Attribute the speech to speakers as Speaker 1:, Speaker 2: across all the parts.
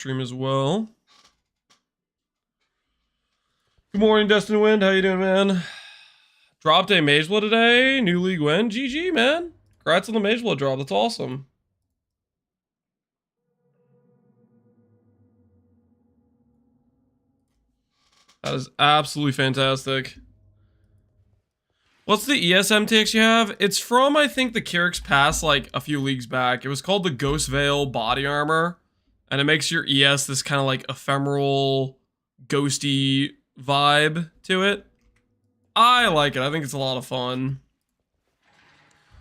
Speaker 1: stream as well. Good morning, Destin Wind. How you doing, man? Dropped a Mage Blood today. New league win. GG, man. Congrats on the Mage Blood drop. That's awesome. That is absolutely fantastic. What's the ESM TX you have? It's from, I think, the Kyrix Pass, like, a few leagues back. It was called the Ghost Veil Body Armor. And it makes your ES this kind of, like, ephemeral, ghosty vibe to it. I like it. I think it's a lot of fun.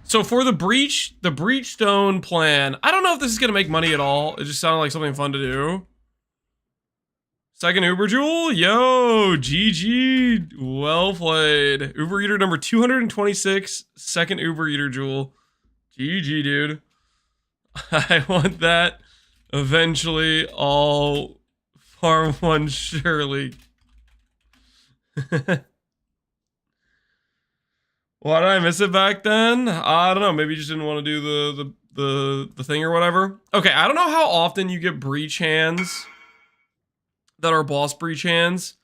Speaker 1: So for the Breachstone plan, I don't know if this is going to make money at all. It just sounded like something fun to do. Second Uber Jewel? Yo, GG. Well played. Uber Eater number 226. Second Uber Eater Jewel. GG, dude. I want that eventually. All farm one surely. Why did I miss it back then? I don't know. Maybe you just didn't want to do the thing or whatever. Okay, I don't know how often you get breach hands that are boss breach hands,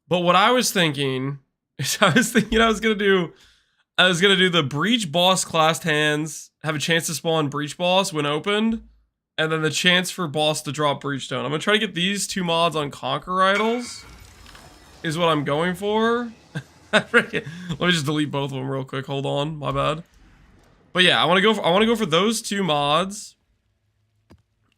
Speaker 1: but what I was thinking is I was gonna do the breach boss classed hands, have a chance to spawn breach boss when opened, and then the chance for boss to drop breachstone. I'm gonna try to get these two mods on Conquer Idols, is what I'm going for. Let me just delete both of them real quick. Hold on, my bad. But yeah, I want to go for those two mods.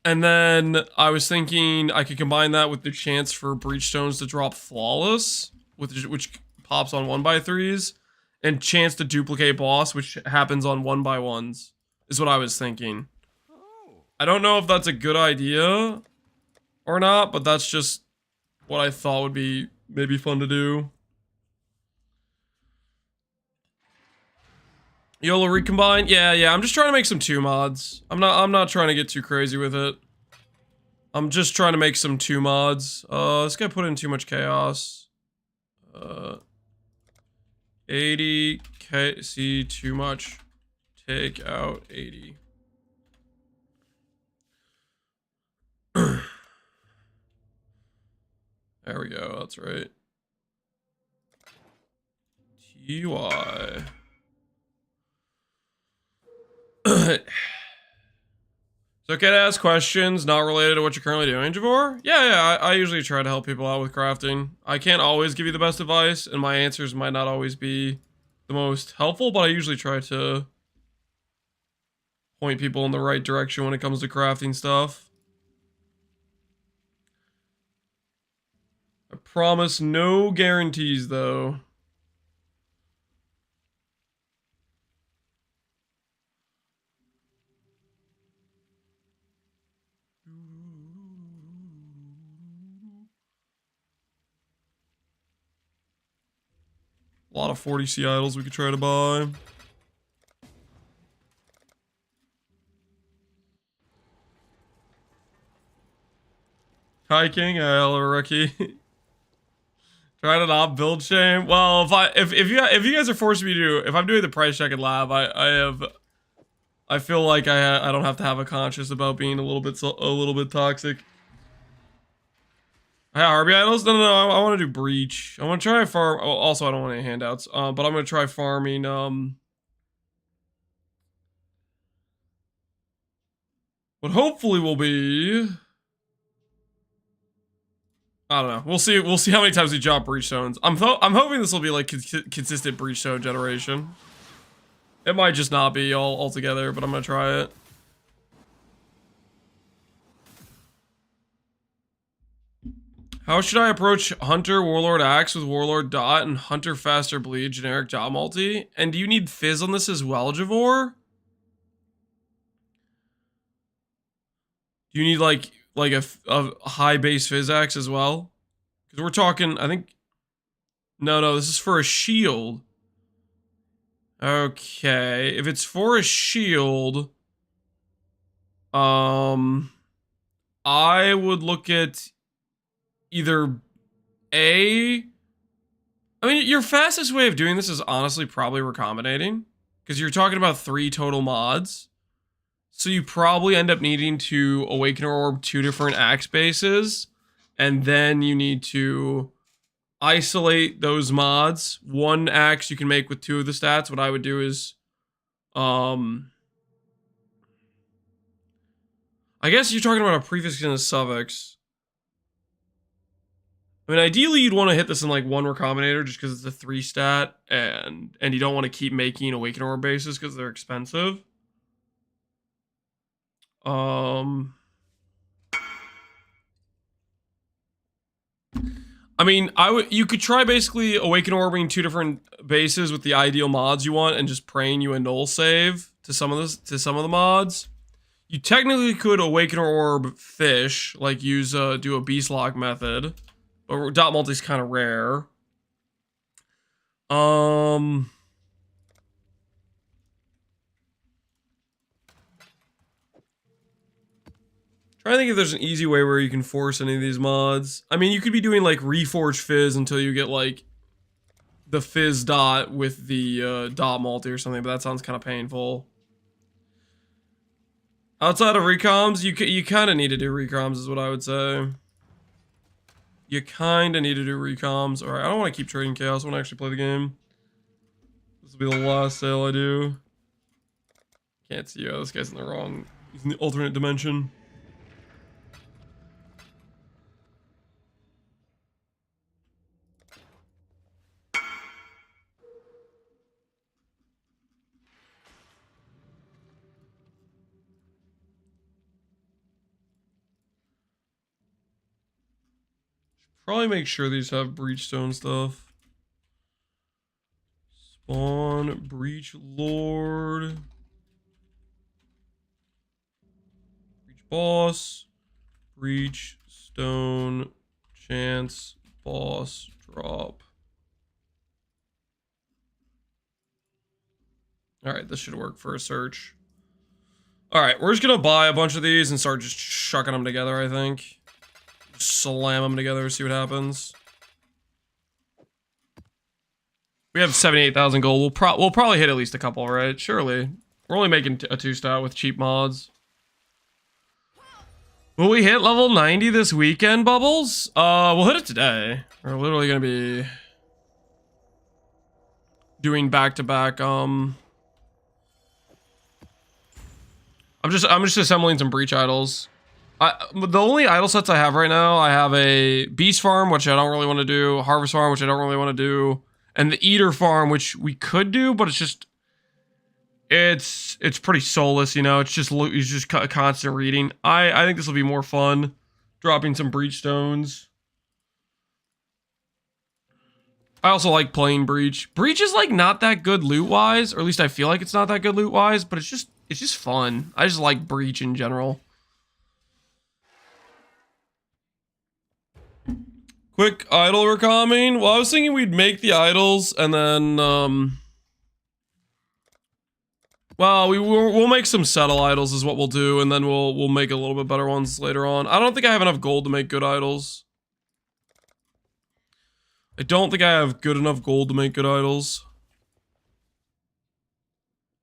Speaker 1: And then I was thinking I could combine that with the chance for Breachstones to drop Flawless, which pops on 1x3s, and chance to duplicate boss, which happens on 1x1s, is what I was thinking. I don't know if that's a good idea or not, but that's just what I thought would be maybe fun to do. YOLO recombine? Yeah, I'm just trying to make some 2 mods. I'm not trying to get too crazy with it. I'm just trying to make some 2 mods. This guy put in too much chaos. 80 see too much. Take out 80. There we go, that's right. TY. It's okay to ask questions not related to what you're currently doing, Javor? Yeah, I usually try to help people out with crafting. I can't always give you the best advice, and my answers might not always be the most helpful, but I usually try to point people in the right direction when it comes to crafting stuff. I promise no guarantees, though. A lot of 40C idols we could try to buy. Hi King, hello rookie. Try to not build shame. Well, if you guys are forcing me to do, if I'm doing the price check in lab, I feel like I don't have to have a conscience about being a little bit toxic. Yeah, RB idols? No, I want to do breach. I want to try farm. Also, I don't want any handouts. But I'm gonna try farming. What hopefully will be. I don't know. We'll see. We'll see how many times we drop breachstones. I'm hoping this will be like consistent breachstone generation. It might just not be altogether, but I'm gonna try it. How should I approach Hunter Warlord Axe with Warlord Dot and Hunter Faster Bleed generic Dot multi? And do you need Fizz on this as well, Javor? Do you need like a high base Fizz Axe as well? Because we're talking, I think. No, this is for a shield. Okay, if it's for a shield, I would look at either I mean, your fastest way of doing this is honestly probably recombinating, because you're talking about 3 total mods. So you probably end up needing to awaken or orb 2 different axe bases, and then you need to isolate those mods. 1 axe you can make with 2 of the stats. What I would do is, I guess you're talking about a prefix and a suffix. I mean, ideally you'd want to hit this in like 1 recombinator just because it's a 3 stat, and you don't want to keep making awaken orb bases because they're expensive. I mean, you could try basically awaken orbing 2 different bases with the ideal mods you want, and just praying you a null save to some of the mods. You technically could awaken orb fish, like use do a beast lock method, but dot multi's kind of rare. Trying to think if there's an easy way where you can force any of these mods. I mean, you could be doing like reforge fizz until you get like the fizz dot with the dot multi or something, but that sounds kind of painful. Outside of recoms, you kind of need to do recoms is what I would say. You kind of need to do recoms. Alright, I don't want to keep trading chaos. I want to actually play the game. This will be the last sale I do. Can't see you. This guy's in the wrong. He's in the alternate dimension. Probably make sure these have Breachstone stuff. Spawn, Breach Lord. Breach Boss. Breachstone. Chance. Boss. Drop. Alright, this should work for a search. Alright, we're just gonna buy a bunch of these and start just shucking them together, I think. Slam them together, see what happens. We have 78,000 gold. We'll probably hit at least a couple, right? Surely. We're only making a 2-stat with cheap mods. Will we hit level 90 this weekend, Bubbles? We'll hit it today. We're literally gonna be doing back-to-back, I'm just assembling some breach idols. The only idol sets I have right now, I have a Beast Farm, which I don't really want to do, Harvest Farm, which I don't really want to do, and the Eater Farm, which we could do, but it's just, it's pretty soulless, you know. It's just constant reading. I think this will be more fun, dropping some Breachstones. I also like playing Breach. Breach is like not that good loot wise, or at least I feel like it's not that good loot wise, but it's just fun. I just like Breach in general. Quick idol recoming. Well, I was thinking we'd make the idols and then, well, we'll make some settle idols is what we'll do, and then we'll make a little bit better ones later on. I don't think I have enough gold to make good idols. I don't think I have good enough gold to make good idols.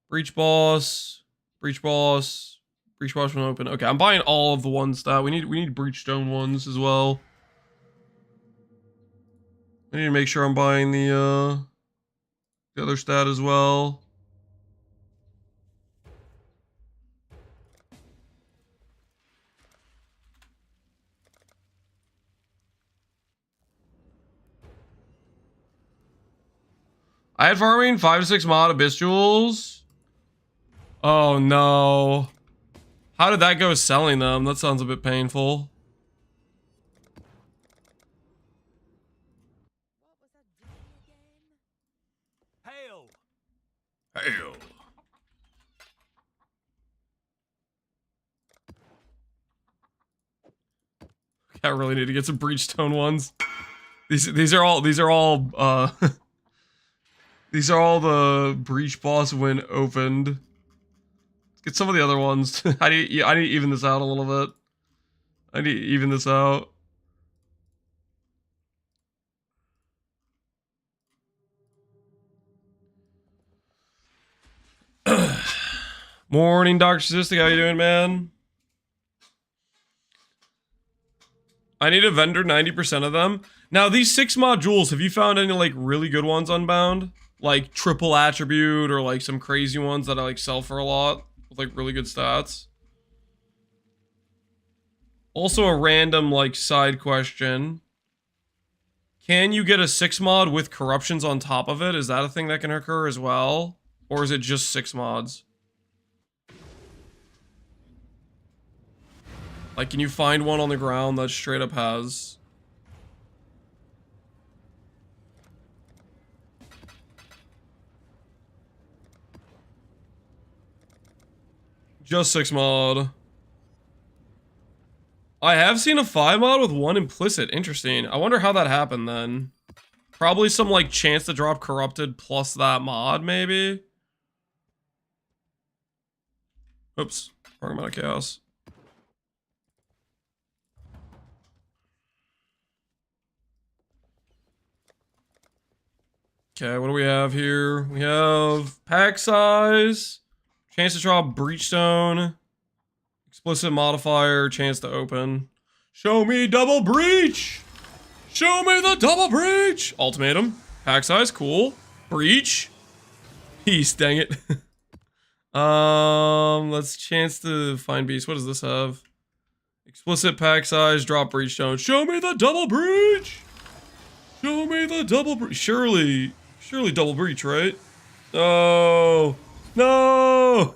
Speaker 1: Breach boss, breach boss, breach boss when open. Okay, I'm buying all of the ones that we need breachstone ones as well. I need to make sure I'm buying the other stat as well. I had farming 5 to 6 mod abyss jewels. Oh no. How did that go selling them? That sounds a bit painful.
Speaker 2: Hail!
Speaker 1: Hail. I really need to get some breachstone ones. These are all these are all the breach boss when opened. Let's get some of the other ones. I need to even this out a little bit. I need to even this out. Morning, Dr. Statistic. How you doing, man? I need a vendor, 90% of them. Now, these 6 modules, have you found any, like, really good ones unbound? Like, triple attribute or, like, some crazy ones that I, like, sell for a lot with, like, really good stats? Also a random, like, side question. Can you get a 6 mod with corruptions on top of it? Is that a thing that can occur as well? Or is it just 6 mods? Like, can you find one on the ground that straight up has? Just 6 mod. I have seen a 5 mod with 1 implicit. Interesting. I wonder how that happened then. Probably some, like, chance to drop corrupted plus that mod, maybe? Oops. Wrong amount of chaos. Okay, what do we have here? We have pack size, chance to drop Breachstone, explicit modifier, chance to open. Show me double breach! Show me the double breach! Ultimatum, pack size, cool. Breach. Peace, dang it. Let's chance to find beast. What does this have? Explicit pack size, drop Breachstone. Show me the double breach! Show me the double breach. Surely double breach, right? No. No.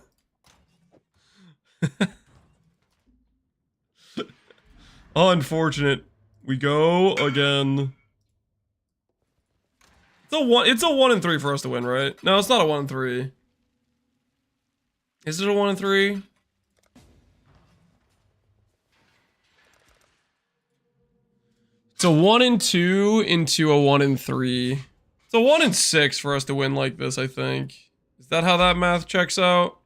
Speaker 1: Unfortunate. We go again. It's a 1 in 3 for us to win, right? No, it's not a 1 in 3. Is it a 1 in 3? It's a 1 in 2 into a 1 in 3. It's a 1 in 6 for us to win like this, I think. Is that how that math checks out?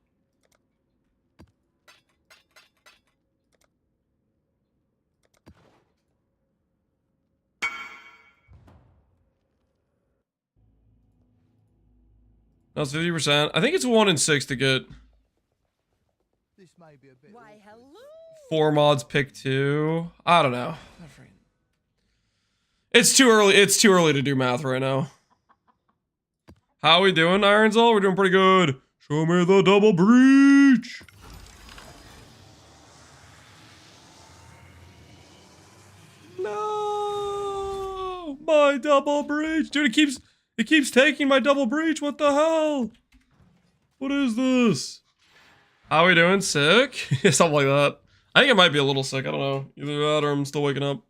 Speaker 1: No, it's 50%. I think it's 1 in 6 to get
Speaker 2: This may be a bit.
Speaker 3: Why, hello.
Speaker 1: 4 mods pick 2. I don't know. It's too early. It's too early to do math right now. How we doing, Ironsall? We're doing pretty good. Show me the double breach. No, my double breach, dude. It keeps taking my double breach. What the hell? What is this? How we doing? Sick? Something like that. I think it might be a little sick. I don't know. Either that or I'm still waking up.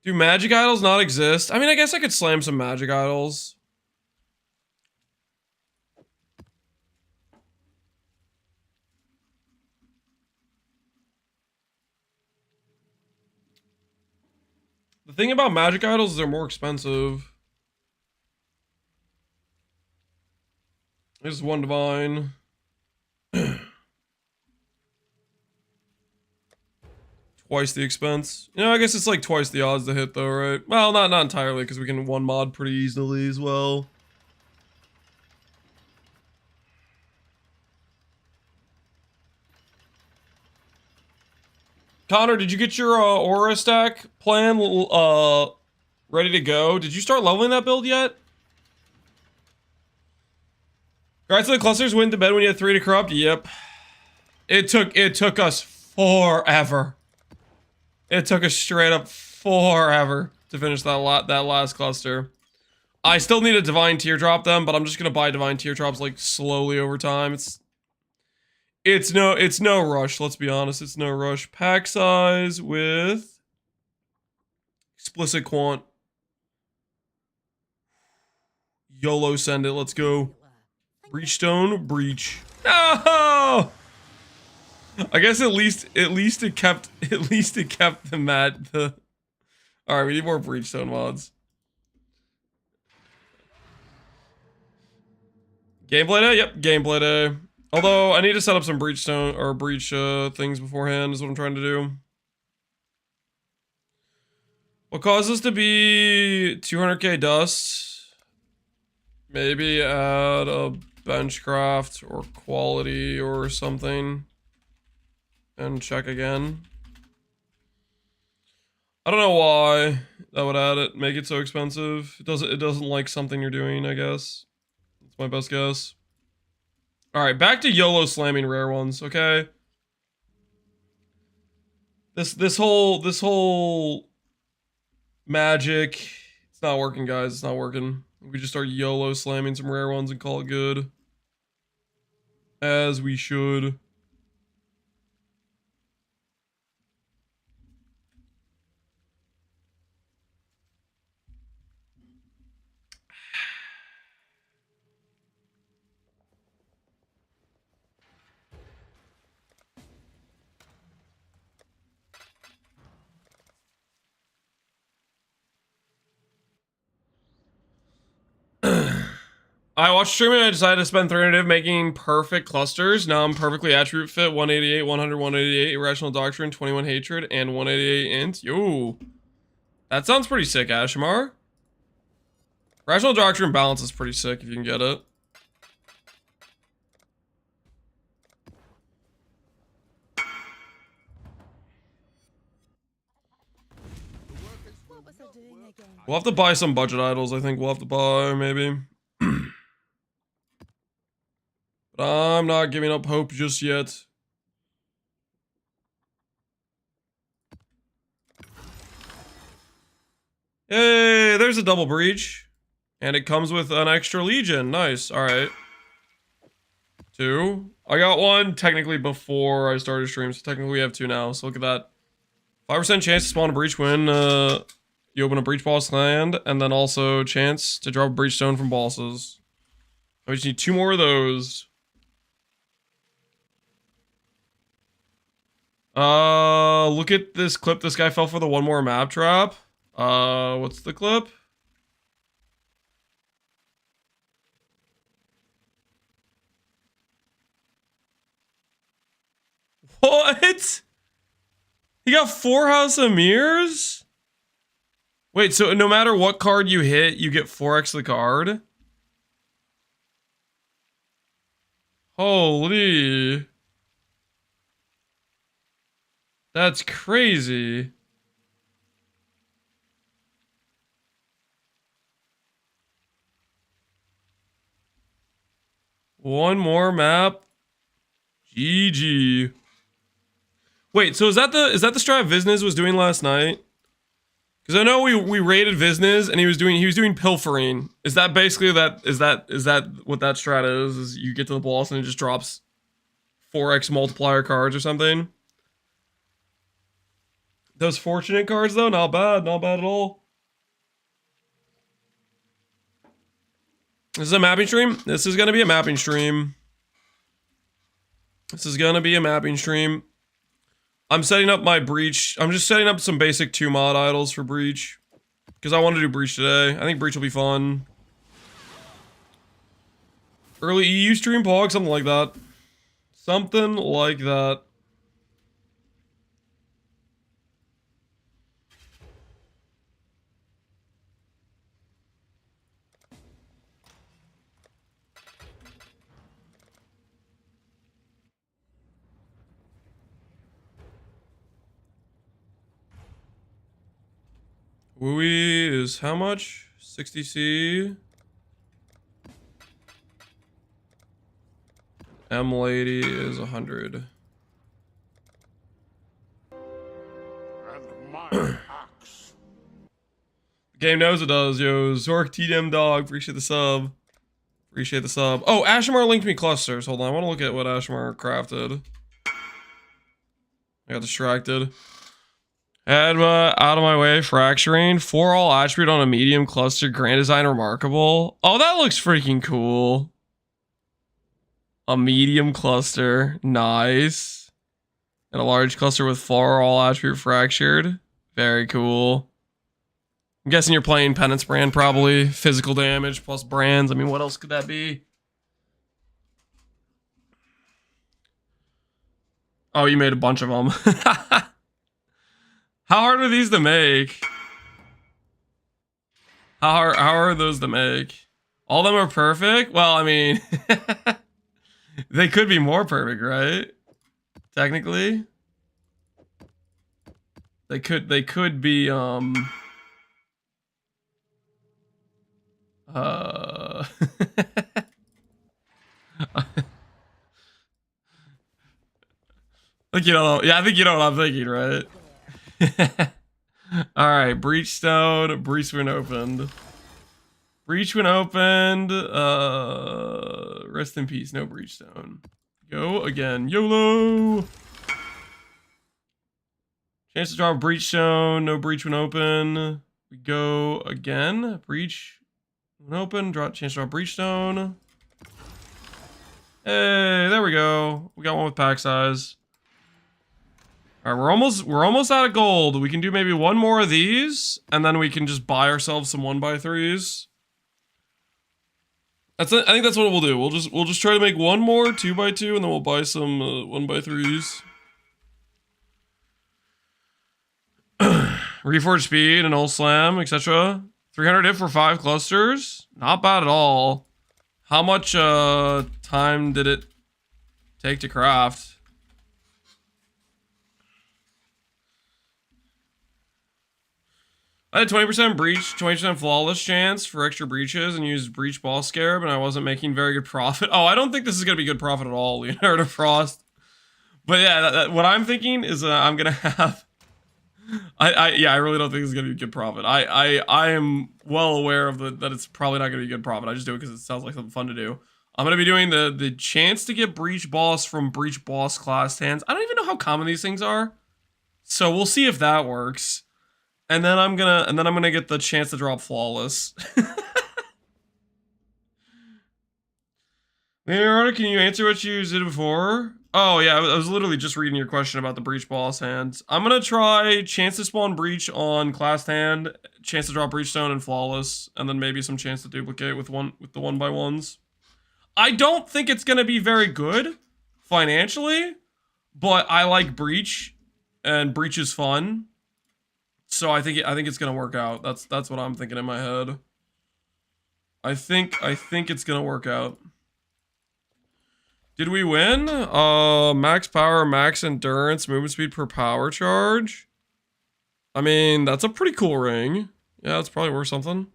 Speaker 1: Do magic idols not exist? I mean, I guess I could slam some magic idols. The thing about magic idols is they're more expensive. There's 1 divine. Twice the expense. You know, I guess it's like twice the odds to hit though, right? Well, not entirely, because we can 1 mod pretty easily as well. Connor, did you get your aura stack plan ready to go? Did you start leveling that build yet? Right, so the clusters went to bed when you had 3 to corrupt? Yep. It took us forever. It took us straight up forever to finish that last cluster. I still need a divine teardrop them, but I'm just gonna buy divine teardrops like slowly over time. It's no rush, let's be honest, it's no rush. Pack size with explicit quant. YOLO send it, let's go. Breachstone, breach. No! I guess at least it kept the mat. All right, we need more Breachstone mods. Gameplay day, yep, gameplay day. Although I need to set up some Breachstone or breach things beforehand is what I'm trying to do. What caused this to be 200k dust? Maybe add a benchcraft or quality or something. And check again. I don't know why that would add it, make it so expensive. It doesn't like something you're doing, I guess. That's my best guess. Alright, back to YOLO slamming rare ones, okay? This whole magic, it's not working, guys. It's not working. We just start YOLO slamming some rare ones and call it good. As we should. I watched streaming and I decided to spend 300 making perfect clusters. Now I'm perfectly attribute fit, 188, 100, 188, irrational doctrine, 21 hatred, and 188 int. Yo. That sounds pretty sick, Ashimar. Irrational doctrine balance is pretty sick if you can get it. We'll have to buy some budget idols, I think we'll have to buy, maybe. But I'm not giving up hope just yet. Hey, there's a double breach. And it comes with an extra legion. Nice, alright. 2. I got one technically before I started stream, so technically we have 2 now, so look at that. 5% chance to spawn a breach when you open a breach boss land, and then also chance to drop a breachstone from bosses. I just need 2 more of those. Look at this clip. This guy fell for the one more map trap. What's the clip? What? He got 4 House of Mirrors? Wait, so no matter what card you hit, you get 4x the card? Holy. That's crazy. One more map. GG. Wait, so is that the strat Visnez was doing last night? Because I know we raided Visnez and he was doing pilfering. Is that basically is that what that strat is? Is you get to the boss and it just drops 4x multiplier cards or something? Those fortunate cards though, not bad at all. This is a mapping stream? This is gonna be a mapping stream. This is gonna be a mapping stream. I'm setting up my breach. I'm just setting up some basic 2 mod idols for breach. Because I want to do breach today. I think breach will be fun. Early EU stream, Pog, something like that. Something like that. Wooey is how much? 60C. M Lady is 100.
Speaker 3: And my axe.
Speaker 1: The game knows it does, yo. Zork TDM dog, appreciate the sub. Appreciate the sub. Oh, Ashimar linked me clusters. Hold on, I want to look at what Ashimar crafted. I got distracted. Adma, out of my way, fracturing. 4 all attribute on a medium cluster, grand design remarkable. Oh, that looks freaking cool. A medium cluster, nice. And a large cluster with 4 all attribute fractured. Very cool. I'm guessing you're playing Penance Brand, probably. Physical damage plus brands. I mean, what else could that be? Oh, you made a bunch of them. How hard are these to make? How are those to make? All of them are perfect? Well, I mean, they could be more perfect, right? Technically. They could be, like, you know, yeah, I think you know what I'm thinking, right? Alright, Breachstone, Breach when opened. Breach when opened, rest in peace, no Breachstone. Go again, YOLO! Chance to draw a Breachstone, no Breach when open. We go again, Breach when open, draw chance to draw Breachstone. Hey, there we go. We got one with pack size. Alright, we're almost out of gold. We can do maybe one more of these, and then we can just buy ourselves some 1x3s. I think that's what we'll do. We'll just try to make one more 2x2, and then we'll buy some 1x3s. Reforge speed, an old slam, etc. 300 if for 5 clusters. Not bad at all. How much time did it take to craft? I had 20% breach, 20% flawless chance for extra breaches and used breach boss scarab, and I wasn't making very good profit. Oh, I don't think this is going to be good profit at all, Leonardo Frost. But yeah, what I'm thinking is I'm going to have... yeah, I really don't think this is going to be good profit. I am well aware of that it's probably not going to be good profit. I just do it because it sounds like something fun to do. I'm going to be doing the chance to get breach boss from breach boss class hands. I don't even know how common these things are. So we'll see if that works. And then I'm gonna get the chance to drop flawless. Leonardo, can you answer what you did before? Oh yeah, I was literally just reading your question about the breach boss hands. I'm gonna try chance to spawn breach on classed hand, chance to drop breachstone and flawless, and then maybe some chance to duplicate with the 1x1s. I don't think it's gonna be very good financially, but I like breach, and breach is fun. So I think it's gonna work out. That's what I'm thinking in my head. I think it's gonna work out. Did we win? Max power, max endurance, movement speed per power charge. I mean, that's a pretty cool ring. Yeah, it's probably worth something.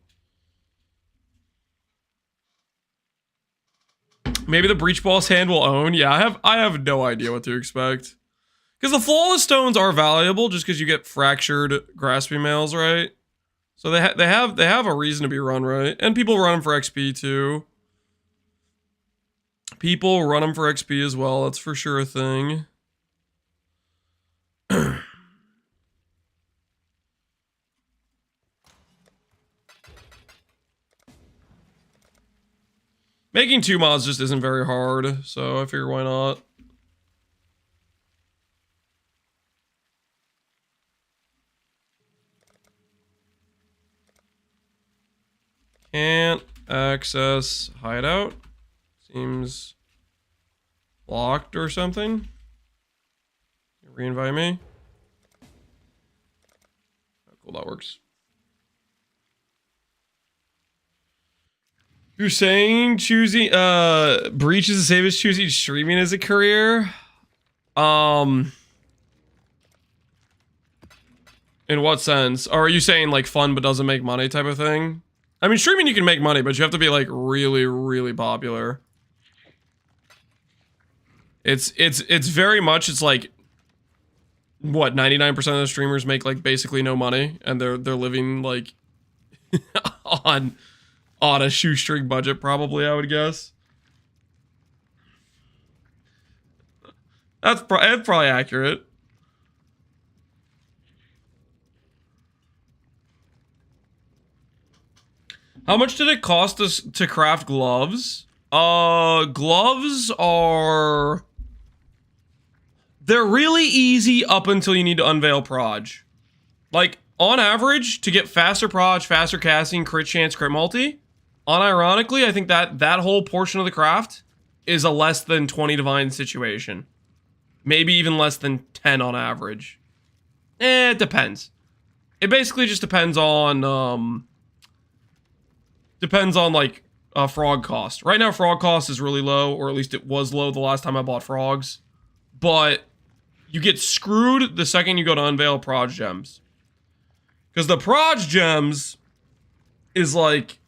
Speaker 1: Maybe the breach boss hand will own. Yeah, I have no idea what to expect. Because the flawless stones are valuable just because you get fractured grasping mails, right? So they have a reason to be run, right? And people run them for XP too. People run them for XP as well. That's for sure a thing. Making 2 mods just isn't very hard, so I figure why not. Can't access hideout. Seems locked or something. Re-invite me. Oh, cool, that works. You're saying choosing breach is the same as choosing streaming as a career? In what sense? Or are you saying like fun but doesn't make money type of thing? I mean, streaming you can make money, but you have to be like really, really popular. It's very much, it's like what 99% of the streamers make like basically no money, and they're living like on a shoestring budget, probably, I would guess. That's probably accurate. How much did it cost us to craft gloves? Gloves are... They're really easy up until you need to unveil proj. Like, on average, to get faster proj, faster casting, crit chance, crit multi, unironically, I think that whole portion of the craft is a less than 20 divine situation. Maybe even less than 10 on average. It depends. It basically just depends on, depends on like frog cost. Right now, frog cost is really low, or at least it was low the last time I bought frogs. But you get screwed the second you go to unveil proj gems, because the proj gems is like,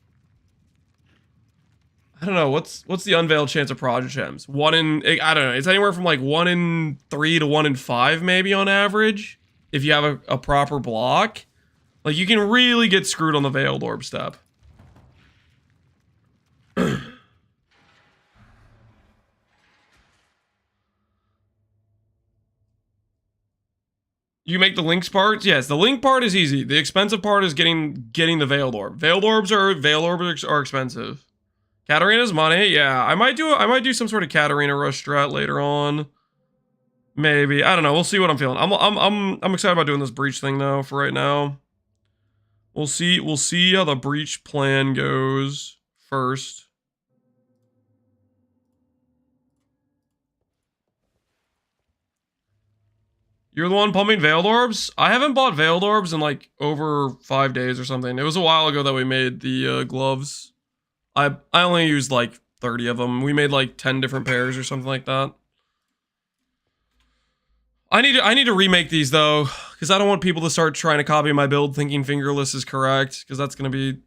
Speaker 1: I don't know, what's the unveil chance of proj gems? 1 in, I don't know, it's anywhere from like 1 in 3 to 1 in 5 maybe on average, if you have a proper block. Like, you can really get screwed on the veiled orb step. You make the links part? Yes, the link part is easy. The expensive part is getting the veiled orb. Veiled orbs are expensive. Katarina's money, yeah. I might do some sort of Katarina rush strat later on. Maybe. I don't know. We'll see what I'm feeling. I'm excited about doing this breach thing though for right now. We'll see how the breach plan goes first. You're the one pumping veiled orbs? I haven't bought veiled orbs in like over 5 days or something. It was a while ago that we made the gloves. I only used like 30 of them. We made like 10 different pairs or something like that. I need to remake these though, because I don't want people to start trying to copy my build thinking fingerless is correct, because that's gonna be.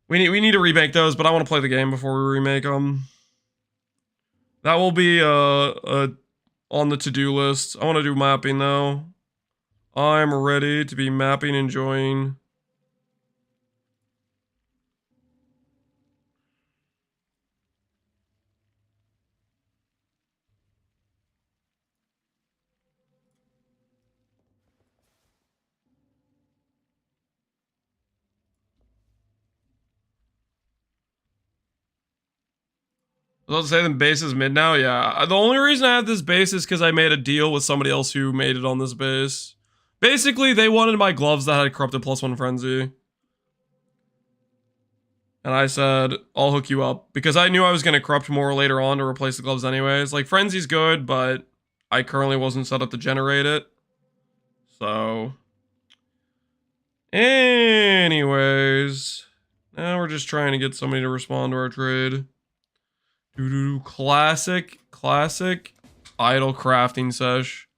Speaker 1: We need to remake those, but I want to play the game before we remake them. That will be on the to-do list. I want to do mapping though. I'm ready to be mapping, enjoying. I was about to say the base is mid now. Yeah, the only reason I have this base is because I made a deal with somebody else who made it on this base. Basically, they wanted my gloves that had corrupted +1 frenzy. And I said, I'll hook you up. Because I knew I was going to corrupt more later on to replace the gloves anyways. Like, frenzy's good, but I currently wasn't set up to generate it. So. Anyways. Now we're just trying to get somebody to respond to our trade. Classic idle crafting sesh.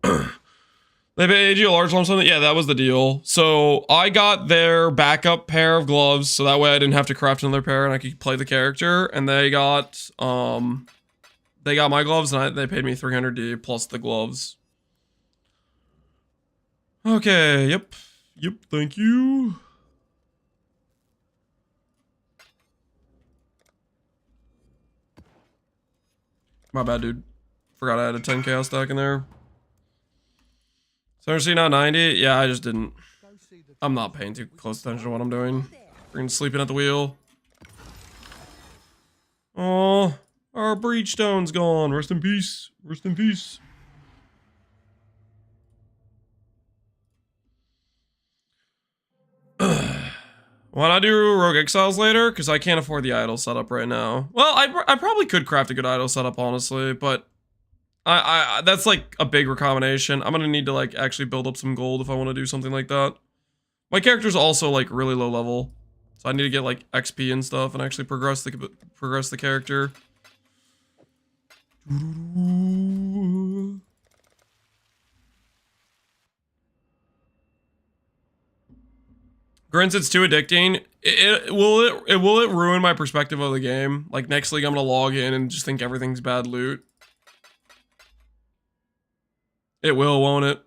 Speaker 1: They paid you a large lump sum. Yeah, that was the deal. So I got their backup pair of gloves, so that way I didn't have to craft another pair and I could play the character. And they got my gloves and they paid me 300D plus the gloves. Okay, yep, thank you. My bad, dude. Forgot I had a 10 chaos stack in there. So not 90? Yeah, I just didn't. I'm not paying too close attention to what I'm doing. Freaking sleeping at the wheel. Oh, our Breachstones gone. Rest in peace. Rest in peace. Why not do Rogue Exiles later? Because I can't afford the idle setup right now. Well, I probably could craft a good idle setup, honestly, but I that's like a big recombination. I'm gonna need to like actually build up some gold if I want to do something like that. My character's also like really low level, so I need to get like XP and stuff and actually progress the character. Grins, it's too addicting. Will it ruin my perspective of the game? Like next league, I'm gonna log in and just think everything's bad loot. It will, won't it?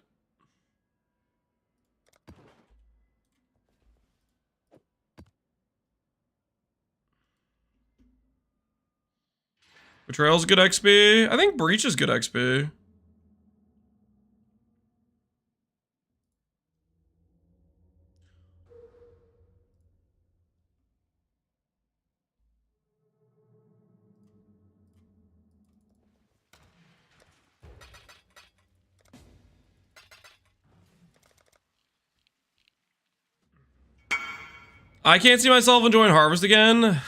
Speaker 1: Betrayal's good XP. I think Breach is good XP. I can't see myself enjoying Harvest again.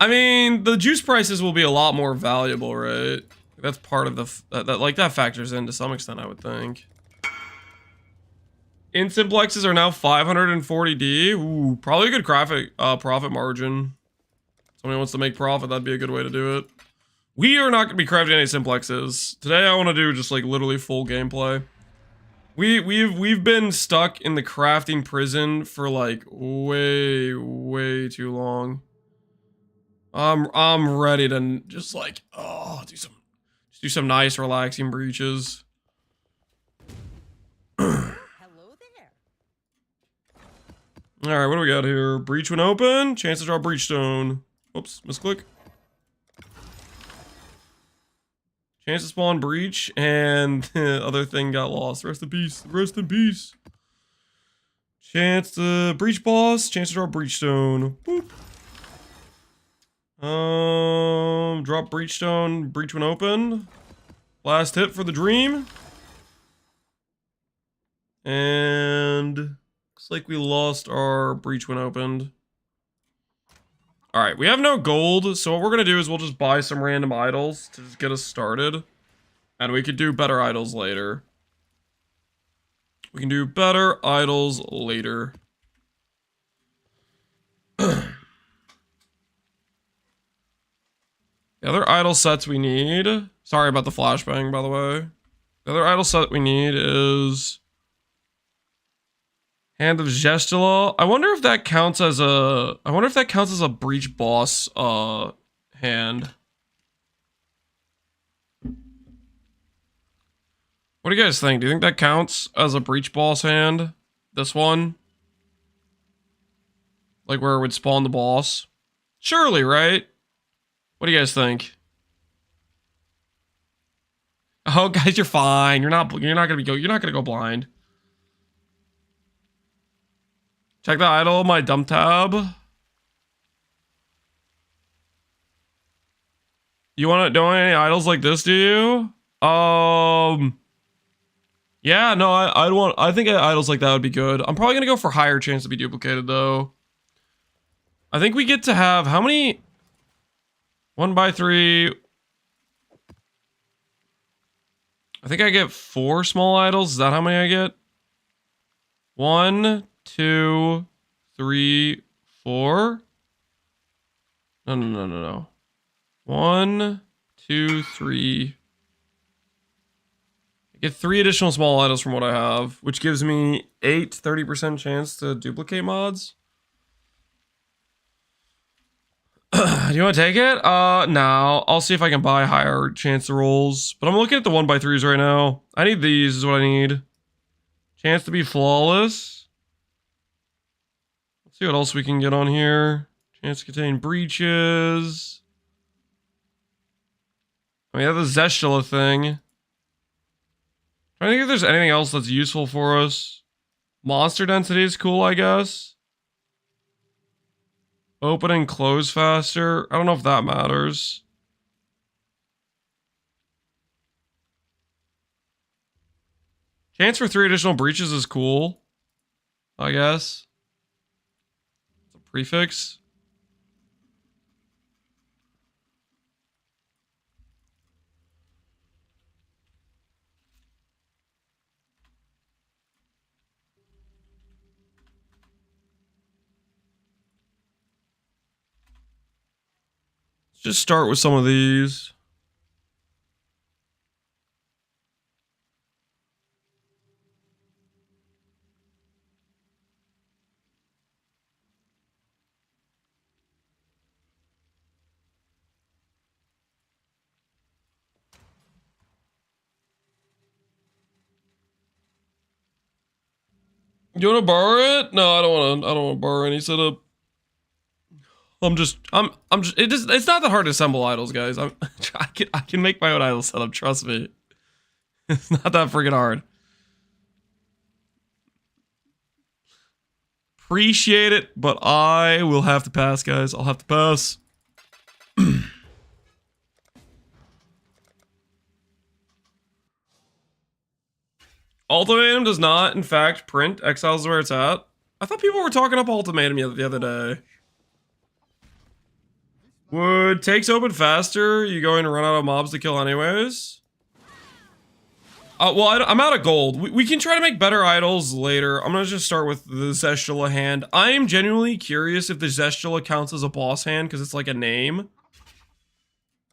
Speaker 1: I mean, the juice prices will be a lot more valuable, right? That's part of the that factors in to some extent, I would think. Insimplexes are now 540D. Ooh, probably a good profit margin. Somebody wants to make profit, that'd be a good way to do it. We are not going to be crafting any simplexes. Today I want to do just like literally full gameplay. We've been stuck in the crafting prison for like way too long. I'm ready to just like do some nice relaxing breaches.
Speaker 3: Hello there.
Speaker 1: All right, what do we got here? Breach when open. Chance to draw Breachstone. Oops, misclick. Chance to spawn breach, and the other thing got lost. Rest in peace. Rest in peace. Chance to breach boss. Chance to draw Breachstone. Boop. Drop Breachstone. Breach when open. Last hit for the dream. And looks like we lost our breach when opened. All right, we have no gold, so what we're gonna do is we'll just buy some random idols to just get us started. And we could do better idols later. We can do better idols later. The other idol sets we need... Sorry about the flashbang, by the way. The other idol set we need is... Hand of Gestula. I wonder if that counts as a... I wonder if that counts as a breach boss, hand. What do you guys think? Do you think that counts as a breach boss hand? This one? Like where it would spawn the boss? Surely, right? What do you guys think? Oh, guys, you're fine. You're not gonna go blind. Check the idol, my dump tab. You want any idols like this, do you? Yeah, no, I think idols like that would be good. I'm probably gonna go for higher chance to be duplicated though. I think we get to have how many? 1x3. I think I get 4 small idols. Is that how many I get? 1, 2, 3, 4. No. 1, 2, 3. I get 3 additional small idols from what I have, which gives me 30% chance to duplicate mods. Do you want to take it? No. I'll see if I can buy higher chance rolls. But I'm looking at the 1x3s right now. I need these is what I need. Chance to be flawless. Let's see what else we can get on here. Chance to contain breaches. We have the Zestula thing. I think if there's anything else that's useful for us. Monster density is cool, I guess. Open and close faster. I don't know if that matters. Chance for 3 additional breaches is cool, I guess. It's a prefix. Just start with some of these. You want to borrow it? No, I don't want to borrow any setup. It's not that hard to assemble idols, guys. I can make my own idol setup, trust me. It's not that freaking hard. Appreciate it, but I will have to pass, guys. I'll have to pass. Ultimatum does not, in fact, print. Exile is where it's at. I thought people were talking up Ultimatum the other day. Would takes open faster? You going to run out of mobs to kill anyways? Well, I'm out of gold. We can try to make better idols later. I'm gonna just start with the Zestula hand. I am genuinely curious if the Zestula counts as a boss hand because it's like a name.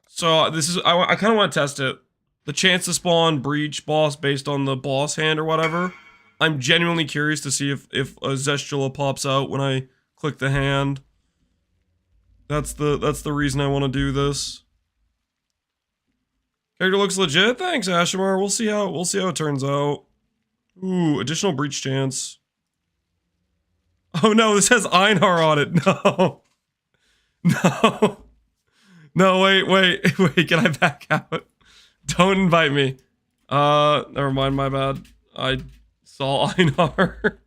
Speaker 1: So this is I kind of want to test it. The chance to spawn Breach boss based on the boss hand or whatever. I'm genuinely curious to see if a Zestula pops out when I click the hand. That's the reason I want to do this. Character looks legit. Thanks, Ashimar. We'll see how it turns out. Ooh, additional breach chance. Oh no, this has Einar on it. No. No. No, wait. Can I back out? Don't invite me. Never mind, my bad. I saw Einar.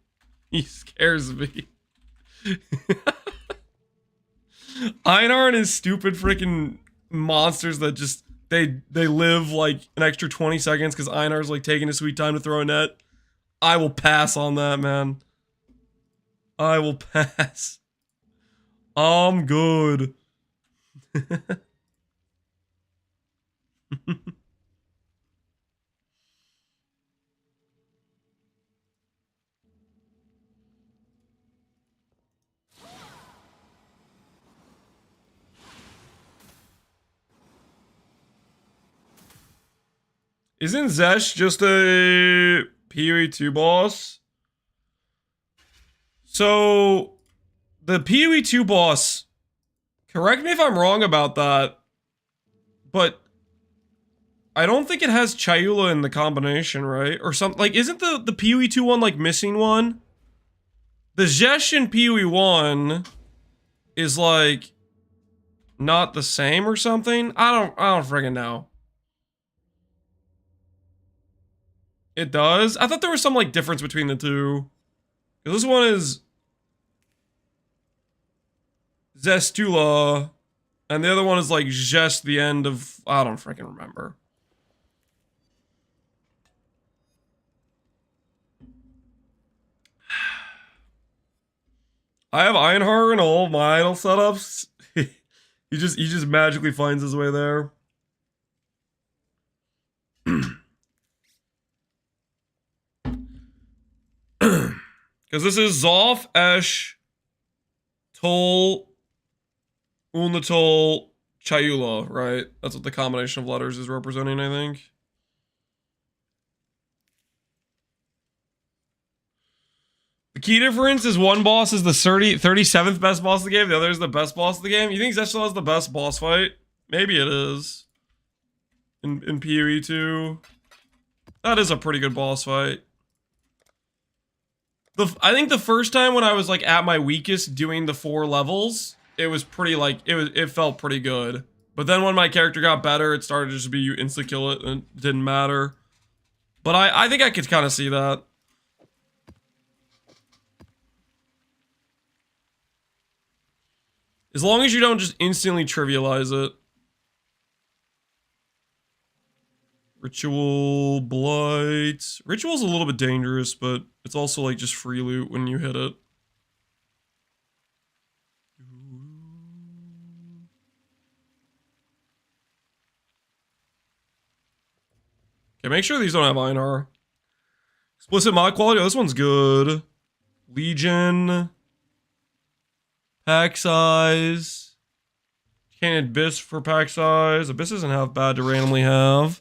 Speaker 1: He scares me. Einar and his stupid freaking monsters that just they live like an extra 20 seconds because Einar's like taking his sweet time to throw a net. I will pass on that, man. I will pass. I'm good. Isn't Zesh just a PoE 2 boss? So, the PoE 2 boss, correct me if I'm wrong about that, but I don't think it has Chayula in the combination, right? Or something, like, isn't the PoE 2 one, like, missing one? The Zesh in PoE 1 is, like, not the same or something? I don't friggin' know. It does? I thought there was some, like, difference between the two. This one is Zestula, and the other one is, like, just the end of... I don't freaking remember. I have Einhar in all of my idol setups. he just magically finds his way there. Because this is Zoff, Esh, Tol, Unatol, Chayula, right? That's what the combination of letters is representing, I think. The key difference is one boss is the 37th best boss of the game, the other is the best boss of the game. You think Zeshula has the best boss fight? Maybe it is. In PoE 2. That is a pretty good boss fight. I think the first time when I was like at my weakest doing the 4 levels, it was pretty like it felt pretty good. But then when my character got better, it started to just be you insta kill it and it didn't matter. But I think I could kind of see that. As long as you don't just instantly trivialize it. Ritual, Blight. Ritual's a little bit dangerous, but it's also like just free loot when you hit it. Okay, make sure these don't have Einar. Explicit mod quality, oh, this one's good. Legion. Pack size. Can't Abyss for pack size. Abyss isn't half bad to randomly have.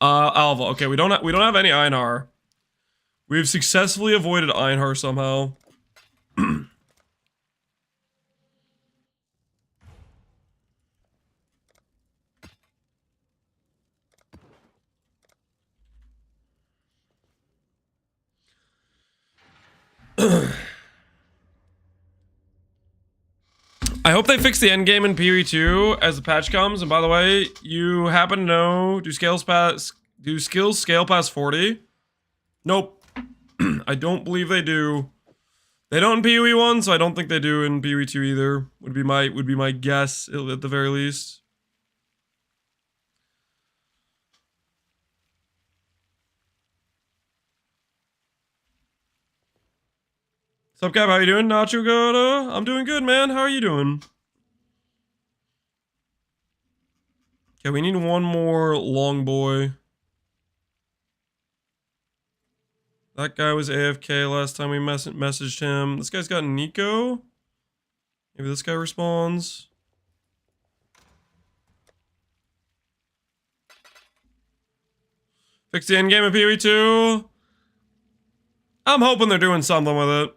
Speaker 1: Alva. Okay, we don't have any Einar. We've successfully avoided Einar somehow. I hope they fix the endgame in PoE 2 as the patch comes. And by the way, you happen to know, do skills scale past 40? Nope. I don't believe they do. They don't in PoE 1, so I don't think they do in PoE 2 either. Would be my guess at the very least. Sup, Cap? How you doing? Nacho Goda? I'm doing good, man. How are you doing? Okay, we need one more long boy. That guy was AFK last time we messaged him. This guy's got Nico. Maybe this guy responds. Fix the endgame of PoE2. I'm hoping they're doing something with it.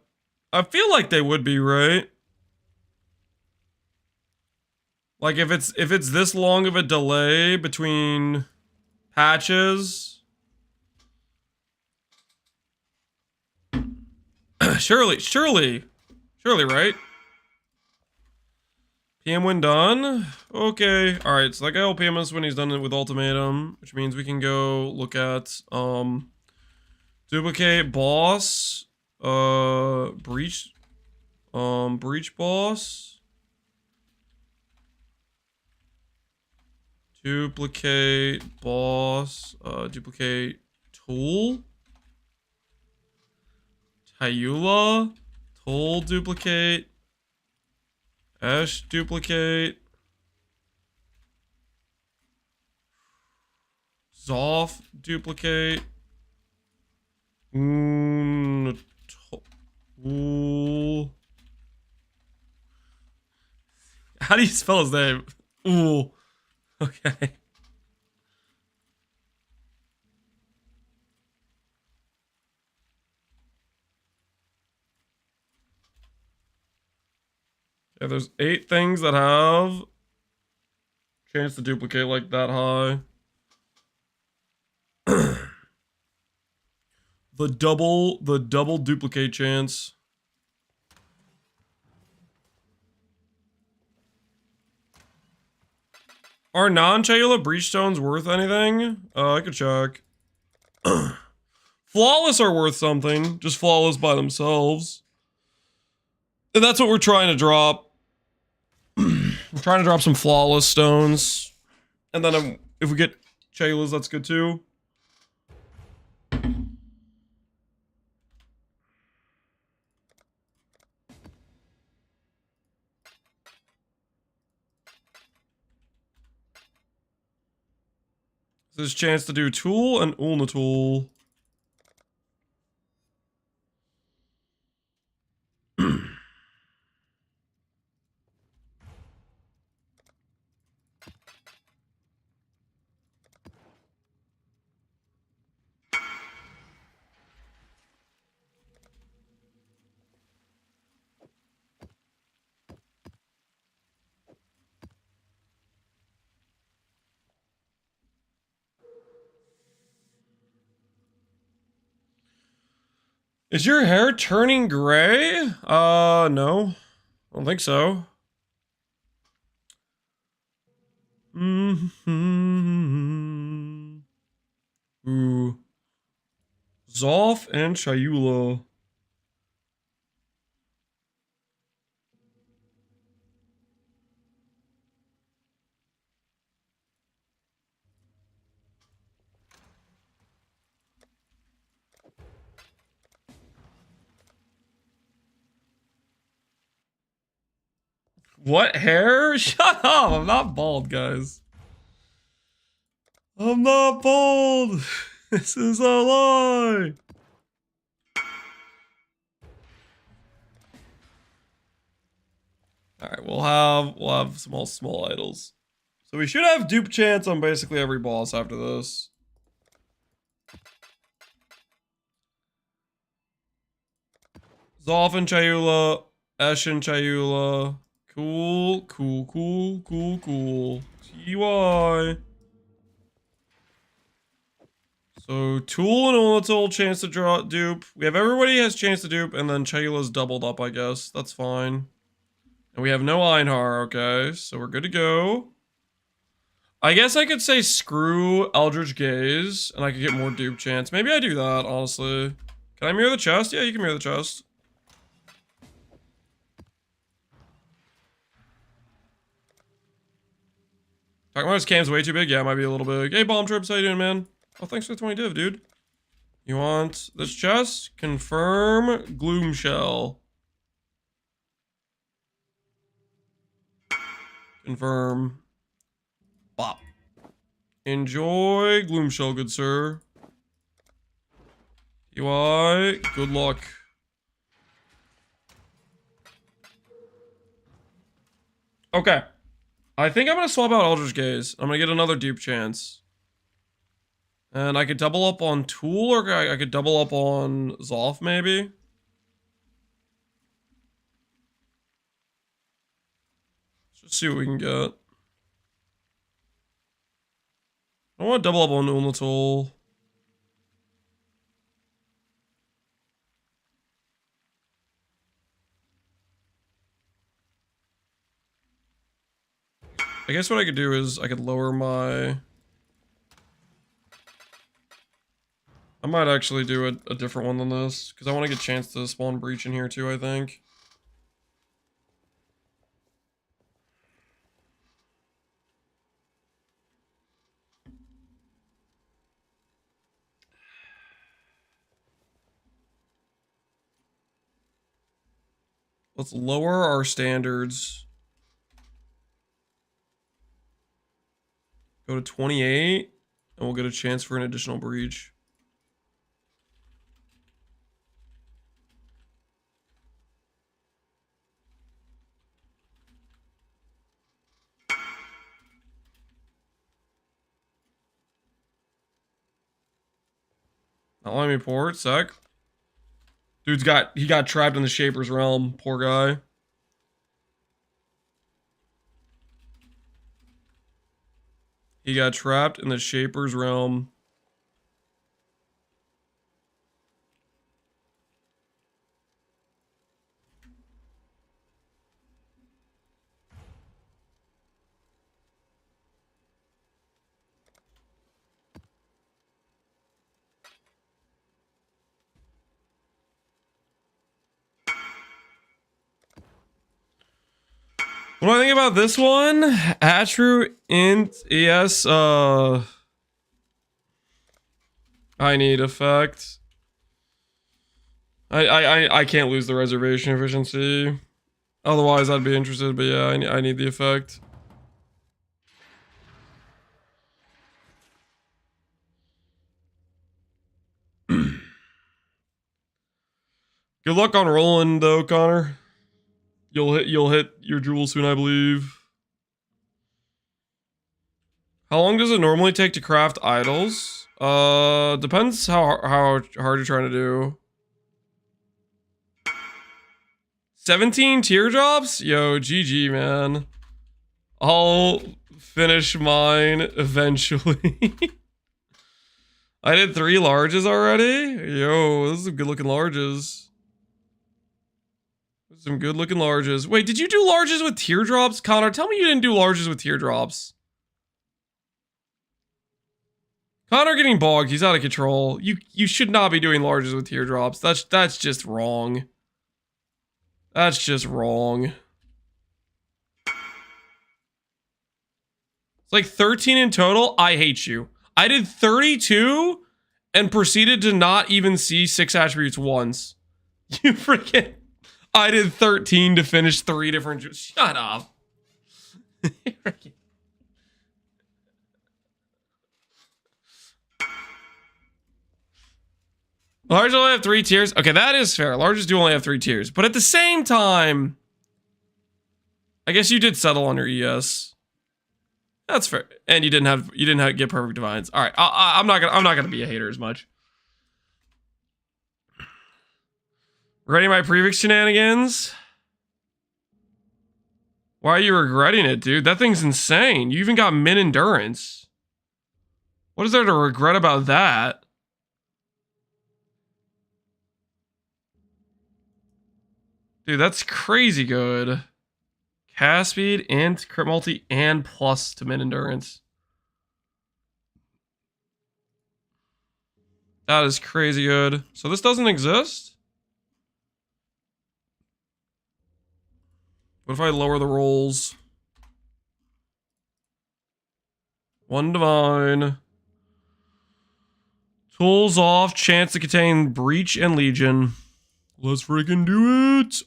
Speaker 1: I feel like they would be, right? Like if it's this long of a delay between patches. surely, right? PM when done. Okay. All right. So that guy will PM us when he's done it with ultimatum, which means we can go look at duplicate boss, breach boss. Duplicate boss, duplicate tool. Hyula, tool duplicate. Ash duplicate. Zoff duplicate. Tool. How do you spell his name? Ooh. Okay. Yeah, there's 8 things that have chance to duplicate like that high. the double duplicate chance. Are non-Chayula Breachstones worth anything? I could check. Flawless are worth something. Just flawless by themselves. And that's what we're trying to drop. We're trying to drop some flawless stones. And then if we get Chayulas, that's good too. There's a chance to do Tool and Ulna Tool. Is your hair turning gray? No. I don't think so. Ooh. Zoff and Chayula. What hair? Shut up! I'm not bald, guys. I'm not bald. This is a lie. All right, we'll have small idols. So we should have dupe chance on basically every boss after this. Zoff and Chayula, Esh and Chayula. Cool. TY. So Tool and Ulnatul chance to draw dupe. We have everybody has chance to dupe, and then Chayula's doubled up, I guess. That's fine. And we have no Einhar, okay, so we're good to go. I guess I could say screw Eldritch Gaze, and I could get more dupe chance. Maybe I do that, honestly. Can I mirror the chest? Yeah, you can mirror the chest. Talking about his cam's way too big? Yeah, it might be a little big. Hey, Bomb Trips, how you doing, man? Oh, thanks for the 20 div, dude. You want this chest? Confirm Gloom Shell. Confirm. Bop. Enjoy Gloom Shell, good sir. EY, good luck. Okay. I think I'm gonna swap out Eldritch Gaze. I'm gonna get another dupe chance. And I could double up on Tool, or I could double up on Zoth, maybe? Let's just see what we can get. I want to double up on Tool. I guess what I could do is I could lower my... I might actually do a different one than this, because I want to get a chance to spawn Breach in here too, I think. Let's lower our standards. Go to 28, and we'll get a chance for an additional Breach. Not letting me pour it, sec. Dude's he got trapped in the Shaper's realm, poor guy. He got trapped in the Shaper's realm. What do I think about this one? Atru int ES I need effect. I can't lose the reservation efficiency. Otherwise I'd be interested, but yeah, I need the effect. Good luck on rolling though, Connor. You'll hit your jewel soon, I believe. How long does it normally take to craft idols? Depends how hard you're trying to do. 17 teardrops? Yo, GG, man. I'll finish mine eventually. I did 3 larges already? Yo, this is some good looking larges. Some good looking larges. Wait, did you do larges with teardrops? Connor, tell me you didn't do larges with teardrops. Connor getting bogged. He's out of control. You should not be doing larges with teardrops. That's just wrong. That's just wrong. It's like 13 in total. I hate you. I did 32 and proceeded to not even see 6 attributes once. You freaking... I did 13 to finish 3 different... Shut up. Large only have 3 tiers. Okay, that is fair. Larges do only have 3 tiers. But at the same time... I guess you did settle on your ES. That's fair. And you didn't get perfect divines. Alright, I'm not gonna be a hater as much. Ready my prefix shenanigans? Why are you regretting it, dude? That thing's insane. You even got min endurance. What is there to regret about that? Dude, that's crazy good. Cast speed, int, crit multi, and plus to min endurance. That is crazy good. So this doesn't exist? What if I lower the rolls? 1 divine. Tools off, chance to contain Breach and Legion. Let's freaking do it.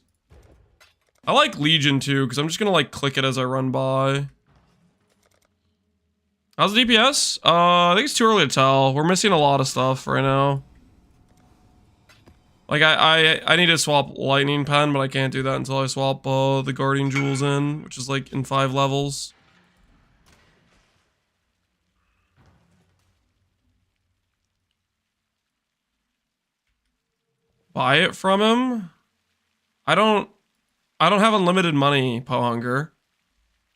Speaker 1: I like Legion too, because I'm just gonna like click it as I run by. How's the DPS? I think it's too early to tell. We're missing a lot of stuff right now. Like, I need to swap Lightning Pen, but I can't do that until I swap the Guardian Jewels in, which is like in 5 levels. Buy it from him? I don't have unlimited money, Pohunger.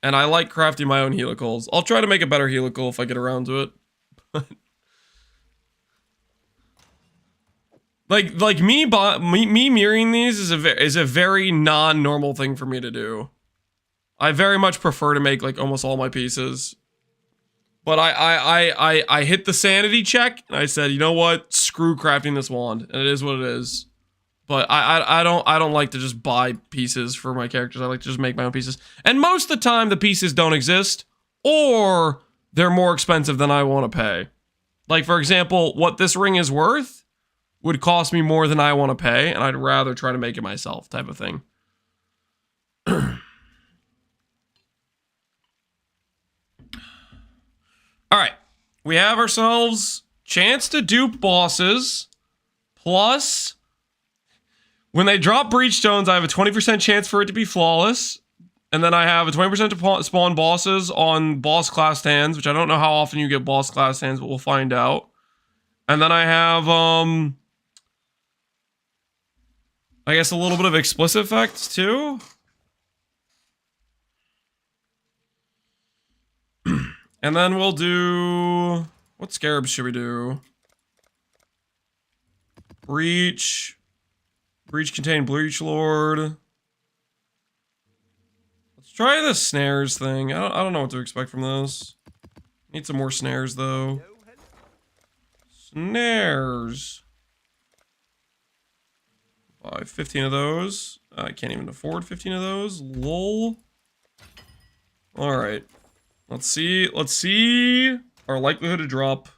Speaker 1: And I like crafting my own helicals. I'll try to make a better helical if I get around to it. like me mirroring these is a very non-normal thing for me to do. I very much prefer to make like almost all my pieces. But I hit the sanity check and I said, you know what? Screw crafting this wand, and it is what it is. But I don't like to just buy pieces for my characters. I like to just make my own pieces. And most of the time the pieces don't exist, or they're more expensive than I want to pay. Like, for example, what this ring is worth would cost me more than I want to pay, and I'd rather try to make it myself, type of thing. Alright. We have ourselves chance to dupe bosses. Plus, when they drop Breachstones, I have a 20% chance for it to be flawless. And then I have a 20% to spawn bosses on boss class hands, which I don't know how often you get boss class hands, but we'll find out. And then I have, I guess a little bit of explicit effects too. And then we'll do, what scarabs should we do? Breach contain Breach Lord. Let's try the snares thing. I don't know what to expect from this. Need some more snares though. Snares. Buy 15 of those. I can't even afford 15 of those. Lol. Alright. Let's see our likelihood to drop.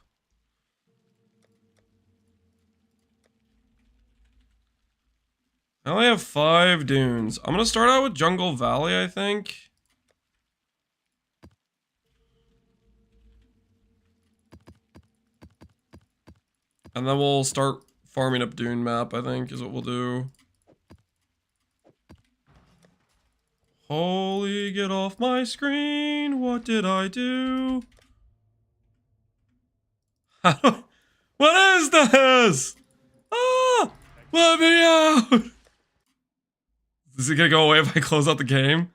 Speaker 1: I only have 5 dunes. I'm gonna start out with Jungle Valley, I think. And then we'll start farming up Dune map, I think, is what we'll do. Holy, get off my screen. What did I do? What is this? Ah! Let me out! Is it gonna go away if I close out the game?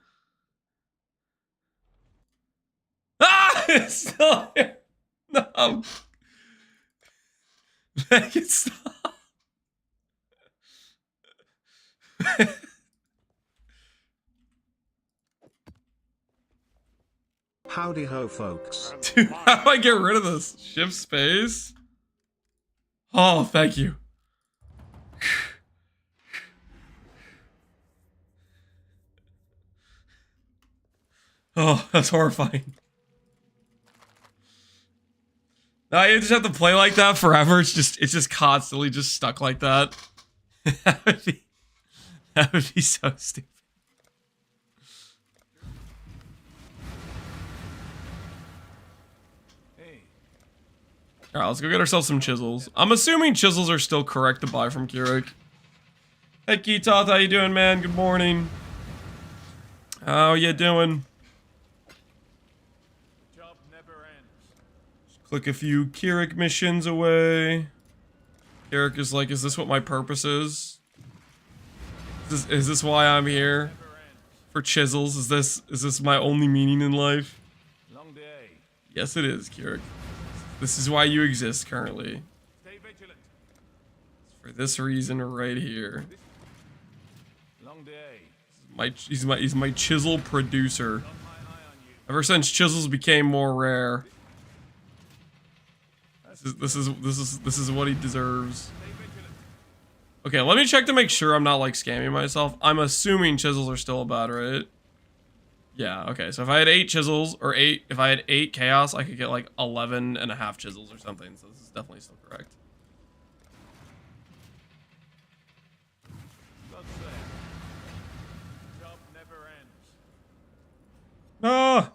Speaker 1: Ah! It's still here! No! Make it stop!
Speaker 3: Howdy ho, folks.
Speaker 1: Dude, how do I get rid of this? Shift space? Oh, thank you. Oh, that's horrifying. Now you just have to play like that forever. It's just constantly just stuck like that. that would be so stupid. Alright, let's go get ourselves some chisels. I'm assuming chisels are still correct to buy from Keurig. Hey Keetoth, how you doing, man? Good morning. How you doing?
Speaker 4: Job never ends.
Speaker 1: Just click a few Keurig missions away. Keurig is like, is this what my purpose is? Is this why I'm here? For chisels? Is this my only meaning in life?
Speaker 4: Long day.
Speaker 1: Yes, it is, Keurig. This is why you exist currently.
Speaker 4: Stay vigilant.
Speaker 1: It's for this reason right here.
Speaker 4: Long day.
Speaker 1: He's my chisel producer.
Speaker 4: Got my eye on you.
Speaker 1: Ever since chisels became more rare. This is what he deserves.
Speaker 4: Stay vigilant.
Speaker 1: Okay, let me check to make sure I'm not like scamming myself. I'm assuming chisels are still bad, right? Yeah, okay. So if I had 8 chisels, or if I had 8 chaos, I could get like 11.5 chisels or something. So this is definitely still correct.
Speaker 4: God save. Job never ends.
Speaker 1: Ah!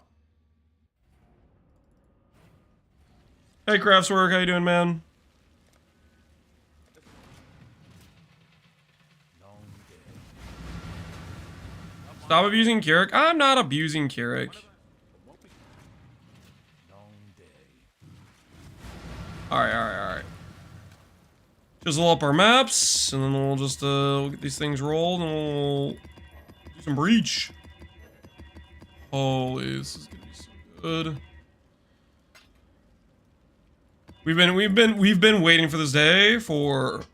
Speaker 1: Hey, Craftswork, how you doing, man? Stop abusing Keurig. I'm not abusing Keurig. Alright. Chisel up our maps, and then we'll just we'll get these things rolled, and we'll do some breach. Holy, this is gonna be so good. We've been waiting for this day for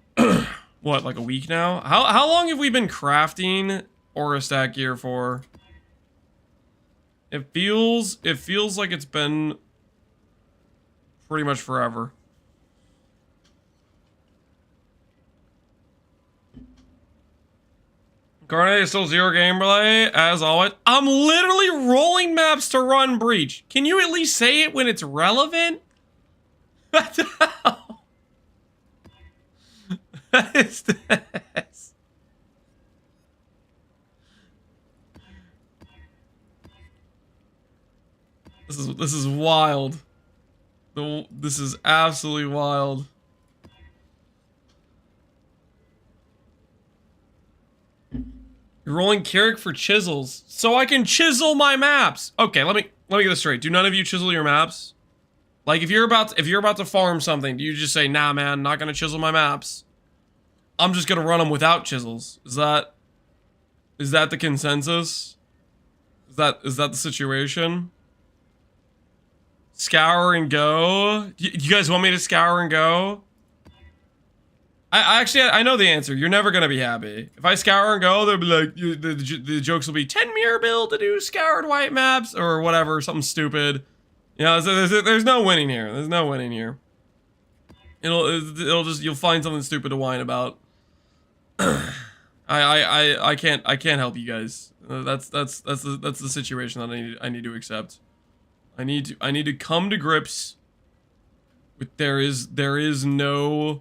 Speaker 1: what, like a week now? How long have we been crafting Aura Stack gear for? It feels like it's been pretty much forever. Garnet is still 0 gameplay, as always. I'm literally rolling maps to run Breach. Can you at least say it when it's relevant? What the hell? What is this? This is wild. This is absolutely wild. You're rolling Carrick for chisels, so I can chisel my maps. Okay, let me get this straight. Do none of you chisel your maps? Like if you're about to farm something, do you just say, "Nah, man, not gonna chisel my maps. I'm just gonna run them without chisels." Is that the consensus? Is that the situation? Scour and go. You guys want me to scour and go? I know the answer. You're never gonna be happy. If I scour and go, they'll be like, the jokes will be 10 mirror build to do scoured white maps or whatever, something stupid. You know, there's no winning here. There's no winning here. It'll just, you'll find something stupid to whine about. I can't help you guys. That's the situation that I need to accept. I need to come to grips with there is no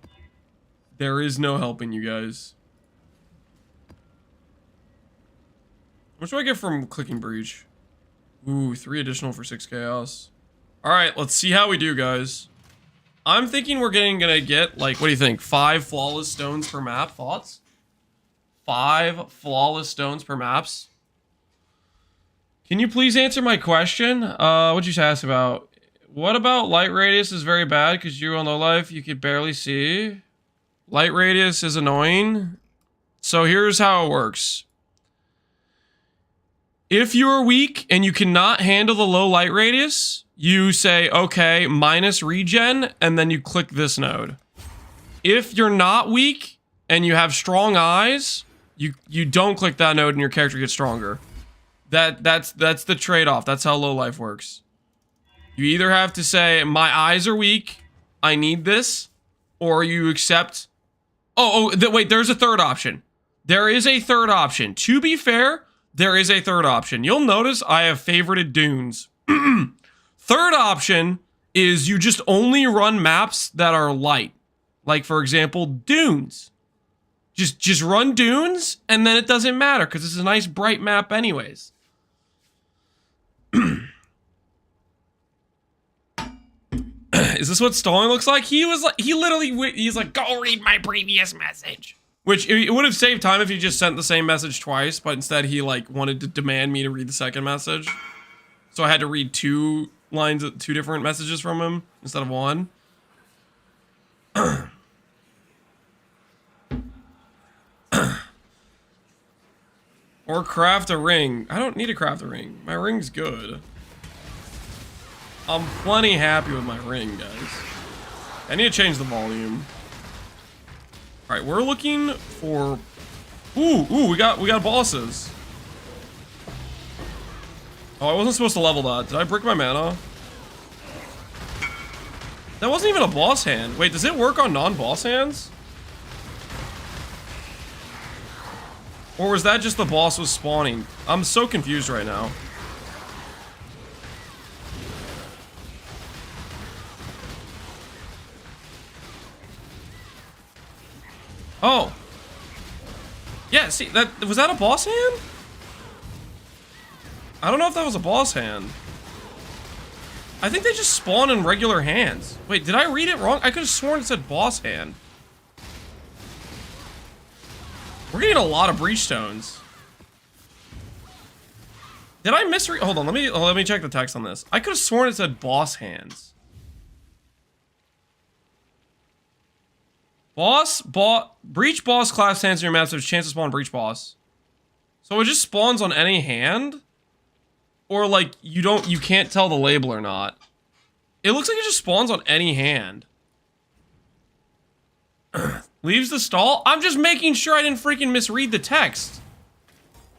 Speaker 1: helping you guys. How much do I get from clicking Breach? Ooh, 3 additional for 6 chaos. Alright, let's see how we do, guys. I'm thinking we're gonna get, like, what do you think? 5 flawless stones per map? Thoughts? 5 flawless stones per maps? Can you please answer my question? What'd you ask about? What about light radius is very bad because you on low life, you could barely see. Light radius is annoying. So here's how it works. If you're weak and you cannot handle the low light radius, you say, okay, minus regen, and then you click this node. If you're not weak and you have strong eyes, you don't click that node and your character gets stronger. That's the trade-off. That's how low life works. You either have to say, my eyes are weak, I need this, or you accept... wait, there's a third option. There is a third option. To be fair, there is a third option. You'll notice I have favorited dunes. Third option is you just only run maps that are light. Like, for example, dunes. Just run dunes, and then it doesn't matter, because it's a nice bright map anyways. Is this what stalling looks like? He's like, go read my previous message. Which, it would have saved time if he just sent the same message twice, but instead he, like, wanted to demand me to read the second message. So I had to read 2 lines, 2 different messages from him instead of 1. Or craft a ring. I don't need to craft a ring. My ring's good. I'm plenty happy with my ring, guys. I need to change the volume. Alright, we're looking for... Ooh, we got bosses. Oh, I wasn't supposed to level that. Did I break my mana? That wasn't even a boss hand. Wait, does it work on non-boss hands? Or was that just the boss was spawning? I'm so confused right now. Oh. Yeah, see, was that a boss hand? I don't know if that was a boss hand. I think they just spawn in regular hands. Wait, did I read it wrong? I could have sworn it said boss hand. We're getting a lot of Breachstones. Did I misread? Hold on, let me check the text on this. I could have sworn it said boss hands. Breach boss class hands in your map, so there's a chance to spawn breach boss. So it just spawns on any hand? Or like you can't tell the label or not. It looks like it just spawns on any hand. Leaves the stall? I'm just making sure I didn't freaking misread the text.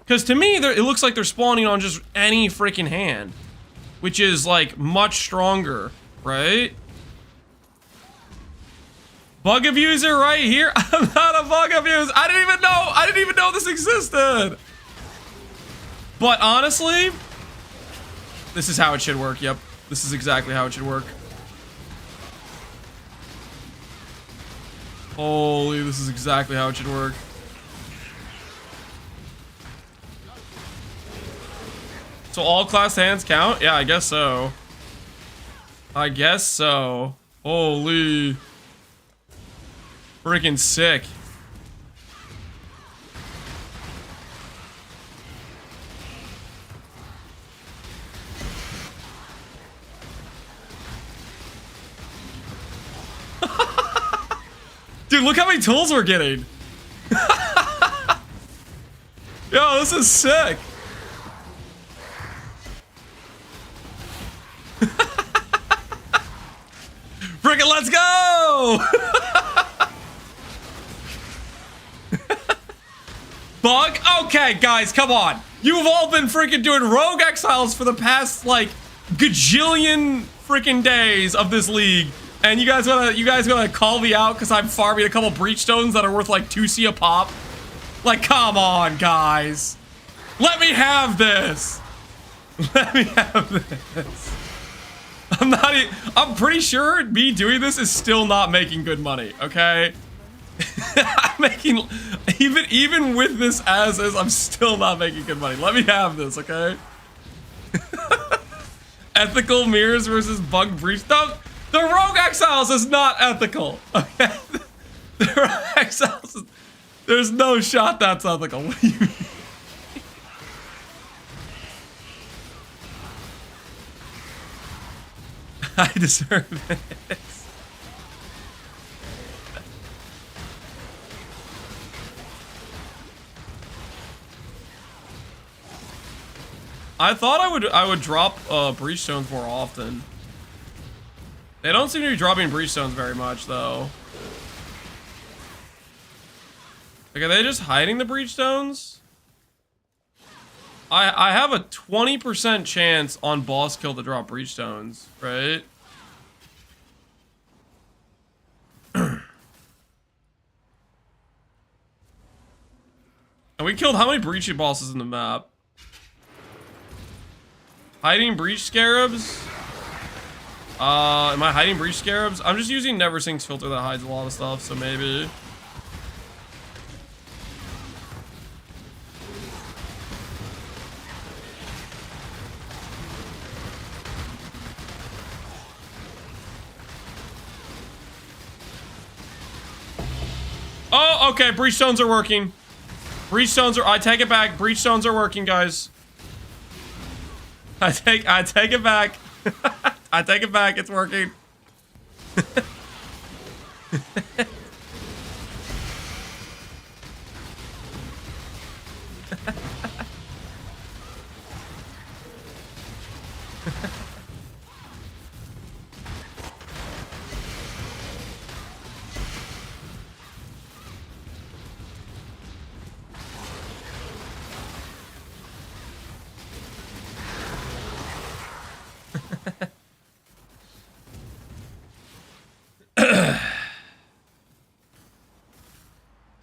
Speaker 1: Because to me, it looks like they're spawning on just any freaking hand. Which is, like, much stronger, right? Bug abuser right here? I'm not a bug abuser. I didn't even know this existed. But honestly, this is how it should work. Yep. This is exactly how it should work. Holy, this is exactly how it should work. So all class hands count? Yeah, I guess so. I guess so. Holy. Freaking sick. Dude, look how many tools we're getting. Yo, this is sick. Frickin' let's go! Bug? Okay, guys, come on. You've all been freaking doing rogue exiles for the past, like, gajillion freaking days of this league. And you guys gonna call me out because I'm farming a couple breachstones that are worth like 2C a pop? Like, come on, guys. Let me have this. Let me have this. I'm pretty sure me doing this is still not making good money, okay? I'm making, even with this as is, I'm still not making good money. Let me have this, okay? Ethical mirrors versus bug breach. No, the rogue exiles is not ethical, okay? The rogue exiles, there's no shot that's ethical. What do you mean? I deserve this. I thought I would drop Breachstones more often. They don't seem to be dropping Breachstones very much though. Like, are they just hiding the Breachstones? I have a 20% chance on boss kill to drop Breachstones, right? And we killed how many breachy bosses in the map? Hiding breach scarabs? Am I hiding breach scarabs? I'm just using NeverSink's filter that hides a lot of stuff, so maybe. Oh, okay, Breachstones are working. Breachstones are, I take it back. Breachstones are working, guys. I take it back. I take it back, it's working.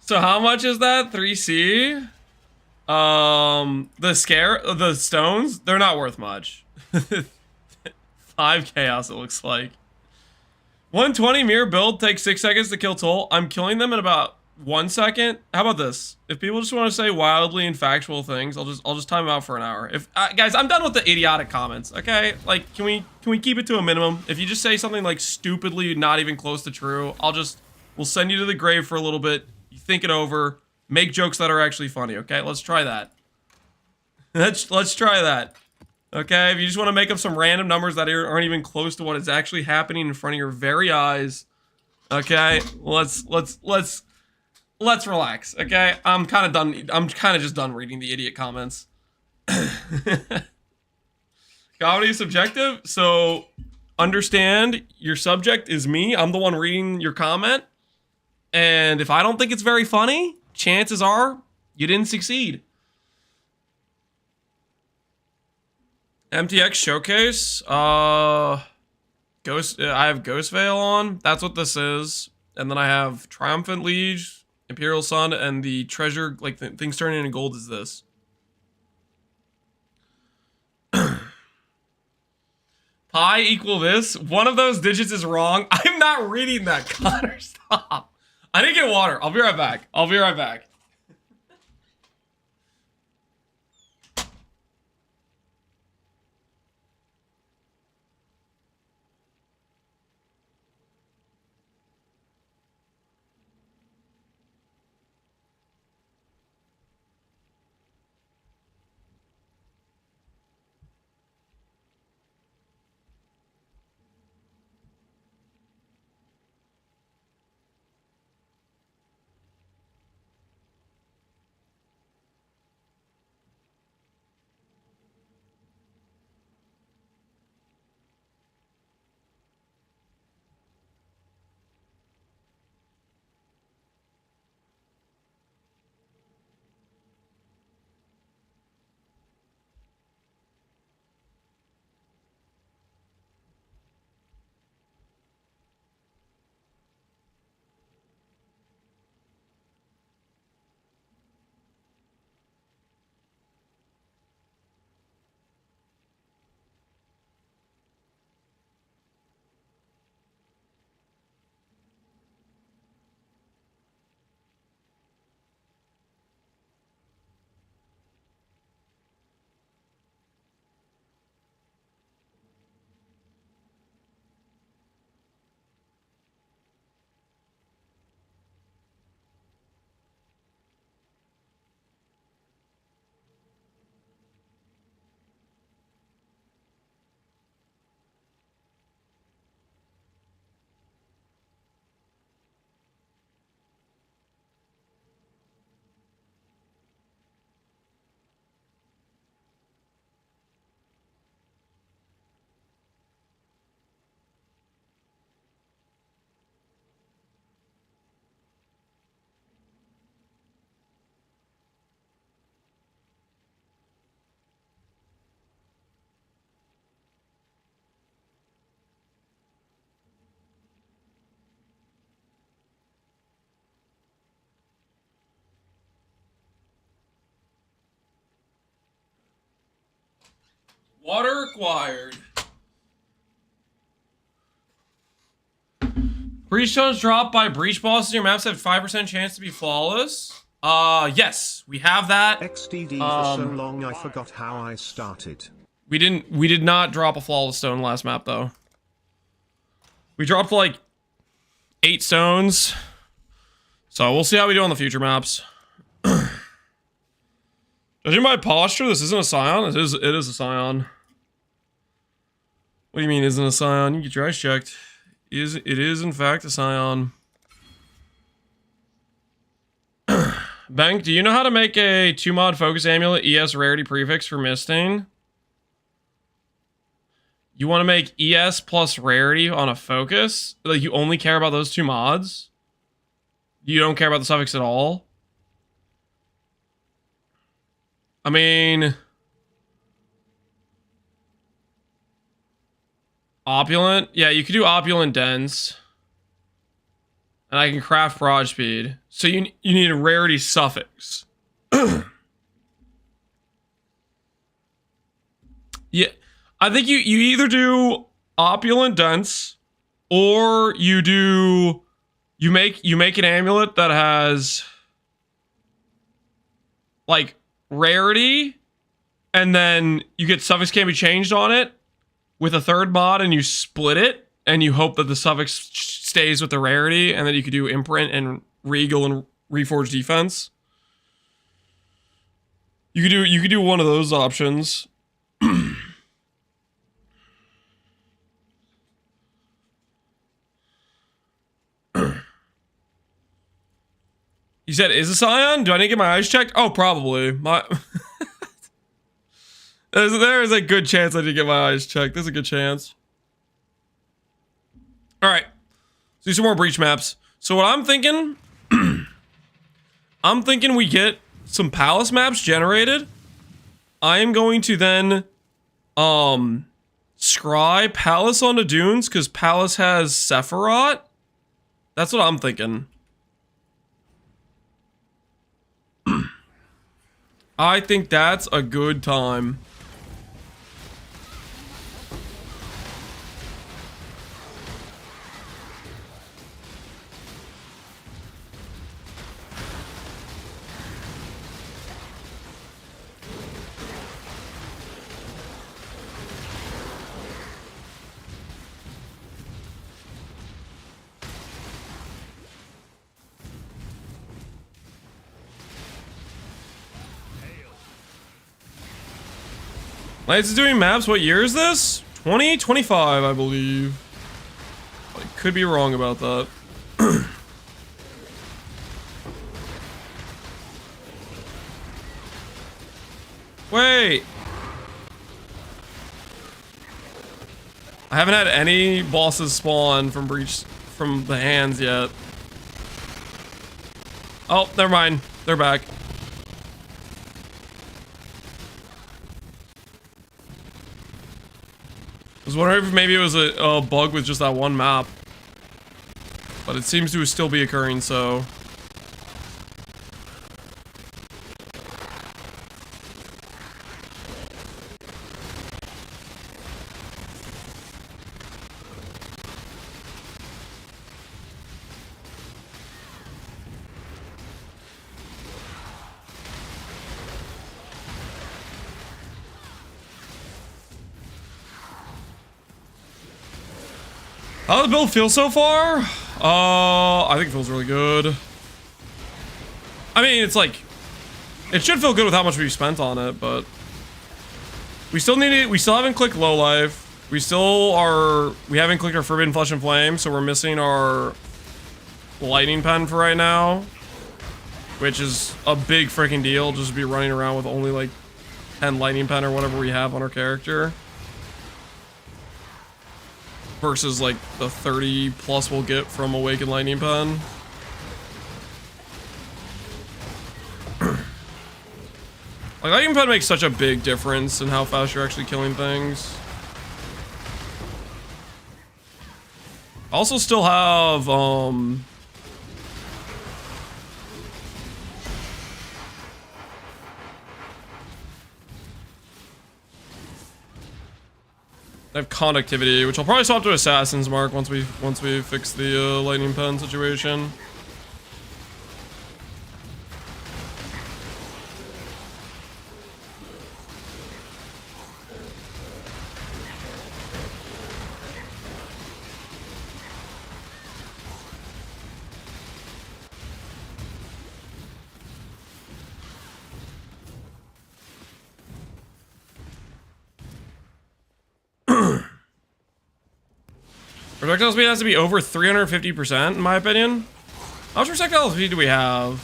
Speaker 1: So how much is that? 3C? The stones, they're not worth much. 5 chaos it looks like. 120 mirror build takes 6 seconds to kill Toll. I'm killing them in about 1 second. How about this? If people just want to say wildly and factual things, I'll just time them out for an hour. If guys, I'm done with the idiotic comments, okay? Like, can we keep it to a minimum? If you just say something like stupidly not even close to true, we'll send you to the grave for a little bit. You think it over, make jokes that are actually funny, okay? Let's try that. Let's try that. Okay, if you just want to make up some random numbers that aren't even close to what is actually happening in front of your very eyes. Okay, let's relax. Okay, I'm kind of done. I'm kind of just done reading the idiot comments. Comedy is subjective, so understand your subject is me. I'm the one reading your comment, and if I don't think it's very funny, chances are you didn't succeed. MTX Showcase. Ghost. I have Ghost Veil on. That's what this is. And then I have Triumphant Liege, Imperial Sun, and the treasure, like things turning into gold is this. Pi equal this. One of those digits is wrong. I'm not reading that, Connor. Stop. I need to get water. I'll be right back. I'll be right back. Water required. Breachstones dropped by breach bosses. Your maps have 5% chance to be flawless. Yes, we have that.
Speaker 3: XDD for so long I forgot how I started.
Speaker 1: We did not drop a flawless stone last map though. We dropped like 8 stones. So we'll see how we do on the future maps. Judging by posture, this isn't a Scion. It is a Scion. What do you mean isn't a Scion? You get your eyes checked. It is in fact a Scion. Bank, do you know how to make a 2-mod focus amulet ES rarity prefix for misting? You want to make ES plus rarity on a focus? Like you only care about those 2 mods? You don't care about the suffix at all? I mean, opulent. Yeah, you could do opulent dense, and I can craft barrage speed. So you need a rarity suffix. Yeah, I think you either do opulent dense, or you make an amulet that has like rarity, and then you get suffix can be changed on it with a 3rd mod, and you split it, and you hope that the suffix stays with the rarity, and then you could do imprint and regal and reforged defense. You could do one of those options. You said, is this Ion? Do I need to get my eyes checked? Oh, probably. My there is a good chance I need to get my eyes checked. There's a good chance. All right. Let's do some more breach maps. So what I'm thinking, I'm thinking we get some palace maps generated. I am going to then, scry palace onto dunes because palace has Sephiroth. That's what I'm thinking. I think that's a good time. Lights is doing maps. What year is this? 2025, I believe. I could be wrong about that. Wait. I haven't had any bosses spawn from the hands yet. Oh, never mind. They're back. I was wondering if maybe it was a bug with just that one map. But it seems to still be occurring, so... How does the build feel so far? I think it feels really good. I mean, it's like... It should feel good with how much we've spent on it, but... We still need it. We still haven't clicked low life. We haven't clicked our Forbidden Flesh and Flame, so we're missing our... Lightning Pen for right now. Which is a big freaking deal, just to be running around with only like 10 Lightning Pen or whatever we have on our character. Versus like the 30 plus we'll get from Awakened Lightning Pen. Like Lightning Pen makes such a big difference in how fast you're actually killing things. I also still have I have conductivity, which I'll probably swap to Assassin's Mark once we fix the Lightning Pen situation. Projectile speed has to be over 350%, in my opinion. How much projectile speed do we have?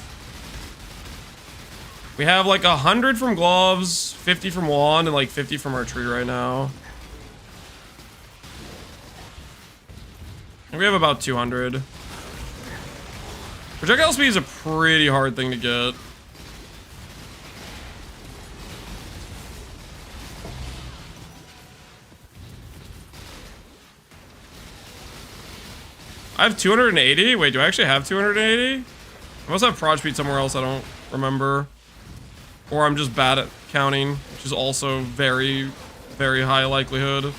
Speaker 1: We have like 100 from gloves, 50 from wand, and like 50 from archery right now. And we have about 200. Projectile speed is a pretty hard thing to get. I have 280? Wait, do I actually have 280? I must have prod speed somewhere else I don't remember. Or I'm just bad at counting, which is also very, very high likelihood.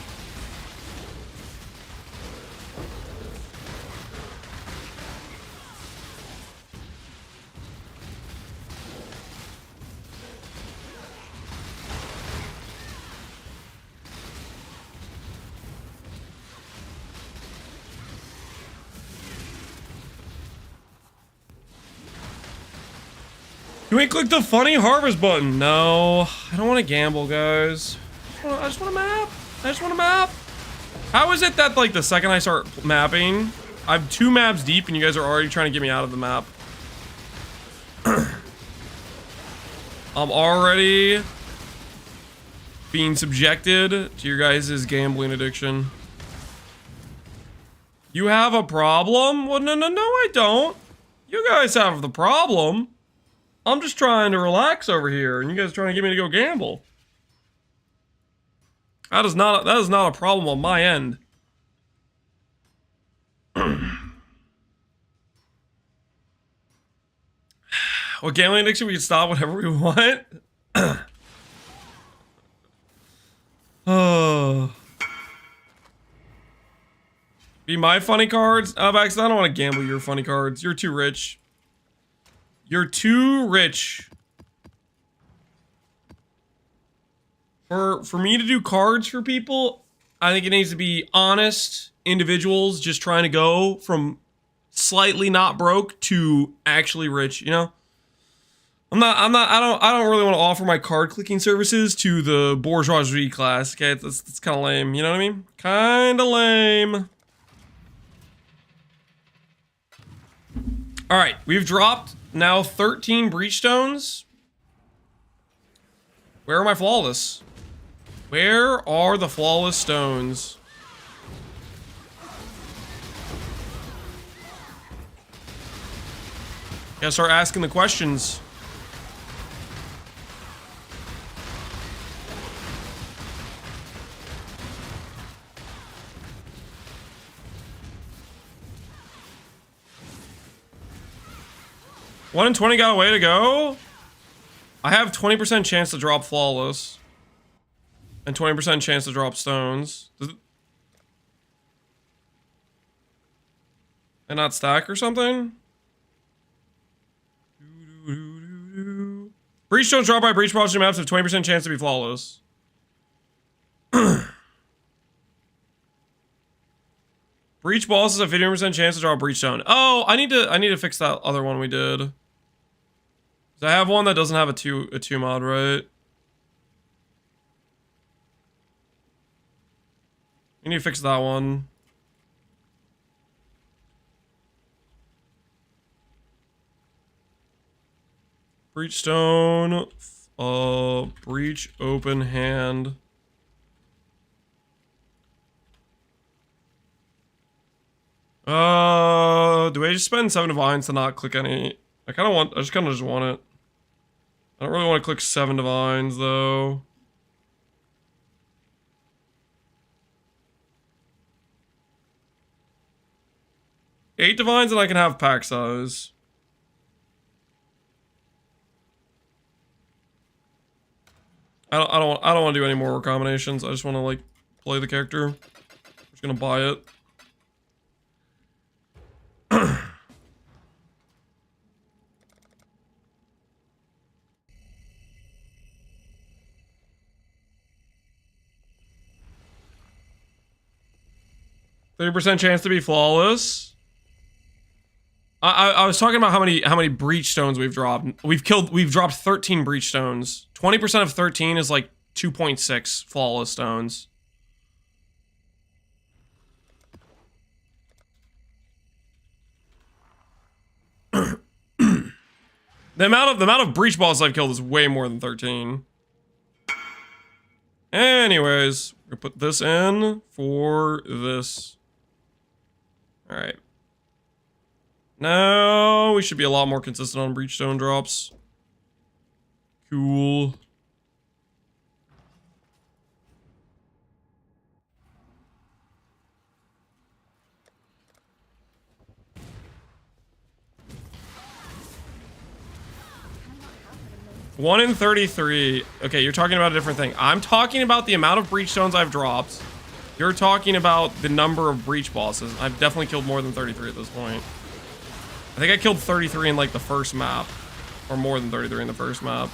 Speaker 1: You ain't clicked the funny harvest button. No, I don't want to gamble, guys. I just want a map. I just want a map. How is it that, like, the second I start mapping, I'm 2 maps deep and you guys are already trying to get me out of the map? I'm already being subjected to your guys' gambling addiction. You have a problem? Well, no, I don't. You guys have the problem. I'm just trying to relax over here, and you guys are trying to get me to go gamble. That is not a problem on my end. With gambling addiction, we can stop whatever we want. Oh. Be my funny cards? Max, I don't want to gamble your funny cards. You're too rich. You're too rich. For me to do cards for people, I think it needs to be honest individuals just trying to go from slightly not broke to actually rich, you know? I don't really want to offer my card clicking services to the bourgeoisie class, okay? That's kind of lame, you know what I mean? Kind of lame. All right, we've dropped now 13 Breachstones. Where are my flawless? Where are the flawless stones? Gotta start asking the questions. One in 20 got a way to go. I have 20% chance to drop flawless. And 20% chance to drop stones. Does it... And not stack or something? Breachstones dropped by breach monster maps have 20% chance to be flawless. Breach bosses have 50% chance to draw a breachstone. Oh, I need to fix that other one we did. I have one that doesn't have a two mod, right? You need to fix that one. Breachstone, breach open hand. Do I just spend 7 divines to not click any? I just kind of just want it. I don't really want to click 7 divines though. Eight divines and I can have pack size. I don't want to do any more combinations. I just want to like play the character. I'm just gonna buy it. 30% chance to be flawless. I was talking about how many breachstones we've dropped. We've dropped 13 breachstones. 20% of 13 is like 2.6 flawless stones. The amount of breach balls I've killed is way more than 13. Anyways, we're gonna put this in for this. All right. Now we should be a lot more consistent on breachstone drops. Cool. One in 33. Okay, you're talking about a different thing. I'm talking about the amount of breachstones I've dropped. You're talking about the number of breach bosses. I've definitely killed more than 33 at this point. I think I killed 33 in like the first map. Or more than 33 in the first map.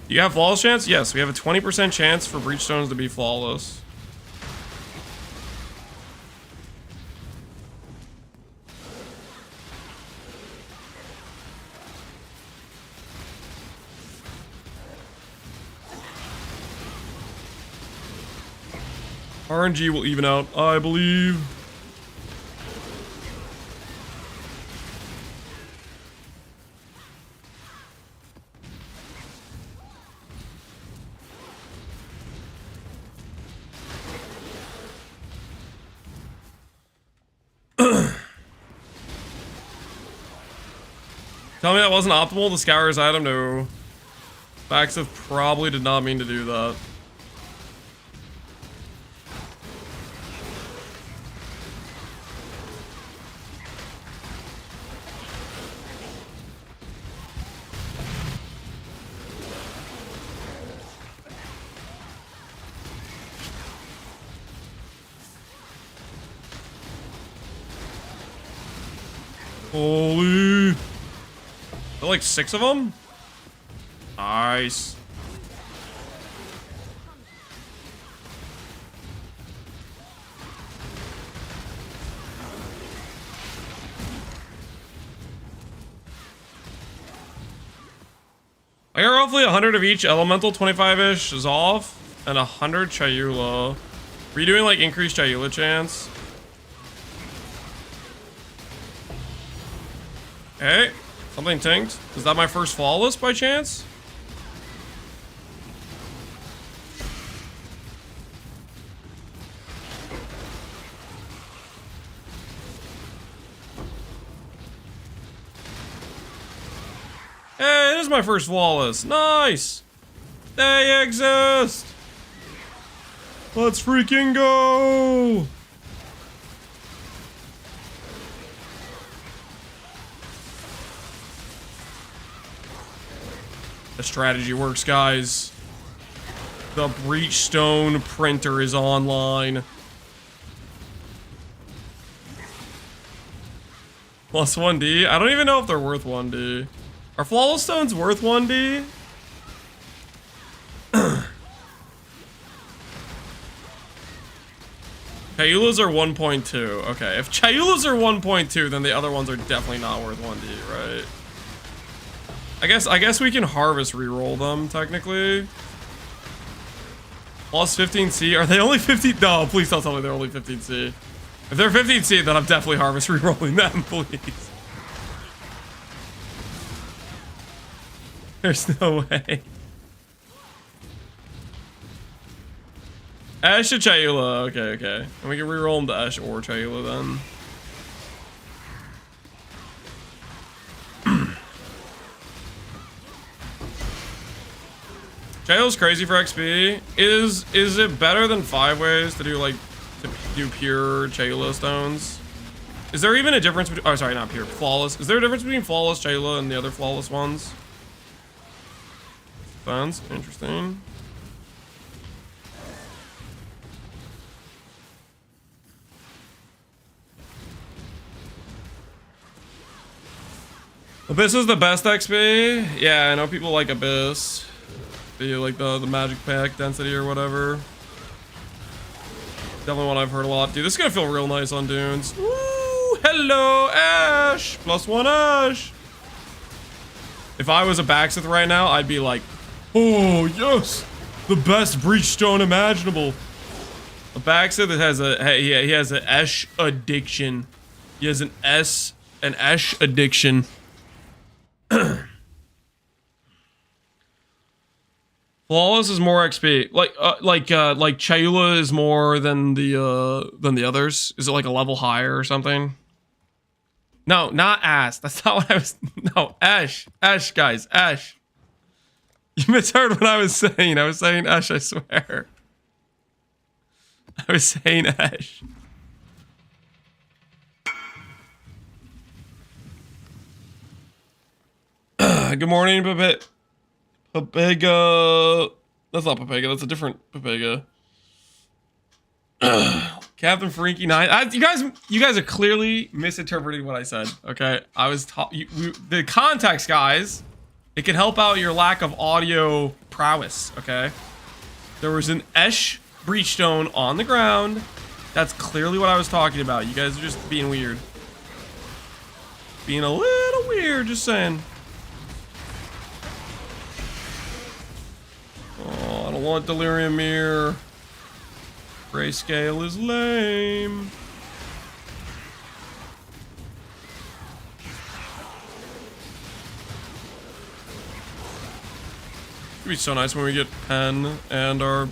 Speaker 1: Do you have flawless chance? Yes, we have a 20% chance for breachstones to be flawless. RNG will even out, I believe. Tell me that wasn't optimal, the Scour's item? No. Baxith probably did not mean to do that. Holy. There are like 6 of them? Nice. I got roughly 100 of each elemental, 25-ish is off, and 100 Chayula. Were you doing like increased Chayula chance? Hey, something tinked. Is that my first flawless by chance? Hey, this is my first flawless. Nice. They exist. Let's freaking go. The strategy works, guys. The Breachstone printer is online. Plus 1D? I don't even know if they're worth 1D. Are Flawless Stones worth 1D? Chayulas are 1.2. Okay, if Chayulas are 1.2, then the other ones are definitely not worth 1D, right? I guess we can harvest reroll them, technically. Plus 15C. Are they only 15? No, please don't tell me they're only 15C. If they're 15C, then I'm definitely harvest rerolling them, please. There's no way. Ash to Chayula. Okay, okay. And we can reroll them to Ash or Chayula then. Chayula's crazy for XP. Is it better than 5 ways to do like pure Chayula stones? Is there even a difference between, oh sorry, not pure, flawless. Is there a difference between flawless Chayula and the other flawless ones? Sounds interesting. Abyss is the best XP? Yeah, I know people like Abyss. Like the magic pack density or whatever. Definitely one I've heard a lot. Dude, this is gonna feel real nice on dunes. Woo! Hello, Ash! +1 Ash! If I was a Baxith right now, I'd be like, oh, yes! The best Breachstone imaginable. A Baxith that has he has an Esh addiction. He has an Esh addiction. Flawless is more XP. Like Chayula is more than the others. Is it like a level higher or something? No, not Ash. That's not what I was. No, Ash. Ash, guys. Ash. You misheard what I was saying. I was saying Ash, I swear. I was saying Ash. Good morning, Papega. That's not Papega. That's a different Papega. Captain Freaky 9. You guys are clearly misinterpreting what I said. Okay, I was the context, guys. It can help out your lack of audio prowess. Okay, there was an Esh Breachstone on the ground. That's clearly what I was talking about. You guys are just being weird. Being a little weird. Just saying. Oh, I don't want Delirium Mirror. Grayscale is lame. It'd be so nice when we get pen and our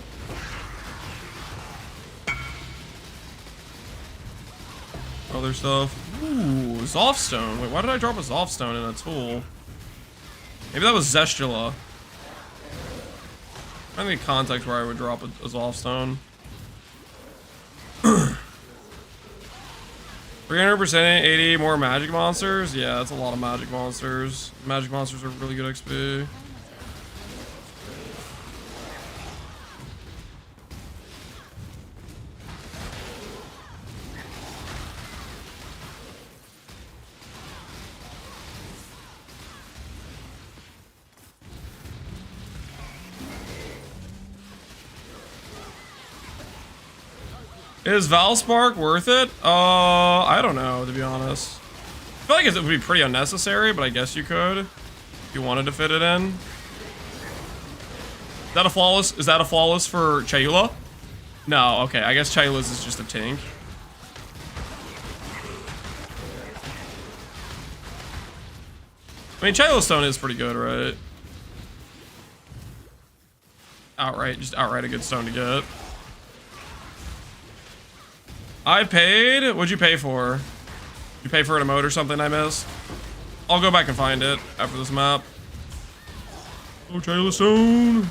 Speaker 1: other stuff. Ooh, Zolfstone. Wait, why did I drop a Zolfstone in a tool? Maybe that was Zestula. I think context where I would drop a Zolfstone. 300%, 80 more magic monsters. Yeah, that's a lot of magic monsters. Magic monsters are really good XP. Is Valspark worth it? I don't know, to be honest. I feel like it would be pretty unnecessary, but I guess you could if you wanted to fit it in. Is that a flawless? Is that a flawless for Chayula? No, okay. I guess Chayula's is just a tank. I mean, Chayula Stone is pretty good, right? Just outright a good stone to get. I paid? What'd you pay for? You pay for an emote or something I missed? I'll go back and find it after this map. Oh, Chayula Stone.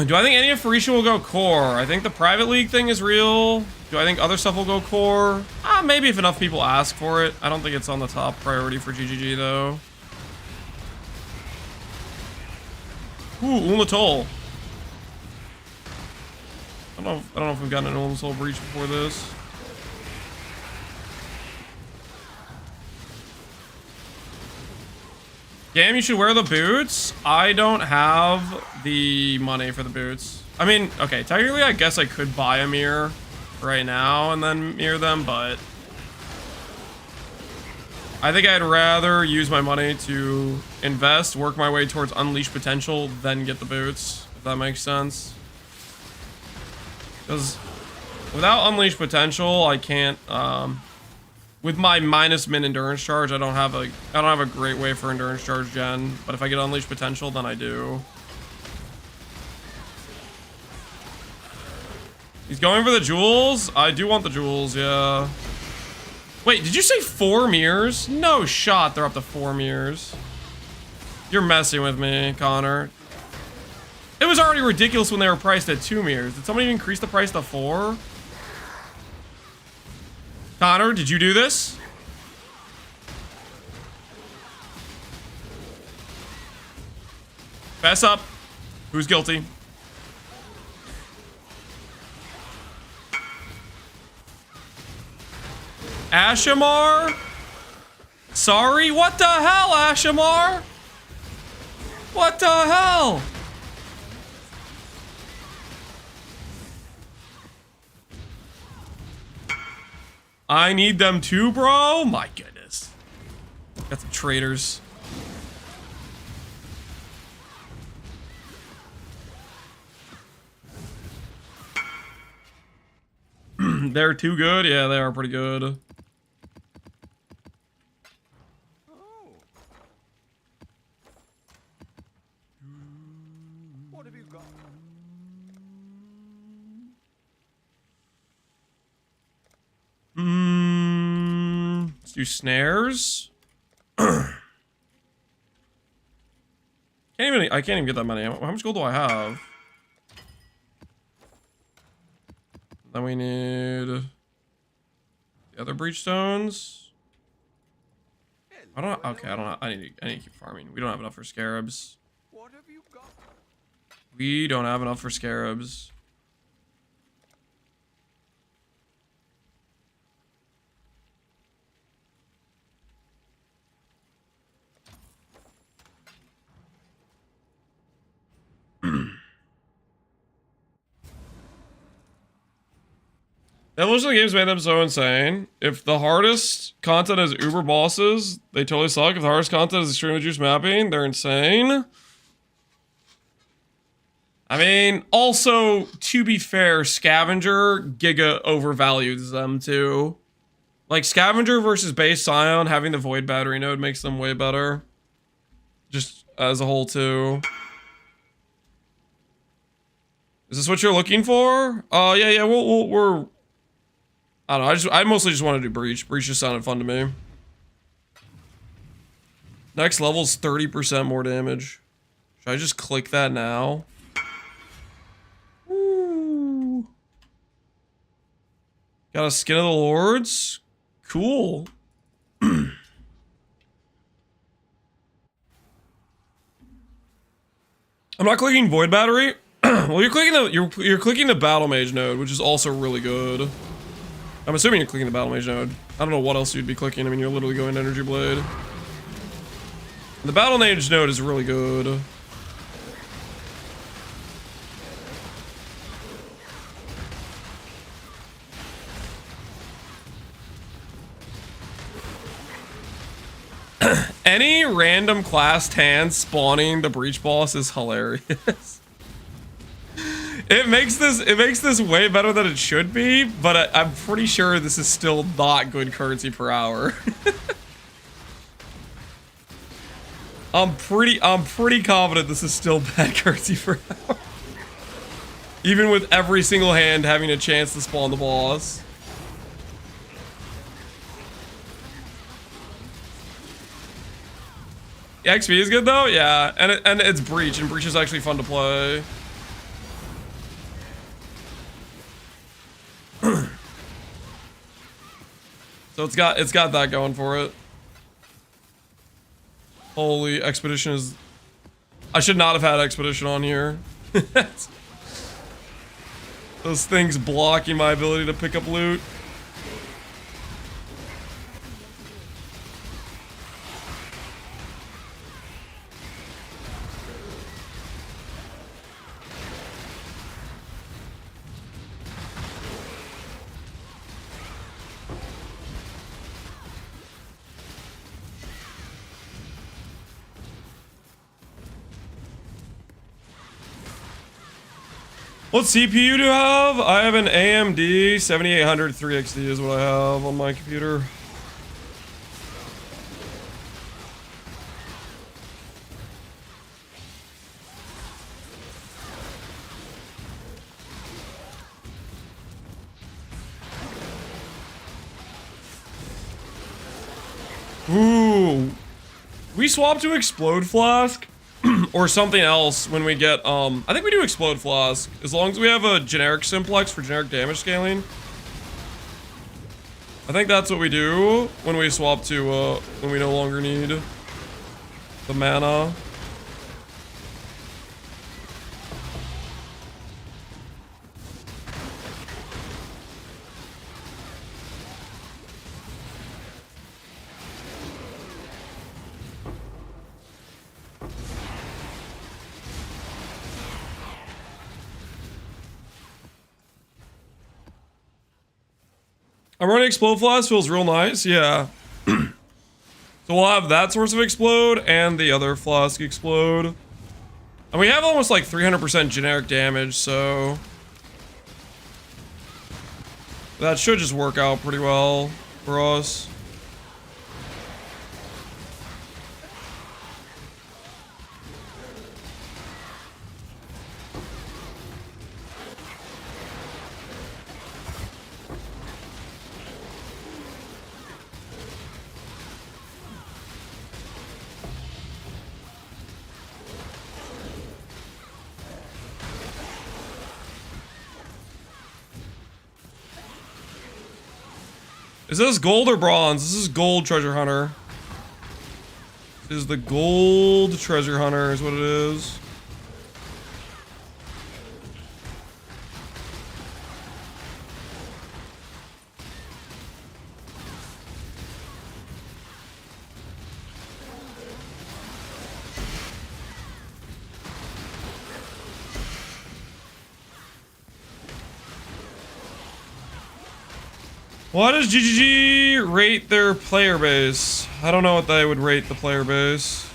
Speaker 1: Do I think any of Phoenicia will go core? I think the private league thing is real. Do I think other stuff will go core? Maybe if enough people ask for it. I don't think it's on the top priority for GGG though. Ooh, Ulatol. I don't know if we've gotten an Ulatol breach before this. Damn, you should wear the boots. I don't have the money for the boots. I mean, okay, technically I guess I could buy a mirror right now and then mirror them, but I think I'd rather use my money to invest, work my way towards unleash potential, then get the boots, if that makes sense. Because without unleash potential, I can't, with my minus min endurance charge, I don't have a great way for endurance charge gen, but if I get unleash potential, then I do. He's going for the jewels? I do want the jewels, yeah. Wait, did you say 4 mirrors? No shot, they're up to 4 mirrors. You're messing with me, Connor. It was already ridiculous when they were priced at 2 mirrors. Did somebody increase the price to 4? Connor, did you do this? Fess up. Who's guilty? Ashamar? Sorry? What the hell, Ashamar? What the hell? I need them too, bro? My goodness. Got some traitors. They're too good? Yeah, they are pretty good.
Speaker 2: What have you got?
Speaker 1: Let's do snares. I can't even get that many. How much gold do I have? Then we need the other breachstones. I need to keep farming. We don't have enough for scarabs.
Speaker 2: What have you got?
Speaker 1: We don't have enough for scarabs. The evolution of the games made them so insane. If the hardest content is uber bosses, they totally suck. If the hardest content is extremely juice mapping, they're insane. I mean, also, to be fair, Scavenger giga overvalues them too. Like, Scavenger versus Base Scion, having the Void Battery node makes them way better. Just as a whole, too. Is this what you're looking for? Yeah, we're... I don't know, I mostly just want to do Breach. Breach just sounded fun to me. Next level's 30% more damage. Should I just click that now? Ooh. Got a Skin of the Lords? Cool. I'm not clicking Void Battery. Well, you're clicking you're clicking the Battle Mage node, which is also really good. I'm assuming you're clicking the Battle Mage node. I don't know what else you'd be clicking. I mean, you're literally going Energy Blade. The Battle Mage node is really good. Any random classed hand spawning the Breach boss is hilarious. It makes this way better than it should be, but I'm pretty sure this is still not good currency per hour. I'm pretty confident this is still bad currency per hour. Even with every single hand having a chance to spawn the boss. The XP is good though, yeah, and it's Breach, and Breach is actually fun to play. So it's got that going for it. Holy, Expedition is... I should not have had Expedition on here. Those things blocking my ability to pick up loot. What CPU do you have? I have an AMD 7800 3XD is what I have on my computer. Ooh. We swap to Explode Flask? Or something else when we get, I think we do Explode Flask. As long as we have a generic simplex for generic damage scaling. I think that's what we do when we swap to, when we no longer need the mana. I'm running Explode Flask, feels real nice, yeah. So we'll have that source of Explode and the other Flask Explode. And we have almost like 300% generic damage, so... that should just work out pretty well for us. Is this gold or bronze? This is gold treasure hunter. This is the gold treasure hunter is what it is. Why does GGG rate their player base? I don't know what they would rate the player base.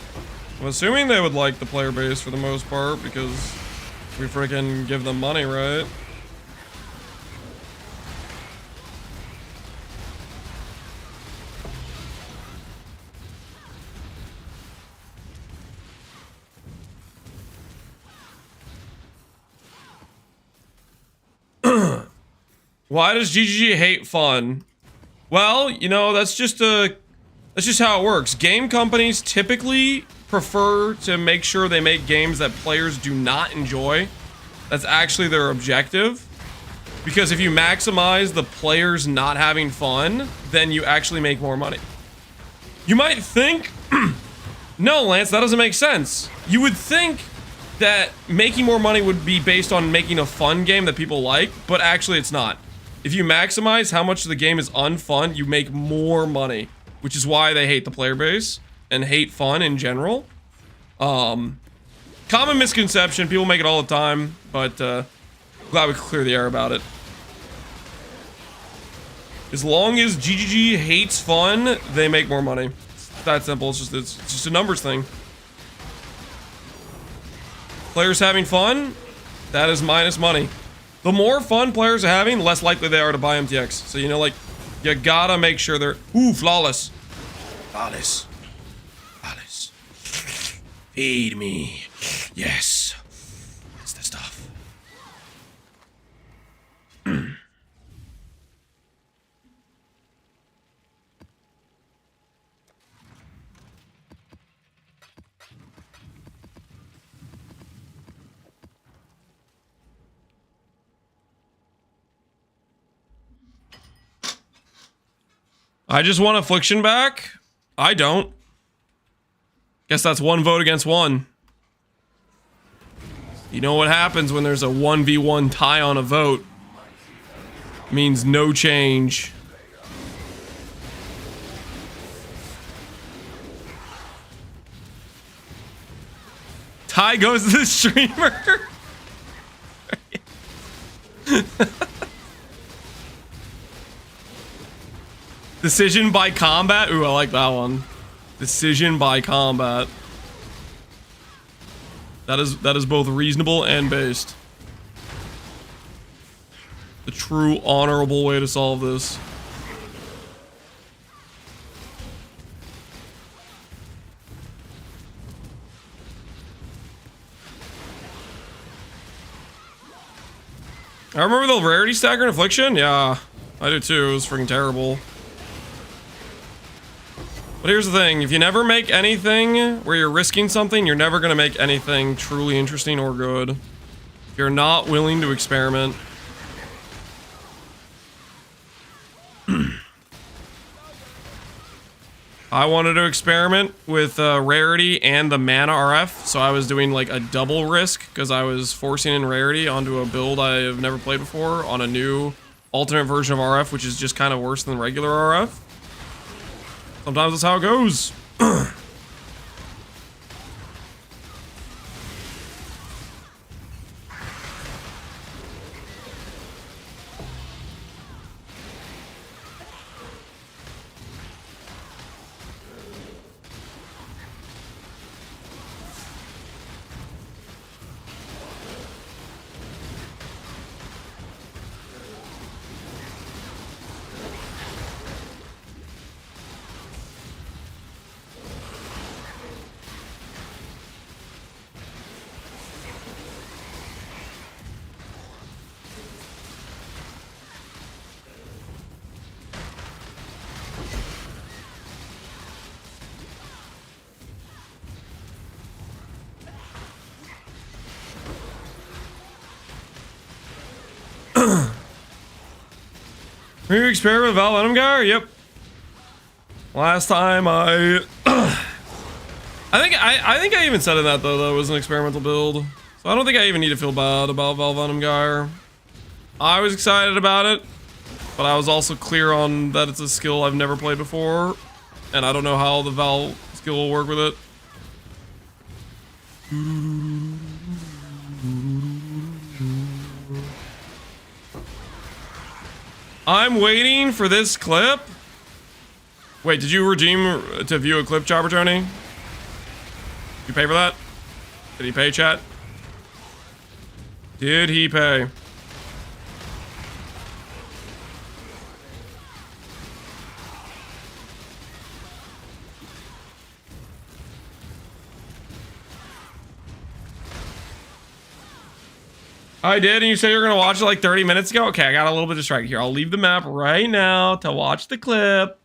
Speaker 1: I'm assuming they would like the player base for the most part because we freaking give them money, right? Why does GGG hate fun? Well, you know, that's just how it works. Game companies typically prefer to make sure they make games that players do not enjoy. That's actually their objective. Because if you maximize the players not having fun, then you actually make more money. You might think, no, Lance, that doesn't make sense. You would think that making more money would be based on making a fun game that people like, but actually it's not. If you maximize how much the game is unfun, you make more money, which is why they hate the player base and hate fun in general. Common misconception, people make it all the time, but glad we could clear the air about it. As long as GGG hates fun, they make more money. It's that simple. It's just a numbers thing. Players having fun, that is minus money. The more fun players are having, less likely they are to buy MTX. So, you know, like, you gotta make sure they're... Ooh, flawless. Flawless. Flawless. Feed me. Yes. That's the stuff. I just want Affliction back? I don't. Guess that's one vote against one. You know what happens when there's a 1v1 tie on a vote? Means no change. Tie goes to the streamer. Decision by combat? Ooh, I like that one. Decision by combat. That is both reasonable and based. The true honorable way to solve this. I remember the rarity stacker in Affliction? Yeah, I do too. It was freaking terrible. But here's the thing, if you never make anything where you're risking something, you're never gonna make anything truly interesting or good. If you're not willing to experiment. I wanted to experiment with rarity and the mana RF, so I was doing like a double risk because I was forcing in rarity onto a build I have never played before on a new alternate version of RF, which is just kind of worse than regular RF. Sometimes that's how it goes. Were you experiment with Val Venom Guy? Yep. Last time I I think I even said in that though that it was an experimental build. So I don't think I even need to feel bad about Val Venom Guy. I was excited about it, but I was also clear on that it's a skill I've never played before, and I don't know how the Val skill will work with it. I'm waiting for this clip. Wait, did you redeem to view a clip, Chopper Tony? You pay for that? Did he pay, chat? Did he pay? I did, and you said you were gonna watch it like 30 minutes ago? Okay, I got a little bit distracted here. I'll leave the map right now to watch the clip.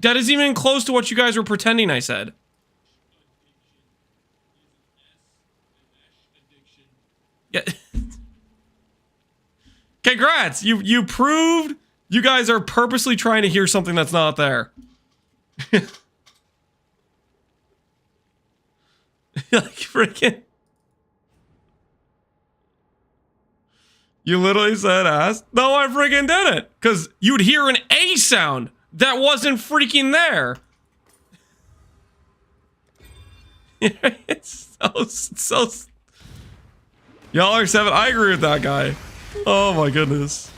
Speaker 1: That isn't even close to what you guys were pretending I said. Yeah. Congrats! You proved you guys are purposely trying to hear something that's not there. Like freaking. You literally said ass. No, I freaking did it. Because you'd hear an A sound that wasn't freaking there. It's so. Y'all are 7. I agree with that guy. Oh my goodness.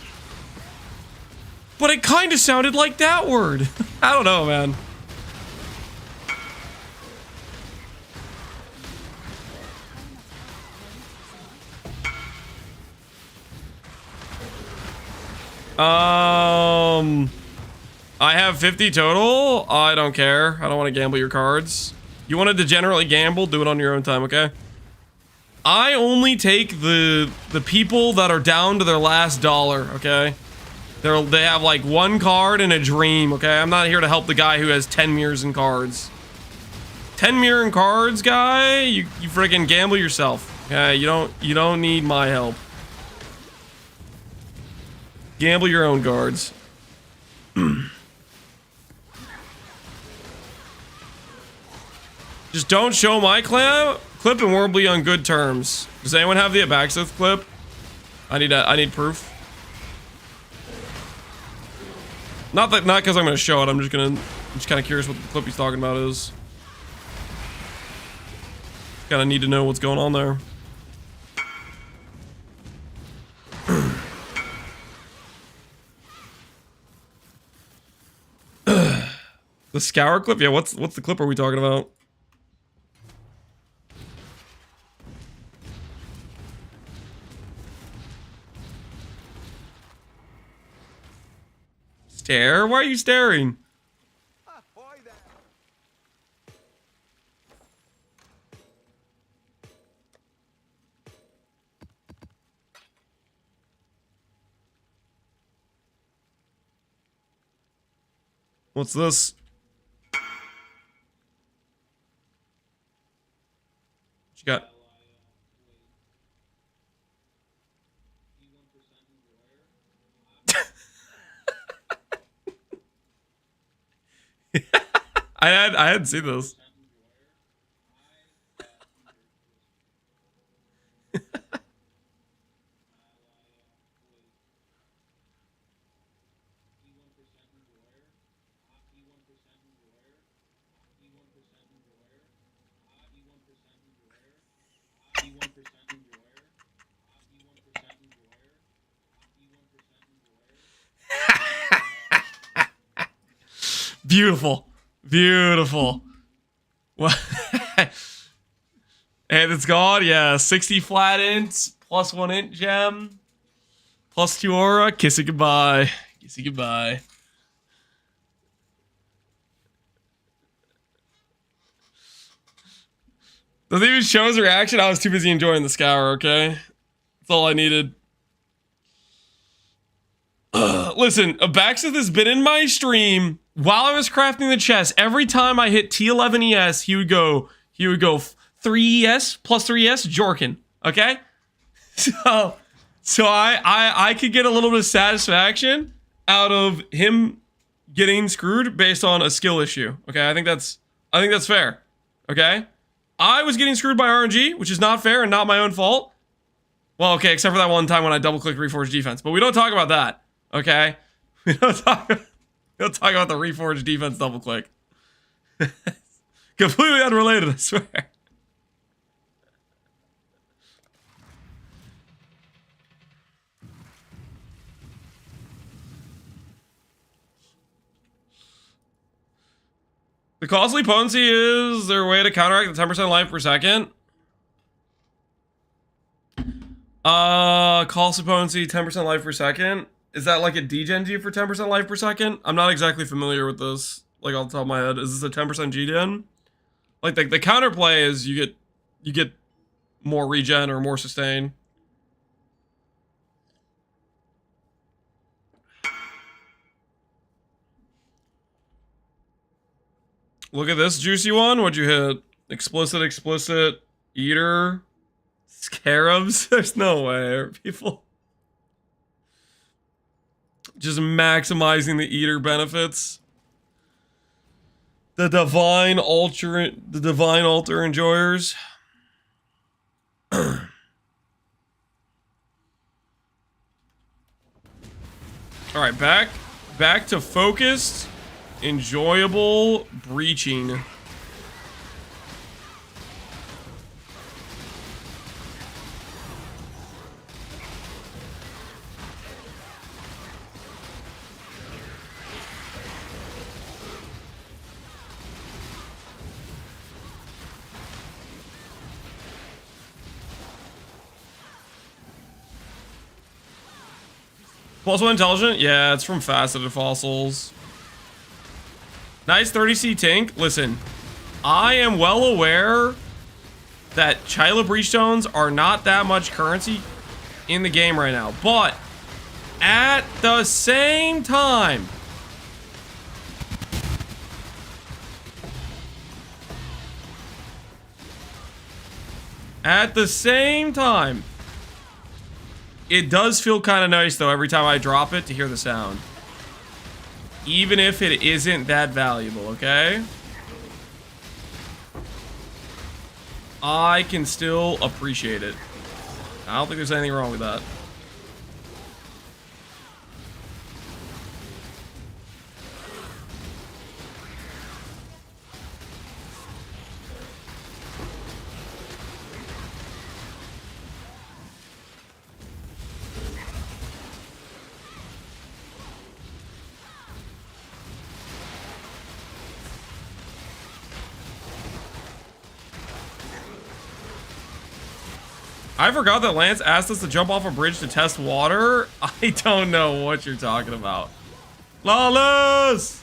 Speaker 1: But it kind of sounded like that word. I don't know, man. I have 50 total. I don't care. I don't want to gamble your cards. You want to degenerately gamble? Do it on your own time, okay? I only take the people that are down to their last dollar, okay? They have like 1 card and a dream, okay? I'm not here to help the guy who has 10 mirrors and cards. 10 mirror and cards, guy? You freaking gamble yourself, okay? You don't need my help. Gamble your own cards. Just don't show my clip and we'll be on good terms. Does anyone have the Abaxith clip? I need proof. Not because I'm gonna show it. I'm just kind of curious what the clip he's talking about is. Kind of need to know what's going on there. The scour clip? Yeah, what's the clip are we talking about? Stare? Why are you staring? What's this? What you got? I hadn't seen this. Beautiful. Beautiful. What? And it's gone. Yeah, 60 flat ints, plus 1 int gem, plus 2 aura. Kiss it goodbye. Kiss it goodbye. Doesn't even show his reaction. I was too busy enjoying the scour, okay? That's all I needed. Listen, Abaxith has been in my stream while I was crafting the chest. Every time I hit T11 ES, he would go 3 ES plus 3 ES Jorkin. Okay? So I could get a little bit of satisfaction out of him getting screwed based on a skill issue. Okay, I think that's fair. Okay? I was getting screwed by RNG, which is not fair and not my own fault. Well, okay, except for that one time when I double-clicked Reforged Defense. But we don't talk about that, okay? We don't talk about the Reforged Defense double-click. Completely unrelated, I swear. The costly potency is their way to counteract the 10% life per second. Costly potency, 10% life per second. Is that like a degen you for 10% life per second? I'm not exactly familiar with this, like off the top of my head. Is this a 10% G-den? Like the counterplay is you get more regen or more sustain. Look at this juicy one. What'd you hit? Explicit, eater, scarabs. There's no way. People just maximizing the eater benefits. The divine altar enjoyers. All right, back to focused, enjoyable breaching. +1 intelligent? Yeah, it's from faceted fossils. Nice 30C tank. Listen, I am well aware that Chila Breachstones are not that much currency in the game right now, but at the same time, it does feel kind of nice, though, every time I drop it to hear the sound. Even if it isn't that valuable, okay? I can still appreciate it. I don't think there's anything wrong with that. I forgot that Lance asked us to jump off a bridge to test water. I don't know what you're talking about. Lawless!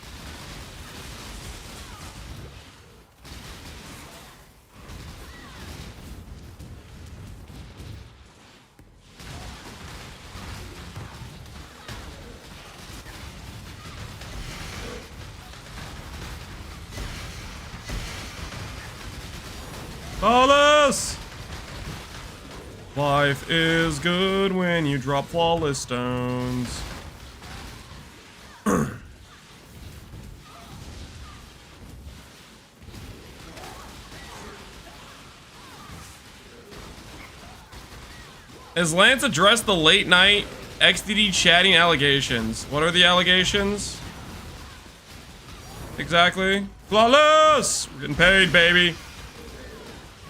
Speaker 1: Lawless! Life is good when you drop flawless stones. Has Lance addressed the late night XDD chatting allegations? What are the allegations? Exactly. Flawless! We're getting paid, baby.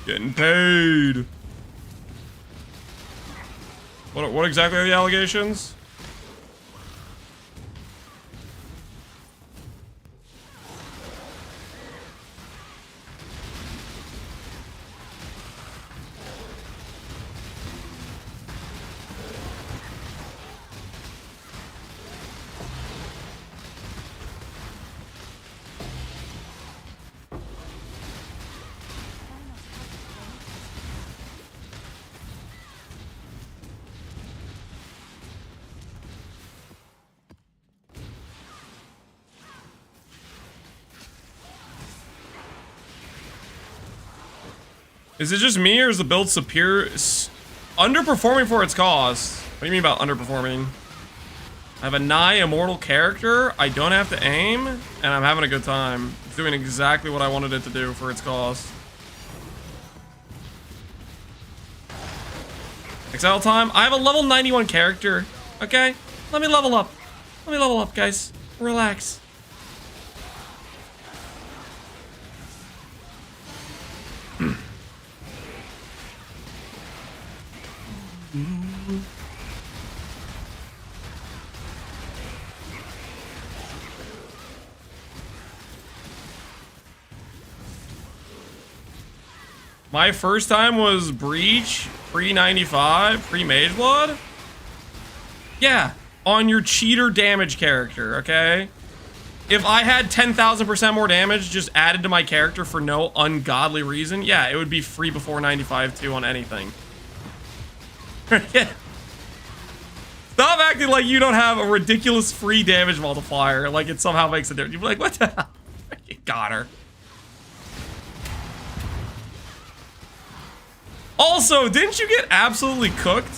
Speaker 1: Getting paid. What exactly are the allegations? Is it just me, or is the build superior, underperforming for its cost? What do you mean about underperforming? I have a nigh immortal character, I don't have to aim, and I'm having a good time. It's doing exactly what I wanted it to do for its cost. Exile time. I have a level 91 character. Okay, let me level up. Let me level up, guys. Relax. My first time was Breach, pre-95, pre-Mage Blood. Yeah, on your cheater damage character, okay? If I had 10,000% more damage just added to my character for no ungodly reason, yeah, it would be free before 95 too on anything. Stop acting like you don't have a ridiculous free damage multiplier, like it somehow makes a difference. You'd be like, what the hell? Got her. Also, didn't you get absolutely cooked?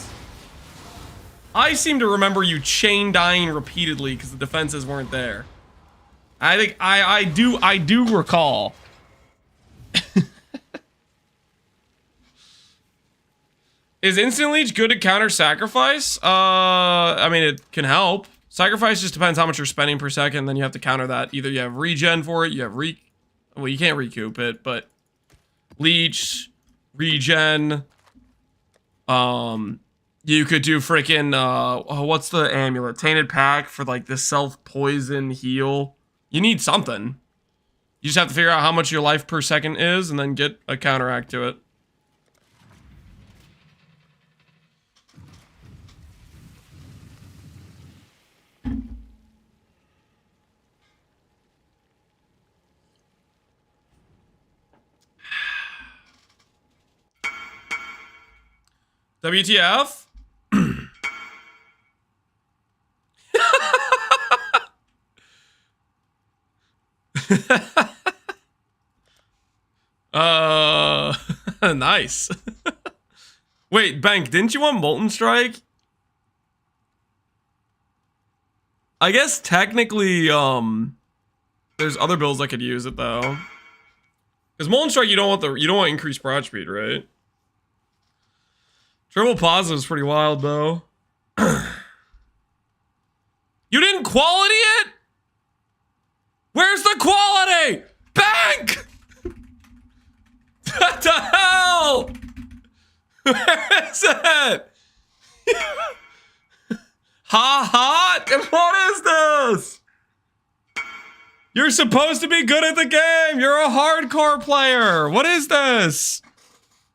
Speaker 1: I seem to remember you chain dying repeatedly because the defenses weren't there. I think I do recall. Is instant leech good to counter sacrifice? I mean, it can help. Sacrifice just depends how much you're spending per second, then you have to counter that. Either you have regen for it, you have well, you can't recoup it, but leech, regen. You could do freaking what's the amulet? Tainted Pack for like the self-poison heal. You need something. You just have to figure out how much your life per second is and then get a counteract to it. WTF? Nice. Wait, Bank, didn't you want Molten Strike? I guess technically, there's other builds that could use it though. Because Molten Strike, you don't want increased broad speed, right? Triple positive is pretty wild though. You didn't quality it? Where's the quality? Bank! What the hell? Where is it? Ha ha! What is this? You're supposed to be good at the game. You're a hardcore player. What is this?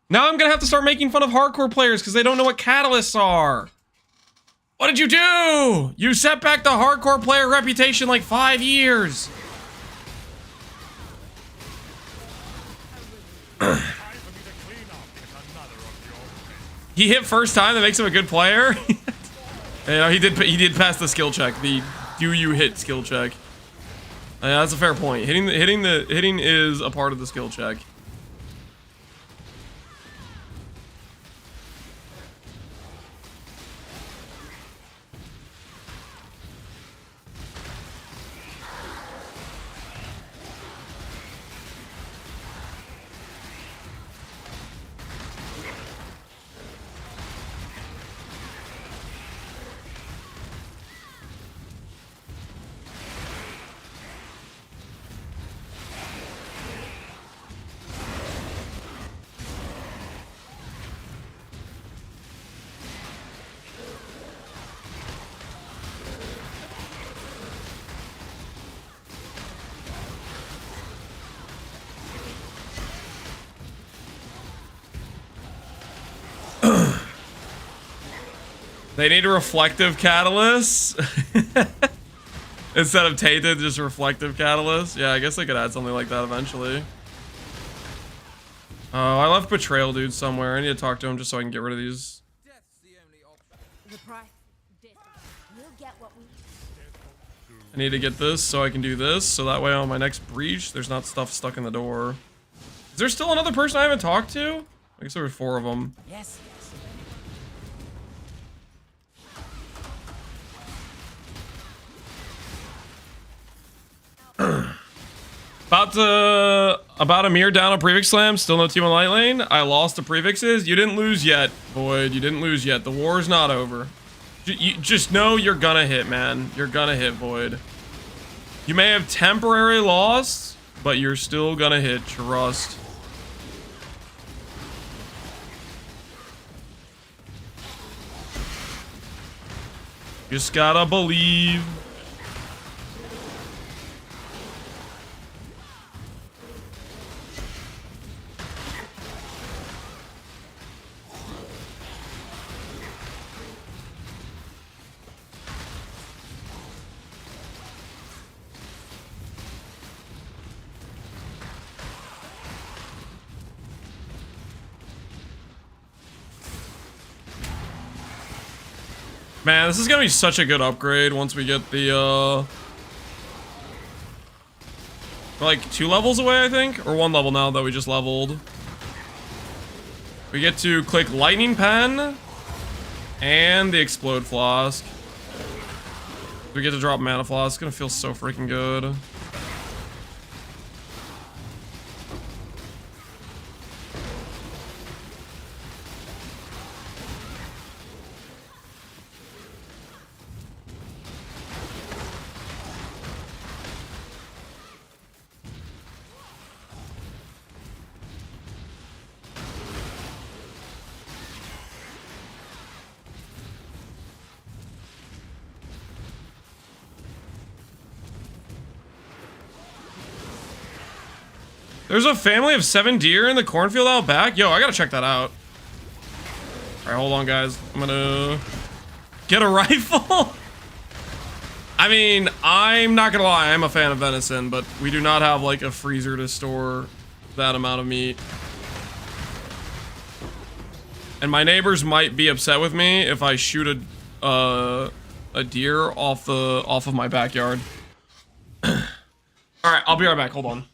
Speaker 1: Now I'm gonna have to start making fun of hardcore players because they don't know what catalysts are. What did you do? You set back the hardcore player reputation like 5 years. He hit first time, that makes him a good player. You know, he did pass the skill check, the do you hit skill check. Yeah, that's a fair point. Hitting is a part of the skill check. They need a reflective catalyst. Instead of tainted, just reflective catalyst. Yeah, I guess they could add something like that eventually. Oh, I left Betrayal Dude somewhere. I need to talk to him just so I can get rid of these. I need to get this so I can do this. So that way on my next breach, there's not stuff stuck in the door. Is there still another person I haven't talked to? I guess there were 4 of them.
Speaker 5: Yes.
Speaker 1: About to About a mere down a prefix slam, still no team on light lane. I lost the prefixes. You didn't lose yet, Void. You didn't lose yet. The war's not over. You just know you're gonna hit, man. You're gonna hit, Void. You may have temporary loss, but you're still gonna hit. Trust. Just gotta believe. Man, this is gonna be such a good upgrade once we get the, we're like 2 levels away, I think? Or 1 level now that we just leveled. We get to click Lightning Pen and the Explode Flask. We get to drop Mana Flask. It's gonna feel so freaking good. There's a family of 7 deer in the cornfield out back? Yo, I gotta check that out. Alright, hold on, guys. I'm gonna get a rifle. I mean, I'm not gonna lie, I'm a fan of venison, but we do not have like a freezer to store that amount of meat. And my neighbors might be upset with me if I shoot a deer off of my backyard. Alright, I'll be right back, hold on.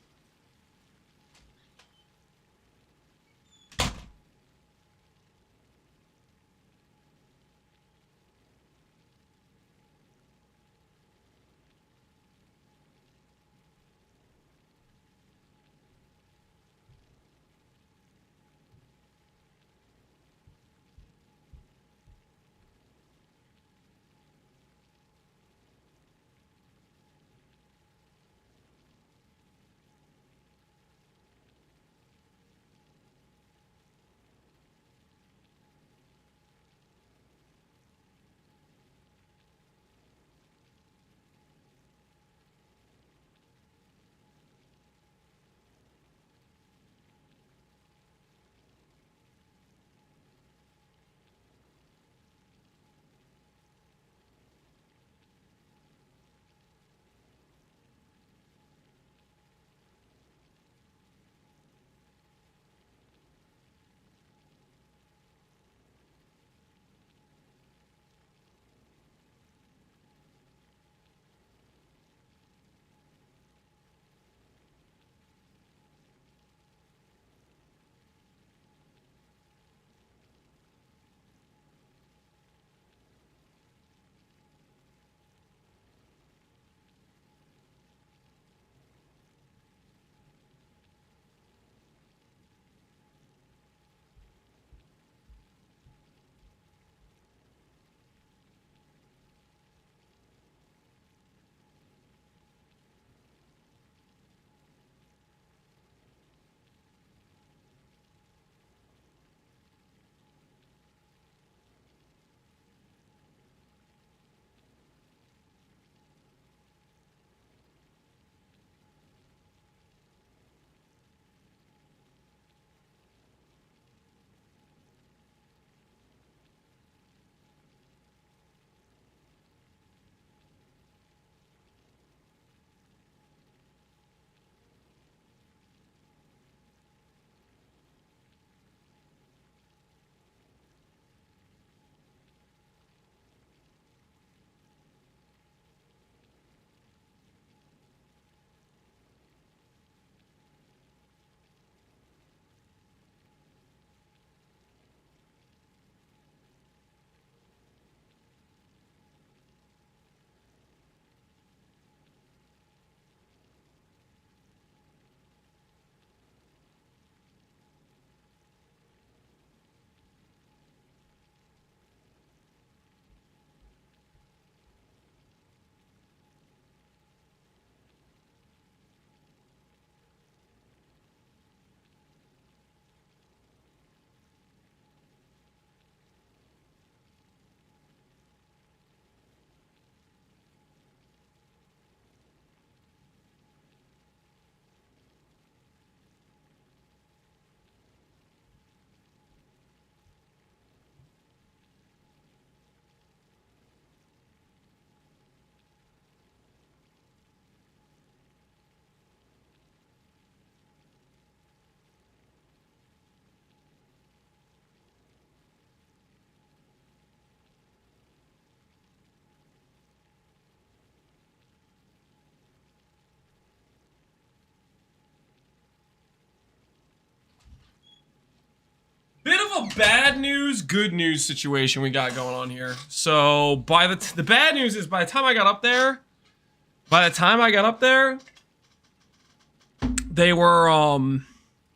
Speaker 1: bad news, good news situation we got going on here. So by the bad news is by the time I got up there, they were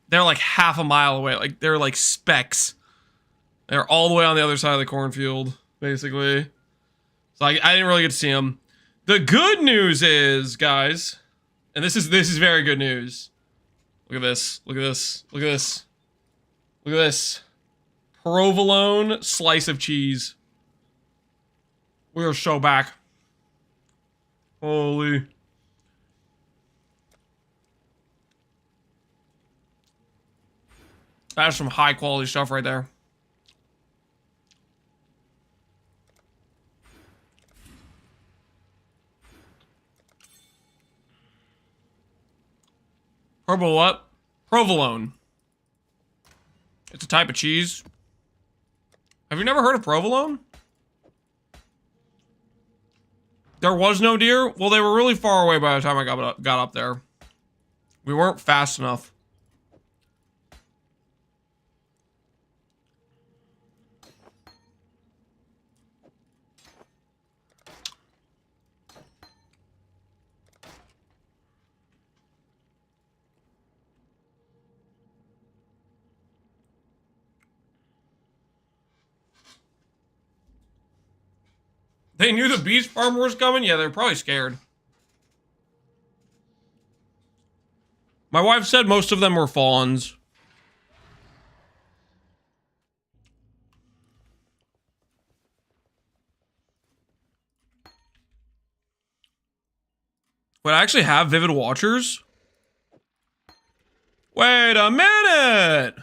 Speaker 1: they're like half a mile away. Like they're like specks. They're all the way on the other side of the cornfield, basically. So I didn't really get to see them. The good news is, guys, and this is very good news. Look at this. Look at this. Look at this. Look at this. Provolone slice of cheese. We are so back. Holy. That's some high quality stuff right there. What? Provolone. It's a type of cheese. Have you never heard of provolone? There was no deer? Well, they were really far away by the time I got up there. We weren't fast enough. They knew the beast farmer was coming? Yeah, they're probably scared. My wife said most of them were fawns. Wait, I actually have Vivid Watchers? Wait a minute!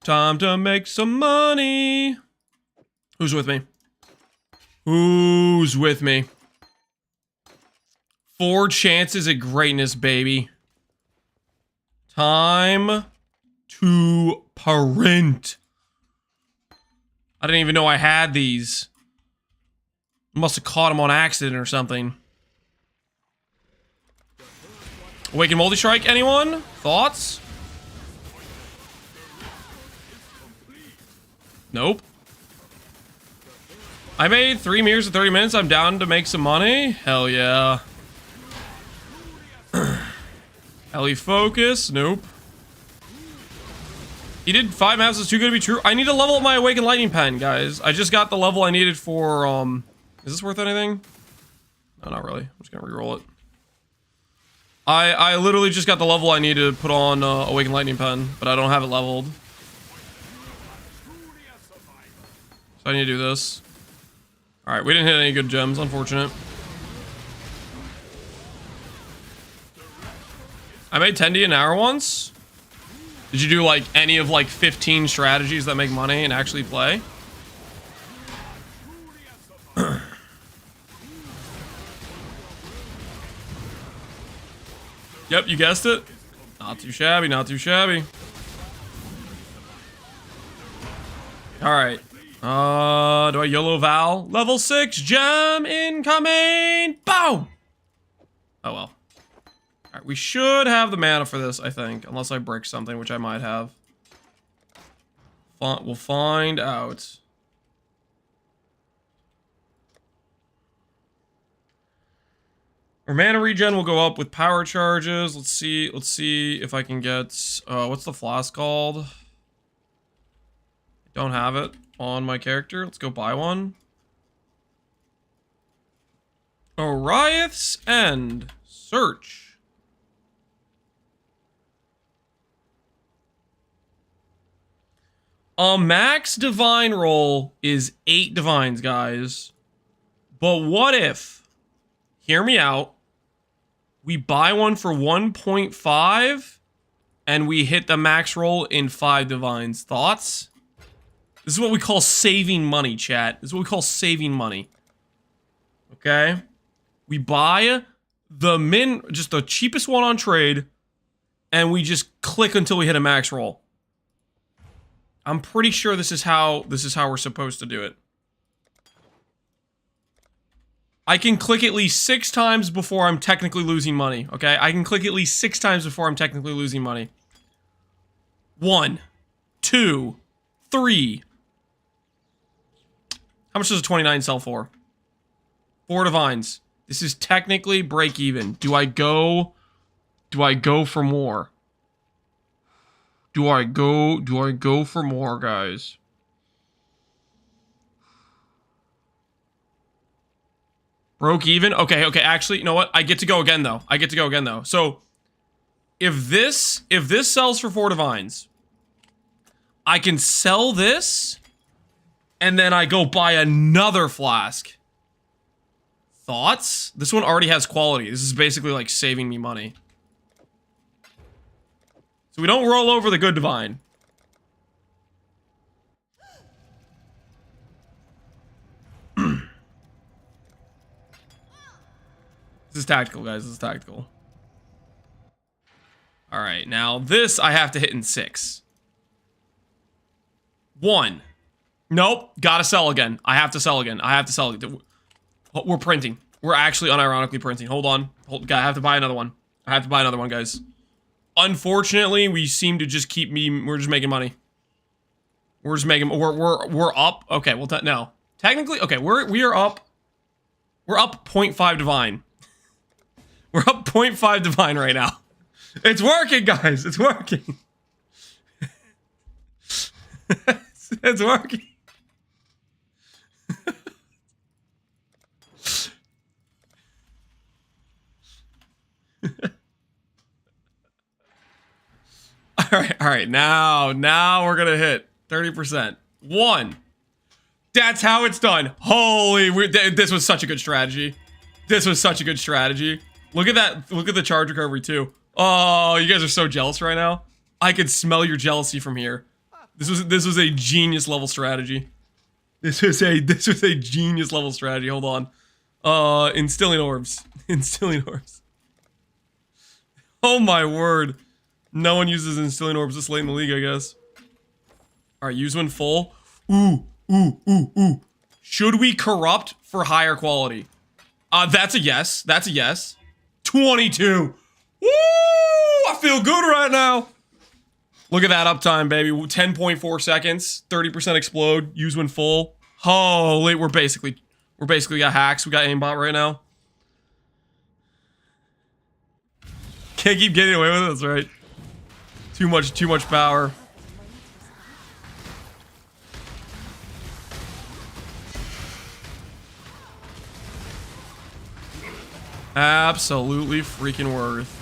Speaker 1: Time to make some money. Who's with me? Who's with me? 4 chances at greatness, baby. Time to print. I didn't even know I had these. Must have caught them on accident or something. Awaken Multi-Strike, anyone? Thoughts? Nope. I made 3 mirrors in 30 minutes. I'm down to make some money. Hell yeah. Ellie Focus. Nope. He did 5 maps. It's too good to be true. I need to level up my Awakened Lightning Pen, guys. I just got the level I needed for, Is this worth anything? No, not really. I'm just gonna reroll it. I literally just got the level I need to put on Awakened Lightning Pen, but I don't have it leveled. So I need to do this. Alright, we didn't hit any good gems, unfortunate. I made 10D an hour once. Did you do like any of like 15 strategies that make money and actually play? Yep, you guessed it. Not too shabby, not too shabby. Alright. Do I YOLO Val? Level 6 gem incoming! Boom! Oh well. Alright, we should have the mana for this, I think. Unless I break something, which I might have. We'll find out. Our mana regen will go up with power charges. Let's see if I can get... what's the flask called? I don't have it on my character. Let's go buy one. Oriath's End. Search. A max divine roll is 8 divines, guys. But what if, hear me out, we buy one for 1.5 and we hit the max roll in 5 divines? Thoughts? This is what we call saving money, chat. This is what we call saving money. Okay? We buy just the cheapest one on trade, and we just click until we hit a max roll. I'm pretty sure this is how we're supposed to do it. I can click at least 6 times before I'm technically losing money, okay? I can click at least 6 times before I'm technically losing money. 1, 2, 3. How much does a 29 sell for? 4 divines. This is technically break even. Do I go for more? Do I go for more, guys? Broke even? Okay, actually, you know what? I get to go again though. So if this sells for 4 divines, I can sell this and then I go buy another flask. Thoughts? This one already has quality. This is basically like saving me money. So we don't roll over the good divine. This is tactical, guys. This is tactical. Alright, now this I have to hit in 6. 1. Nope. Gotta sell again. I have to sell again. We're printing. We're actually unironically printing. Hold on. I have to buy another one. Guys. Unfortunately, we seem to just we're just making money. We're up. Okay, well, no. Technically, okay, we are up. We're up 0.5 divine. We're up 0.5 divine right now. It's working, guys. It's working. It's working. All right. Now we're gonna hit 30%. 1. That's how it's done. Holy, this was such a good strategy. Look at that. Look at the charge recovery too. Oh, you guys are so jealous right now. I could smell your jealousy from here. This was a genius level strategy. This was a genius level strategy. Hold on. Instilling orbs. Oh my word. No one uses instilling orbs this late in the league, I guess. Alright, use when full. Ooh. Should we corrupt for higher quality? That's a yes. 22. Woo! I feel good right now. Look at that uptime, baby. 10.4 seconds. 30% explode. Use when full. Holy, we're basically got hacks. We got aimbot right now. Can't keep getting away with this, right? Too much power. Absolutely freaking worth.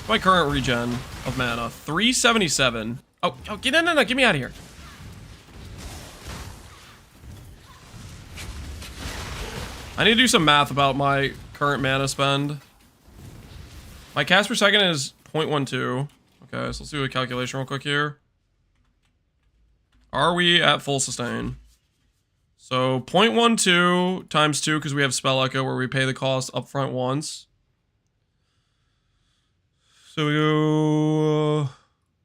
Speaker 1: My current regen of mana, 377. Oh, no, get me out of here. I need to do some math about my current mana spend. My cast per second is 0.12. Okay, so let's do a calculation real quick here. Are we at full sustain? So 0.12 times 2 because we have Spell Echo where we pay the cost upfront once. So we go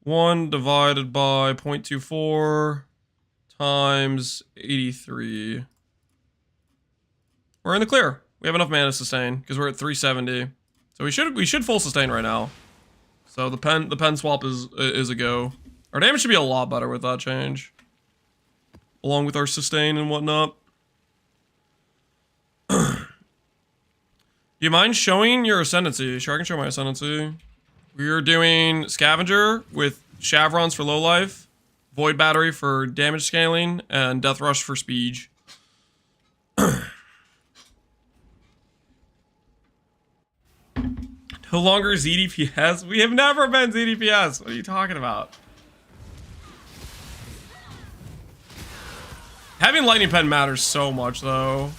Speaker 1: 1 divided by 0.24 times 83. We're in the clear. We have enough mana to sustain because we're at 370. So we should full sustain right now. So the pen swap is a go. Our damage should be a lot better with that change. Along with our sustain and whatnot. Do you mind showing your Ascendancy? Sure, I can show my Ascendancy. We're doing Scavenger with Chevrons for low life, Void Battery for damage scaling, and Death Rush for speed. No longer ZDPS? We have never been ZDPS. What are you talking about? Having Lightning Pen matters so much, though.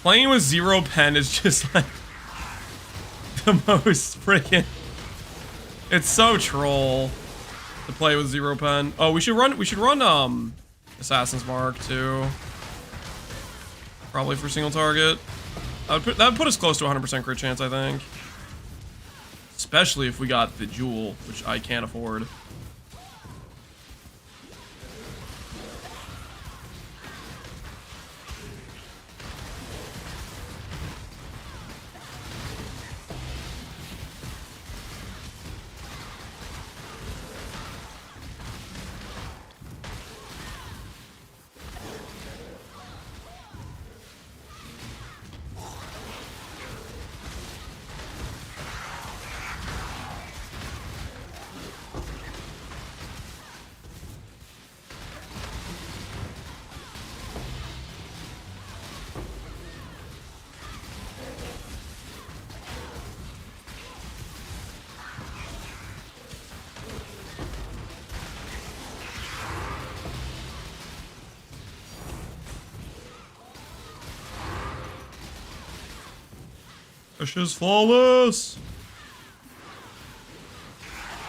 Speaker 1: Playing with 0 pen is just like the most freaking. It's so troll to play with 0 pen. Oh, we should run Assassin's Mark too. Probably for single target. That would put us close to 100% crit chance, I think. Especially if we got the Jewel, which I can't afford. Ashes flawless.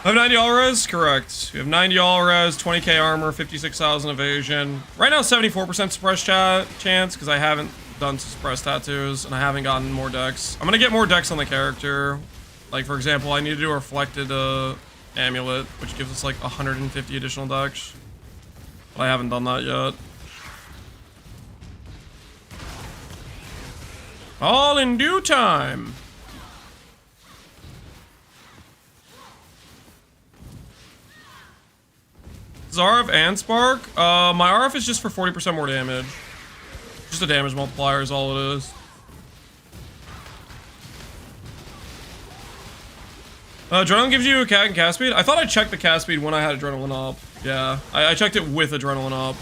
Speaker 1: I have 90 all res? Correct. We have 90 all res, 20k armor, 56,000 evasion. Right now, 74% suppress chance, because I haven't done suppress tattoos, and I haven't gotten more decks. I'm gonna get more decks on the character. Like, for example, I need to do a reflected amulet, which gives us like 150 additional decks. But I haven't done that yet. All in due time. Zarf and Spark. My RF is just for 40% more damage. Just a damage multiplier is all it is. Adrenaline gives you a cat and cast speed? I thought I checked the cast speed when I had Adrenaline up. Yeah, I checked it with Adrenaline up.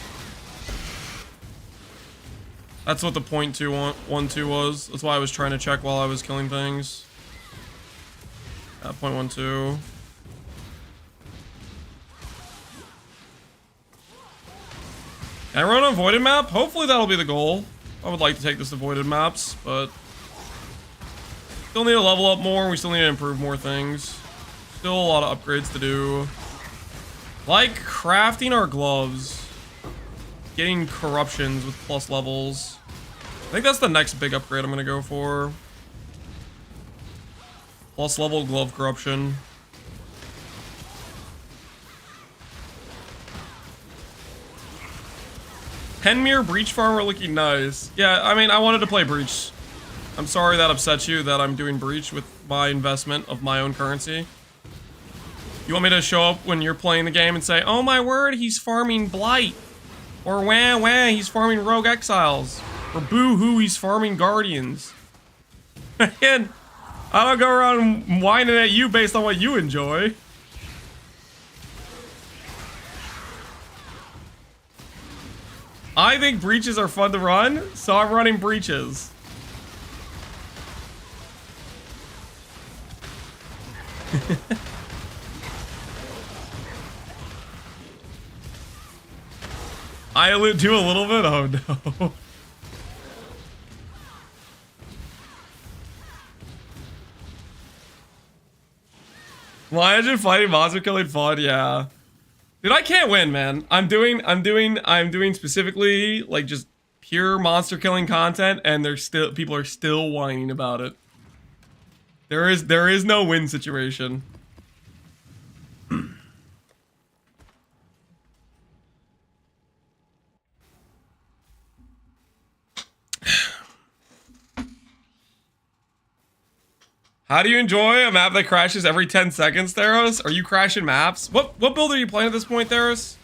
Speaker 1: That's what the .212 was. That's why I was trying to check while I was killing things. Yeah, .12. Can I run a voided map? Hopefully that'll be the goal. I would like to take this to voided maps, but still need to level up more. We still need to improve more things. Still a lot of upgrades to do. Like crafting our gloves. Getting corruptions with plus levels. I think that's the next big upgrade I'm gonna go for. Plus level glove corruption. Penmere Breach Farmer looking nice. Yeah, I mean, I wanted to play Breach. I'm sorry that upsets you that I'm doing Breach with my investment of my own currency. You want me to show up when you're playing the game and say, oh my word, he's farming Blight. Or wah wah, he's farming Rogue Exiles. Or boo hoo, he's farming Guardians. And I don't go around whining at you based on what you enjoy. I think breaches are fun to run, so I'm running breaches. I allude to a little bit? Oh no. Why is it fighting monster killing fun? Yeah. Dude, I can't win, man. I'm doing specifically like just pure monster killing content, and people are still whining about it. There is no win situation. How do you enjoy a map that crashes every 10 seconds, Theros? Are you crashing maps? What build are you playing at this point, Theros?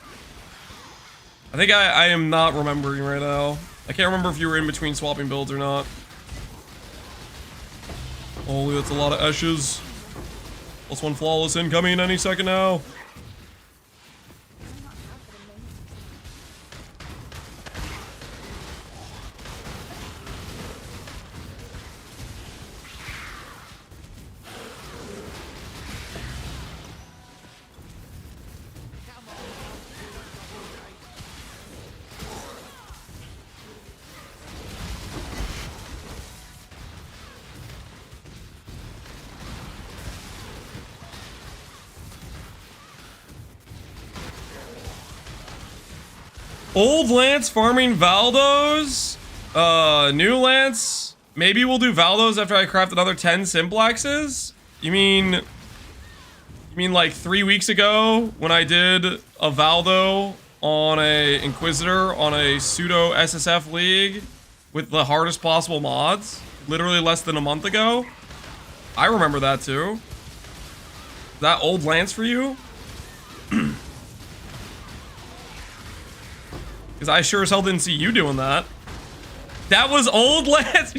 Speaker 1: I think I am not remembering right now. I can't remember if you were in between swapping builds or not. Holy, that's a lot of Eshes. +1 flawless incoming any second now. Old Lance farming Valdos. New Lance. Maybe we'll do Valdos after I craft another 10 Simplaxes? You mean like 3 weeks ago when I did a Valdo on a Inquisitor on a pseudo SSF league with the hardest possible mods? Literally less than a month ago? I remember that too. Is that Old Lance for you? Because I sure as hell didn't see you doing that. That was Old Lance.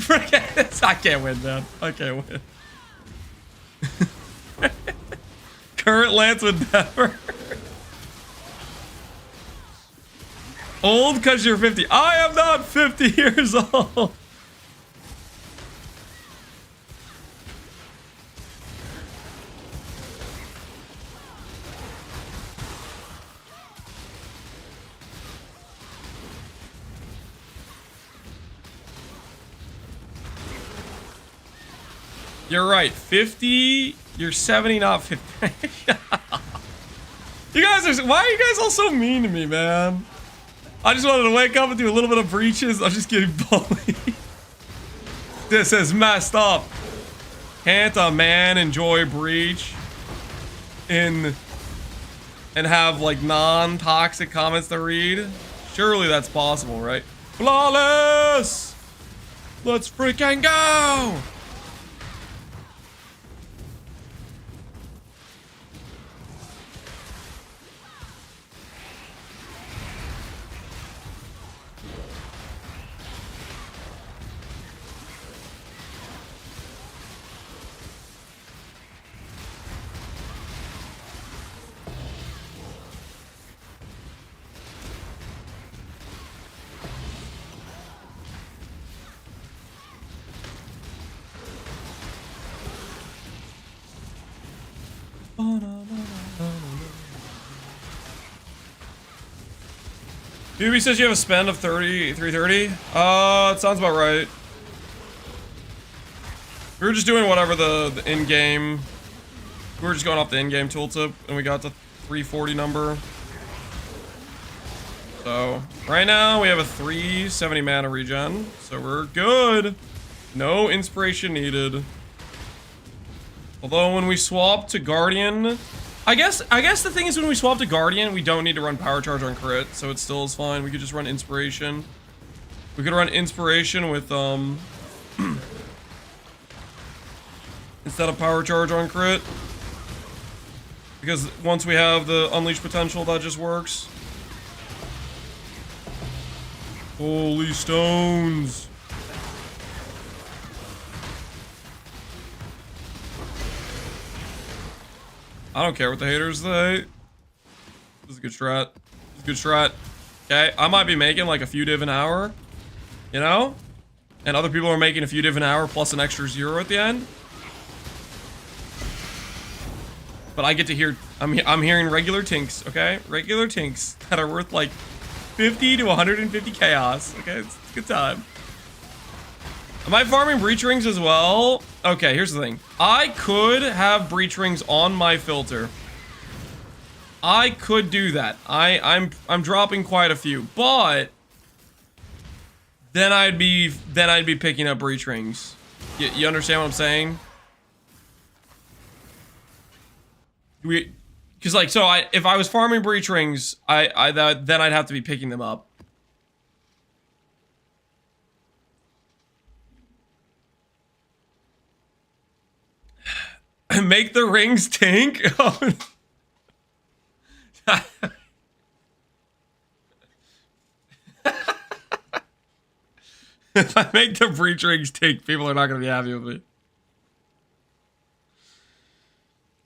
Speaker 1: I can't win, man. I can't win. Current Lance would never. Old because you're 50. I am not 50 years old. You're right. 50. You're 70, not 50. You guys are. Why are you guys all so mean to me, man? I just wanted to wake up and do a little bit of breaches. I'm just getting bullied. This is messed up. Can't a man enjoy breach and have like non-toxic comments to read? Surely that's possible, right? Flawless! Let's freaking go! Doobie says you have a spend of 330. It sounds about right. We were just doing whatever the in-game. We were just going off the in-game tooltip, and we got the 340 number. So right now we have a 370 mana regen, so we're good. No inspiration needed. Although when we swap to Guardian, I guess the thing is when we swap to Guardian, we don't need to run Power Charge on crit, so it still is fine. We could just run Inspiration. We could run Inspiration with instead of Power Charge on crit, because once we have the Unleash potential, that just works. Holy stones. I don't care what the haters say. This is a good strat. This is a good strat. Okay, I might be making like a few div an hour, you know? And other people are making a few div an hour plus an extra 0 at the end. But I get to hear, I'm hearing regular tinks, okay? Regular tinks that are worth like 50 to 150 chaos. Okay, it's a good time. Am I farming breach rings as well? Okay, here's the thing. I could have breach rings on my filter. I could do that. I'm dropping quite a few, but then I'd be picking up breach rings. You understand what I'm saying? Because like, so if I was farming breach rings, then I'd have to be picking them up. Make the rings tank? If I make the breach rings tank, people are not going to be happy with me.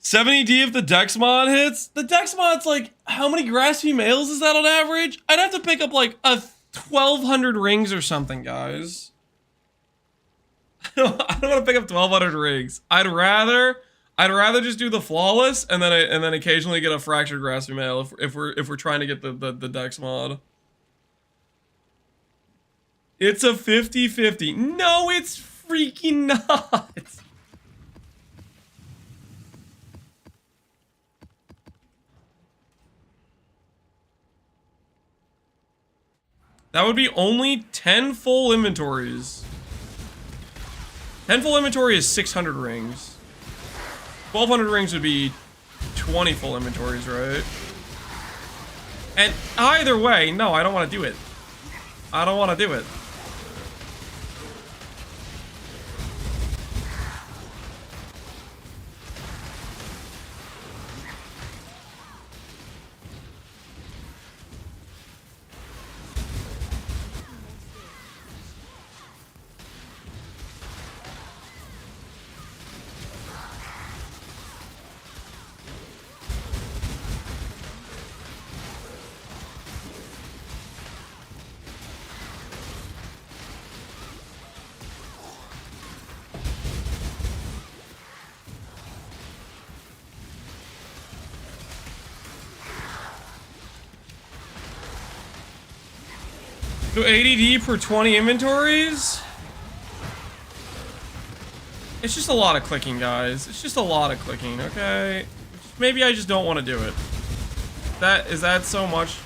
Speaker 1: 70D if the Dex mod hits? The Dex mod's like, how many graspy males is that on average? I'd have to pick up like 1,200 rings or something, guys. I don't want to pick up 1,200 rings. I'd rather just do the flawless and then occasionally get a fractured graspy male if we're trying to get the Dex mod. It's a 50-50. No, it's freaking not. That would be only 10 full inventories. 10 full inventory is 600 rings. 1,200 rings would be 20 full inventories, right? And either way, no, I don't want to do it. I don't want to do it. So 80D per 20 inventories? It's just a lot of clicking, guys. It's just a lot of clicking, okay? Maybe I just don't want to do it. Is that so much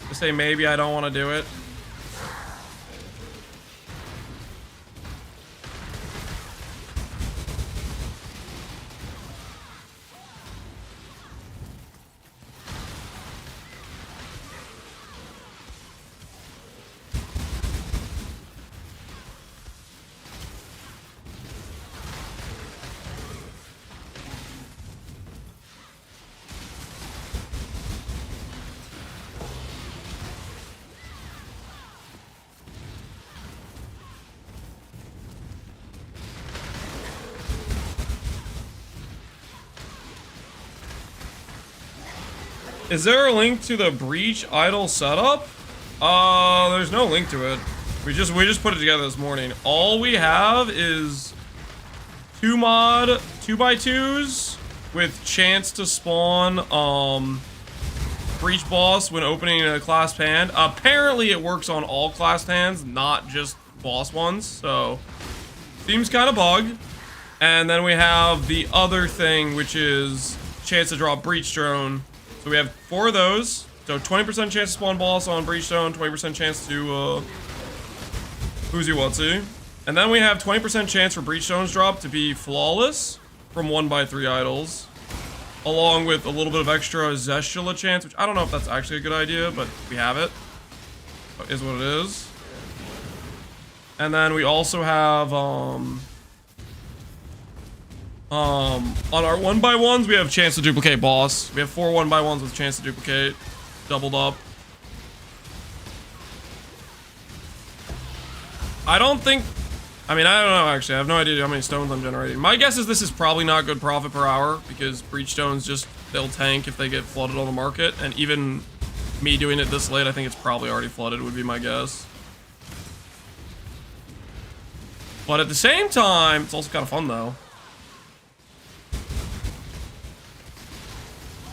Speaker 1: to say maybe I don't want to do it? Is there a link to the Breach idol setup? There's no link to it. We just put it together this morning. All we have is 2 mod 2x2s with chance to spawn Breach boss when opening a clasped hand. Apparently it works on all clasped hands, not just boss ones, so seems kind of bug. And then we have the other thing, which is chance to drop Breachstone. So we have 4 of those. So 20% chance to spawn boss on Breachstone, 20% chance to Who's Whatsy. And then we have 20% chance for Breachstones drop to be flawless from 1x3 idols. Along with a little bit of extra Zeshula chance, which I don't know if that's actually a good idea, but we have it. It is what it is. And then we also have on our 1x1s, we have chance to duplicate boss. We have 4 1x1s with chance to duplicate. Doubled up. I don't think... I mean, I don't know, actually. I have no idea how many stones I'm generating. My guess is this is probably not good profit per hour, because Breachstones just... they'll tank if they get flooded on the market. And even me doing it this late, I think it's probably already flooded, would be my guess. But at the same time, it's also kind of fun, though.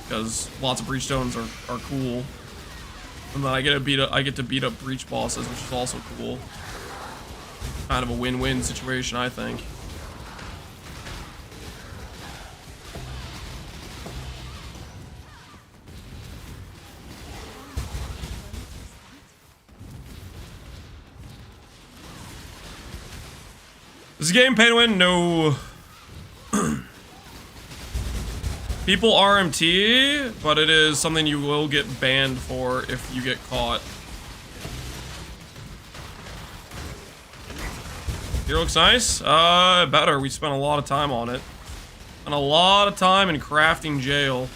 Speaker 1: Because lots of Breachstones are cool. And then I get to beat up Breach bosses, which is also cool. Kind of a win-win situation, I think. Is this game pay to win? No. People RMT, but it is something you will get banned for if you get caught. Here looks nice. Better. We spent a lot of time on it. And a lot of time in crafting jail.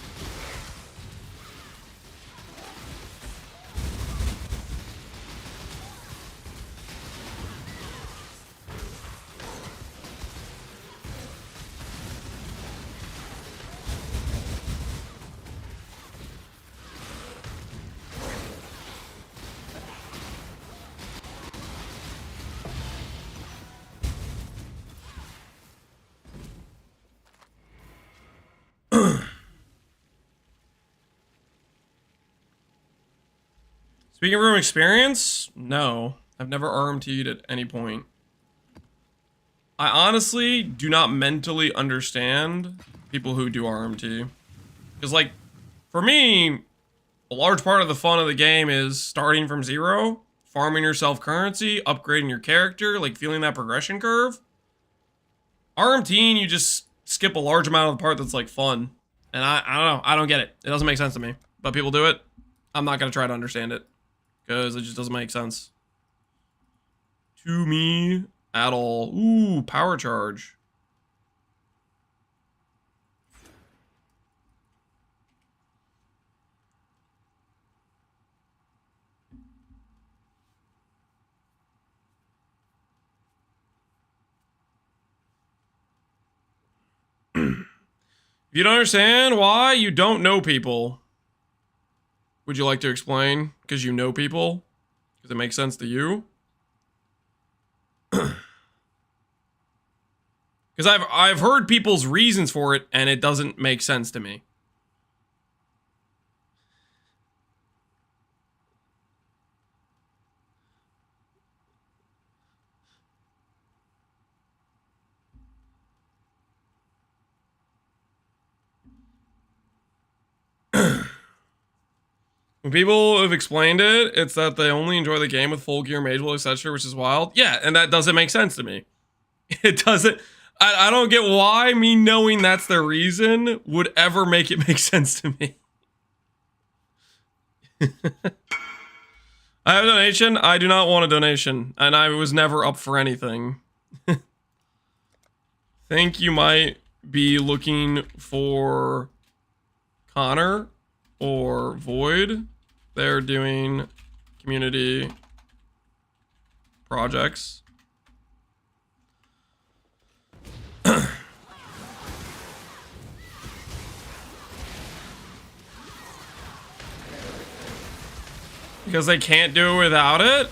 Speaker 1: Speaking of room experience, no. I've never RMT'd at any point. I honestly do not mentally understand people who do RMT. Because, like, for me, a large part of the fun of the game is starting from 0, farming yourself currency, upgrading your character, like, feeling that progression curve. RMTing, you just skip a large amount of the part that's, like, fun. And I don't know. I don't get it. It doesn't make sense to me. But people do it. I'm not going to try to understand it. Because it just doesn't make sense. To me at all. Ooh, power charge. If you don't understand why you don't know people, would you like to explain? Because you know people? Because it makes sense to you? Because I've heard people's reasons for it, and it doesn't make sense to me. When people have explained it, it's that they only enjoy the game with full gear mage, etc., which is wild. Yeah, and that doesn't make sense to me. It doesn't. I don't get why me knowing that's their reason would ever make it make sense to me. I have a donation. I do not want a donation, and I was never up for anything. Think you might be looking for Connor or Void. They're doing community projects. Because they can't do it without it?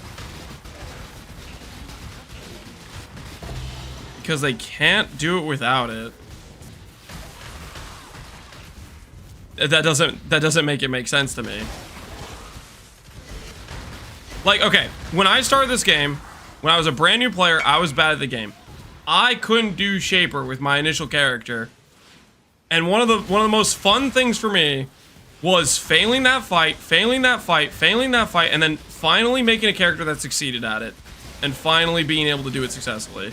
Speaker 1: Because they can't do it without it. That doesn't make it make sense to me. Like, okay, when I started this game, when I was a brand new player, I was bad at the game. I couldn't do Shaper with my initial character. And one of the most fun things for me was failing that fight, and then finally making a character that succeeded at it. And finally being able to do it successfully.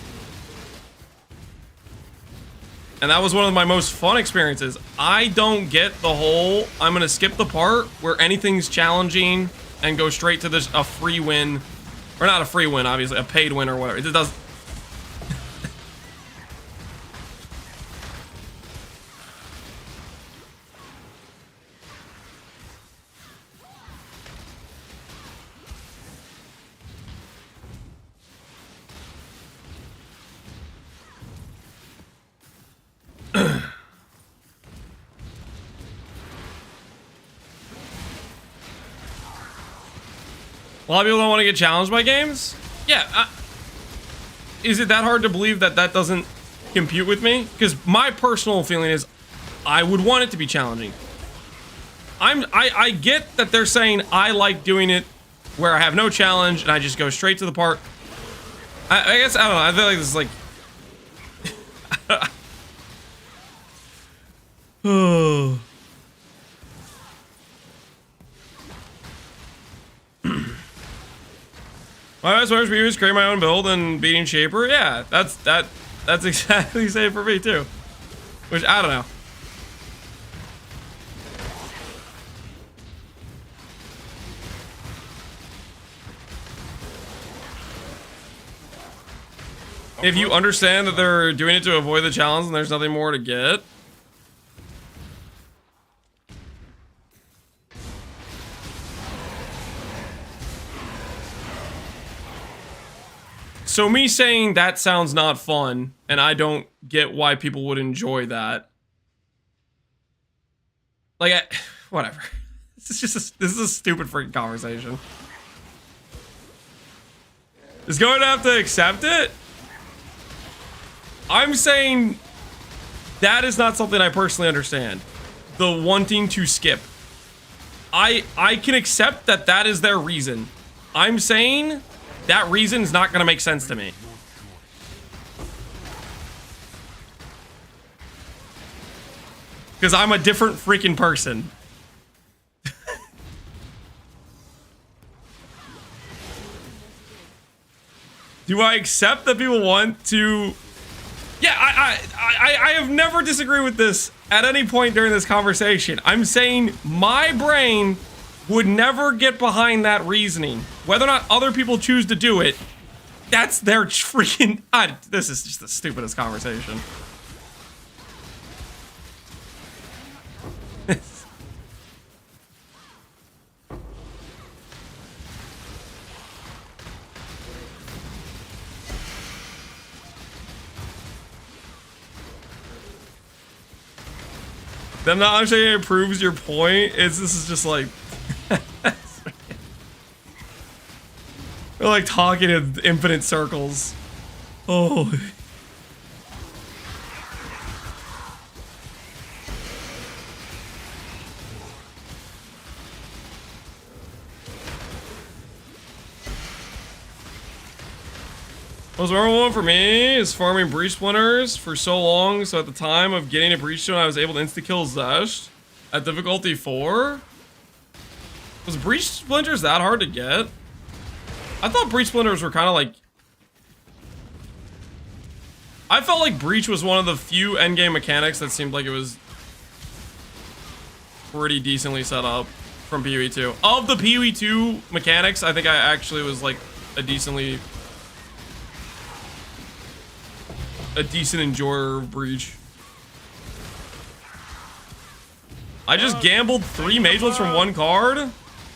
Speaker 1: And that was one of my most fun experiences. I don't get the whole, I'm gonna skip the part where anything's challenging and go straight to a free win. Or not a free win, obviously, a paid win or whatever. It does. A lot of people don't want to get challenged by games? Yeah. Is it that hard to believe that that doesn't compute with me? Because my personal feeling is I would want it to be challenging. I get that they're saying I like doing it where I have no challenge and I just go straight to the part. I guess, I don't know. I feel like this is like... Oh... My best wish for you is create my own build and beating Shaper. Yeah, that's exactly the same for me too. Which I don't know. If you understand that they're doing it to avoid the challenge and there's nothing more to get. So me saying that sounds not fun, and I don't get why people would enjoy that. Like, whatever. This is a stupid freaking conversation. Is going to have to accept it? I'm saying that is not something I personally understand. The wanting to skip. I can accept that that is their reason. I'm saying that reason is not going to make sense to me. Because I'm a different freaking person. Do I accept that people want to... Yeah, I have never disagreed with this at any point during this conversation. I'm saying my brain would never get behind that reasoning. Whether or not other people choose to do it, that's their freaking... this is just the stupidest conversation. Them not understanding it proves your point. This is just like... We're like talking in infinite circles. Oh. Most memorable one for me is farming breach splinters for so long, so at the time of getting a breachstone I was able to insta-kill Zesh at difficulty 4. Was breach splinters that hard to get? I thought breach splinters were kind of like... I felt like breach was one of the few endgame mechanics that seemed like it was pretty decently set up from PoE 2. Of the PoE 2 mechanics, I think I actually was like a decent enjoyer of breach. I just gambled 3 magelets from 1 card.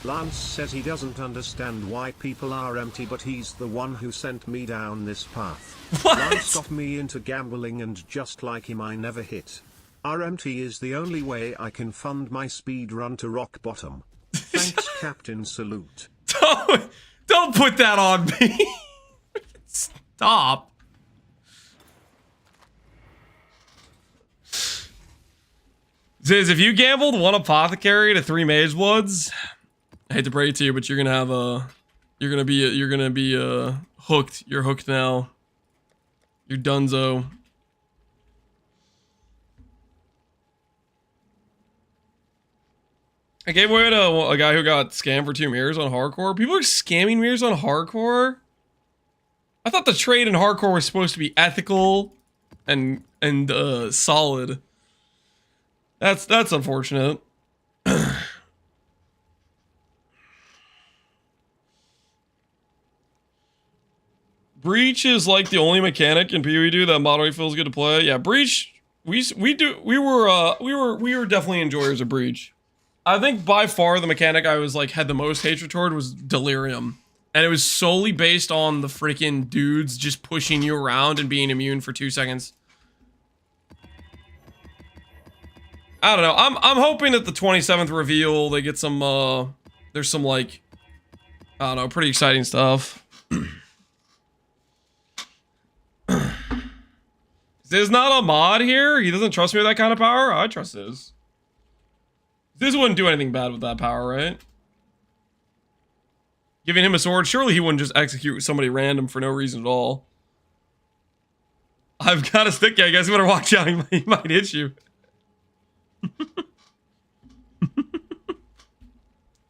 Speaker 3: Lance says he doesn't understand why people are empty, but he's the one who sent me down this path.
Speaker 1: What?
Speaker 3: Lance got me into gambling, and just like him, I never hit. RMT is the only way I can fund my speed run to rock bottom. Thanks, Captain. Salute.
Speaker 1: Don't put that on me. Stop. Ziz, if you gambled 1 apothecary to 3 mage bloods, I hate to break it to you, but you're gonna have you're gonna be hooked. You're hooked now. You're donezo. I gave away to a guy who got scammed for 2 mirrors on hardcore. People are scamming mirrors on hardcore. I thought the trade in hardcore was supposed to be ethical and solid. That's unfortunate. Breach is like the only mechanic in PoE2 that moderate feels good to play. Yeah, Breach. We were definitely enjoyers of Breach. I think by far the mechanic I was like had the most hatred toward was Delirium, and it was solely based on the freaking dudes just pushing you around and being immune for 2 seconds. I don't know. I'm hoping at the 27th reveal they get some there's some like I don't know, pretty exciting stuff. There's not a mod here? He doesn't trust me with that kind of power? I trust Ziz. Ziz wouldn't do anything bad with that power, right? Giving him a sword, surely he wouldn't just execute somebody random for no reason at all. I've got a stick, yeah, you guys better watch out, he might hit you.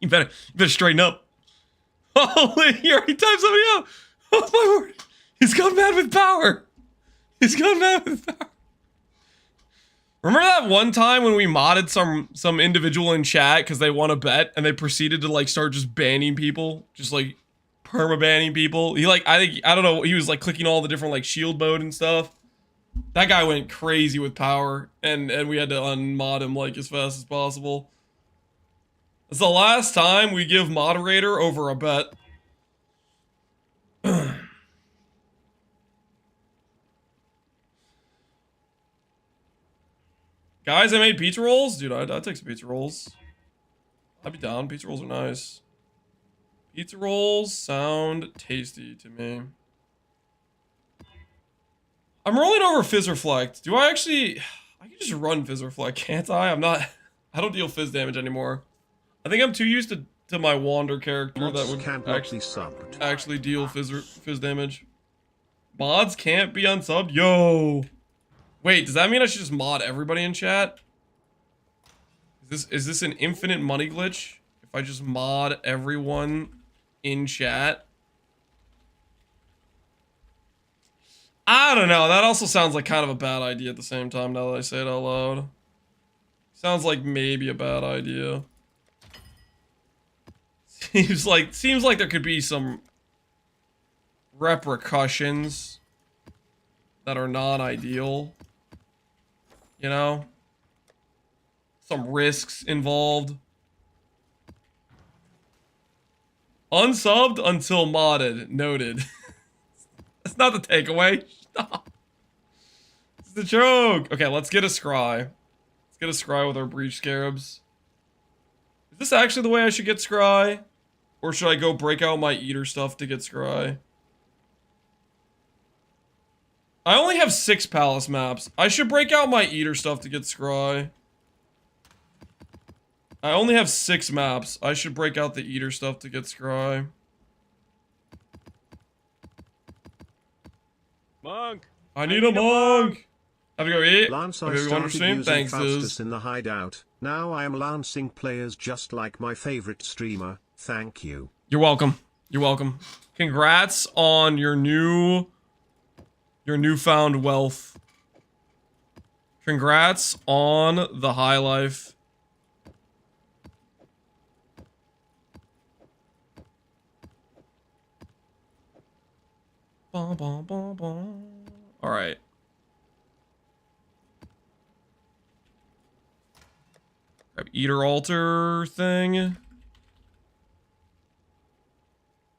Speaker 1: You better straighten up. Holy, he already typed somebody up. Oh my word. He's gone mad with power. He's gone mad with power. Remember that one time when we modded some individual in chat because they won a bet and they proceeded to like start just banning people, just like perma-banning people. He like I don't know, he was like clicking all the different like shield mode and stuff. That guy went crazy with power and we had to unmod him like as fast as possible. It's the last time we give moderator over a bet. Guys, I made pizza rolls? Dude, I'd take some pizza rolls. I'd be down. Pizza rolls are nice. Pizza rolls sound tasty to me. I'm rolling over Fizz Reflect. Do I actually... I can just run Fizz Reflect, can't I? I don't deal Fizz damage anymore. I think I'm too used to my Wander character that would actually deal Fizz damage. Mods can't be unsubbed? Yo! Wait, does that mean I should just mod everybody in chat? Is this an infinite money glitch? If I just mod everyone in chat? I don't know. That also sounds like kind of a bad idea at the same time now that I say it out loud. Sounds like maybe a bad idea. Seems like there could be some repercussions that are non-ideal. You know? Some risks involved. Unsubbed until modded. Noted. That's not the takeaway. Stop. It's the joke. Okay, let's get a scry. Let's get a scry with our breach scarabs. Is this actually the way I should get scry? Or should I go break out my eater stuff to get scry? I only have 6 palace maps. I should break out my eater stuff to get scry. I only have 6 maps. I should break out the eater stuff to get scry.
Speaker 4: Monk.
Speaker 1: I need a monk. Have to go eat.
Speaker 3: Lance,
Speaker 1: Have
Speaker 3: I
Speaker 1: you
Speaker 3: started
Speaker 1: understand?
Speaker 3: using
Speaker 1: Thanks,
Speaker 3: fastest
Speaker 1: Ziz.
Speaker 3: in the hideout. Now I am lancing players just like my favorite streamer. Thank you.
Speaker 1: You're welcome. You're welcome. Congrats on your newfound wealth. Congrats on the high life. Bum, bum, bum, bum. All right. Grab Eater Altar thing.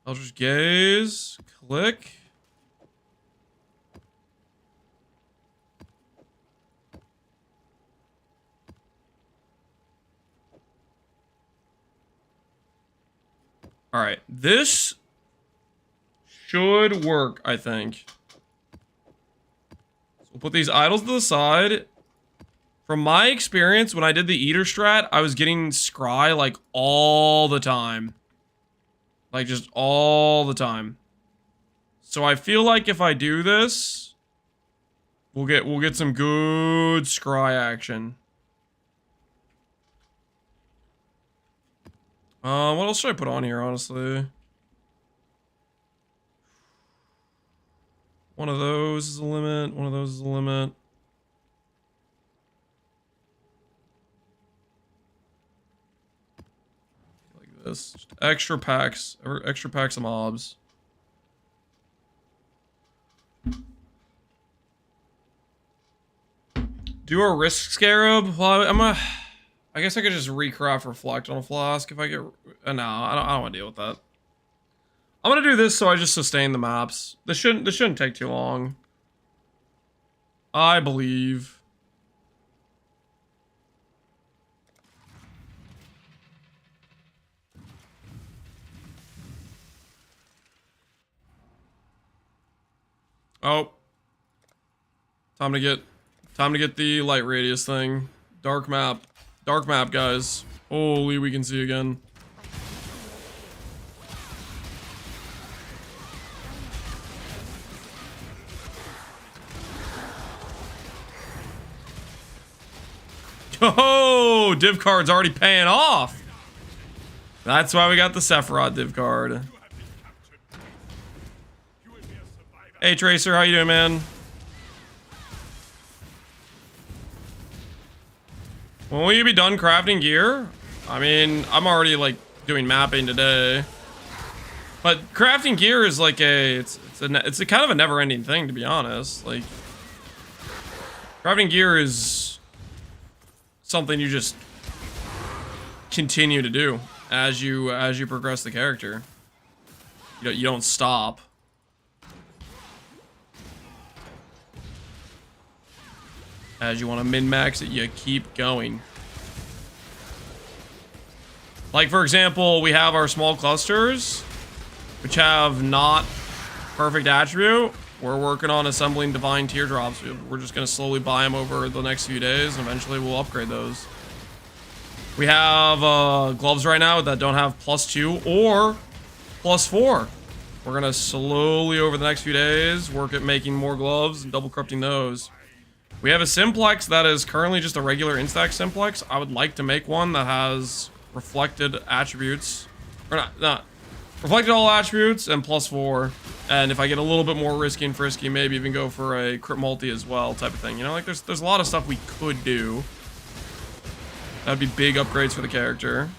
Speaker 1: Eldritch Gaze. Click. All right. This should work, I think. So we'll put these idols to the side. From my experience, when I did the Eater strat, I was getting scry like all the time. Like just all the time. So I feel like if I do this, we'll get some good scry action. What else should I put on here, honestly? One of those is a limit. One of those is a limit. Like this. Just extra packs. Or extra packs of mobs. Do a risk scarab? Well, I guess I could just recraft reflect on a flask if I get... no, I don't want to deal with that. I'm gonna do this so I just sustain the maps. This shouldn't take too long. I believe. Oh. Time to get the light radius thing. Dark map. Dark map, guys. Holy, we can see again. Oh, div card's already paying off. That's why we got the Sephiroth div card. Hey Tracer, how you doing, man? When will you be done crafting gear? I mean, I'm already like doing mapping today. But crafting gear is like it's a kind of a never-ending thing, to be honest. Like crafting gear is something you just continue to do as you progress the character. You don't stop. As you want to min-max it, you keep going. Like for example, we have our small clusters, which have not perfect attribute. We're working on assembling divine teardrops. We're just going to slowly buy them over the next few days, and eventually we'll upgrade those. We have gloves right now that don't have +2 or +4. We're going to slowly, over the next few days, work at making more gloves and double corrupting those. We have a simplex that is currently just a regular instack simplex. I would like to make one that has reflected attributes. Or not. Reflected all attributes and +4. And if I get a little bit more risky and frisky, maybe even go for a crit multi as well, type of thing. You know, like there's a lot of stuff we could do. That'd be big upgrades for the character.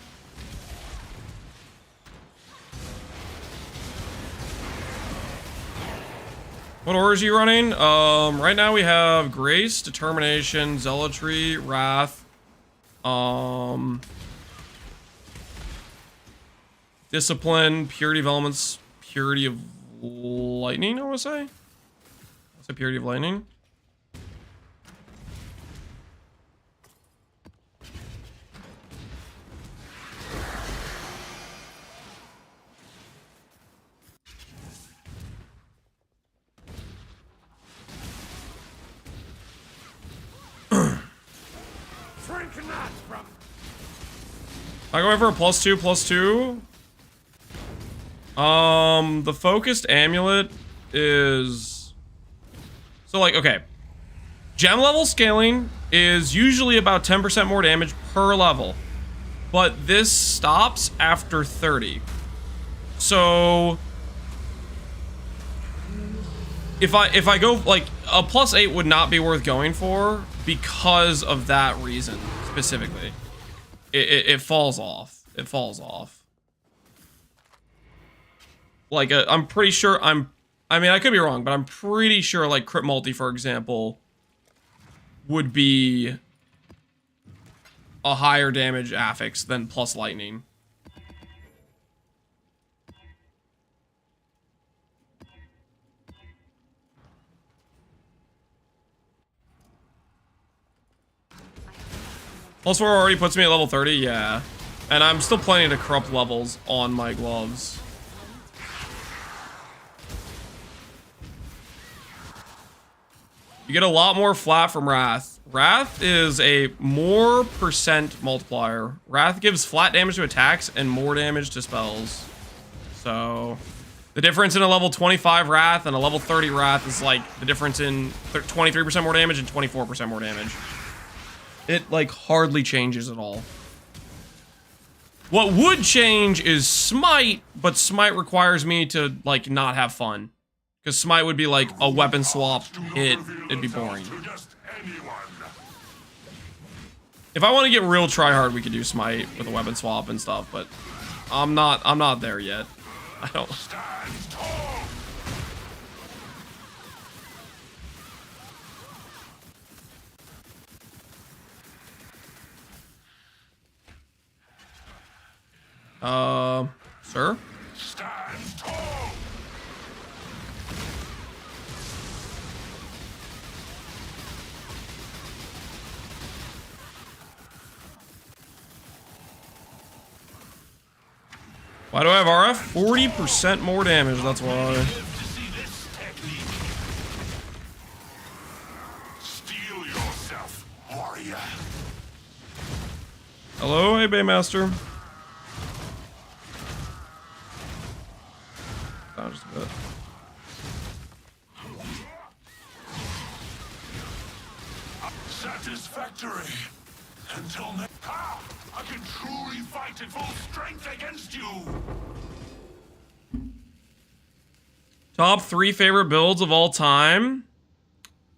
Speaker 1: What orders are you running? Right now we have Grace, Determination, Zealotry, Wrath, Discipline, Purity of Elements, Purity of Lightning, I want to say? That's a Purity of Lightning. I go for a +2/+2. The focused amulet is... So, like, okay. Gem level scaling is usually about 10% more damage per level. But this stops after 30. So if I go like a +8 would not be worth going for because of that reason specifically. It falls off. It falls off. Like I'm pretty sure I mean I could be wrong, but I'm pretty sure like crit multi, for example, would be a higher damage affix than plus lightning. Plus 4 already puts me at level 30, yeah. And I'm still planning to corrupt levels on my gloves. You get a lot more flat from Wrath. Wrath is a more % multiplier. Wrath gives flat damage to attacks and more damage to spells. So the difference in a level 25 Wrath and a level 30 Wrath is like the difference in 23% more damage and 24% more damage. It like hardly changes at all. What would change is Smite, but Smite requires me to like not have fun. Because Smite would be like a weapon swap hit. It'd be boring. If I want to get real tryhard, we could do Smite with a weapon swap and stuff, but I'm not there yet. I don't. Sir?
Speaker 5: Stand tall.
Speaker 1: Why do I have RF? 40% more damage, that's why.
Speaker 5: Steel yourself, warrior.
Speaker 1: Hello, hey Baymaster. Oh, just a bit.
Speaker 5: Satisfactory. Until next. Ha! I can truly fight at full strength against you.
Speaker 1: Top 3 favorite builds of all time.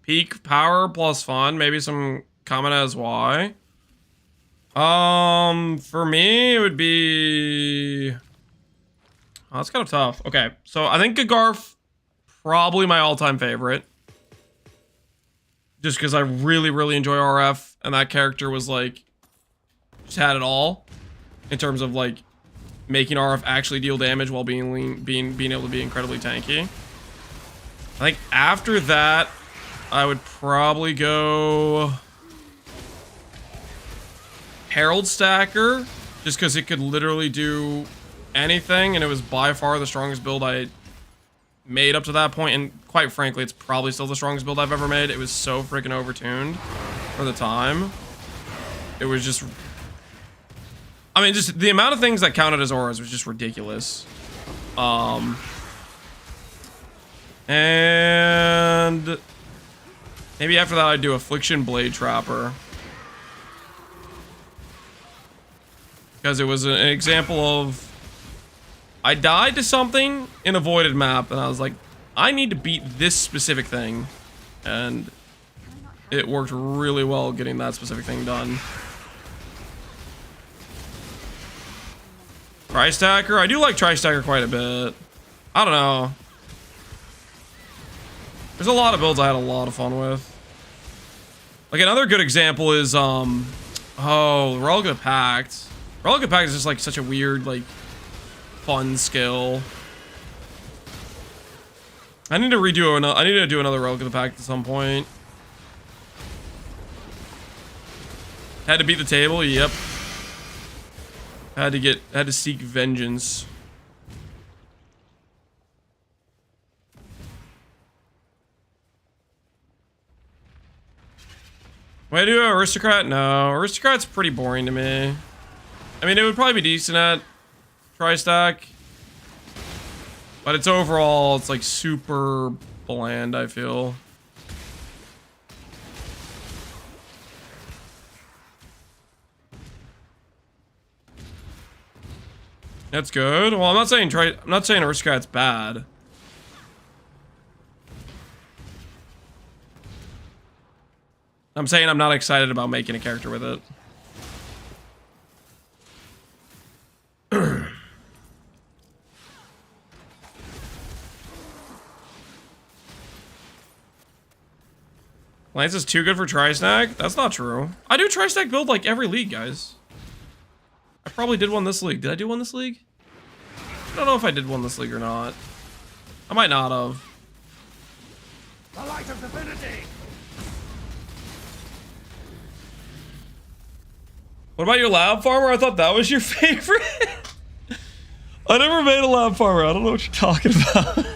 Speaker 1: Peak power plus fun. Maybe some comment as why. For me, it would be... Oh, that's kind of tough. Okay, so I think Gagarf, probably my all-time favorite. Just because I really, really enjoy RF, and that character was like, just had it all in terms of like making RF actually deal damage while being able to be incredibly tanky. I think after that, I would probably go Herald Stacker, just because it could literally do anything, and it was by far the strongest build I made up to that point, and quite frankly, it's probably still the strongest build I've ever made. It was so freaking overtuned for the time. It was just... I mean, just the amount of things that counted as auras was just ridiculous. And maybe after that I'd do Affliction Blade Trapper. Because it was an example of... I died to something in a voided map, and I was like, I need to beat this specific thing. And it worked really well getting that specific thing done. Tri-Stacker? I do like Tri-Stacker quite a bit. I don't know. There's a lot of builds I had a lot of fun with. Like another good example is, oh, Relic of the Pact. Relic of the Pact is just like such a weird, like, fun skill. I need to redo another. I need to do another Relic of the Pact at some point. Had to beat the table. Yep. Had to seek vengeance. Wait, I do Aristocrat? No, Aristocrat's pretty boring to me. I mean, it would probably be decent at Tri-Stack, but it's overall, it's like super bland, I feel. That's good. Well, I'm not saying aristocrat's bad. I'm saying I'm not excited about making a character with it. Lance is too good for Tri-Stack? That's not true. I do Tri-Stack build like every league, guys. I probably did one this league. Did I do one this league? I don't know if I did one this league or not. I might not have.
Speaker 5: The light of divinity!
Speaker 1: What about your lab farmer? I thought that was your favorite. I never made a lab farmer. I don't know what you're talking about.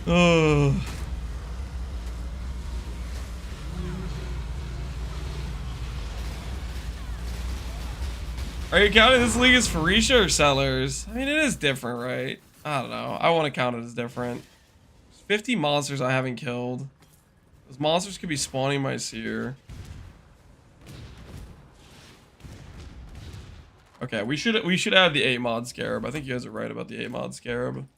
Speaker 1: Oh. Are you counting this league as Phorecia or sellers? I mean, it is different, right? I don't know. I want to count it as different. There's 50 monsters I haven't killed. Those monsters could be spawning my seer. Okay, we should add the 8 mod scarab. I think you guys are right about the 8 mod scarab.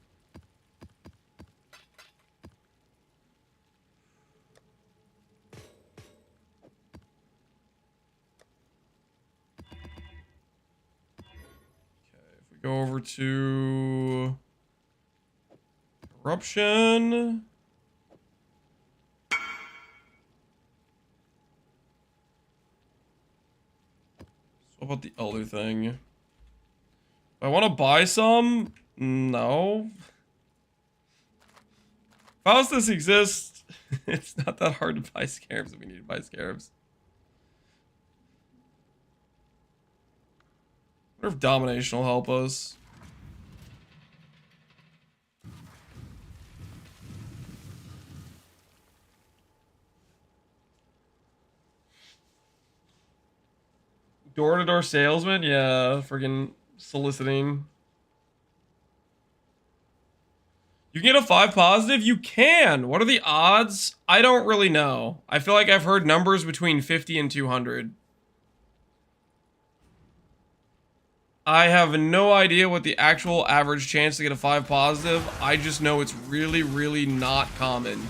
Speaker 1: Go over to corruption. So what about the other thing? If I want to buy some? No. Faustus exists. It's not that hard to buy scarabs if we need to buy scarabs. I wonder if domination will help us. Door-to-door salesman? Yeah, friggin' soliciting. You can get a 5 positive? You can! What are the odds? I don't really know. I feel like I've heard numbers between 50 and 200. I have no idea what the actual average chance to get a 5 positive. I just know it's really, really not common.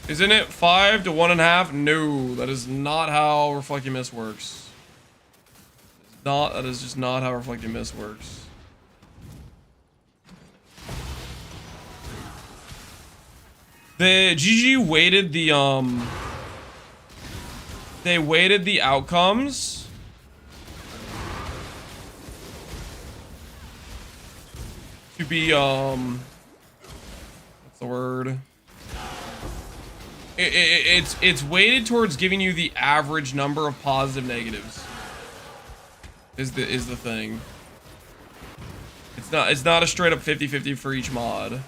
Speaker 1: Isn't it 5 to 1.5? No, that is not how Reflecting Mist works. That is just not how Reflecting Mist works. The GG weighted the they weighted the outcomes to be what's the word? It's weighted towards giving you the average number of positive negatives. Is the thing. It's not a straight up 50-50 for each mod.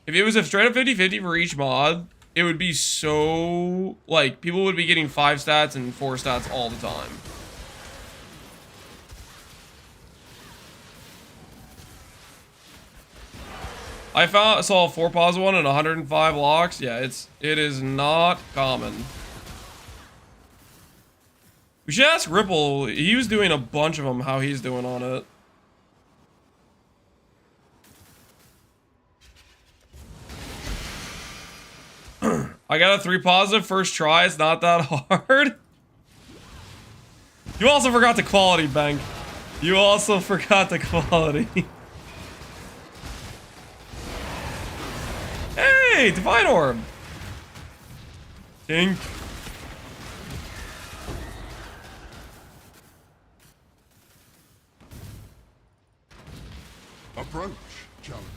Speaker 1: If it was a straight up 50-50 for each mod, it would be so, like, people would be getting 5 stats and 4 stats all the time. I saw a 4 positive one and 105 locks. Yeah, it is not common. We should ask Ripple. He was doing a bunch of them, how he's doing on it. I got a 3 positive first try. It's not that hard. You also forgot the quality, Bank. You also forgot the quality. Hey, Divine Orb. Dink.
Speaker 5: Approach, challenger.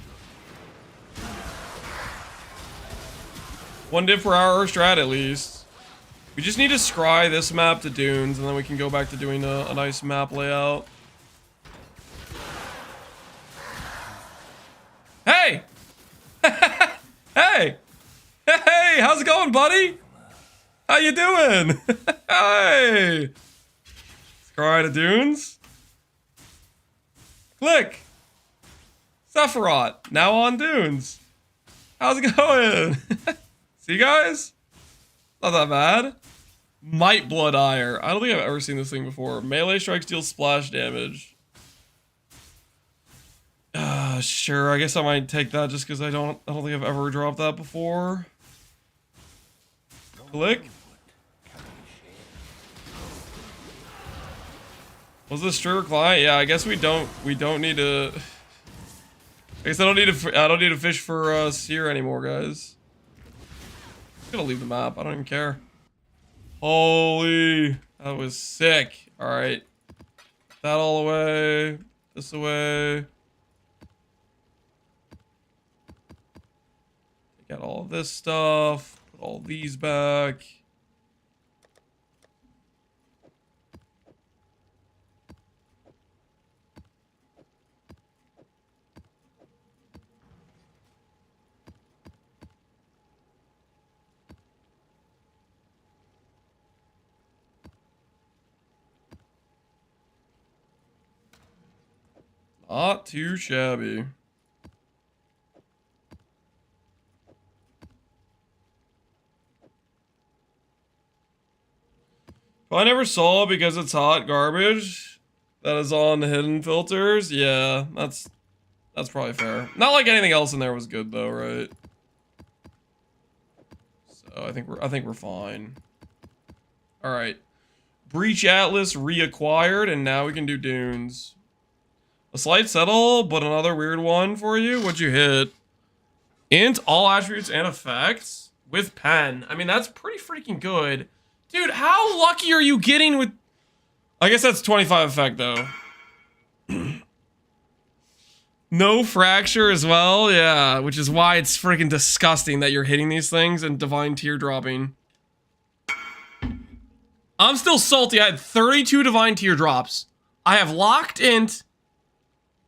Speaker 1: 1 div per hour strat at least. We just need to scry this map to dunes, and then we can go back to doing a nice map layout. Hey! Hey! Hey! How's it going, buddy? How you doing? Hey! Scry to dunes. Click. Sephiroth, now on Dunes. How's it going? See, guys? Not that bad. Might Blood Ire. I don't think I've ever seen this thing before. Melee strikes deal splash damage. Sure, I guess I might take that just because I don't think I've ever dropped that before. Click. Was this true or client? Yeah, I guess we don't need to. I guess I don't need to fish for Seer anymore, guys. I'm gonna leave the map. I don't even care. Holy, that was sick. All right, that all away. This away. Get all of this stuff. Put all these back. Not too shabby. If I never saw it because it's hot garbage that is on hidden filters, yeah, that's probably fair. Not like anything else in there was good though, right? So I think we're fine. All right, Breach Atlas reacquired, and now we can do Dunes. A slight settle, but another weird one for you. What'd you hit? Int all attributes and effects with pen. I mean, that's pretty freaking good. Dude, how lucky are you getting with... I guess that's 25 effect, though. No fracture as well, yeah. Which is why it's freaking disgusting that you're hitting these things and divine teardropping. I'm still salty. I had 32 divine teardrops. I have locked int,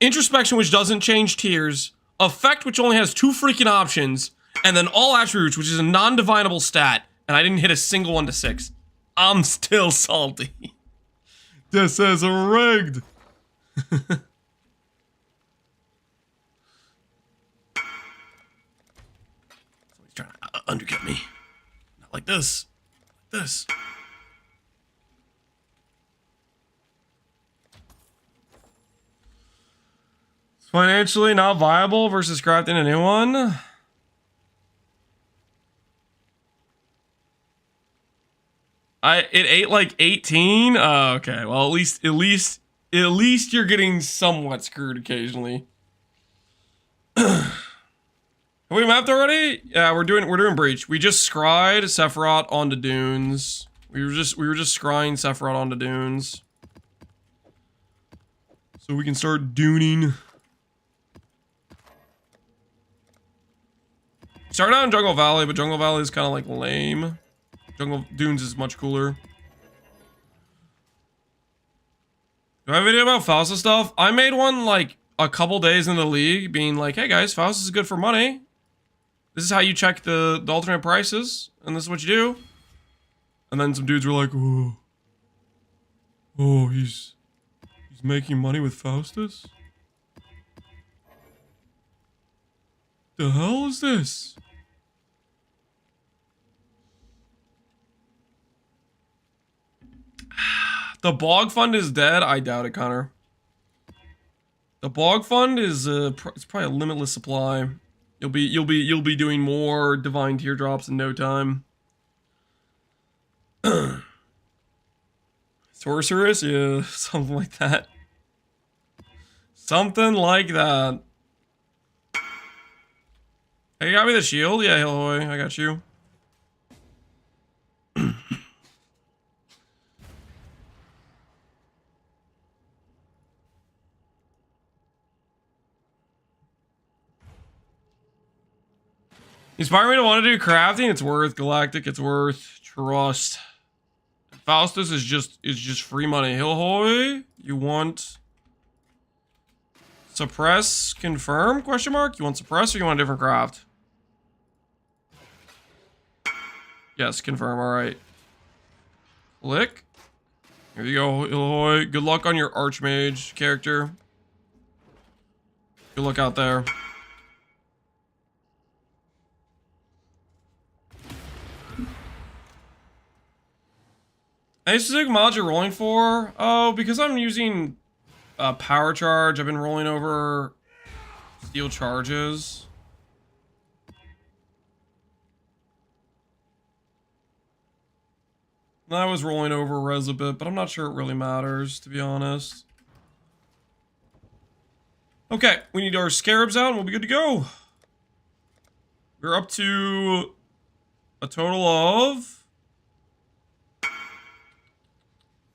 Speaker 1: introspection, which doesn't change tears, effect, which only has 2 freaking options, and then all attributes, which is a non-divinable stat. And I didn't hit a single one to 6. I'm still salty. This is rigged. Somebody's trying to undercut me. Not like this. Like this. It's financially not viable versus crafting a new one. It ate like 18. Oh, okay. Well, at least you're getting somewhat screwed occasionally. Have we mapped already? Yeah, we're doing Breach. We just scryed Sephiroth onto Dunes. We were just scrying Sephiroth onto Dunes, so we can start duning. Started out in Jungle Valley, but Jungle Valley is kind of like lame. Jungle Dunes is much cooler. Do I have a video about Fausta stuff? I made one like a couple days in the league being like, hey guys, Fausta is good for money. This is how you check the alternate prices, and this is what you do. And then some dudes were like, oh, he's making money with Faustus? The hell is this? The Bog Fund is dead. I doubt it, Connor. The Bog Fund is it's probably a limitless supply. You'll be doing more divine teardrops in no time. Sorceress, yeah, something like that. Something like that. Hey, you got me the shield? Yeah, Hillhoy, I got you. Inspire me to want to do crafting. It's worth Galactic. It's worth trust. Faustus is just free money. Hillhoy, you want suppress? Confirm? Question mark. You want suppress or you want a different craft? Yes, confirm. All right. Click. Here you go, Hillhoy. Good luck on your Archmage character. Good luck out there. Any specific mods you're rolling for? Oh, because I'm using power charge, I've been rolling over steel charges. I was rolling over res a bit, but I'm not sure it really matters, to be honest. Okay, we need our scarabs out and we'll be good to go. We're up to a total of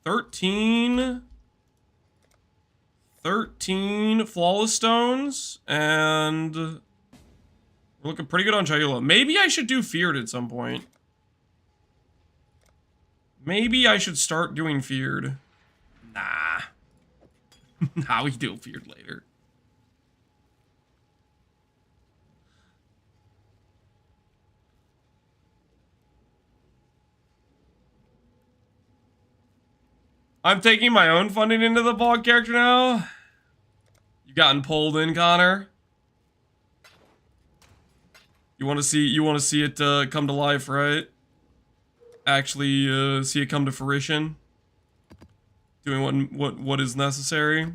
Speaker 1: 13 flawless stones, and we're looking pretty good on Chayula. Maybe I should do feared at some point. Maybe I should start doing feared. Nah. Nah, we can do feared later. I'm taking my own funding into the blog character now. You gotten pulled in, Connor. You want to see it come to life, right? Actually, see it come to fruition. Doing what is necessary.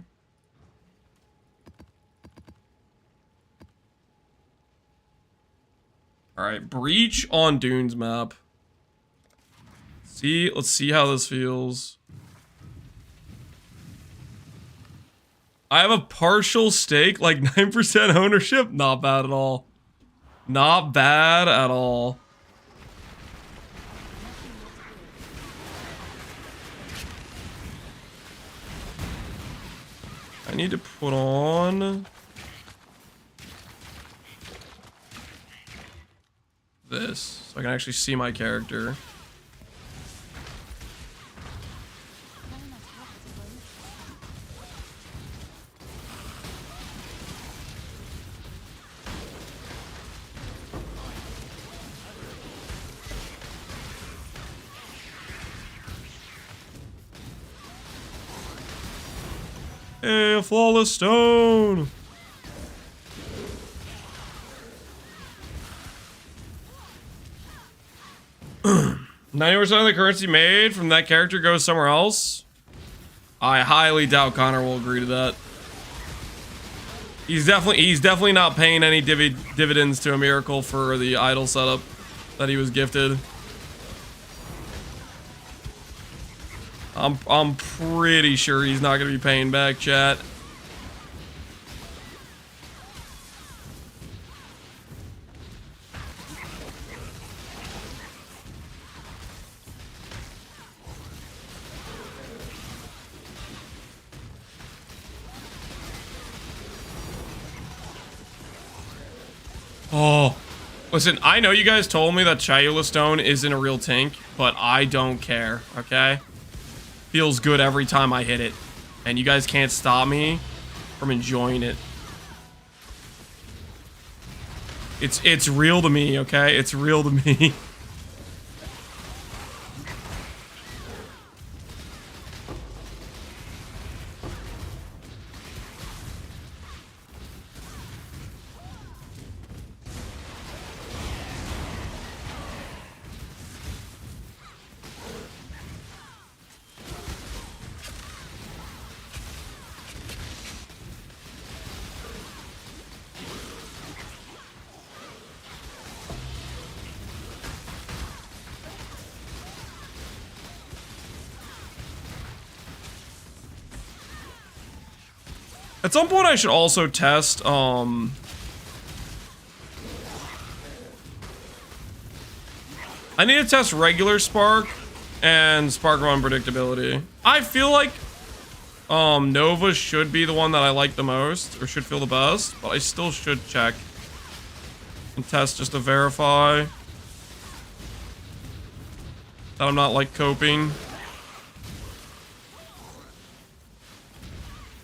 Speaker 1: All right, Breach on Dunes map. Let's see how this feels. I have a partial stake, like 9% ownership. Not bad at all. Not bad at all. I need to put on this so I can actually see my character. Hey, a flawless stone! 90% of the currency made from that character goes somewhere else? I highly doubt Connor will agree to that. He's definitely not paying any dividends to a miracle for the idol setup that he was gifted. I'm pretty sure he's not gonna be paying back, chat. Oh, listen, I know you guys told me that Chayula Stone isn't a real tank, but I don't care, okay? Feels good every time I hit it. And you guys can't stop me from enjoying it. It's real to me, okay? It's real to me. At some point I should also test, I need to test regular Spark and Spark of Unpredictability. I feel like, Nova should be the one that I like the most, or should feel the best, but I still should check and test just to verify that I'm not, like, coping.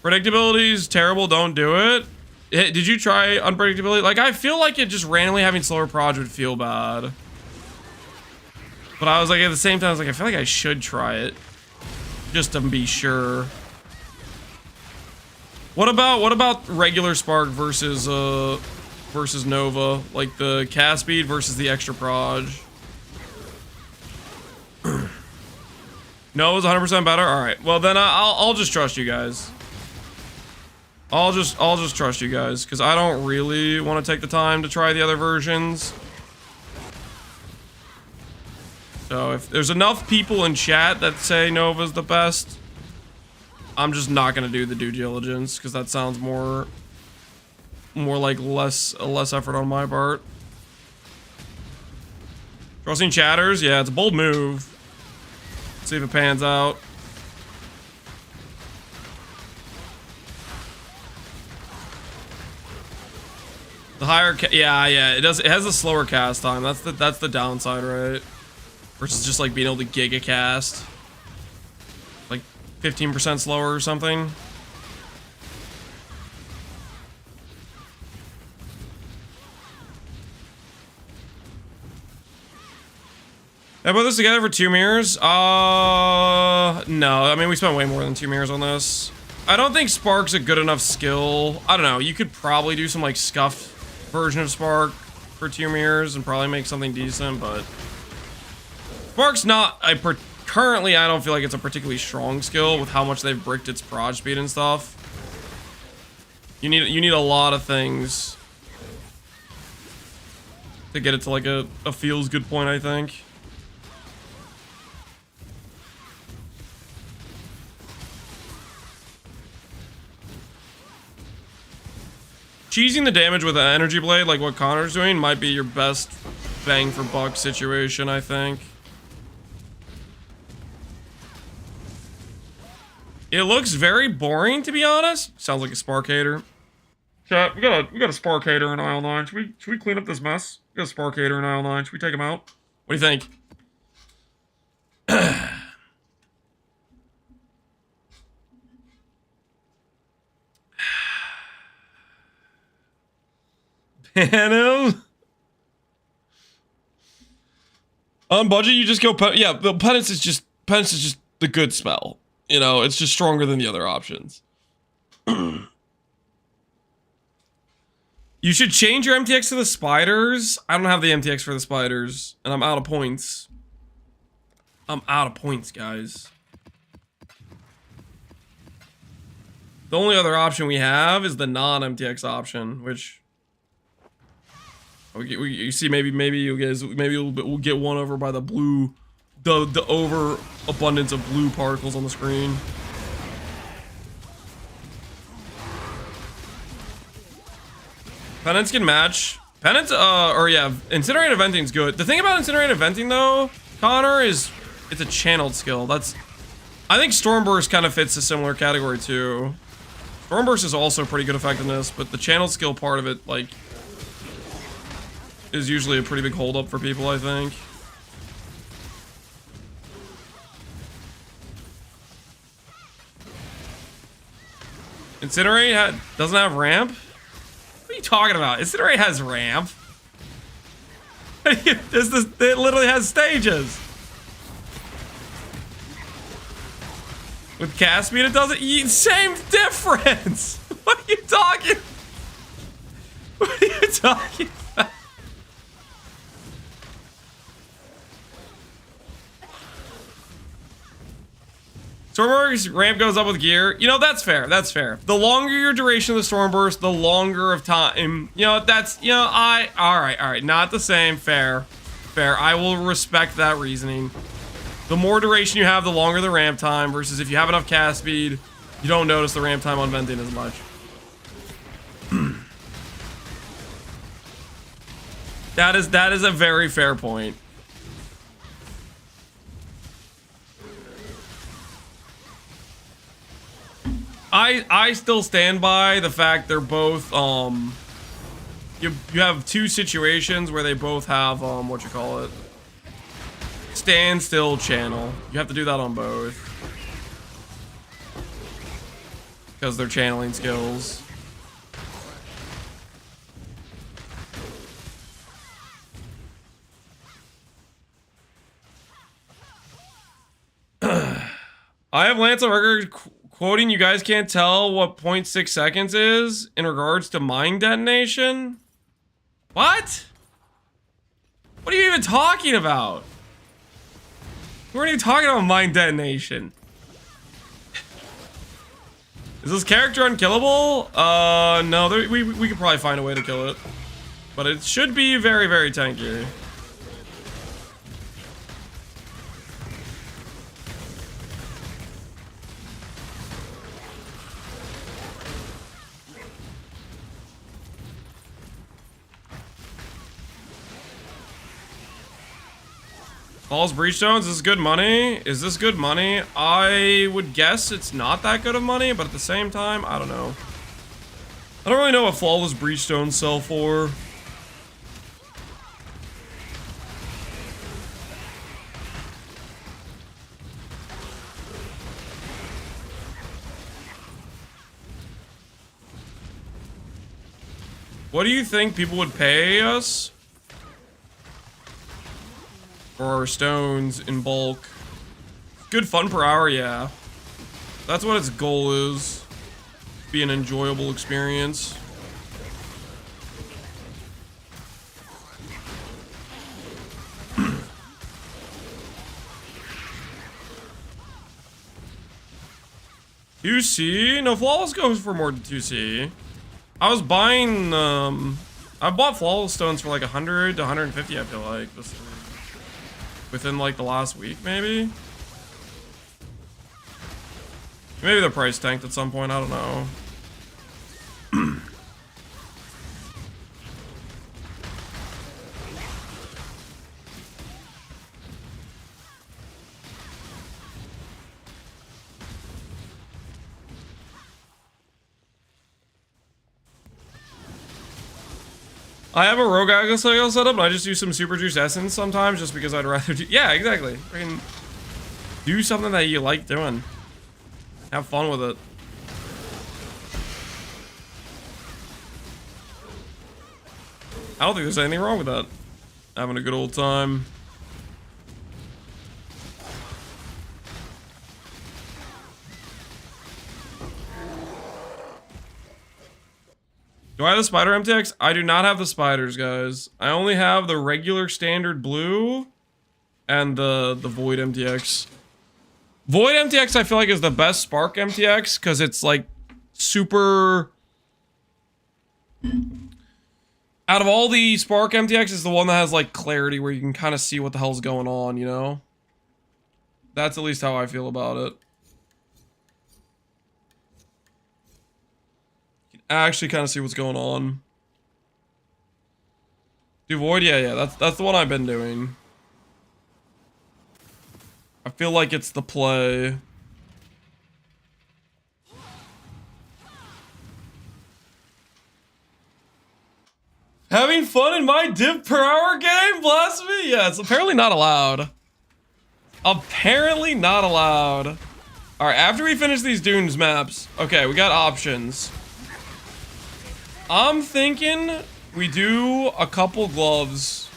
Speaker 1: Predictability is terrible, don't do it. Did you try unpredictability? Like, I feel like it just randomly having slower proj would feel bad. But I was like, at the same time, I was like, I feel like I should try it. Just to be sure. What about regular Spark versus Nova? Like the cast speed versus the extra proj? Nova's 100% better? Alright. Well then I'll just trust you guys. I'll just trust you guys, because I don't really want to take the time to try the other versions. So if there's enough people in chat that say Nova's the best, I'm just not gonna do the due diligence, because that sounds more like less effort on my part. Trusting chatters? Yeah, it's a bold move. Let's see if it pans out. The higher, yeah, it does. It has a slower cast time. That's the downside, right? Versus just like being able to giga cast, like 15% slower or something. I put this together for 2 mirrors. No, I mean we spent way more than 2 mirrors on this. I don't think Spark's a good enough skill. I don't know. You could probably do some like scuffed version of Spark for 2 mirrors and probably make something decent, but Spark's not currently I don't feel like it's a particularly strong skill with how much they've bricked its proj speed and stuff. You need a lot of things to get it to like a feels good point, I think. Cheesing the damage with an energy blade, like what Connor's doing, might be your best bang for buck situation, I think. It looks very boring, to be honest. Sounds like a Spark hater. Chat, we got a Spark hater in aisle 9. Should we clean up this mess? We got a Spark hater in aisle 9. Should we take him out? What do you think? Ban him? On budget, you just go. Yeah, the penance is just the good spell. You know, it's just stronger than the other options. You should change your MTX to the spiders. I don't have the MTX for the spiders, and I'm out of points. I'm out of points, guys. The only other option we have is the non-MTX option, which. You see, maybe you guys, we'll get won over by the blue, the overabundance of blue particles on the screen. Penance can match. Penance, or yeah, Incinerate Eventing's good. The thing about Incinerate Eventing though, Connor, is it's a channeled skill. I think Stormburst kind of fits a similar category too. Stormburst is also pretty good effectiveness, but the channeled skill part of it, like, is usually a pretty big holdup for people, I think. Incinerate doesn't have ramp? What are you talking about? Incinerate has ramp. It literally has stages. With cast speed, it doesn't. Same difference. What are you talking? What are you talking about? Stormburst ramp goes up with gear. You know, that's fair. That's fair. The longer your duration of the Stormburst, the longer of time. You know, that's, you know, all right. Not the same. Fair. I will respect that reasoning. The more duration you have, the longer the ramp time, versus if you have enough cast speed, you don't notice the ramp time on venting as much. That is a very fair point. I still stand by the fact they're both you have 2 situations where they both have standstill channel. You have to do that on both because they're channeling skills. I have Lance on regular Quoting, you guys can't tell what 0.6 seconds is in regards to mine detonation? What? What are you even talking about? We're not even talking about mine detonation. Is this character unkillable? No, we could probably find a way to kill it. But it should be very, very tanky. Falls Breachstones, is this good money? Is this good money? I would guess it's not that good of money, but at the same time, I don't know. I don't really know what Flawless Breachstones sell for. What do you think people would pay us for our stones in bulk? Good fun per hour, yeah. That's what its goal is. Be an enjoyable experience. $2C? No, Flawless goes for more than $2C. I was buying, I bought Flawless stones for like 100 to 150, I feel like, this within like the last week, maybe? Maybe the price tanked at some point, I don't know. I have a Rogue Exile set up, and I just do some Super Juice Essence sometimes, just because I'd rather do... Yeah, exactly. I can do something that you like doing. Have fun with it. I don't think there's anything wrong with that. Having a good old time. Do I have the spider MTX? I do not have the spiders, guys. I only have the regular standard blue and the void MTX. Void MTX I feel like is the best spark MTX because it's like super... Out of all the spark MTX is the one that has like clarity where you can kind of see what the hell's going on, you know? That's at least how I feel about it. Actually kind of see what's going on. Do void? Yeah, that's the one I've been doing. I feel like it's the play. Having fun in my div per hour game? Blasphemy? Yeah, it's apparently not allowed. Apparently not allowed. Alright, after we finish these Dunes maps, okay, we got options. I'm thinking we do a couple gloves.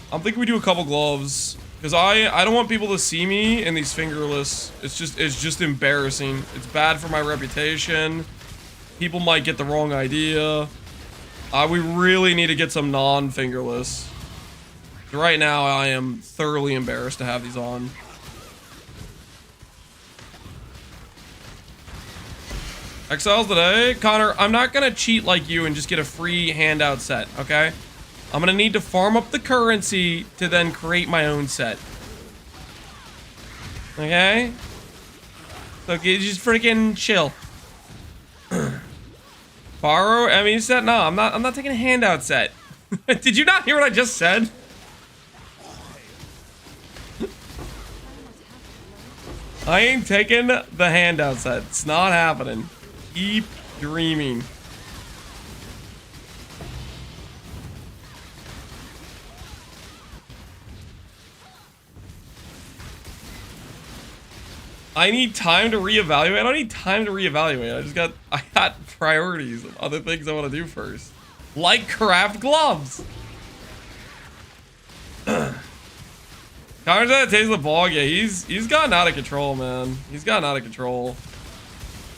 Speaker 1: Because I don't want people to see me in these fingerless. It's just embarrassing. It's bad for my reputation. People might get the wrong idea. We really need to get some non-fingerless. Right now, I am thoroughly embarrassed to have these on. Exiles today? Connor, I'm not gonna cheat like you and just get a free handout set, okay? I'm gonna need to farm up the currency to then create my own set. Okay? So just freaking chill. Borrow ME set? No, I'm not taking a handout set. Did you not hear what I just said? I ain't taking the handout set. It's not happening. Keep dreaming. I need time to reevaluate. I don't need time to reevaluate. I got priorities of other things I want to do first. Like craft gloves. Connor's at a taste of the bog. Yeah, he's gotten out of control, man. He's gotten out of control.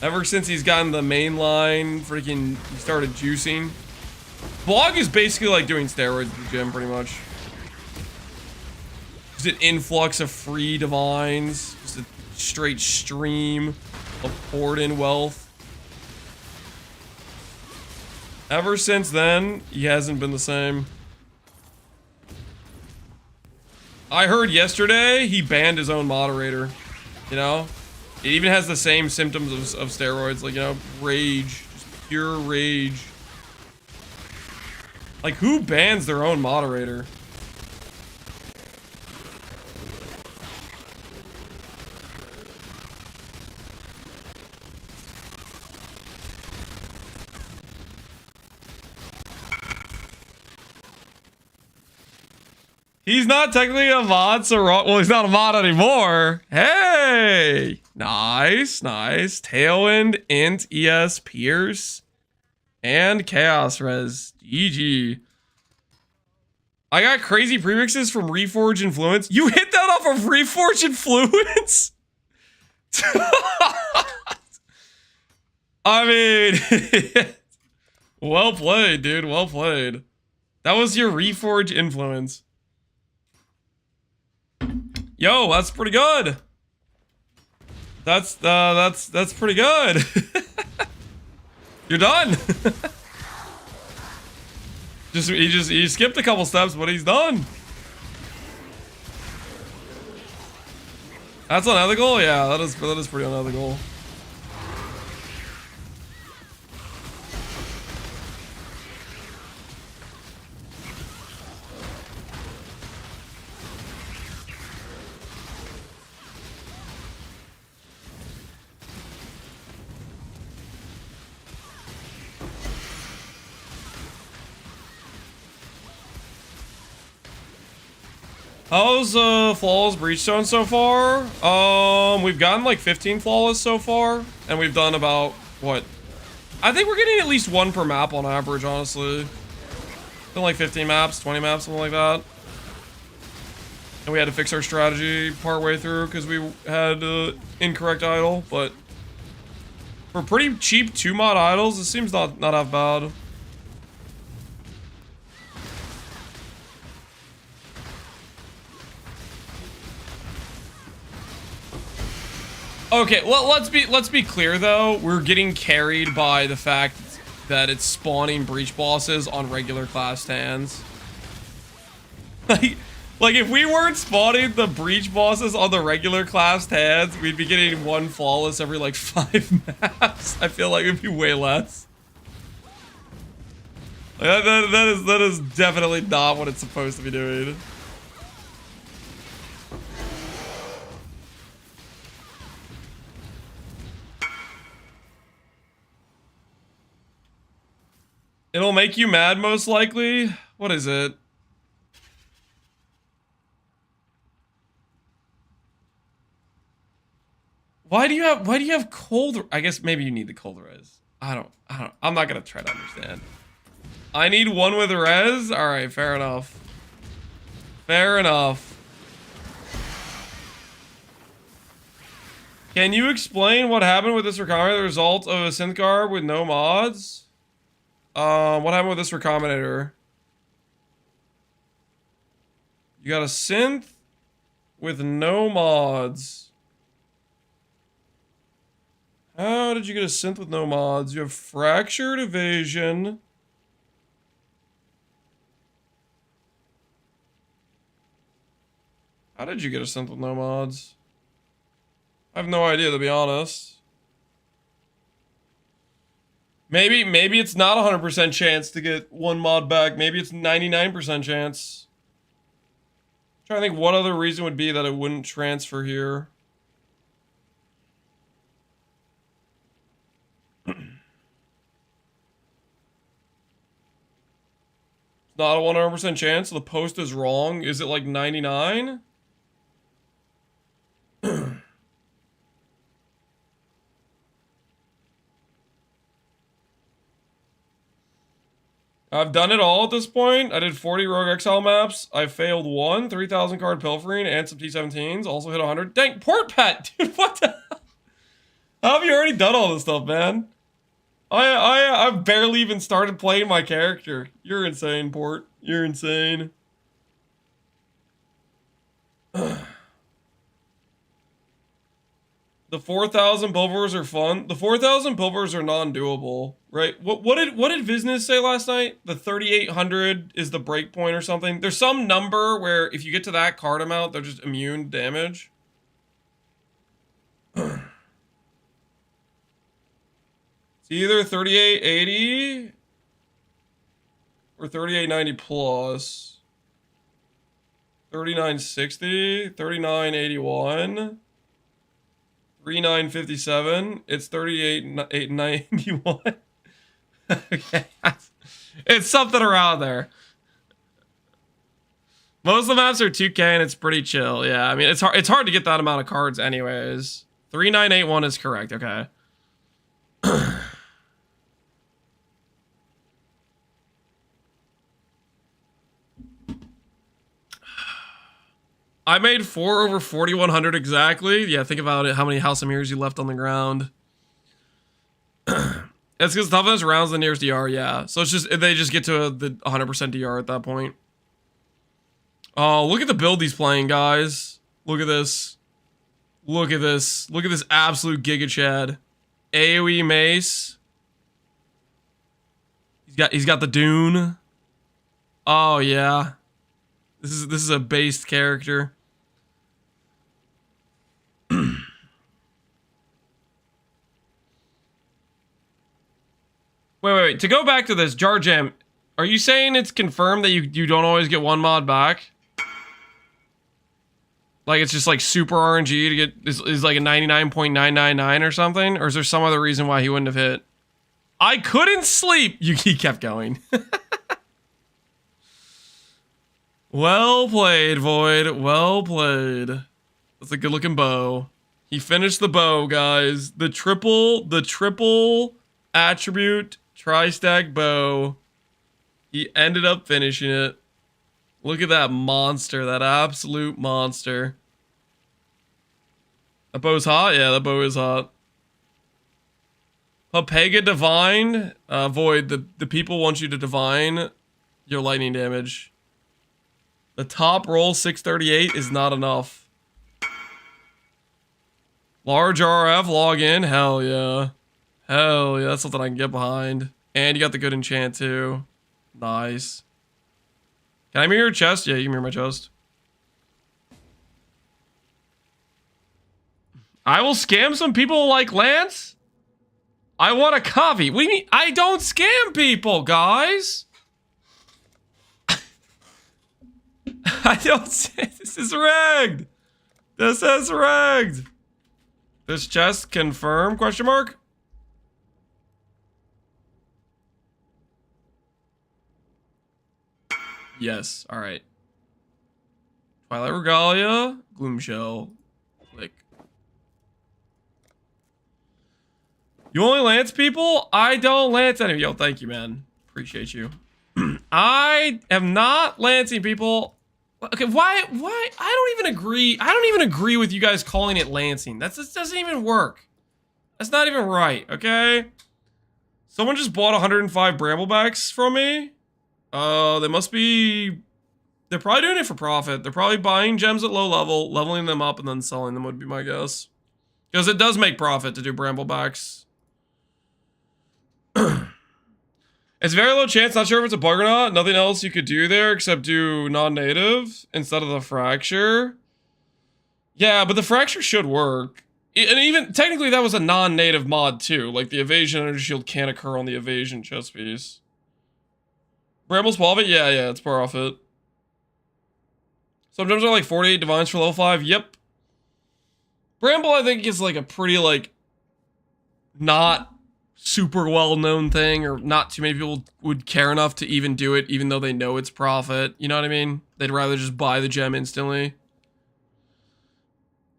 Speaker 1: Ever since he's gotten the main line, freaking, he started juicing. Bog is basically like doing steroids at the gym, pretty much. Just an influx of free divines. Just a straight stream of poured in wealth. Ever since then, he hasn't been the same. I heard yesterday he banned his own moderator. You know? It even has the same symptoms of steroids, like, you know, rage. Just pure rage. Like, who bans their own moderator? He's not technically a mod, so well, he's not a mod anymore. Hey! Nice, nice. Tailwind, Int, ES, Pierce, and Chaos Res. GG. I got crazy premixes from Reforge Influence. You hit that off of Reforge Influence? I mean, well played, dude. Well played. That was your Reforge Influence. Yo, that's pretty good. That's pretty good. You're done. He skipped a couple steps, but he's done. That's unethical? Yeah, that is pretty unethical. How's flawless Breachstone so far? We've gotten like 15 flawless so far, and we've done about what? I think we're getting at least one per map on average, honestly. Done like 15 maps, 20 maps, something like that. And we had to fix our strategy partway through because we had incorrect idol, but for pretty cheap 2-mod idols, it seems not half bad. Okay, well, let's be clear though. We're getting carried by the fact that it's spawning breach bosses on regular class hands. Like if we weren't spawning the breach bosses on the regular class hands, we'd be getting one flawless every like 5 maps. I feel like it'd be way less. Like, that is definitely not what it's supposed to be doing. It'll make you mad, most likely. What is it? Why do you have cold? I guess maybe you need the cold res. I'm not gonna try to understand. I need one with res? Alright, fair enough. Fair enough. Can you explain what happened with this recombinator? The result of a synth garb with no mods? What happened with this recombinator? You got a synth with no mods. How did you get a synth with no mods? You have fractured evasion. How did you get a synth with no mods? I have no idea, to be honest. Maybe it's not 100% chance to get one mod back. Maybe it's 99% chance. I'm trying to think what other reason would be that it wouldn't transfer here. It's not a 100% chance. The post is wrong. Is it like 99? I've done it all at this point. I did 40 Rogue Exile maps. I failed 1, 3,000 card pilfering, and some T17s. Also hit 100. Dang, Port Pet! Dude, what the hell? How have you already done all this stuff, man? I've barely even started playing my character. You're insane, Port. You're insane. The 4,000 Pilfers are fun. The 4,000 Pilfers are non-doable, right? What did Business say last night? The 3,800 is the break point or something. There's some number where if you get to that card amount, they're just immune to damage. It's either 3,880 or 3,890 plus. 3,960, 3,981. 3,957. It's 3,891. Okay. It's something around there. Most of the maps are 2K and it's pretty chill. Yeah, I mean, it's hard to get that amount of cards anyways. 3,981 is correct, okay. I made 4 over 4,100 exactly. Yeah, think about it. How many House of Mirrors you left on the ground. It's because toughness rounds the nearest DR, yeah. So it's just, they just get to the 100% DR at that point. Oh, look at the build he's playing, guys. Look at this. Look at this. Look at this absolute Giga Chad. AoE Mace. He's got the Dune. Oh, yeah. This is a based character. Wait. To go back to this, Jar Jam, are you saying it's confirmed that you don't always get one mod back? Like it's just like super RNG to get is like a 99.999 or something? Or is there some other reason why he wouldn't have hit? I couldn't sleep. He kept going. Well played, Void. Well played. That's a good looking bow. He finished the bow, guys. The triple attribute tri-stack bow. He ended up finishing it. Look at that monster, that absolute monster. That bow's hot? Yeah, that bow is hot. Papega Divine. Void, the people want you to divine your lightning damage. The top roll 638 is not enough. Large RF login, hell yeah. Hell yeah, that's something I can get behind. And you got the good enchant too. Nice. Can I mirror your chest? Yeah, you can mirror my chest. I will scam some people like Lance? I want a copy. What do you mean? I don't scam people, guys. I don't say this is rigged. This is rigged. This chest confirmed? Question mark. Yes. All right. Twilight Regalia, Gloom Shell, click. You only lance people? I don't lance any. Yo, thank you, man. Appreciate you. I am not lancing people. Okay, why? I don't even agree. I don't even agree with you guys calling it lancing. That doesn't even work. That's not even right, okay? Someone just bought 105 Bramblebacks from me. They must be... They're probably doing it for profit. They're probably buying gems at low level, leveling them up, and then selling them would be my guess. Because it does make profit to do Bramblebacks. It's very low chance, not sure if it's a bug or not. Nothing else you could do there except do non-native instead of the fracture. Yeah, but the fracture should work. And even, technically that was a non-native mod too. Like the evasion energy shield can't occur on the evasion chest piece. Bramble's profit? Yeah, it's profit. Some gems are like 48 divines for level 5. Yep. Bramble I think is like a pretty like not super well-known thing, or not too many people would care enough to even do it, even though they know it's profit. You know what I mean? They'd rather just buy the gem instantly.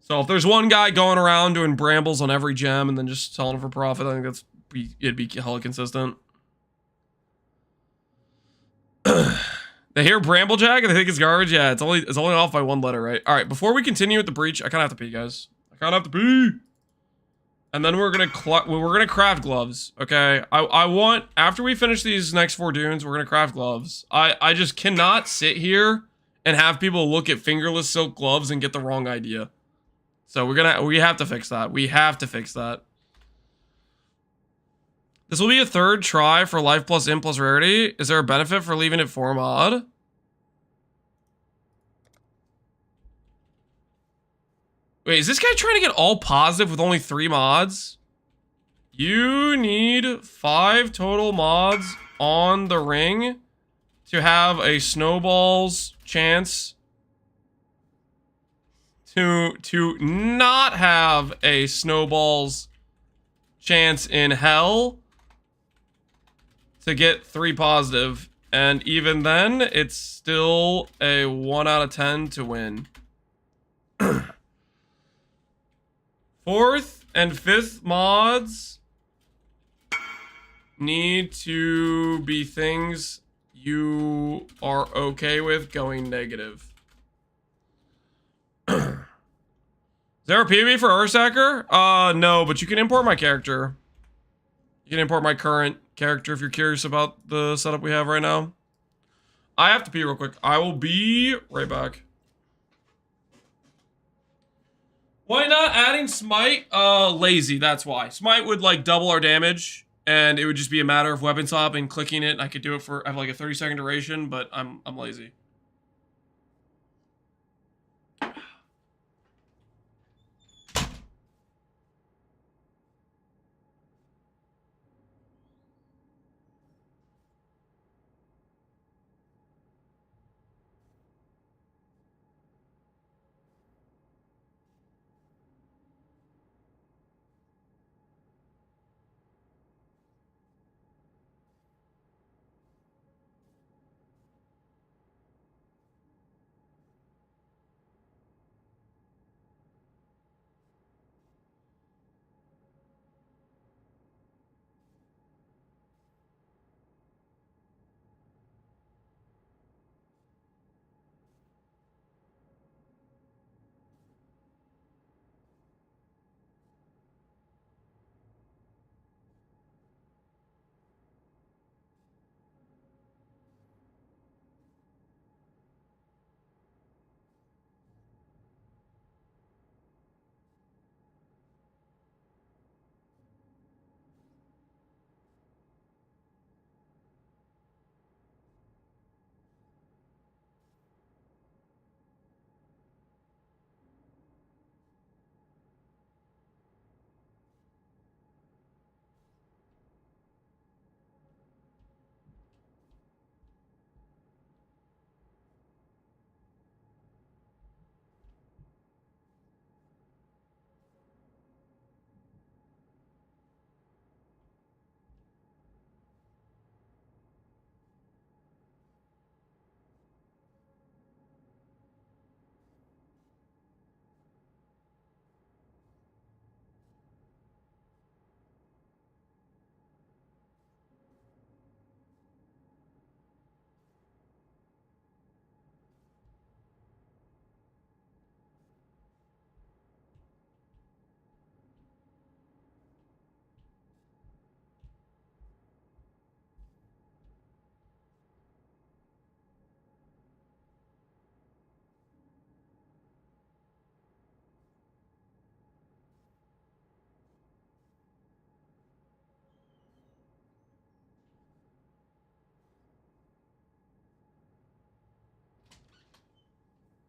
Speaker 1: So if there's one guy going around doing brambles on every gem and then just selling it for profit, I think it'd be hella consistent. They hear Bramblejack and they think it's garbage. Yeah, it's only off by 1 letter, right? All right, before we continue with the breach, I kind of have to pee, guys. I kind of have to pee. And then we're gonna craft gloves. Okay, I want, after we finish these next 4 dunes, we're gonna craft gloves. I just cannot sit here and have people look at fingerless silk gloves and get the wrong idea. So we have to fix that. We have to fix that. This will be a 3rd try for life plus in plus rarity. Is there a benefit for leaving it 4 mod? Wait, is this guy trying to get all positive with only 3 mods? You need 5 total mods on the ring to have a snowball's chance to not have a snowball's chance in hell to get 3 positive. And even then, it's still a 1 out of 10 to win. 4th and 5th mods need to be things you are okay with going negative. Is there a PB for Ursacker? No, but you can import my character. You can import my current character if you're curious about the setup we have right now. I have to pee real quick. I will be right back. Why not adding Smite? Lazy, that's why. Smite would like double our damage, and it would just be a matter of weapon swap and clicking it. I could do it for, I have like a 30-second duration, but I'm lazy.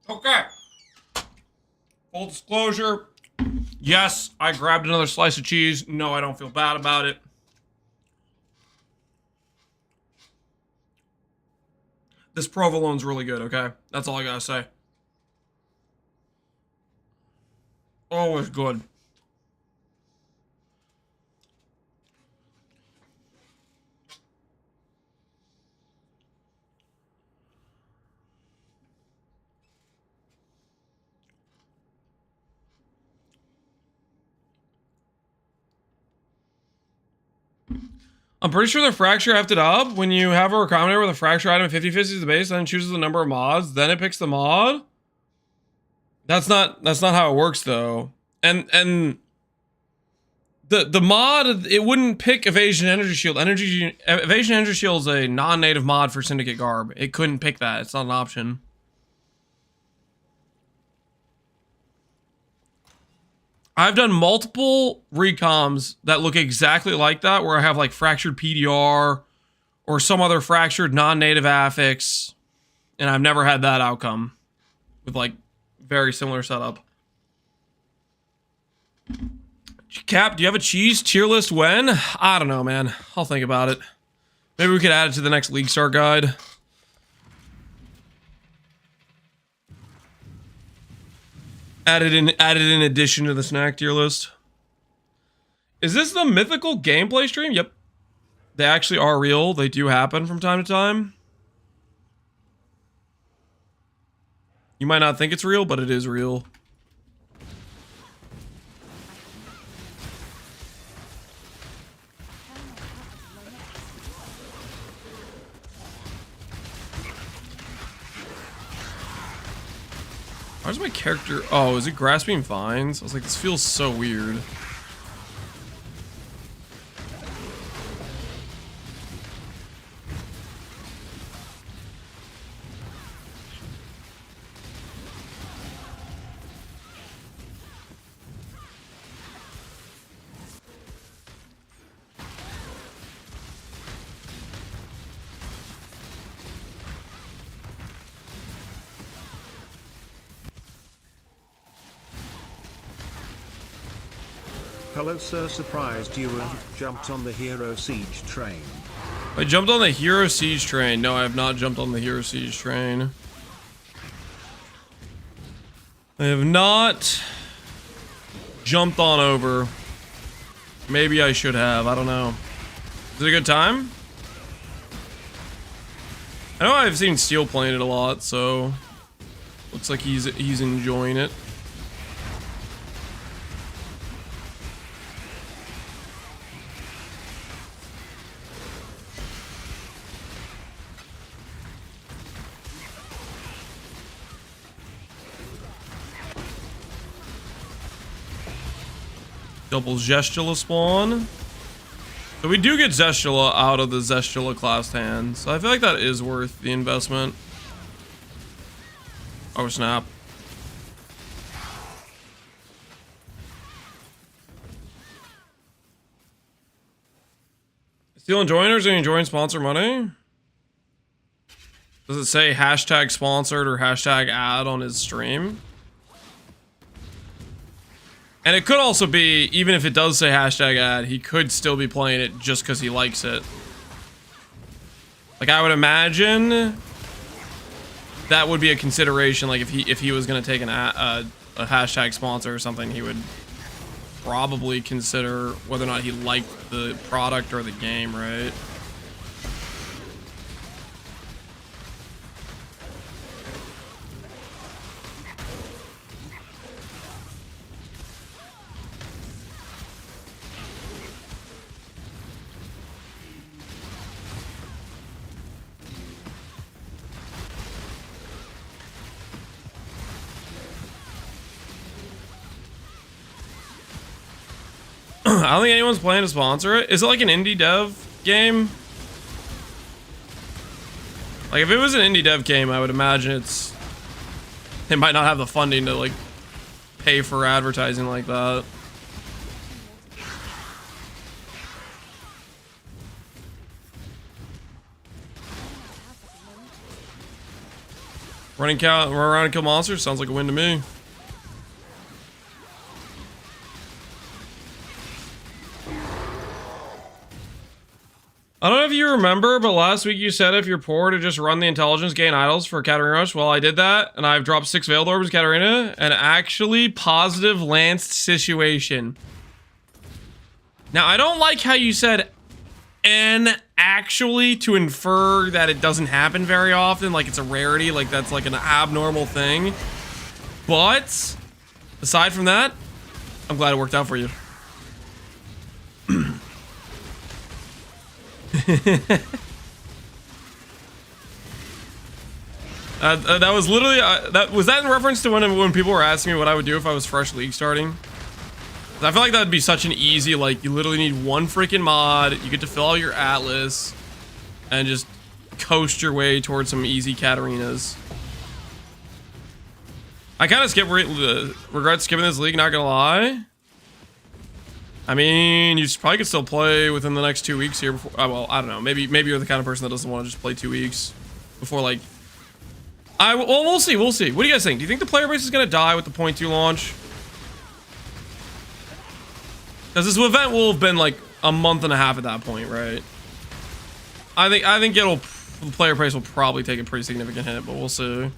Speaker 1: Okay. Full disclosure. Yes, I grabbed another slice of cheese. No, I don't feel bad about it. This provolone's really good, okay? That's all I gotta say. Always good. I'm pretty sure the fracture effed it up. When you have a recombinator with a fracture item 50/50 is the base, then it chooses the number of mods, then it picks the mod. That's not how it works though. And the mod, it wouldn't pick evasion energy shield. Evasion energy shield is a non-native mod for Syndicate Garb. It couldn't pick that. It's not an option. I've done multiple recoms that look exactly like that, where I have like fractured PDR or some other fractured non-native affix, and I've never had that outcome with like very similar setup. Cap, do you have a cheese tier list when? I don't know, man. I'll think about it. Maybe we could add it to the next League Start guide. Added in addition to the snack tier list. Is this the mythical gameplay stream? Yep. They actually are real. They do happen from time to time. You might not think it's real, but it is real. Why's my character... Oh, is it grasping vines? I was like, this feels so weird.
Speaker 3: Hello sir, surprised you have jumped on the Hero Siege train.
Speaker 1: I jumped on the Hero Siege train. No, I have not jumped on the Hero Siege train. I have not jumped on over. Maybe I should have. I don't know. Is it a good time? I know I've seen Steel playing it a lot, so looks like he's enjoying it. Double Zestula spawn. So we do get Zestula out of the Zestula class hand. So I feel like that is worth the investment. Oh snap. Still enjoying, or is he enjoying sponsor money? Does it say hashtag sponsored or hashtag ad on his stream? And it could also be, even if it does say hashtag ad, he could still be playing it just because he likes it. Like, I would imagine that would be a consideration. Like, if he was going to take a hashtag sponsor or something, he would probably consider whether or not he liked the product or the game, right? I don't think anyone's planning to sponsor it. Is it like an indie dev game? Like, if it was an indie dev game, I would imagine they might not have the funding to like pay for advertising like that. Running around and kill monsters sounds like a win to me. I don't know if you remember, but last week you said if you're poor to just run the intelligence gain idols for Katarina Rush. Well, I did that, and I've dropped 6 Veiled Orbs Katarina, and actually positive lanced situation. Now, I don't like how you said "and actually" to infer that it doesn't happen very often, like it's a rarity, like that's like an abnormal thing. But aside from that, I'm glad it worked out for you. That was literally was that in reference to when people were asking me what I would do if I was fresh league starting? I feel like that would be such an easy, like, you literally need one freaking mod, you get to fill out your atlas, and just coast your way towards some easy Katarinas. I kind of regret skipping this league, not gonna lie. I mean, you probably could still play within the next 2 weeks here before, well, I don't know, maybe you're the kind of person that doesn't want to just play 2 weeks before, like, well, we'll see. What do you guys think? Do you think the player base is gonna die with the 0.2 launch? Because this event will have been like a month and a half at that point, right? I think the player base will probably take a pretty significant hit, but we'll see.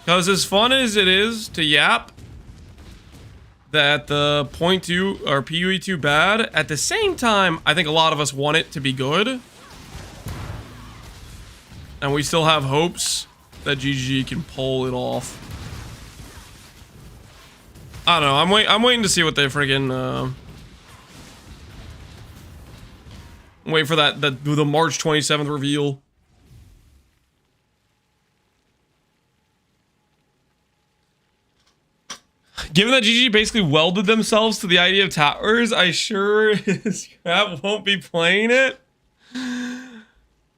Speaker 1: Because as fun as it is to yap that the 0.2 or PUE2 bad, at the same time, I think a lot of us want it to be good. And we still have hopes that GG can pull it off. I don't know. I'm waiting to see what they friggin' I'm waiting for the March 27th reveal. Given that GG basically welded themselves to the idea of towers, I sure as crap won't be playing it.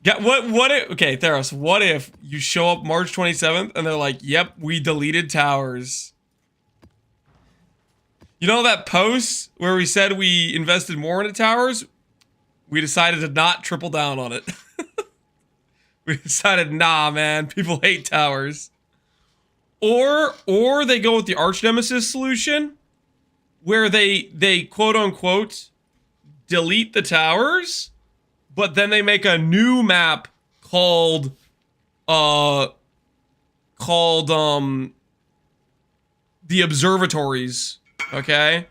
Speaker 1: What if, okay, Theros, what if you show up March 27th and they're like, yep, we deleted towers. You know that post where we said we invested more into towers? We decided to not triple down on it. We decided, nah, man, people hate towers. Or they go with the arch nemesis solution where they quote unquote delete the towers, but then they make a new map called the observatories, okay?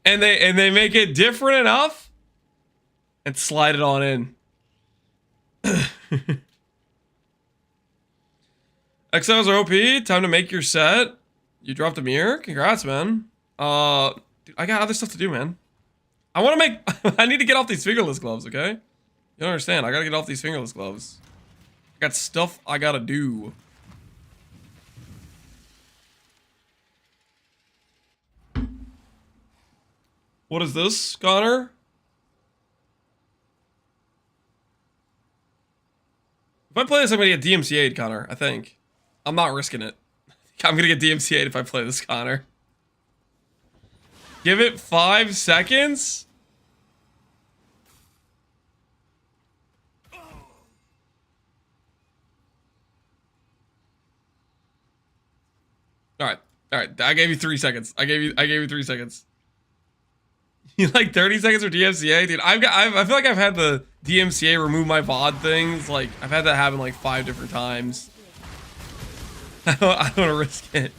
Speaker 1: and they make it different enough and slide it on in. Exiles are OP. Time to make your set. You dropped a mirror. Congrats, man. Dude, I got other stuff to do, man. I want to make... I need to get off these fingerless gloves, okay? You don't understand. I gotta get off these fingerless gloves. I got stuff I gotta do. What is this, Connor? If I play this, I'm gonna get DMCA'd, Connor, I think. I'm not risking it. I'm gonna get DMCA'd if I play this, Connor. Give it 5 seconds? Alright. I gave you 3 seconds. I gave you 3 seconds. You like 30 seconds for DMCA? Dude, I feel like I've had the DMCA remove my VOD things. Like, I've had that happen like 5 different times. I don't want to risk it.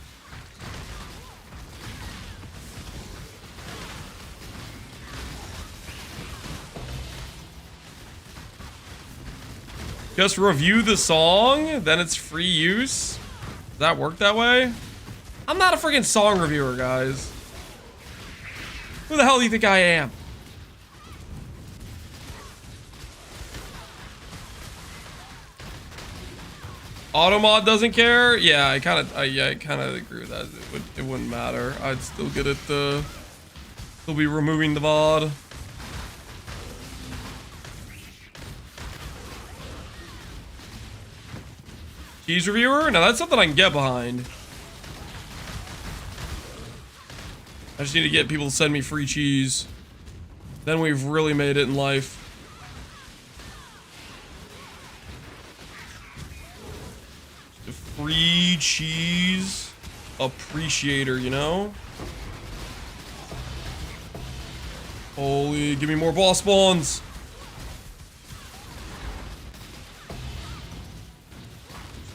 Speaker 1: Just review the song, then it's free use. Does that work that way? I'm not a freaking song reviewer, guys. Who the hell do you think I am? Automod doesn't care? Yeah, I kind of agree with that. It wouldn't matter. I'd still get it. Still be removing the VOD. Cheese reviewer? Now that's something I can get behind. I just need to get people to send me free cheese. Then we've really made it in life. The free cheese appreciator, you know? Holy, give me more boss spawns.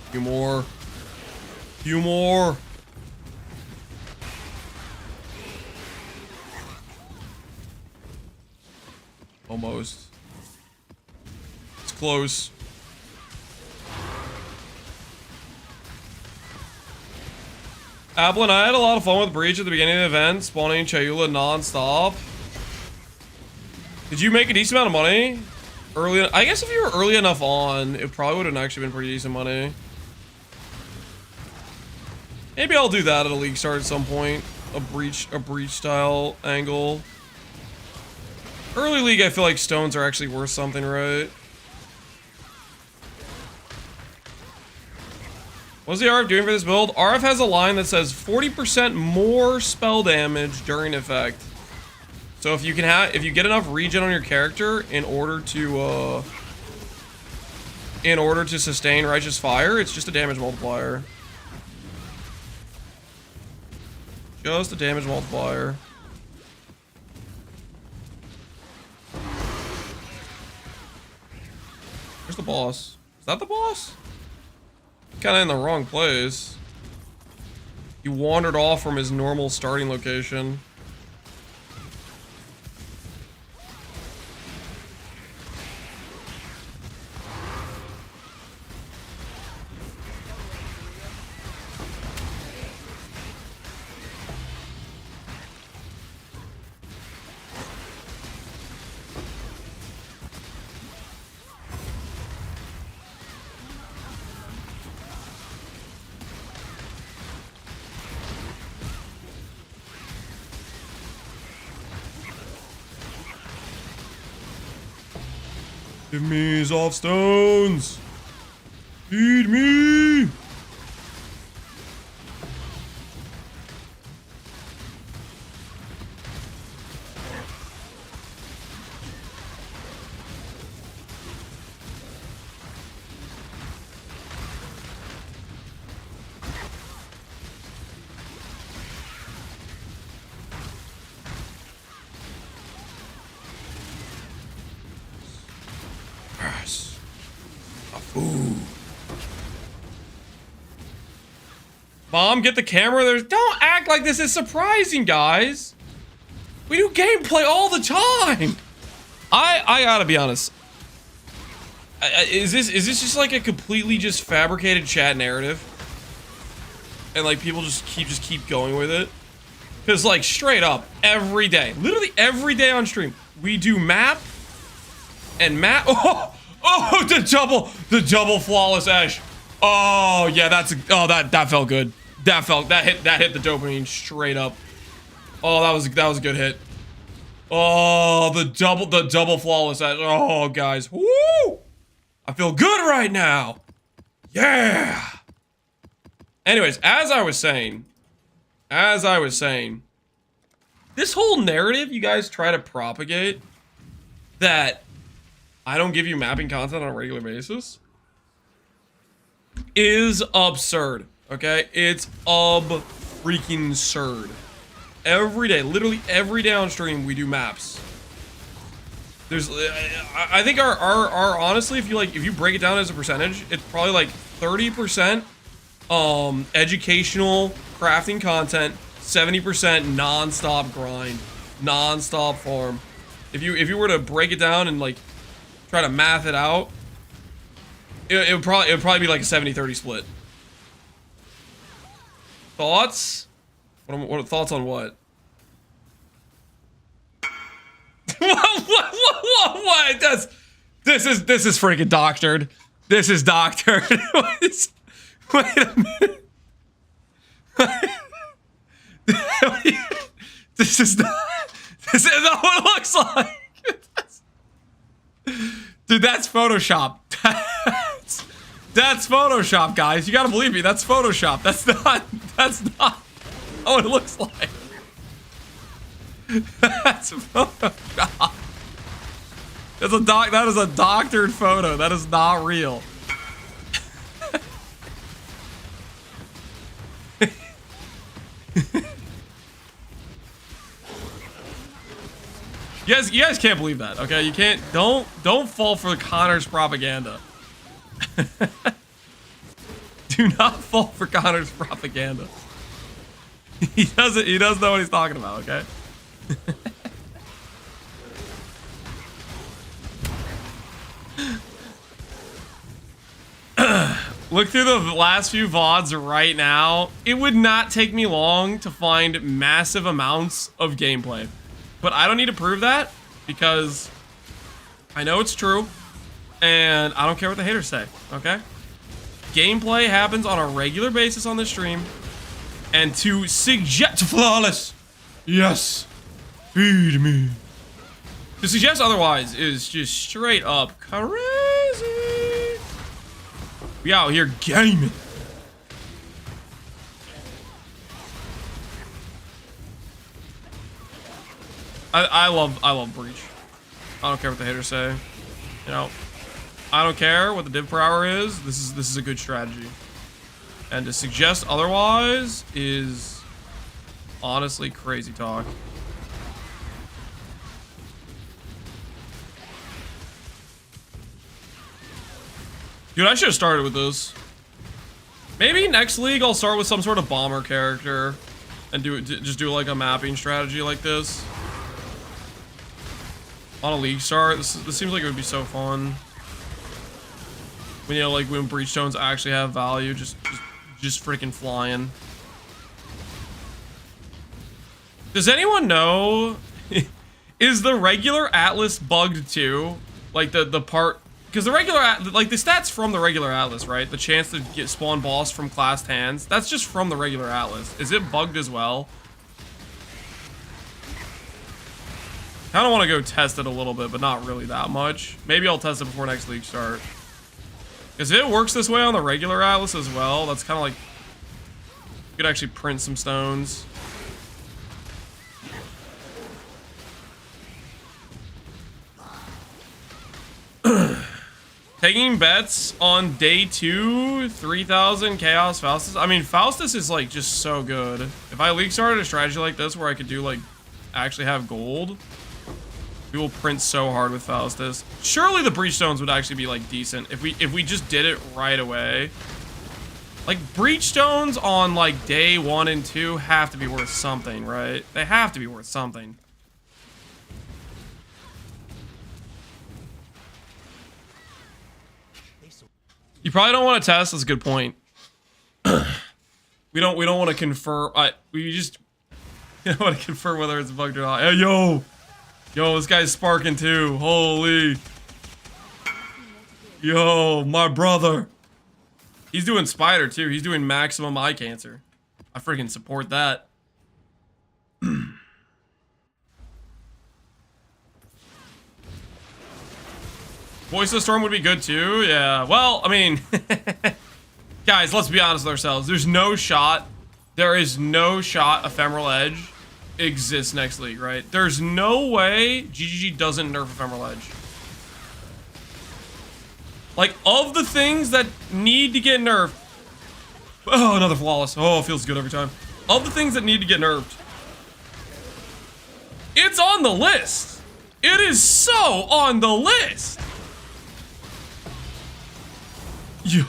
Speaker 1: Few more. Few more. Almost. It's close. Apple and I had a lot of fun with Breach at the beginning of the event, spawning Chayula non-stop. Did you make a decent amount of money? Early, I guess if you were early enough on, it probably would have actually been pretty decent money. Maybe I'll do that at a league start at some point. A breach style angle. Early league, I feel like stones are actually worth something, right? What's the RF doing for this build? RF has a line that says 40% more spell damage during effect. So if you get enough regen on your character in order to sustain Righteous Fire, it's just a damage multiplier. Just a damage multiplier. Where's the boss? Is that the boss? Kind of in the wrong place. He wandered off from his normal starting location. Give me soft stones. Feed me. Ooh. Mom, get the camera. Don't act like this is surprising, guys. We do gameplay all the time. I gotta be honest. Is this just like a completely just fabricated chat narrative? And like people just keep going with it? Cause like straight up every day, literally every day on stream, we do map and map. Oh, the double flawless Ash. Oh yeah, that felt good. That hit the dopamine straight up. Oh, that was a good hit. Oh, the double flawless Ash. Oh, guys, woo! I feel good right now. Yeah. Anyways, as I was saying, this whole narrative you guys try to propagate that I don't give you mapping content on a regular basis is absurd, okay? It's freaking absurd. Every day, literally every day on stream, we do maps. I think our honestly, if you break it down as a percentage, it's probably like 30% educational crafting content, 70% non-stop grind, non-stop farm. If you were to break it down and like try to math it out, it would probably be like a 70-30 split. Thoughts? What thoughts on what? What? This is freaking doctored. This is doctored. Wait a minute. This is not what it looks like. Dude, that's Photoshop. That's Photoshop, guys. You gotta believe me. That's Photoshop. That's not what it looks like. That's Photoshop. That is a doctored photo. That is not real. You guys can't believe that, okay? You can't. Don't fall for Connor's propaganda. Do not fall for Connor's propaganda. He doesn't know what he's talking about, okay? Look through the last few VODs right now. It would not take me long to find massive amounts of gameplay. But I don't need to prove that because I know it's true. And I don't care what the haters say, okay? Gameplay happens on a regular basis on this stream. And to suggest flawless, yes, feed me. To suggest otherwise is just straight up crazy. We out here gaming. I love Breach. I don't care what the haters say. You know, I don't care what the div per hour is. This is a good strategy. And to suggest otherwise is honestly crazy talk. Dude, I should have started with this. Maybe next league I'll start with some sort of bomber character and just do like a mapping strategy like this. On a league start, this seems like it would be so fun. When, you know, like when Breachstones actually have value, just freaking flying. Does anyone know, is the regular Atlas bugged too? Like the part, because the regular, like the stats from the regular Atlas, right? The chance to get spawn boss from classed hands, that's just from the regular Atlas. Is it bugged as well? I kind of want to go test it a little bit, but not really that much. Maybe I'll test it before next league start. Because if it works this way on the regular Atlas as well, that's kind of like, you could actually print some stones. Taking bets on day 2, 3,000 Chaos Faustus. I mean, Faustus is like just so good. If I league started a strategy like this where I could do like, actually have gold, we will print so hard with Faustus. Surely the Breachstones would actually be like decent if we just did it right away. Like Breachstones on like day 1 and 2 have to be worth something, right? They have to be worth something. You probably don't want to test. That's a good point. we don't want to confirm. We just don't want to confirm whether it's bugged or not. Hey, yo, this guy's sparking too. Holy, yo, my brother. He's doing spider too. He's doing maximum eye cancer. I freaking support that. Voice of the Storm would be good too, yeah. Well, I mean, guys, let's be honest with ourselves. There is no shot Ephemeral Edge exists next league, right? There's no way GGG doesn't nerf Ephemeral Edge. Like, of the things that need to get nerfed, oh, another flawless. Oh, it feels good every time. Of the things that need to get nerfed, it's on the list. It is so on the list. Yeah.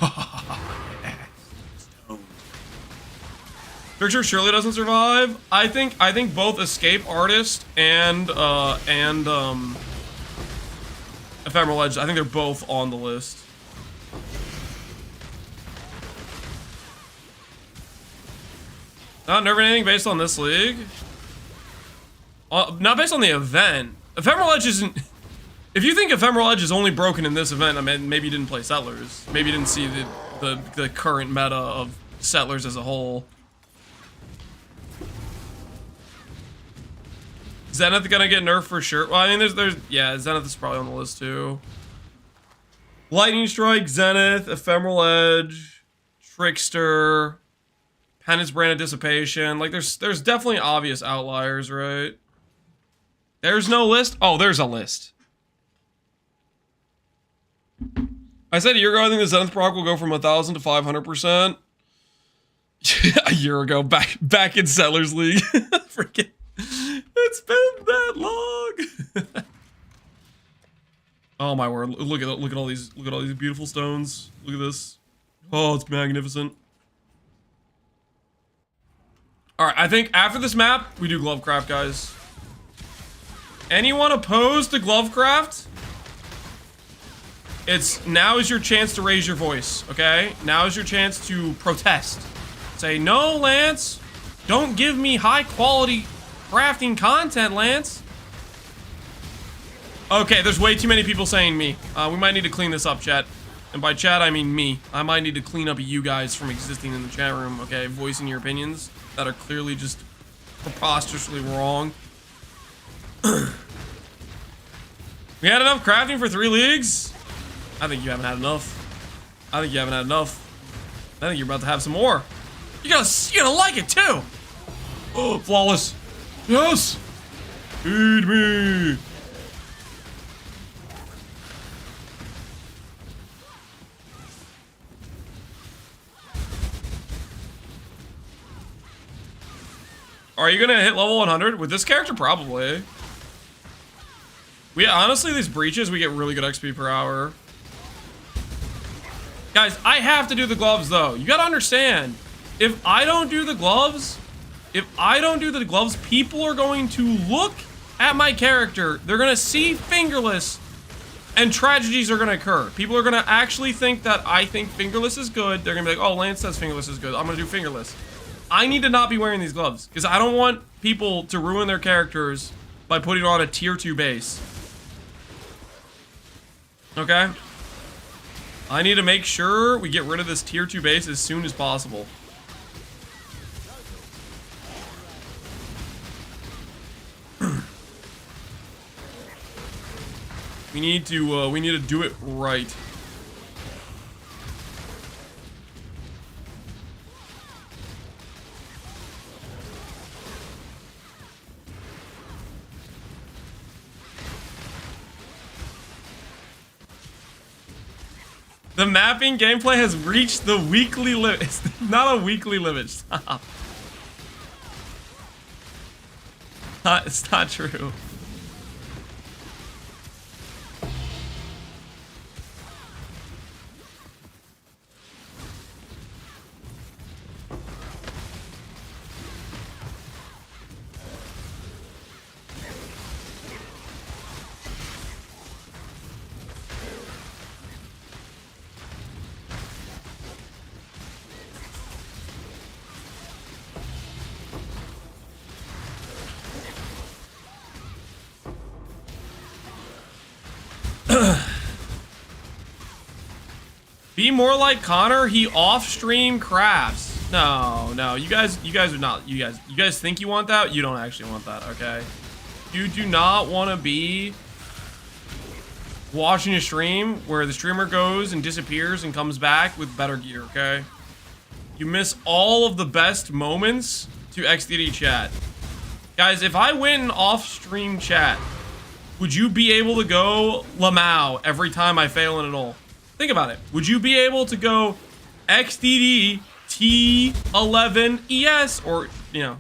Speaker 1: Picture surely doesn't survive. I think both Escape Artist and Ephemeral Edge, I think they're both on the list. Not nerfing anything based on this league. Not based on the event. Ephemeral Edge isn't. If you think Ephemeral Edge is only broken in this event, I mean, maybe you didn't play Settlers. Maybe you didn't see the current meta of Settlers as a whole. Zenith gonna get nerfed for sure. Well, I mean, there's yeah, Zenith is probably on the list too. Lightning Strike, Zenith, Ephemeral Edge, Trickster, Penance Brand of Dissipation. Like, there's definitely obvious outliers, right? There's no list. Oh, there's a list. I said a year ago, I think the Zenith proc will go from 1,000 to 500%. A year ago, back in Settlers League. Freaking, it's been that long. Oh my word! Look at all these beautiful stones. Look at this. Oh, it's magnificent. All right, I think after this map, we do Glovecraft, guys. Anyone opposed to Glovecraft? now is your chance to raise your voice, okay? Now is your chance to protest. Say, no, Lance, don't give me high quality crafting content, Lance. Okay, there's way too many people saying me. We might need to clean this up, chat. And by chat, I mean me. I might need to clean up you guys from existing in the chat room, okay? Voicing your opinions that are clearly just preposterously wrong. We had enough crafting for 3 leagues? I think you haven't had enough. I think you haven't had enough. I think you're about to have some more. You're gonna like it too. Oh, flawless. Yes. Feed me. Are you gonna hit level 100 with this character? Probably. Honestly, these breaches, we get really good XP per hour. Guys, I have to do the gloves though. You gotta understand, if I don't do the gloves, people are going to look at my character. They're gonna see fingerless and tragedies are gonna occur. People are gonna actually think that I think fingerless is good. They're gonna be like, oh, Lance says fingerless is good. I'm gonna do fingerless. I need to not be wearing these gloves because I don't want people to ruin their characters by putting on a tier 2 base. Okay? I need to make sure we get rid of this tier 2 base as soon as possible. We need to do it right. The mapping gameplay has reached the weekly limit. It's not a weekly limit. Stop. It's not true. Be more like Connor. He off-stream crafts. No, you guys are not. You guys think you want that? You don't actually want that, okay? You do not want to be watching a stream where the streamer goes and disappears and comes back with better gear, okay? You miss all of the best moments to XDD chat. Guys, if I went in off-stream chat, would you be able to go Lamau every time I fail in it all? Think about it. Would you be able to go XDD T11 ES or, you know,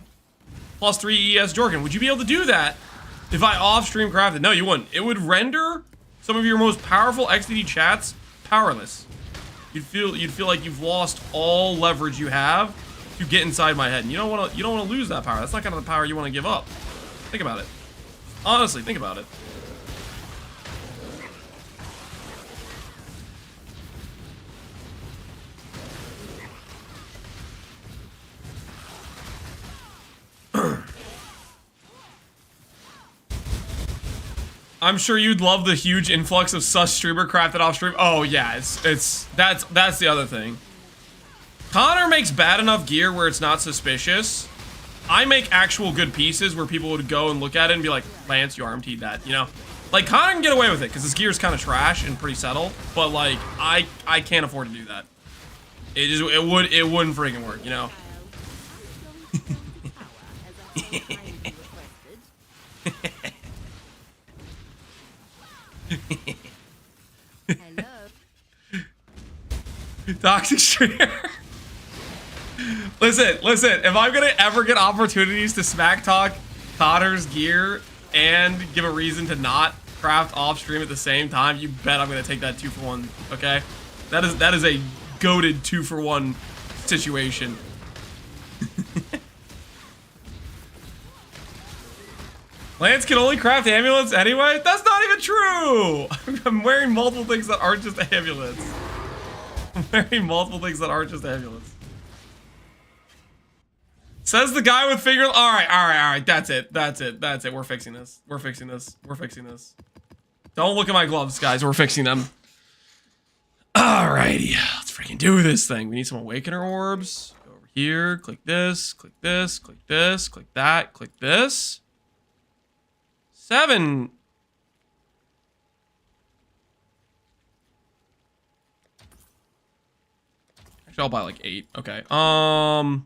Speaker 1: plus 3 ES Jorgen? Would you be able to do that if I off-stream crafted? No, you wouldn't. It would render some of your most powerful XDD chats powerless. You'd feel like you've lost all leverage you have to get inside my head. And you don't want to lose that power. That's not kind of the power you want to give up. Think about it. Honestly, think about it. I'm sure you'd love the huge influx of sus streamer crafted off stream. Oh yeah, that's the other thing. Connor makes bad enough gear where it's not suspicious. I make actual good pieces where people would go and look at it and be like, Lance, you RMT'd that, you know? Like, Connor can get away with it because his gear is kind of trash and pretty settled, but like, I can't afford to do that. It wouldn't freaking work, you know?
Speaker 6: Hello.
Speaker 1: Toxic streamer. Listen, if I'm gonna ever get opportunities to smack talk Connor's gear and give a reason to not craft off stream at the same time, you bet I'm gonna take that 2-for-1, okay? That is a goated 2-for-1 situation. Lance can only craft amulets anyway? That's not even true! I'm wearing multiple things that aren't just amulets. I'm wearing multiple things that aren't just amulets. Says the guy with finger. Alright. That's it. We're fixing this. We're fixing this. Don't look at my gloves, guys. We're fixing them. Alrighty. Let's freaking do this thing. We need some awakener orbs. Go over here. Click this. Click this. Click this. Click that. Click this. 7. Actually, I'll buy like 8. Okay. Now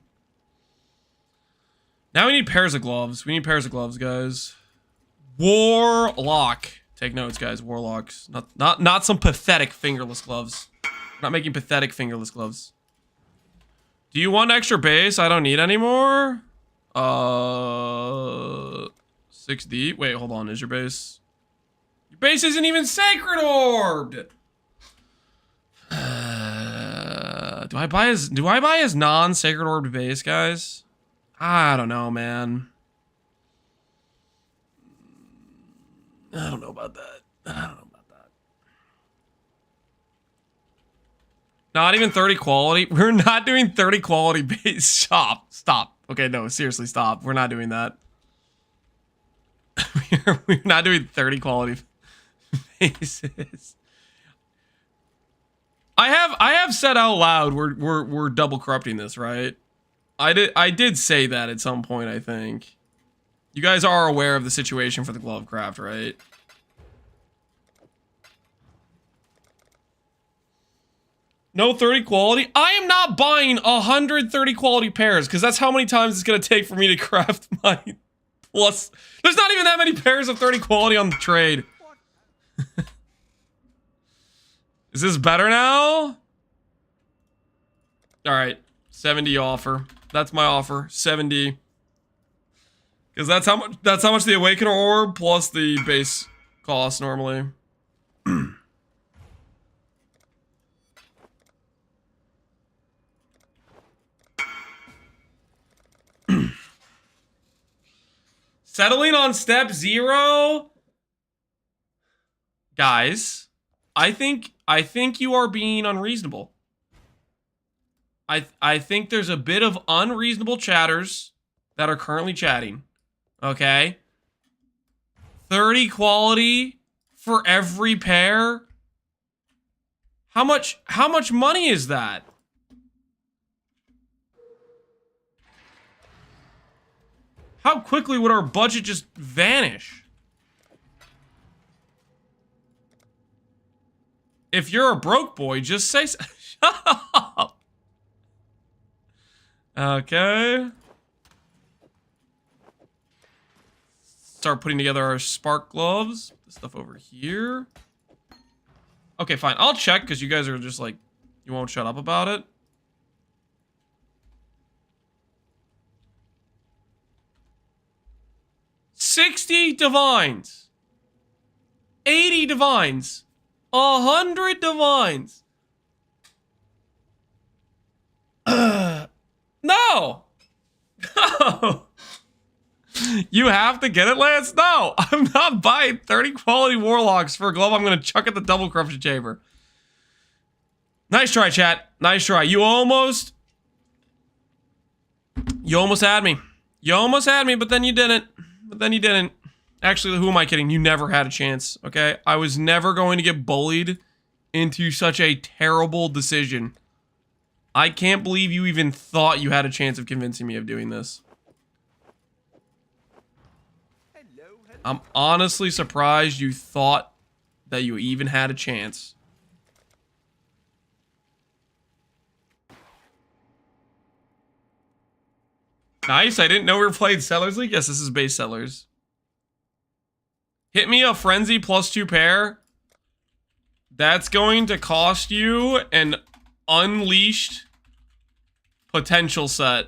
Speaker 1: we need pairs of gloves. We need pairs of gloves, guys. Warlock. Take notes, guys. Warlocks. Not some pathetic fingerless gloves. We're not making pathetic fingerless gloves. Do you want extra base? I don't need any more. 6D. Wait, hold on. Is your base? Your base isn't even sacred orbed. Do I buy his non-sacred orbed base, guys? I don't know, man. I don't know about that. Not even 30 quality. We're not doing 30 quality base. Stop. Okay, no, seriously, stop. We're not doing that. We're not doing 30 quality bases. I have said out loud we're double corrupting this, right? I did say that at some point, I think. You guys are aware of the situation for the glove craft, right? No 30 quality? I am not buying 130 quality pairs, because that's how many times it's going to take for me to craft my plus. There's not even that many pairs of 30 quality on the trade. Is this better now? Alright. 70 offer. That's my offer. 70. Because that's how much the Awakener orb plus the base costs normally. Settling on step 0? Guys, I think you are being unreasonable. I think there's a bit of unreasonable chatters that are currently chatting. Okay? 30 quality for every pair? How much money is that? How quickly would our budget just vanish? If you're a broke boy, just say so. Shut up. Okay. Start putting together our spark gloves. This stuff over here. Okay, fine. I'll check because you guys are just like, you won't shut up about it. $60 divines. 80 divines. 100 divines. No. No. You have to get it, Lance? No. I'm not buying 30 quality warlocks for a glove I'm going to chuck at the double corruption chamber. Nice try, chat. Nice try. You almost had me. You almost had me, but then you didn't. Actually, who am I kidding? You never had a chance, okay? I was never going to get bullied into such a terrible decision. I can't believe you even thought you had a chance of convincing me of doing this. I'm honestly surprised you thought that you even had a chance. Nice, I didn't know we were playing Sellers League. Yes, this is base Sellers. Hit me a Frenzy +2 pair. That's going to cost you an unleashed potential set.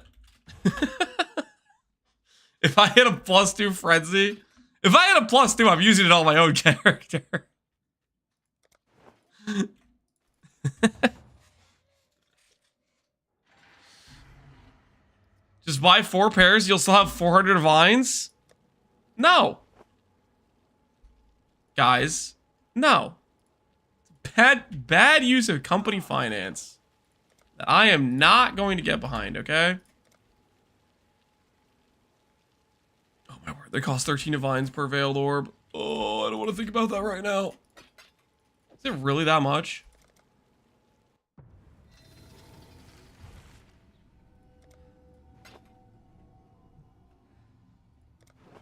Speaker 1: If I hit a +2 Frenzy... If I hit a +2, I'm using it on my own character. Just buy 4 pairs, you'll still have 400 divines? No. guys. No. Bad use of company finance that I am not going to get behind, okay? Oh my word, they cost 13 divines per veiled orb. Oh, I don't want to think about that right now. Is it really that much?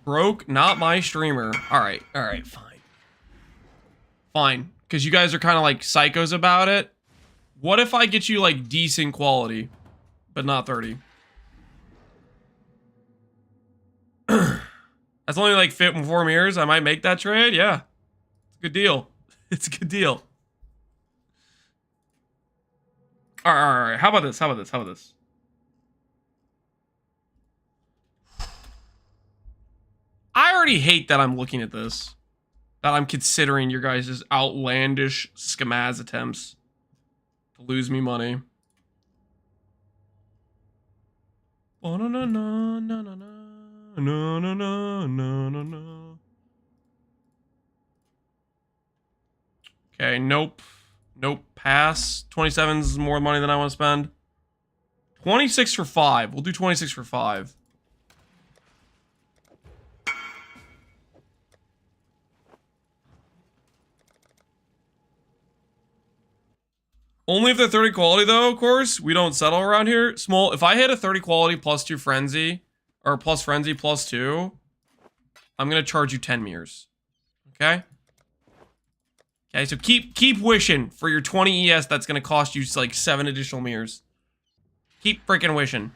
Speaker 1: Broke, not my streamer. Alright, fine. Fine, because you guys are kind of like psychos about it. What if I get you like decent quality, but not 30? That's only like 4 mirrors. I might make that trade. Yeah, it's a good deal. It's a good deal. All right. How about this? How about this? I already hate that I'm looking at this. That I'm considering your guys' outlandish scamaz attempts to lose me money. Oh no no no no no no no no no no no. Okay, nope. Nope. Pass. 27 is more money than I want to spend. 26 for 5. We'll do 26 for 5. Only if they're 30 quality, though, of course. We don't settle around here. Small, if I hit a 30 quality plus 2 frenzy, or plus frenzy plus 2, I'm going to charge you 10 mirrors. Okay? Okay, so keep wishing for your 20 ES that's going to cost you, like, 7 additional mirrors. Keep freaking wishing.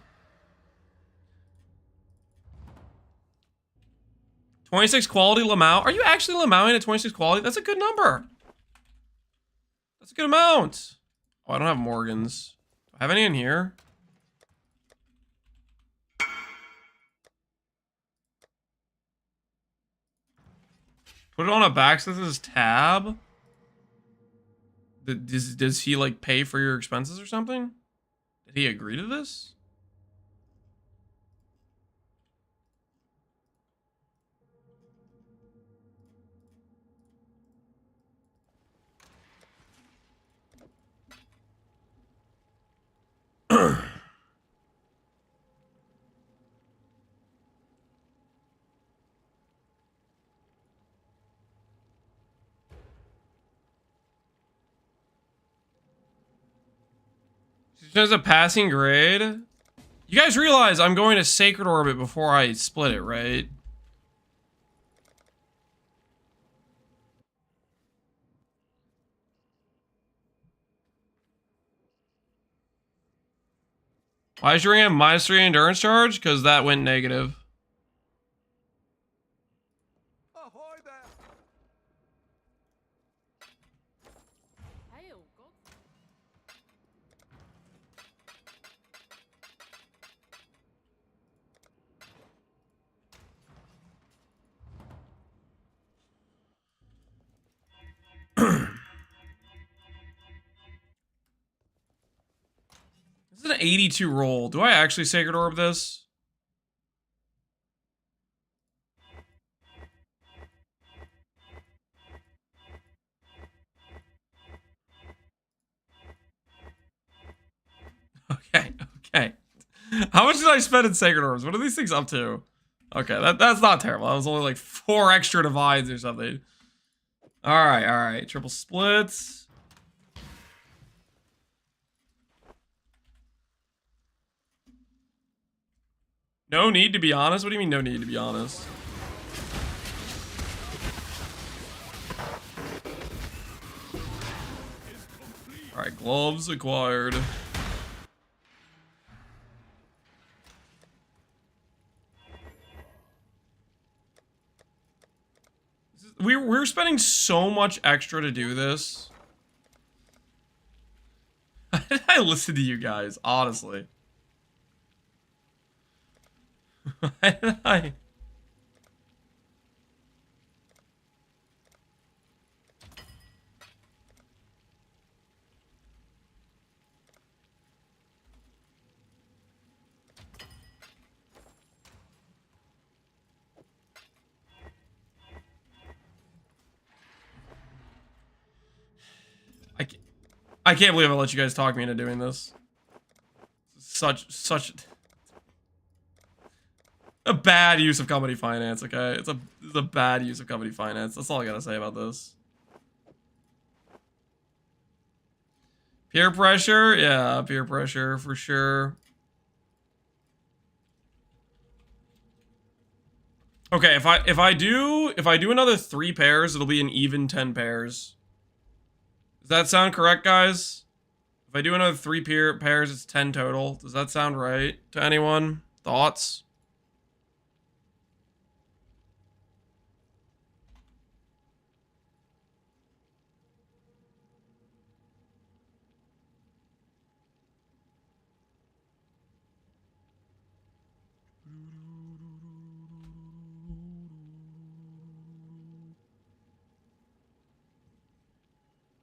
Speaker 1: 26 quality Lamau. Are you actually Lamauing at 26 quality? That's a good number. That's a good amount. Oh, I don't have Morgans. Do I have any in here? Put it on a backslash tab? Does he, like, pay for your expenses or something? Did he agree to this? There's a passing grade. You guys realize I'm going to Sacred Orbit before I split it, right? Why is your ring at -3 endurance charge? Because that went negative.
Speaker 2: Ahoy there!
Speaker 6: Hey, oh God.
Speaker 1: This is an 82 roll. Do I actually Sacred Orb this? Okay, okay. How much did I spend in Sacred Orbs? What are these things up to? Okay, that's not terrible. That was only like 4 extra divides or something. Alright. Triple splits. No need to be honest? What do you mean no need to be honest? Alright, gloves acquired. We're spending so much extra to do this. Why did I listen to you guys, honestly? Why did I? I can't believe I let you guys talk me into doing this. Such a bad use of company finance, okay? It's a bad use of company finance. That's all I gotta say about this. Peer pressure? Yeah, peer pressure for sure. Okay, if I do another 3 pairs, it'll be an even 10 pairs. Does that sound correct, guys? If I do another 3 pairs, it's 10 total. Does that sound right to anyone? Thoughts?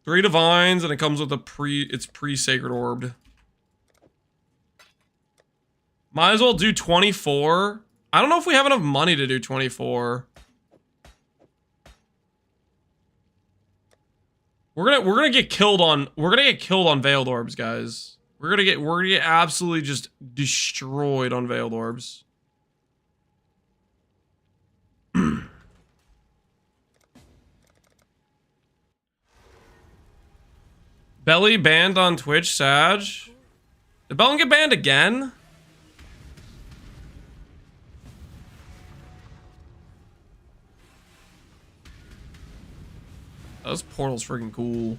Speaker 1: Three divines, and it comes with it's pre-sacred orbed. Might as well do 24. I don't know if we have enough money to do 24. We're gonna get killed on veiled orbs, guys. We're gonna get absolutely just destroyed on veiled orbs. Belly banned on Twitch, Sag. Did Bellin get banned again? Oh, this portal's freaking cool.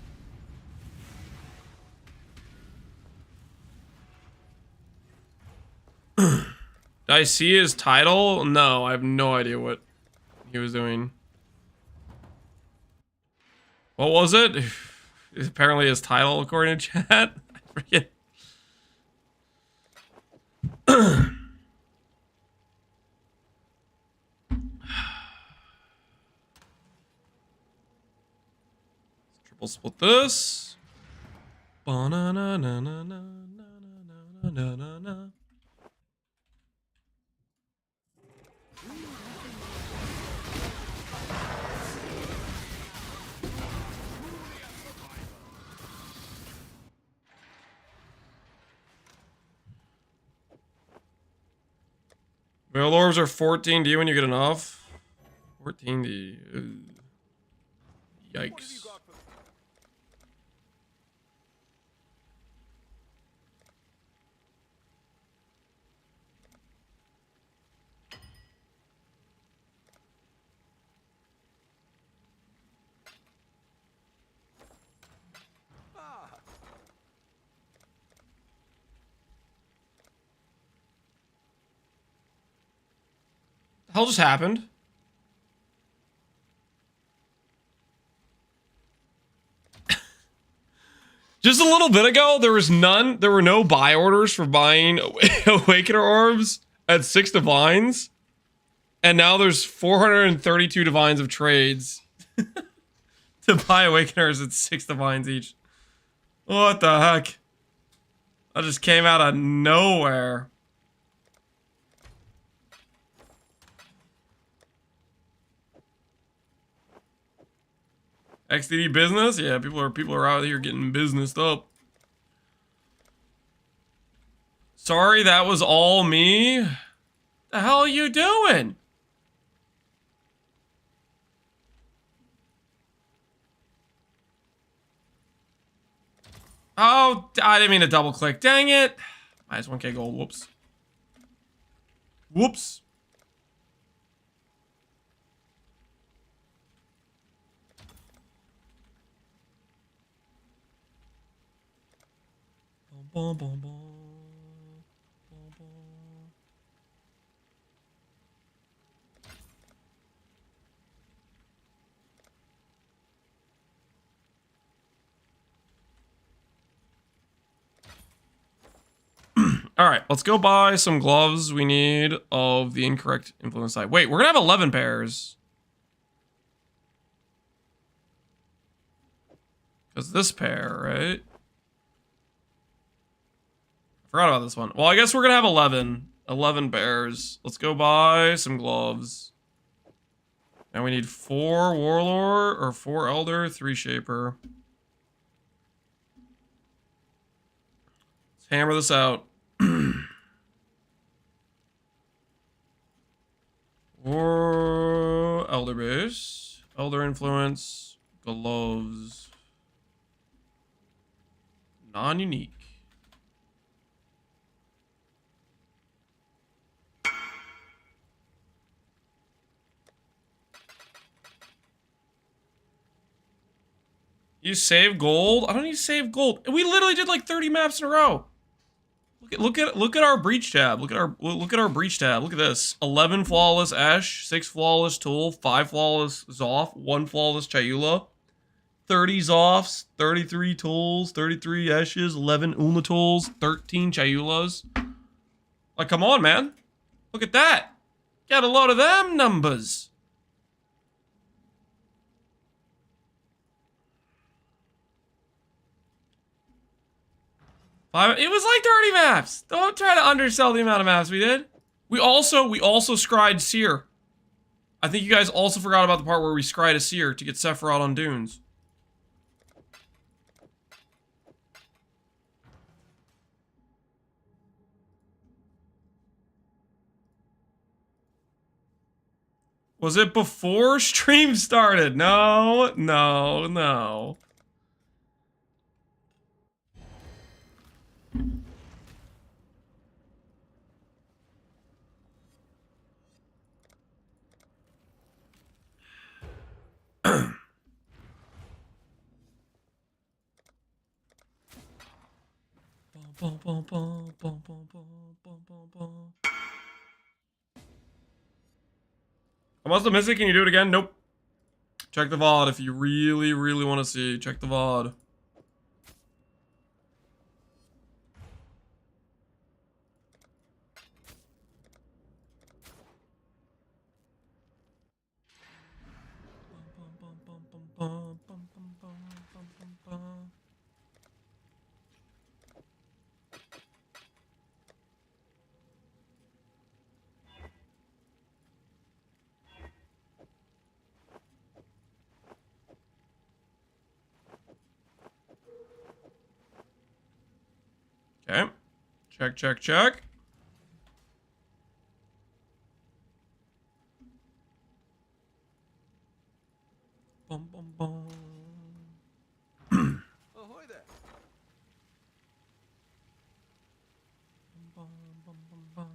Speaker 1: Did I see his title? No, I have no idea what he was doing. What was it? Apparently his title, according to chat. I forget. Triple split this. Ba-na-na-na-na-na-na-na-na-na-na. Veil orbs are 14D when you get enough. 14D. Yikes. The hell just happened? Just a little bit ago, there were no buy orders for buying Awakener orbs at 6 divines. And now there's 432 divines of trades to buy Awakeners at 6 divines each. What the heck? That just came out of nowhere. XDD business? Yeah, people are out here getting businessed up. Sorry, that was all me. The hell are you doing? Oh, I didn't mean to double click. Dang it. Minus 1k gold. Whoops. Whoops. Bum, bum, bum. Bum, bum. All right, let's go buy some gloves we need of the incorrect influence side. Wait, we're gonna have 11 pairs. Because this pair, right? I forgot about this one. Well, I guess we're gonna have 11. 11 pairs. Let's go buy some gloves. And we need 4 Warlord, or 4 Elder, 3 Shaper. hammer this out. Or Elder Base. Elder Influence. Gloves. Non-unique. You save gold? I don't need to save gold. We literally did like 30 maps in a row. Look at our breach tab. Look at our breach tab. Look at this. 11 flawless Esh, 6 flawless Tool, 5 flawless Zoff, 1 flawless Chayula, 30 Zoffs, 33 Tools, 33 Eshes, 11 Una Tools, 13 Chayulas. Like, come on, man. Look at that. Got a lot of them numbers. It was like 30 maps. Don't try to undersell the amount of maps we did. We also scried Seer. I think you guys also forgot about the part where we scried a Seer to get Sephiroth on Dunes. Was it before stream started? No, no, no. I must have missed it. Can you do it again? Nope. Check the VOD if you really, really want to see. Check the VOD. Okay. Check, check, check. Bum, bum, bum.
Speaker 2: Ahoy there.
Speaker 1: Bum, bum, bum, bum.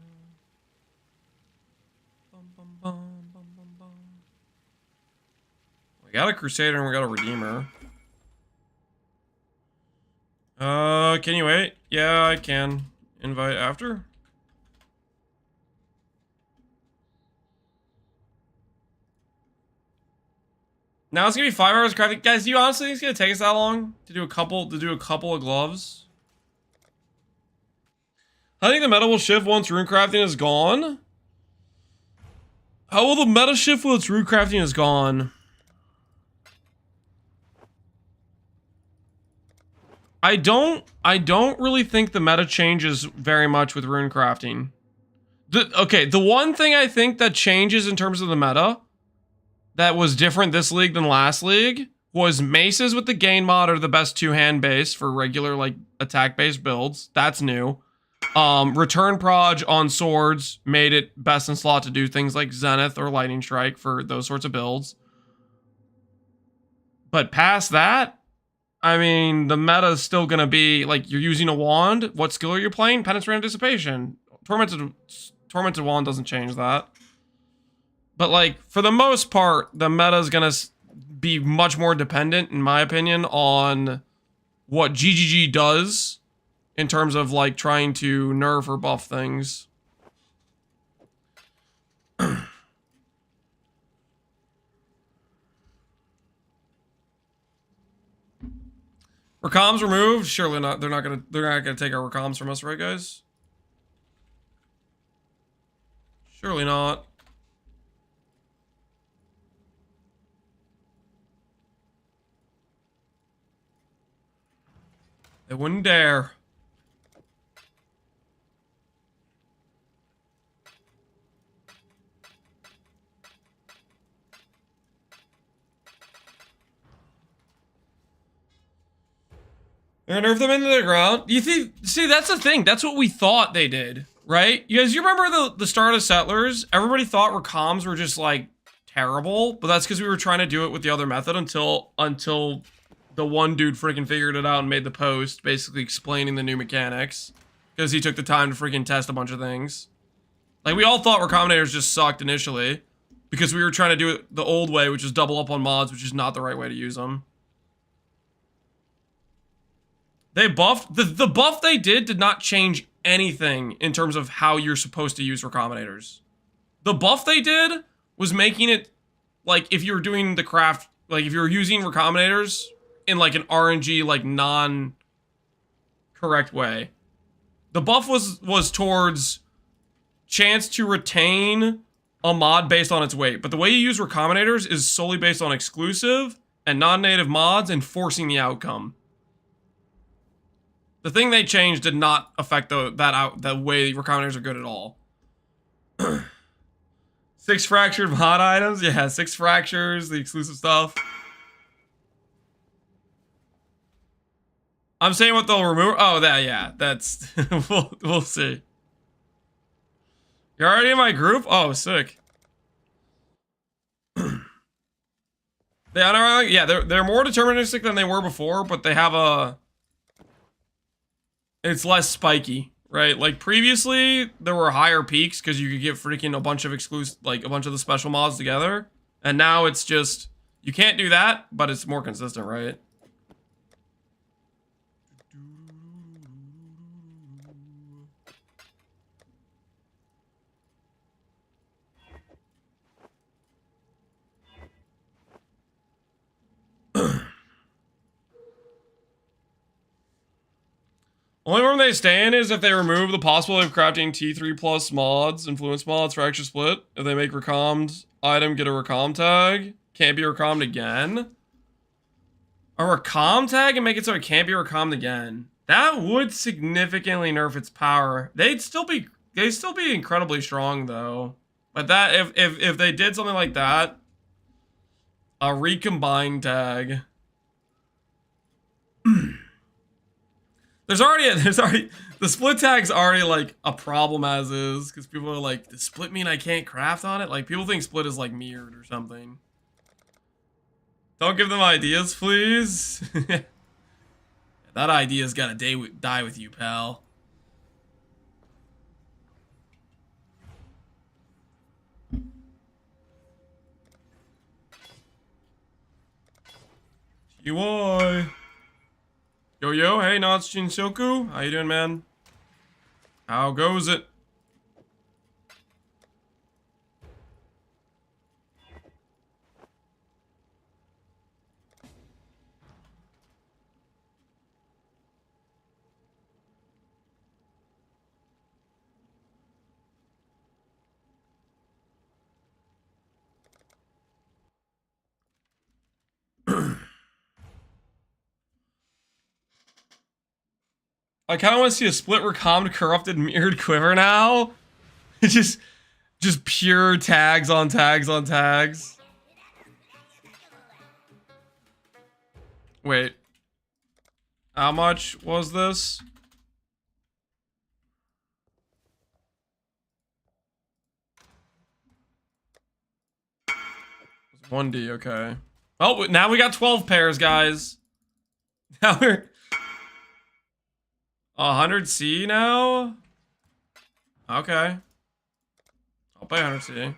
Speaker 1: Bum, bum, bum, bum, bum, bum. We got a Crusader and we got a Redeemer. Can you wait? Yeah, I can. Invite after? Now it's gonna be 5 hours crafting. Guys, do you honestly think it's gonna take us that long to do a couple of gloves? I think the meta will shift once runecrafting is gone. How will the meta shift once runecrafting is gone? I don't really think the meta changes very much with runecrafting. The one thing I think that changes in terms of the meta that was different this league than last league was maces with the gain mod are the best 2-hand base for regular like attack based builds. That's new. Return proj on swords made it best in slot to do things like Zenith or Lightning Strike for those sorts of builds. But past that, I mean, the meta is still going to be, like, you're using a wand. What skill are you playing? Penance Random Dissipation. Tormented Wand doesn't change that. But, like, for the most part, the meta is going to be much more dependent, in my opinion, on what GGG does in terms of, like, trying to nerf or buff things. Recomms removed? Surely not. They're not gonna take our recomms from us, right, guys? Surely not. They wouldn't dare. They're gonna nerf them into the ground. You see, that's the thing. That's what we thought they did, right? You remember the start of Settlers? Everybody thought recoms were just like terrible, but that's because we were trying to do it with the other method until the one dude freaking figured it out and made the post, basically explaining the new mechanics, because he took the time to freaking test a bunch of things. Like, we all thought recombinators just sucked initially, because we were trying to do it the old way, which is double up on mods, which is not the right way to use them. They buffed, the buff they did not change anything in terms of how you're supposed to use recombinators. The buff they did was making it, like, if you were doing the craft, like, if you were using recombinators in, like, an RNG, like, non-correct way. The buff was towards chance to retain a mod based on its weight. But the way you use recombinators is solely based on exclusive and non-native mods and forcing the outcome. The thing they changed did not affect the way recombinators are good at all. 6 fractured mod items? Yeah, 6 fractures, the exclusive stuff. I'm saying what they'll remove. Oh, that's we'll see. You're already in my group? Oh, sick. They're more deterministic than they were before, but they have a... It's less spiky, right? Like, previously, there were higher peaks because you could get freaking a bunch of exclusive, like, a bunch of the special mods together. And now it's just, you can't do that, but it's more consistent, right? Only room they stay in is if they remove the possibility of crafting T3 plus mods, influence mods for extra split. If they make recommed item get a recom tag, can't be recommed again. A recom tag and make it so it can't be recommed again. That would significantly nerf its power. They'd still be incredibly strong though. But that if they did something like that, a recombine tag. There's already the split tag's already like a problem as is, because people are like, does split mean I can't craft on it? Like, people think split is like mirrored or something. Don't give them ideas, please. That idea's gotta die with you, pal. UI. Yo, hey, Nats Shinsoku. How you doing, man? How goes it? I kind of want to see a split recommed corrupted mirrored quiver now. just pure tags on tags on tags. Wait. How much was this? 1D, okay. Oh, now we got 12 pairs, guys. Now we're 100C now? Okay. I'll pay 100C.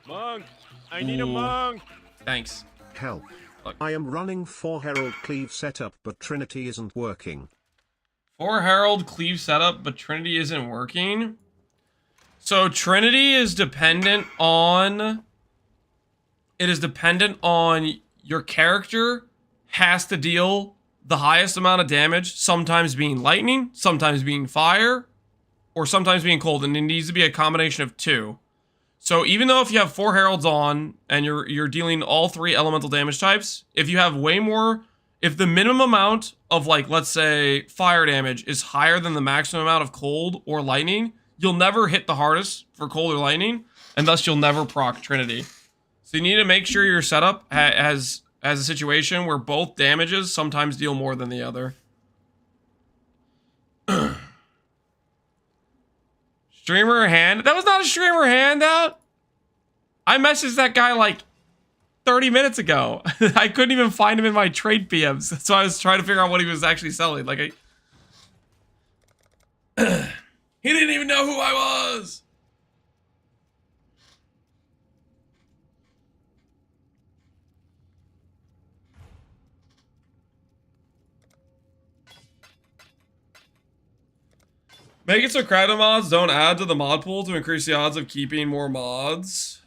Speaker 4: Monk! I need a monk!
Speaker 1: Thanks.
Speaker 3: Help.
Speaker 1: Look.
Speaker 3: I am running 4 Herald Cleave setup, but Trinity isn't working.
Speaker 1: 4 Herald Cleave setup, but Trinity isn't working? So Trinity is dependent on... It is dependent on your character has to deal the highest amount of damage, sometimes being lightning, sometimes being fire, or sometimes being cold, and it needs to be a combination of 2. So even though if you have 4 heralds on and you're dealing all 3 elemental damage types, if you have way more, if the minimum amount of, like, let's say fire damage is higher than the maximum amount of cold or lightning, you'll never hit the hardest for cold or lightning, and thus you'll never proc Trinity. So you need to make sure your setup has a situation where both damages sometimes deal more than the other. Streamer hand? That was not a streamer handout. I messaged that guy like 30 minutes ago. I couldn't even find him in my trade PMs. So I was trying to figure out what he was actually selling. Like, he didn't even know who I was. Make it so crowded mods don't add to the mod pool to increase the odds of keeping more mods.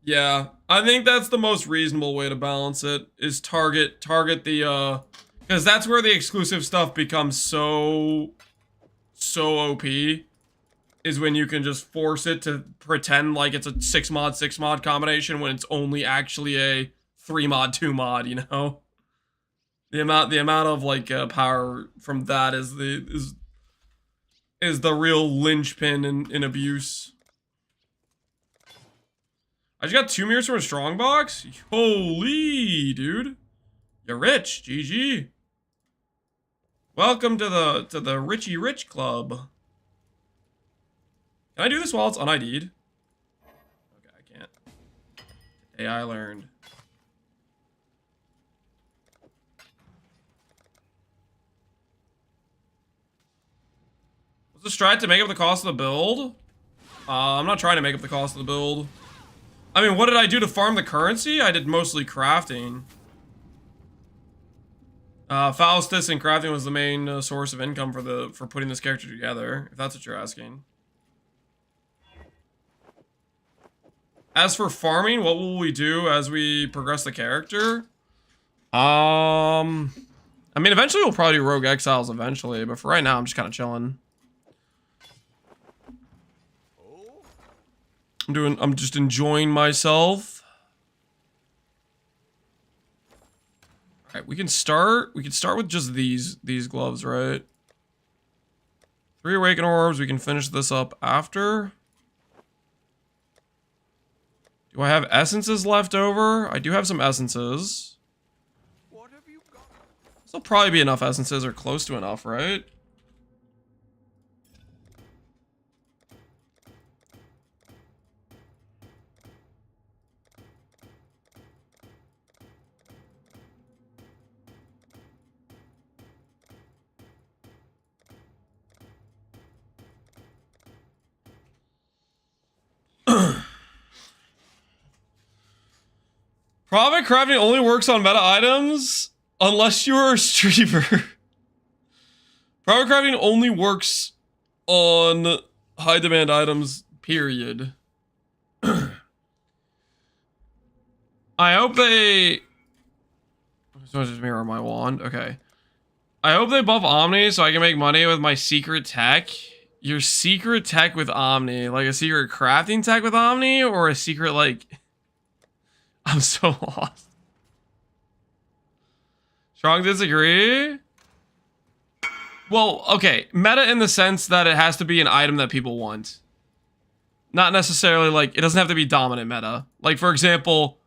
Speaker 1: Yeah, I think that's the most reasonable way to balance it, is target the, because that's where the exclusive stuff becomes so OP, is when you can just force it to pretend like it's a 6 mod combination when it's only actually a 3 mod 2 mod, you know? The amount of like power from that is the real linchpin in abuse. I just got 2 mirrors from a strong box? Holy, dude. You're rich, GG. Welcome to the Richie Rich Club. Can I do this while it's un-ID'd? Okay, I can't. Today I learned. What's the strat to make up the cost of the build? I'm not trying to make up the cost of the build. I mean, what did I do to farm the currency? I did mostly crafting. Faustus and crafting was the main source of income for putting this character together, if that's what you're asking. As for farming, what will we do as we progress the character? I mean, eventually we'll probably do Rogue Exiles eventually, but for right now, I'm just kind of chilling. I'm just enjoying myself. All right, we can start with just these gloves, right? 3 awaken orbs, we can finish this up after. Do I have essences left over? I do have some essences.
Speaker 2: What have you got?
Speaker 1: This will probably be enough essences, or close to enough, right? Profit crafting only works on meta items unless you're a streamer. Profit crafting only works on high demand items, period. I hope they... So I just mirror my wand. Okay. I hope they buff Omni so I can make money with my secret tech. Your secret tech with Omni? Like a secret crafting tech with Omni? Or a secret, like... I'm so lost. Strong disagree? Well, okay. Meta in the sense that it has to be an item that people want. Not necessarily, like, it doesn't have to be dominant meta. Like, for example,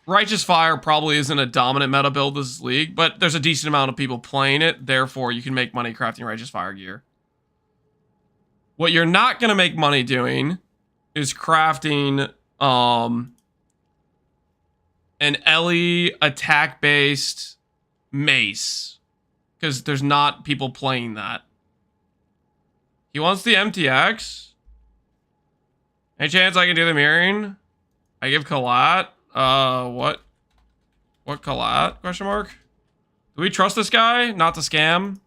Speaker 1: Righteous Fire probably isn't a dominant meta build this league, but there's a decent amount of people playing it, therefore you can make money crafting Righteous Fire gear. What you're not going to make money doing is crafting an Ellie attack-based mace, because there's not people playing that. He wants the MTX. Any chance I can do the mirroring? I give Kalat. What? What Kalat? Question mark. Do we trust this guy? Not to scam.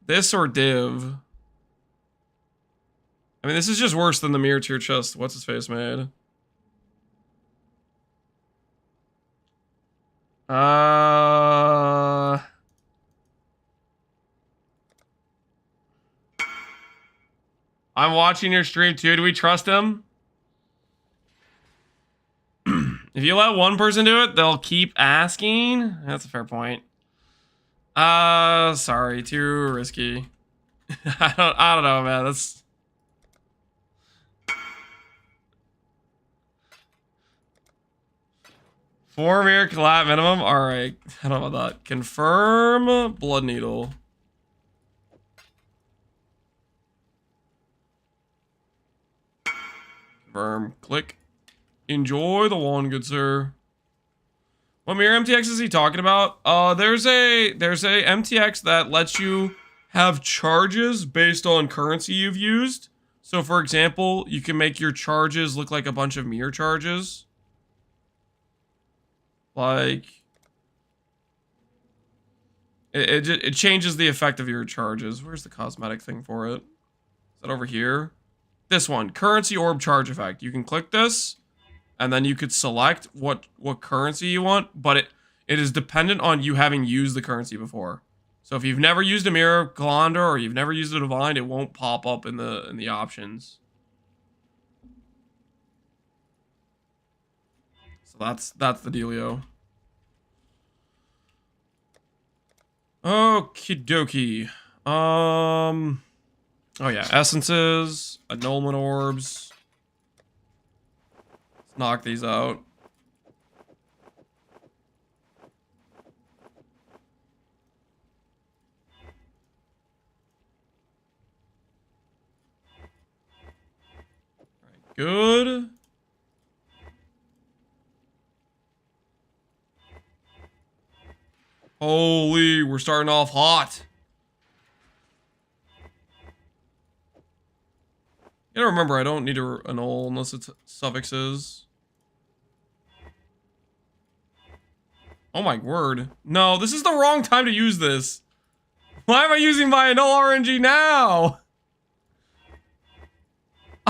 Speaker 1: This or div? I mean, this is just worse than the mirror tier chest. What's his face made? I'm watching your stream too. Do we trust him? If you let one person do it, they'll keep asking. That's a fair point. Sorry, too risky. I don't know, man. That's 4 mirror collab minimum. All right, I don't know about that. Confirm blood needle. Confirm. Click. Enjoy the one, good sir. What mirror MTX is he talking about? There's a MTX that lets you have charges based on currency you've used. So for example, you can make your charges look like a bunch of mirror charges. Like it changes the effect of your charges. Where's the cosmetic thing for it? Is that over here? This one, currency orb charge effect. You can click this. And then you could select what currency you want, but it is dependent on you having used the currency before. So if you've never used a mirror Galander or you've never used a divine, it won't pop up in the options. So that's the dealio. Okie dokie. Oh yeah, essences, annulment orbs. Knock these out. All right, good. Holy, we're starting off hot. You gotta remember, I don't need to annul unless it's suffixes. Oh my word. No, this is the wrong time to use this. Why am I using my annul RNG now?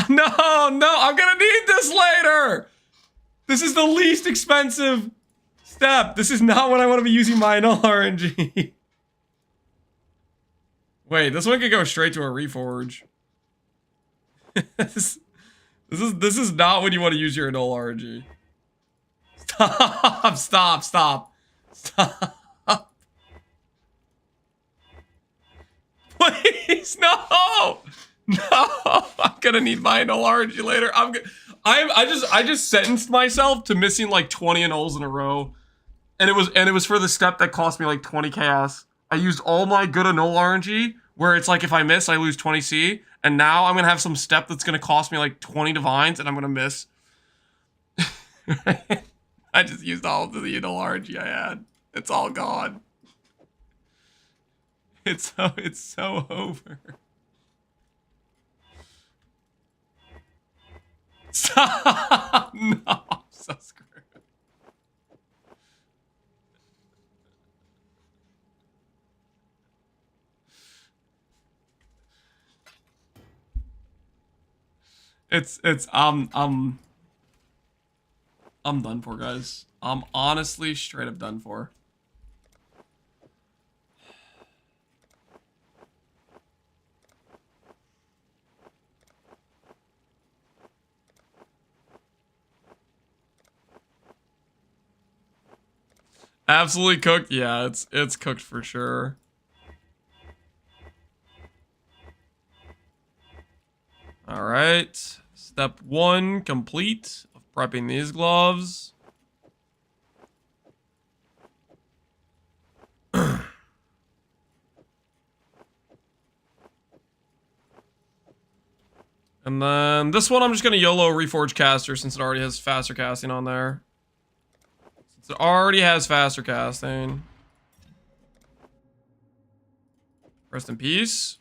Speaker 1: No, I'm gonna need this later. This is the least expensive step. This is not what I want to be using my annul RNG. Wait, this one could go straight to a reforge. This is not when you want to use your annul RNG. Stop. Please, no! I'm gonna need my annul RNG later. I just sentenced myself to missing like 20 annuls in a row. And it was for the step that cost me like 20 chaos. I used all my good annul RNG, where it's like if I miss, I lose 20 C. And now I'm gonna have some step that's gonna cost me like 20 divines, and I'm gonna miss. I just used all of the annul RNG I had. It's all gone. It's so over. Stop! No, I'm so screwed. I'm done for, guys. I'm honestly straight up done for. Absolutely cooked. Yeah, it's cooked for sure. All right. Step 1 complete of prepping these gloves. And then this one I'm just going to YOLO Reforge Caster since it already has faster casting on there. Since it already has faster casting. Rest in peace.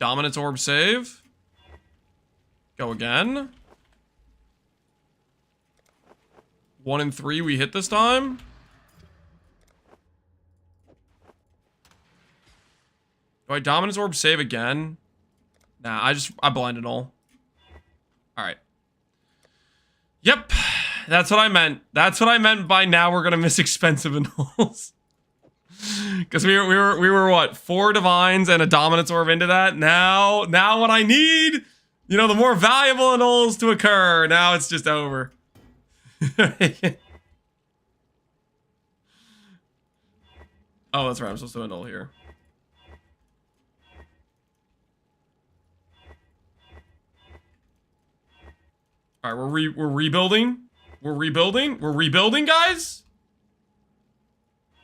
Speaker 1: Dominance Orb save. Go again. 1 and 3 we hit this time. Do I Dominance Orb save again? Nah, I blinded all. Alright. Yep. That's what I meant. That's what I meant by now we're gonna miss expensive annuls. Because we were what, 4 divines and a Dominance Orb into that? Now what I need, you know, the more valuable annuls to occur. Now it's just over. Oh, that's right. I'm supposed to annul here. All right, we're rebuilding. We're rebuilding, guys.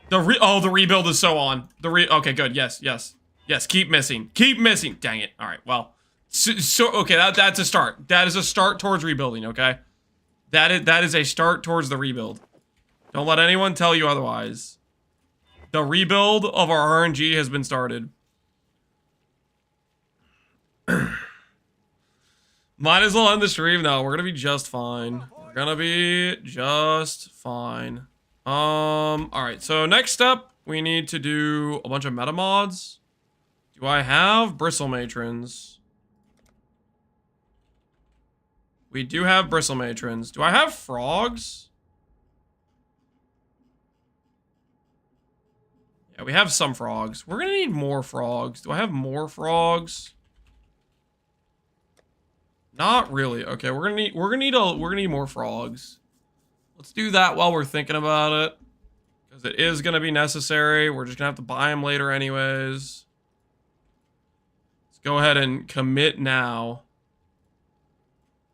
Speaker 1: The rebuild is so on. Okay, good. Yes. Keep missing. Dang it. All right. Well, okay. That's a start. That is a start towards rebuilding. Okay. That is a start towards the rebuild. Don't let anyone tell you otherwise. The rebuild of our RNG has been started. Might as well end the stream now. We're gonna be just fine. Alright, so next step, we need to do a bunch of meta mods. Do I have bristle matrons? We do have bristle matrons. Do I have frogs? Yeah, we have some frogs. We're gonna need more frogs. Do I have more frogs? Not really. Okay, we're gonna need more frogs. Let's do that while we're thinking about it, because it is gonna be necessary. We're just gonna have to buy them later anyways. Let's go ahead and commit now.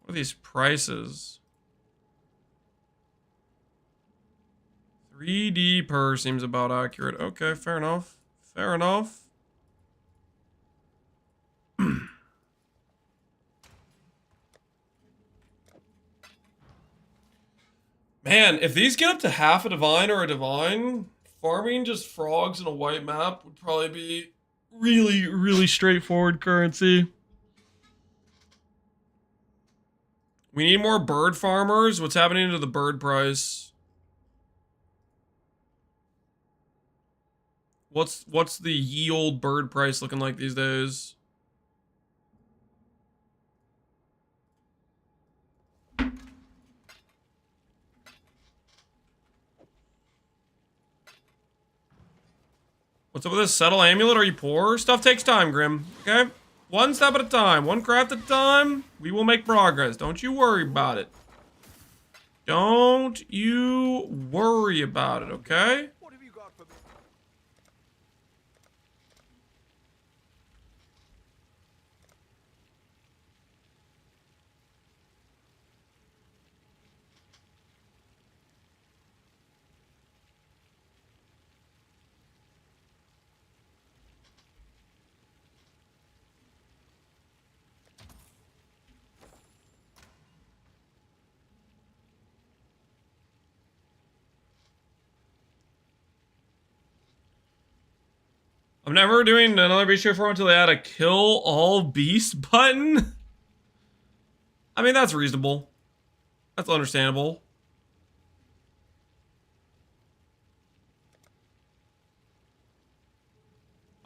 Speaker 1: What are these prices? 3D per seems about accurate. Okay, fair enough. Fair enough. Man, if these get up to half a divine or a divine, farming just frogs in a white map would probably be really, really straightforward currency. We need more bird farmers. What's happening to the bird price? What's the ye old bird price looking like these days? What's up with this? Settle amulet? Are you poor? Stuff takes time, Grim. Okay? One step at a time. One craft at a time. We will make progress. Don't you worry about it. Don't you worry about it, okay?
Speaker 2: What have you got for me?
Speaker 1: I'm never doing another beast form until they add a kill all beast button. I mean, that's reasonable. That's understandable.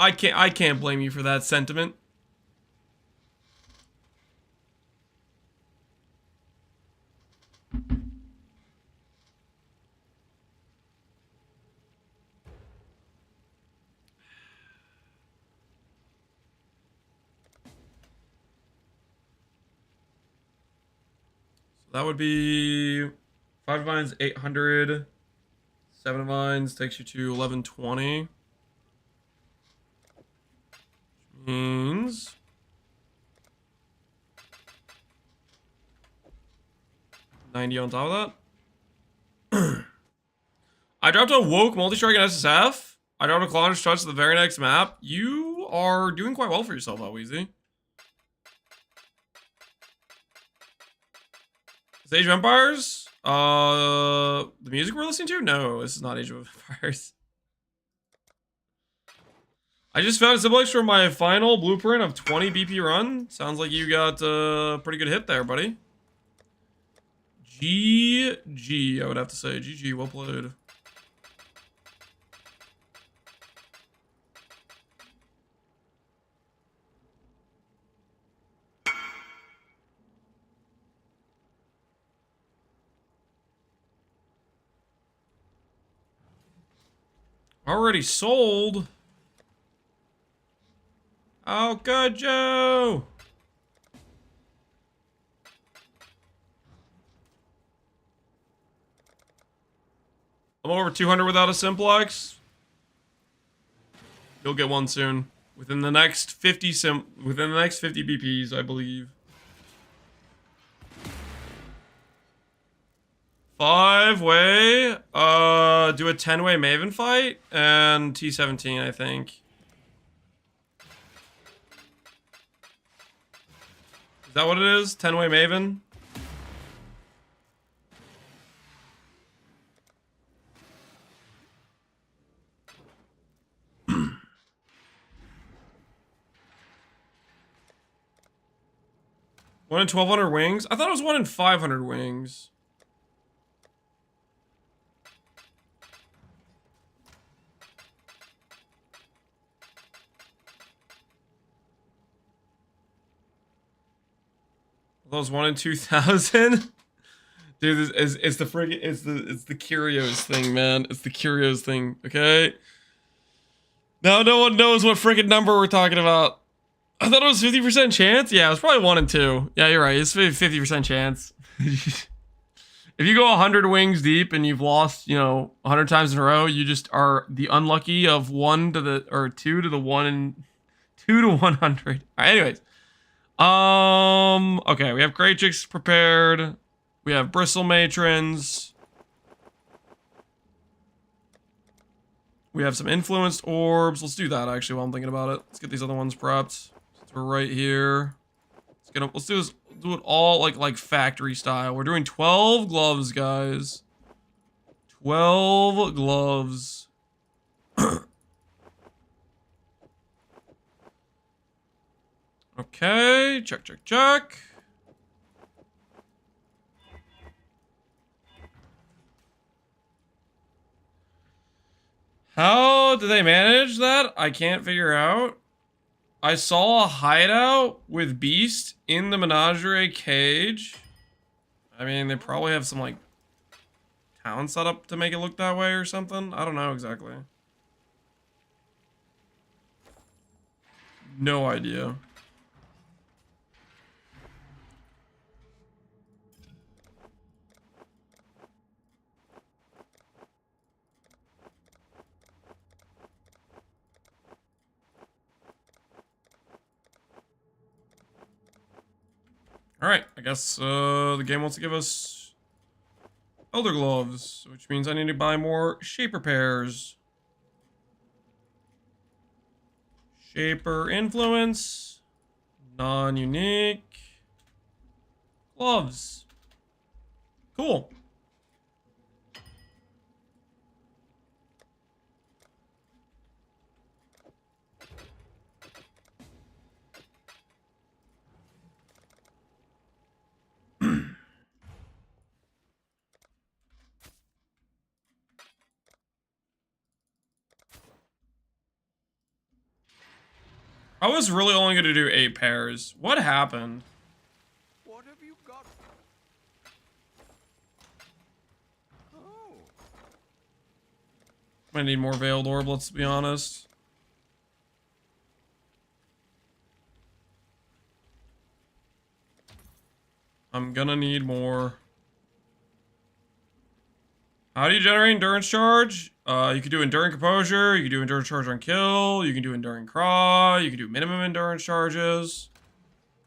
Speaker 1: I can't blame you for that sentiment. That would be 5 vines, 800. 7 vines takes you to 1120. Which means $90 on top of that. I dropped a woke multi-strike in SSF. I dropped a Claunder's Touch to the very next map. You are doing quite well for yourself, Weezy. Is Age of Empires? The music we're listening to? No, this is not Age of Empires. I just found a simplex for my final blueprint of 20 BP run. Sounds like you got a pretty good hit there, buddy. GG, I would have to say. GG, well played. Already sold. Oh, good, Joe. I'm over 200 without a simplex. You'll get one soon. Within the next 50 BPs, I believe. 5-way, do a 10-way Maven fight, and T17, I think. Is that what it is? 10-way Maven? One in 1,200 wings? I thought it was 1 in 500 wings. Those 1 in 2,000? Dude, it's the friggin' it's the Curios thing, man. It's the Curios thing, okay? Now no one knows what friggin' number we're talking about. I thought it was 50% chance? Yeah, it was probably 1 in 2. Yeah, you're right. It's 50% chance. If you go 100 wings deep and you've lost, 100 times in a row, you just are the unlucky of 2 to the 1 and 2 to 100. All right, anyways. Okay, we have Great Jigs prepared. We have Bristle Matrons. We have some influenced orbs. Let's do that actually while I'm thinking about it. Let's get these other ones prepped. Since we're right here. Let's do this. Do it all like factory style. We're doing 12 gloves, guys. 12 gloves. Okay, check. How do they manage that? I can't figure out. I saw a hideout with Beast in the menagerie cage. I mean, they probably have some like town set up to make it look that way or something. I don't know exactly. No idea. Alright, I guess the game wants to give us Elder Gloves, which means I need to buy more Shaper pairs. Shaper Influence, non-unique, gloves. Cool. I was really only going to do 8 pairs. What happened?
Speaker 2: What have you got? Oh.
Speaker 1: I need more Veiled Orb, let's be honest. I'm gonna need more. How do you generate Endurance Charge? You can do Enduring Composure, you can do Endurance Charge on Kill, you can do Enduring Craw, you can do Minimum Endurance Charges.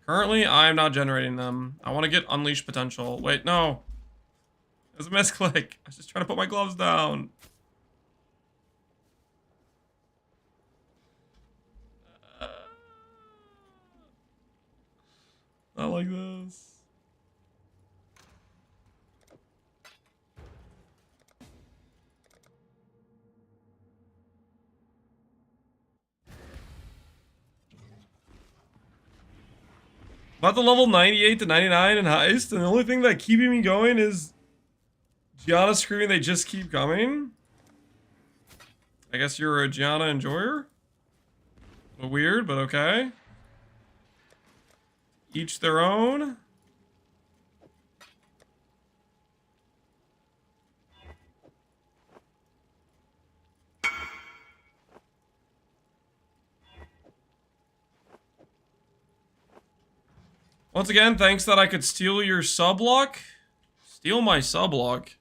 Speaker 1: Currently, I'm not generating them. I want to get Unleash Potential. Wait, no. It was a misclick. I was just trying to put my gloves down. Not like this. About the level 98 to 99 in Heist, and the only thing that keeping me going is Gianna screaming they just keep coming. I guess you're a Gianna enjoyer? Weird, but okay. Each their own. Once again, thanks that I could steal your sublock. Steal my sublock.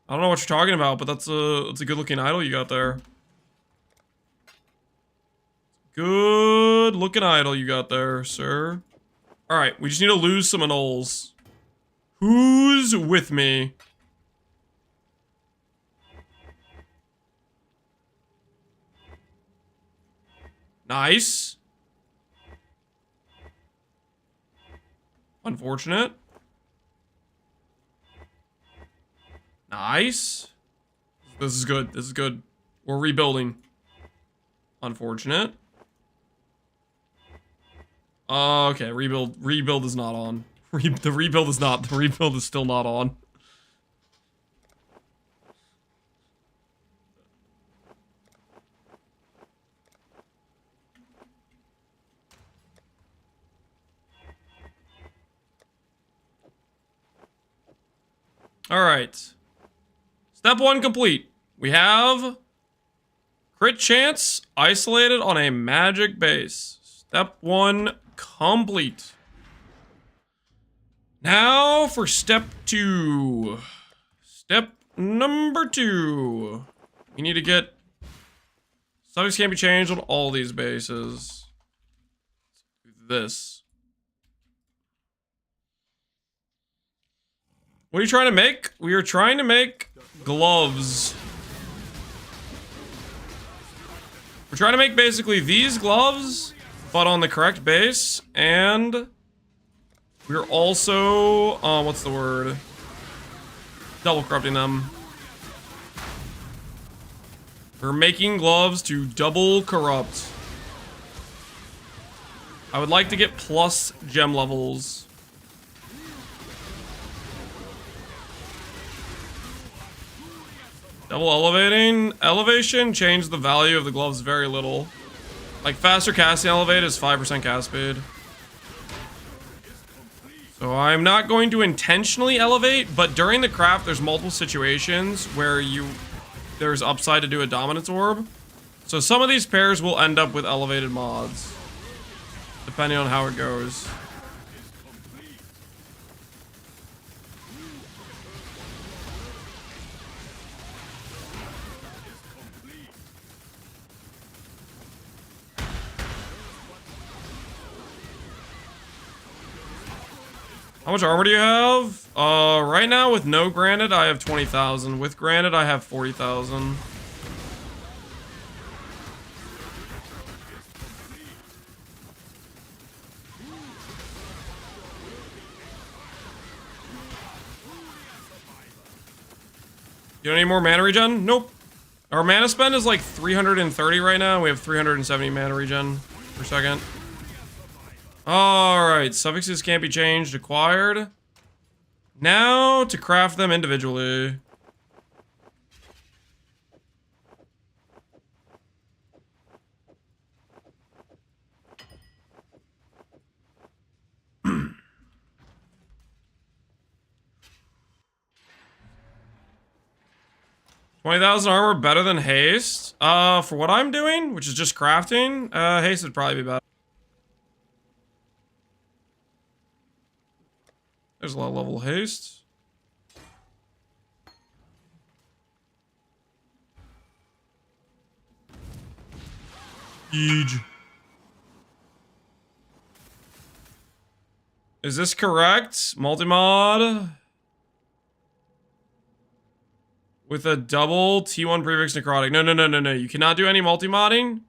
Speaker 1: I don't know what you're talking about, but that's a good looking idol you got there. Good looking idol you got there, sir. Alright, we just need to lose some anoles. Who's with me? Nice. Unfortunate. Nice. This is good. This is good. We're rebuilding. Unfortunate. Okay, rebuild is not on. The rebuild is still not on. All right. Step 1 complete. We have crit chance isolated on a magic base. Step 1 complete. Now for step 2. Step number 2. We need to get suffix can't be changed on all these bases. This. What are you trying to make? We are trying to make gloves. We're trying to make basically these gloves, but on the correct base, and we're also, what's the word? Double corrupting them. We're making gloves to double corrupt. I would like to get plus gem levels. Double elevating. Elevation changed the value of the gloves very little. Like faster casting elevate is 5% cast speed. So I'm not going to intentionally elevate, but during the craft there's multiple situations where there's upside to do a dominance orb. So some of these pairs will end up with elevated mods, depending on how it goes. How much armor do you have? Right now with no granted, I have 20,000. With granted, I have 40,000. You don't need more mana regen? Nope. Our mana spend is like 330 right now. We have 370 mana regen per second. Alright, suffixes can't be changed, acquired. Now to craft them individually. $20,000 armor better than haste. For what I'm doing, which is just crafting, haste would probably be better. There's a lot of level haste. Huge. Is this correct? Multi-mod with a double T1 prefix necrotic. No. You cannot do any multi-modding.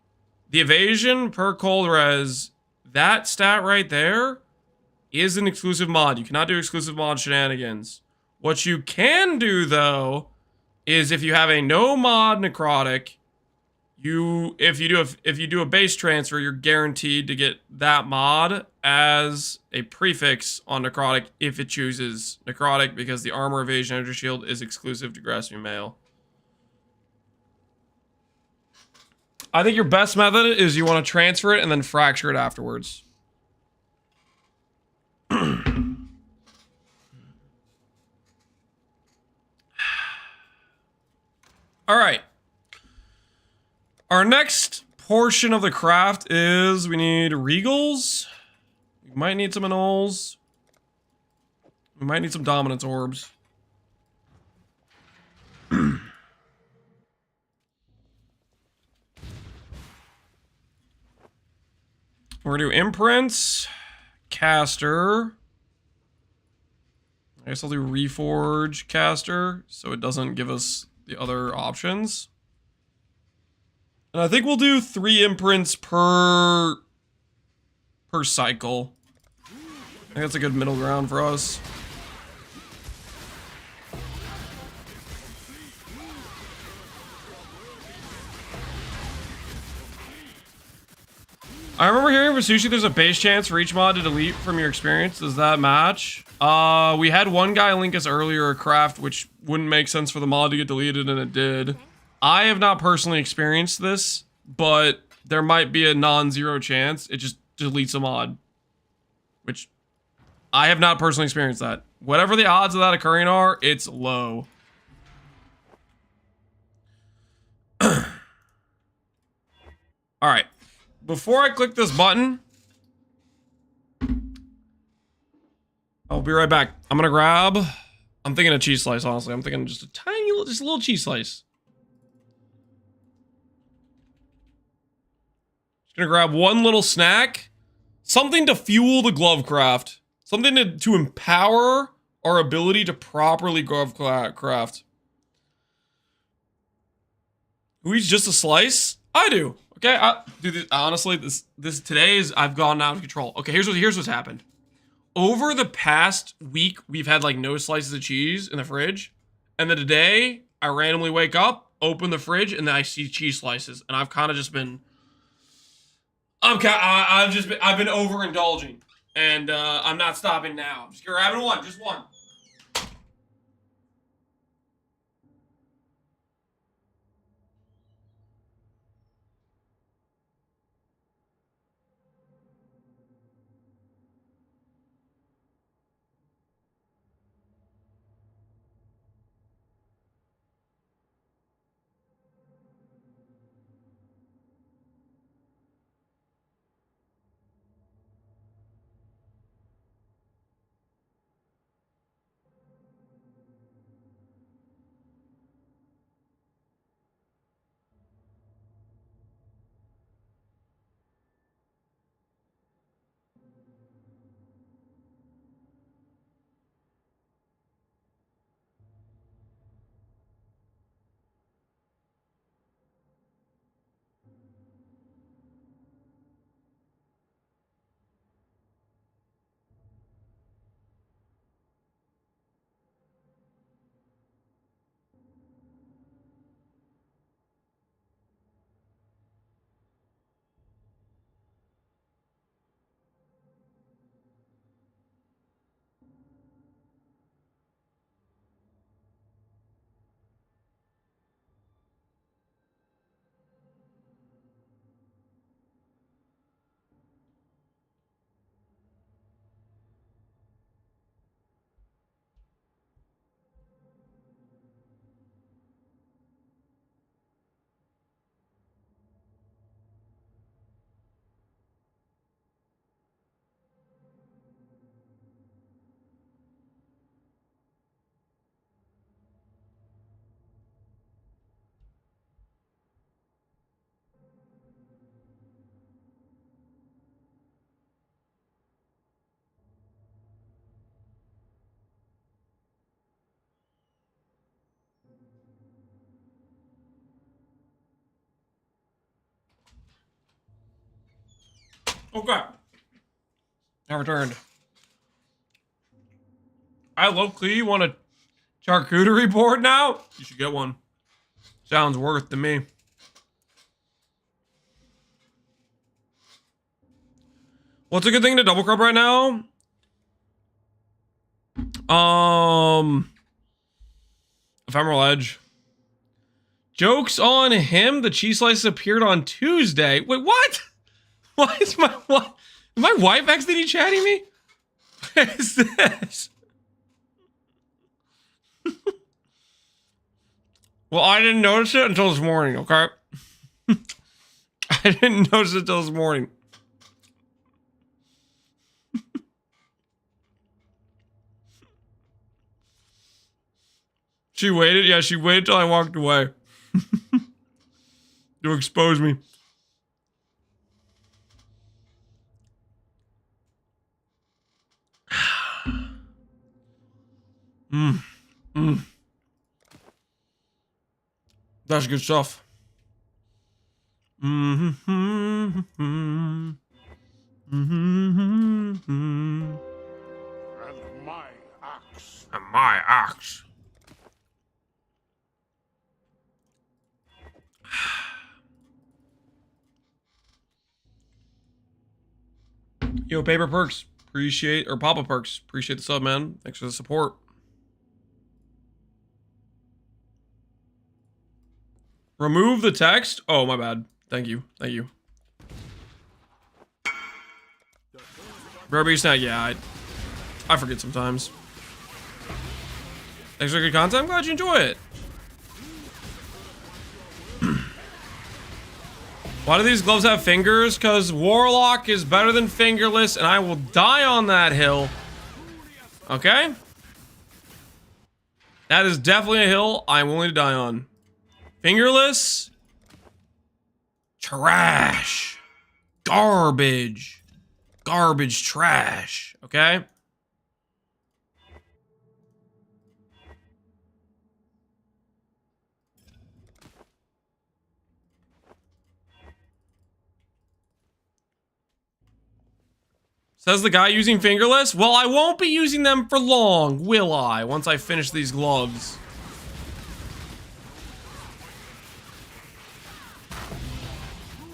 Speaker 1: The evasion per cold res, that stat right there is an exclusive mod. You cannot do exclusive mod shenanigans. What you can do though is if you have a no mod necrotic, if you do a base transfer, you're guaranteed to get that mod as a prefix on necrotic if it chooses necrotic, because the armor evasion energy shield is exclusive to grasping mail. I think your best method is you want to transfer it and then fracture it afterwards. All right. Our next portion of the craft is we need regals. We might need some annuls. We might need some dominance orbs. We're gonna do imprints, caster. I guess I'll do Reforge Caster so it doesn't give us the other options. And I think we'll do 3 imprints per cycle. I think that's a good middle ground for us. I remember hearing for Sushi there's a base chance for each mod to delete from your experience. Does that match? We had one guy link us earlier a craft which wouldn't make sense for the mod to get deleted, and it did. I have not personally experienced this, but there might be a non-zero chance it just deletes a mod. Which, I have not personally experienced that. Whatever the odds of that occurring are, it's low. Alright. Before I click this button, I'll be right back. I'm gonna grab... I'm thinking a cheese slice, honestly. I'm thinking just a tiny little, just a little cheese slice. Just gonna grab one little snack. Something to fuel the glove craft. Something to empower our ability to properly glove craft. Who eats just a slice? I do. Okay, dude, honestly, this today is, I've gone out of control. Okay, here's what's happened. Over the past week, we've had like no slices of cheese in the fridge. And then today, I randomly wake up, open the fridge, and then I see cheese slices. And I've kind of just been... I've been overindulging. And I'm not stopping now. I'm just grabbing one, just one. Okay. I returned. I low-key want a charcuterie board now. You should get one. Sounds worth to me. What's a good thing to double crop right now? Ephemeral Edge. Joke's on him. The cheese slices appeared on Tuesday. Wait, what? Why is what? Is my wife accidentally chatting me? What is this? Well, I didn't notice it until this morning, okay? I didn't notice it until this morning. She waited? Yeah, she waited till I walked away. To expose me. That's good stuff.
Speaker 5: And my axe.
Speaker 1: And my axe. Yo, Paper Perks, appreciate, or Papa Perks, appreciate the sub, man. Thanks for the support. Remove the text? Oh, my bad. Thank you. Thank you. Burberry snack, yeah, I forget sometimes. Thanks for good content. I'm glad you enjoy it. Why do these gloves have fingers? Because Warlock is better than fingerless, and I will die on that hill. Okay? That is definitely a hill I'm willing to die on. Fingerless? Trash. Garbage. Garbage trash. Okay? Says the guy using fingerless. Well, I won't be using them for long, will I? Once I finish these gloves.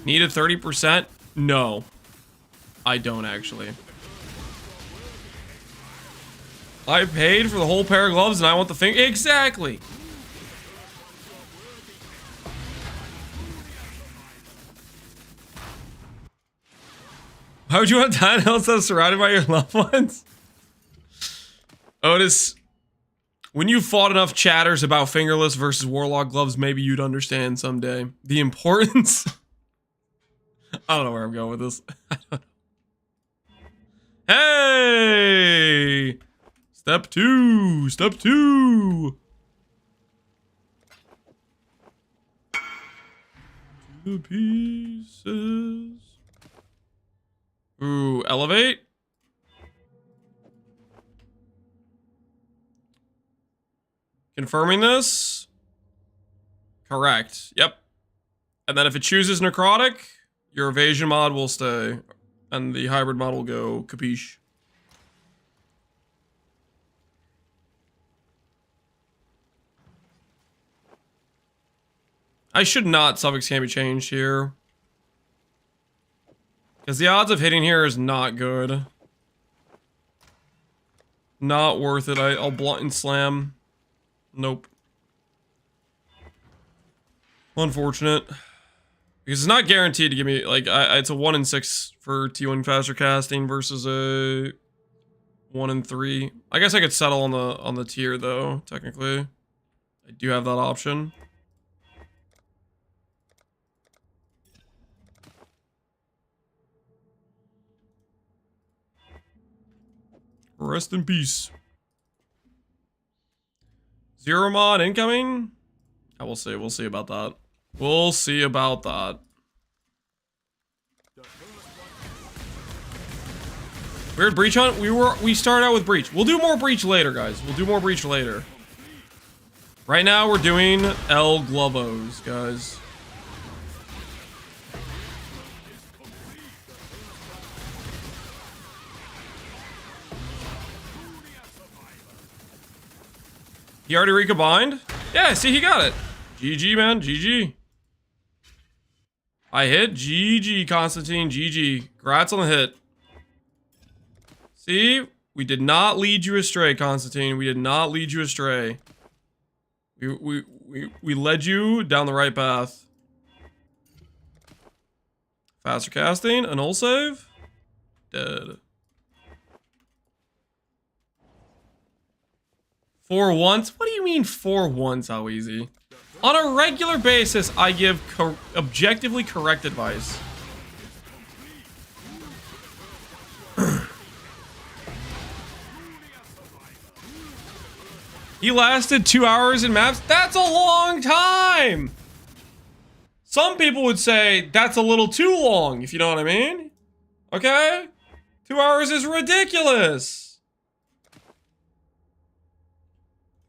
Speaker 1: Need a 30%? No. I don't actually. I paid for the whole pair of gloves and I want the finger. Exactly. Why would you want to die in else that's surrounded by your loved ones? Otis, when you fought enough chatters about fingerless versus warlock gloves, maybe you'd understand someday the importance. I don't know where I'm going with this. Hey! Step two! Step two! To the pieces. Ooh, elevate. Confirming this. Correct. Yep. And then if it chooses necrotic, your evasion mod will stay. And the hybrid mod will go capiche. I should not suffix can be changed here. Because the odds of hitting here is not good. Not worth it. I'll blunt and slam. Nope. Unfortunate. Because it's not guaranteed to give me, like, it's a 1 in 6 for T1 faster casting versus a 1 in 3. I guess I could settle on the tier though, technically. I do have that option. Rest in peace. Zero mod incoming? I will see. We'll see about that. We'll see about that. Weird breach hunt. We started out with breach. We'll do more breach later, guys. We'll do more breach later. Right now we're doing El Globos, guys. He already recombined? Yeah, see, he got it. GG, man. GG. I hit. GG, Constantine. GG. Congrats on the hit. See? We did not lead you astray, Constantine. We did not lead you astray. We led you down the right path. Faster casting. A null save. Dead. 4 once? What do you mean 4 once? How easy? On a regular basis, I give objectively correct advice. He lasted 2 hours in maps? That's a long time! Some people would say that's a little too long, if you know what I mean. Okay? 2 hours is ridiculous.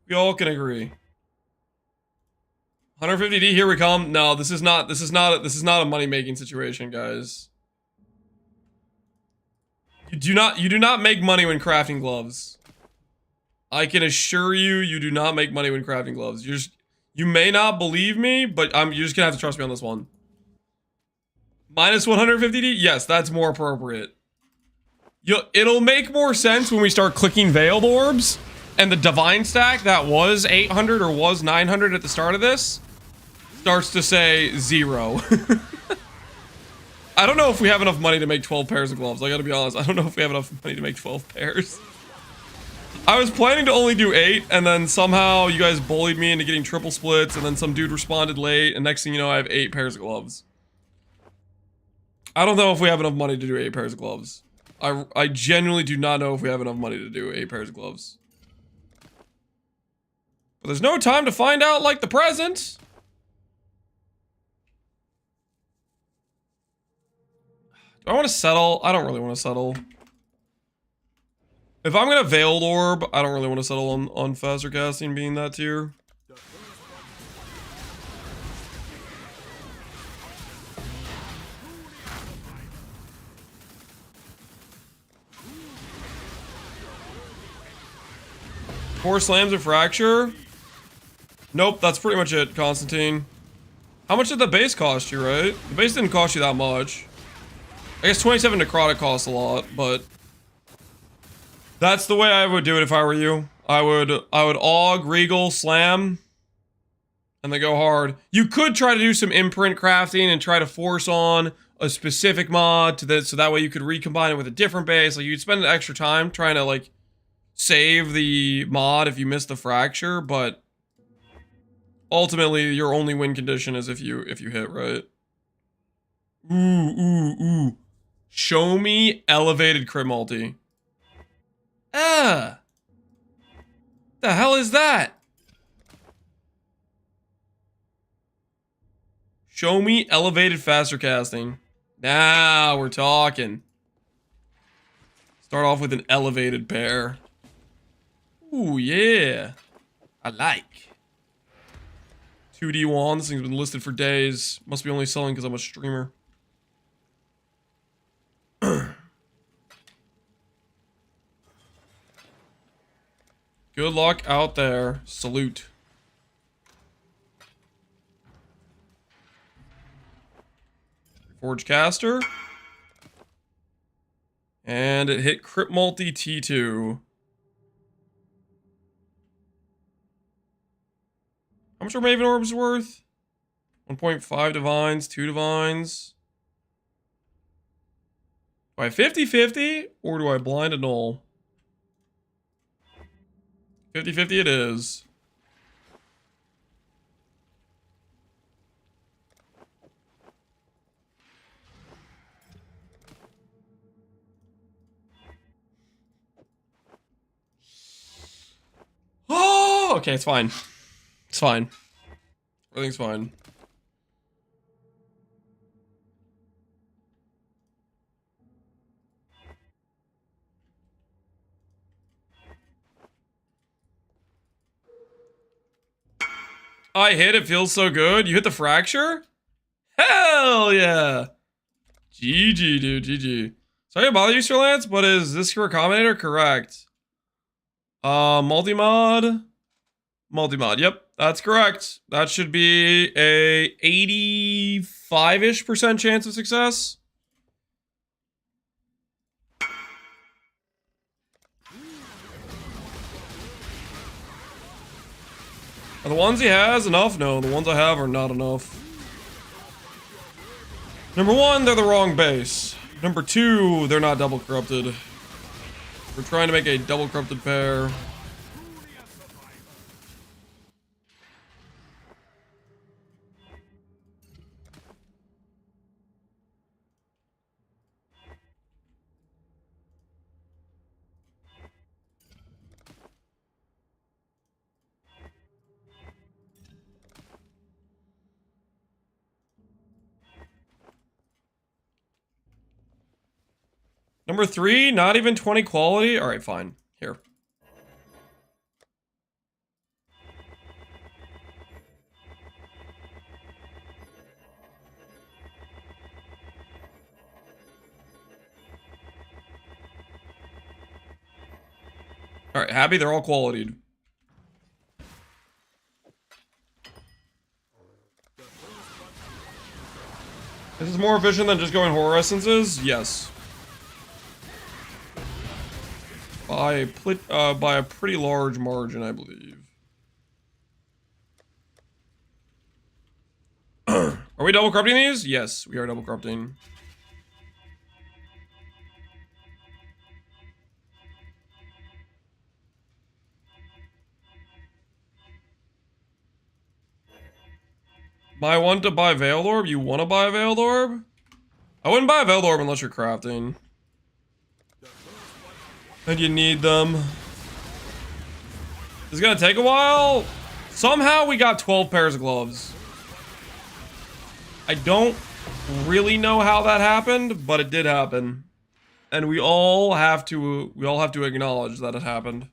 Speaker 1: We all can agree. 150D, here we come. No, this is not a money-making situation, guys. You do not make money when crafting gloves. I can assure you, you do not make money when crafting gloves. You may not believe me, but you're just gonna have to trust me on this one. Minus 150D? Yes, that's more appropriate. It'll make more sense when we start clicking Veiled Orbs, and the Divine stack that was 800 or was 900 at the start of this starts to say 0. I don't know if we have enough money to make 12 pairs of gloves. I gotta be honest. I don't know if we have enough money to make 12 pairs. I was planning to only do 8, and then somehow you guys bullied me into getting triple splits, and then some dude responded late, and next thing you know, I have 8 pairs of gloves. I don't know if we have enough money to do 8 pairs of gloves. I genuinely do not know if we have enough money to do 8 pairs of gloves. But there's no time to find out like the present. Do I want to settle? I don't really want to settle. If I'm gonna Veiled Orb, I don't really want to settle on faster casting being that tier. Four slams of fracture? Nope, that's pretty much it, Constantine. How much did the base cost you, right? The base didn't cost you that much. I guess 27 necrotic costs a lot, but that's the way I would do it if I were you. I would Aug, Regal, Slam, and then go hard. You could try to do some imprint crafting and try to force on a specific mod to this, so that way you could recombine it with a different base. Like, you'd spend extra time trying to, like, save the mod if you miss the fracture, but ultimately your only win condition is if you hit, right? Ooh. Show me elevated crit multi. The hell is that? Show me elevated faster casting. Now we're talking. Start off with an elevated pair. Ooh, yeah. I like. 2D1. This thing's been listed for days. Must be only selling because I'm a streamer. Good luck out there. Salute. Forge caster. And it hit crit multi T2. How much are Maven Orbs worth? 1.5 divines, 2 divines. Do I 50-50 or do I blind annul? 50-50 it is. Oh, okay, it's fine. It's fine. Everything's fine. I hit, it feels so good. You hit the fracture? Hell yeah. GG, dude, GG. Sorry to bother you, Sir Lance, but is this your accommodator? Correct. Multi-mod. Multi-mod, yep, that's correct. That should be a 85-ish% chance of success. Are the ones he has enough? No, the ones I have are not enough. Number one, they're the wrong base. Number two, they're not double corrupted. We're trying to make a double corrupted pair. Number three, not even 20 quality. All right, fine. Here. Alright, happy they're all qualityed. This is more efficient than just going horror essences? Yes. By a pretty large margin, I believe. Are we double corrupting these? Yes, we are double corrupting. Buy one to buy Veiled Orb? You want to buy a Veiled Orb? I wouldn't buy a Veiled Orb unless you're crafting. And you need them. It's gonna take a while. Somehow we got 12 pairs of gloves. I don't really know how that happened, but it did happen. And we all have to acknowledge that it happened.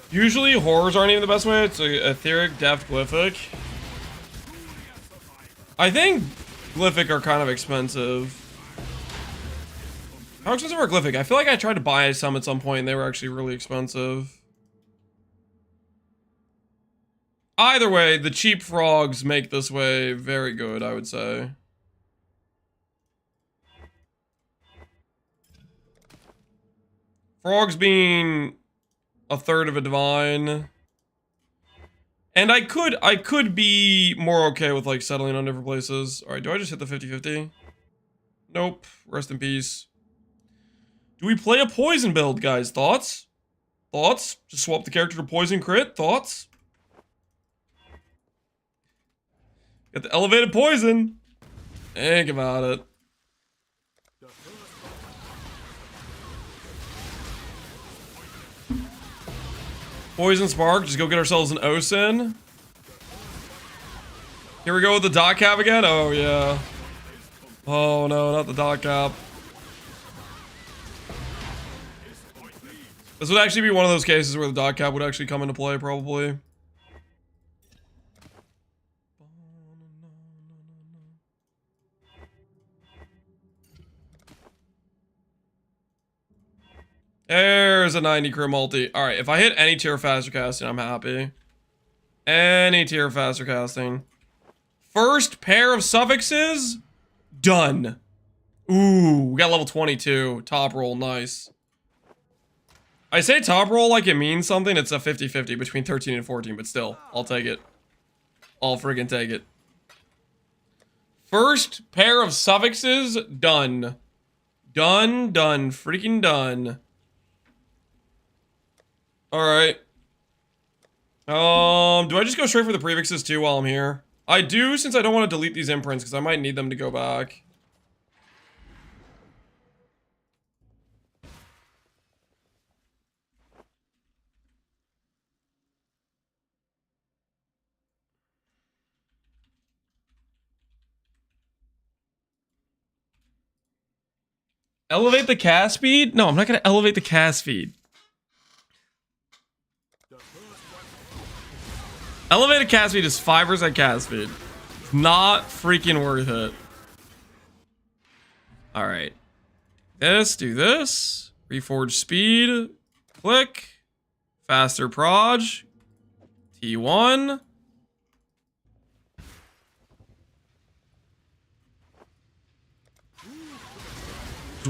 Speaker 1: Usually horrors aren't even the best way. It's a etheric, deft, glyphic. I think glyphic are kind of expensive. How expensive are glyphic? I feel like I tried to buy some at some point and they were actually really expensive. Either way, the cheap frogs make this way very good, I would say. Frogs being a third of a divine. And I could be more okay with like settling on different places. Alright, do I just hit the 50-50? Nope. Rest in peace. Do we play a poison build, guys? Thoughts? Thoughts? Just swap the character to poison crit? Thoughts? Got the elevated poison. Think about it. Poison Spark, just go get ourselves an Osin. Here we go with the dot cap again? Oh yeah. Oh no, not the dot cap. This would actually be one of those cases where the dot cap would actually come into play, probably. There's a 90 crit multi. Alright, if I hit any tier faster casting, I'm happy. Any tier faster casting. First pair of suffixes, done. Ooh, we got level 22. Top roll, nice. I say top roll like it means something. It's a 50-50 between 13 and 14, but still, I'll take it. I'll friggin' take it. First pair of suffixes, done. Done, freaking done. Alright. Do I just go straight for the prefixes too while I'm here? I do, since I don't want to delete these imprints, because I might need them to go back. Elevate the cast speed? No, I'm not going to elevate the cast speed. Elevated cast speed is 5% cast speed. Not freaking worth it. Alright. Do this. Reforge speed. Click. Faster proj. T1.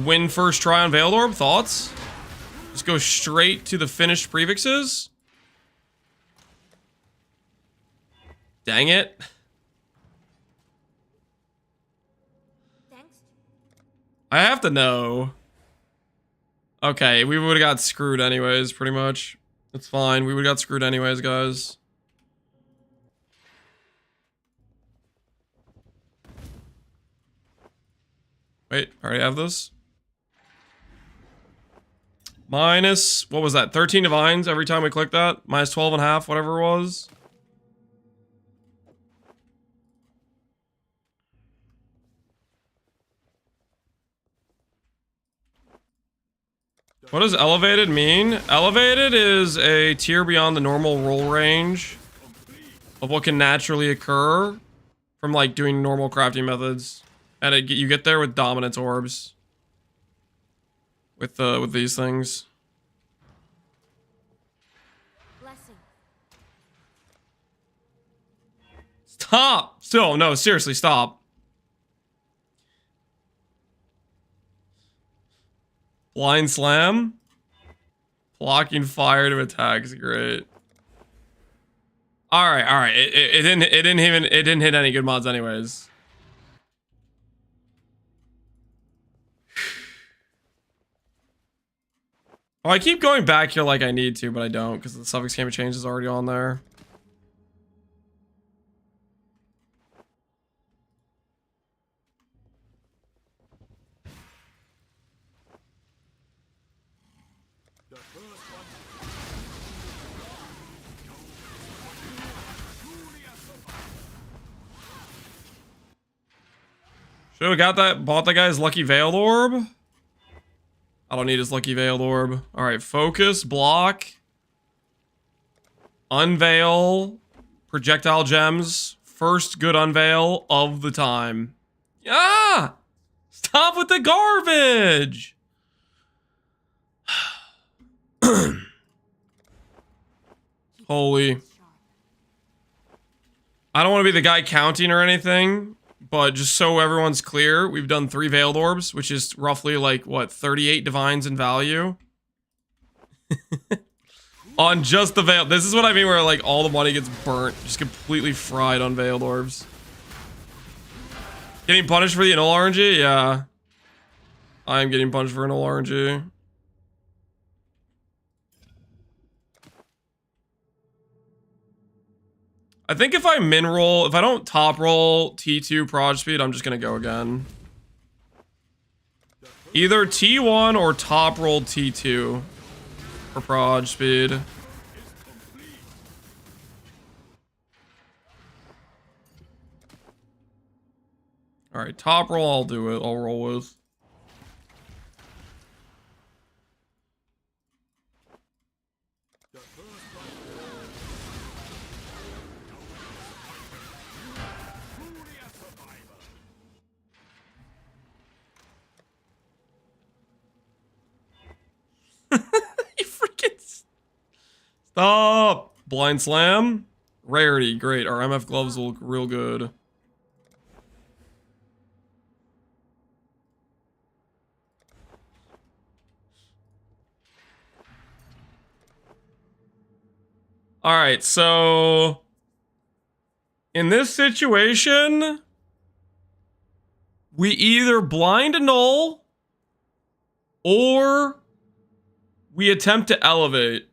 Speaker 1: Win first try on Veiled Orb. Thoughts? Just go straight to the finished prefixes. Dang it.
Speaker 6: Thanks.
Speaker 1: I have to know. Okay, we would have got screwed anyways, pretty much. It's fine. We would have got screwed anyways, guys. Wait, I already have this? Minus, what was that? 13 divines every time we click that? Minus 12 and a half, whatever it was. What does elevated mean? Elevated is a tier beyond the normal roll range of what can naturally occur from like doing normal crafting methods. And you get there with dominance orbs. With these things.
Speaker 6: Blessing.
Speaker 1: Stop! Still, no, seriously, stop. Blind slam. Blocking fire to attack is great. All right. It didn't hit any good mods anyways. Oh, I keep going back here like I need to, but I don't because the suffix can't be changed is already on there. Should have got that, bought that guy's lucky veiled orb. I don't need his lucky veiled orb. All right, focus, block, unveil, projectile gems. First good unveil of the time. Yeah! Stop with the garbage! Holy. I don't want to be the guy counting or anything, but just so everyone's clear, we've done 3 veiled orbs, which is roughly like, what, 38 divines in value? On just the veil. This is what I mean where like all the money gets burnt. Just completely fried on veiled orbs. Getting punished for the annul RNG? Yeah. I am getting punished for annul RNG. I think if I min roll, if I don't top roll T2 proj speed, I'm just gonna go again. Either T1 or top roll T2 for proj speed. Alright, top roll, I'll do it. I'll roll with. You freaking stop! Blind slam, rarity, great. Our MF gloves will look real good. All right, so in this situation, we either blind annul or we attempt to elevate.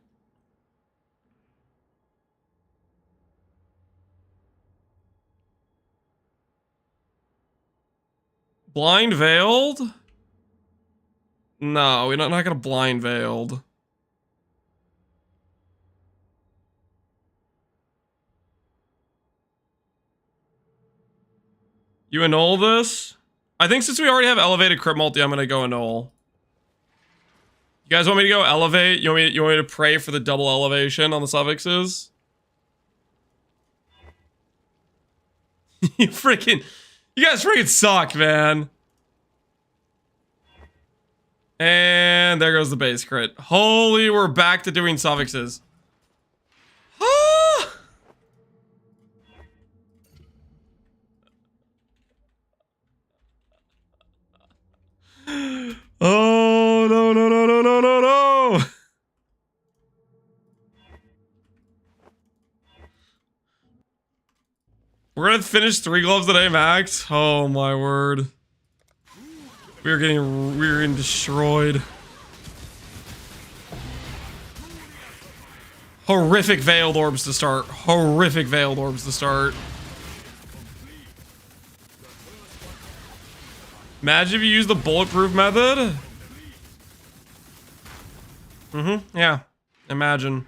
Speaker 1: Blind veiled? No, we're not gonna blind veiled. You annul this? I think since we already have elevated crit multi, I'm gonna go annul. You guys want me to go elevate? You want me to pray for the double elevation on the suffixes? You guys freaking suck, man. And there goes the base crit. Holy, we're back to doing suffixes. Oh, no. We're gonna finish 3 gloves today, Max. Oh my word. We're getting destroyed. Horrific veiled orbs to start. Horrific veiled orbs to start. Imagine if you use the bulletproof method. Mm-hmm. Yeah. Imagine.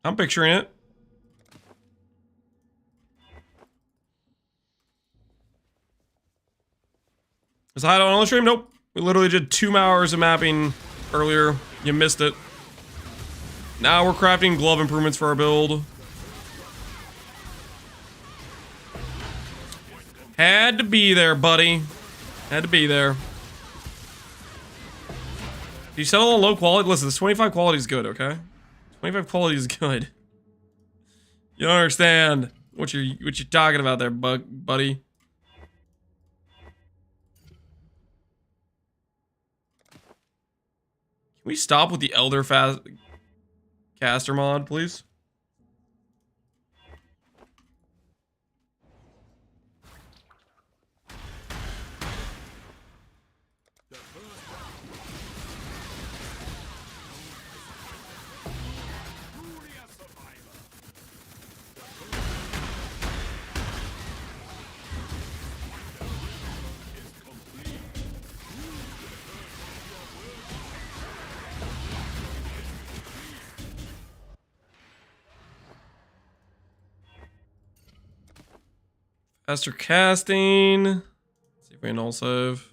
Speaker 1: I'm picturing it. Was I on the stream? Nope. We literally did 2 hours of mapping earlier. You missed it. Now we're crafting glove improvements for our build. Had to be there, buddy. Had to be there. You settle on low quality? Listen, this 25 quality is good, okay? 25 quality is good. You don't understand what you're talking about there, buddy. Can we stop with the Elder Caster mod, please? Faster casting. Let's see if we can null save.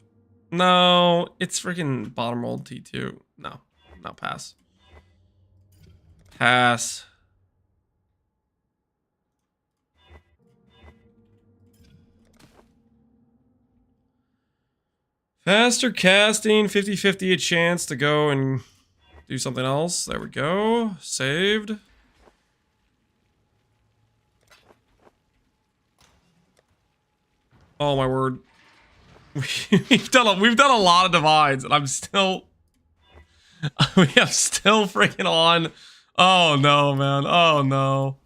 Speaker 1: No, it's freaking bottom roll T2. No, pass. Pass. Faster casting, 50-50 a chance to go and do something else. There we go. Saved. Oh my word. We've done a lot of divides, and I'm still we have still freaking on. Oh no, man. Oh no.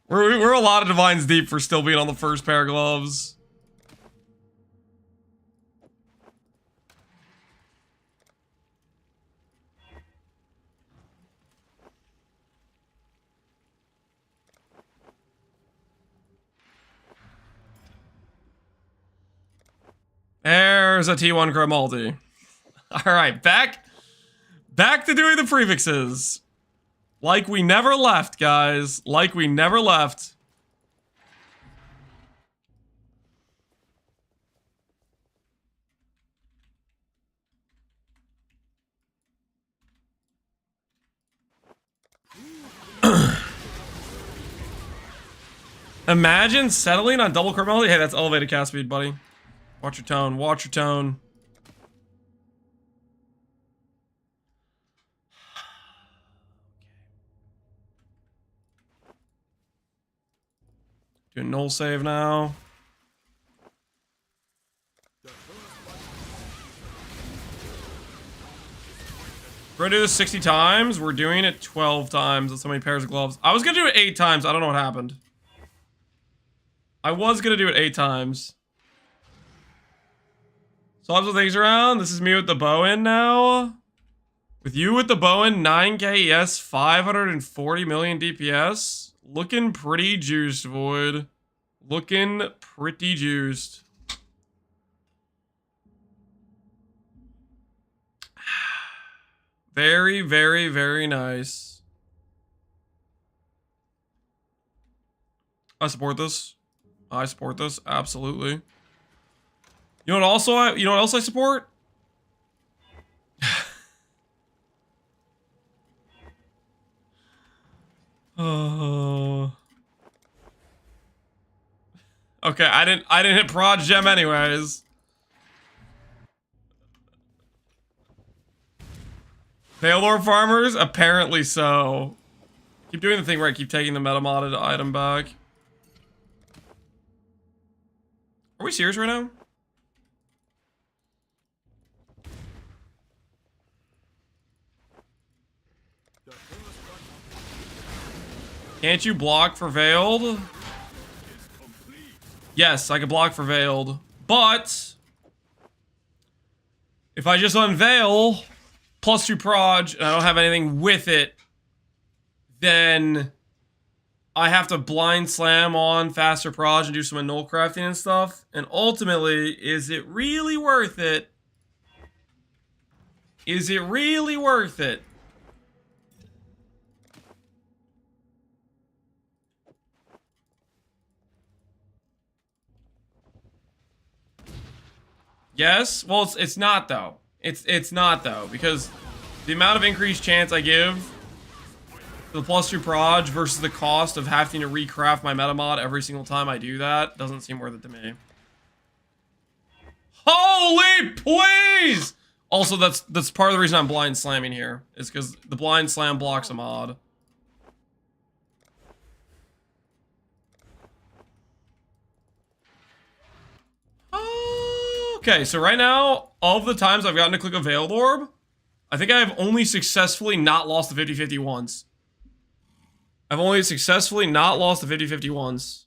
Speaker 1: We're a lot of divines deep for still being on the first pair of gloves. There's a T1 Crow multi. Alright, back to doing the prefixes. Like we never left, guys. Like we never left. Imagine settling on double crow multi. Hey, that's elevated cast speed, buddy. Watch your tone. Watch your tone. Do a null save now. We're gonna do this 60 times. We're doing it 12 times. That's how many pairs of gloves. I was gonna do it 8 times. I don't know what happened. I was gonna do it 8 times. Swap some things around. This is me with the bow in now. With you with the bow in, 9k ES, 540 million DPS. Looking pretty juiced, Void. Looking pretty juiced. Very, very, very nice. I support this. I support this, absolutely. You know what else I support? Oh. Okay, I didn't hit Prod Gem anyways. Paylor farmers? Apparently so. Keep doing the thing where I keep taking the meta modded item back. Are we serious right now? Can't you block for Veiled? Yes, I can block for Veiled. But if I just unveil, +2 proj, and I don't have anything with it, then I have to blind slam on faster proj and do some annul crafting and stuff. And ultimately, is it really worth it? Is it really worth it? Yes? Well, it's not though. It's not though, because the amount of increased chance I give to the +2 proj versus the cost of having to recraft my meta mod every single time I do that doesn't seem worth it to me. Holy please! Also, that's part of the reason I'm blind slamming here, is because the blind slam blocks a mod. Okay, so right now, of the times I've gotten to click a Veiled Orb, I think I've only successfully not lost the 50-50 once. I've only successfully not lost the 50-50 once.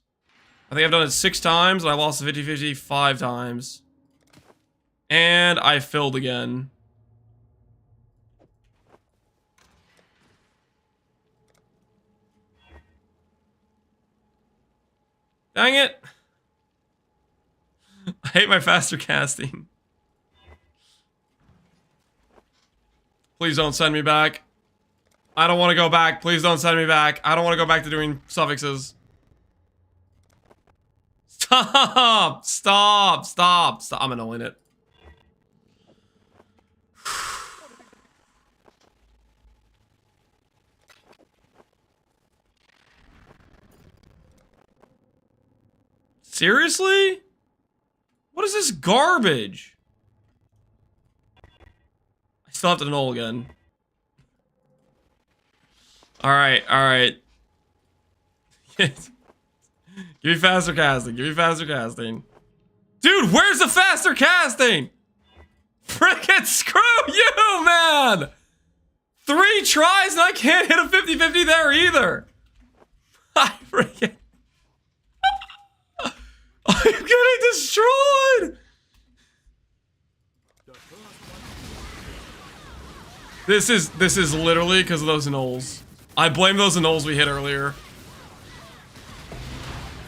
Speaker 1: I think I've done it 6 times, and I lost the 50-50 5 times. And I filled again. Dang it. I hate my faster casting. Please don't send me back. I don't want to go back. Please don't send me back. I don't want to go back to doing suffixes. Stop! Stop! Stop! Stop! I'm annulling it. Seriously? What is this garbage? I still have to annul again. Alright, alright. Give me faster casting. Give me faster casting. Dude, where's the faster casting? Frickin' screw you, man! 3 tries and I can't hit a 50-50 there either. I frickin'... I'm getting destroyed! This is literally because of those annuls. I blame those annuls we hit earlier.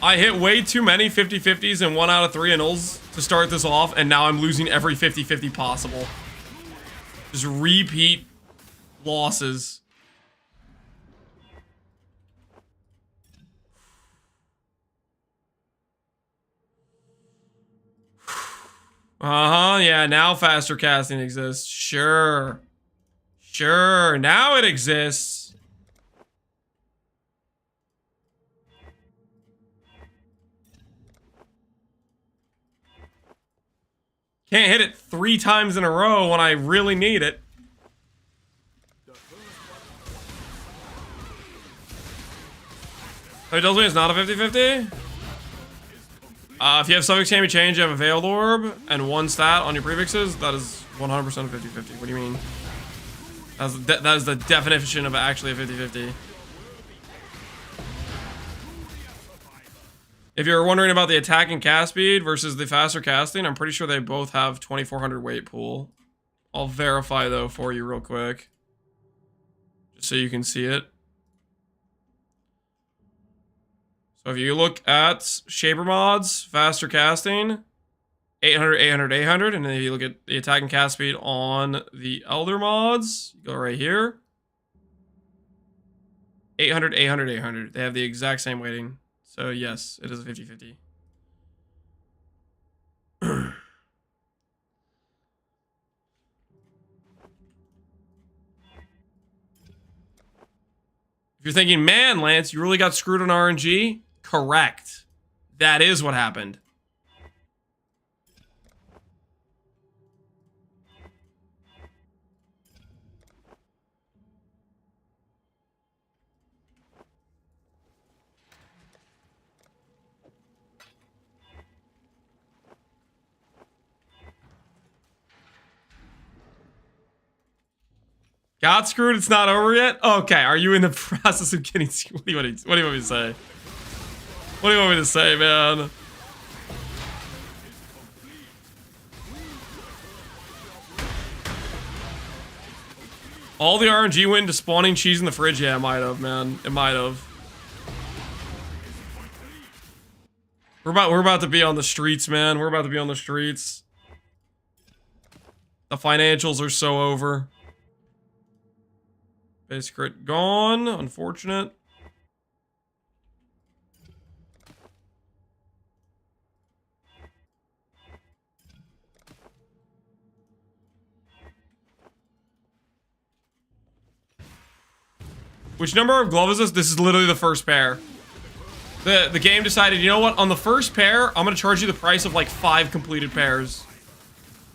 Speaker 1: I hit way too many 50-50s and 1 out of 3 annuls to start this off, and now I'm losing every 50-50 possible. Just repeat losses. Uh-huh, yeah, now faster casting exists. Sure. Sure, now it exists. Can't hit it 3 times in a row when I really need it. Oh, it tells me it's not a 50-50? If you have suffix champion change, you have a Veiled Orb and 1 stat on your prefixes, that is 100% a 50-50. What do you mean? That is the definition of actually a 50-50. If you're wondering about the attack and cast speed versus the faster casting, I'm pretty sure they both have 2400 weight pool. I'll verify though for you real quick, just so you can see it. So if you look at Shaper mods, faster casting, 800, 800, 800, and then if you look at the attack and cast speed on the Elder mods, you go right here. 800, 800, 800. They have the exact same weighting. So yes, it is a 50-50. If you're thinking, man, Lance, you really got screwed on RNG? Correct. That is what happened. Got screwed, it's not over yet? Okay, are you in the process of getting screwed? What do you want me to say? What do you want me to say, man? All the RNG went into spawning cheese in the fridge. Yeah, it might have, man. It might have. We're about to be on the streets, man. We're about to be on the streets. The financials are so over. Base crit gone. Unfortunate. Which number of glove is this? This is literally the first pair. The game decided, you know what? On the first pair, I'm gonna charge you the price of like 5 completed pairs.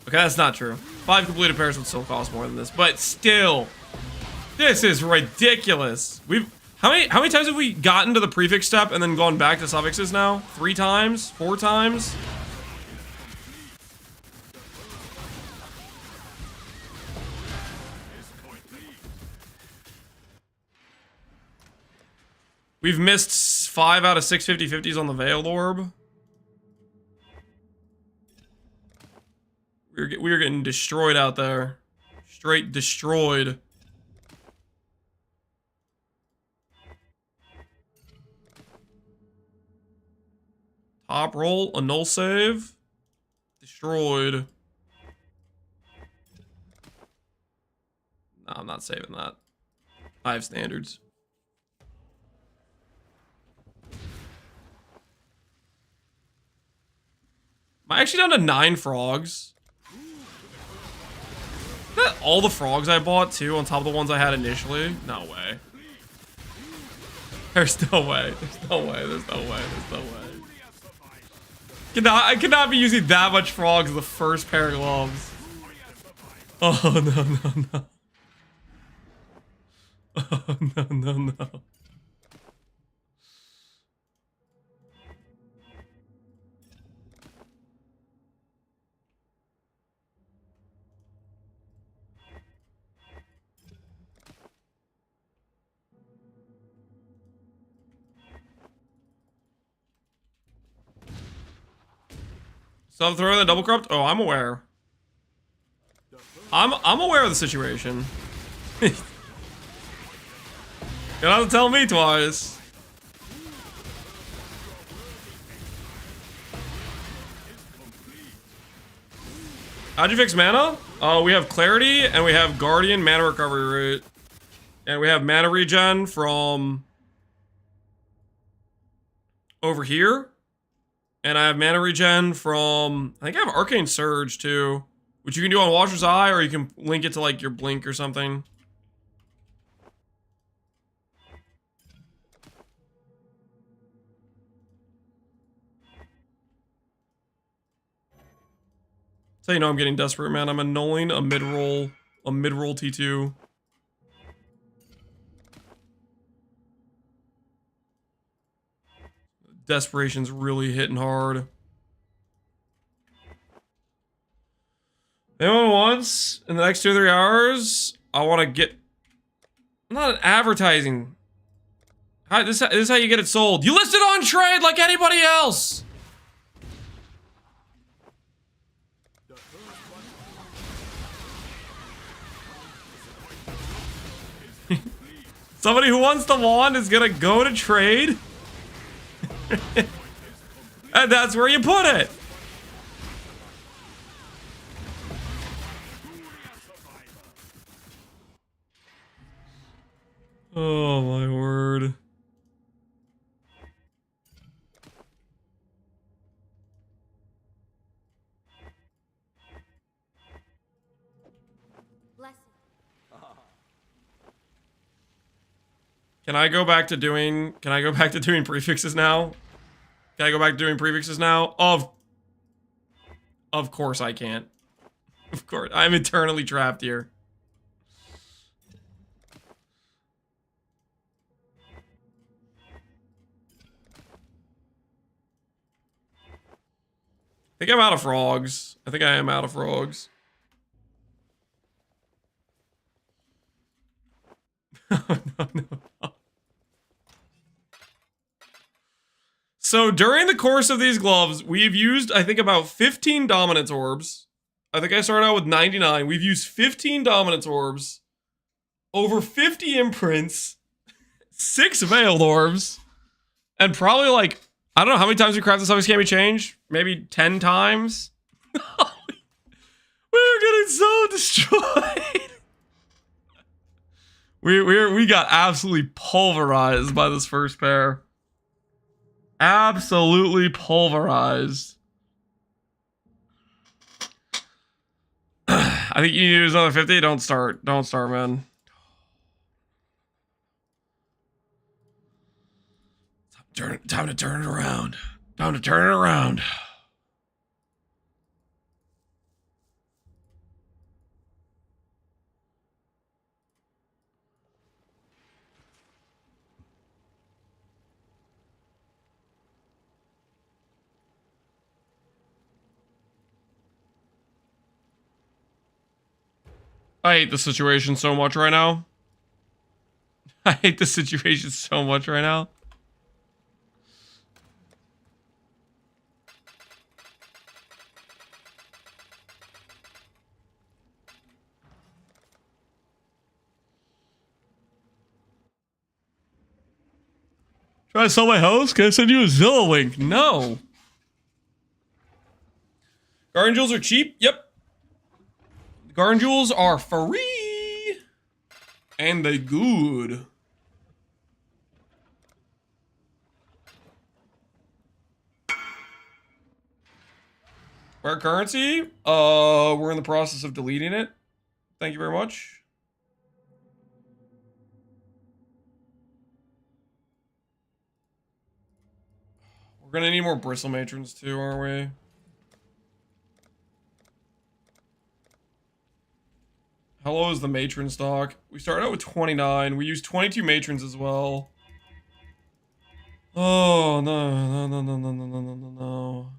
Speaker 1: Okay, that's not true. 5 completed pairs would still cost more than this, but still, this is ridiculous. How many times have we gotten to the prefix step and then gone back to suffixes now? 3 times? 4 times? We've missed 5 out of 6 50/50s on the Veiled Orb. We are getting destroyed out there. Straight destroyed. Top roll, a null save. Destroyed. No, I'm not saving that. I have standards. Am I actually down to 9 frogs? Is that all the frogs I bought too, on top of the ones I had initially? No way. There's no way. There's no way. There's no way. There's no way. I cannot be using that much frogs in the first pair of gloves. Oh no no no. Oh no no no. Stop throwing the double corrupt? Oh, I'm aware. I'm aware of the situation. You don't have to tell me twice. How'd you fix mana? We have clarity and we have guardian mana recovery rate. And we have mana regen from over here. And I have mana regen from, I think I have Arcane Surge too, which you can do on Watcher's Eye, or you can link it to like your Blink or something. So you know I'm getting desperate, man. I'm annulling a mid-roll T2. Desperation's really hitting hard. Anyone wants in the next 2 or 3 hours? I want to get. I'm not advertising. This is how you get it sold. You list it on trade like anybody else. Somebody who wants the wand is gonna go to trade. And that's where you put it. Oh my word.
Speaker 6: Blessing.
Speaker 1: Can I go back to doing prefixes now? Can I go back to doing prefixes now? Of course I can't. Of course. I'm eternally trapped here. I think I'm out of frogs. I think I am out of frogs. No. So during the course of these gloves, we've used, I think, about 15 dominance orbs. I think I started out with 99. We've used 15 dominance orbs. over 50 imprints, 6 veiled orbs, and probably like, I don't know how many times we crafted something can't be changed. Maybe 10 times. We're getting so destroyed. We got absolutely pulverized by this first pair. Absolutely pulverized. I think you need to use another 50. Don't start, man. Time to turn it around. Time to turn it around. I hate the situation so much right now. I hate the situation so much right now. Try to sell my house? Can I send you a Zillow link? No. Guardian jewels are cheap? Yep. Guardian jewels are free. And they good. Rare currency? We're in the process of deleting it. Thank you very much. We're gonna need more bristle matrons too, aren't we? How low is the matron stock? We started out with 29. We used 22 matrons as well. Oh, no, no, no, no, no, no, no, no, no.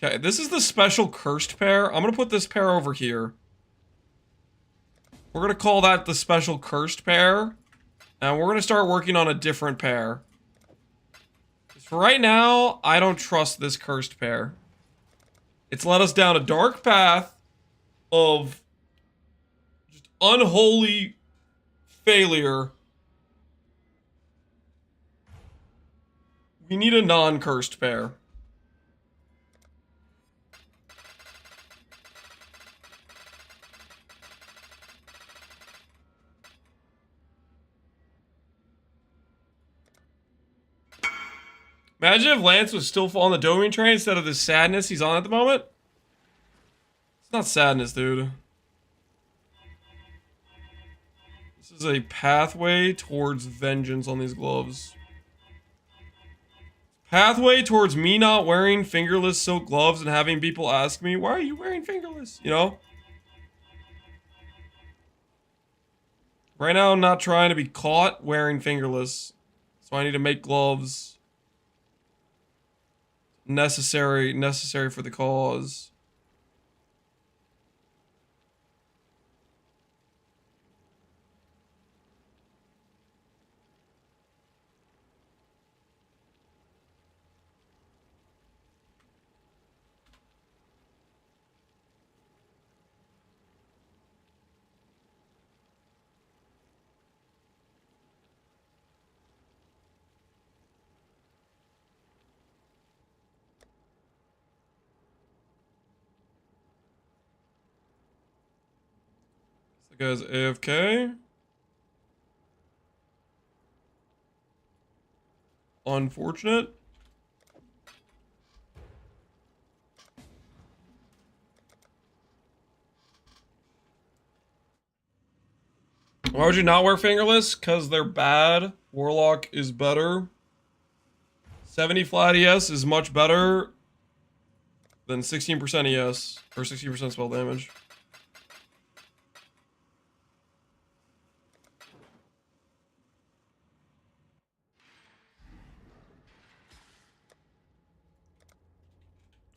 Speaker 1: Okay, this is the special cursed pair. I'm gonna put this pair over here. We're gonna call that the special cursed pair. And we're gonna start working on a different pair. For right now, I don't trust this cursed pair. It's led us down a dark path of just unholy failure. We need a non-cursed pair. Imagine if Lance was still on the dopamine train instead of this sadness he's on at the moment. It's not sadness, dude. This is a pathway towards vengeance on these gloves. Pathway towards me not wearing fingerless silk gloves and having people ask me, why are you wearing fingerless? You know? Right now, I'm not trying to be caught wearing fingerless. So I need to make gloves. Necessary for the cause. The guy's AFK. Unfortunate. Why would you not wear fingerless? Because they're bad. Warlock is better. 70 flat ES is much better than 16% ES, or 16% spell damage.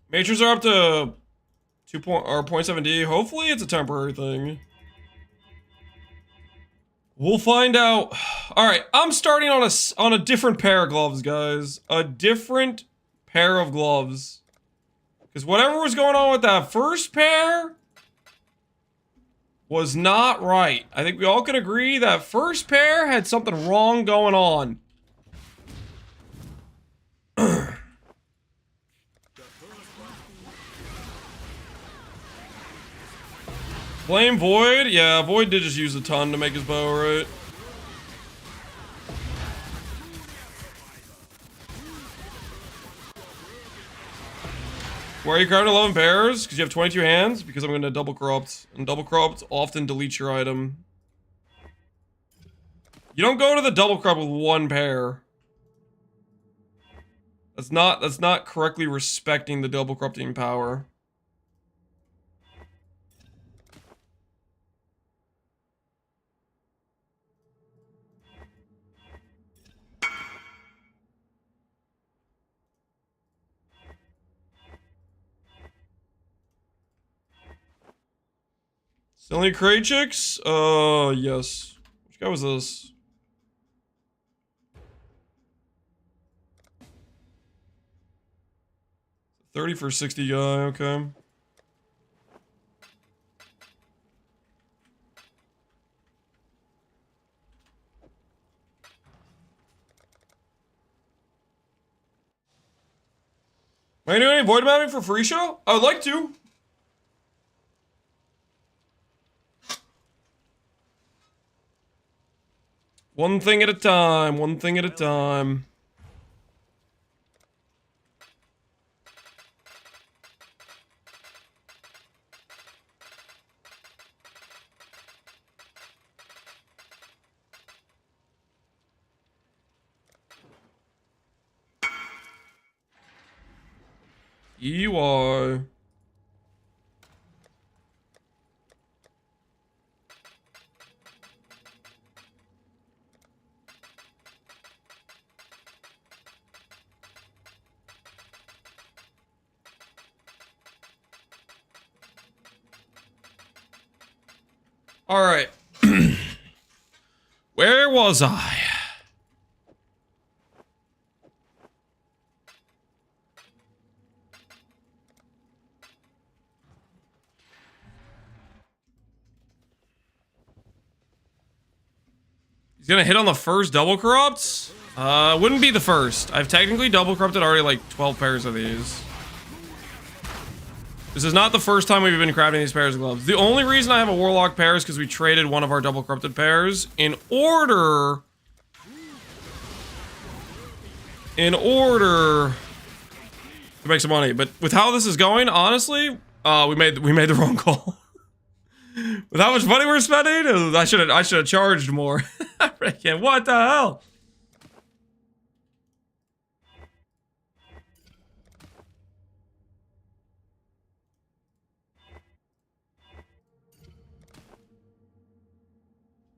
Speaker 1: Matrons are up to 0.7D. Hopefully it's a temporary thing. We'll find out. All right, I'm starting on a different pair of gloves, guys. A different pair of gloves. Because whatever was going on with that first pair was not right. I think we all can agree that first pair had something wrong going on. Blame Void? Yeah, Void did just use a ton to make his bow, right? Why are you crafting 11 pairs? Because you have 22 hands? Because I'm going to double corrupt. And double corrupt often deletes your item. You don't go to the double corrupt with one pair. That's not correctly respecting the double corrupting power. Still any crate chicks? Yes. Which guy was this? $30 for 60 guy, okay. Am I doing any void mapping for free show? I would like to. One thing at a time, one thing at a time. EY. All right. Where was I? He's gonna hit on the first double corrupts? Wouldn't be the first. I've technically double corrupted already like 12 pairs of these. This is not the first time we've been crafting these pairs of gloves. The only reason I have a Warlock pair is because we traded one of our double corrupted pairs in order to make some money. But with how this is going, honestly, we made the wrong call. With how much money we're spending, I should have charged more. What the hell?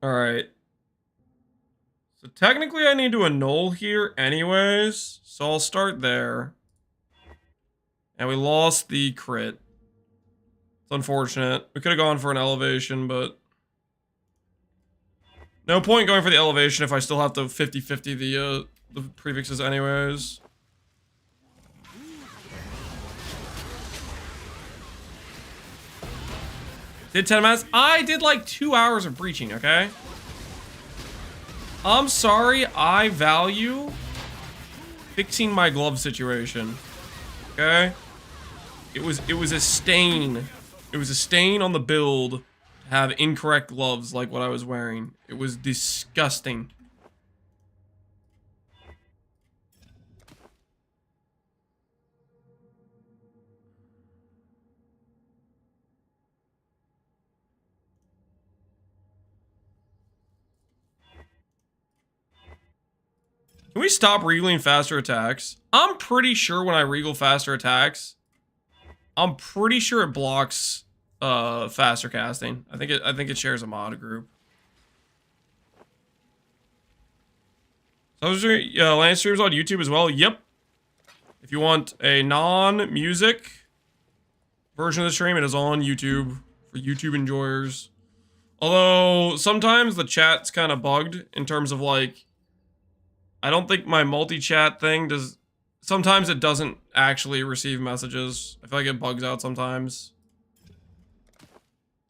Speaker 1: All right. So technically I need to annul here anyways. So I'll start there. And we lost the crit. It's unfortunate. We could have gone for an elevation, but no point going for the elevation if I still have to 50-50 the prefixes anyways. Did 10 minutes? I did like 2 hours of breaching, okay? I'm sorry, I value fixing my glove situation. Okay? It was a stain. It was a stain on the build to have incorrect gloves like what I was wearing. It was disgusting. Can we stop regaling faster attacks? I'm pretty sure when I regal faster attacks, I'm pretty sure it blocks faster casting. I think it shares a mod group. So Lance streams on YouTube as well. Yep. If you want a non-music version of the stream, it is on YouTube for YouTube enjoyers. Although, sometimes the chat's kind of bugged in terms of, like, I don't think my multi-chat thing does... Sometimes it doesn't actually receive messages. I feel like it bugs out sometimes.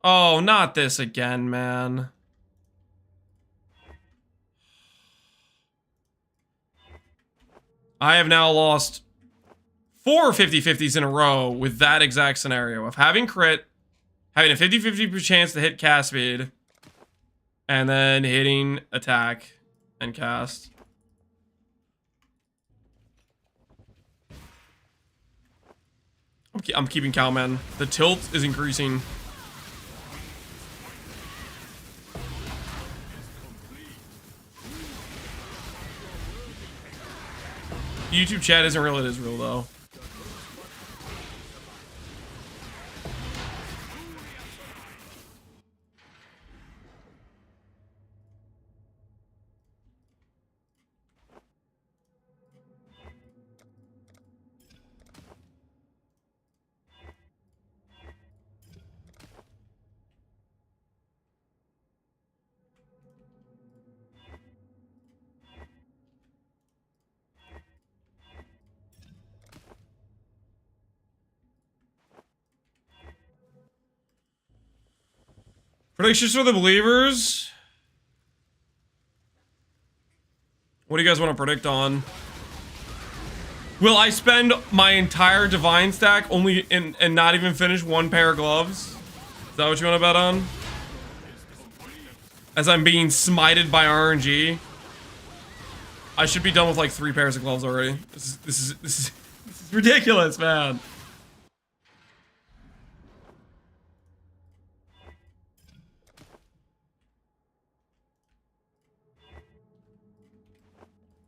Speaker 1: Oh, not this again, man. I have now lost 4 50-50s in a row with that exact scenario of having crit, having a 50-50 chance to hit cast speed, and then hitting attack and cast. I'm keeping Cowman. The tilt is increasing. YouTube chat isn't real, it is real though. Predictions for the believers. What do you guys want to predict on? Will I spend my entire divine stack only and not even finish one pair of gloves? Is that what you want to bet on? As I'm being smited by RNG. I should be done with like 3 pairs of gloves already. This is ridiculous, man.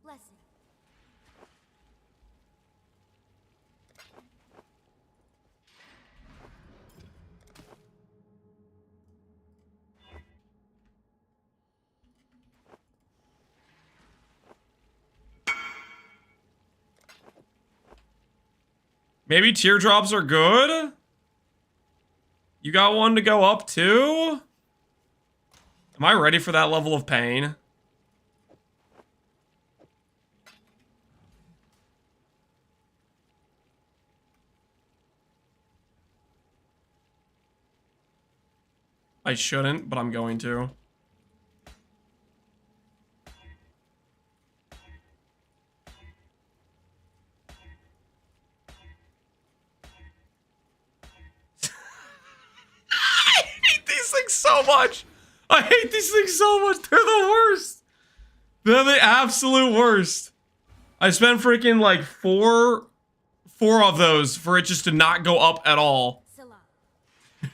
Speaker 6: Blessing.
Speaker 1: Maybe teardrops are good? You got one to go up too? Am I ready for that level of pain? I shouldn't, but I'm going to. I hate these things so much. I hate these things so much. They're the worst. They're the absolute worst. I spent freaking like four of those for it just to not go up at all.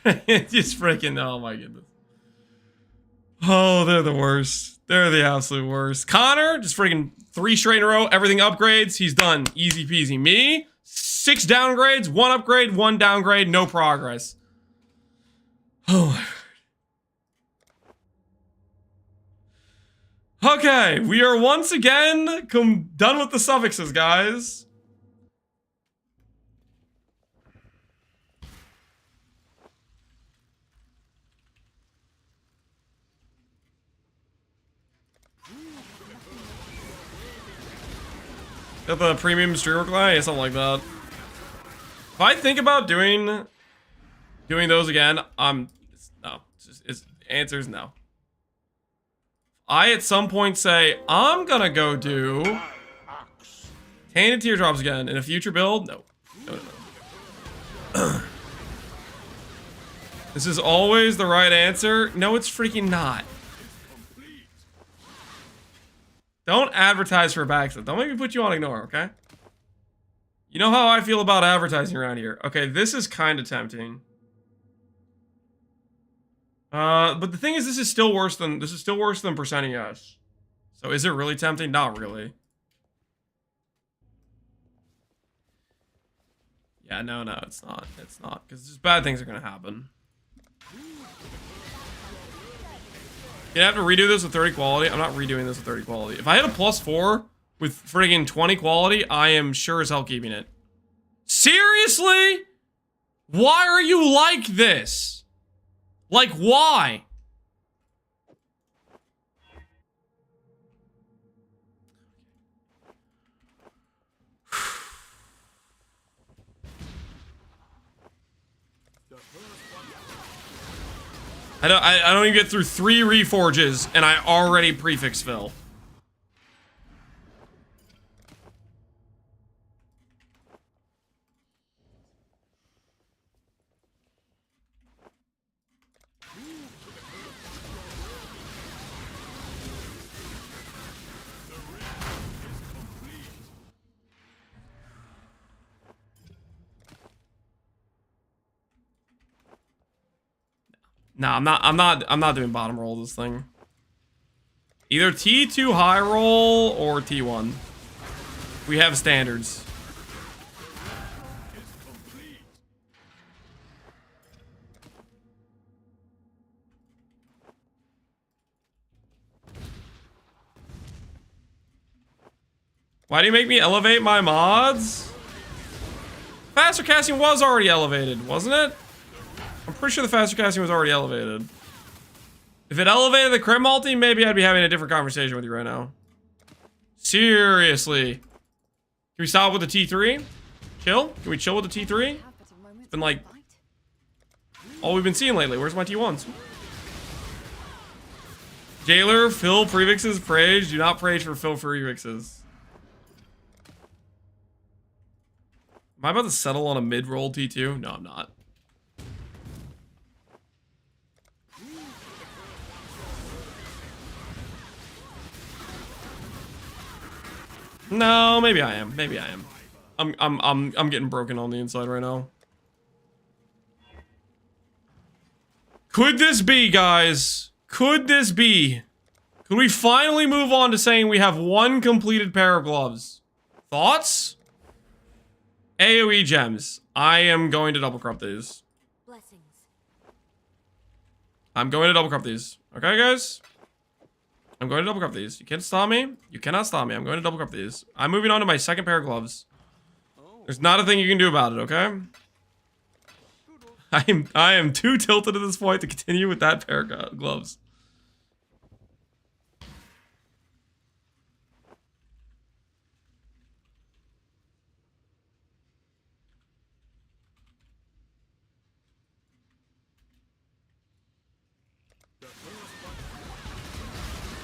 Speaker 1: It's just freaking, oh my goodness. Oh, they're the worst. They're the absolute worst. Connor, just freaking 3 straight in a row. Everything upgrades. He's done. Easy peasy. Me, 6 downgrades, 1 upgrade, 1 downgrade, no progress. Oh my word. Okay, we are once again done with the suffixes, guys. Got the premium streamer client, yeah, something like that. If I think about doing those again, no. Answer's no. I at some point say I'm gonna go do Tainted Teardrops again in a future build. No. No. This is always the right answer. No, it's freaking not. Don't advertise for a backslip. Don't make me put you on ignore, okay? You know how I feel about advertising around here. Okay, this is kind of tempting. But the thing is, this is still worse than percenting yes. So is it really tempting? Not really. Yeah, no, it's not. It's not, because just bad things are gonna happen. You have to redo this with 30 quality. I'm not redoing this with 30 quality. If I had a +4 with friggin' 20 quality, I am sure as hell keeping it. Seriously? Why are you like this? Like, why? I don't even get through 3 reforges and I already prefix fill. No, I'm not doing bottom roll this thing. Either T2 high roll or T1. We have standards. Why do you make me elevate my mods? Faster casting was already elevated, wasn't it? I'm pretty sure the faster casting was already elevated. If it elevated the crit multi, maybe I'd be having a different conversation with you right now. Seriously. Can we stop with the T3? Chill? Can we chill with the T3? It's been like all we've been seeing lately. Where's my T1s? Jailer, fill prefixes, praise. Do not praise for fill prefixes. Am I about to settle on a mid-roll T2? No, I'm not. No, maybe I am. Maybe I am. I'm getting broken on the inside right now. Could this be, guys? Could this be? Could we finally move on to saying we have 1 completed pair of gloves? Thoughts? AoE gems. I am going to double crop these.
Speaker 6: Blessings.
Speaker 1: I'm going to double crop these. Okay, guys? I'm going to double crop these. You can't stop me. You cannot stop me. I'm going to double crop these. I'm moving on to my second pair of gloves. There's not a thing you can do about it, okay? I am too tilted at this point to continue with that pair of gloves.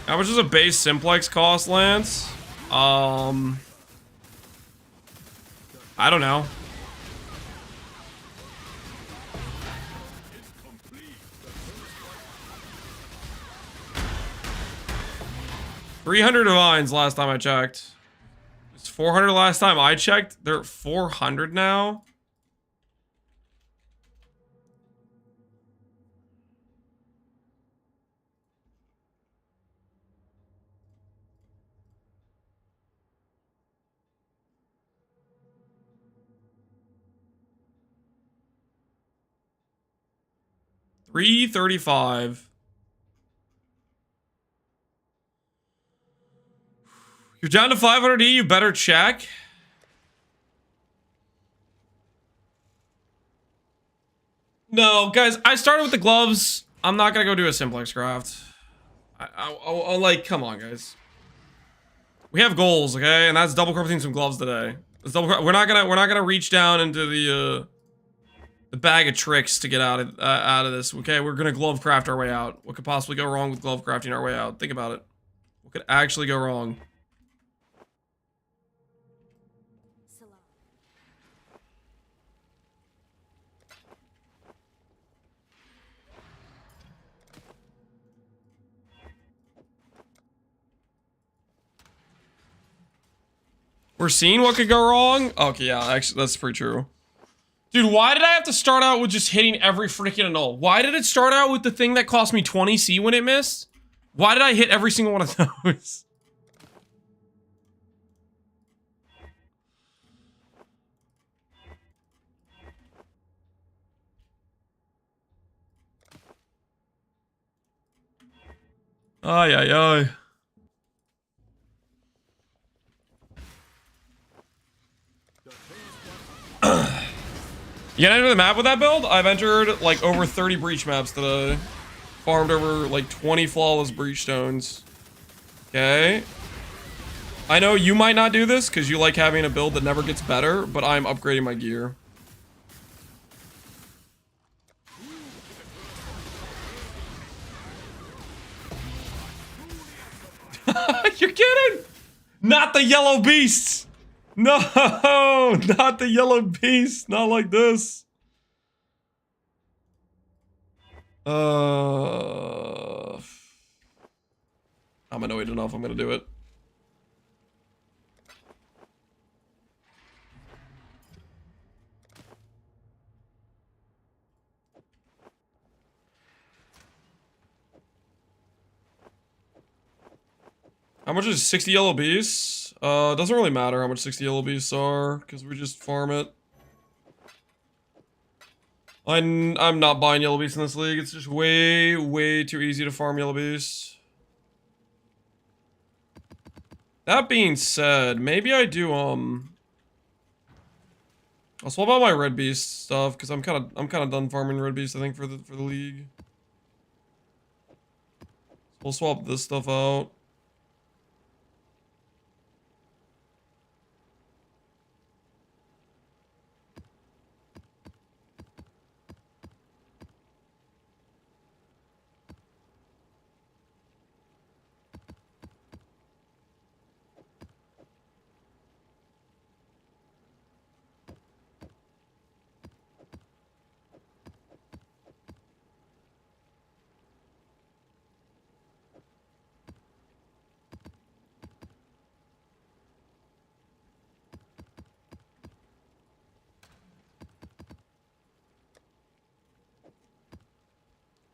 Speaker 1: How much does a base simplex cost, Lance? I don't know. $300 divines last time I checked. It's 400 last time I checked. They're 400 now. $335. You're down to 500 E, you better check. No, guys, I started with the gloves. I'm not gonna go do a simplex craft. I'll like, come on, guys. We have goals, okay? And that's double crafting some gloves today. We're not gonna reach down into the bag of tricks to get out of this, okay? We're gonna glove craft our way out. What could possibly go wrong with glove crafting our way out? Think about it. What could actually go wrong?
Speaker 6: Salam.
Speaker 1: We're seeing what could go wrong? Okay, yeah, actually, that's pretty true. Dude, why did I have to start out with just hitting every freaking annul? Why did it start out with the thing that cost me 20 C when it missed? Why did I hit every single one of those? Ay, ay, ay. You gonna enter the map with that build? I've entered like over 30 breach maps today. Farmed over like 20 flawless breachstones. Okay. I know you might not do this because you like having a build that never gets better, but I'm upgrading my gear. You're kidding? Not the yellow beasts. No, not the yellow beasts. Not like this. I'm annoyed enough. I'm gonna do it. How much is 60 yellow beasts? Doesn't really matter how much 60 yellow beasts are, because we just farm it. I'm not buying yellow beasts in this league. It's just way too easy to farm yellow beasts. That being said, maybe I do, I'll swap out my red beast stuff, because I'm kind of done farming red beasts, I think, for the league. We'll swap this stuff out.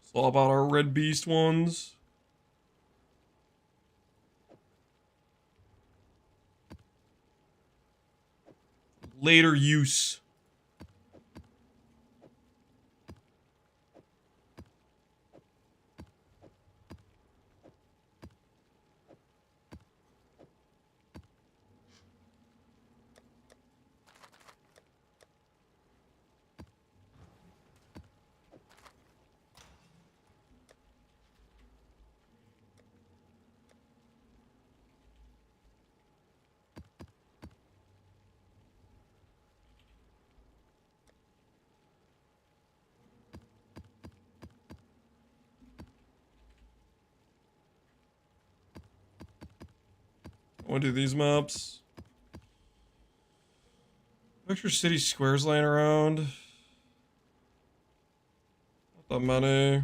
Speaker 1: Swap out our red beast ones. Later use. I want to do these maps. Extra city squares laying around. Not that many.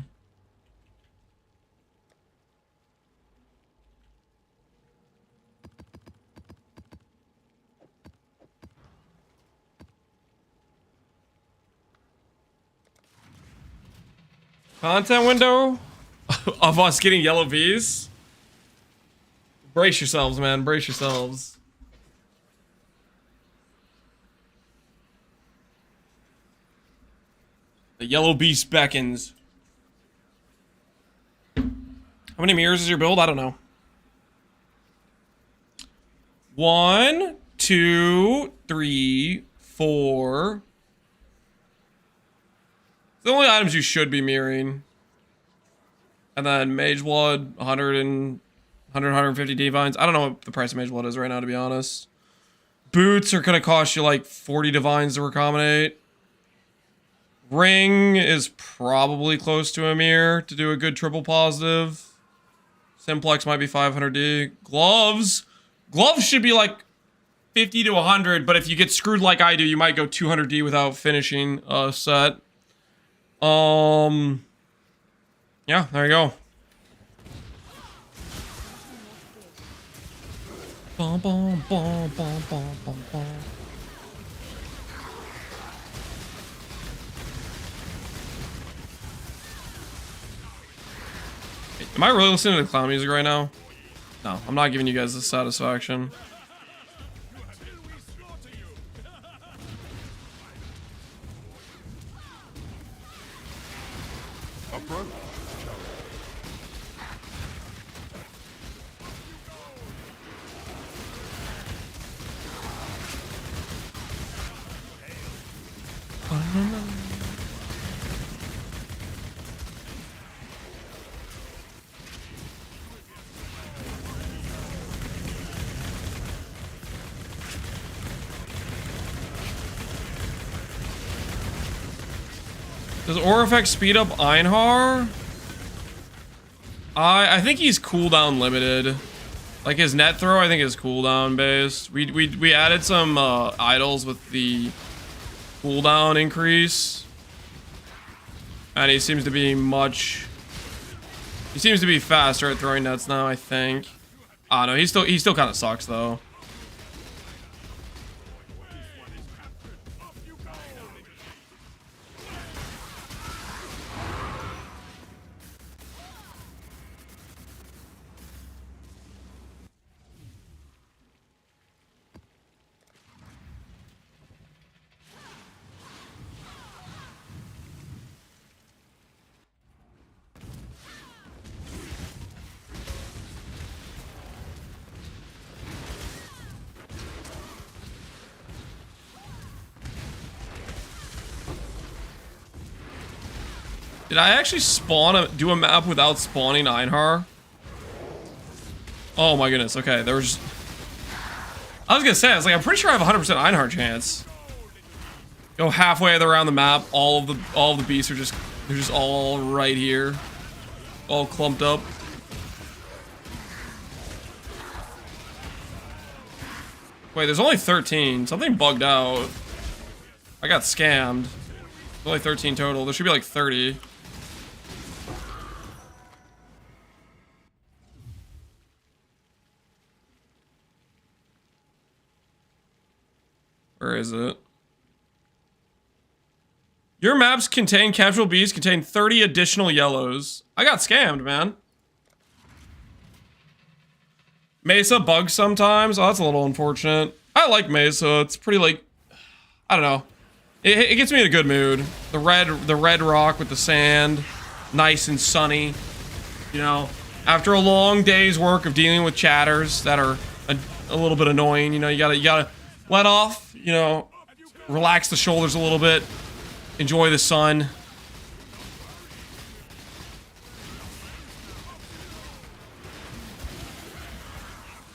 Speaker 1: Content window of us getting yellow V's. Brace yourselves, man. Brace yourselves. The yellow beast beckons. How many mirrors is your build? I don't know. 1, 2, 3, 4. The only items you should be mirroring. And then Mage Blood, 150 divines. I don't know what the price of Mage Blood is right now, to be honest. Boots are going to cost you like 40 divines to recombinate. Ring is probably close to a mirror to do a good triple positive. Simplex might be 500D. Gloves. Gloves should be like 50 to 100, but if you get screwed like I do, you might go 200D without finishing a set. Yeah, there you go. Bum, bum, bum, bum, bum, bum, bum. Am I really listening to the clown music right now? No, I'm not giving you guys this satisfaction. Does Aura Effect speed up Einhar? I think he's cooldown limited. Like his net throw, I think is cooldown based. We added some idols with the cooldown increase, and he seems to be faster at throwing nets now, I think. I don't know, he still kind of sucks though. Did I actually do a map without spawning Einhar? Oh my goodness, okay, there was... I was gonna say, I'm pretty sure I have 100% Einhar chance. Go halfway around the map, all of the beasts are they're just all right here. All clumped up. Wait, there's only 13. Something bugged out. I got scammed. There's only 13 total. There should be like 30. Where is it? Your maps contain captured beasts, contain 30 additional yellows. I got scammed, man. Mesa bugs sometimes. Oh, that's a little unfortunate. I like Mesa. It's pretty like, I don't know. It gets me in a good mood. The red rock with the sand, nice and sunny. You know, after a long day's work of dealing with chatters that are a little bit annoying, you know, you gotta let off, you know, relax the shoulders a little bit, enjoy the sun.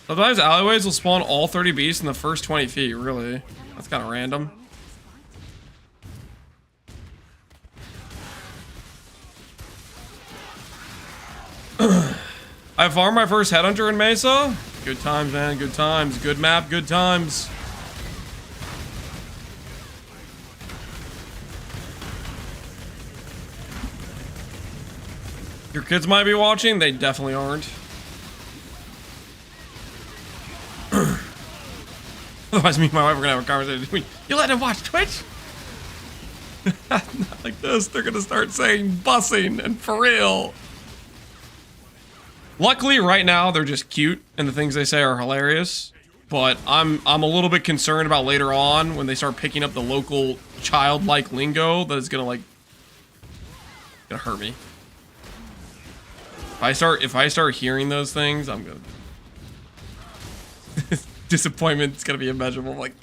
Speaker 1: Sometimes alleyways will spawn all 30 beasts in the first 20 feet, really. That's kind of random. I farmed my first headhunter in Mesa. Good times, man, good times. Good map, good times. Your kids might be watching, they definitely aren't. Otherwise, me and my wife are gonna have a conversation. You let them watch Twitch? Not like this. They're gonna start saying bussing and for real. Luckily, right now they're just cute, and the things they say are hilarious. But I'm a little bit concerned about later on when they start picking up the local childlike lingo that is gonna hurt me. If I start hearing those things, I'm gonna. Disappointment's gonna be immeasurable. I'm like,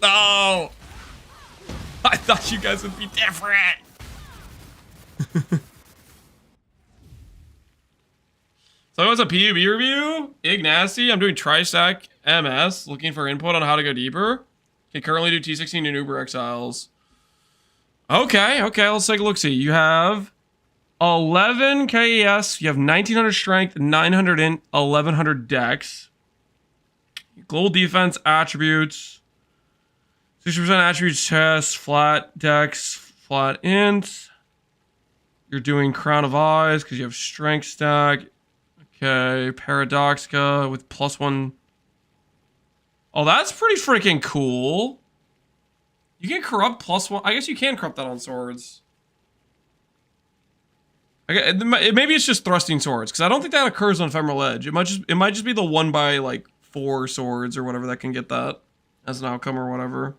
Speaker 1: no. I thought you guys would be different. So it was a PUB review. Ignasty. I'm doing Tristack MS, looking for input on how to go deeper. Can currently do T16 and Uber Exiles. Okay, let's take a look. See, you have 11 KES, you have 1900 strength, 900 int, 1100 dex. Global defense attributes, 60% attributes test, flat dex, flat int. You're doing Crown of Eyes because you have strength stack. Okay, Paradoxica with +1. Oh, that's pretty freaking cool. You can corrupt +1. I guess you can corrupt that on swords. Okay, maybe it's just thrusting swords because I don't think that occurs on Ephemeral Edge. It might just be the 1x4 swords or whatever that can get that as an outcome or whatever.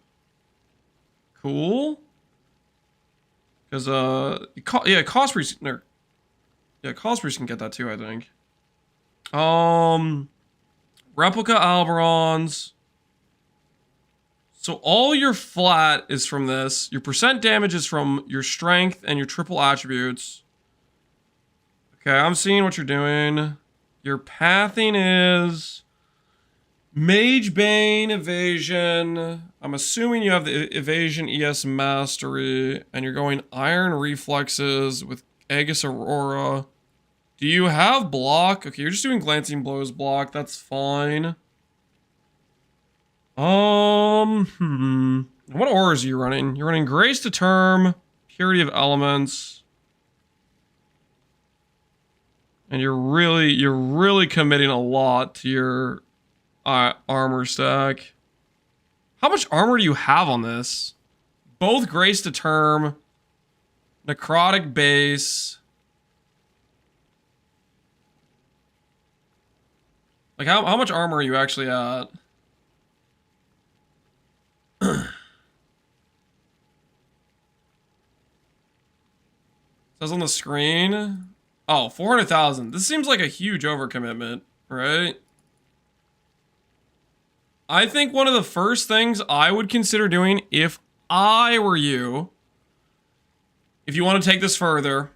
Speaker 1: Cool. Because Cost Priest can get that too, I think. Replica Alberons. So all your flat is from this. Your percent damage is from your strength and your triple attributes. Okay, I'm seeing what you're doing. Your pathing is Mage Bane, Evasion. I'm assuming you have the Evasion ES Mastery, and you're going Iron Reflexes with Aegis Aurora, Do you have block? Okay, you're just doing glancing blows block. That's fine. What auras are you running? You're running Grace to Term, Purity of Elements. And you're really committing a lot to your armor stack. How much armor do you have on this? Both Grace to Term, Necrotic Base. Like, how much armor are you actually at? Says on the screen. Oh, 400,000. This seems like a huge overcommitment, right? I think one of the first things I would consider doing if I were you, if you want to take this further,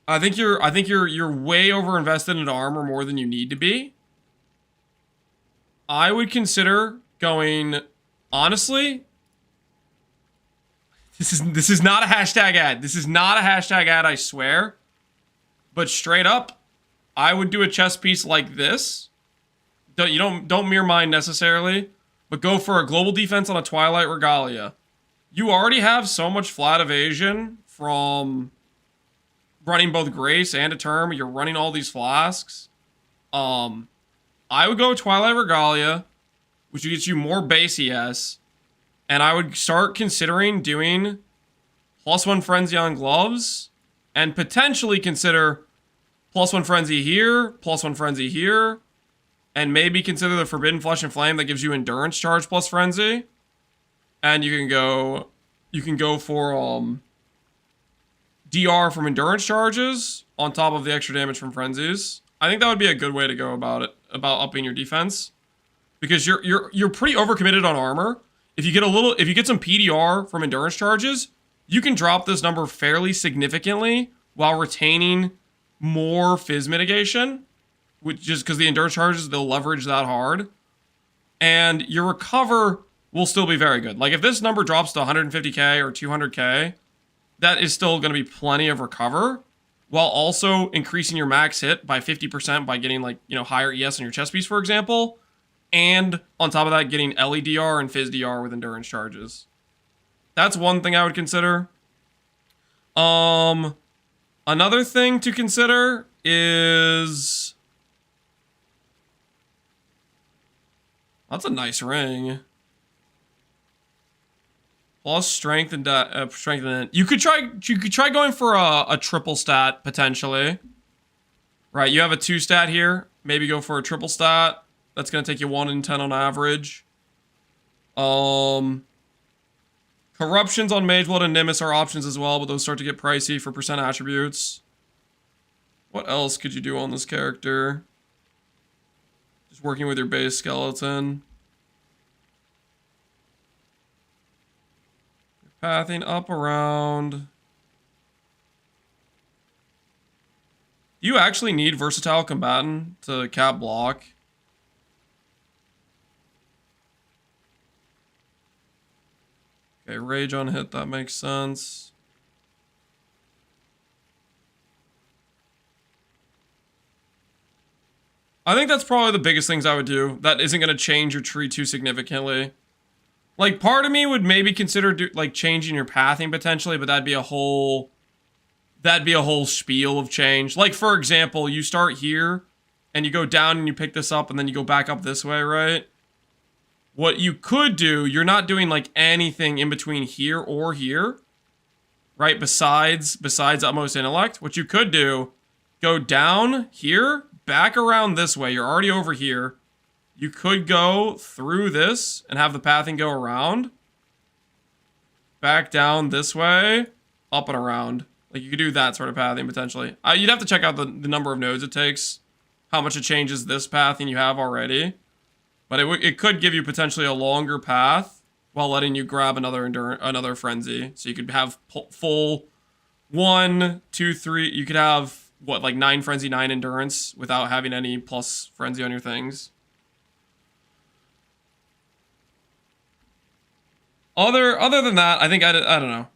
Speaker 1: I think you're way over invested in armor more than you need to be. I would consider going, honestly, this is not a hashtag ad. This is not a hashtag ad, I swear. But straight up, I would do a chest piece like this. Don't mirror mine necessarily, but go for a global defense on a Twilight Regalia. You already have so much flat evasion from running both Grace and a Term. You're running all these flasks. I would go Twilight Regalia, which gets you more base ES, and I would start considering doing +1 Frenzy on gloves, and potentially consider +1 Frenzy here, +1 Frenzy here, and maybe consider the Forbidden Flesh and Flame that gives you Endurance Charge plus Frenzy. And you can go for DR from Endurance Charges on top of the extra damage from Frenzies. I think that would be a good way to go about it, about upping your defense. Because you're pretty overcommitted on armor. If you get some PDR from Endurance Charges, you can drop this number fairly significantly while retaining more Fizz mitigation, which is because the Endurance Charges, they'll leverage that hard. And your recover will still be very good. Like, if this number drops to 150k or 200k, that is still going to be plenty of recover, while also increasing your max hit by 50% by getting, like, you know, higher ES on your chest piece, for example. And on top of that, getting LEDR and FizzDR with Endurance Charges. That's one thing I would consider. Another thing to consider is... That's a nice ring. Plus strength and strength and you could try going for a triple stat potentially. Right, you have a 2 stat here. Maybe go for a triple stat. That's gonna take you 1 in 10 on average. Corruptions on Mageblood and Nimbus are options as well, but those start to get pricey for percent attributes. What else could you do on this character? Just working with your base skeleton. Pathing up around. Do you actually need Versatile Combatant to cap block? Okay, Rage on hit, that makes sense. I think that's probably the biggest things I would do. That isn't going to change your tree too significantly. Like, part of me would maybe consider like changing your pathing potentially, but that'd be a whole spiel of change. Like, for example, you start here and you go down and you pick this up and then you go back up this way, right? What you could do, you're not doing like anything in between here or here, right? Besides Utmost Intellect. What you could do, go down here, back around this way. You're already over here. You could go through this and have the pathing go around. Back down this way, up and around. Like, you could do that sort of pathing potentially. You'd have to check out the number of nodes it takes, how much it changes this pathing you have already. But it could give you potentially a longer path while letting you grab another frenzy. So you could have full 1, 2, 3. You could have, what, like 9 frenzy, 9 endurance without having any plus frenzy on your things. Other than that, I think I don't know.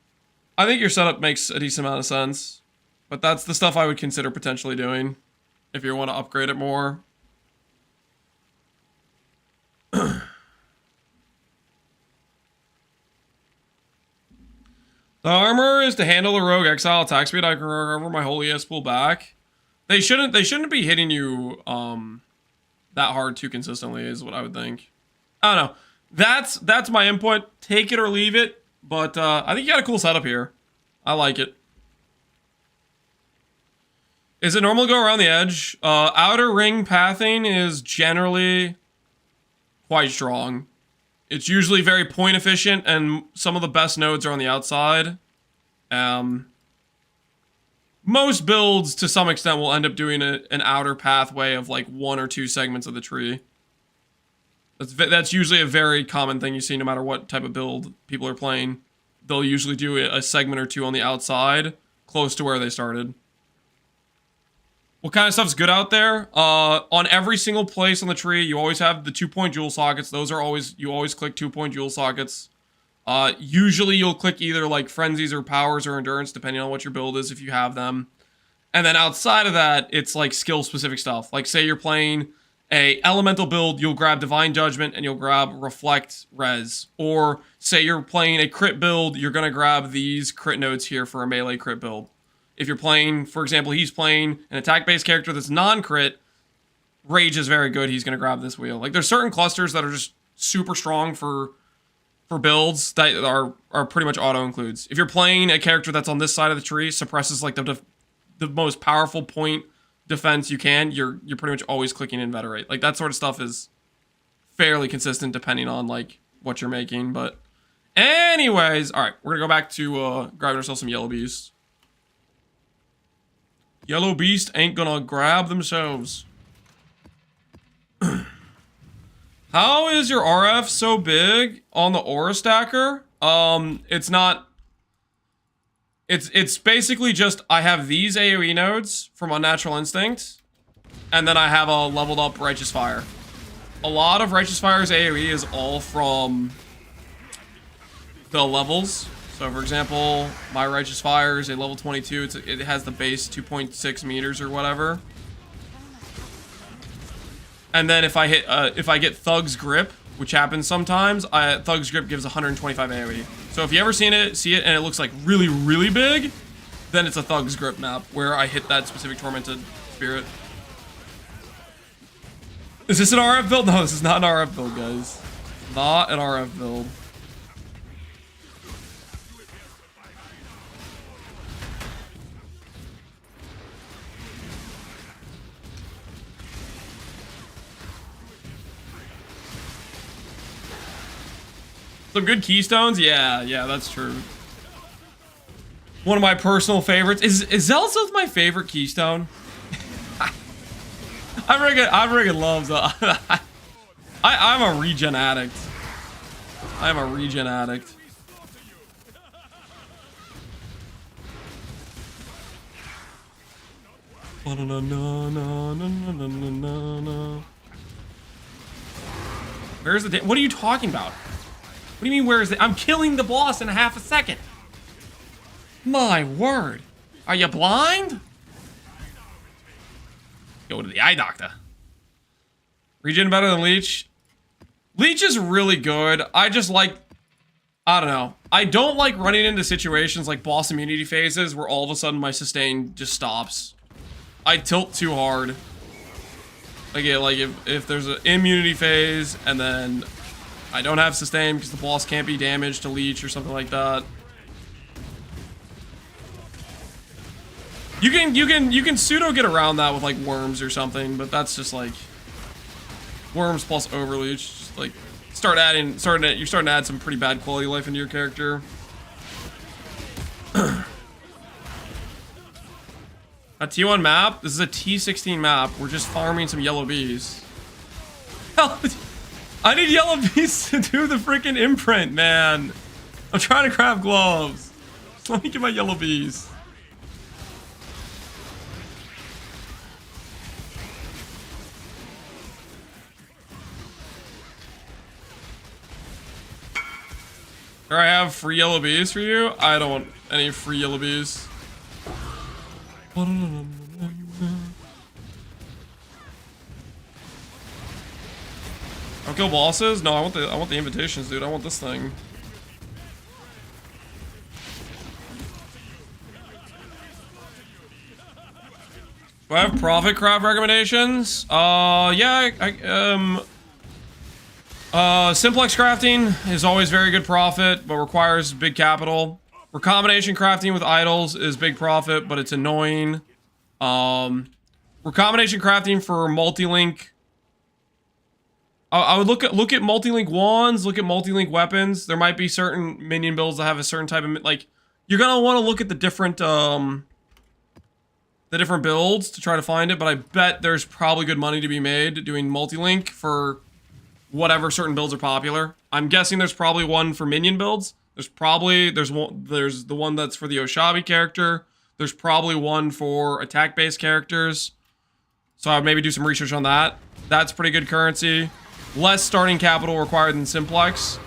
Speaker 1: I think your setup makes a decent amount of sense. But that's the stuff I would consider potentially doing. if you want to upgrade it more. The armor is to handle the rogue exile attack speed. I can recover my holy ES pool back. They shouldn't be hitting you that hard too consistently, is what I would think. I don't know. That's my input. Take it or leave it. But I think you got a cool setup here. I like it. Is it normal to go around the edge? Outer ring pathing is generally quite strong. It's usually very point efficient, and some of the best nodes are on the outside. Most builds, to some extent, will end up doing an outer pathway of like 1 or 2 segments of the tree. That's usually a very common thing you see no matter what type of build people are playing. They'll usually do a segment or 2 on the outside, close to where they started. What kind of stuff's good out there? On every single place on the tree, you always have the 2-point jewel sockets. Those are always, you always click 2-point jewel sockets. Usually you'll click either like frenzies or powers or endurance, depending on what your build is, if you have them. And then outside of that, it's like skill specific stuff. Like say you're playing a elemental build, you'll grab divine judgment and you'll grab reflect res. Or say you're playing a crit build, you're gonna grab these crit nodes here for a melee crit build. If you're playing, for example, he's playing an attack-based character that's non-crit, Rage is very good, he's going to grab this wheel. Like, there's certain clusters that are just super strong for builds that are pretty much auto-includes. If you're playing a character that's on this side of the tree, suppresses, like, the most powerful point defense you can, you're pretty much always clicking Inveterate. Like, that sort of stuff is fairly consistent depending on, like, what you're making. But anyways, alright, we're going to go back to grabbing ourselves some yellow beasts. Yellow beast ain't gonna grab themselves. How is your RF so big on the aura stacker? It's not. It's basically just I have these AoE nodes from Unnatural Instinct, and then I have a leveled up Righteous Fire. A lot of Righteous Fire's AoE is all from the levels. So, for example, my Righteous Fire is a level 22. It has the base 2.6 meters or whatever. And then if I get Thug's Grip, which happens sometimes, Thug's Grip gives 125 AoE. So if you ever see it and it looks like really, really big, then it's a Thug's Grip map where I hit that specific Tormented Spirit. Is this an RF build? No, this is not an RF build, guys. Not an RF build. Some good keystones? Yeah, that's true. One of my personal favorites. Is Zelda's my favorite keystone? I freaking love Zelda. I'm a regen addict. I'm a regen addict. Where's the what are you talking about? What do you mean, where is it? I'm killing the boss in half a second. My word. Are you blind? Go to the eye doctor. Regen better than Leech? Leech is really good. I just like... I don't know. I don't like running into situations like boss immunity phases where all of a sudden my sustain just stops. I tilt too hard. Like, if there's an immunity phase and then... I don't have sustain because the boss can't be damaged to Leech or something like that. You can pseudo get around that with like worms or something, but that's just like worms plus overleech. Just like you're starting to add some pretty bad quality of life into your character. A T1 map. This is a T16 map. We're just farming some yellow bees. Hell. I need yellow bees to do the freaking imprint, man. I'm trying to craft gloves. Just let me get my yellow bees. Here I have free yellow bees for you. I don't want any free yellow bees. I'll kill bosses? No, I want the invitations, dude. I want this thing. Do I have profit craft recommendations? Simplex crafting is always very good profit, but requires big capital. Recombination crafting with idols is big profit, but it's annoying. Recombination crafting for multi-link. I would look at multi-link wands, look at multi-link weapons. There might be certain minion builds that have a certain type of, like, you're gonna want to look at the different builds to try to find it, but I bet there's probably good money to be made doing multi-link for whatever certain builds are popular. I'm guessing there's probably one for minion builds. There's the one that's for the Oshabi character. There's probably one for attack-based characters. So I would maybe do some research on that. That's pretty good currency. Less starting capital required than Simplex.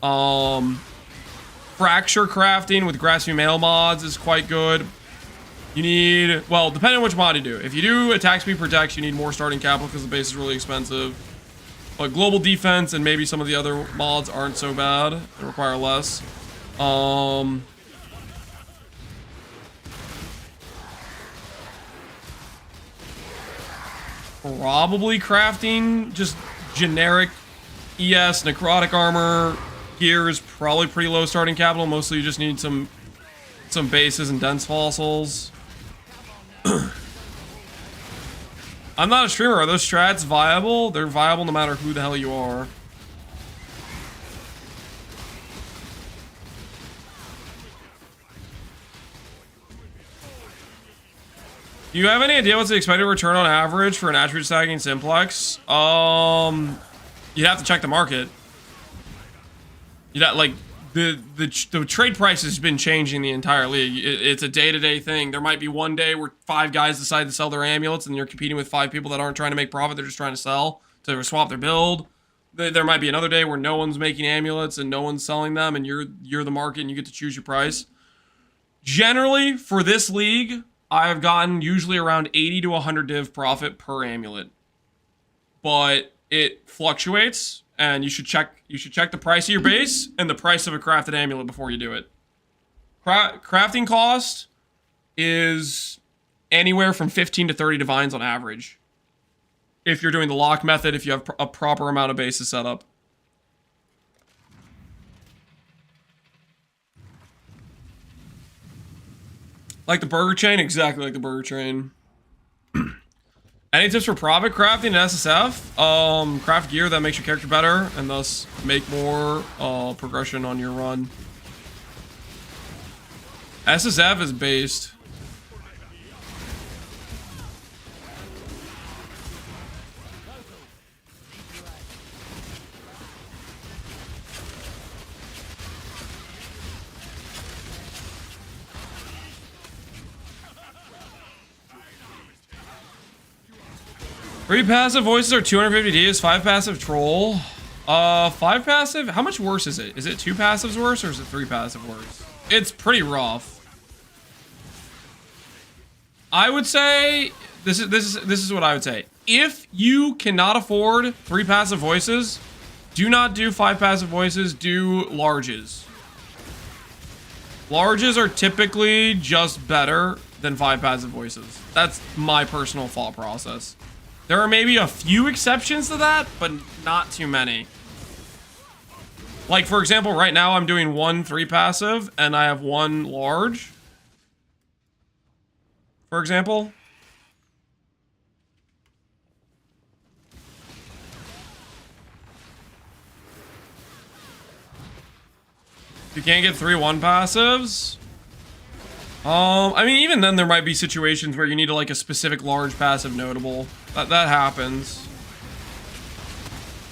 Speaker 1: Fracture crafting with grasping mail mods is quite good. You need, well, depending on which mod you do. If you do attack speed protects, you need more starting capital because the base is really expensive. But global defense and maybe some of the other mods aren't so bad. They require less. Probably crafting just generic ES necrotic armor gear is probably pretty low starting capital. Mostly you just need some bases and dense fossils. I'm not a streamer. Are those strats viable? They're viable no matter who the hell you are. Do you have any idea what's the expected return on average for an attribute stacking Simplex? You'd have to check the market. You'd have, like, the trade price has been changing the entire league. It's a day-to-day thing. There might be one day where 5 guys decide to sell their amulets and you're competing with 5 people that aren't trying to make profit. They're just trying to sell, to swap their build. There might be another day where no one's making amulets and no one's selling them and you're the market and you get to choose your price. Generally, for this league, I have gotten usually around 80 to 100 div profit per amulet. But it fluctuates. And you should check the price of your base and the price of a crafted amulet before you do it. Crafting cost is anywhere from 15 to 30 divines on average. If you're doing the lock method, if you have a proper amount of bases set up. Like the burger chain? Exactly like the burger chain. Any tips for profit crafting in SSF? Craft gear that makes your character better and thus make more progression on your run. SSF is based. Three passive voices are 250 Ds, 5 passive troll. 5 passive, how much worse is it? Is it 2 passives worse or is it 3 passive worse? It's pretty rough. I would say, this is what I would say. If you cannot afford 3 passive voices, do not do 5 passive voices, do larges. Larges are typically just better than 5 passive voices. That's my personal thought process. There are maybe a few exceptions to that, but not too many. Like, for example, right now I'm doing 1 3 passive, and I have 1 large. For example. You can't get 3 1 passives. I mean, even then there might be situations where you need like a specific large passive notable. That happens.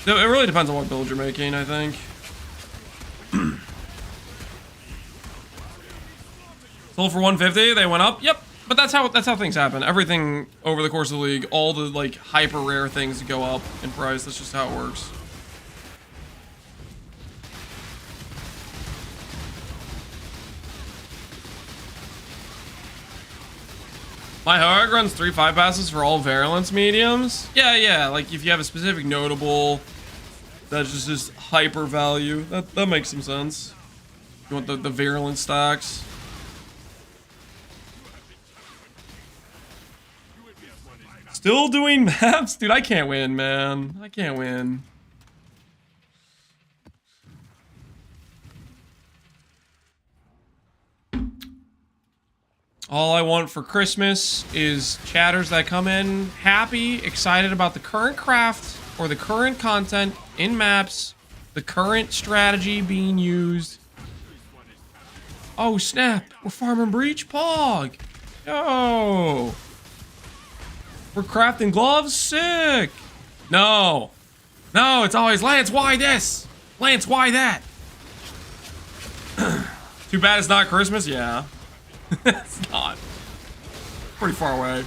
Speaker 1: It really depends on what build you're making, I think. Sold for 150, they went up. Yep, but that's how things happen. Everything over the course of the league, all the like hyper rare things go up in price. That's just how it works. My Hoag runs 3 5 passes for all virulence mediums. Yeah, like if you have a specific notable, That's just hyper value. That makes some sense. You want the virulent stacks. Still doing maps? Dude, I can't win, man. I can't win. All I want for Christmas is chatters that come in happy, excited about the current craft or the current content in maps, the current strategy being used. Oh snap, we're farming breach pog. Yo. We're crafting gloves, sick. No, it's always Lance, why this? Lance, why that? Too bad it's not Christmas, yeah. It's not. Pretty far away.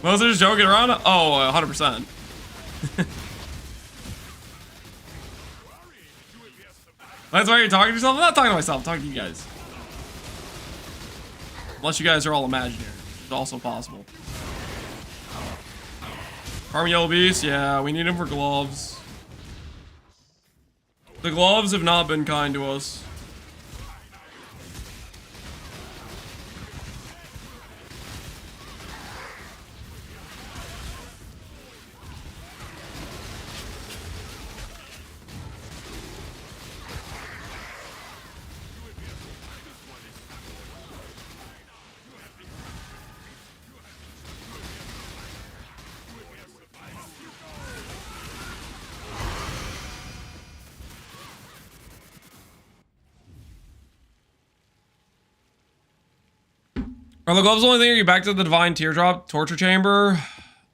Speaker 1: Most are just joking around? Oh, 100%. That's why you're talking to yourself? I'm not talking to myself, I'm talking to you guys. Unless you guys are all imaginary. It's also possible. Farm Yellow Beast? Yeah, we need him for gloves. The gloves have not been kind to us. Are the gloves the only thing? Are you back to the Divine Teardrop Torture Chamber?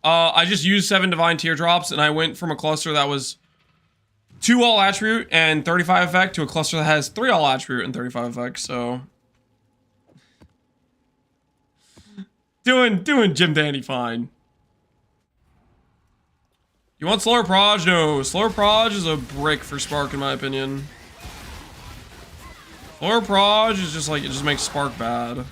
Speaker 1: I just used 7 Divine Teardrops and I went from a cluster that was 2 all attribute and 35 effect to a cluster that has 3 all attribute and 35 effect, so. Doing Jim Dandy fine. You want slower proj? No, slower proj is a brick for Spark in my opinion. Slower proj is just like, it just makes Spark bad.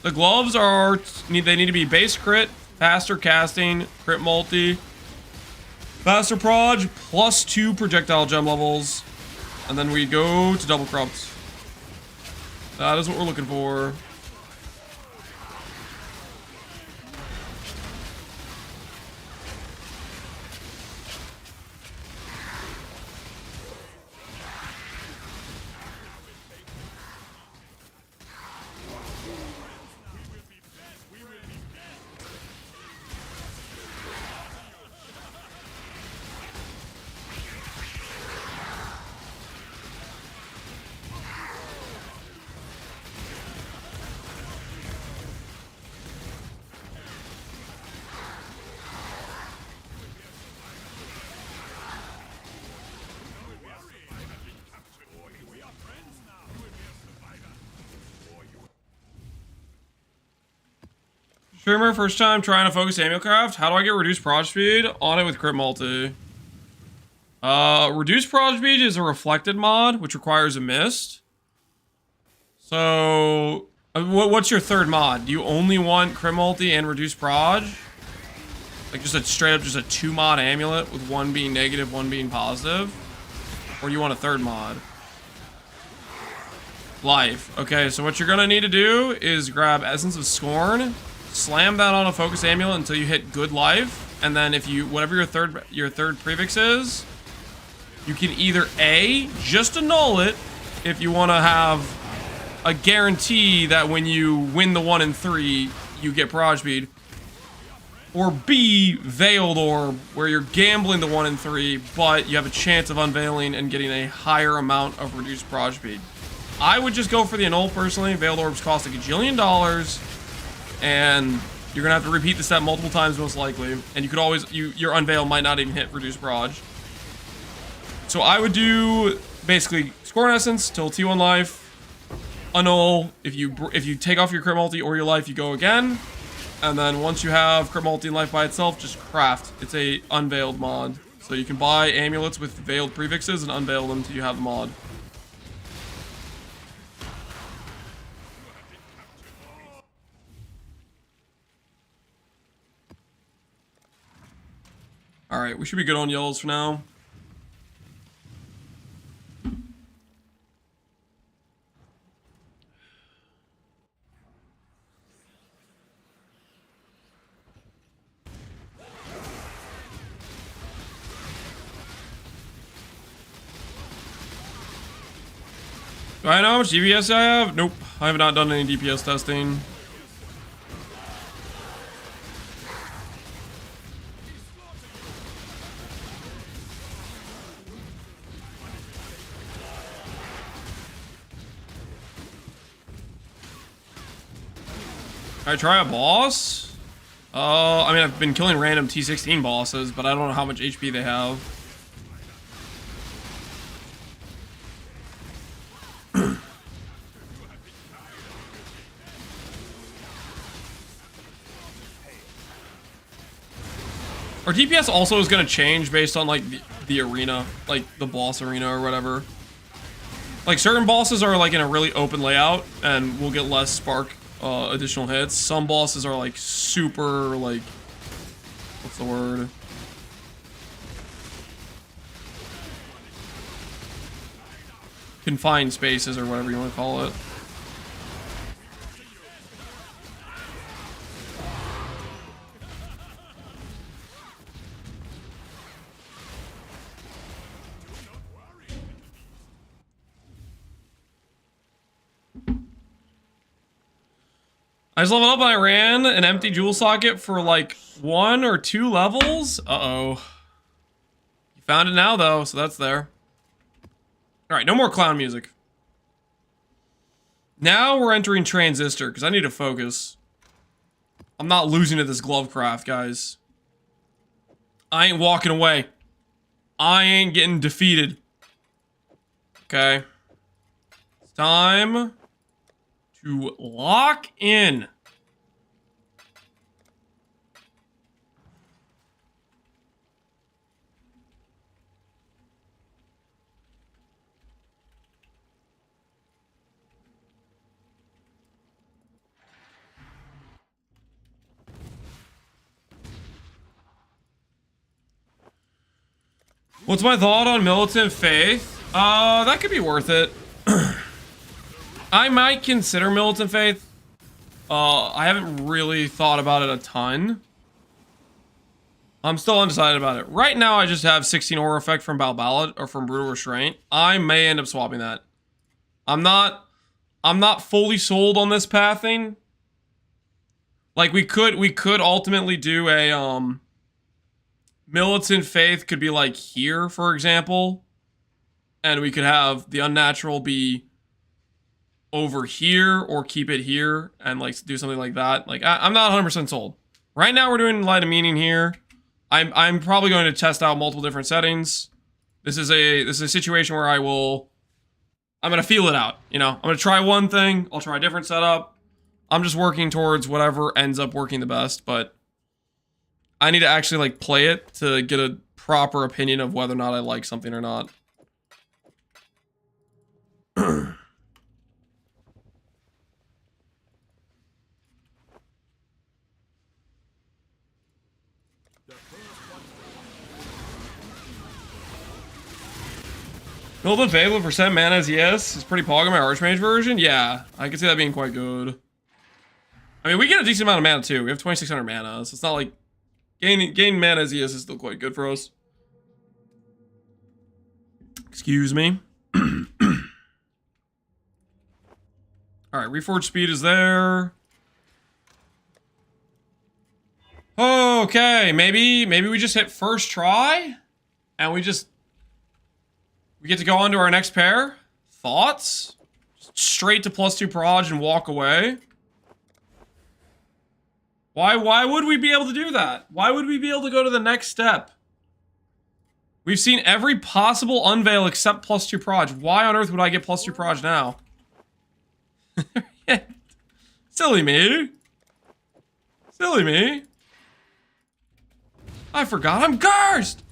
Speaker 1: The gloves are, they need to be base crit, faster casting, crit multi, faster proj, plus 2 projectile gem levels, and then we go to double corrupt. That is what we're looking for. Streamer, first time trying to focus Amulet Craft. How do I get reduced proj speed? On it with crit multi. Reduced proj speed is a reflected mod, which requires a mist. So, what's your third mod? Do you only want crit multi and reduced proj? Like just a straight up, just a 2 mod amulet with 1 being negative, 1 being positive? Or do you want a third mod? Life. Okay, so what you're gonna need to do is grab Essence of Scorn, slam that on a focus amulet until you hit good life, and then if you, whatever your third prefix is, you can either A, just annul it if you want to have a guarantee that when you win the 1 and 3, you get proj speed, or B, Veiled Orb, where you're gambling the 1 and 3, but you have a chance of unveiling and getting a higher amount of reduced proj speed. I would just go for the annul personally. Veiled Orbs cost a gajillion dollars. And you're gonna have to repeat the step multiple times most likely, and you could always, your unveil might not even hit reduced proj. So I would do basically Scorn Essence till T1 life, annul. If you take off your crit multi or your life, you go again, and then once you have crit multi and life by itself, just craft. It's a unveiled mod, so you can buy amulets with veiled prefixes and unveil them till you have the mod. Alright, we should be good on yellows for now. Do I know how much DPS I have? Nope. I have not done any DPS testing. I try a boss? I mean, I've been killing random T16 bosses, but I don't know how much HP they have. Our DPS also is going to change based on, like, the arena, like, the boss arena or whatever. Like, certain bosses are, like, in a really open layout, and we'll get less spark additional hits. Some bosses are, like, super, like, what's the word? Confined spaces or whatever you want to call it. I just leveled up and I ran an empty jewel socket for like 1 or 2 levels. Uh-oh. You found it now though, so that's there. Alright, no more clown music. Now we're entering Transistor, because I need to focus. I'm not losing to this glove craft, guys. I ain't walking away. I ain't getting defeated. Okay. It's time to lock in. What's my thought on militant faith? That could be worth it. I might consider militant faith. I haven't really thought about it a ton. I'm still undecided about it. Right now, I just have 16 aura effect from Balbala or from Brutal Restraint. I may end up swapping that. I'm not fully sold on this pathing. Like we could ultimately do a militant faith could be like here, for example, and we could have the unnatural be over here or keep it here and like do something like that. Like I'm not 100% sold. Right now we're doing Light of Meaning here. I'm probably going to test out multiple different settings. This is a situation where I'm gonna feel it out. You know, I'm gonna try one thing. I'll try a different setup. I'm just working towards whatever ends up working the best, but I need to actually like play it to get a proper opinion of whether or not I like something or not. Golden Fable for 7 mana as yes is pretty pog on my Archmage version. Yeah, I can see that being quite good. I mean, we get a decent amount of mana too. We have 2,600 mana, so it's not like gain mana as yes is still quite good for us. Excuse me. All right, reforge speed is there. Okay, maybe we just hit first try, and we get to go on to our next pair. Thoughts? Straight to +2 proj and walk away. Why would we be able to do that? Why would we be able to go to the next step? We've seen every possible unveil except +2 proj. Why on earth would I get +2 proj now? Silly me. Silly me. I forgot I'm cursed!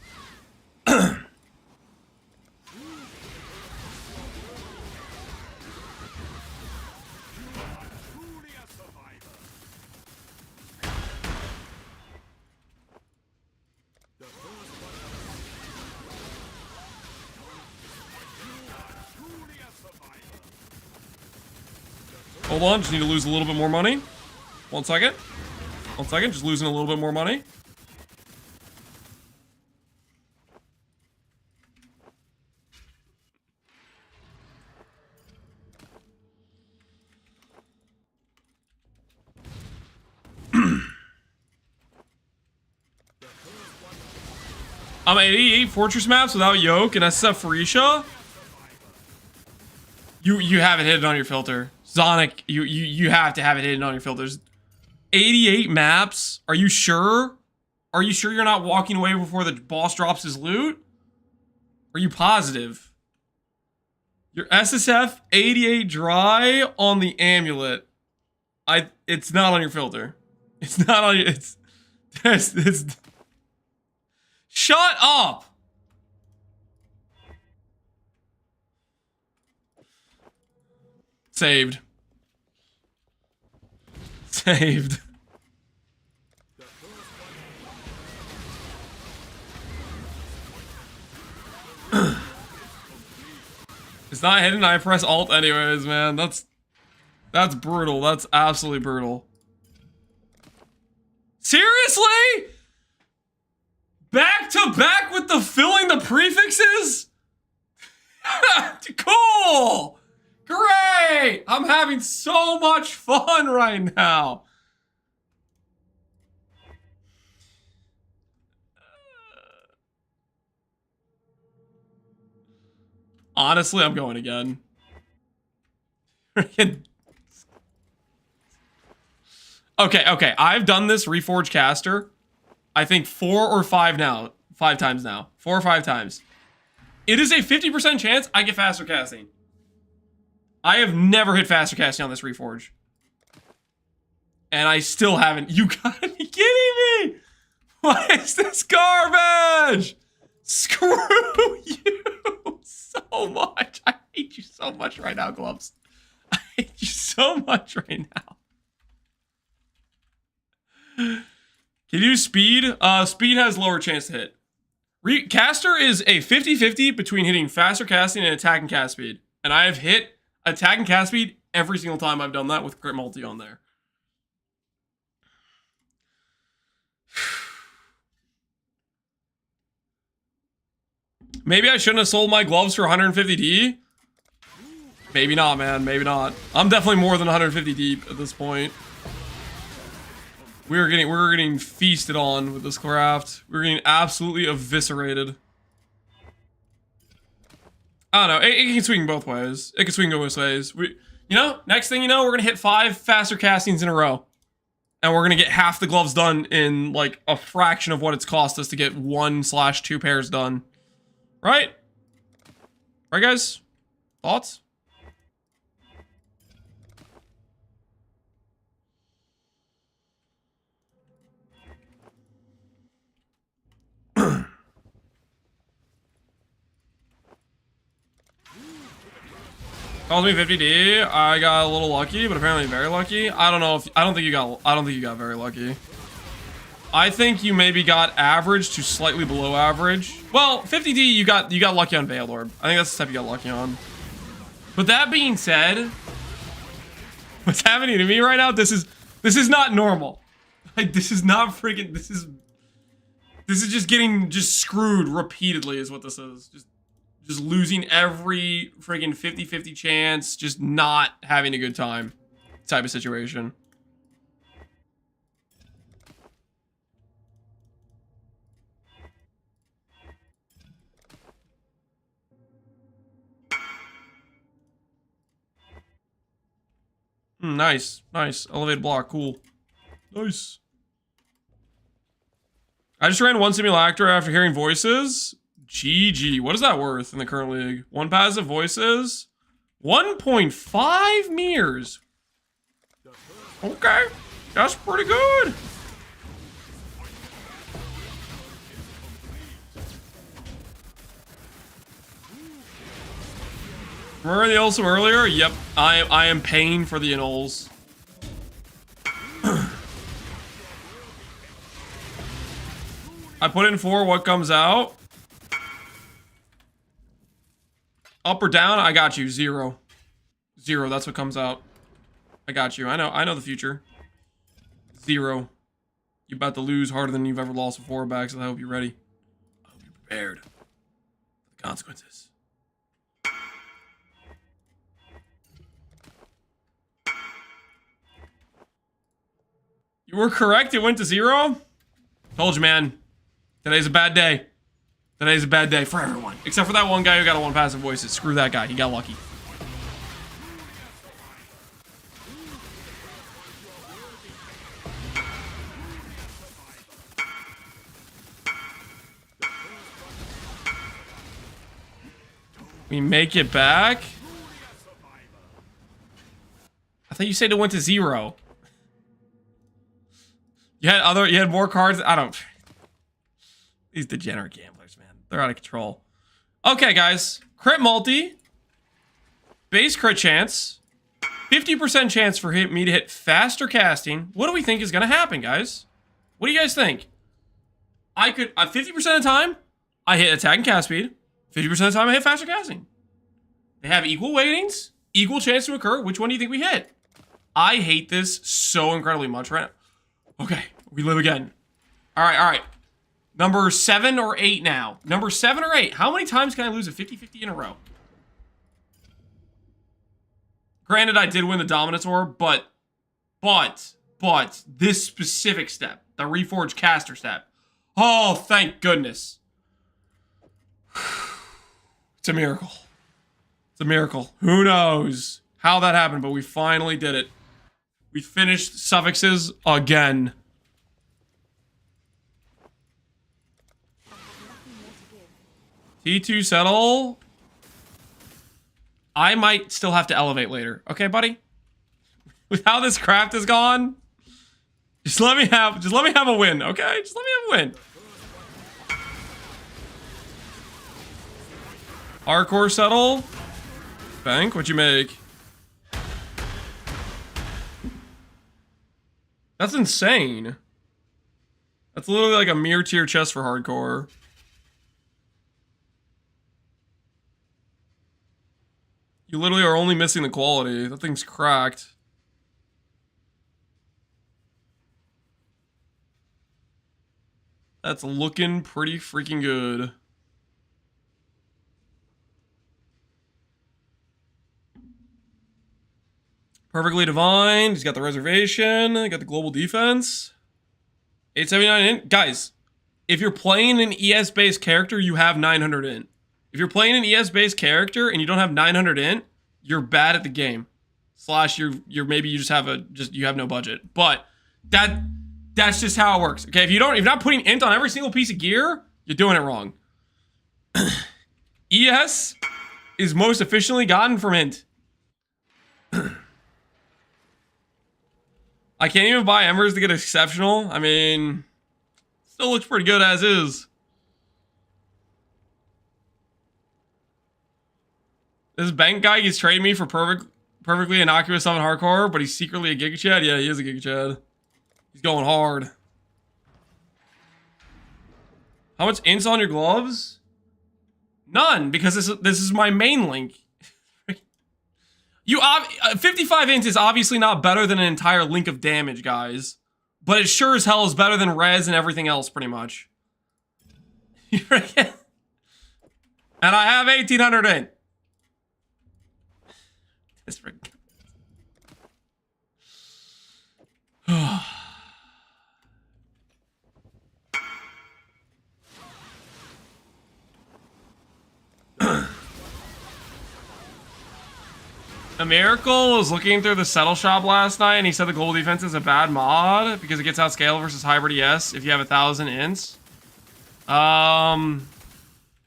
Speaker 1: Hold on, just need to lose a little bit more money. 1 second. 1 second, just losing a little bit more money. I'm 88 fortress maps without yoke and SF Phoresia. You have it hidden on your filter. Zonic, you have to have it hidden on your filters. 88 maps? Are you sure? Are you sure you're not walking away before the boss drops his loot? Are you positive? Your SSF 88 dry on the amulet. It's not on your filter. It's not on your, it's shut up! Saved. Saved. It's not hidden, I press alt anyways, man. That's brutal. That's absolutely brutal. Seriously? Back to back with the filling the prefixes? Cool! Great! I'm having so much fun right now. Honestly, I'm going again. Okay. I've done this Reforged Caster, I think 4 or 5 now. 5 times now. 4 or 5 times. It is a 50% chance I get faster casting. I have never hit faster casting on this Reforge. And I still haven't. You gotta be kidding me! What is this garbage? Screw you so much. I hate you so much right now, Gloves. I hate you so much right now. Can you do speed? Speed has lower chance to hit. Caster is a 50-50 between hitting faster casting and attack and cast speed. And I have hit attack and cast speed every single time I've done that with crit multi on there. Maybe I shouldn't have sold my gloves for 150D. Maybe not, man. Maybe not. I'm definitely more than 150 deep at this point. We're getting feasted on with this craft. We're getting absolutely eviscerated. I don't know. It can swing both ways. It can swing both ways. You know, next thing you know, we're gonna hit 5 faster castings in a row, and we're gonna get half the gloves done in like a fraction of what it's cost us to get 1/2 pairs done. Right? Right, guys? Thoughts? Calls me 50D. I got a little lucky, but apparently very lucky. I don't think you got very lucky. I think you maybe got average to slightly below average. Well, 50D, you got lucky on Veiled Orb. I think that's the type you got lucky on. But that being said, what's happening to me right now? This is not normal. Like, this is not freaking. This is just getting screwed repeatedly. Is what this is. Just losing every friggin' 50-50 chance, just not having a good time type of situation. Nice. Elevated block, cool. Nice. I just ran 1 simulactor after hearing voices. GG. What is that worth in the current league? 1 passive voices. 1.5 mirrors. Okay. That's pretty good. Remember the Ulsum earlier? Yep. I am paying for the Anols. I put in 4, what comes out? Up or down? I got you. 0. 0, that's what comes out. I got you. I know the future. 0. You're about to lose harder than you've ever lost before, Bax, so I hope you're ready. I hope you're prepared for the consequences. You were correct. It went to 0. Told you, man. Today's a bad day. Today's a bad day for everyone. Except for that one guy who got a 1 passive voices. Screw that guy. He got lucky. We make it back? I thought you said it went to 0. You had more cards. I don't. These degenerate gamblers, man. They're out of control. Okay, guys. Crit multi. Base crit chance. 50% chance for me to hit faster casting. What do we think is going to happen, guys? What do you guys think? I could, 50% of the time, I hit attack and cast speed. 50% of the time, I hit faster casting. They have equal weightings, equal chance to occur. Which one do you think we hit? I hate this so incredibly much right now. Okay, we live again. All right. Number 7 or 8 now. Number 7 or 8. How many times can I lose a 50-50 in a row? Granted, I did win the Dominance Orb, but this specific step, the Reforged Caster step. Oh, thank goodness. It's a miracle. It's a miracle. Who knows how that happened, but we finally did it. We finished suffixes again. T2 settle. I might still have to elevate later. Okay, buddy? With how this craft is gone, just let me have a win, okay? Just let me have a win. Hardcore settle. Bank, what'd you make? That's insane. That's literally like a mere tier chest for hardcore. You literally are only missing the quality. That thing's cracked. That's looking pretty freaking good. Perfectly Divine. He's got the reservation. Got the global defense. 879 int. Guys, if you're playing an ES-based character, you have 900 int. If you're playing an ES-based character and you don't have 900 int, you're bad at the game. Slash, you're maybe you just have you have no budget. But that's just how it works. Okay, if you're not putting int on every single piece of gear, you're doing it wrong. ES is most efficiently gotten from int. I can't even buy Embers to get exceptional. I mean, still looks pretty good as is. This bank guy, he's trading me for perfectly innocuous summon hardcore, but he's secretly a Giga Chad. Yeah, he is a Giga Chad. He's going hard. How much int's on your gloves? None, because this is my main link. 55 int is obviously not better than an entire link of damage, guys. But it sure as hell is better than res and everything else, pretty much. And I have 1800 int. This A Miracle was looking through the Settle Shop last night, and he said the global defense is a bad mod because it gets outscaled versus hybrid ES if you have 1,000 ints.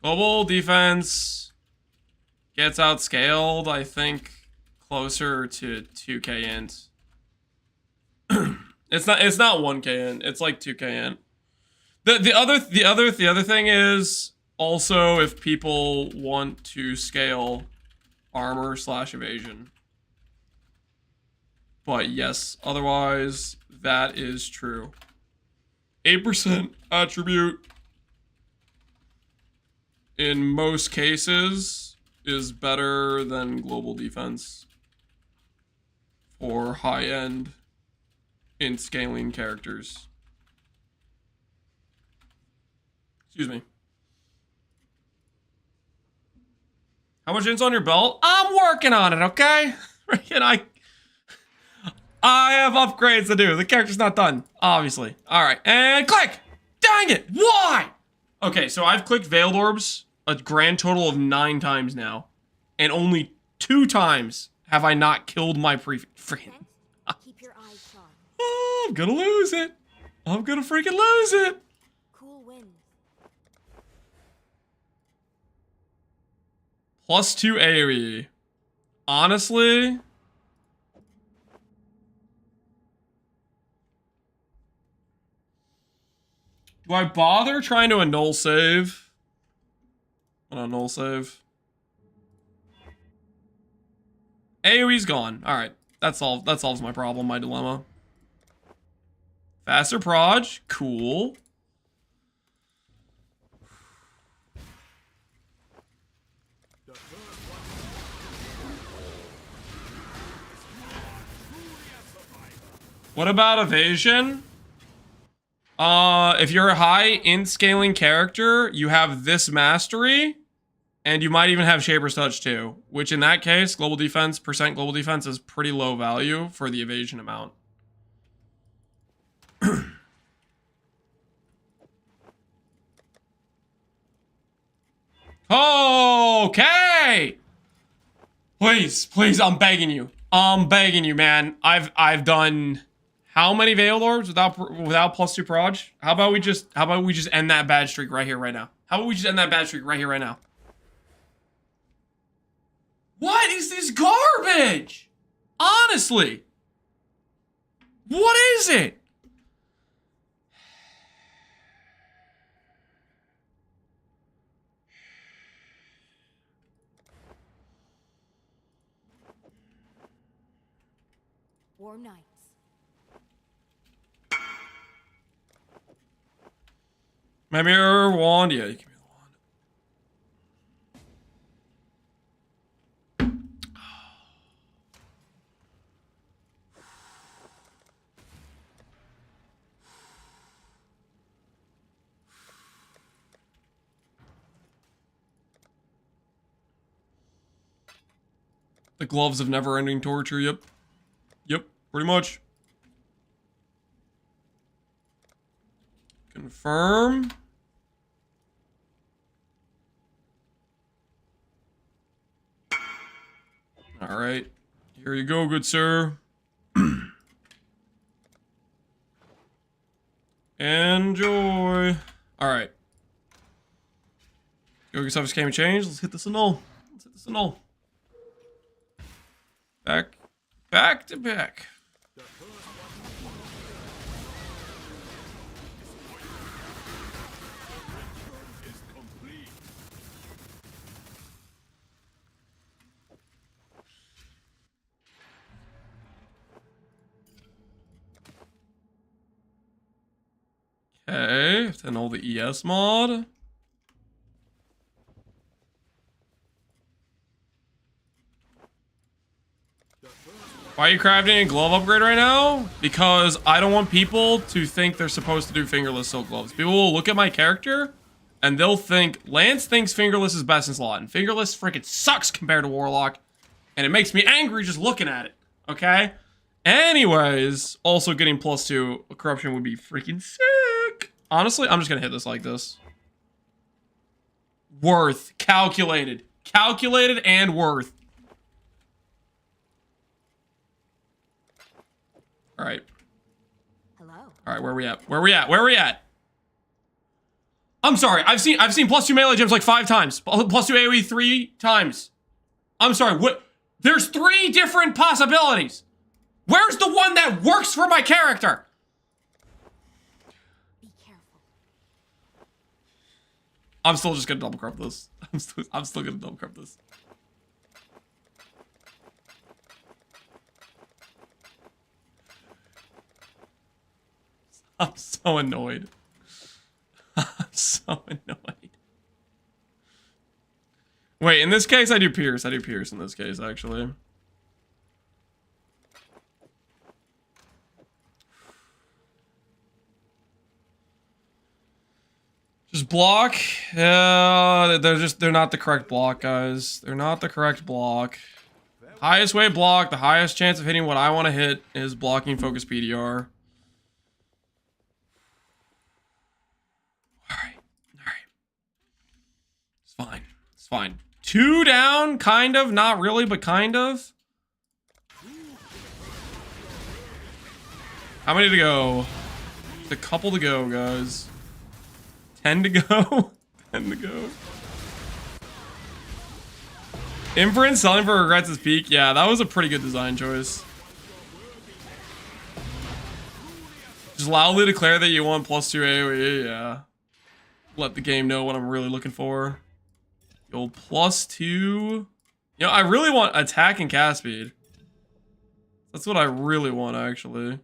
Speaker 1: Global defense gets outscaled, I think, closer to 2k int. It's not 1k int. It's like 2k int. The other thing is also if people want to scale armor / evasion. But yes, otherwise that is true. 8% attribute in most cases is better than global defense or high-end in scaling characters. Excuse me. How much in's on your belt? I'm working on it, okay? And I have upgrades to do. The character's not done, obviously. All right, and click. Dang it! Why? Okay, so I've clicked Veiled Orbs a grand total of 9 times now, and only 2 times have I not killed my freaking.
Speaker 6: Keep your eyes sharp.
Speaker 1: Oh, I'm gonna lose it. I'm gonna freaking lose it.
Speaker 6: Cool winds.
Speaker 1: +2 AoE. Honestly, do I bother trying to annul save? An annul save. AoE's gone. All right, that solves my problem, my dilemma. Faster proj, cool. What about evasion? If you're a high in scaling character, you have this mastery, and you might even have Shaper's Touch too, which in that case, global defense, percent global defense is pretty low value for the evasion amount. Okay! Please, please, I'm begging you. I'm begging you, man. I've done how many Veiled Orbs without +2 proj? How about we just end that bad streak right here, right now? How about we just end that bad streak right here, right now? What is this garbage? Honestly. What is it?
Speaker 6: Warm nights.
Speaker 1: Maybe your wand? Yeah, you give me the wand. The gloves of never-ending torture, yep. Yep, pretty much. Confirm. All right, here you go, good sir. Enjoy. All right. Go get yourself a game and change. Let's hit this annul. Let's hit this annul. Back to back. Okay, have to annul the ES mod. Why are you crafting a glove upgrade right now? Because I don't want people to think they're supposed to do fingerless silk gloves. People will look at my character and they'll think Lance thinks fingerless is best in slot, and fingerless freaking sucks compared to Warlock, and it makes me angry just looking at it. Okay? Anyways, also getting +2 corruption would be freaking sick. Honestly, I'm just gonna hit this like this. Worth. Calculated. Calculated and worth. Alright.
Speaker 6: Hello.
Speaker 1: Alright, where we at? Where we at? Where we at? I'm sorry, I've seen +2 melee gems like 5 times. +2 AoE 3 times. I'm sorry, what? There's 3 different possibilities. Where's the one that works for my character?
Speaker 6: Be careful.
Speaker 1: I'm still just gonna double corrupt this. I'm still gonna double corrupt this. I'm so annoyed. I'm so annoyed. Wait, in this case, I do Pierce. I do Pierce in this case, actually. Just block. They're not the correct block, guys. They're not the correct block. Highest way block, the highest chance of hitting what I want to hit is blocking focus PDR. Alright. It's fine. It's fine. 2 down, kind of. Not really, but kind of. How many to go? Just a couple to go, guys. 10 to go. 10 to go. Inference selling for regrets his peak. Yeah, that was a pretty good design choice. Just loudly declare that you want +2 AoE. Yeah. Let the game know what I'm really looking for. Yo, +2. You know, I really want attack and cast speed. That's what I really want, actually.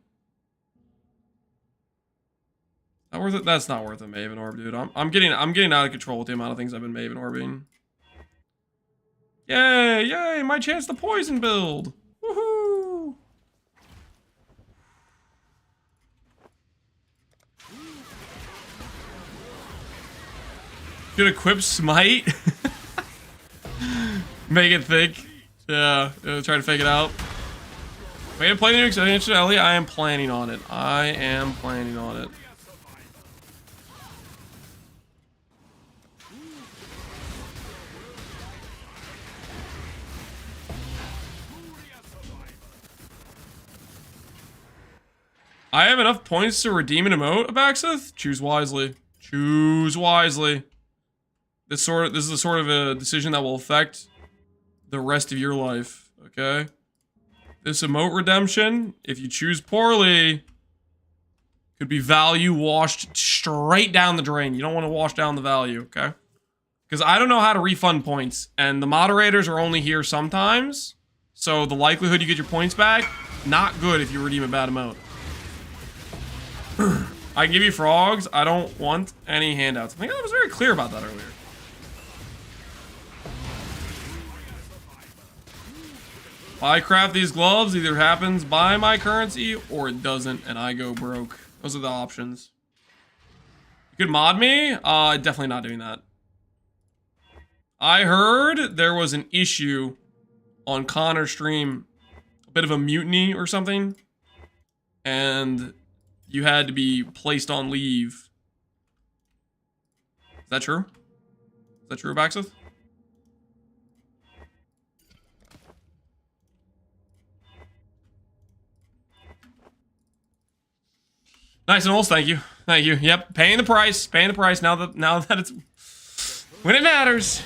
Speaker 1: Not worth it. That's not worth a Maven Orb, dude. I'm getting out of control with the amount of things I've been Maven Orbing. Yay! Yay! My chance to poison build. Woohoo! Should equip Smite. Make it thick. Yeah, try to fake it out. Way to play the new expansion, Ellie. I am planning on it. I am planning on it. I have enough points to redeem an emote, Abaxith? Choose wisely. Choose wisely. This is the sort of a decision that will affect the rest of your life, okay? This emote redemption, if you choose poorly, could be value washed straight down the drain. You don't want to wash down the value, okay? Because I don't know how to refund points, and the moderators are only here sometimes, so the likelihood you get your points back, not good if you redeem a bad emote. I can give you frogs. I don't want any handouts. I think I was very clear about that earlier. If I craft these gloves, either happens by my currency or it doesn't, and I go broke. Those are the options. You could mod me? Definitely not doing that. I heard there was an issue on Connor's stream, a bit of a mutiny or something, and you had to be placed on leave. Is that true? Is that true, Abaxith? Nice and old, thank you. Thank you. Yep, paying the price. Paying the price now that it's when it matters.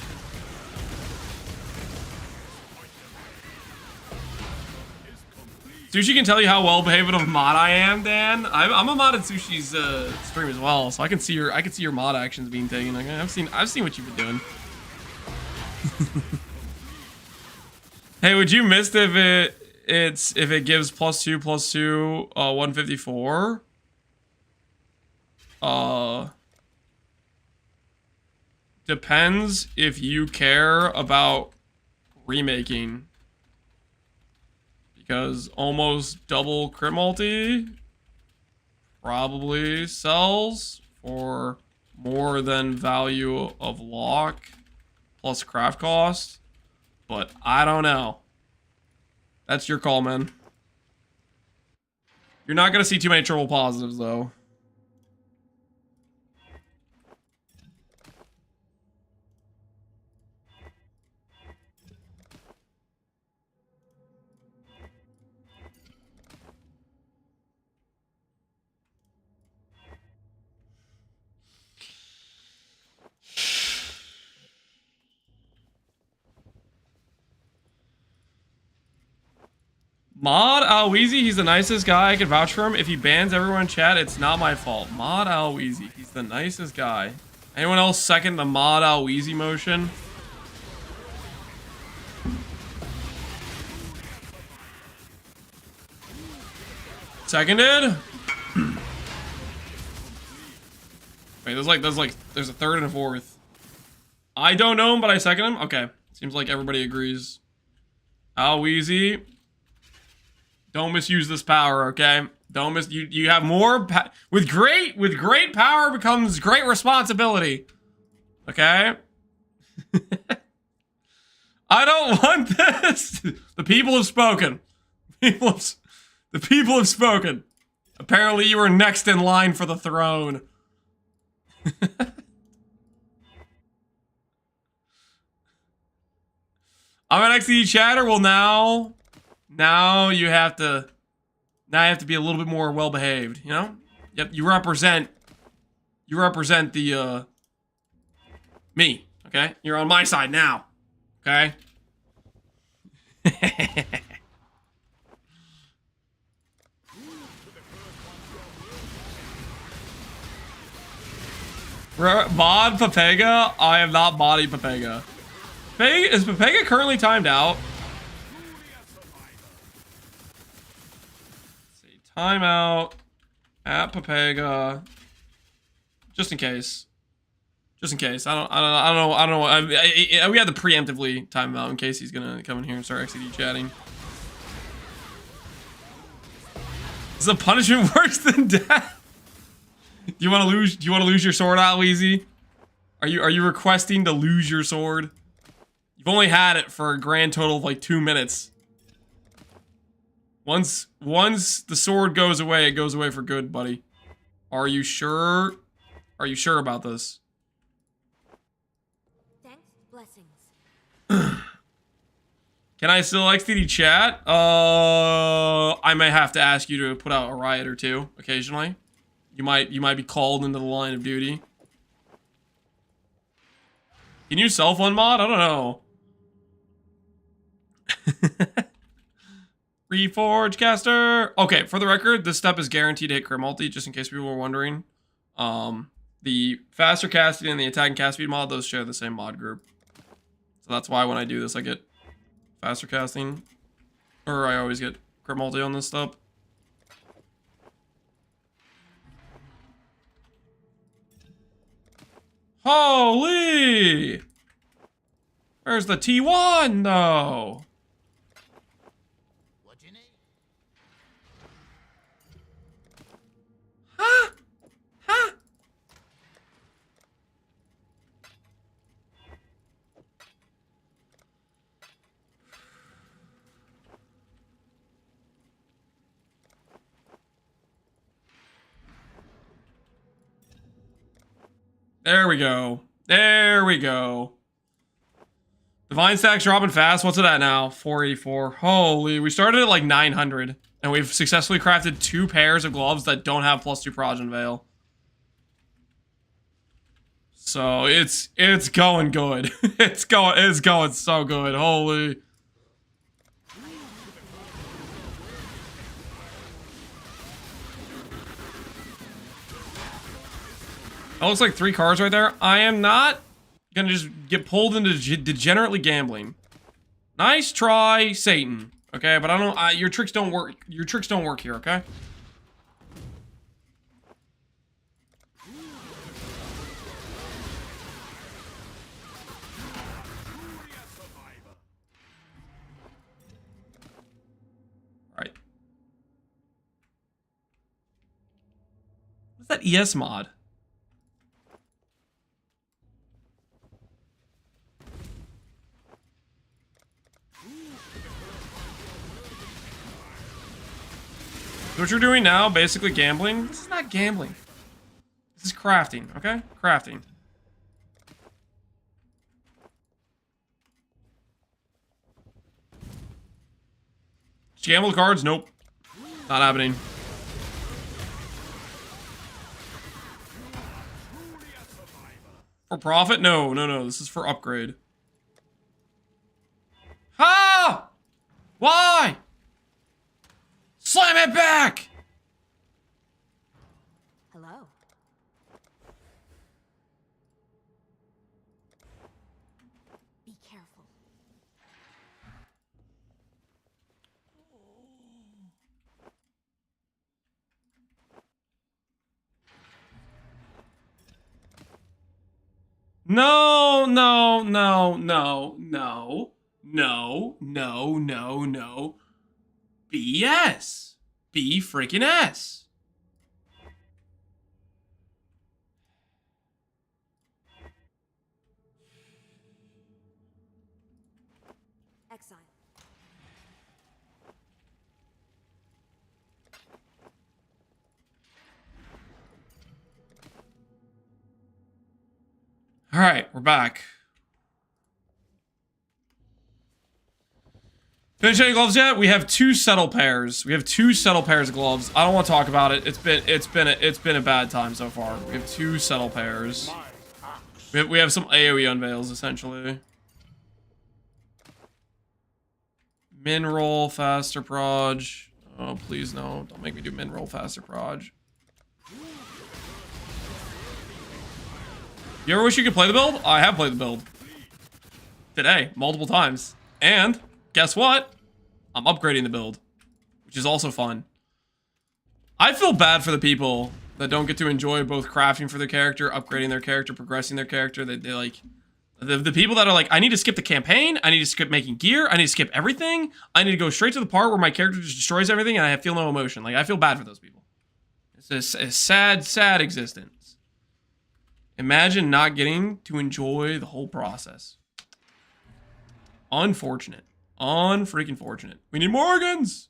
Speaker 1: Sushi can tell you how well behaved of a mod I am, Dan. I'm a mod at Sushi's stream as well, so I can see your mod actions being taken. Like, I've seen what you've been doing. Hey, would you miss if it gives +2 154? Depends if you care about remaking. Because almost double crit multi probably sells for more than value of lock plus craft cost. But I don't know. That's your call, man. You're not going to see too many triple positives, though. Mod Alweezy, he's the nicest guy. I can vouch for him. If he bans everyone in chat, it's not my fault. Mod Alweezy, he's the nicest guy. Anyone else second the Mod Alweezy motion? Seconded? Wait, there's a third and a fourth. I don't know him, but I second him? Okay. Seems like everybody agrees. Alweezy. Don't misuse this power, okay? Don't miss. You have more with great power becomes great responsibility. Okay. I don't want this. The people have spoken. The people have spoken. Apparently, you are next in line for the throne. I'm an XD chatter. Well, now you have to be a little bit more well behaved. You know. Yep. You represent the me. Okay. You're on my side now. Okay. Mod Papega? I am not modding Papega. Is Papega currently timed out? Let's see. Timeout at Papega. Just in case. Just in case. I don't know. We had to preemptively time him out in case he's gonna come in here and start XD chatting. Is a punishment worse than death? Do you want to lose your sword, Aloezy? Are you requesting to lose your sword? You've only had it for a grand total of like 2 minutes. Once the sword goes away, it goes away for good, buddy. Are you sure? Are you sure about this?
Speaker 6: Thanks, blessings.
Speaker 1: Can I still XTD chat? I may have to ask you to put out a riot or two occasionally. You might be called into the line of duty. Can you self-unmod? I don't know. Reforge caster. Okay, for the record, this step is guaranteed to hit crit multi, just in case people were wondering. The faster casting and the attack and cast speed mod, those share the same mod group. So that's why when I do this, I get faster casting. Or I always get crit multi on this stuff. Holy! Where's the T1 though?
Speaker 5: What you need?
Speaker 1: Huh? Huh? There we go. There we go. Divine stack's dropping fast. What's it at now? 484. Holy, we started at like 900. And we've successfully crafted 2 pairs of gloves that don't have +2 Progeny Veil. So it's going good. it's going so good. Holy. That looks like 3 cards right there. I am not gonna just get pulled into degenerately gambling. Nice try, Satan. Okay, but I don't. Your tricks don't work. Your tricks don't work here. Okay. All right. What's that ES mod? What you're doing now, basically gambling. This is not gambling. This is crafting, okay? Crafting. Did you gamble the cards? Nope. Not happening. For profit? No, no, no. This is for upgrade. Ha! Why? Slam it back!
Speaker 6: Hello. Be careful.
Speaker 1: No, no, no, no, no, no, no, no, no. BS. B freaking S.
Speaker 6: Exile.
Speaker 1: All right, we're back. Finished any gloves yet? We have 2 settle pairs. We have 2 settle pairs of gloves. I don't want to talk about it. It's been a bad time so far. We have 2 settle pairs. We have some AoE unveils essentially. Min roll faster proj. Oh please no! Don't make me do min roll faster proj. You ever wish you could play the build? I have played the build. Today, multiple times. And, guess what? I'm upgrading the build. Which is also fun. I feel bad for the people that don't get to enjoy both crafting for their character, upgrading their character, progressing their character. They like... The people that are like, I need to skip the campaign, I need to skip making gear, I need to skip everything, I need to go straight to the part where my character just destroys everything and I feel no emotion. Like, I feel bad for those people. It's a sad, sad existence. Imagine not getting to enjoy the whole process. Unfortunate. Unfreaking fortunate. We need more organs!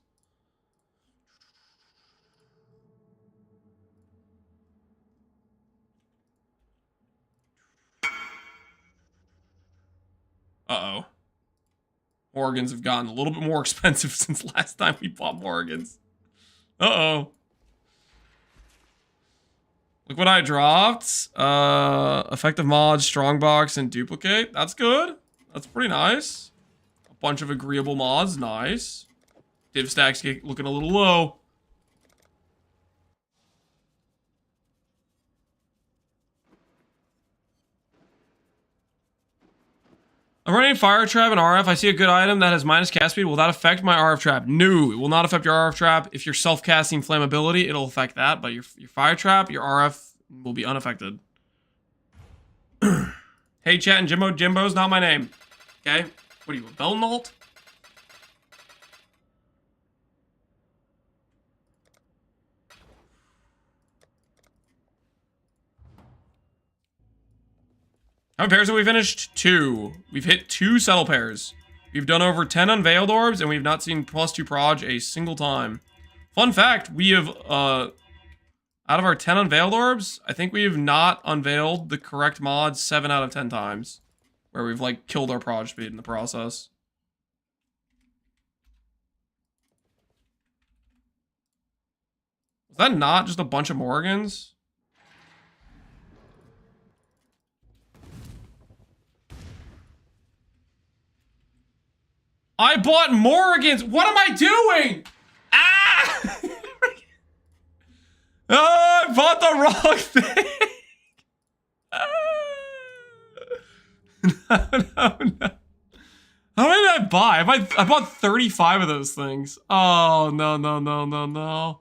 Speaker 1: Uh-oh. Organs have gotten a little bit more expensive since last time we bought Morgans. Uh-oh. Look what I dropped. Effective mods, strongbox, and duplicate. That's good. That's pretty nice. A bunch of agreeable mods. Nice. Div stacks looking a little low. I'm running fire trap and RF. I see a good item that has minus cast speed. Will that affect my RF trap? No, it will not affect your RF trap. If you're self-casting flammability, it'll affect that. But your fire trap, your RF will be unaffected. Hey, chat and Jimbo. Jimbo's not my name. Okay? What are you, a Belnault? How many pairs have we finished? 2. We've hit 2 settle pairs. We've done over 10 unveiled orbs, and we've not seen +2 proj a single time. Fun fact, we have, out of our 10 unveiled orbs, I think we have not unveiled the correct mod 7 out of 10 times. Where we've, like, killed our proj speed in the process. Was that not just a bunch of Morgans? I bought Morgans. What am I doing? Ah! Oh, I bought the wrong thing. No. How many did I buy? I bought 35 of those things. Oh, no.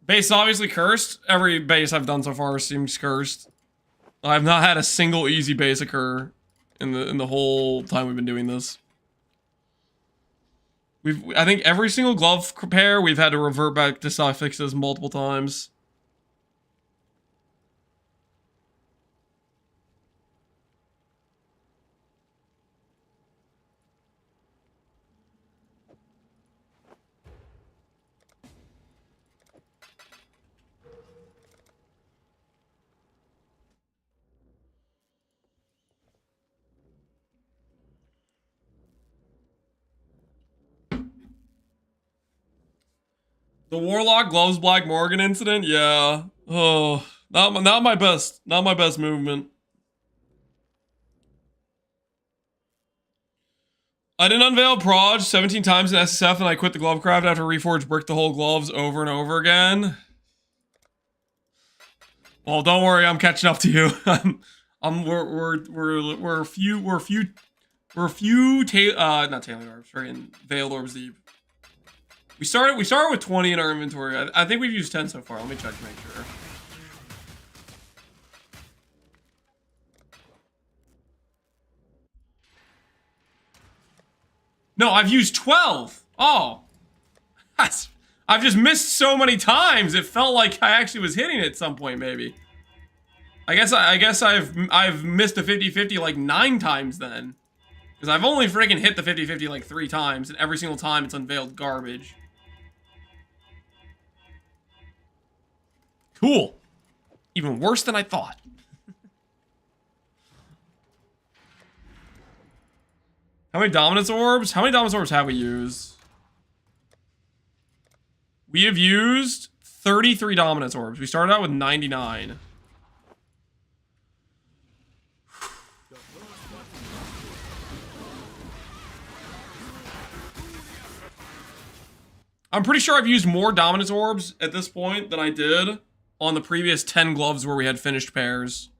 Speaker 1: Base obviously cursed. Every base I've done so far seems cursed. I've not had a single easy base occur in the whole time we've been doing this. I think every single glove pair we've had to revert back to suffixes multiple times. The Warlock Gloves Black Morgan incident? Yeah. Oh, not my best movement. I didn't unveil Proj 17 times in SSF and I quit the Glovecraft after Reforged bricked the whole gloves over and over again. Well, don't worry, I'm catching up to you. We're a few not tailing orbs, freaking veiled orbs deep. We started with 20 in our inventory. I think we've used 10 so far. Let me check to make sure. No, I've used 12. Oh. I've just missed so many times. It felt like I actually was hitting it at some point, maybe. I guess I've missed a 50-50 like 9 times then. Because I've only freaking hit the 50-50 like 3 times, and every single time it's unveiled garbage. Cool. Even worse than I thought. How many dominance orbs? How many dominance orbs have we used? We have used 33 dominance orbs. We started out with 99. I'm pretty sure I've used more dominance orbs at this point than I did on the previous 10 gloves where we had finished pairs.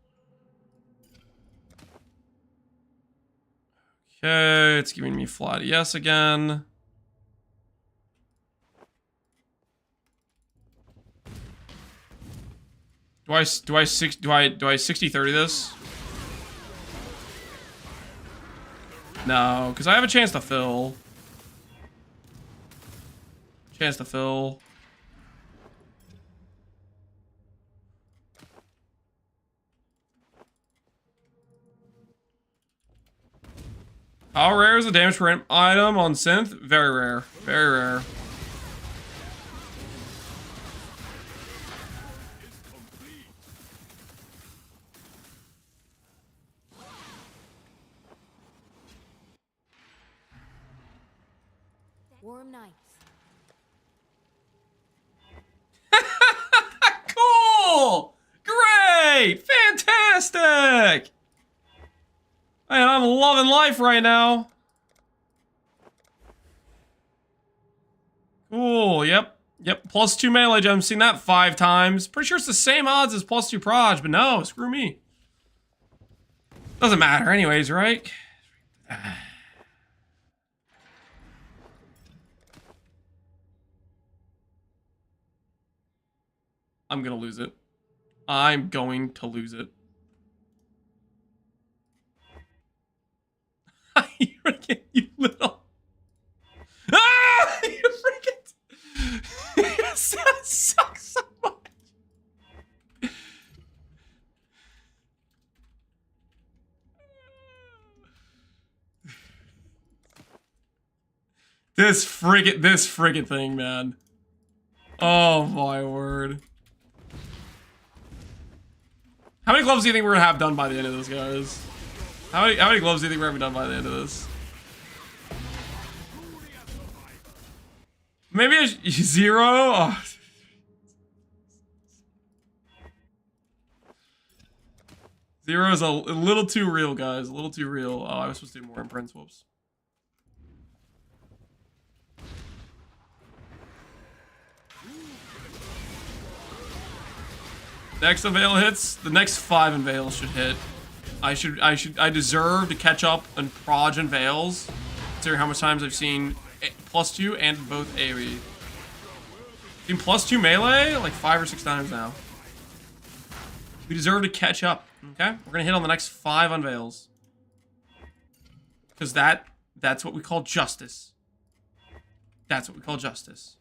Speaker 1: Okay, it's giving me flat yes again. Do I 60-30 this? No, because I have a chance to fill. Chance to fill. How rare is the damage per item on synth? Very rare. Very rare.
Speaker 6: Warm nights.
Speaker 1: Cool! Great! Fantastic! Man, I'm loving life right now. Cool, yep. Yep, +2 melee gems. Seen that 5 times. Pretty sure it's the same odds as +2 proj, but no, screw me. Doesn't matter anyways, right? I'm gonna lose it. I'm going to lose it. You freaking, you little. Ah! You freaking. That sucks so much. This friggin' thing, man. Oh my word. How many gloves do you think we're gonna have done by the end of this, guys? How many gloves do you think we're gonna be done by the end of this? Maybe a 0? Oh. Zero is a little too real, guys. A little too real. Oh, I was supposed to do more imprints. Whoops. Next unveil hits. The next 5 unveils should hit. I deserve to catch up on proj and veils. Considering how much times I've seen +2 and both AoE. Seen +2 melee like 5 or 6 times now. We deserve to catch up. Okay, we're gonna hit on the next 5 unveils. Because that's what we call justice. That's what we call justice.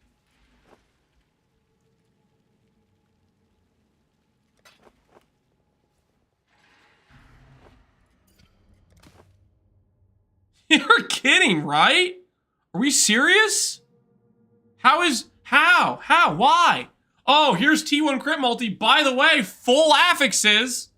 Speaker 1: You're kidding, right? Are we serious? How? Why? Oh, here's T1 crit multi. By the way, full affixes.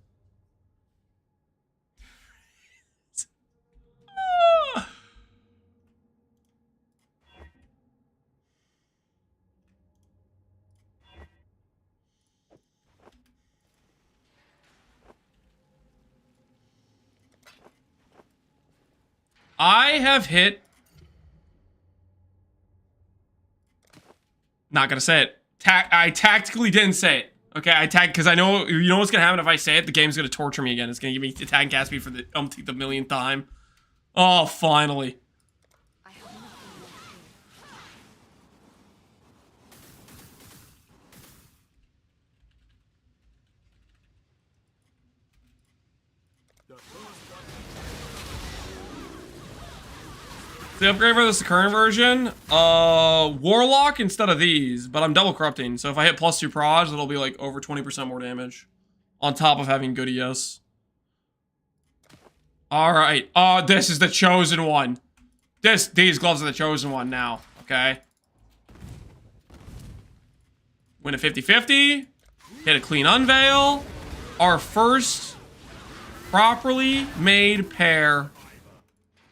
Speaker 1: I have hit. Not gonna say it. I tactically didn't say it. Okay, I tagged because I know you know what's gonna happen if I say it. The game's gonna torture me again. It's gonna give me attack and cast me for the umpteenth millionth time. Oh, finally.
Speaker 6: I have nothing more to
Speaker 1: The upgrade for this current version, Warlock instead of these, but I'm double corrupting. So if I hit +2 proj, it'll be like over 20% more damage. On top of having good ES. Alright. Oh, this is the chosen one. These gloves are the chosen one now. Okay. Win a 50-50. Hit a clean unveil. Our first properly made pair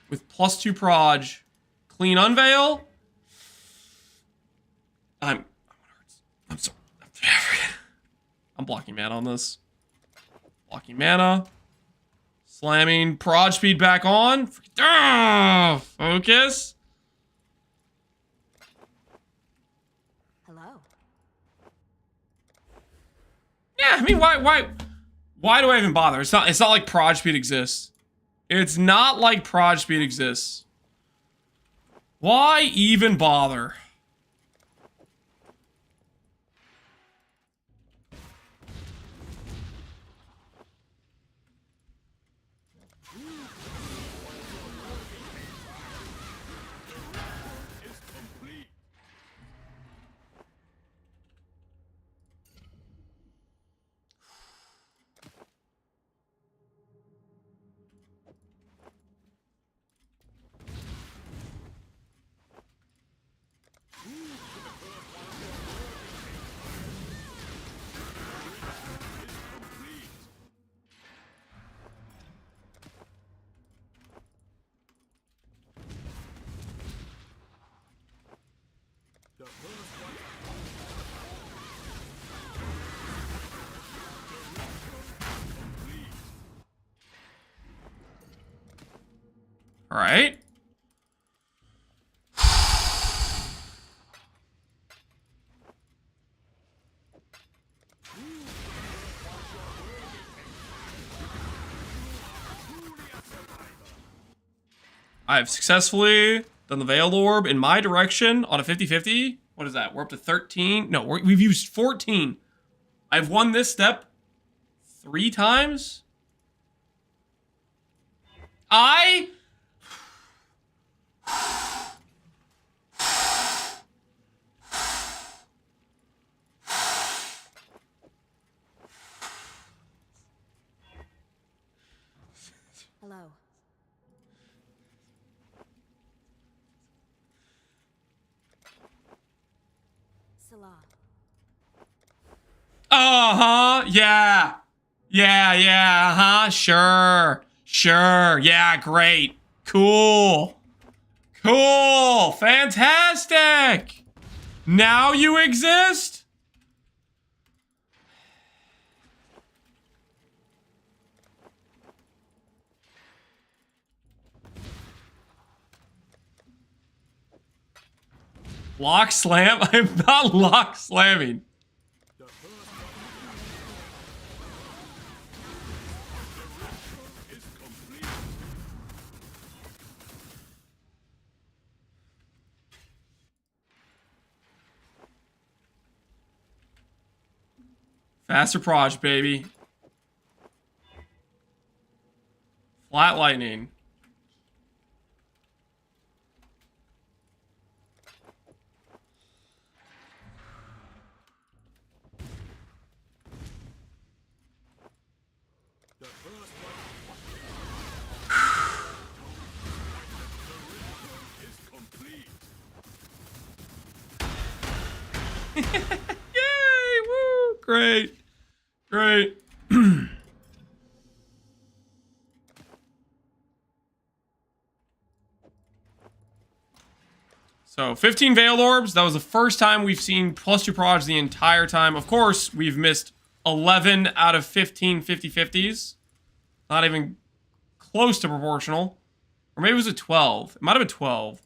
Speaker 1: with +2 proj. Clean unveil. I'm sorry. I'm blocking mana on this. Blocking mana. Slamming proj speed back on. Focus.
Speaker 6: Hello.
Speaker 1: Yeah, I mean, why do I even bother? It's not like proj speed exists. It's not like proj speed exists. Why even bother? All right. I have successfully done the Veiled Orb in my direction on a 50-50. What is that? We're up to 13. No, we've used 14. I've won this step 3 times.
Speaker 6: Hello. Salah.
Speaker 1: Uh-huh. Yeah. Yeah. Uh-huh. Sure. Yeah, great. Cool. Fantastic. Now you exist? Lock slam? I'm not lock slamming. Faster proj, baby. Flat lightning. Yay! Woo! Great. So 15 Veiled Orbs. That was the first time we've seen +2 proj the entire time. Of course, we've missed 11 out of 15 50-50s. Not even close to proportional. Or maybe it was a 12. It might have been 12.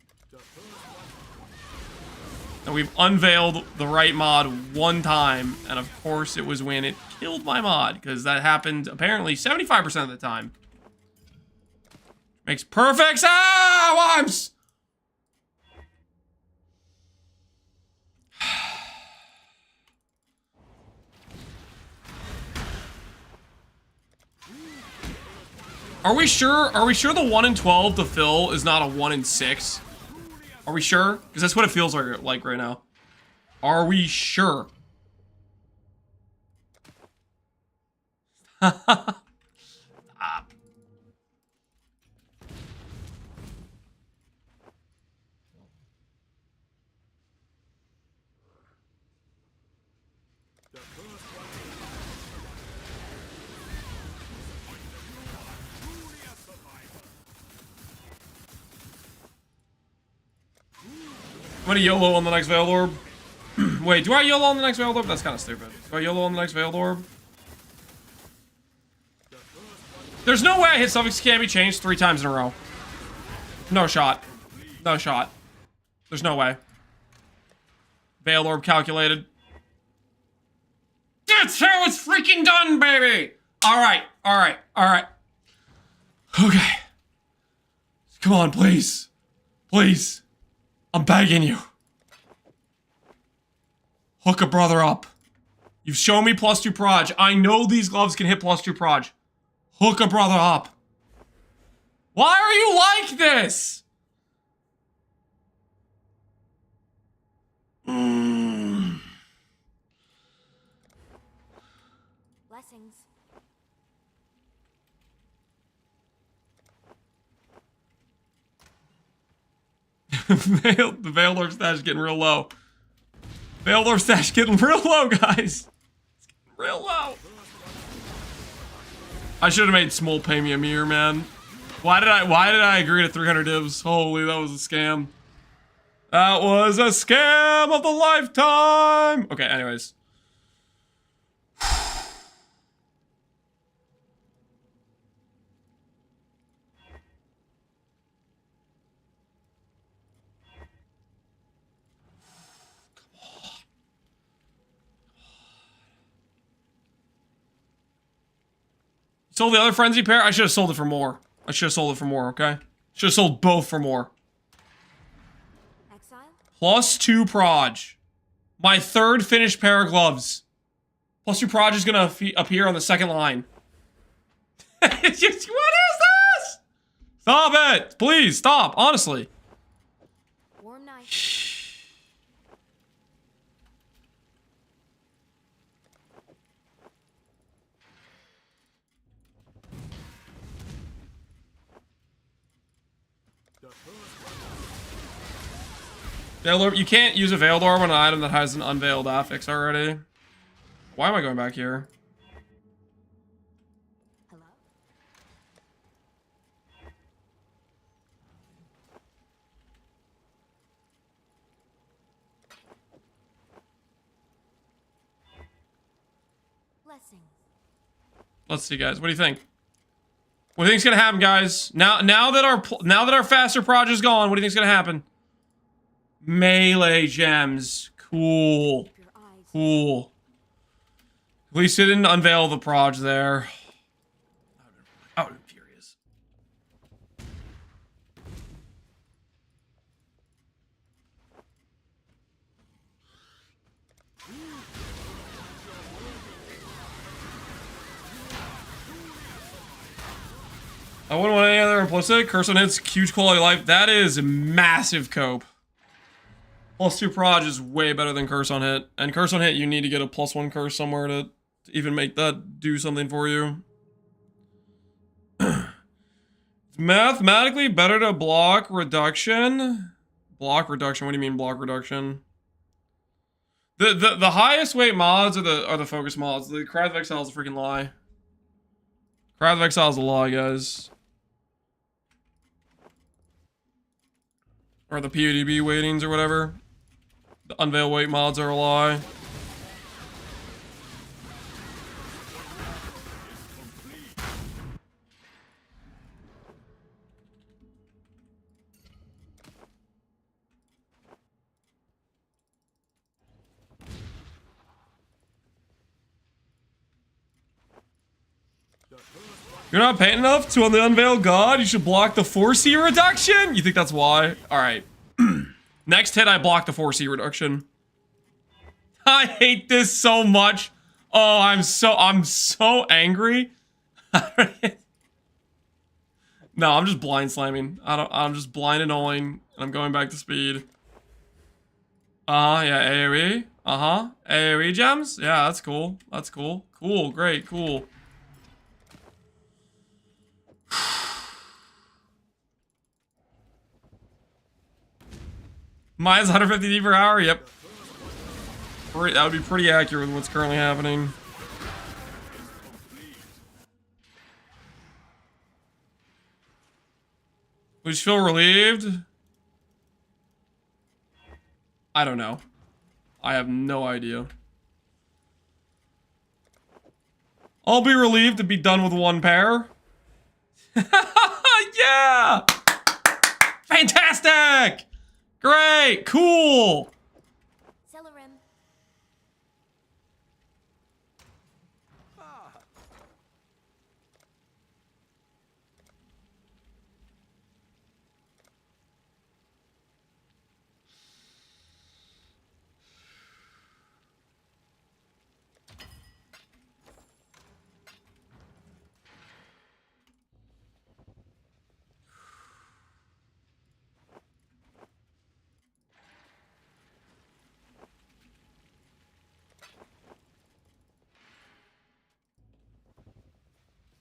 Speaker 1: And we've unveiled the right mod 1 time. And of course, it was when it killed my mod. Because that happened apparently 75% of the time. Makes perfect sense! Are we sure the 1 in 12 to fill is not a 1 in 6? Are we sure? Because that's what it feels like right now. Are we sure? Stop. I'm gonna YOLO on the next Veiled Orb. Wait, do I YOLO on the next Veiled Orb? That's kind of stupid. Do I YOLO on the next Veiled Orb? There's no way I hit suffix can't be changed 3 times in a row. No shot. No shot. There's no way. Veiled Orb calculated. That's how it's freaking done, baby! Alright, alright, alright. Okay. Come on, please. Please. I'm begging you. Hook a brother up. You've shown me +2 proj. I know these gloves can hit +2 proj. Hook a brother up. Why are you like this?
Speaker 6: Blessings.
Speaker 1: The Veiled Orb stash is getting real low. Veiled Orb stash getting real low, guys. It's getting real low. I should have made Smol pay me a mirror, man. Why did I agree to 300 divs? Holy, that was a scam. That was a scam of the lifetime. Okay, anyways. Sold the other frenzy pair? I should have sold it for more. I should have sold it for more, okay? Should have sold both for more.
Speaker 6: Exile?
Speaker 1: +2 proj. My 3rd finished pair of gloves. +2 proj is gonna appear on the 2nd line. It's just, what is this? Stop it! Please, stop, honestly.
Speaker 6: Warm night.
Speaker 1: Veiled Orb, you can't use a Veiled Orb on an item that has an unveiled affix already. Why am I going back here?
Speaker 6: Hello? Blessings.
Speaker 1: Let's see, guys. What do you think? What do you think's gonna happen, guys? Now that our faster proj is gone, what do you think's gonna happen? Melee gems. Cool.
Speaker 6: Keep your eyes.
Speaker 1: Cool. At least it didn't unveil the proj there. I would have been furious. I wouldn't want any other implicit. Curse on hits, huge quality of life. That is massive cope. +2 proj is way better than curse on hit. And curse on hit, you need to get a +1 curse somewhere to even make that do something for you. It's mathematically better to block reduction. Block reduction, what do you mean block reduction? The highest weight mods are the focus mods. The Cry of Exile is a freaking lie. Cry of Exile is a lie, guys. Or the PODB weightings or whatever. The unveil weight mods are a lie. You're not paying enough to on the Unveiled God? You should block the 4C reduction? You think that's why? Alright. Next hit, I block the 4C reduction. I hate this so much. Oh, I'm so angry. No, I'm just blind slamming. I'm just blind annulling, and I'm going back to speed. Yeah, AoE. AoE gems? Yeah, that's cool. That's cool. Cool, great, cool. Minus 150 D per hour? Yep. That would be pretty accurate with what's currently happening. We just feel relieved? I don't know. I have no idea. I'll be relieved to be done with one pair. Yeah! Fantastic! Great! Cool!
Speaker 6: Celerim.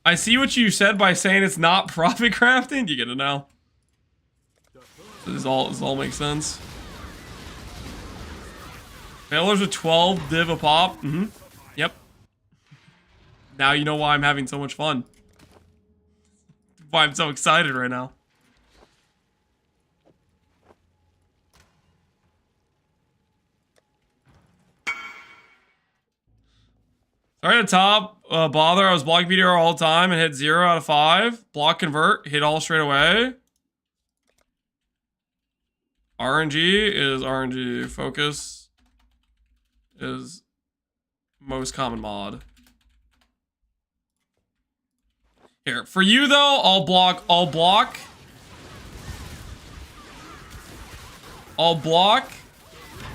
Speaker 1: I see what you said by saying it's not profit crafting. You get it now. This all makes sense. Failures with 12 div a pop. Yep. Now you know why I'm having so much fun. Why I'm so excited right now. Sorry to top bother. I was blocking PDR all the time and hit 0 out of 5. Block convert, hit all straight away. RNG is RNG. Focus is most common mod. Here, for you though, I'll block.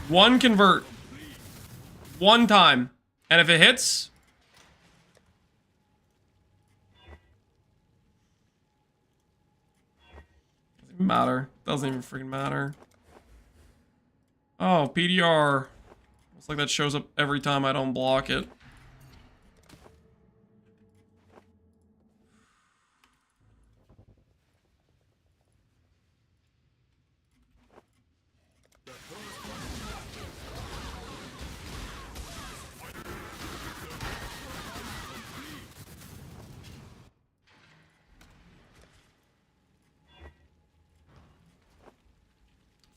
Speaker 1: One convert. One time. And if it hits, doesn't even matter. Doesn't even freaking matter. Oh, PDR. Looks like that shows up every time I don't block it.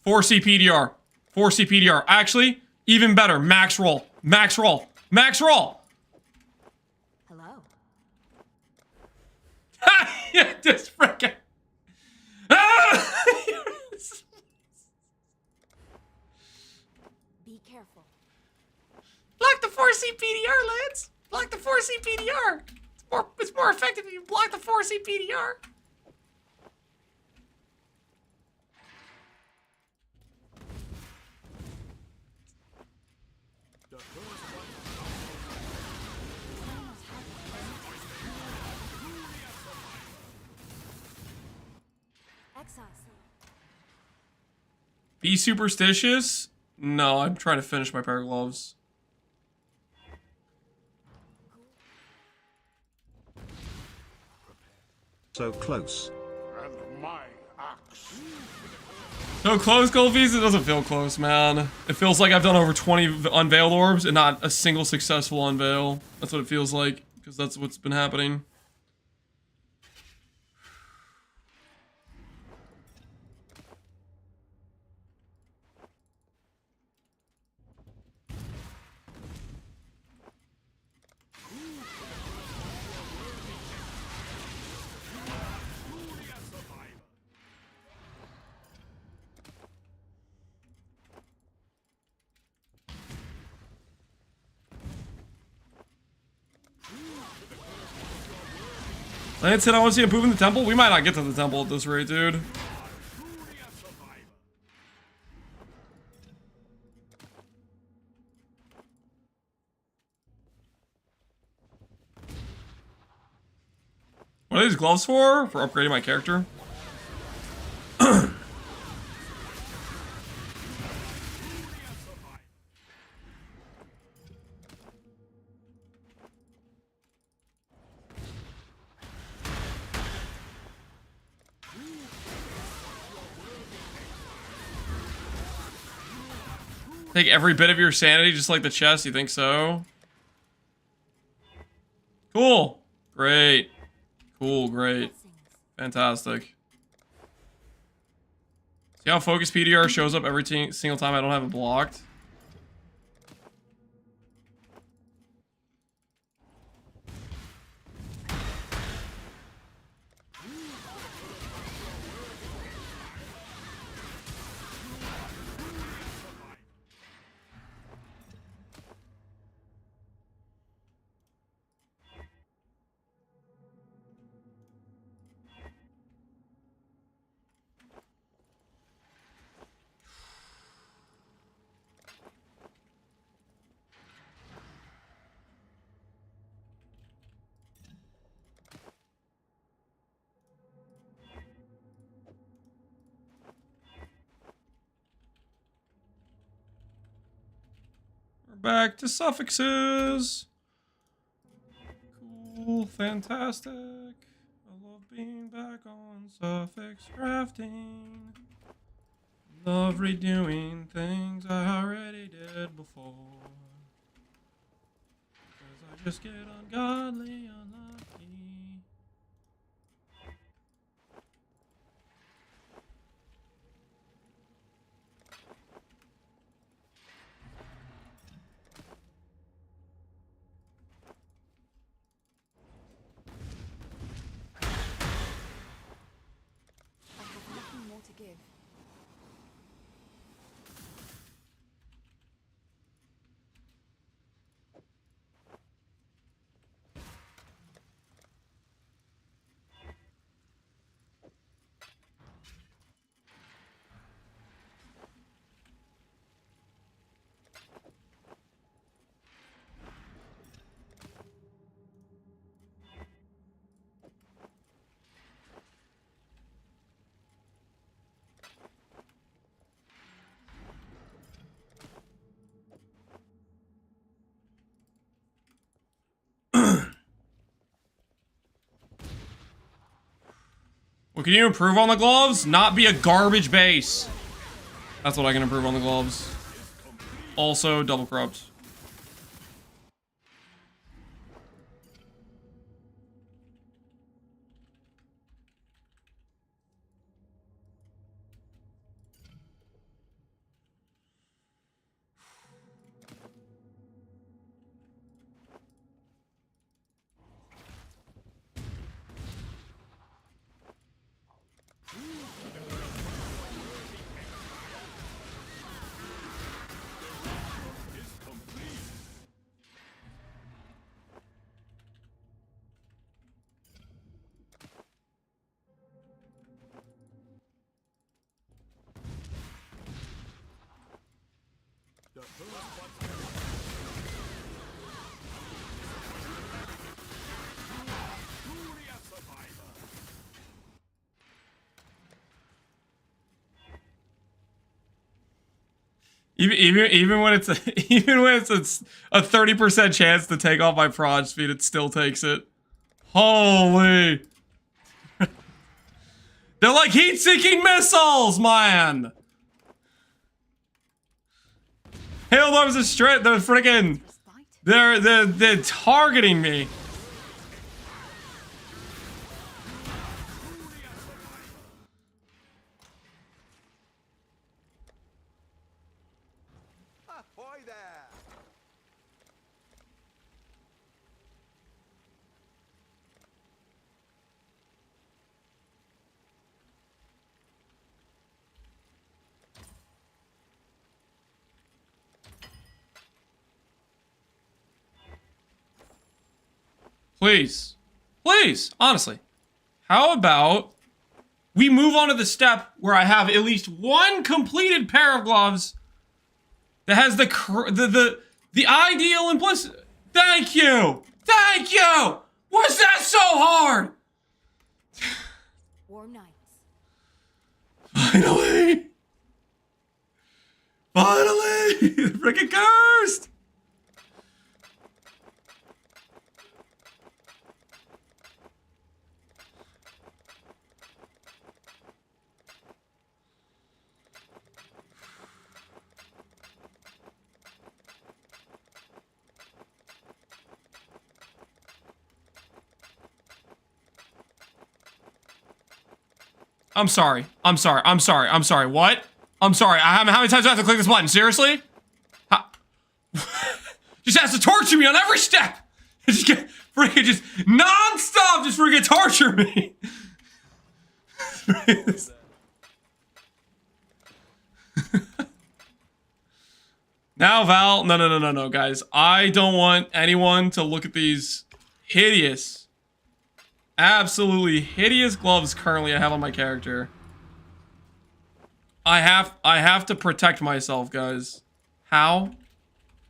Speaker 1: Four CPDR. 4 CPDR. Actually, even better. Max roll. Max roll. Max roll.
Speaker 6: Hello.
Speaker 1: Yeah, just freaking.
Speaker 6: Be careful.
Speaker 1: Block the 4 CPDR, Lance. Block the 4 CPDR. It's more effective if you block the 4 CPDR.
Speaker 6: Exile.
Speaker 1: Be superstitious? No, I'm trying to finish my pair of gloves.
Speaker 3: So close.
Speaker 5: And my axe.
Speaker 1: So close, Goldfies? It doesn't feel close, man. It feels like I've done over 20 unveiled orbs and not a single successful unveil. That's what it feels like, because that's what's been happening. Lance said I want to see him poop in the temple. We might not get to the temple at this rate, dude. What are these gloves for? For upgrading my character? Take every bit of your sanity, just like the chest. You think so? Cool. Great. Cool. Great. Fantastic. See how focus PDR shows up every single time I don't have it blocked? Back to suffixes. Cool, fantastic. I love being back on suffix drafting. Love redoing things I already did before. 'Cause I just get ungodly unlucky.
Speaker 6: I have nothing more to give.
Speaker 1: Well, can you improve on the gloves? Not be a garbage base. That's what I can improve on the gloves. Also, double corrupt. Even when it's a 30% chance to take off my prod speed, it still takes it. Holy! They're like heat-seeking missiles, man. Hell, that was a straight. They're freaking. They're targeting me.
Speaker 2: Ahoy there!
Speaker 1: Please. Please, honestly. How about we move on to the step where I have at least one completed pair of gloves that has the ideal implicit. Thank you. Thank you. Was that so hard?
Speaker 6: Warm nights.
Speaker 1: Finally! Finally! Freaking cursed! I'm sorry. I'm sorry. I'm sorry. I'm sorry. What? I'm sorry. How many times do I have to click this button? Seriously? How? Just has to torture me on every step. Just get freaking just non-stop. Just freaking torture me. Now, Val. No, guys. I don't want anyone to look at these hideous, absolutely hideous gloves currently I have on my character. I have to protect myself, guys. How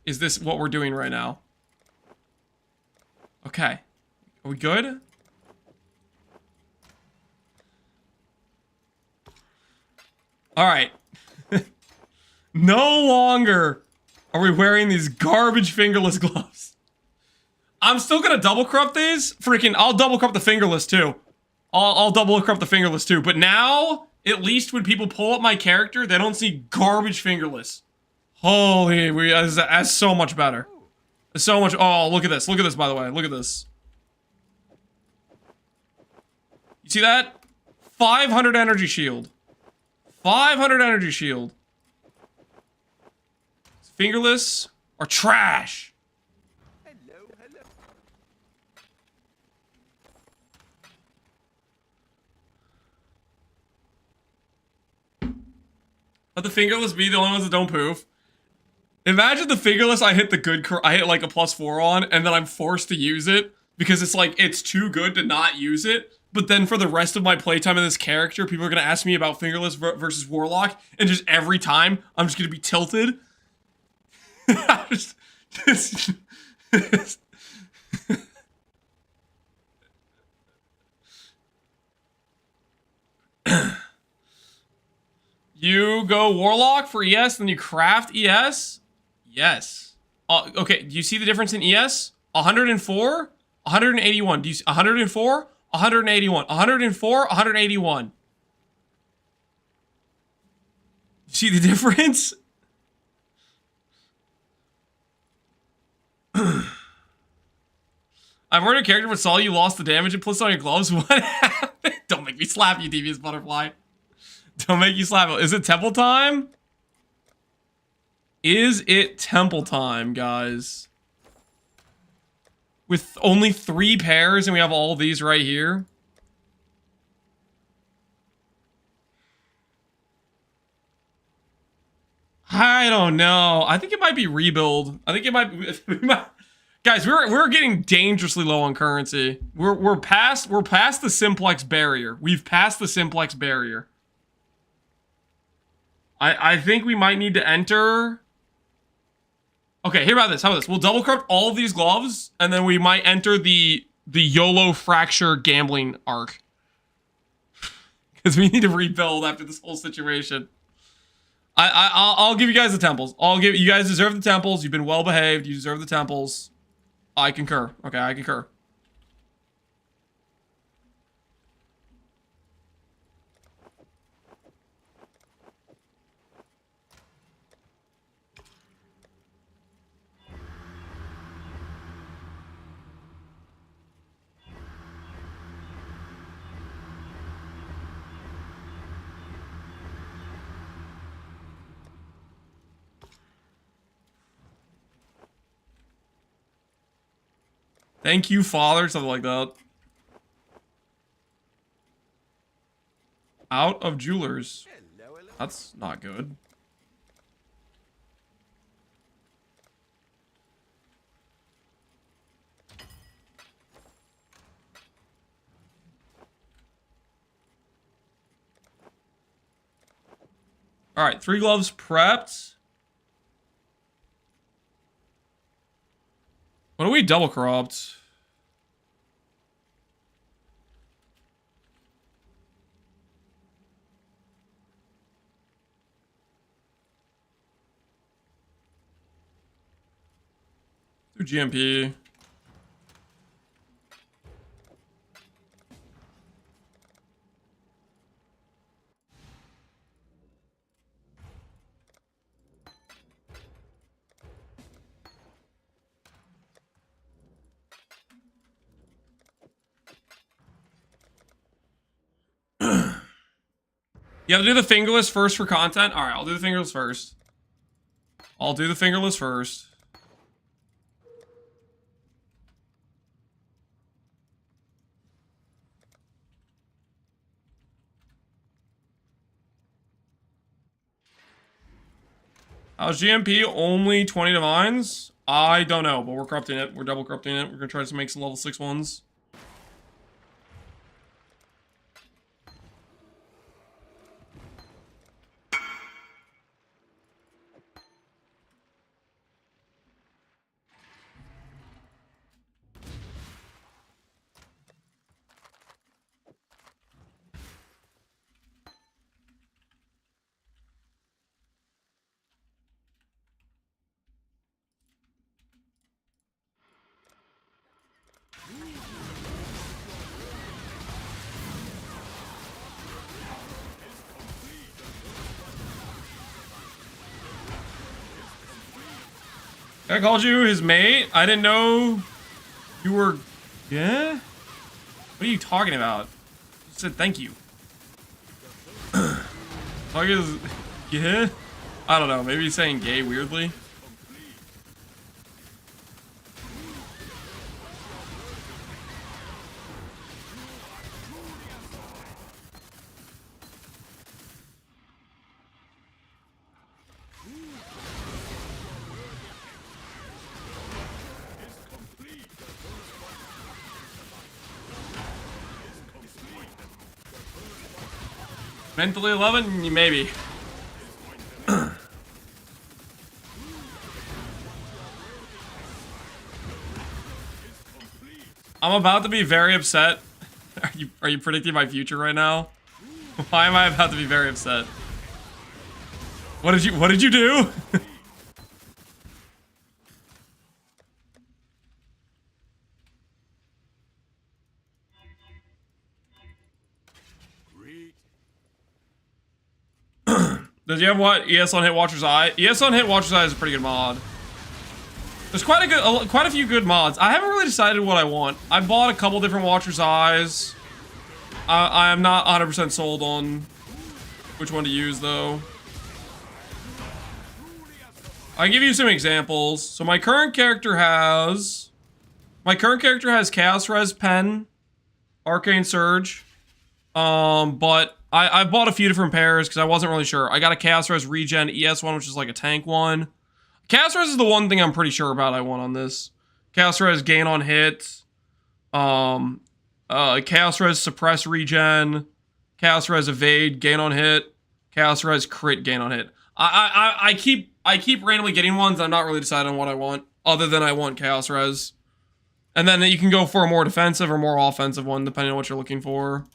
Speaker 1: is this what we're doing right now? Okay. Are we good? All right. No longer are we wearing these garbage fingerless gloves. I'm still gonna double corrupt these. Freaking, I'll double corrupt the fingerless too. I'll double corrupt the fingerless too. But now, at least when people pull up my character, they don't see garbage fingerless. Holy, that's so much better. So much. Oh, look at this. Look at this, by the way. Look at this. You see that? 500 energy shield. 500 energy shield. Fingerless or trash.
Speaker 2: Hello, hello.
Speaker 1: Let the fingerless be the only ones that don't poof. Imagine the fingerless I hit I hit like a +4 on, and then I'm forced to use it because it's like it's too good to not use it. But then for the rest of my playtime in this character, people are gonna ask me about fingerless versus warlock, and just every time I'm just gonna be tilted. You go warlock for ES, then you craft ES. Yes. Okay, do you see the difference in ES? 104, 181. Do you see 104, 181, 104, 181? You see the difference? I've already a character but saw you lost the damage and plus on your gloves. What happened? Don't make me slap you, devious butterfly. Don't make you slap it. Is it temple time? Is it temple time, guys? With only 3 pairs and we have all these right here. I don't know. I think it might be rebuild. I think it might be... Guys, we're getting dangerously low on currency. We're past the simplex barrier. We've passed the simplex barrier. I think we might need to enter. Okay, how about this? We'll double corrupt all of these gloves, and then we might enter the YOLO fracture gambling arc. Because we need to rebuild after this whole situation. I'll give you guys the temples. You guys deserve the temples. You've been well behaved. You deserve the temples. I concur. Okay, I concur. Thank you, Father. Something like that. Out of jewelers.
Speaker 2: Hello, hello.
Speaker 1: That's not good. All right, 3 gloves prepped. What do we double corrupt? GMP. You have to do the fingerless first for content? Alright, I'll do the fingerless first. I'll do the fingerless first. How's GMP? Only 20 divines? I don't know, but we're corrupting it. We're double corrupting it. We're gonna try to make some level 6 ones. I called you his mate? I didn't know you were... Yeah? What are you talking about? I said thank you. Like is... Yeah? I don't know, maybe he's saying gay weirdly. Mentally 11? Maybe. I'm about to be very upset. Are you predicting my future right now? Why am I about to be very upset? What did you do? Does he have what? ES on Hit Watcher's Eye? ES on Hit Watcher's Eye is a pretty good mod. There's quite a few good mods. I haven't really decided what I want. I bought a couple different Watcher's Eyes. I am not 100% sold on which one to use though. I'll give you some examples. So my current character has Chaos Res Pen, Arcane Surge, but I bought a few different pairs because I wasn't really sure. I got a Chaos Res Regen ES one, which is like a tank one. Chaos Res is the one thing I'm pretty sure about I want on this. Chaos Res Gain on Hit. Chaos Res Suppress Regen. Chaos Res Evade Gain on Hit. Chaos Res Crit Gain on Hit. I keep randomly getting ones. I'm not really deciding on what I want, other than I want Chaos Res. And then you can go for a more defensive or more offensive one, depending on what you're looking for.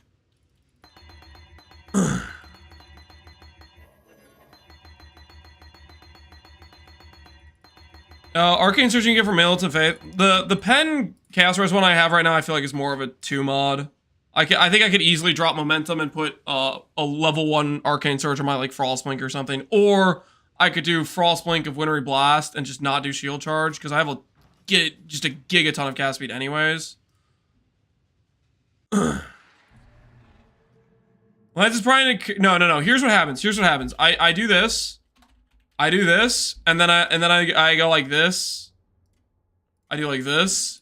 Speaker 1: Arcane Surge you can get from Militant Faith. The Pen Chaos Res one I have right now, I feel like is more of a 2 mod. I think I could easily drop Momentum and put a level 1 Arcane Surge on my like Frostblink or something. Or I could do Frostblink of Wintry Blast and just not do Shield Charge, because I have just a gigaton of cast speed anyways. Well, that's just probably no. Here's what happens. I do this. And then I go like this. I do like this.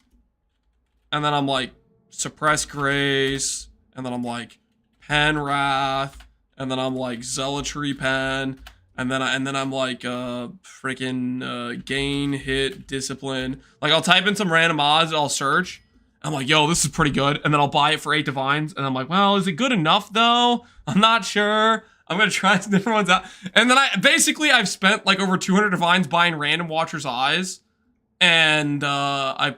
Speaker 1: And then I'm like Suppress Grace. And then I'm like Pen Wrath. And then I'm like Zealotry Pen. And then I'm like freaking Gain Hit Discipline. Like I'll type in some random odds, I'll search. I'm like, yo, this is pretty good. And then I'll buy it for 8 divines. And I'm like, well, is it good enough though? I'm not sure. I'm gonna try some different ones out. And then I've spent like over 200 divines buying random Watcher's Eyes. And I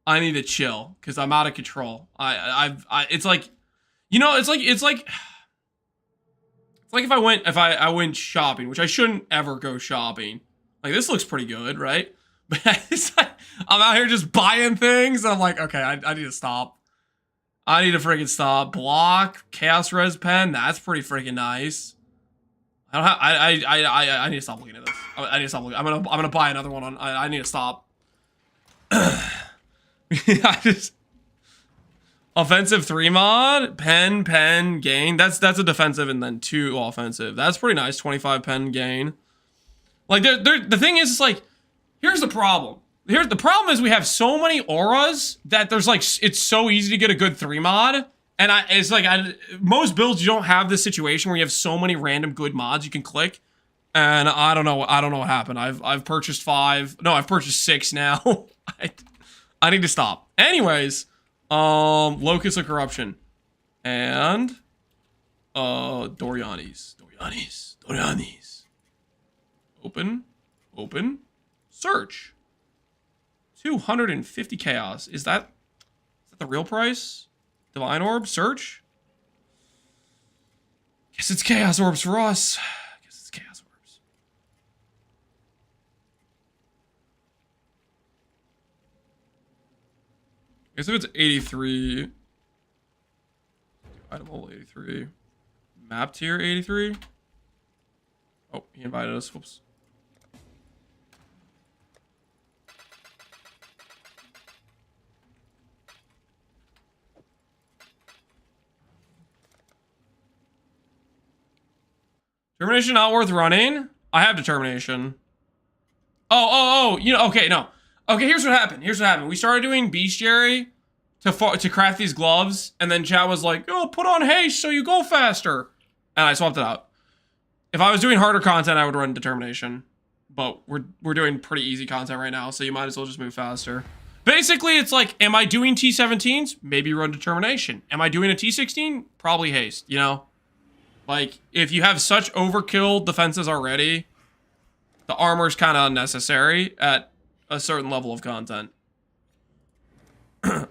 Speaker 1: need to chill because I'm out of control. It's like if I went shopping, which I shouldn't ever go shopping. Like this looks pretty good, right? It's like, I'm out here just buying things. And I'm like, okay, I need to stop. I need to freaking stop. Block, Chaos Res Pen. That's pretty freaking nice. I don't have. I need to stop looking at this. I need to stop looking. I'm gonna buy another one on. I need to stop. I just. Offensive 3 mod, pen, gain. That's a defensive and then 2 offensive. That's pretty nice. 25 pen gain. Like the thing is, it's like, here's the problem. The problem is we have so many auras that there's like, it's so easy to get a good 3 mod. And it's like, most builds you don't have this situation where you have so many random good mods you can click. And I don't know what happened. I've purchased 5. No, I've purchased 6 now. I need to stop. Anyways. Locus of Corruption. And Doriani's. Open. Search. 250 chaos. Is that the real price? Divine Orb, search? Guess it's Chaos Orbs for us. Guess it's Chaos Orbs. Guess if it's 83. Item level 83. Map tier 83. Oh, he invited us. Whoops. Determination not worth running? I have determination. Oh, you know, okay, no. Okay, here's what happened. We started doing bestiary to craft these gloves, and then Chad was like, oh, put on haste so you go faster. And I swapped it out. If I was doing harder content, I would run determination. But we're doing pretty easy content right now, so you might as well just move faster. Basically, it's like, am I doing T17s? Maybe run determination. Am I doing a T16? Probably haste, you know? Like, if you have such overkill defenses already, the armor's kind of unnecessary at a certain level of content.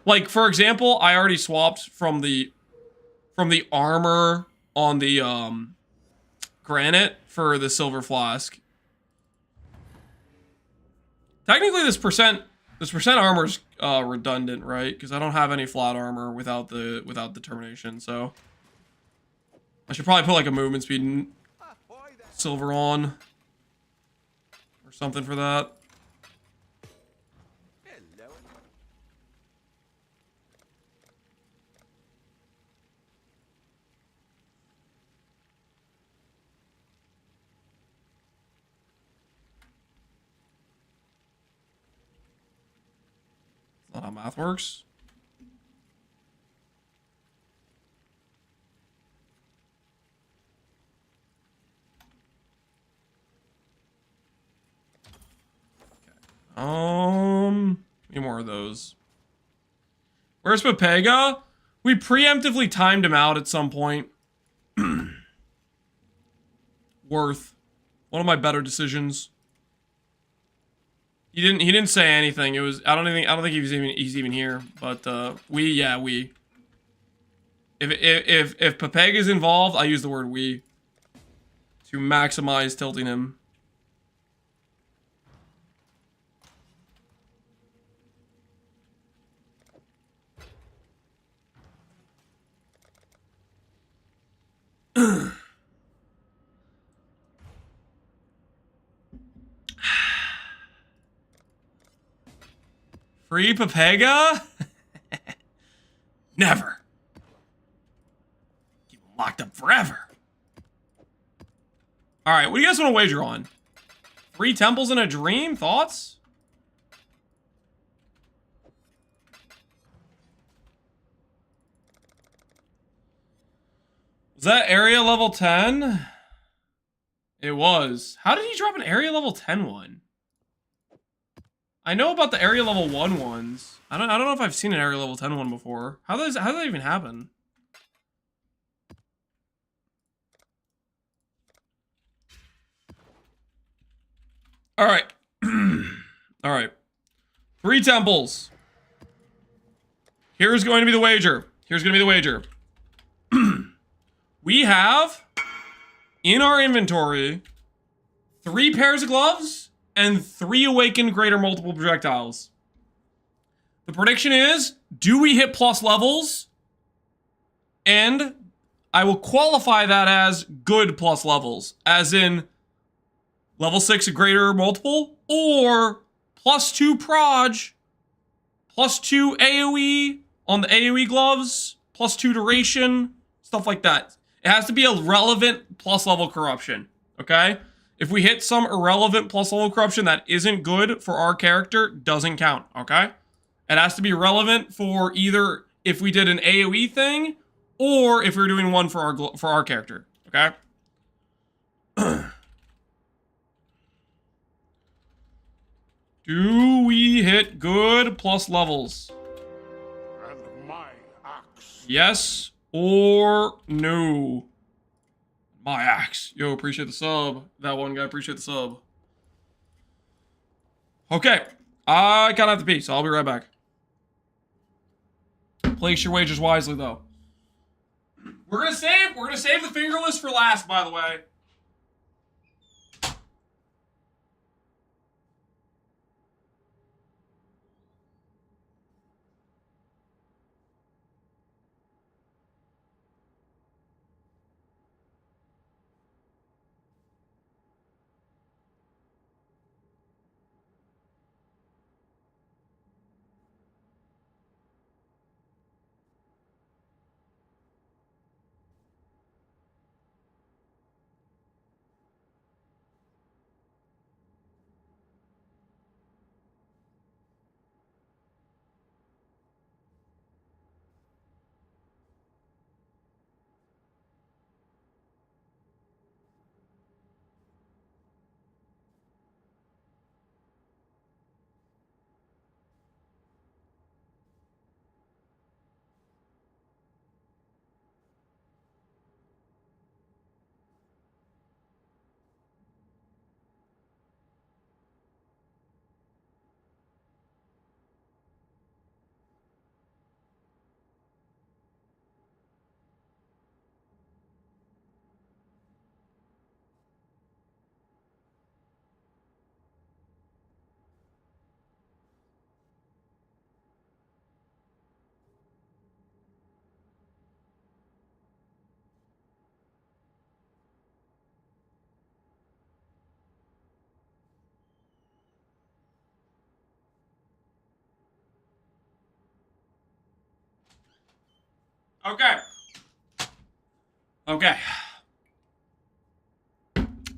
Speaker 1: Like, for example, I already swapped from the armor on the granite for the silver flask. Technically, this percent armor's redundant, right? Because I don't have any flat armor without determination, so I should probably put like a movement speed and silver on or something for that.
Speaker 2: Hello.
Speaker 1: That's not how math works. Any more of those. Where's Pepega? We preemptively timed him out at some point. Worth. One of my better decisions. He didn't say anything. It was I don't think he's even here. But we. If Pepega's involved, I use the word we to maximize tilting him. Free Pepega? Never. Keep him locked up forever. Alright, what do you guys want to wager on? 3 temples in a dream? Thoughts? Was that area level 10? It was. How did he drop an area level 10 one? I know about the area level 1 ones. I don't know if I've seen an area level 10 one before. How does that even happen? All right. All right. 3 temples. Here's going to be the wager. We have in our inventory 3 pairs of gloves and 3 awakened greater multiple projectiles. The prediction is, do we hit plus levels? And I will qualify that as good plus levels, as in level 6 greater multiple, or +2 proj, +2 AoE on the AoE gloves, +2 duration, stuff like that. It has to be a relevant plus level corruption, okay? If we hit some irrelevant plus level corruption that isn't good for our character, doesn't count, okay? It has to be relevant for either if we did an AoE thing, or if we're doing one for our character, okay? Do we hit good plus levels?
Speaker 5: And my axe.
Speaker 1: Yes or no? My axe. Yo, appreciate the sub. That one guy, appreciate the sub. Okay. I kind of have to pee, so I'll be right back. Place your wagers wisely, though. We're gonna save the fingerless for last, by the way. Okay. Okay.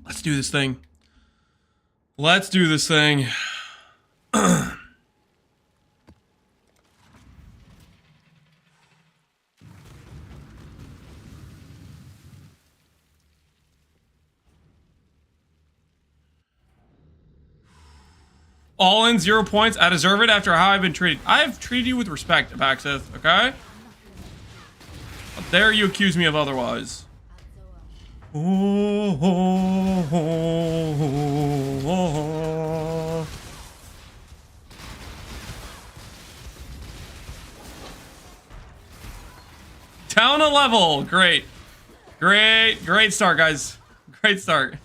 Speaker 1: Let's do this thing. Let's do this thing. All in 0 points. I deserve it after how I've been treated. I've treated you with respect, Apaxith, okay? How dare you accuse me of otherwise? Down a level. Great. Great start, guys. Great start.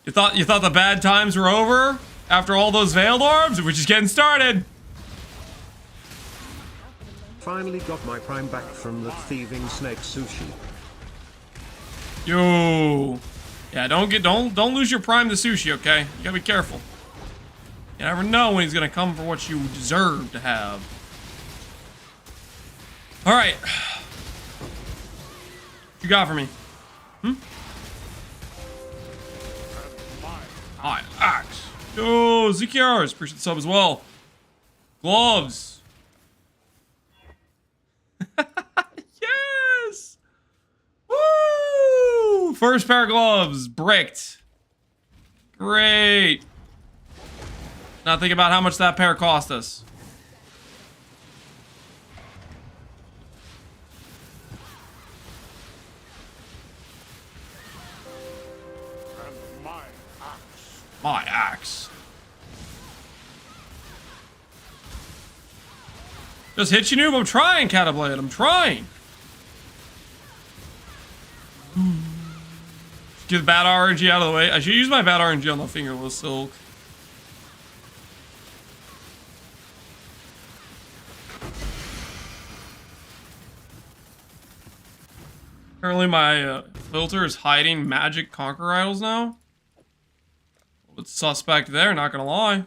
Speaker 1: You thought the bad times were over after all those veiled orbs? We're just getting started.
Speaker 3: Finally got my prime back from the thieving snake sushi.
Speaker 1: Yo. Yeah, don't lose your prime to sushi, okay? You gotta be careful. You never know when he's gonna come for what you deserve to have. Alright. What you got for me? My axe. Yo, ZKRs. Appreciate the sub as well. Gloves. Yes. Woo! First pair of gloves. Bricked. Great. Now think about how much that pair cost us. My axe. Just hit you, noob. I'm trying, Catablade. I'm trying. get the bad RNG out of the way. I should use my bad RNG on the fingerless silk. Apparently my filter is hiding magic conquer idols now. It's suspect there, not gonna lie.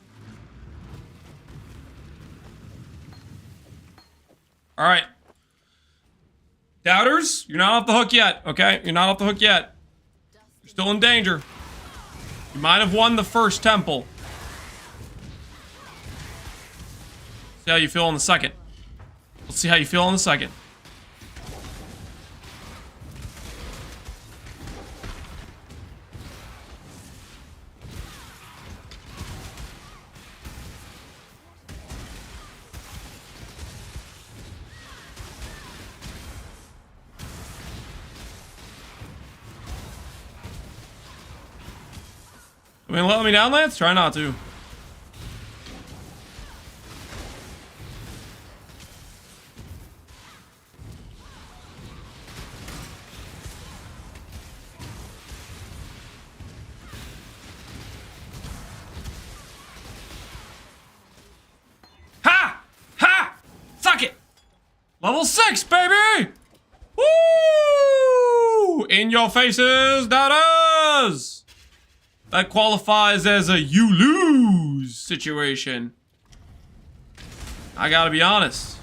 Speaker 1: Alright. Doubters, you're not off the hook yet, okay? You're not off the hook yet. You're still in danger. You might have won the first temple. See how you feel in the second. Let's see how you feel in the second. I mean, let me down, Lance? Try not to. Ha! Ha! Suck it! Level 6, baby! Woo! In your faces, doubters! That qualifies as a you lose situation. I gotta be honest.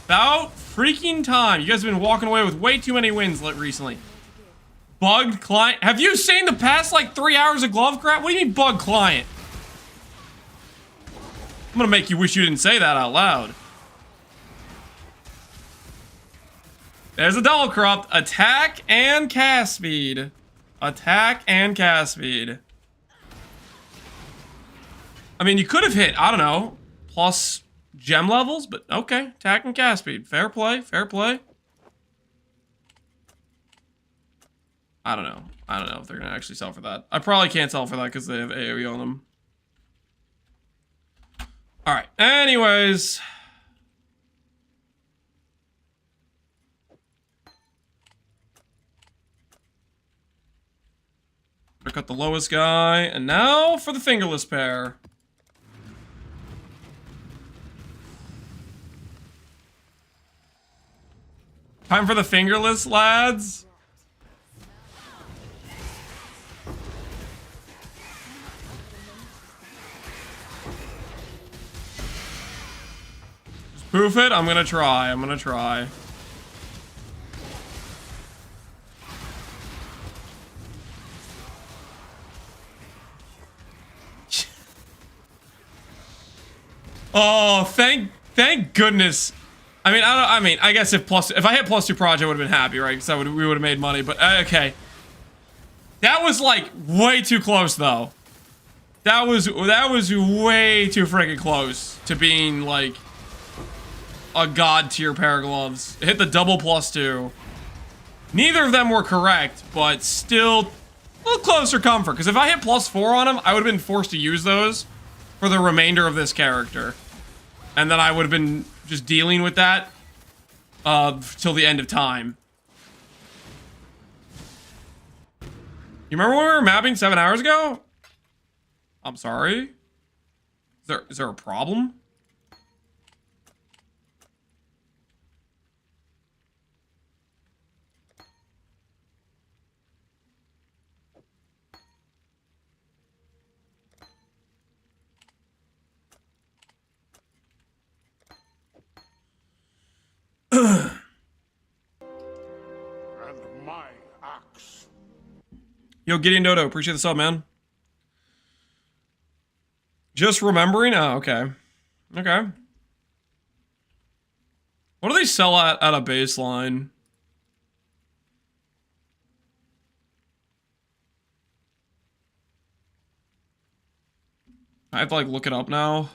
Speaker 1: About freaking time. You guys have been walking away with way too many wins recently. Bugged client. Have you seen the past like 3 hours of glove crap? What do you mean bugged client? I'm gonna make you wish you didn't say that out loud. There's a double corrupt. Attack and cast speed. Attack and cast speed. I mean, you could have hit, I don't know, plus gem levels, but okay. Attack and cast speed. Fair play, fair play. I don't know. I don't know if they're going to actually sell for that. I probably can't sell for that because they have AoE on them. Alright, anyways. Better cut the lowest guy. And now for the fingerless pair. Time for the fingerless, lads. Just poof it. I'm gonna try. I'm gonna try. Oh, thank goodness. I mean, I guess if I hit +2 project, I would have been happy, right? Because we would have made money. But okay, that was like way too close, though. That was way too freaking close to being like a god tier pair of gloves. It hit the double +2. Neither of them were correct, but still a little closer comfort. Because if I hit +4 on them, I would have been forced to use those for the remainder of this character, and then I would have been just dealing with that till the end of time. You remember when we were mapping 7 hours ago? I'm sorry. Is there a problem?
Speaker 5: And my axe.
Speaker 1: Yo, Gideon Dodo, appreciate the sub, man. Just remembering? Oh, okay. Okay. What do they sell at a baseline? I have to, like, look it up now.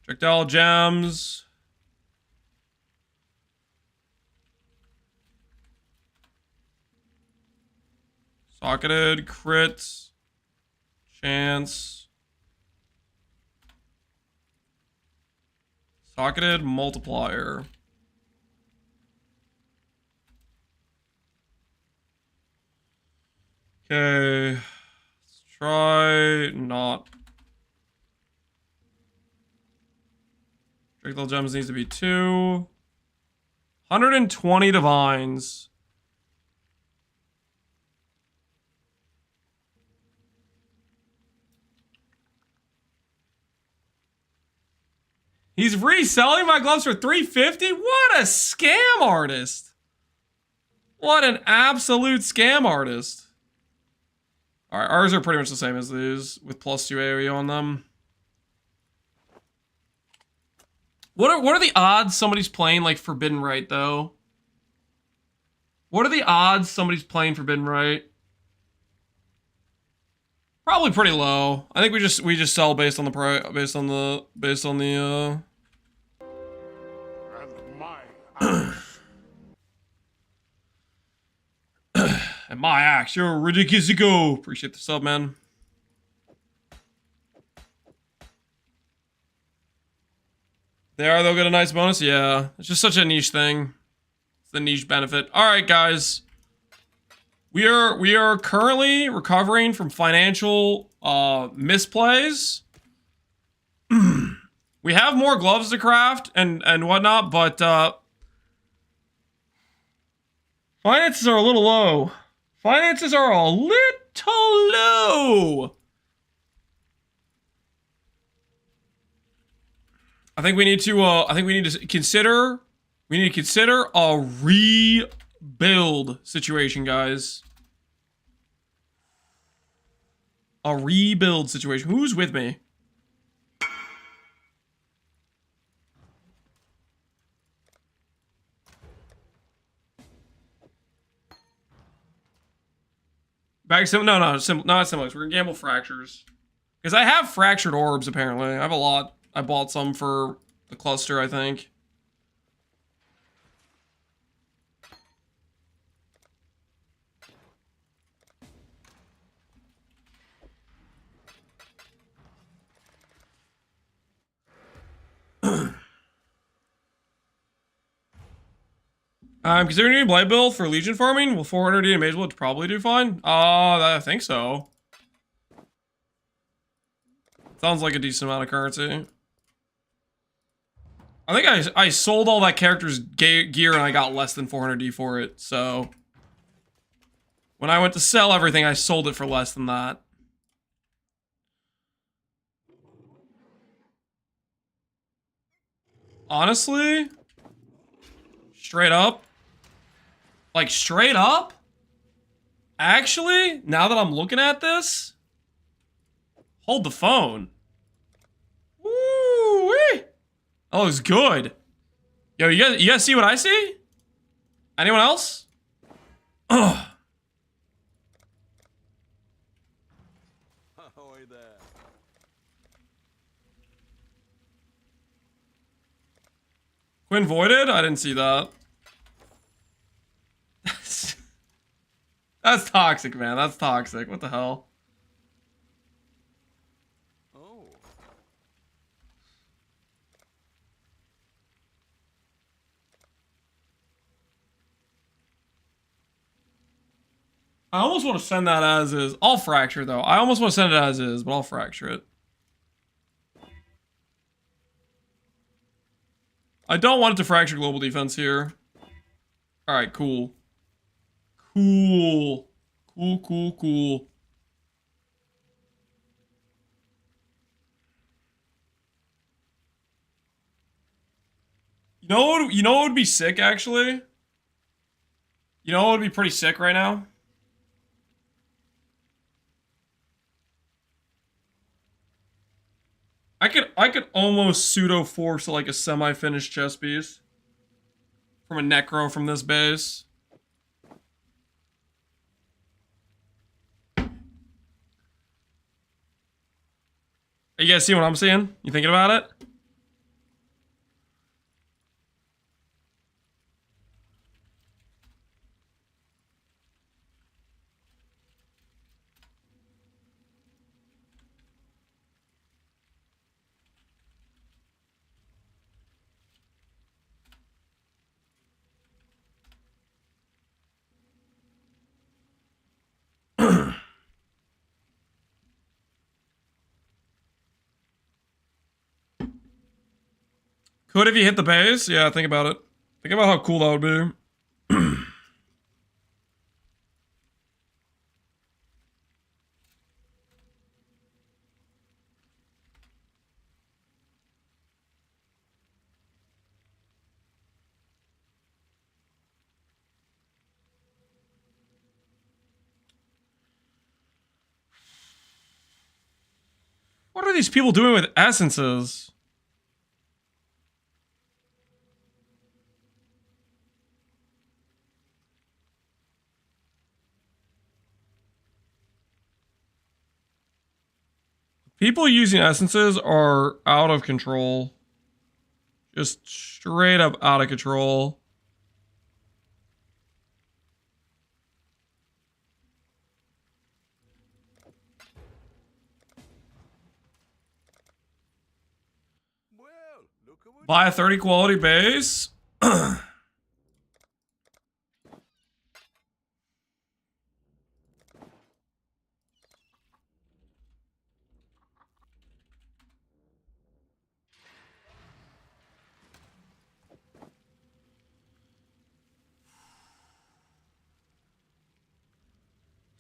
Speaker 1: Projectile gems. Socketed, crit, chance, Socketed multiplier. Okay. Let's try not. Drake Gems needs to be 2. 120 divines. He's reselling my gloves for 350? What a scam artist. What an absolute scam artist. Alright, ours are pretty much the same as these, with +2 AoE on them. What are the odds somebody's playing like Forbidden Right though? What are the odds somebody's playing Forbidden Right? Probably pretty low. I think we just sell based on the price, based on the
Speaker 5: And my axe.
Speaker 1: and my axe. You're ridiculous to go. Appreciate the sub, man. They'll get a nice bonus. Yeah, it's just such a niche thing. It's the niche benefit. All right, guys. We are currently recovering from financial misplays. We have more gloves to craft and whatnot, but finances are a little low. Finances are a little low. I think we need to consider a rebuild situation, guys. A rebuild situation. Who's with me? Not similar. We're gonna gamble fractures. Because I have fractured orbs, apparently. I have a lot. I bought some for the cluster, I think. Considering doing Blight build for Legion farming, will 400 and Mage Blood probably do fine? I think so. Sounds like a decent amount of currency. I think I sold all that character's gear and I got less than 400D for it, so... When I went to sell everything, I sold it for less than that. Honestly? Straight up? Like, straight up? Actually, now that I'm looking at this... Hold the phone. Woo-wee! That looks good. Yo, you guys see what I see? Anyone else? Ugh.
Speaker 2: Ahoy there.
Speaker 1: Quinn voided? I didn't see that. That's toxic, man. That's toxic. What the hell?
Speaker 2: Oh.
Speaker 1: I almost want to send that as is. I'll fracture, though. I almost want to send it as is, but I'll fracture it. I don't want it to fracture global defense here. Alright, cool. Cool. Cool. You know what would be sick, actually? You know what would be pretty sick right now? I could almost pseudo force like a semi-finished chess piece from a necro from this base. You guys see what I'm seeing? You thinking about it? Could if you hit the base? Yeah, think about it. Think about how cool that would be. What are these people doing with essences? People using essences are out of control. Just straight up out of control.
Speaker 2: Well, look at what
Speaker 1: Buy a 30 quality base.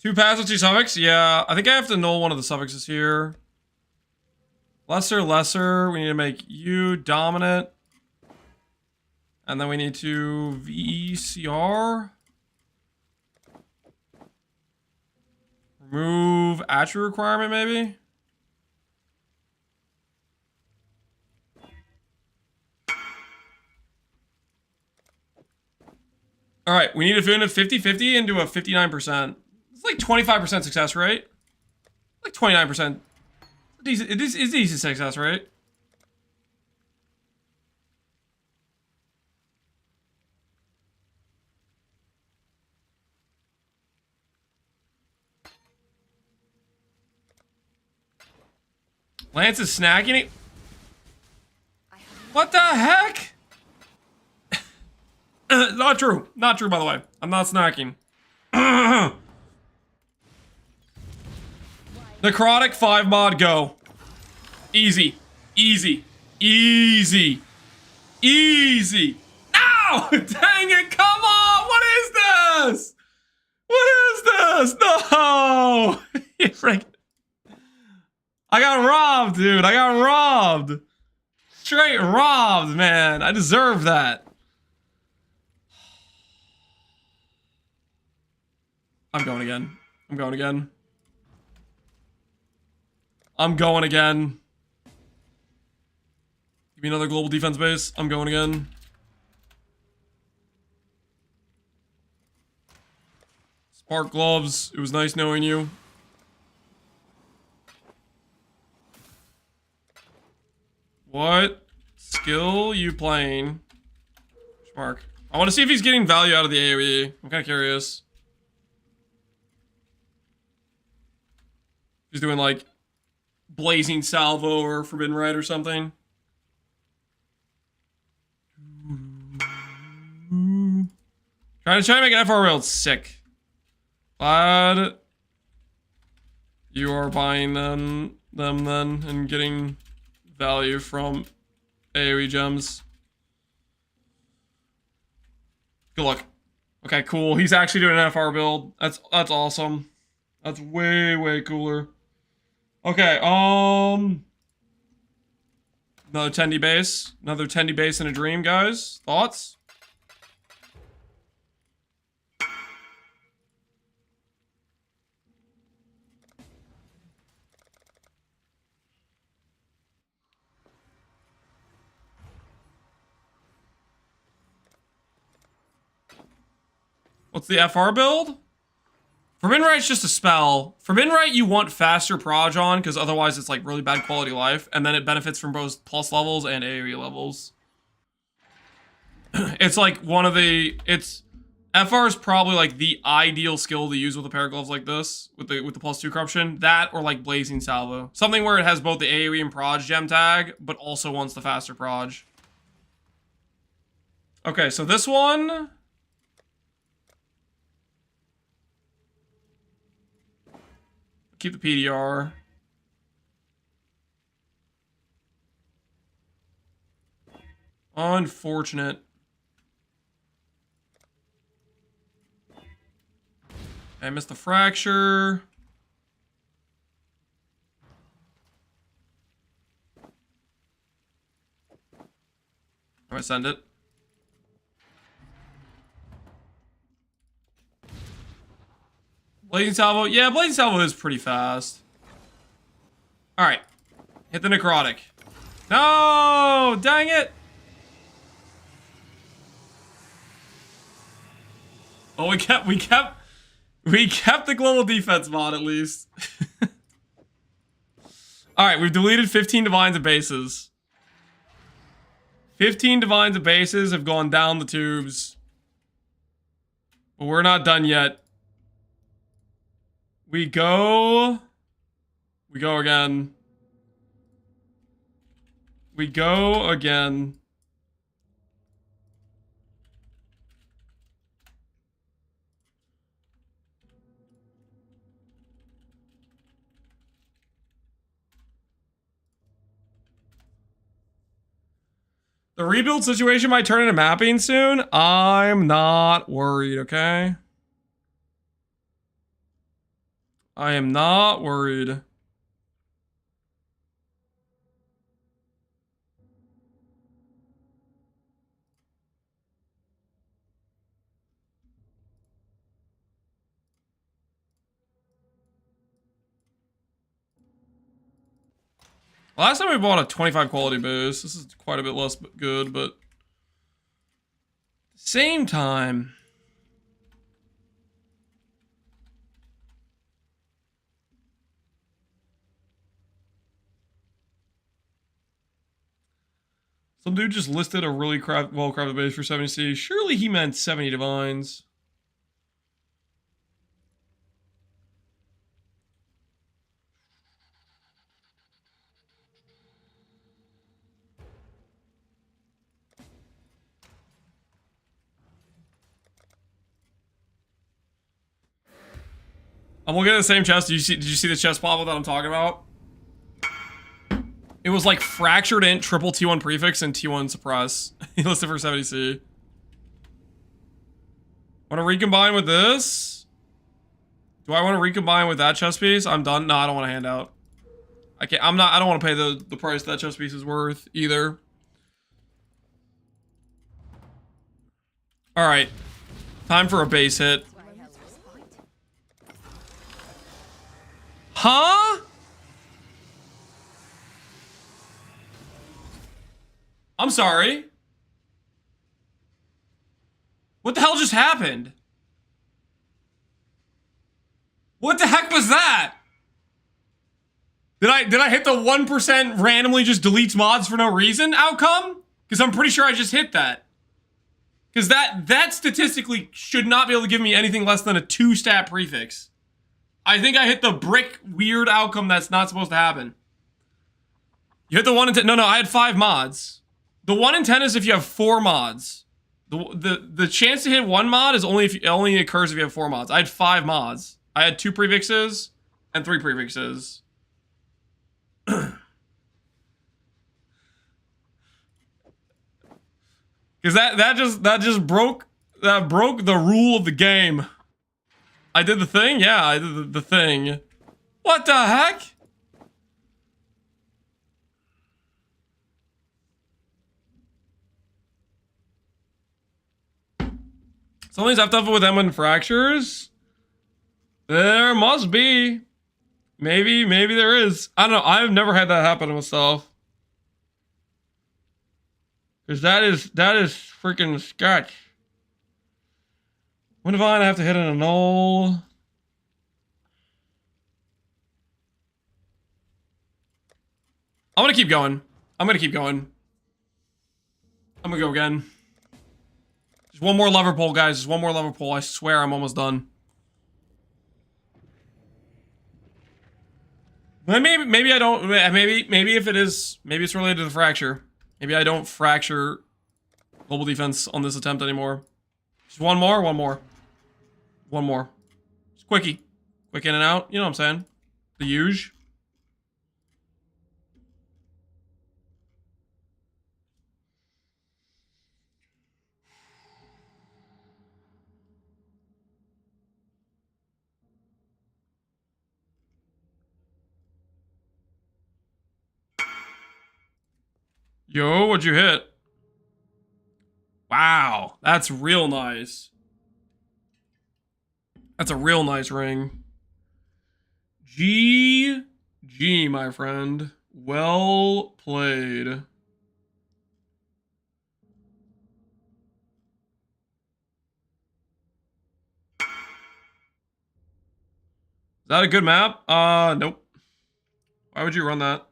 Speaker 1: Two passive, two suffix? Yeah, I think I have to null one of the suffixes here. Lesser, lesser. We need to make you dominant. And then we need to VCR. Remove attribute requirement, maybe? Alright, we need to fit in a 50-50 into a 59%. It's like 25% success rate. Like 29%. It is decent success rate. Lance is snacking it. What the heck? Not true. Not true, by the way. I'm not snacking. Necrotic 5 mod, go. Easy. Easy. Easy. Easy. No! Dang it, come on! What is this? What is this? No! You freak. I got robbed, dude. I got robbed. Straight robbed, man. I deserve that. I'm going again. I'm going again. I'm going again. Give me another global defense base. I'm going again. Spark gloves. It was nice knowing you. What skill you playing? Mark. I want to see if he's getting value out of the AoE. I'm kind of curious. He's doing like Blazing Salvo or Forbidden Rite or something. Trying to make an FR build. Sick. Glad you are buying them then and getting value from AoE gems. Good luck. Okay, cool. He's actually doing an FR build. That's awesome. That's way cooler. Okay, another Tendy base. Another Tendy base in a dream, guys. Thoughts? What's the FR build? Forbidden Rite's just a spell. Forbidden Rite you want faster proj on, because otherwise it's like really bad quality life, and then it benefits from both plus levels and AoE levels. It's like one of the... FR is probably like the ideal skill to use with a pair of gloves like this, with the +2 corruption. That or like Blazing Salvo. Something where it has both the AoE and proj gem tag, but also wants the faster proj. Okay, so this one... Keep the PDR. Unfortunate. I missed the fracture. I'm gonna send it. Blazing Salvo. Yeah, Blazing Salvo is pretty fast. Alright. Hit the necrotic. No! Dang it! Oh, we kept the global defense mod at least. Alright, we've deleted 15 divines and bases. 15 divines and bases have gone down the tubes. But we're not done yet. We go again. We go again. The rebuild situation might turn into mapping soon. I'm not worried, okay? I am not worried. Last time we bought a 25 quality boost. This is quite a bit less good, but at the same time. Some dude just listed a really well-crafted base for 70C. Surely he meant 70 divines. I'm looking at the same chest. Did you see the chest bobble that I'm talking about? It was like fractured int, triple T1 prefix, and T1 suppress. He listed for 70C. Want to recombine with this? Do I want to recombine with that chest piece? I'm done. No, I don't want to hand out. I can't. I don't want to pay the price that chest piece is worth either. All right, time for a base hit. Huh? I'm sorry. What the hell just happened? What the heck was that? Did I hit the 1% randomly just deletes mods for no reason outcome? Because I'm pretty sure I just hit that. Because that statistically should not be able to give me anything less than a 2 stat prefix. I think I hit the brick weird outcome that's not supposed to happen. You hit the 1 in 10. No, I had 5 mods. The 1 in 10 is if you have 4 mods. The chance to hit 1 mod is only occurs if you have 4 mods. I had 5 mods. I had 2 prefixes and 3 prefixes. Because that just broke the rule of the game. I did the thing? Yeah, I did the thing. What the heck? Something's effed up with them and fractures? There must be. Maybe there is. I don't know. I've never had that happen to myself. Because that is freaking sketch. When divine I have to hit an annul. I'm gonna keep going. I'm gonna go again. Just one more lever pull, guys. Just one more lever pull. I swear I'm almost done. Maybe I don't. Maybe if it is, maybe it's related to the fracture. Maybe I don't fracture global defense on this attempt anymore. Just one more. Just quickie. Quick in and out. You know what I'm saying? The huge. Yo, what'd you hit? Wow, that's real nice. That's a real nice ring. GG, my friend. Well played. Is that a good map? Nope. Why would you run that?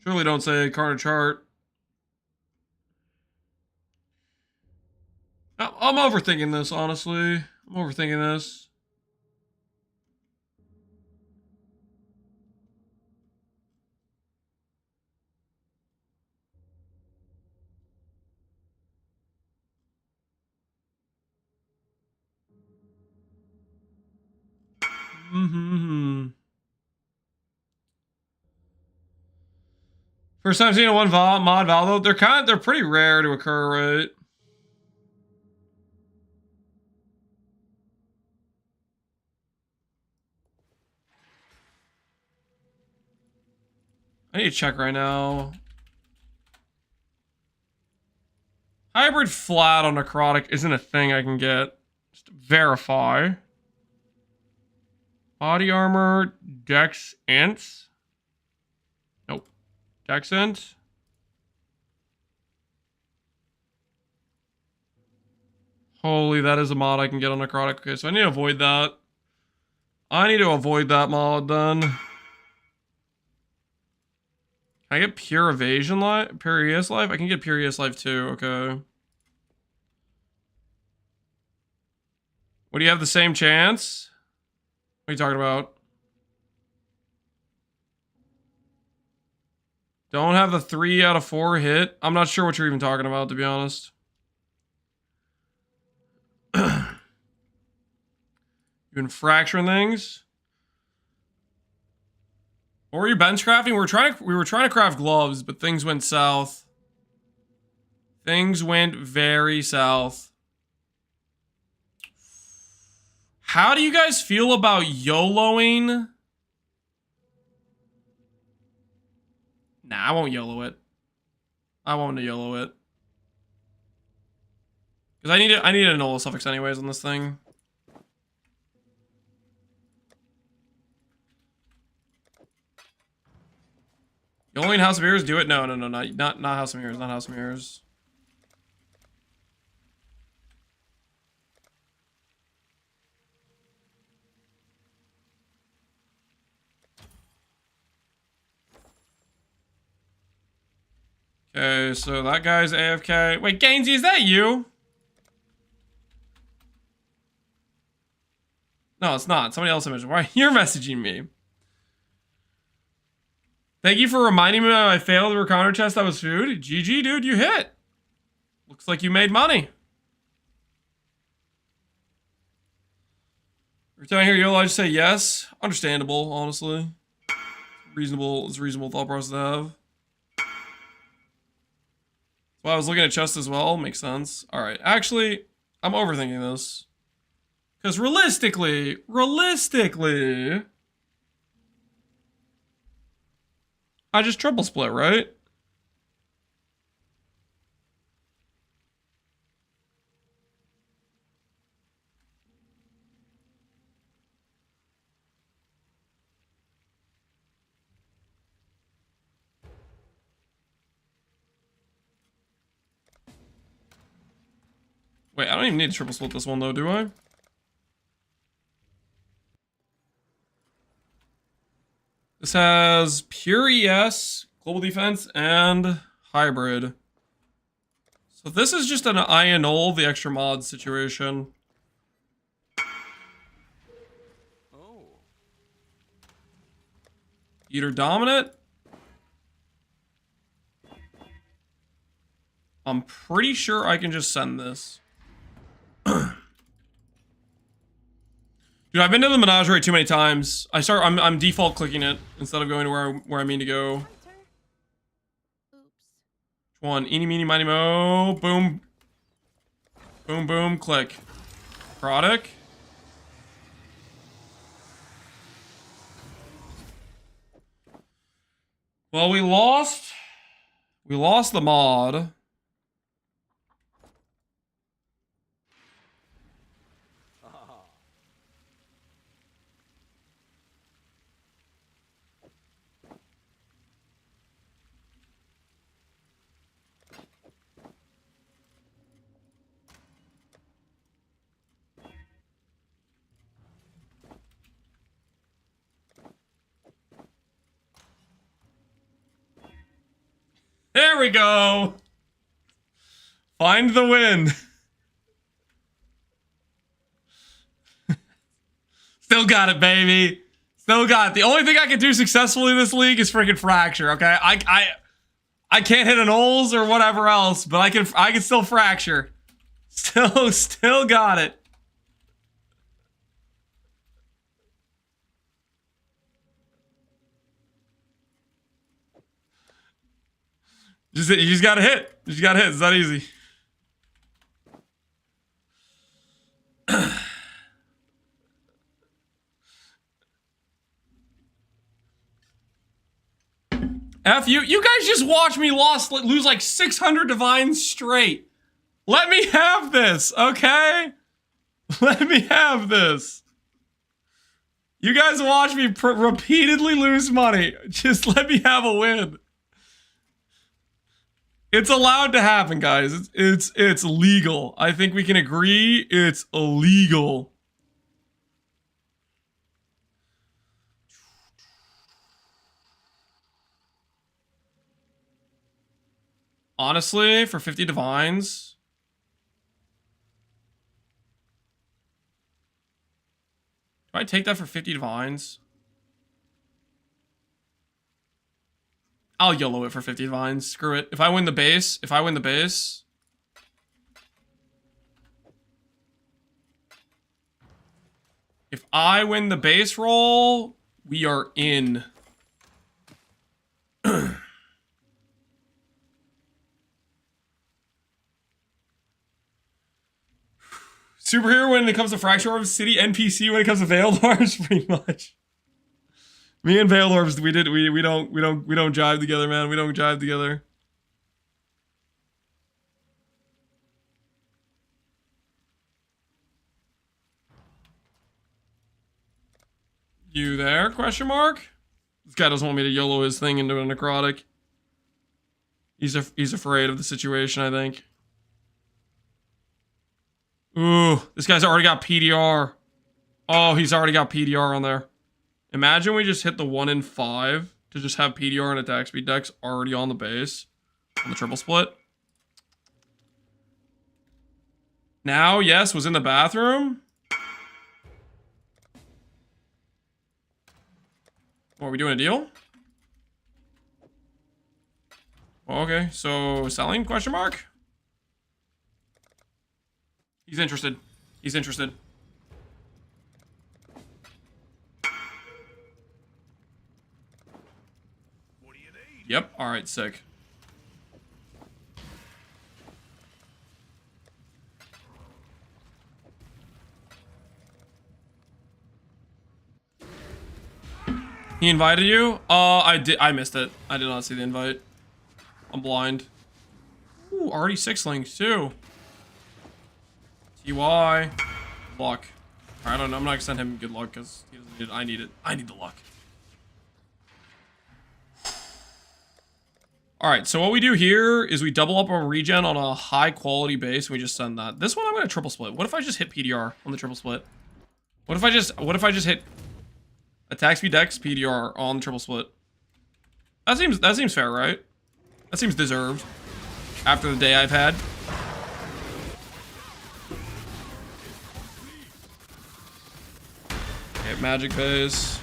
Speaker 1: Surely don't say card chart. I'm overthinking this, honestly. I'm overthinking this. First time seeing a one mod Val though. They're pretty rare to occur, right? I need to check right now. Hybrid flat on necrotic isn't a thing I can get. Just verify. Body armor, dex int. Nope. Dex int. Holy, that is a mod I can get on necrotic. Okay, so I need to avoid that. I need to avoid that mod then. Can I get pure evasion life? Pure ES life? I can get pure ES life too, okay. What, do you have the same chance? What are you talking about? Don't have the 3 out of 4 hit? I'm not sure what you're even talking about, to be honest. You've been fracturing things? What were you bench crafting? We were trying to craft gloves, but things went south. Things went very south. How do you guys feel about YOLOing? Nah, I won't YOLO it. I won't YOLO it. Because I need a null suffix anyways on this thing. YOLOing House of Mirrors? Do it? No, not House of Mirrors, not House of Mirrors. Okay, so that guy's AFK. Wait, Gainsey, is that you? No, it's not. Somebody else messaged. Why? You're messaging me. Thank you for reminding me that I failed the recounter test that was food. GG, dude, you hit. Looks like you made money. Every time I hear YOLO, I just say yes. Understandable, honestly. Reasonable, it's a reasonable thought process to have. Well, I was looking at chest as well. Makes sense. Alright, actually, I'm overthinking this. Because realistically, I just triple split, right? Wait, I don't even need to triple split this one though, do I? This has pure ES, global defense, and hybrid. So this is just an I annul the extra mod situation.
Speaker 2: Oh.
Speaker 1: Eater dominant. I'm pretty sure I can just send this. Dude, I've been to the menagerie too many times. I'm default clicking it instead of going to where I mean to go.
Speaker 6: Hunter? Oops.
Speaker 1: Which one? Eeny, meeny, miny, mo. Boom. Boom, boom, click. Product. Well, we lost the mod. There we go. Find the win. Still got it, baby. Still got it. The only thing I can do successfully in this league is freaking fracture. Okay, I can't hit an Ols or whatever else, but I can still fracture. Still got it. You just gotta hit. You just gotta hit. It's that easy. F you. You guys just watch me lose like 600 divines straight. Let me have this, okay? Let me have this. You guys watch me repeatedly lose money. Just let me have a win. It's allowed to happen, guys. It's legal. I think we can agree it's illegal. Honestly, for 50 divines. Do I take that for 50 divines? I'll YOLO it for 50 divines. Screw it. If I win the base. If I win the base. If I win the base roll, we are in. Superhero when it comes to Fracture Orbs, City NPC when it comes to Veiled Orbs, pretty much. Me and Veiled Orbs, we don't jive together, man. We don't jive together. You there? Question mark? This guy doesn't want me to YOLO his thing into a necrotic. He's afraid of the situation, I think. Ooh, this guy's already got PDR. Oh, he's already got PDR on there. Imagine we just hit the 1 in 5 to just have PDR and attack speed decks already on the base. On the triple split. Now, yes, was in the bathroom. Oh, are we doing a deal? Okay, so selling, question mark? He's interested. He's interested.
Speaker 5: What do you need?
Speaker 1: Yep, alright, sick. He invited you? I missed it. I did not see the invite. I'm blind. Ooh, already 6 links too. TY. Luck. I don't know. I'm not gonna send him good luck because he doesn't need it. I need it. I need the luck. Alright, so what we do here is we double up our regen on a high quality base and we just send that. This one I'm gonna triple split. What if I just hit PDR on the triple split? What if I just hit attack speed dex PDR on the triple split? That seems fair, right? That seems deserved. After the day I've had. Okay, magic base.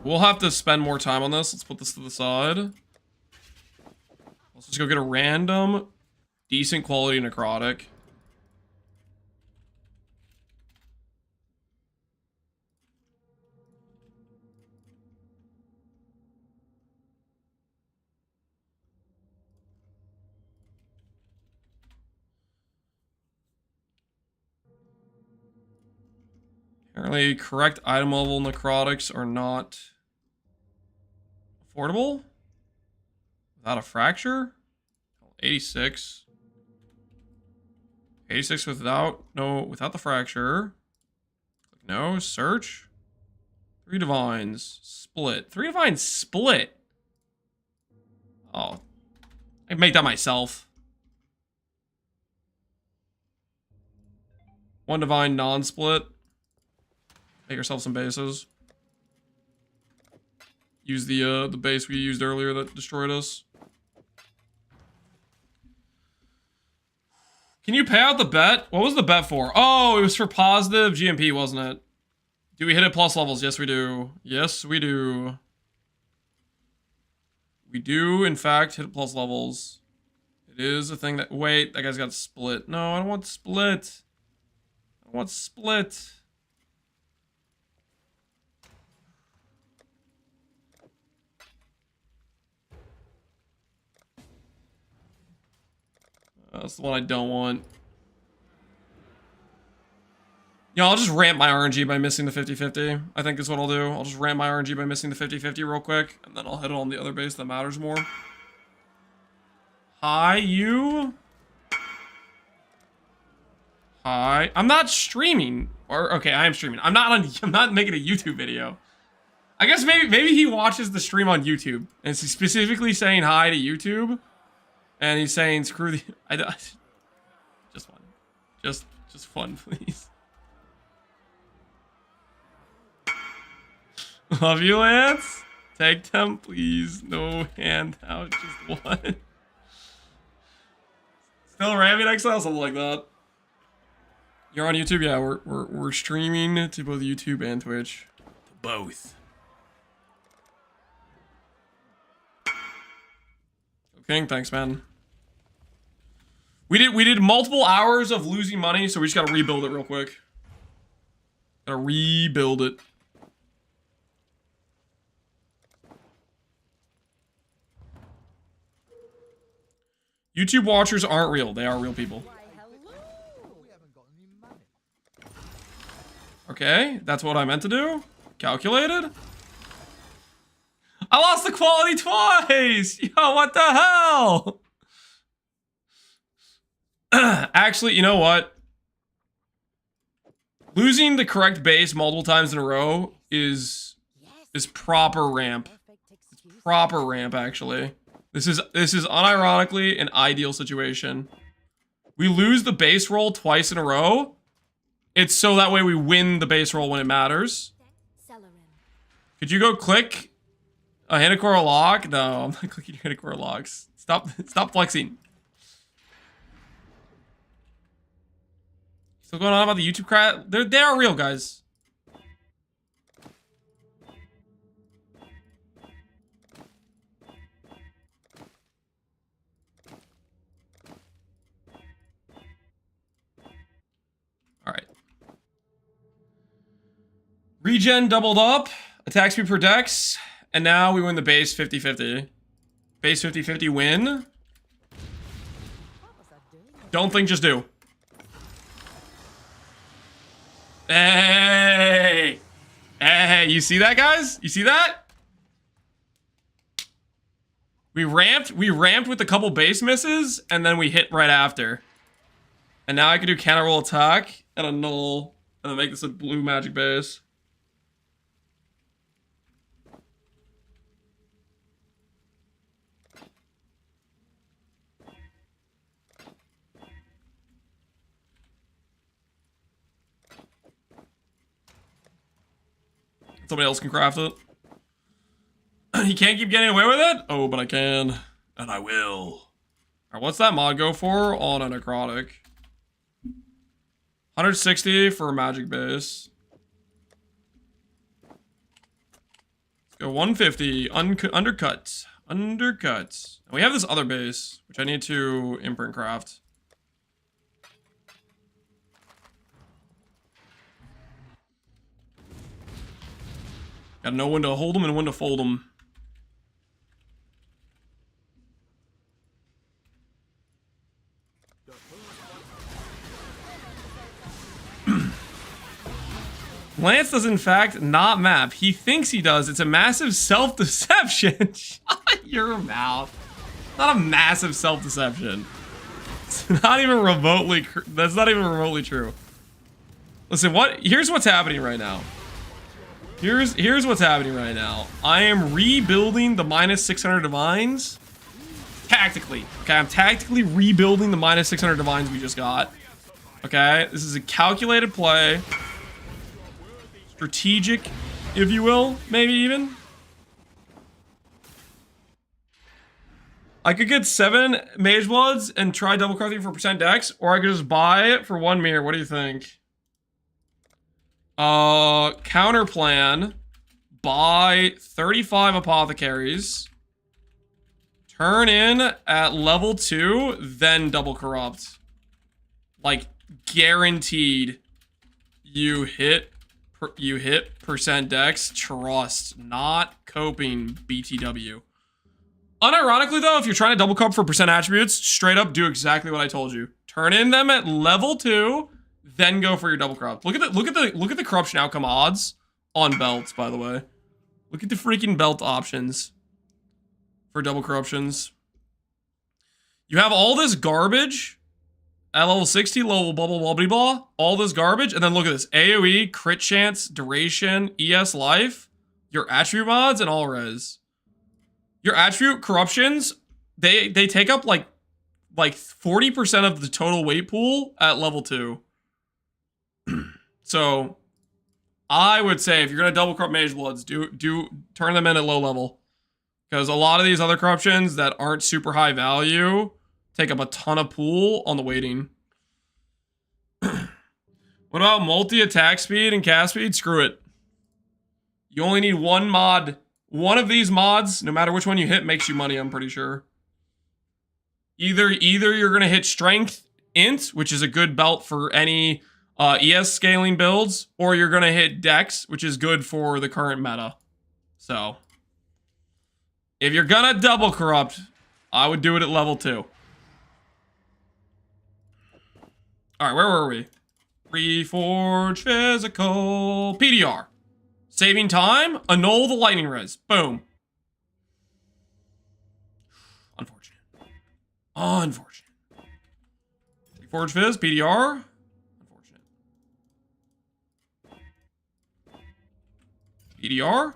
Speaker 1: We'll have to spend more time on this. Let's put this to the side. Let's just go get a random, decent quality necrotic. Apparently, correct item level necrotics are not Affordable? Without a fracture? 86. 86 without the fracture. No, search. 3 divines. Split. 3 divines split. Oh. I can make that myself. 1 divine non-split. Make yourself some bases. Use the base we used earlier that destroyed us. Can you pay out the bet? What was the bet for? Oh, it was for positive GMP, wasn't it? Do we hit it plus levels? Yes, we do. Yes, we do. We do, in fact, hit plus levels. It is a thing that... Wait, that guy's got split. No, I don't want split. I want split. That's the one I don't want. Yeah, I'll just ramp my RNG by missing the 50-50. I think is what I'll do. I'll just ramp my RNG by missing the 50-50 real quick, and then I'll hit it on the other base that matters more. Hi, you. Hi. I'm not streaming. Or okay, I am streaming. I'm not making a YouTube video. I guess maybe he watches the stream on YouTube, and he's specifically saying hi to YouTube, and he's saying screw the. Just fun, just fun, please. Love you, Lance. Take them, please. No handout, just one. Still ramming Exile, something like that. You're on YouTube, yeah. We're streaming to both YouTube and Twitch. To both. Okay, thanks, man. We did multiple hours of losing money, so we just gotta rebuild it real quick. Gotta rebuild it. YouTube watchers aren't real. They are real people. Okay, that's what I meant to do. Calculated. I lost the quality twice! Yo, what the hell? Actually, you know what? Losing the correct base multiple times in a row is proper ramp. It's proper ramp, actually. This is unironically an ideal situation. We lose the base roll twice in a row. It's so that way we win the base roll when it matters. Could you go click a Hanakora lock? No, I'm not clicking Hanakora locks. Stop flexing. Still going on about the YouTube crowd? They are real, guys. Alright. Regen doubled up. Attack speed per dex. And now we win the base 50-50. Base 50-50 win. Don't think, just do. Hey! Hey, you see that, guys? You see that? We ramped with a couple base misses, and then we hit right after. And now I can do counter roll attack and a null, and then make this a blue magic base. Somebody else can craft it. He can't keep getting away with it? Oh, but I can. And I will. Alright, what's that mod go for on a necrotic? 160 for a magic base. Let's go 150. Undercut. Undercut. And we have this other base, which I need to imprint craft. Gotta know when to hold them and when to fold them. Lance does in fact not map. He thinks he does. It's a massive self-deception. Shut your mouth. Not a massive self-deception. It's not even remotely. That's not even remotely true. Listen, here's what's happening right now. Here's what's happening right now. I am rebuilding the minus 600 divines tactically. Okay, I'm tactically rebuilding the minus 600 divines we just got. Okay, this is a calculated play. Strategic, if you will, maybe even. I could get 7 Mage Bloods and try double crafting for percent dex, or I could just buy it for 1 mirror. What do you think? Counter plan. Buy 35 apothecaries. Turn in at level 2, then double corrupt. Like, guaranteed you hit percent dex. Trust, not coping, BTW. Unironically though, if you're trying to double corrupt for percent attributes, straight up do exactly what I told you. Turn in them at level 2, then go for your double corrupt. Look at the corruption outcome odds on belts, by the way. Look at the freaking belt options for double corruptions. You have all this garbage at level 60, level blah, blah, blah, blah, blah, all this garbage, and then look at this. AoE, crit chance, duration, ES life, your attribute mods, and all res. Your attribute corruptions, they take up like 40% of the total weight pool at level 2. So I would say if you're gonna double corrupt Mage Bloods, turn them in at low level. Because a lot of these other corruptions that aren't super high value take up a ton of pool on the waiting. What about multi-attack speed and cast speed? Screw it. You only need one mod. One of these mods, no matter which one you hit, makes you money, I'm pretty sure. Either you're going to hit Strength Int, which is a good belt for any ES scaling builds, or you're going to hit Dex, which is good for the current meta. So, if you're going to double corrupt, I would do it at level 2. Alright, where were we? Reforge physical. PDR. Saving time. Annul the lightning res. Boom. Unfortunate. Unfortunate. Reforge Fizz. PDR. Unfortunate. PDR.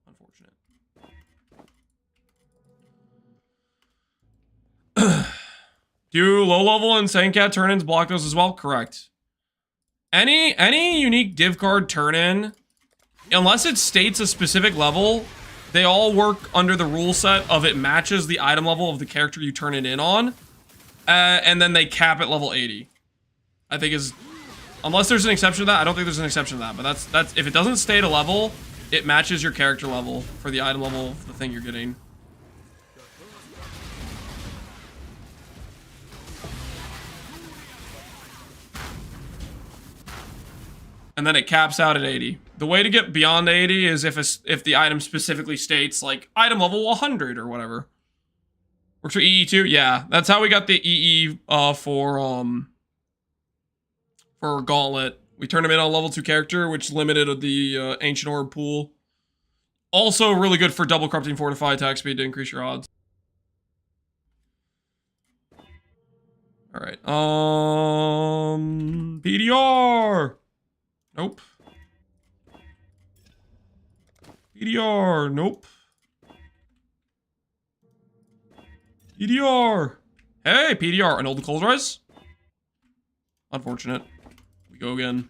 Speaker 1: Unfortunate. Do low level and Sandcat turn-ins block those as well? Correct. Any unique div card turn-in, unless it states a specific level, they all work under the rule set of it matches the item level of the character you turn it in on, and then they cap at level 80. I think is, unless there's an exception to that, I don't think there's an exception to that, but that's if it doesn't state a level, it matches your character level for the item level of the thing you're getting. And then it caps out at 80. The way to get beyond 80 is if the item specifically states like item level 100 or whatever. Works for EE too? Yeah, that's how we got the EE for Gauntlet. We turned him in on level 2 character, which limited the Ancient Orb pool. Also really good for double corrupting fortify attack speed to increase your odds. All right. PDR. Nope. PDR. Nope. PDR. Hey, PDR. Annul the cold rise. Unfortunate. We go again.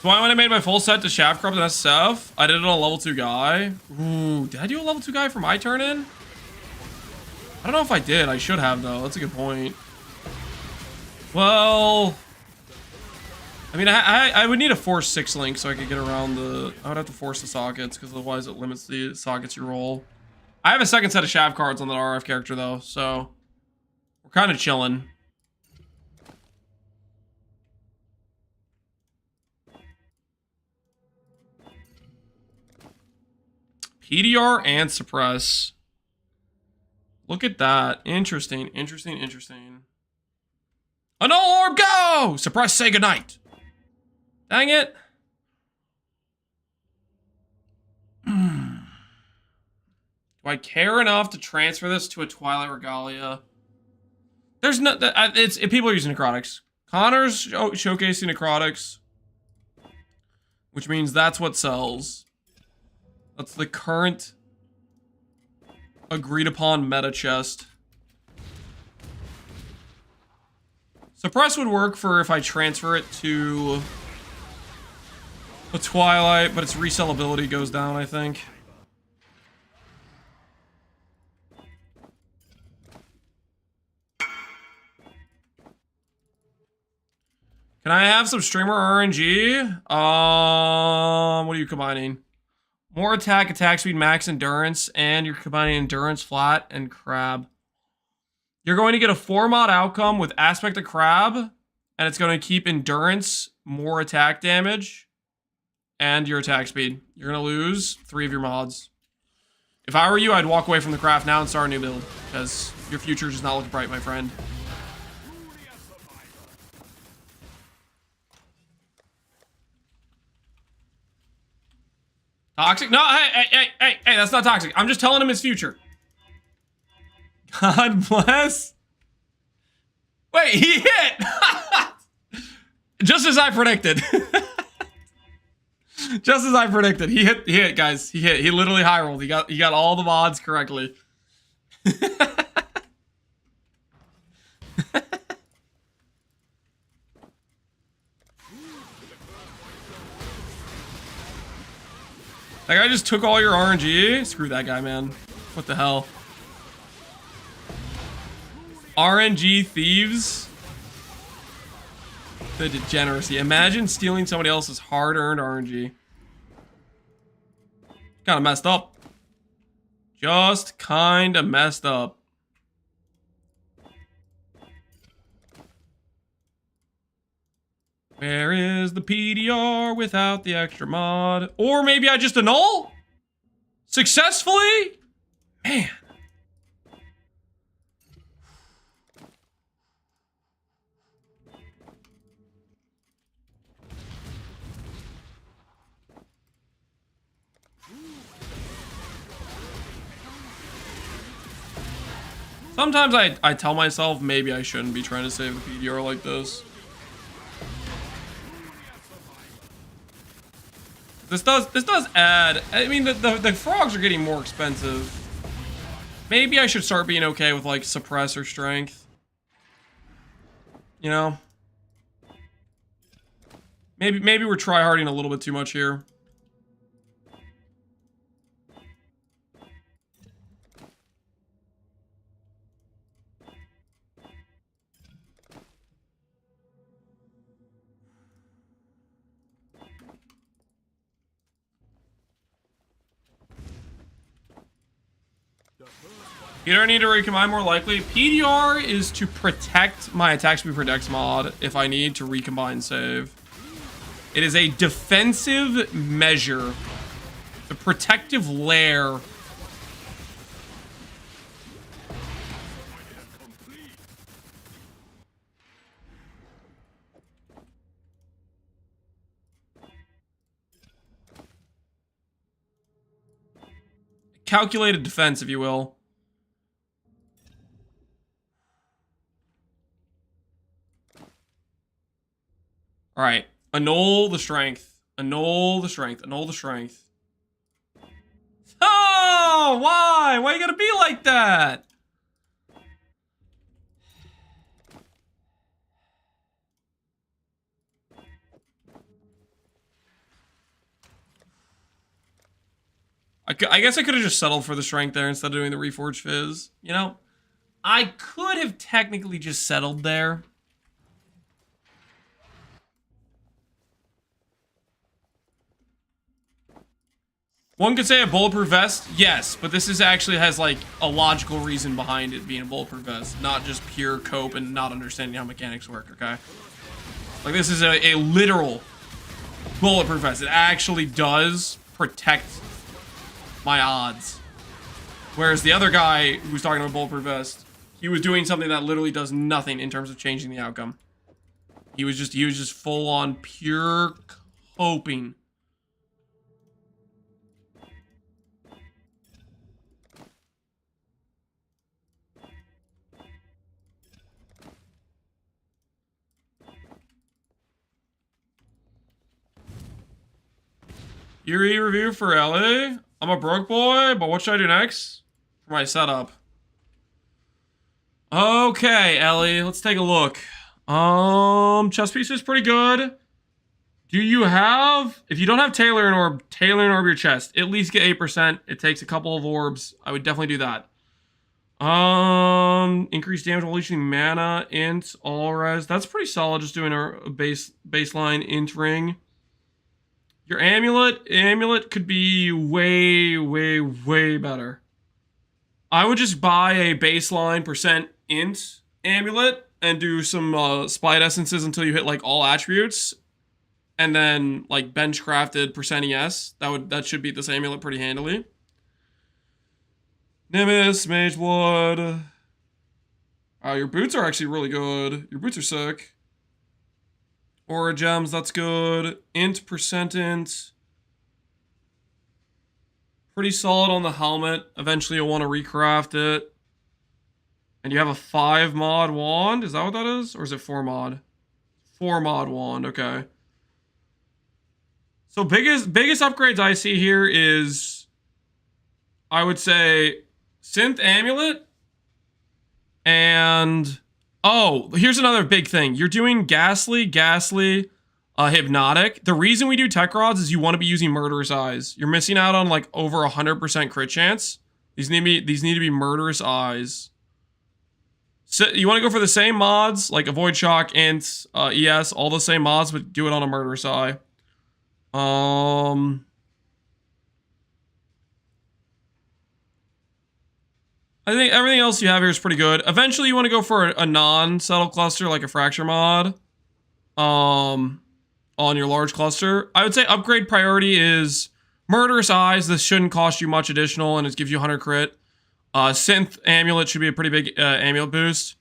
Speaker 1: So why when I made my full set to Shaft Corrupt and SF, I did it on a level 2 guy. Ooh, did I do a level 2 guy for my turn in? I don't know if I did. I should have though. That's a good point. Well, I mean, I would need a force 6 link so I could get around the. I would have to force the sockets because otherwise it limits the sockets you roll. I have a second set of Shaft cards on that RF character though, so we're kind of chilling. PDR and suppress. Look at that. Interesting, interesting, interesting. Annul orb, go! Suppress, say goodnight. Dang it. Do I care enough to transfer this to a Twilight Regalia? There's no... people are using necrotics. Connor's showcasing necrotics. Which means that's what sells. That's the current agreed upon meta chest. Suppress would work for if I transfer it to a Twilight, but its resellability goes down, I think. Can I have some streamer RNG? What are you combining? More attack, attack speed, max endurance, and you're combining endurance, flat, and crab. You're going to get a 4-mod outcome with aspect of crab, and it's going to keep endurance, more attack damage, and your attack speed. You're going to lose 3 of your mods. If I were you, I'd walk away from the craft now and start a new build, because your future does not look bright, my friend. Toxic? No, hey, that's not toxic. I'm just telling him his future. God bless. Wait, he hit! Just as I predicted. Just as I predicted. He hit, guys. He hit. He literally high rolled. He got all the mods correctly. That guy just took all your RNG? Screw that guy, man. What the hell? RNG thieves? The degeneracy. Imagine stealing somebody else's hard-earned RNG. Kinda messed up. Just kinda messed up. Where is the PDR without the extra mod? Or maybe I just annul? Successfully? Man. Sometimes I tell myself maybe I shouldn't be trying to save the PDR like this. This does add. I mean, the frogs are getting more expensive. Maybe I should start being okay with like suppress or strength. You know? Maybe we're tryharding a little bit too much here. You don't need to recombine more likely. PDR is to protect my attack speed per dex mod if I need to recombine save. It is a defensive measure. The protective layer. Calculated defense, if you will. All right, annul the strength, annul the strength, annul the strength. Oh, why? Why you gotta be like that? I guess I could have just settled for the strength there instead of doing the Reforged Fizz. You know, I could have technically just settled there. One could say a bulletproof vest, yes, but this is actually has like a logical reason behind it being a bulletproof vest, not just pure cope and not understanding how mechanics work, okay? Like this is a literal bulletproof vest. It actually does protect my odds. Whereas the other guy who's talking about bulletproof vest, he was doing something that literally does nothing in terms of changing the outcome. He was just full on pure hoping. Eerie review for LA. I'm a broke boy, but what should I do next for my setup? Okay, Ellie, let's take a look. Chest piece is pretty good. Do you have, if you don't have Tailor and Orb your chest. At least get 8%. It takes a couple of orbs. I would definitely do that. Increased damage while leeching mana, int, all res. That's pretty solid, just doing a baseline int ring. Your amulet could be way better. I would just buy a baseline percent int amulet and do some spite essences until you hit like all attributes, and then like bench crafted percent ES. That should beat this amulet pretty handily. Nimbus, Magewood. Your boots are actually really good. Your boots are sick. Aura gems, that's good. Int, percent int. Pretty solid on the helmet. Eventually you'll want to recraft it. And you have a 5 mod wand. Is that what that is? Or is it 4 mod? 4 mod wand, okay. So biggest upgrades I see here is, I would say, Synth Amulet. And, oh, here's another big thing. You're doing Ghastly, Hypnotic. The reason we do Tech Rods is you want to be using Murderous Eyes. You're missing out on like over 100% crit chance. These need to be Murderous Eyes. So you want to go for the same mods, like Avoid Shock, Int, ES, all the same mods, but do it on a Murderous Eye. I think everything else you have here is pretty good. Eventually, you want to go for a non-settle cluster, like a Fracture mod, on your large cluster. I would say upgrade priority is Murderous Eyes. This shouldn't cost you much additional, and it gives you 100 crit. Synth Amulet should be a pretty big amulet boost.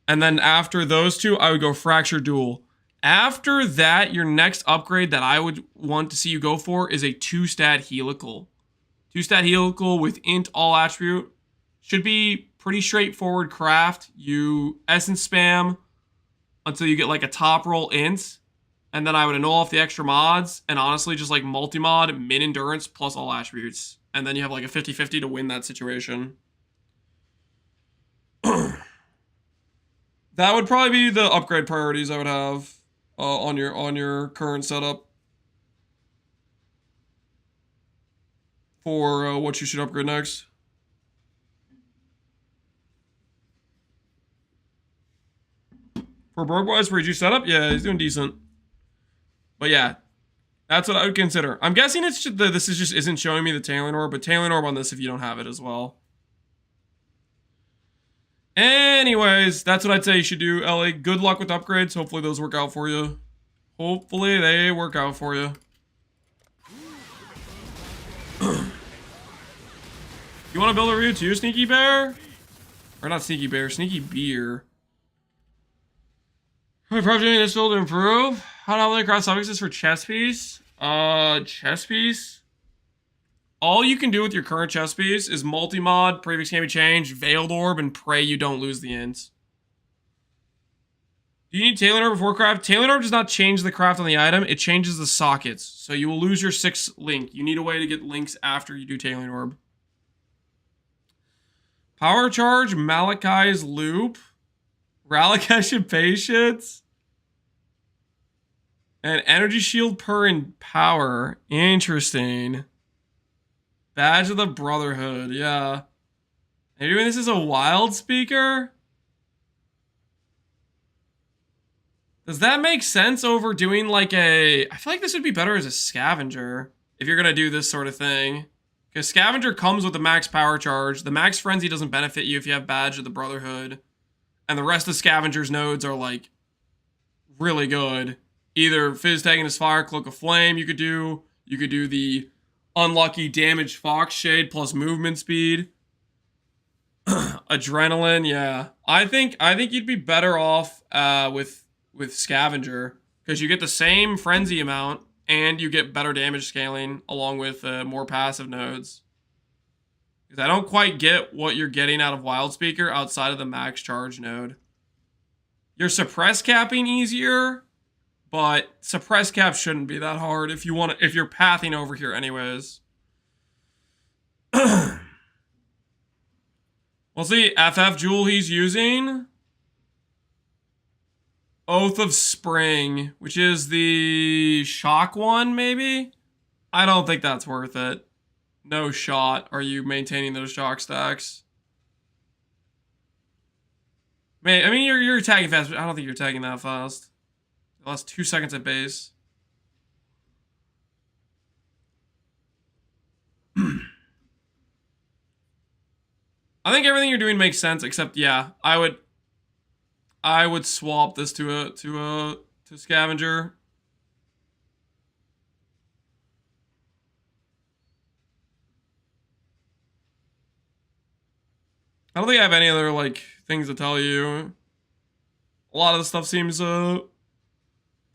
Speaker 1: And then after those two, I would go Fracture Duel. After that, your next upgrade that I would want to see you go for is a 2-stat Helical. 2-stat Helical with Int all attribute. Should be pretty straightforward craft. You essence spam until you get like a top roll int. And then I would annul off the extra mods. And honestly, just like multi-mod, min-endurance, plus all attributes. And then you have like a 50-50 to win that situation. That would probably be the upgrade priorities I would have on your current setup. For what you should upgrade next. For Broke-wise, for EG setup, yeah, he's doing decent. But yeah, that's what I would consider. I'm guessing it's just this just isn't showing me the Tailoring Orb, but Tailoring Orb on this if you don't have it as well. Anyways, that's what I'd say you should do, Ellie. Good luck with upgrades. Hopefully those work out for you. Hopefully they work out for you. You want to build a review too, Sneaky Bear? Or not Sneaky Bear, Sneaky Beer. We're probably doing this build to improve. How to elevate cross suffixes for chest piece? Chest piece? All you can do with your current chest piece is multi-mod, prefix can be changed, Veiled Orb, and pray you don't lose the int. Do you need Tailoring Orb before craft? Tailoring Orb does not change the craft on the item, it changes the sockets. So you will lose your 6 link. You need a way to get links after you do Tailoring Orb. Power Charge, Malachi's Loop, Ralikesh Impatience, and Energy Shield per in power. Interesting. Badge of the Brotherhood, yeah. Are you doing this as a wild speaker? Does that make sense over doing like a... I feel like this would be better as a scavenger if you're going to do this sort of thing. Because scavenger comes with the max power charge. The max frenzy doesn't benefit you if you have Badge of the Brotherhood. And the rest of scavenger's nodes are like really good. Either Fizz Tag and his Fire, Cloak of Flame you could do. You could do the Unlucky damage Fox Shade plus movement speed. Adrenaline, yeah. I think you'd be better off with Scavenger because you get the same frenzy amount and you get better damage scaling along with more passive nodes. Because I don't quite get what you're getting out of Wild Speaker outside of the max charge node. You're suppress capping easier, but suppress cap shouldn't be that hard if you're pathing over here anyways. We'll see. FF Jewel he's using. Oath of Spring, which is the shock one, maybe? I don't think that's worth it. No shot are you maintaining those shock stacks. I mean, you're attacking fast, but I don't think you're attacking that fast. It lasts 2 seconds at base. I think everything you're doing makes sense, except yeah, I would swap this to Scavenger. I don't think I have any other like things to tell you. A lot of the stuff seems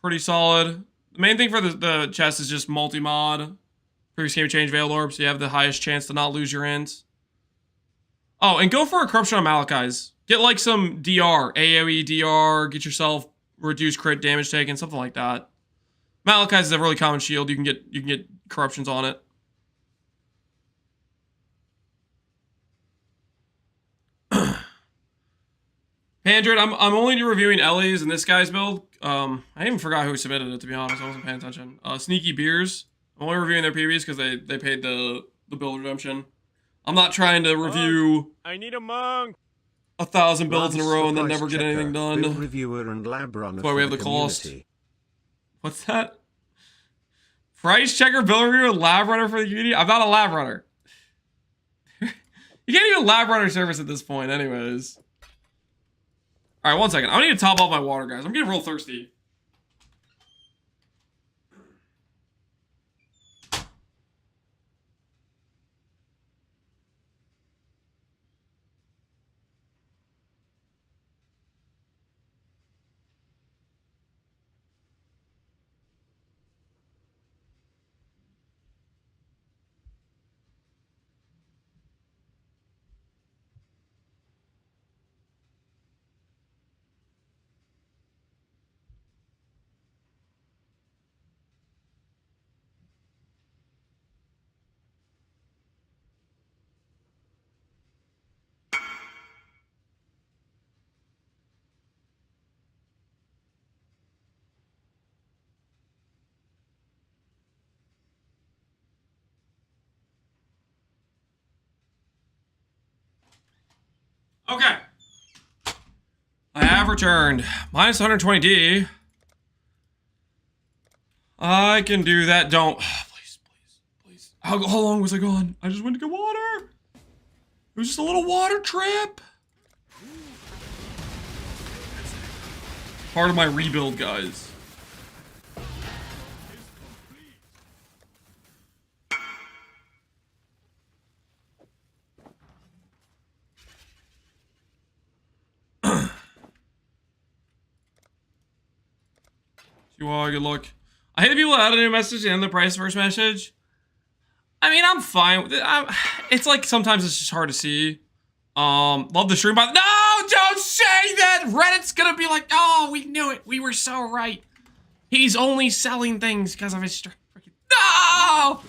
Speaker 1: pretty solid. The main thing for the chest is just multi-mod. Previous game change Veiled Orb, so you have the highest chance to not lose your int. Oh, and go for a Corruption on Malachi's. Get like some DR, AoE DR, get yourself reduced crit damage taken, something like that. Malachi's is a really common shield. You can get corruptions on it. Pandred, I'm only reviewing Ellie's and this guy's build. I even forgot who submitted it, to be honest. I wasn't paying attention. Sneaky Beers. I'm only reviewing their PVs because they paid the build redemption. I'm not trying to review
Speaker 4: I need a monk.
Speaker 1: 1,000 builds in a
Speaker 3: Lance
Speaker 1: row
Speaker 3: the
Speaker 1: and then
Speaker 3: price
Speaker 1: never get
Speaker 3: checker,
Speaker 1: anything done.
Speaker 3: build reviewer and lab runner.
Speaker 1: That's why we have
Speaker 3: for
Speaker 1: the cost.
Speaker 3: community.
Speaker 1: What's that? Price checker, build reviewer, and lab runner for the community? I'm not a lab runner. You can't even lab runner service at this point anyways. Alright, 1 second. I need to top off my water, guys. I'm getting real thirsty. Okay. I have returned. Minus 120D. I can do that. Don't. Please, please, please. How long was I gone? I just went to get water. It was just a little water trip. Part of my rebuild, guys. Good luck. I hate the people that add a new message and the price first message. I mean, I'm fine with it. It's like sometimes it's just hard to see. Love the stream, but no, don't say that. Reddit's gonna be like, oh, we knew it. We were so right. He's only selling things because of his stream. No,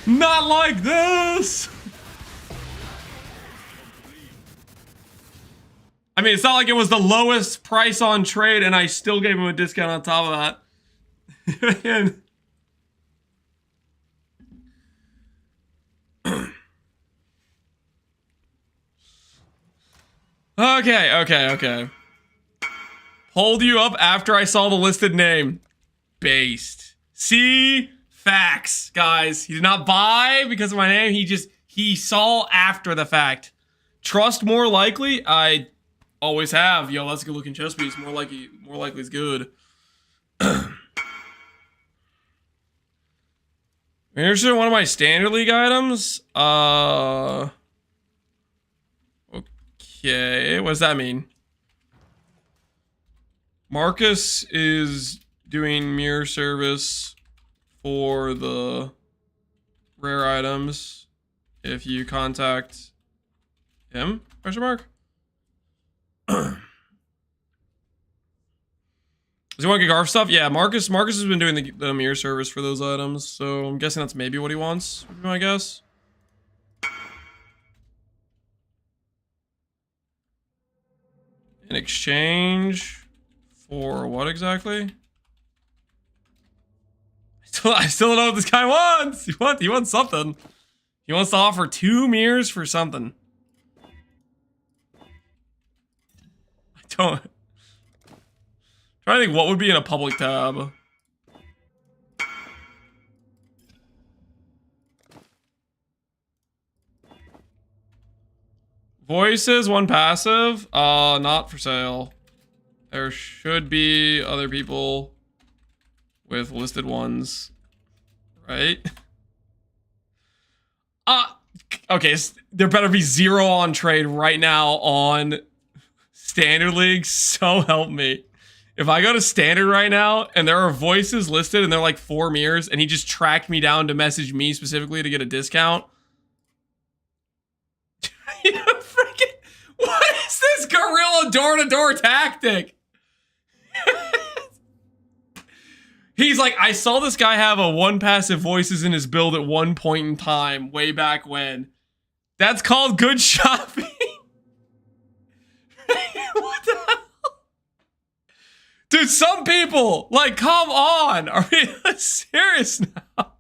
Speaker 1: not like this. I mean, it's not like it was the lowest price on trade and I still gave him a discount on top of that. Man. Okay. Hold you up after I saw the listed name. Based. See? Facts, guys. He did not buy because of my name. He saw after the fact. Trust more likely? I always have. Yo, that's a good looking chest piece. More likely is good. Here's one of my standard league items. Okay, what does that mean? Marcus is doing mirror service for the rare items if you contact him? Question mark? Does he want to get Garf stuff? Yeah, Marcus has been doing the mirror service for those items, so I'm guessing that's maybe what he wants, would be my guess. In exchange for what exactly? I still don't know what this guy wants. He wants something. He wants to offer 2 mirrors for something. I don't. Trying to think what would be in a public tab. Voices, 1 passive. Not for sale. There should be other people with listed ones, right? Okay, so there better be 0 on trade right now on Standard League, so help me. If I go to Standard right now, and there are voices listed, and they're like 4 mirrors, and he just tracked me down to message me specifically to get a discount. You freaking... What is this guerrilla door-to-door tactic? He's like, I saw this guy have a 1 passive voices in his build at one point in time, way back when. That's called good shopping. What the hell? Dude, some people, like, come on. Are we serious now?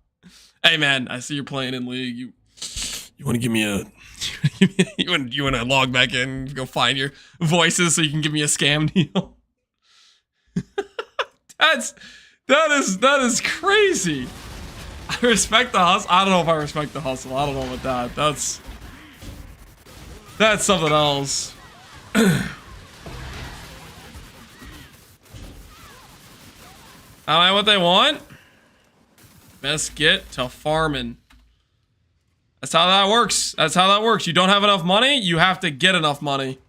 Speaker 1: Hey, man, I see you're playing in League. You want to give me a... you want to log back in and go find your voices so you can give me a scam deal? That is crazy. I respect the hustle. I don't know if I respect the hustle. I don't know about that. That's something else. I know what they want. Best get to farming. That's how that works. That's how that works. You don't have enough money, you have to get enough money.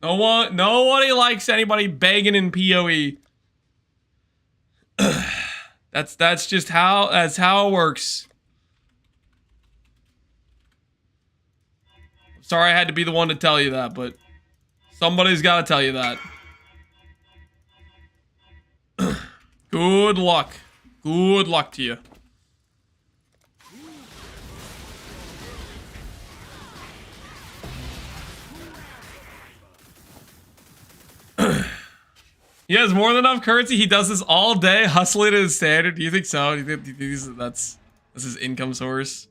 Speaker 1: Nobody likes anybody begging in PoE. That's just how it works. I'm sorry I had to be the one to tell you that, but somebody's got to tell you that. Good luck. Good luck to you. He has more than enough currency. He does this all day, hustling at his standard. Do you think so? Do you think that's his income source?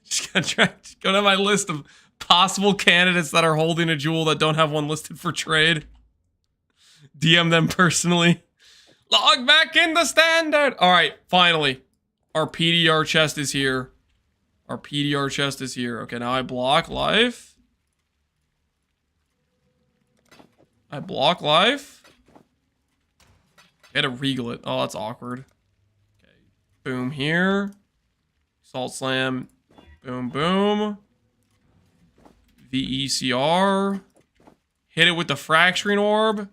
Speaker 1: Just go down my list of possible candidates that are holding a jewel that don't have one listed for trade. DM them personally. Log back in the standard. All right, finally, our PDR chest is here. Our PDR chest is here. Okay, now I block life. I block life. I had to regal it. Oh, that's awkward. Okay. Boom here. Salt slam. Boom, boom. VECR. Hit it with the fracturing orb.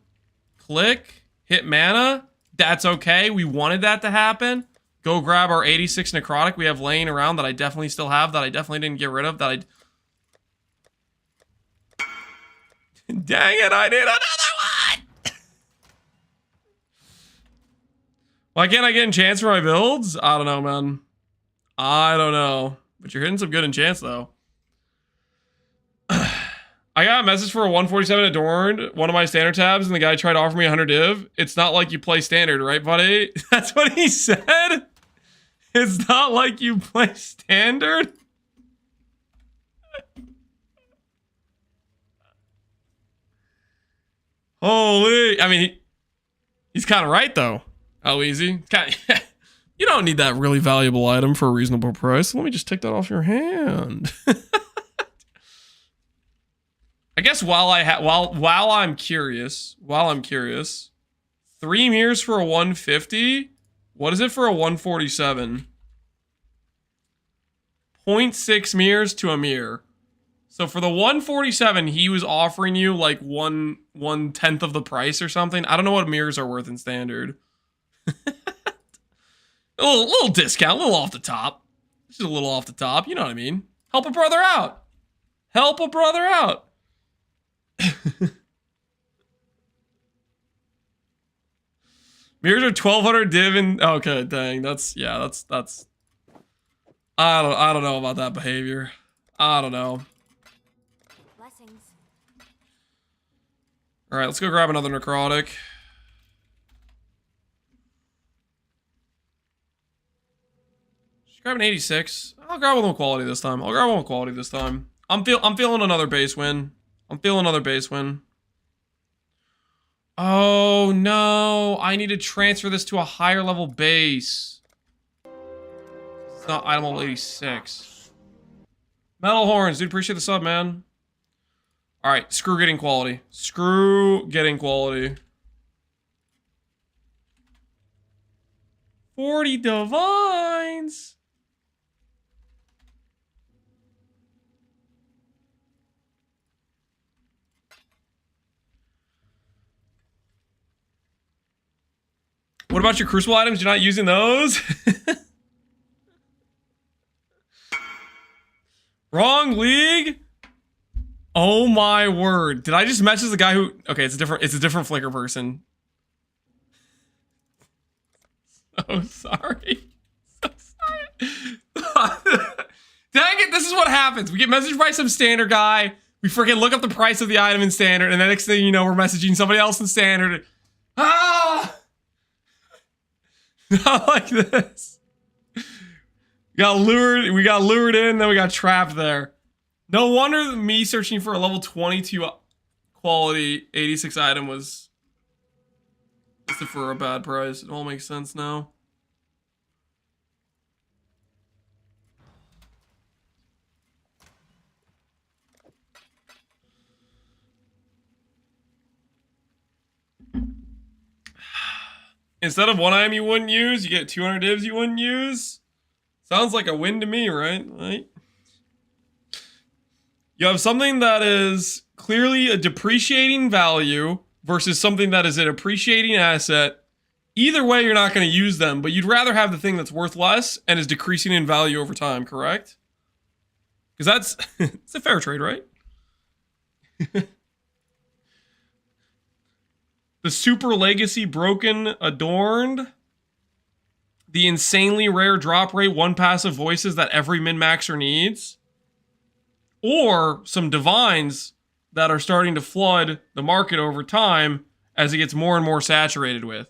Speaker 1: Click. Hit mana. That's okay. We wanted that to happen. Go grab our 86 necrotic we have laying around that I definitely still have, that I definitely didn't get rid of, that I... Dang it, I did another one! Why can't I get enchants for my builds? I don't know, man. I don't know. But you're hitting some good enchants, though. I got a message for a 147 Adorned, one of my standard tabs, and the guy tried to offer me 100 div. It's not like you play standard, right, buddy? That's what he said? It's not like you play standard? Holy, I mean, he's kind of right, though. How easy? You don't need that really valuable item for a reasonable price. Let me just take that off your hand. I guess while I'm curious, 3 mirrors for a 150. What is it for a 147? 0.6 mirrors to a mirror. So for the 147, he was offering you like one tenth of the price or something. I don't know what mirrors are worth in standard. a little discount, a little off the top. Just a little off the top, you know what I mean? Help a brother out. Help a brother out. Mirrors are 1,200 div and okay, dang, that's I don't know about that behavior. I don't know.
Speaker 6: Blessings.
Speaker 1: All right, let's go grab another necrotic. Just grab an 86. I'll grab one with quality this time. I'm feeling another base win. Oh no, I need to transfer this to a higher level base. It's not item level 86. Metal horns, dude, appreciate the sub, man. All right, screw getting quality. 40 divines. What about your crucible items? You're not using those? Wrong league? Oh my word. Did I just message the guy who... Okay, it's a different Flickr person. So sorry. Dang it, this is what happens. We get messaged by some standard guy. We freaking look up the price of the item in standard, and the next thing you know, we're messaging somebody else in standard. Ah! Not like this. We got lured in, then we got trapped there. No wonder me searching for a level 22 quality 86 item was listed for a bad price. It all makes sense now. Instead of one item you wouldn't use, you get 200 divs you wouldn't use. Sounds like a win to me, right? You have something that is clearly a depreciating value versus something that is an appreciating asset. Either way, you're not going to use them, but you'd rather have the thing that's worth less and is decreasing in value over time, correct? Because that's it's a fair trade, right? The super legacy broken adorned. The insanely rare drop rate, one passive voices that every min-maxer needs. Or some divines that are starting to flood the market over time as it gets more and more saturated with.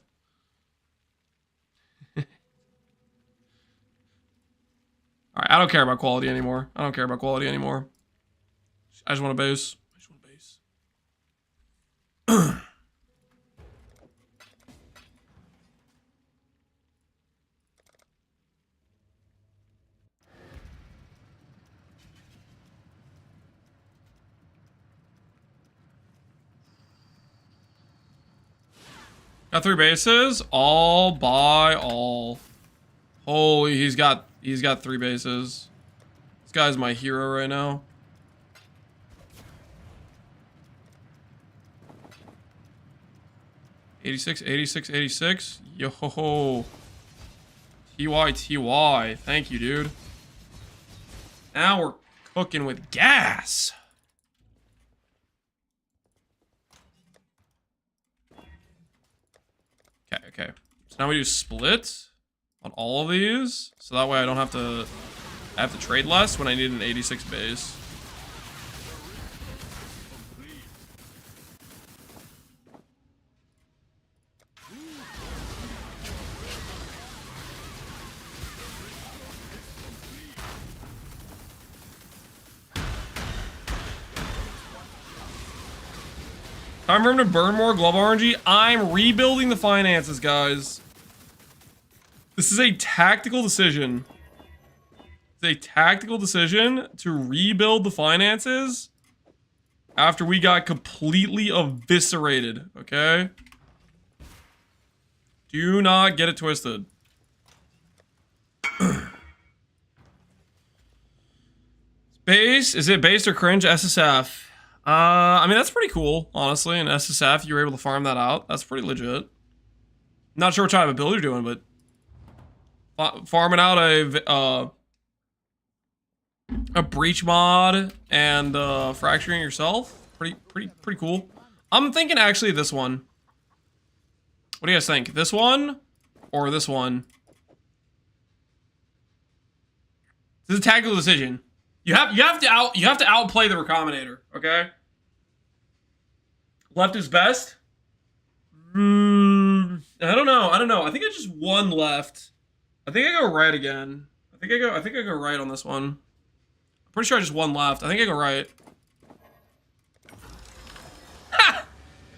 Speaker 1: Alright, I don't care about quality anymore. I just want a base. Got 3 bases, all by all. Holy, he's got 3 bases. This guy's my hero right now. $86. Yo. TY. Thank you, dude. Now we're cooking with gas. Okay. So now we do split on all of these. So that way I don't have to... I have to trade less when I need an 86 base. Time for him to burn more glove RNG. I'm rebuilding the finances, guys. This is a tactical decision. It's a tactical decision to rebuild the finances after we got completely eviscerated, okay? Do not get it twisted. base? Is it based or cringe? SSF. I mean, that's pretty cool, honestly. In SSF, you were able to farm that out. That's pretty legit. Not sure what type of build you're doing, but farming out a breach mod and fracturing yourself, pretty cool. I'm thinking actually this one. What do you guys think? This one or this one? This is a tactical decision. You have to outplay the Recombinator, okay? Left is best. I don't know. I think I just won left. I think I go right again. I think I go right on this one. I'm pretty sure I just won left. I think I go right. Ha!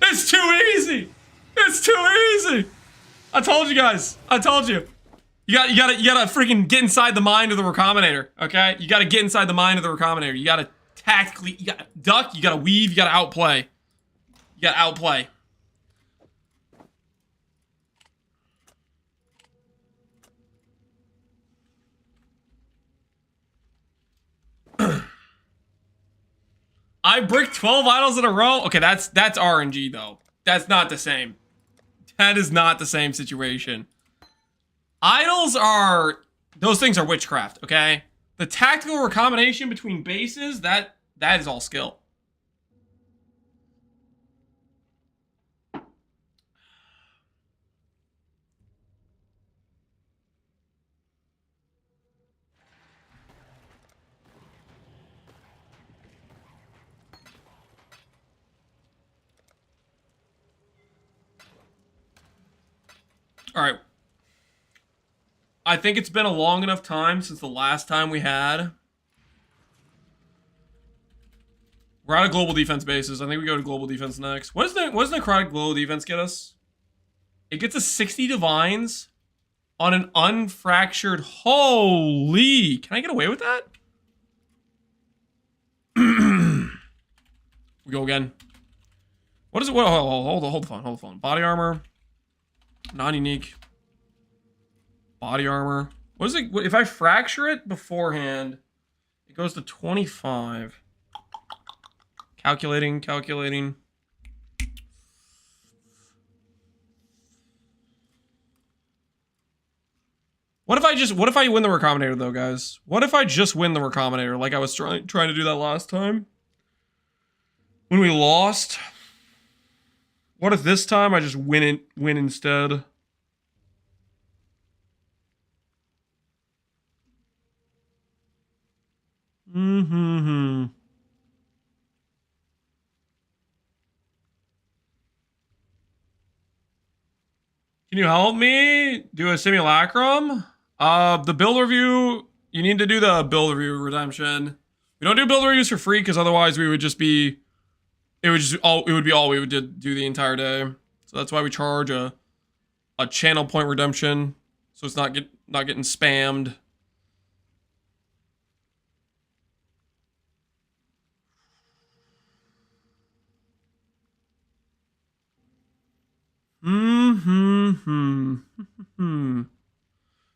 Speaker 1: It's too easy. It's too easy. I told you guys. I told you. You gotta freaking get inside the mind of the Recombinator, okay? You gotta get inside the mind of the Recombinator. You gotta tactically, you gotta duck, you gotta weave, you gotta outplay. You gotta outplay. I bricked 12 idols in a row? Okay, that's RNG though. That's not the same. That is not the same situation. Idols are, those things are witchcraft, okay? The tactical recombination between bases, that is all skill. All right. I think it's been a long enough time since the last time we had. We're out of global defense bases. I think we go to global defense next. What does the necrotic global defense get us? It gets us 60 divines on an unfractured. Holy! Can I get away with that? We go again. What is it? What? Hold the phone. Body armor. Non-unique. Body armor. What is it? If I fracture it beforehand, it goes to 25. Calculating. What if I win the Recombinator though, guys? What if I just win the Recombinator like I was trying to do that last time? When we lost? What if this time I just win instead? Can you help me do a simulacrum? The build review, you need to do the build review, Redemption. We don't do build reviews for free because otherwise we would just be, it would be all we would do the entire day. So that's why we charge a channel point redemption, so it's not getting spammed.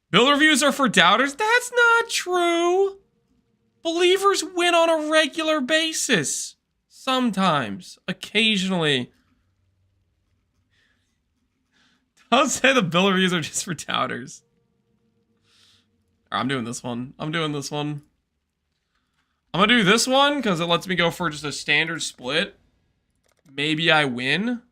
Speaker 1: Build reviews are for doubters? That's not true. Believers win on a regular basis. Sometimes. Occasionally. Don't say the build reviews are just for doubters. I'm doing this one. I'm gonna do this one because it lets me go for just a standard split. Maybe I win.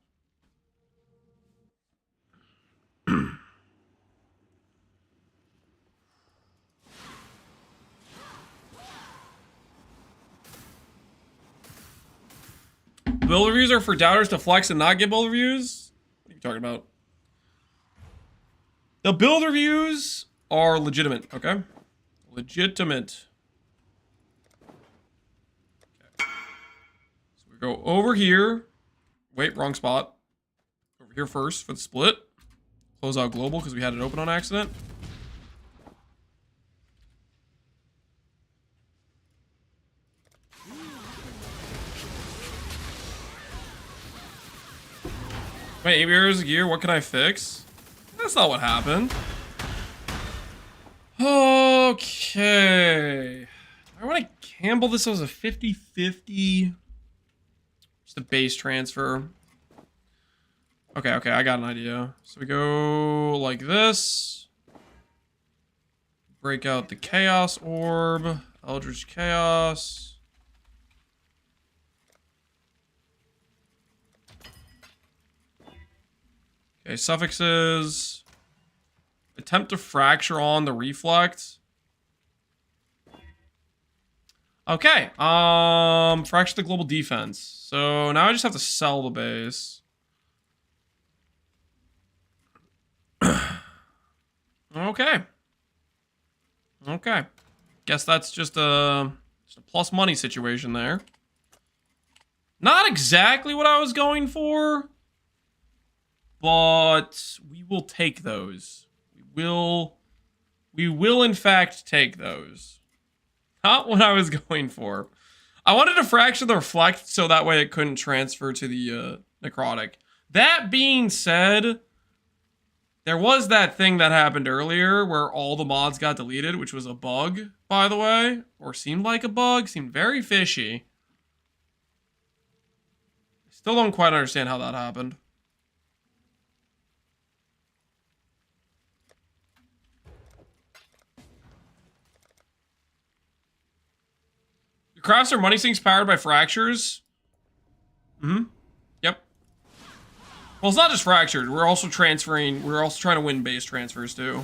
Speaker 1: Build reviews are for doubters to flex and not get build reviews? What are you talking about? The build reviews are legitimate, okay? Legitimate. Okay. So we go over here. Wait, wrong spot. Over here first for the split. Close out global because we had it open on accident. Wait, 8 years of gear, what can I fix? That's not what happened. Okay. I want to gamble this as a 50-50. Just a base transfer. Okay, I got an idea. So we go like this. Break out the Chaos Orb. Eldritch Chaos. Okay, suffixes. Attempt to fracture on the reflect. Okay, fracture the global defense. So now I just have to sell the base. Okay. Guess that's just a plus money situation there. Not exactly what I was going for, but we will take those. We will in fact take those. Not what I was going for. I wanted to fracture the reflect so that way it couldn't transfer to the necrotic. That being said, there was that thing that happened earlier where all the mods got deleted, which was a bug, by the way. Or seemed like a bug, seemed very fishy. Still don't quite understand how that happened. Crafts are money sinks powered by fractures. Yep. Well, it's not just fractured. We're also transferring. We're also trying to win base transfers too.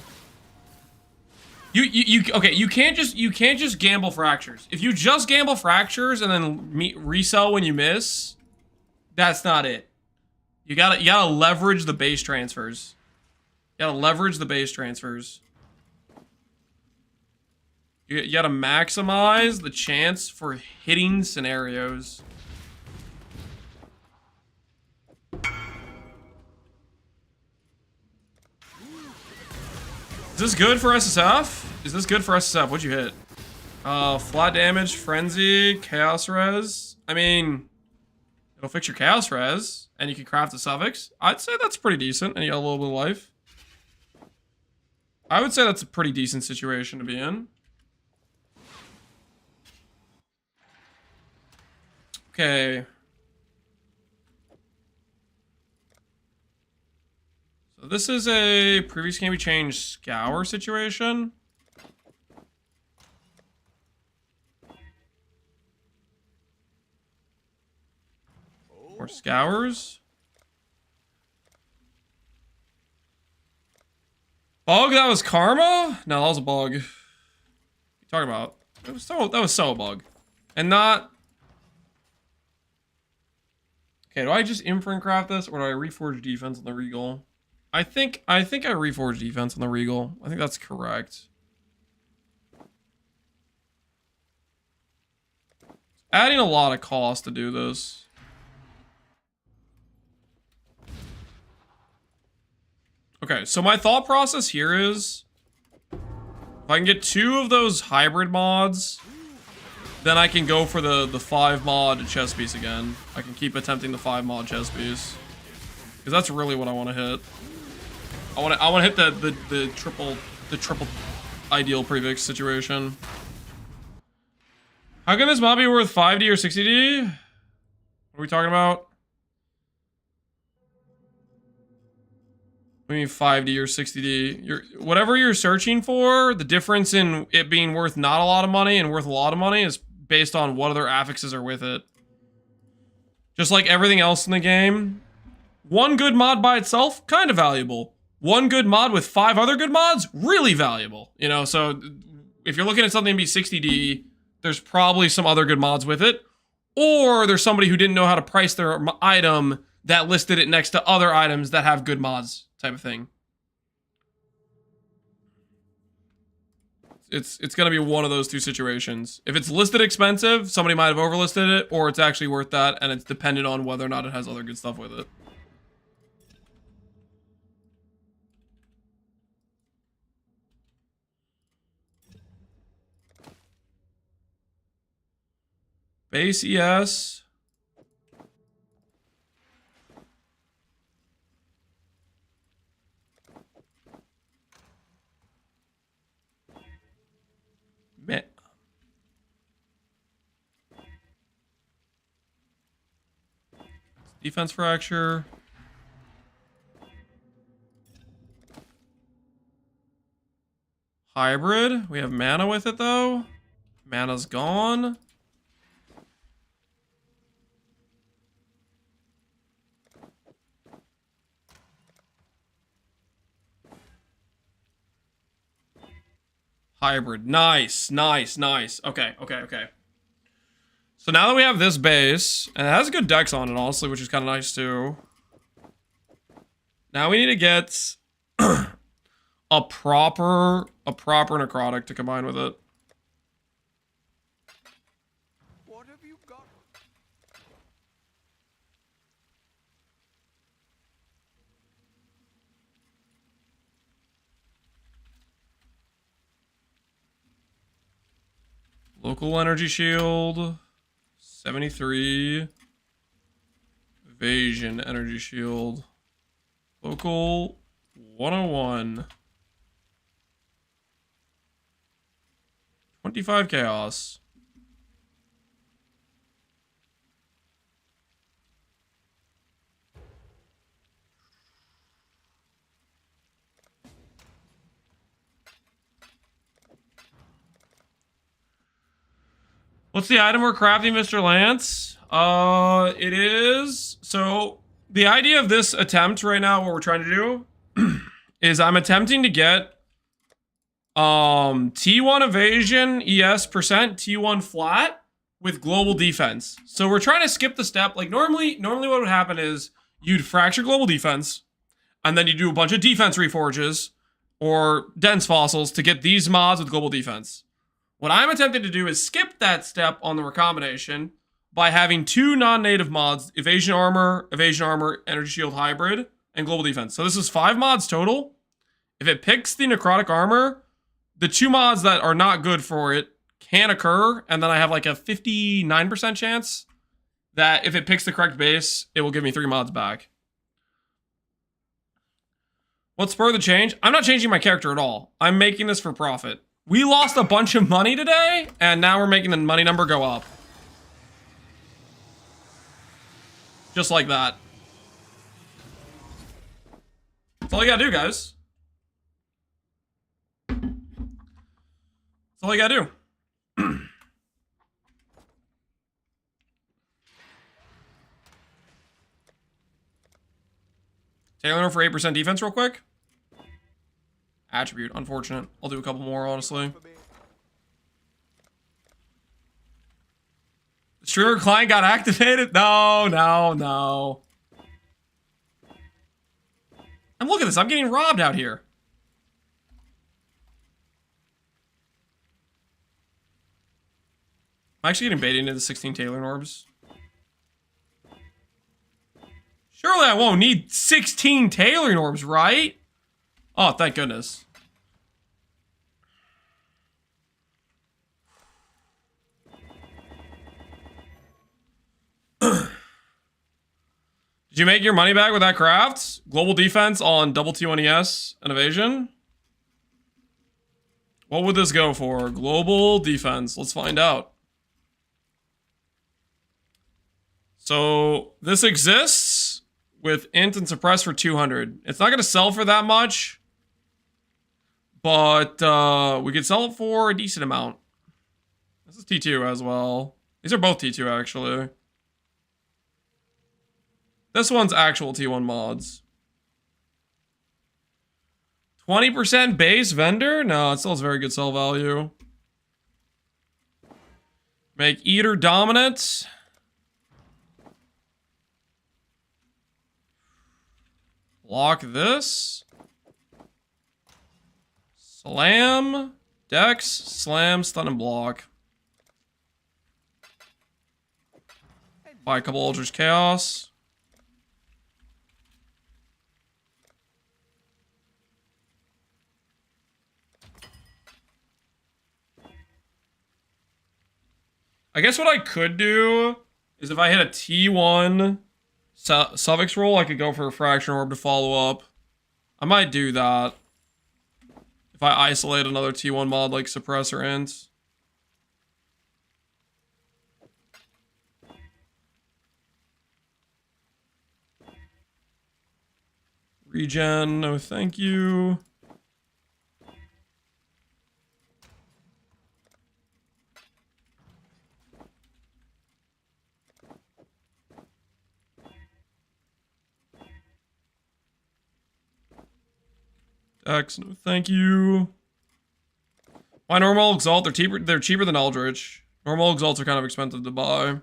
Speaker 1: Okay. You can't just gamble fractures. If you just gamble fractures and then resell when you miss, that's not it. You gotta leverage the base transfers. You gotta leverage the base transfers. You gotta maximize the chance for hitting scenarios. Is this good for SSF? Is this good for SSF? What'd you hit? Flat damage, frenzy, chaos res. I mean, it'll fix your chaos res, and you can craft a suffix. I'd say that's pretty decent, and you got a little bit of life. I would say that's a pretty decent situation to be in. Okay. So this is a previous game we changed scour situation. More scours. Bug, that was karma? No, that was a bug. What are you talking about? That was so a bug. And not... Okay, do I just imprint craft this, or do I reforge defense on the Regal? I think I reforge defense on the Regal. I think that's correct. Adding a lot of cost to do this. Okay, so my thought process here is, if I can get 2 of those hybrid mods, then I can go for the 5 mod chest piece again. I can keep attempting the 5 mod chest piece, because that's really what I want to hit. I want to hit the triple ideal prefix situation. How can this mod be worth 5D or 60D? What are we talking about? What do you mean 5D or 60D? Whatever you're searching for, the difference in it being worth not a lot of money and worth a lot of money is based on what other affixes are with it. Just like everything else in the game, one good mod by itself, kind of valuable. One good mod with 5 other good mods, really valuable. You know, so if you're looking at something to be 60D, there's probably some other good mods with it. Or there's somebody who didn't know how to price their item that listed it next to other items that have good mods, type of thing. It's going to be one of those 2 situations. If it's listed expensive, somebody might have overlisted it, or it's actually worth that, and it's dependent on whether or not it has other good stuff with it. Base ES. Defense fracture. Hybrid. We have mana with it though. Mana's gone. Hybrid. Nice, nice, nice. Okay, okay, okay. So now that we have this base, and it has good decks on it, honestly, which is kind of nice too. Now we need to get a proper necrotic to combine with it.
Speaker 2: What have you got?
Speaker 1: Local energy shield. 73. Evasion energy shield. Local 101. 25 chaos. What's the item we're crafting, Mr. Lance? It is... So, the idea of this attempt right now, what we're trying to do, is I'm attempting to get T1 evasion, ES percent, T1 flat with global defense. So we're trying to skip the step. Like, normally what would happen is you'd fracture global defense, and then you do a bunch of defense reforges or dense fossils to get these mods with global defense. What I'm attempting to do is skip that step on the recombination by having 2 non-native mods, evasion armor, energy shield hybrid, and global defense. So this is 5 mods total. If it picks the necrotic armor, the 2 mods that are not good for it can occur, and then I have like a 59% chance that if it picks the correct base, it will give me 3 mods back. What spurred the change? I'm not changing my character at all. I'm making this for profit. We lost a bunch of money today, and now we're making the money number go up. Just like that. That's all you gotta do, guys. That's all you gotta do. Taylor for 8% defense real quick. Attribute, unfortunate. I'll do a couple more, honestly. Streamer client got activated? No, no, no. And look at this, I'm getting robbed out here. I'm actually getting baited into the 16 Taylor orbs. Surely I won't need 16 Taylor orbs, right? Oh, thank goodness. Did you make your money back with that craft? Global defense on double T1 ES and evasion? What would this go for? Global defense. Let's find out. So this exists with int and suppress for 200. It's not going to sell for that much, but we could sell it for a decent amount. This is T2 as well. These are both T2 actually. This one's actual T1 mods. 20% base vendor? No, it still has very good sell value. Make Eater dominant. Block this. Slam. Dex. Slam. Stun and block. Buy a couple Ultra's Chaos. I guess what I could do is if I hit a T1 suffix roll, I could go for a fraction orb to follow up. I might do that. If I isolate another T1 mod like suppress or int. Regen, no thank you. Dex, no thank you. Why normal exalt? They're cheaper than Eldritch. Normal exalts are kind of expensive to buy.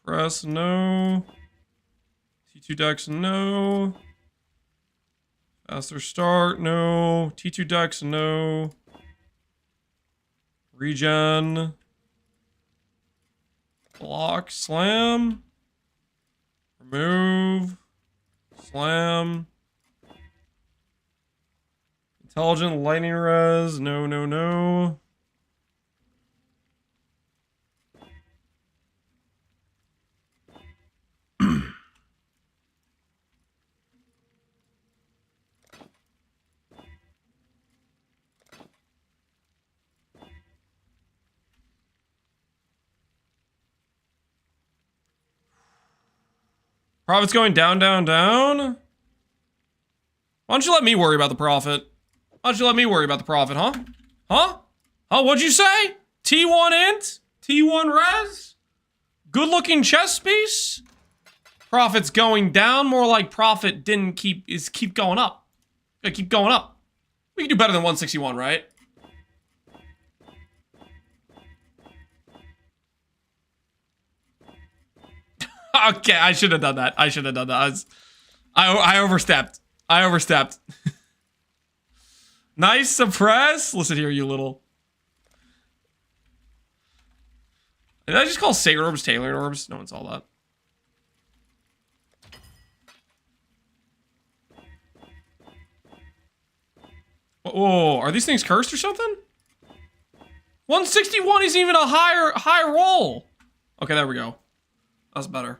Speaker 1: Press, no. T2 Dex, no. Faster start, no. T2 Dex, no. Regen. Block, slam. Remove. Slam. Intelligent lightning res, no, no, no. Profit's going down, down, down. Why don't you let me worry about the profit? Why don't you let me worry about the profit, huh? Huh? Huh? What'd you say? T1 int? T1 res? Good looking chess piece? Profit's going down, more like profit didn't keep going up. Gotta keep going up. We can do better than 161, right? Okay, I should have done that. I should have done that. I overstepped. I overstepped. Nice suppress. Listen here, you little. Did I just call Sacred Orbs Tailored Orbs? No one saw that. Whoa, are these things cursed or something? 161 is even a higher roll. Okay, there we go. That's better.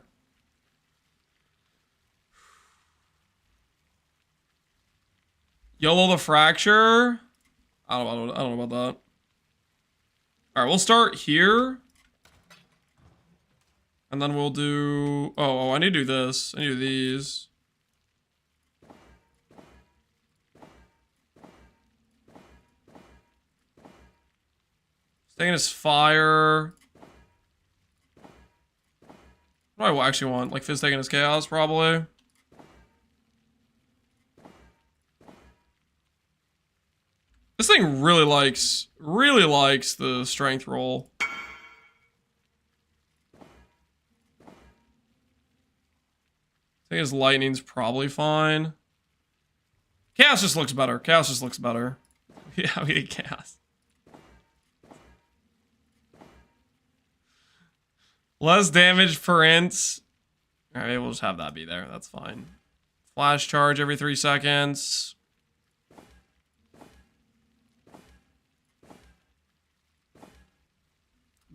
Speaker 1: YOLO the Fracture. I don't know about that. All right, we'll start here. And then we'll do... Oh, I need to do this. I need to do these. Staying is fire. What do I actually want? Like Fizz taking his chaos, probably. This thing really likes the strength roll. I think his lightning's probably fine. Chaos just looks better. Chaos just looks better. Yeah, we need chaos. Less damage per int. Alright, we'll just have that be there. That's fine. Flash charge every 3 seconds.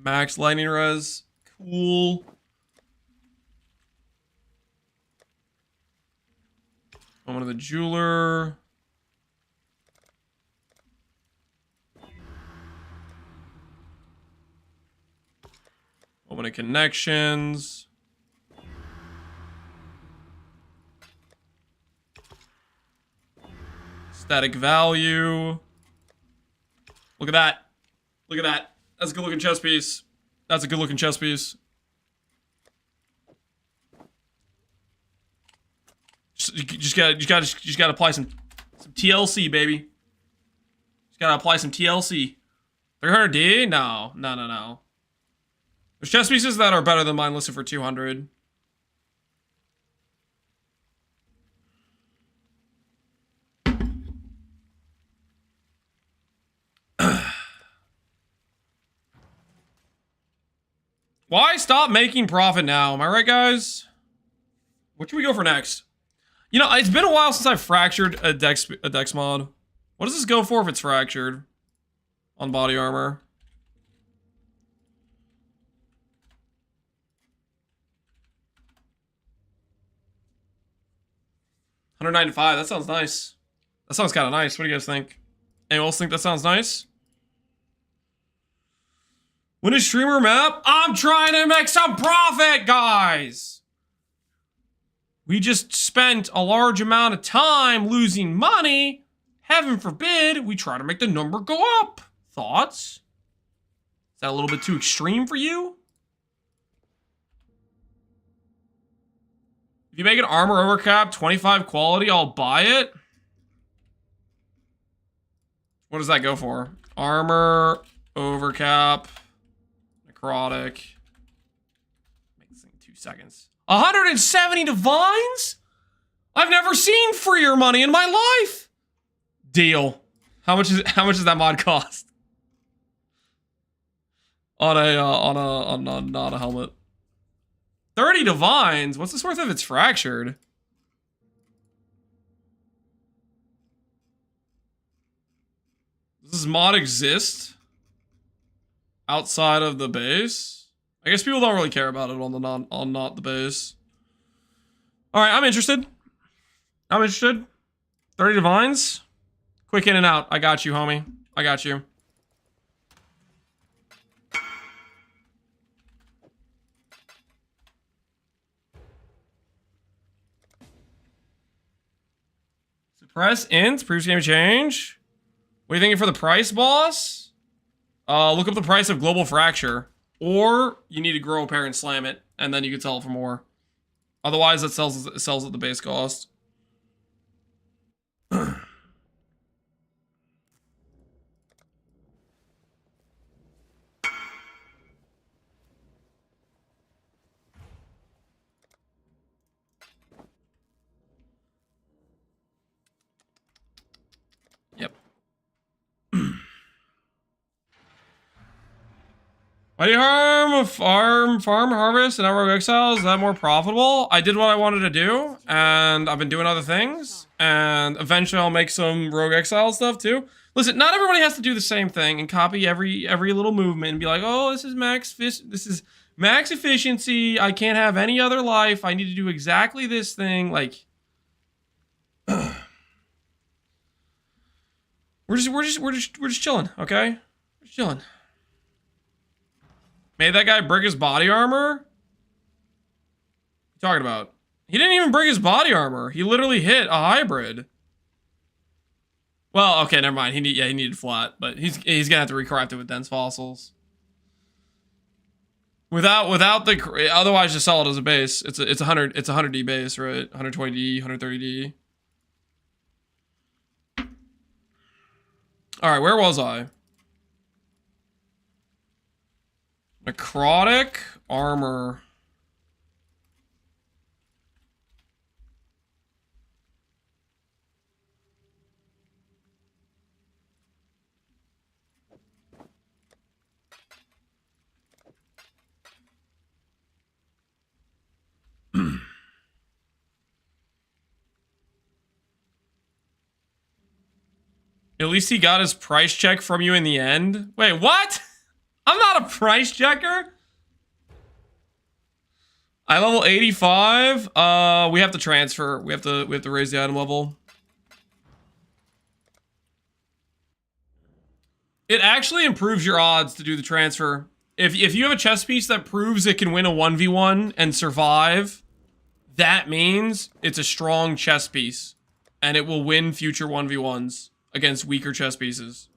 Speaker 1: Max lightning res. Cool. Moment of the jeweler. Moment of connections. Static value. Look at that. Look at that. That's a good looking chess piece. That's a good looking chess piece. Just gotta apply some TLC, baby. Just gotta apply some TLC. 300D? No. There's chess pieces that are better than mine listed for 200. Why stop making profit now? Am I right, guys? What should we go for next? You know, it's been a while since I've fractured a dex mod. What does this go for if it's fractured on body armor? $195. That sounds nice. That sounds kind of nice. What do you guys think? Anyone else think that sounds nice? When a streamer map, I'm trying to make some profit, guys. We just spent a large amount of time losing money. Heaven forbid we try to make the number go up. Thoughts? Is that a little bit too extreme for you? If you make an armor overcap 25 quality, I'll buy it. What does that go for? Armor overcap necrotic. Make this thing in 2 seconds. 170 divines? I've never seen freer money in my life. Deal. How much does that mod cost? On not a helmet. 30 divines? What's this worth if it's fractured? Does this mod exist outside of the base? I guess people don't really care about it on not the base. All right, I'm interested. 30 divines? Quick in and out. I got you, homie. I got you. Suppress int, previous game change. What are you thinking for the price, boss? Look up the price of Global Fracture. Or you need to grow a pair and slam it, and then you can sell it for more. Otherwise, it sells at the base cost. Yep. Why do you farm harvest and not rogue exile? Is that more profitable? I did what I wanted to do, and I've been doing other things, and eventually I'll make some rogue exile stuff too. Listen, not everybody has to do the same thing and copy every little movement and be like, oh, this is max efficiency. I can't have any other life. I need to do exactly this thing. Like, we're just chilling, okay? We're just chilling. Made that guy break his body armor? What are you talking about? He didn't even break his body armor. He literally hit a hybrid. Well, okay, never mind. He needed flat, but he's gonna have to recraft it with dense fossils. Without the otherwise just sell it as a base. It's a 100D base, right? 120D, 130D. All right, where was I? Necrotic armor. At least he got his price check from you in the end. Wait, what? I'm not a price checker. I level 85. We have to transfer. We have to raise the item level. It actually improves your odds to do the transfer. If you have a chess piece that proves it can win a 1v1 and survive, that means it's a strong chess piece and it will win future 1v1s against weaker chess pieces.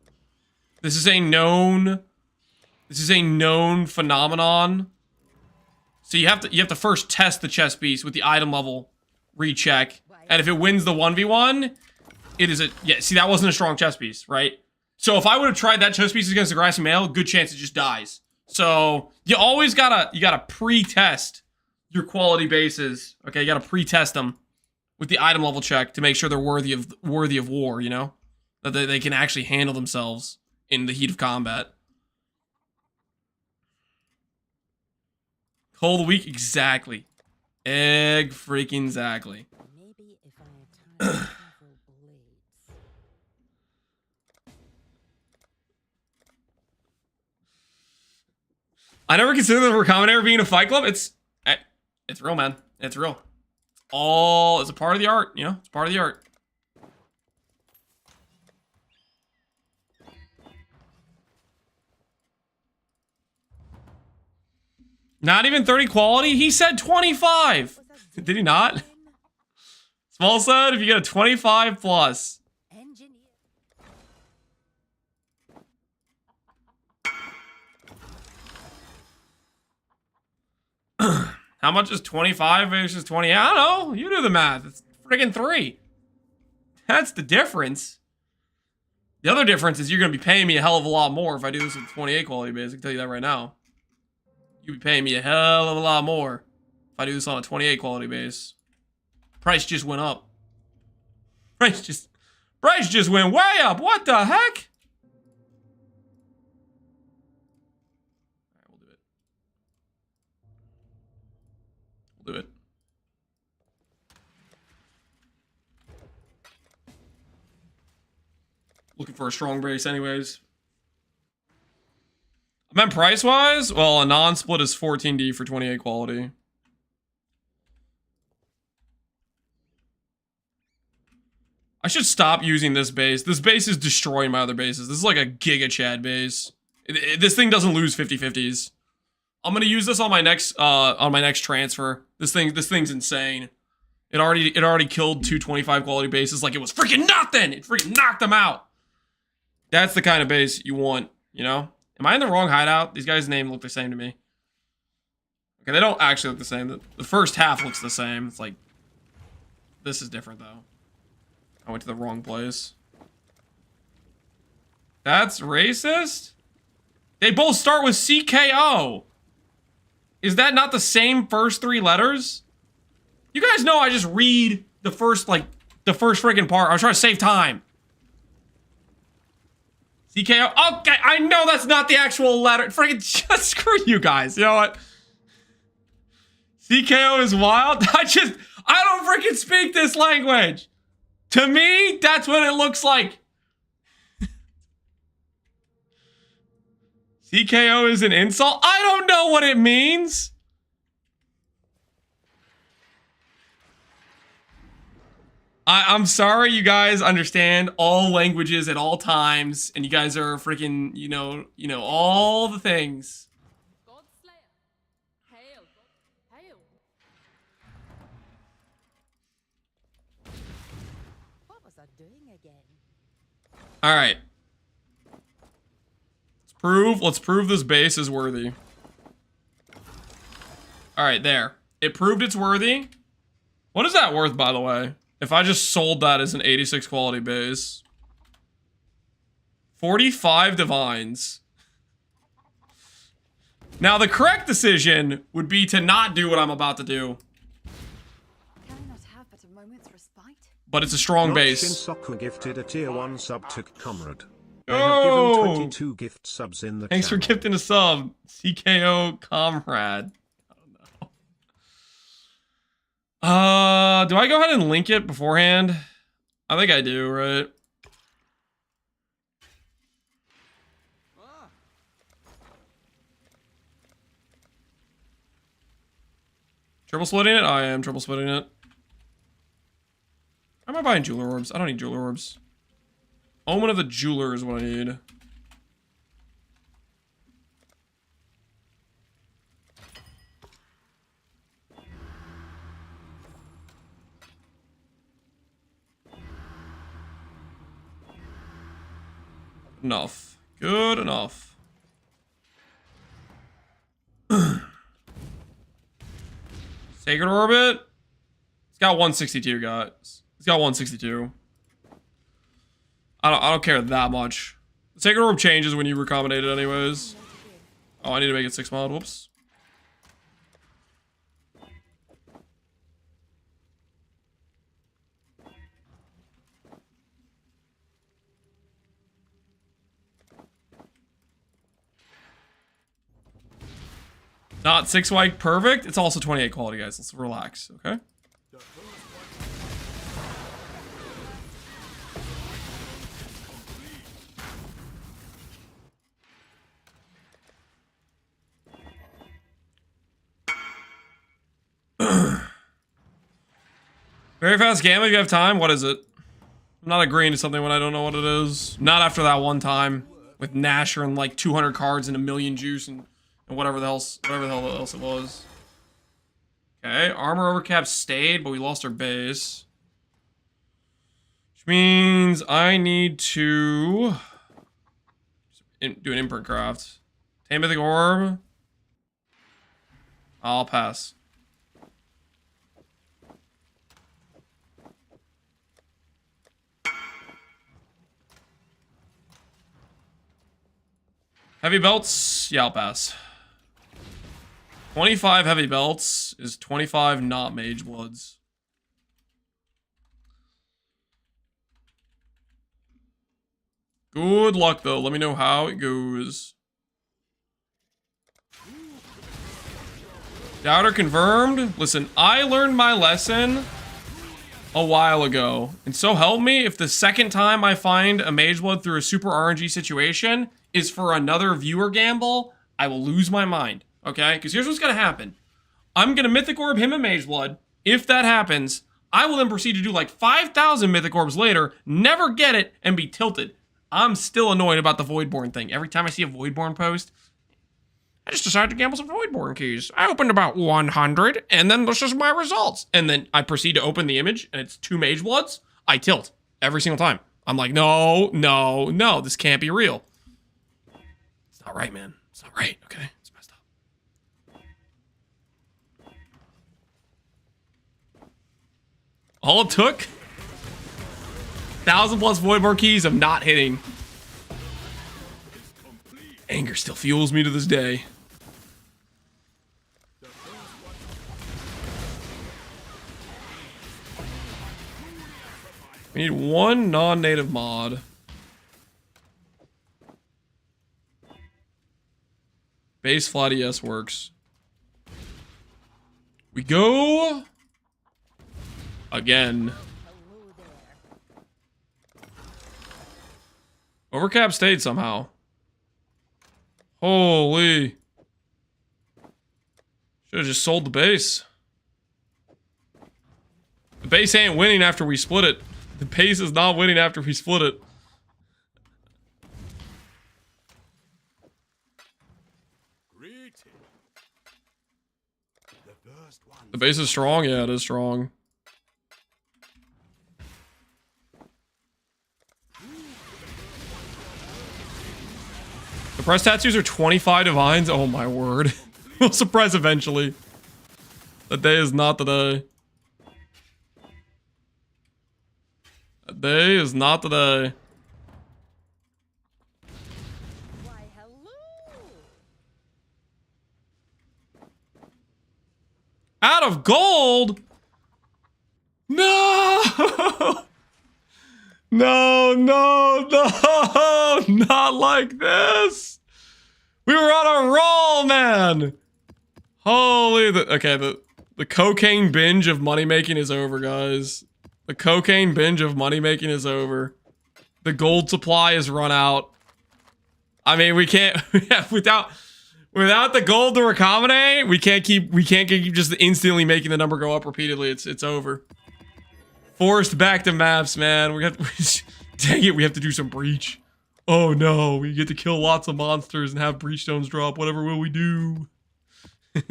Speaker 1: This is a known phenomenon. So you have to first test the chess piece with the item level recheck. And if it wins the 1v1, it is see, that wasn't a strong chess piece, right? So if I would have tried that chess piece against the grassy male, good chance it just dies. So you always gotta pre-test your quality bases. Okay, you gotta pre-test them with the item level check to make sure they're worthy of war, you know? That they can actually handle themselves in the heat of combat. Call of the week, exactly. Egg freaking exactly.
Speaker 7: Maybe if I attach several blades.
Speaker 1: I never considered the Recombinator being a fight club. It's real, man. It's real. It's a part of the art, you know? It's part of the art. Not even 30 quality? He said 25. Did he not? Small said if you get a 25 plus.
Speaker 7: Engineer.
Speaker 1: How much is 25 versus 20? I don't know. You do the math. It's friggin' 3. That's the difference. The other difference is you're going to be paying me a hell of a lot more if I do this with 28 quality base. I can tell you that right now. You'd be paying me a hell of a lot more if I do this on a 28 quality base. Price just went up. Price just went way up. What the heck? All right, we'll do it. We'll do it. Looking for a strong base anyways. I meant price-wise? Well, a non-split is 14D for 28 quality. I should stop using this base. This base is destroying my other bases. This is like a Giga Chad base. This thing doesn't lose 50-50s. I'm gonna use this on my next transfer. This thing's insane. It already killed 2 25 quality bases like it was freaking nothing. It freaking knocked them out. That's the kind of base you want, you know? Am I in the wrong hideout? These guys' names look the same to me. Okay, they don't actually look the same. The first half looks the same. It's like, this is different though. I went to the wrong place. That's racist? They both start with CKO. Is that not the same first 3 letters? You guys know I just read the first freaking part. I was trying to save time. CKO. Okay, I know that's not the actual letter. Freaking just screw you guys. You know what? CKO is wild. I don't freaking speak this language. To me, that's what it looks like. CKO is an insult? I don't know what it means. I'm sorry you guys understand all languages at all times, and you guys are freaking, you know, all the things.
Speaker 8: God Slayer. Hail. Hail.
Speaker 7: What was I doing again?
Speaker 1: All right. Let's prove this base is worthy. All right, there. It proved it's worthy. What is that worth, by the way? If I just sold that as an 86 quality base. 45 divines. Now, the correct decision would be to not do what I'm about to do.
Speaker 6: Can I not have but a moment's respite?
Speaker 1: But it's a strong base.
Speaker 3: Shinsoku gifted a tier 1 sub to Comrade. I
Speaker 1: Oh!
Speaker 3: have given 22 gift subs in the
Speaker 1: Thanks for
Speaker 3: channel.
Speaker 1: gifting a sub. CKO Comrade. Do I go ahead and link it beforehand? I think I do, right? Triple splitting it? I am triple splitting it. Why am I buying jeweler orbs? I don't need jeweler orbs. Omen of the Jeweler is what I need. Enough. Good enough. Sacred Orbit? It's got 162, guys. It's got 162. I don't care that much. The Sacred Orb changes when you recombinate it anyways. Oh, I need to make it 6 mod. Whoops. Not 6 white perfect. It's also 28 quality, guys. Let's relax, okay? Very fast gamma if you have time. What is it? I'm not agreeing to something when I don't know what it is. Not after that one time with Nasher and like 200 cards and a million juice and And whatever the hell else it was. Okay, armor overcap stayed, but we lost our base. Which means I need to do an imprint craft. Tame mythic orb. I'll pass. Heavy belts? Yeah, I'll pass. 25 heavy belts is 25 not mage bloods. Good luck, though. Let me know how it goes. Doubter confirmed. Listen, I learned my lesson a while ago. And so help me, if the second time I find a mage blood through a super RNG situation is for another viewer gamble, I will lose my mind. Okay? Because here's what's going to happen. I'm going to mythic orb him a mage blood. If that happens, I will then proceed to do like 5,000 mythic orbs later, never get it, and be tilted. I'm still annoyed about the Voidborn thing. Every time I see a Voidborn post, I just decided to gamble some Voidborn keys. I opened about 100, and then this is my results. And then I proceed to open the image, and it's 2 mage bloods. I tilt every single time. I'm like, no, no, no, this can't be real. It's not right, man. It's not right, okay? It's messed up. All it took, 1,000 plus Voidborn keys of not hitting. Anger still fuels me to this day. We need 1 non-native mod. Base flat ES works. We go again. Overcap stayed somehow. Holy. Should have just sold the base. The base ain't winning after we split it. The base is not winning after we split it. The base is strong? Yeah, it is strong. The press tattoos are 25 divines? Oh my word. We'll suppress eventually. That day is not the day. That day is not the day.
Speaker 7: Why, hello.
Speaker 1: Out of gold? No! No, no, no! Not like this! We were on a roll, man! Holy, the cocaine binge of money making is over, guys. The cocaine binge of money making is over. The gold supply is run out. I mean, we can't without the gold to accommodate, we can't keep just instantly making the number go up repeatedly. It's over. Forced back to maps, man. Dang it, we have to do some breach. Oh no, we get to kill lots of monsters and have breachstones drop. Whatever will we do? You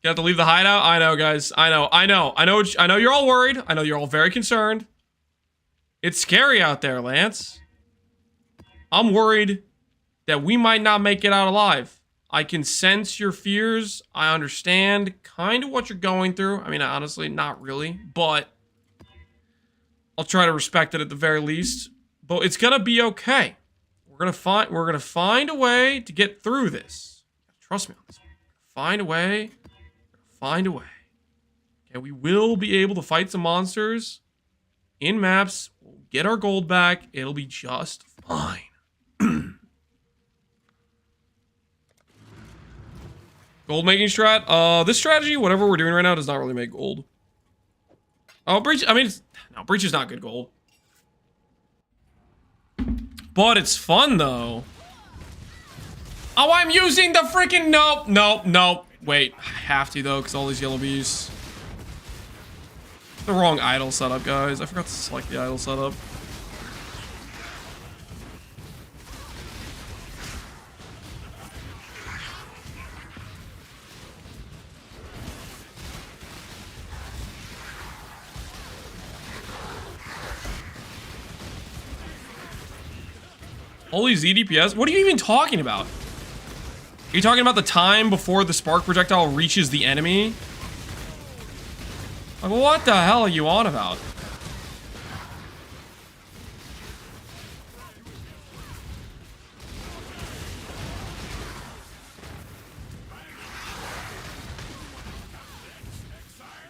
Speaker 1: have to leave the hideout? I know, guys. I know you're all worried. I know you're all very concerned. It's scary out there, Lance. I'm worried that we might not make it out alive. I can sense your fears. I understand kind of what you're going through. I mean, honestly, not really, but I'll try to respect it at the very least. But it's gonna be okay. We're gonna find a way to get through this. Trust me on this one. Find a way. Find a way. Okay, we will be able to fight some monsters in maps. We'll get our gold back. It'll be just fine. Gold making strat. This strategy, whatever we're doing right now, does not really make gold. Oh, breach. I mean, no, breach is not good gold. But it's fun though. Oh, I'm using the freaking nope. Wait, I have to though, because all these yellow bees. The wrong idle setup, guys. I forgot to select the idle setup. Holy ZDPS? What are you even talking about? Are you talking about the time before the spark projectile reaches the enemy? Like, what the hell are you on about?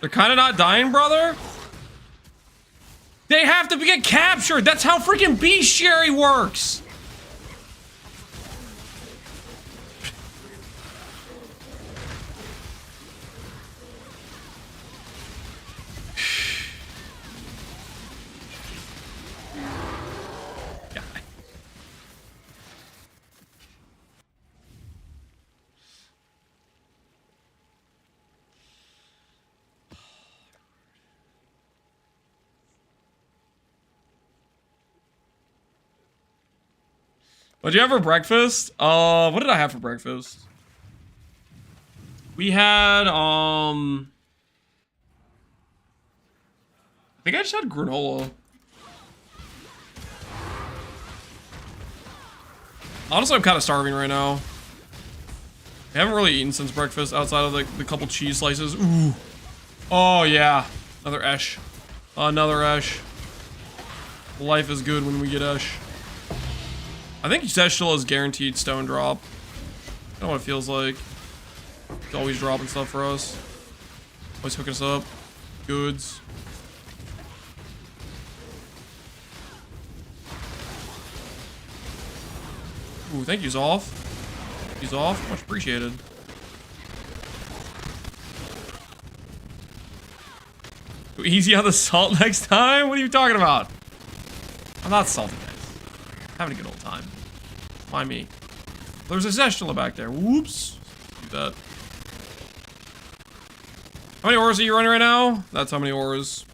Speaker 1: They're kind of not dying, brother? They have to get captured. That's how freaking bestiary works. What'd you have for breakfast? What did I have for breakfast? We had, I think I just had granola. Honestly, I'm kind of starving right now. I haven't really eaten since breakfast outside of the couple cheese slices. Ooh. Oh, yeah. Another Esh. Another Esh. Life is good when we get Esh. I think Exile is guaranteed stone drop. I don't know what it feels like. He's always dropping stuff for us. Always hooking us up. Goods. Ooh, thank you, Zolf. Thank you, Zolf. Much appreciated. Go easy on the salt next time? What are you talking about? I'm not salty, guys. Having a good old time. Mind me. There's a Zestula back there. Whoops. Let's do that. How many auras are you running right now? That's how many auras.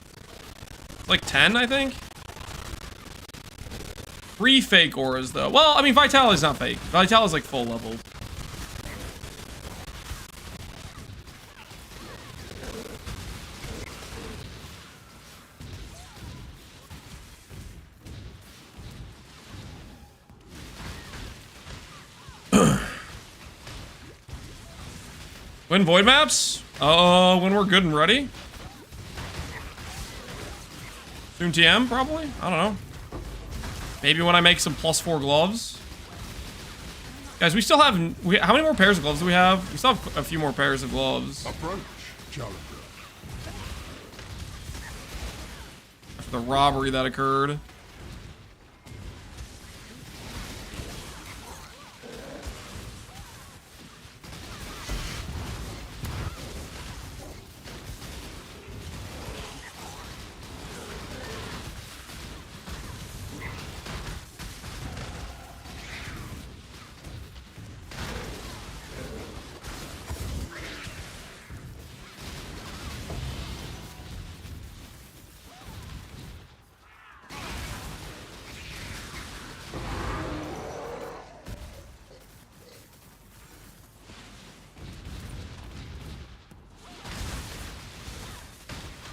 Speaker 1: Like 10, I think? 3 fake auras, though. Well, I mean, Vitality's not fake. Vitality's like full level. When void maps? When we're good and ready. Soon TM, probably? I don't know. Maybe when I make some +4 gloves. Guys, we still have... how many more pairs of gloves do we have? We still have a few more pairs of gloves.
Speaker 5: Approach, challenger.
Speaker 1: After the robbery that occurred.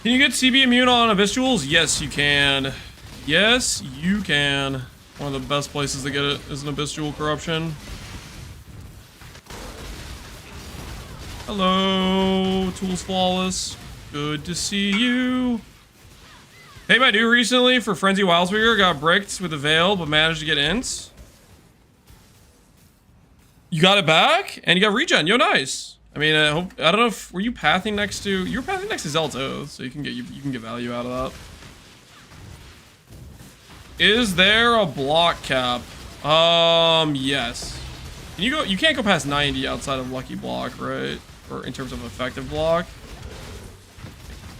Speaker 1: Can you get CB immune on Abyss? Yes, you can. Yes, you can. One of the best places to get it is an Abyss corruption. Hello, Tools Flawless. Good to see you. Hey, my dude recently for Frenzy Wildspeaker got bricked with a veil, but managed to get ints. You got it back? And you got regen. Yo, nice. I mean, I don't know if, were you pathing next to, you were pathing next to Zelto, so you can get value out of that. Is there a block cap? Yes. You can't go past 90 outside of Lucky Block, right? Or in terms of effective block.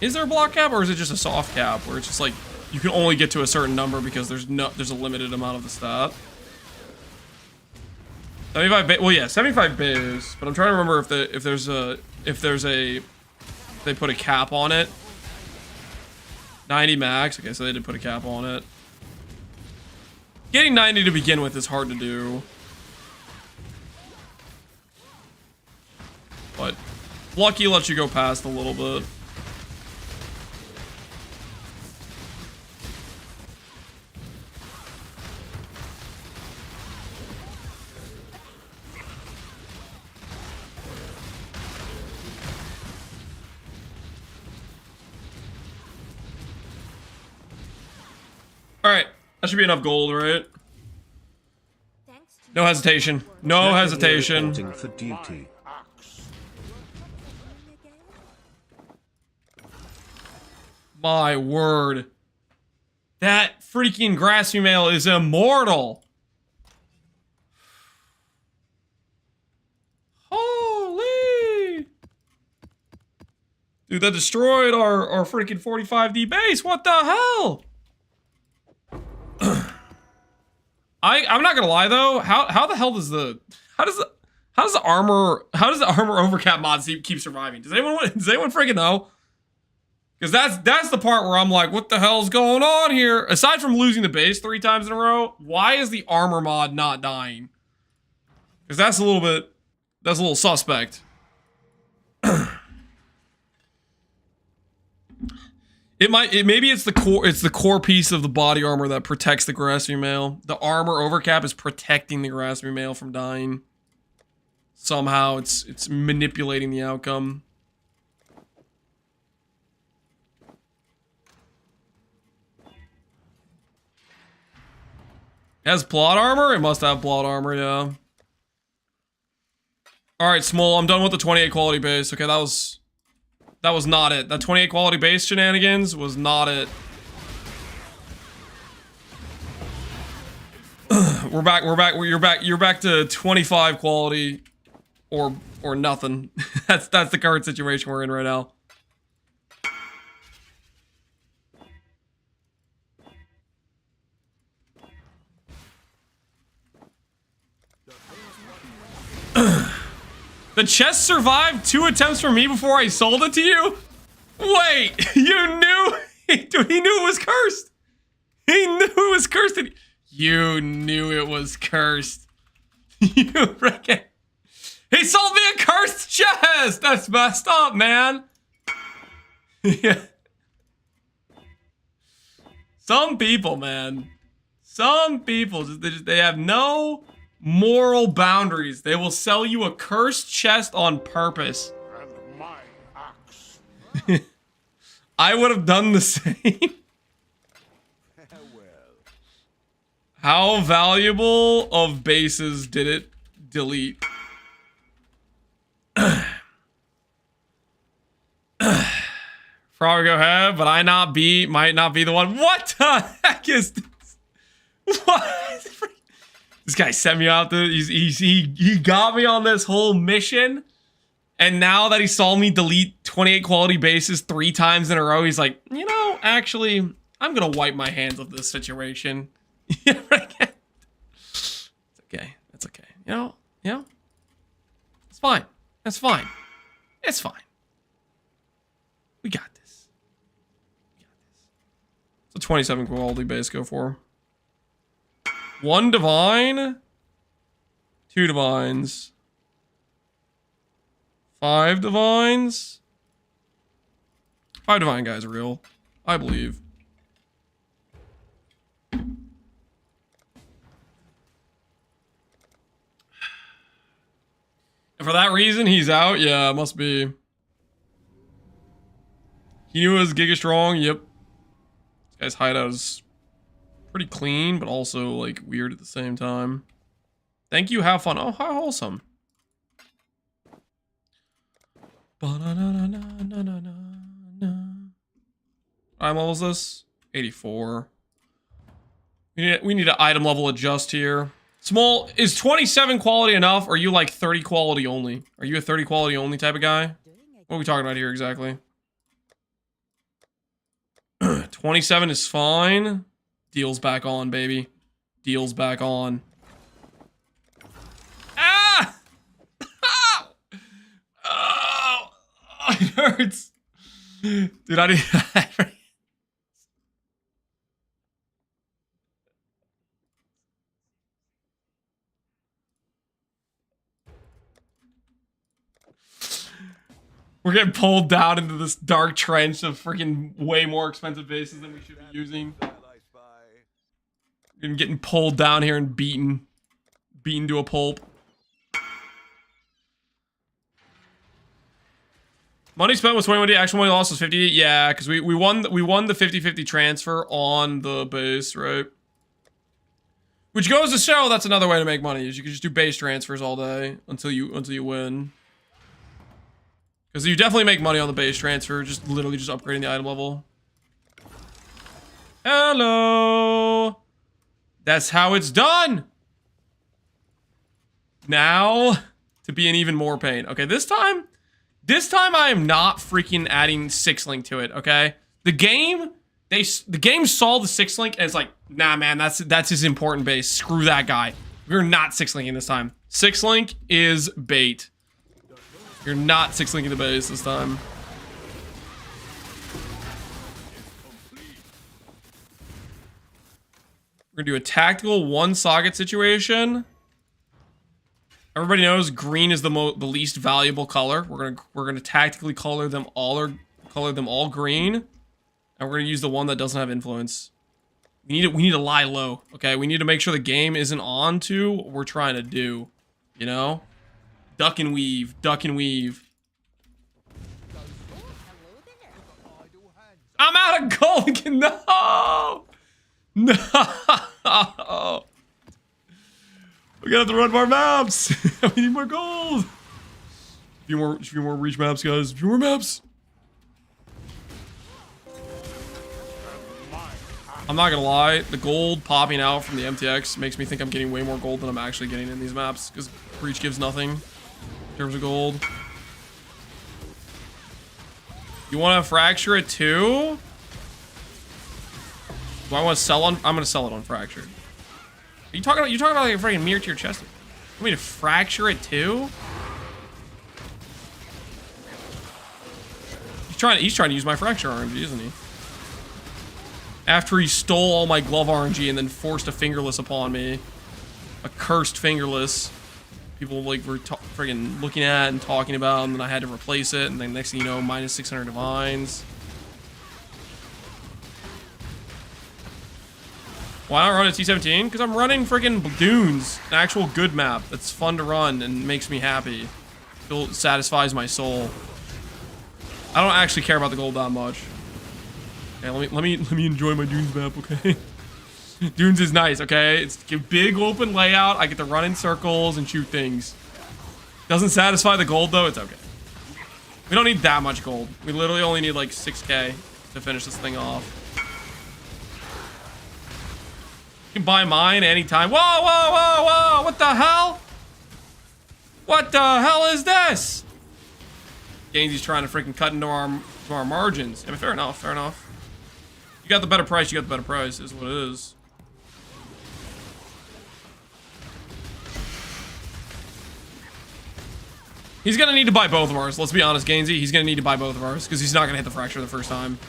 Speaker 1: Is there a block cap, or is it just a soft cap where it's just like you can only get to a certain number because there's a limited amount of the stat? 75 well, yeah, 75 biz, but I'm trying to remember if they put a cap on it. 90 max. Okay, so they did put a cap on it. Getting 90 to begin with is hard to do. But Lucky lets you go past a little bit. Alright, that should be enough gold, right?
Speaker 6: Thanks to
Speaker 1: No hesitation. No hesitation.
Speaker 3: Reporting for duty.
Speaker 1: My word. That freaking grass female is immortal. Holy. Dude, that destroyed our freaking 45D base. What the hell? I'm not gonna lie though. How the hell does the armor overcap mod keep surviving? Does anyone freaking know? Because that's the part where I'm like, what the hell's going on here? Aside from losing the base 3 times in a row, why is the armor mod not dying? Because that's a little suspect. Maybe it's the core piece of the body armor that protects the grass female. The armor overcap is protecting the grass female from dying. Somehow it's manipulating the outcome. It has plot armor? It must have plot armor, yeah. Alright, Small, I'm done with the 28 quality base. Okay, that was not it. That 28 quality base shenanigans was not it. You're back to 25 quality or nothing. That's the current situation we're in right now. The chest survived 2 attempts from me before I sold it to you? Wait, you knew? Dude, he knew it was cursed. He knew it was cursed. You knew it was cursed. You reckon? He sold me a cursed chest! That's messed up, man. Yeah. Some people, man. Some people, they have no moral boundaries. They will sell you a cursed chest on purpose.
Speaker 5: And my axe.
Speaker 1: I would have done the same. How valuable of bases did it delete? Frog go ahead, but might not be the one. What the heck is this? What? This guy sent me out there. He got me on this whole mission, and now that he saw me delete 28 quality bases 3 times in a row, he's like, you know, actually, I'm gonna wipe my hands of this situation. Yeah, right. It's okay. That's okay. You know, it's fine. That's fine. It's fine. We got this. So 27 quality base go for. 1 divine, 2 divines, 5 divines. 5 divine guys are real, I believe. And for that reason, he's out. Yeah, must be. He knew it was Giga Strong. Yep. This guy's hideout is pretty clean, but also like weird at the same time. Thank you. Have fun. Oh, how wholesome. I'm level is this? 84. We need to item level adjust here. Small, is 27 quality enough, or are you like 30 quality only? Are you a 30 quality only type of guy? What are we talking about here exactly? 27 is fine. Deals back on, baby. Deals back on. Ah! Oh! Oh! It hurts. Dude, I need... We're getting pulled down into this dark trench of freaking way more expensive bases than we should be using. We're getting pulled down here and beaten to a pulp. Money spent was 21D. Actual money lost was 50. Yeah, because we won the 50-50 transfer on the base, right? Which goes to show that's another way to make money. Is you can just do base transfers all day until you win. Because you definitely make money on the base transfer, just literally just upgrading the item level. Hello. That's how it's done. Now to be in even more pain. Okay, this time I am not freaking adding 6-link to it, okay? The game saw the 6-link and it's like, nah man, that's his important base. Screw that guy. We're not 6-linking this time. 6-link is bait. You're not 6-linking the base this time. We're gonna do a tactical one socket situation. Everybody knows green is the least valuable color. We're gonna tactically color them all green, and we're gonna use the one that doesn't have influence. We need to lie low, okay? We need to make sure the game isn't on to what we're trying to do, you know? Duck and weave, duck and weave. I'm out of gold again. No, no. We gotta have to run more maps. We need more gold. A few more reach maps, guys. A few more maps. I'm not gonna lie, the gold popping out from the MTX makes me think I'm getting way more gold than I'm actually getting in these maps, because Breach gives nothing in terms of gold. You want to fracture it too? Do I want to sell on? I'm gonna sell it on fractured. Are you talking about? You talking about like a freaking mirror to your chest? You want me to fracture it too? He's trying to use my fracture RNG, isn't he? After he stole all my glove RNG and then forced a fingerless upon me, a cursed fingerless. People like were friggin' looking at and talking about, and then I had to replace it, and then next thing you know, minus 600 divines. Why not run a T17? Because I'm running friggin' Dunes, an actual good map that's fun to run and makes me happy. It satisfies my soul. I don't actually care about the gold that much. Okay, let me enjoy my Dunes map, okay? Dunes is nice, okay? It's a big open layout. I get to run in circles and shoot things. Doesn't satisfy the gold though, it's okay. We don't need that much gold. We literally only need like 6k to finish this thing off. You can buy mine anytime. Whoa, whoa, whoa, whoa! What the hell? What the hell is this? Gainesy's trying to freaking cut into our margins. I mean, fair enough, fair enough. You got the better price, you got the better price, is what it is. He's gonna need to buy both of ours, let's be honest, Gainesy. He's gonna need to buy both of ours, because he's not gonna hit the fracture the first time.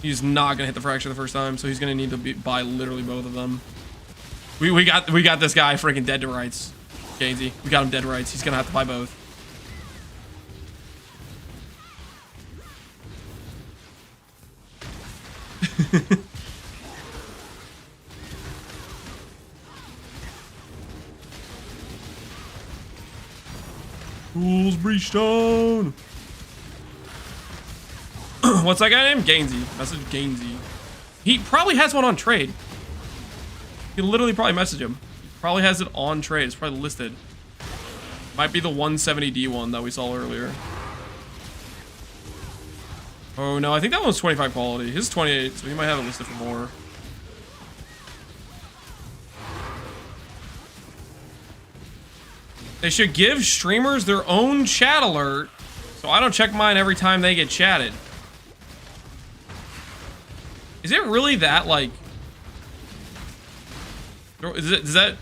Speaker 1: He's not gonna hit the fracture the first time, so he's gonna need to buy literally both of them. We got this guy freaking dead to rights, Gainesy. We got him dead to rights. He's gonna have to buy both. Fools Breachstone. What's that guy named? Gainesy. Message Gainesy. He probably has one on trade. You can literally probably message him. He probably has it on trade. It's probably listed. Might be the 170D one that we saw earlier. Oh no, I think that one's 25 quality. His is 28, so he might have it listed for more. They should give streamers their own chat alert, so I don't check mine every time they get chatted. Is it really that, like... Is that...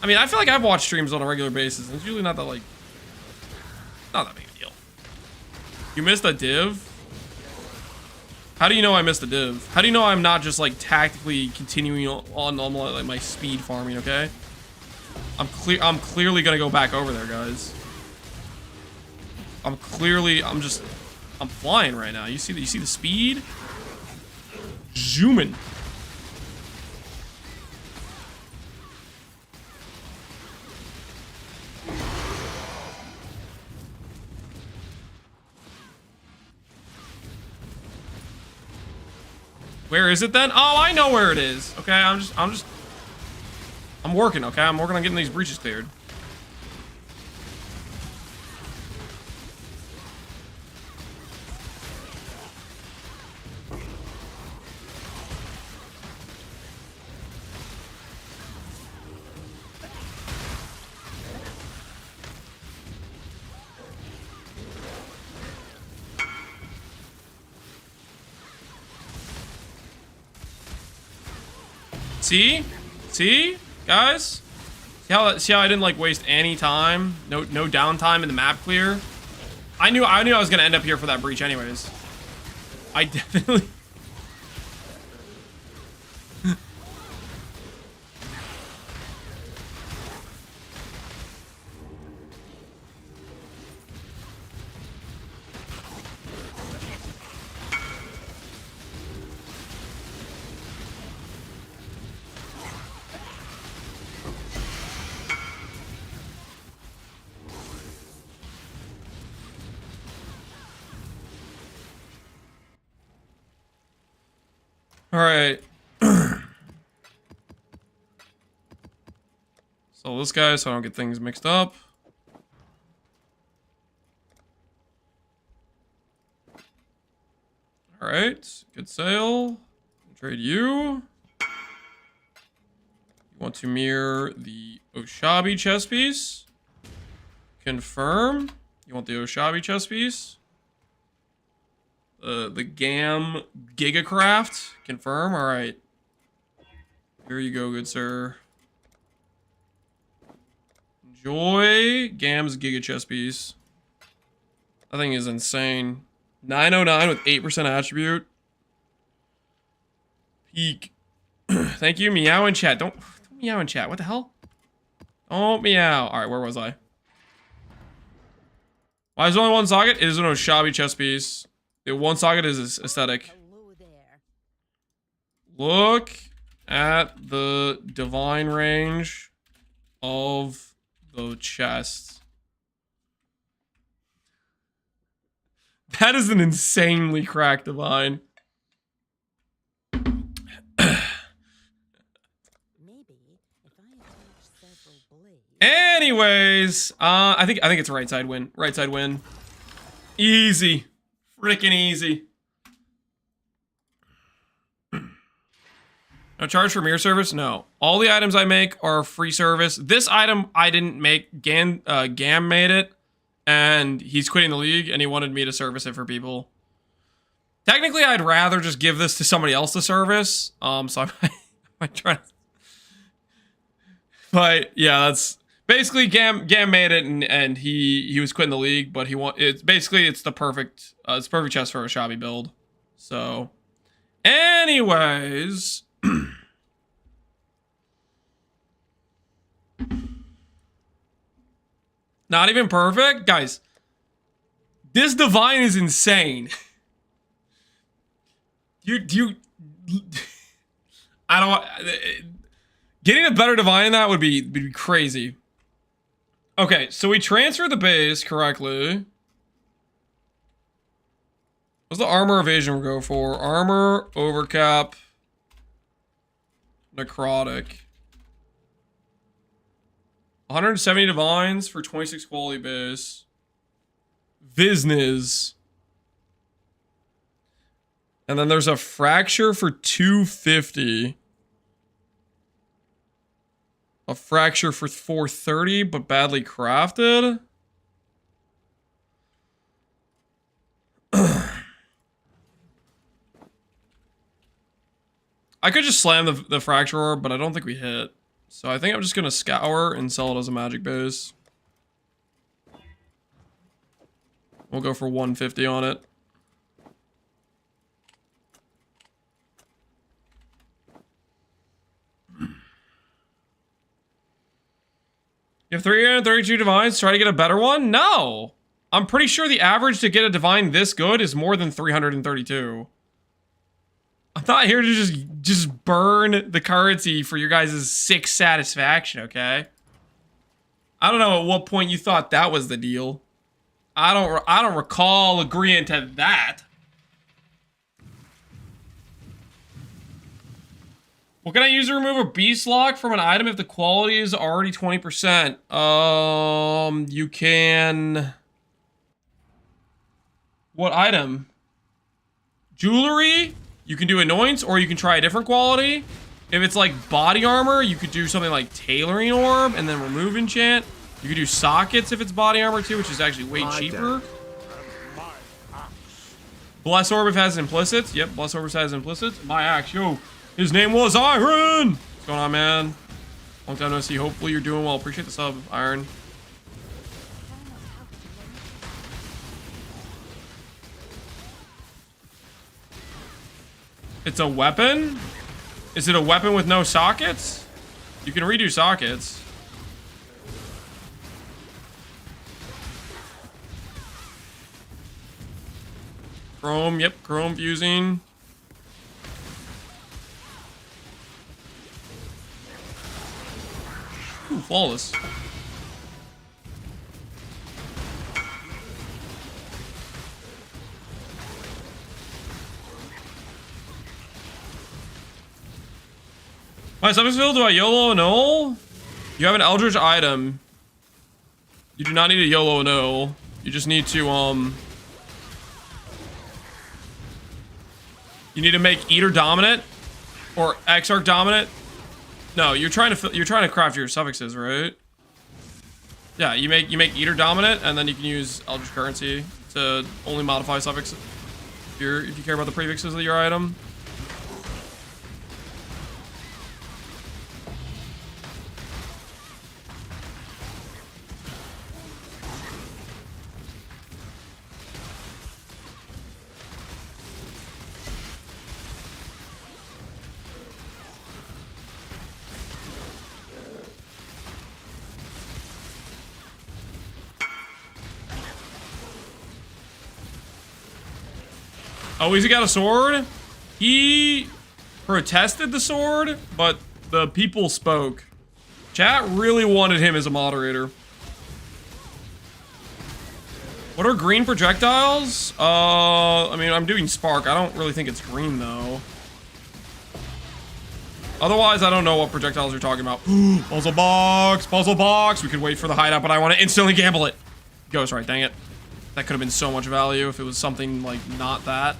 Speaker 1: I mean, I feel like I've watched streams on a regular basis, and it's usually not that, like... Not that big a deal. You missed a div? How do you know I missed a div? How do you know I'm not just, like, tactically continuing on like, my speed farming, okay? I'm clearly gonna go back over there, guys. I'm flying right now. You see the speed? Zooming. Where is it then? Oh, I know where it is. Okay, I'm working, okay? I'm working on getting these breaches cleared. See? See? Guys? See how I didn't like waste any time? No downtime in the map clear? I knew I was gonna end up here for that breach anyways. I definitely Alright. So this guy so I don't get things mixed up. Alright. Good sale. Trade you. You want to mirror the Oshabi chess piece. Confirm. You want the Oshabi chess piece. The Gam Gigacraft. Confirm. All right. Here you go, good sir. Enjoy Gam's Giga chess piece. That thing is insane. 909 with 8% attribute. Peak. Thank you. Meow in chat. Don't meow in chat. What the hell? Don't meow. All right, where was I? Why is there only one socket? It is an Oshabi chess piece. The one socket is aesthetic.
Speaker 7: Hello there.
Speaker 1: Look at the divine range of the chest. That is an insanely cracked divine.
Speaker 7: Maybe if I attach several blades.
Speaker 1: Anyways, I think it's right side win. Right side win. Easy. Freaking easy. No charge for mirror service? No. All the items I make are free service. This item I didn't make. Gam made it. And he's quitting the league and he wanted me to service it for people. Technically, I'd rather just give this to somebody else to service. So I might try to... But yeah, that's... Basically, Gam made it, and he was quitting the league, but it's the perfect chest for a Oshabi build. So, anyways, not even perfect, guys. This divine is insane. I don't. Getting a better divine than that would be crazy. Okay, so we transfer the base correctly. What's the armor evasion we'll go for? Armor, overcap, necrotic. 170 divines for 26 quality base. Visniz. And then there's a fracture for 250. A fracture for 430, but badly crafted. I could just slam the fracture orb, but I don't think we hit. So I think I'm just gonna scour and sell it as a magic base. We'll go for 150 on it. You have 332 divines, try to get a better one? No! I'm pretty sure the average to get a divine this good is more than 332. I'm not here to just burn the currency for your guys' sick satisfaction, okay? I don't know at what point you thought that was the deal. I don't recall agreeing to that. What can I use to remove a beast lock from an item if the quality is already 20%? You can... What item? Jewelry? You can do annoyance, or you can try a different quality. If it's like body armor, you could do something like tailoring orb and then remove enchant. You could do sockets if it's body armor too, which is actually way cheaper. Bless orb if it has implicits. Yep, bless orb if it has implicits. My axe, yo. His name was Iron! What's going on, man? Long time no see. Hopefully you're doing well. Appreciate the sub, Iron. It's a weapon? Is it a weapon with no sockets? You can redo sockets. Chrome, yep, chrome fusing. Ooh, flawless. My summons field, do I YOLO no? You have an Eldritch item. You do not need a YOLO no. You just need to, you need to make Eater dominant or Exarch dominant. No, you're trying to craft your suffixes, right? Yeah, you make Eater dominant, and then you can use Eldritch currency to only modify suffixes if you care about the prefixes of your item. Oh, he's got a sword? He protested the sword, but the people spoke. Chat really wanted him as a moderator. What are green projectiles? I mean, I'm doing spark. I don't really think it's green, though. Otherwise, I don't know what projectiles you're talking about. Puzzle box! Puzzle box! We could wait for the hideout, but I want to instantly gamble it. Ghost, right, dang it. That could have been so much value if it was something, like, not that.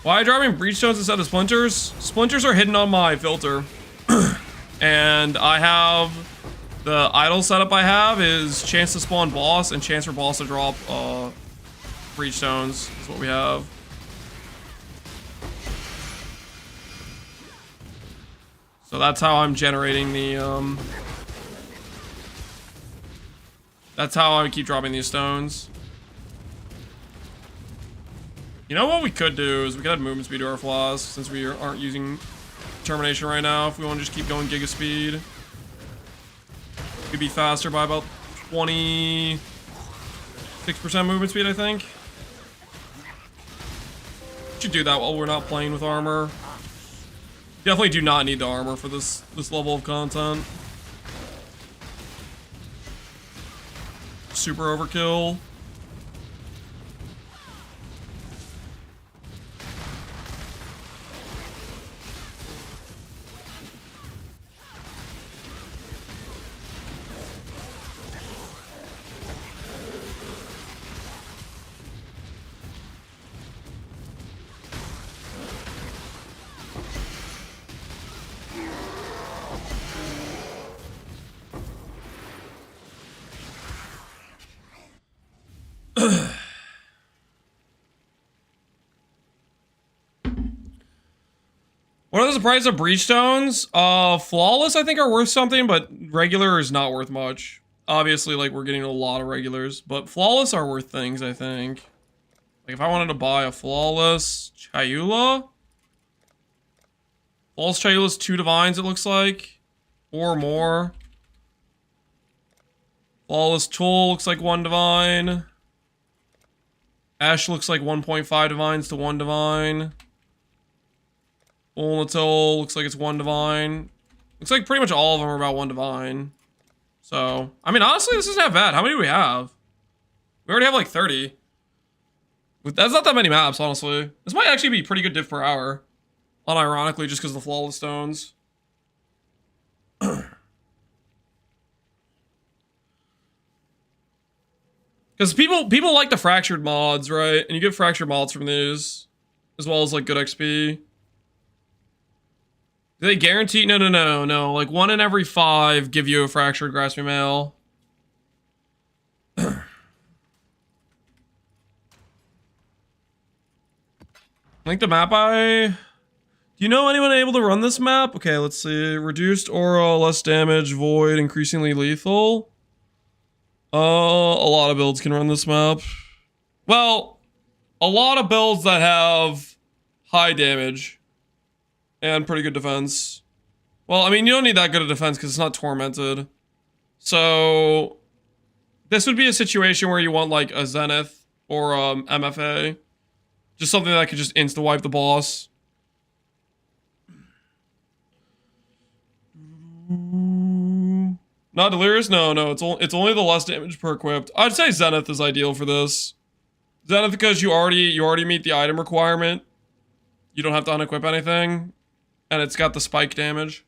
Speaker 1: Why are you dropping Breachstones instead of Splinters? Splinters are hidden on my filter. And I have... The idle setup I have is chance to spawn boss and chance for boss to drop Breachstones. That's what we have. So that's how I'm generating the... That's how I keep dropping these stones. You know what we could do is we could add movement speed to our flaws since we aren't using determination right now. If we want to just keep going giga speed, could be faster by about 26% movement speed, I think. Should do that while we're not playing with armor. Definitely do not need the armor for this level of content. Super overkill. What is the price of Breachstones? Flawless I think are worth something, but regular is not worth much. Obviously, like, we're getting a lot of regulars, but Flawless are worth things, I think. Like if I wanted to buy a flawless Chayula. Flawless Chayula's 2 divines, it looks like. Or more. Flawless Tool looks like 1 divine. Ash looks like 1.5 divines to 1 divine. Volatile looks like it's 1 divine. Looks like pretty much all of them are about 1 divine. So, I mean, honestly, this isn't that bad. How many do we have? We already have like 30. That's not that many maps, honestly. This might actually be pretty good diff per hour. Unironically, just because of the flawless stones. Because people like the fractured mods, right? And you get fractured mods from these, as well as like good XP. Do they guarantee? No. Like 1 in every 5 give you a fractured grasping mail. I think the map Do you know anyone able to run this map? Okay, let's see. Reduced aura, less damage, void, increasingly lethal. A lot of builds can run this map. Well, a lot of builds that have high damage and pretty good defense. Well, I mean, you don't need that good a defense because it's not tormented. So this would be a situation where you want like a Zenith or MFA. Just something that could just insta-wipe the boss. Not Delirious? No. It's only the less damage per equipped. I'd say Zenith is ideal for this. Zenith because you already meet the item requirement. You don't have to unequip anything. And it's got the spike damage.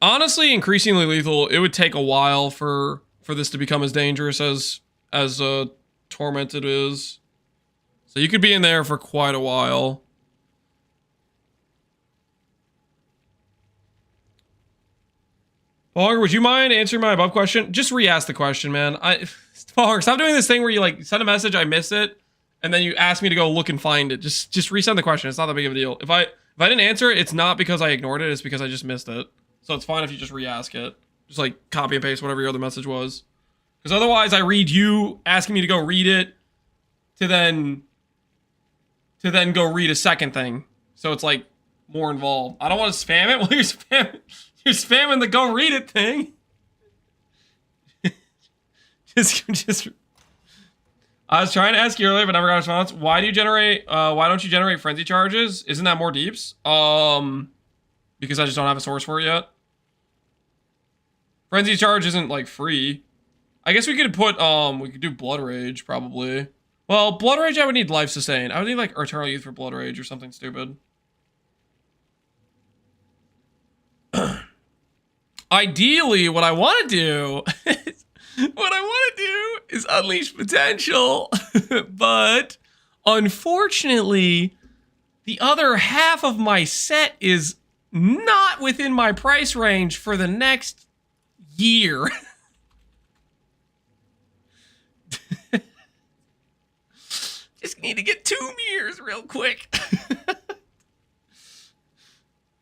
Speaker 1: Honestly, increasingly lethal, it would take a while for this to become as dangerous as Tormented is. So you could be in there for quite a while. Fogger, would you mind answering my above question? Just re-ask the question, man. Fogger, stop doing this thing where you like send a message, I miss it, and then you ask me to go look and find it. Just resend the question. It's not that big of a deal. If I didn't answer it, it's not because I ignored it. It's because I just missed it. So it's fine if you just re-ask it. Just like copy and paste whatever your other message was. Because otherwise I read you asking me to go read it to then go read a second thing. So it's like more involved. I don't want to spam it. Well, you're spamming the go read it thing. just I was trying to ask you earlier but never got a response. Why don't you generate frenzy charges? Isn't that more deeps? Because I just don't have a source for it yet. Frenzy charge isn't like free. I guess we could do Blood Rage probably. Well, Blood Rage I would need life sustain. I would need like Eternal Youth for Blood Rage or something stupid. Ideally, what I want to do is unleash potential. But unfortunately, the other half of my set is not within my price range for the next year. Just need to get 2 mirrors real quick. This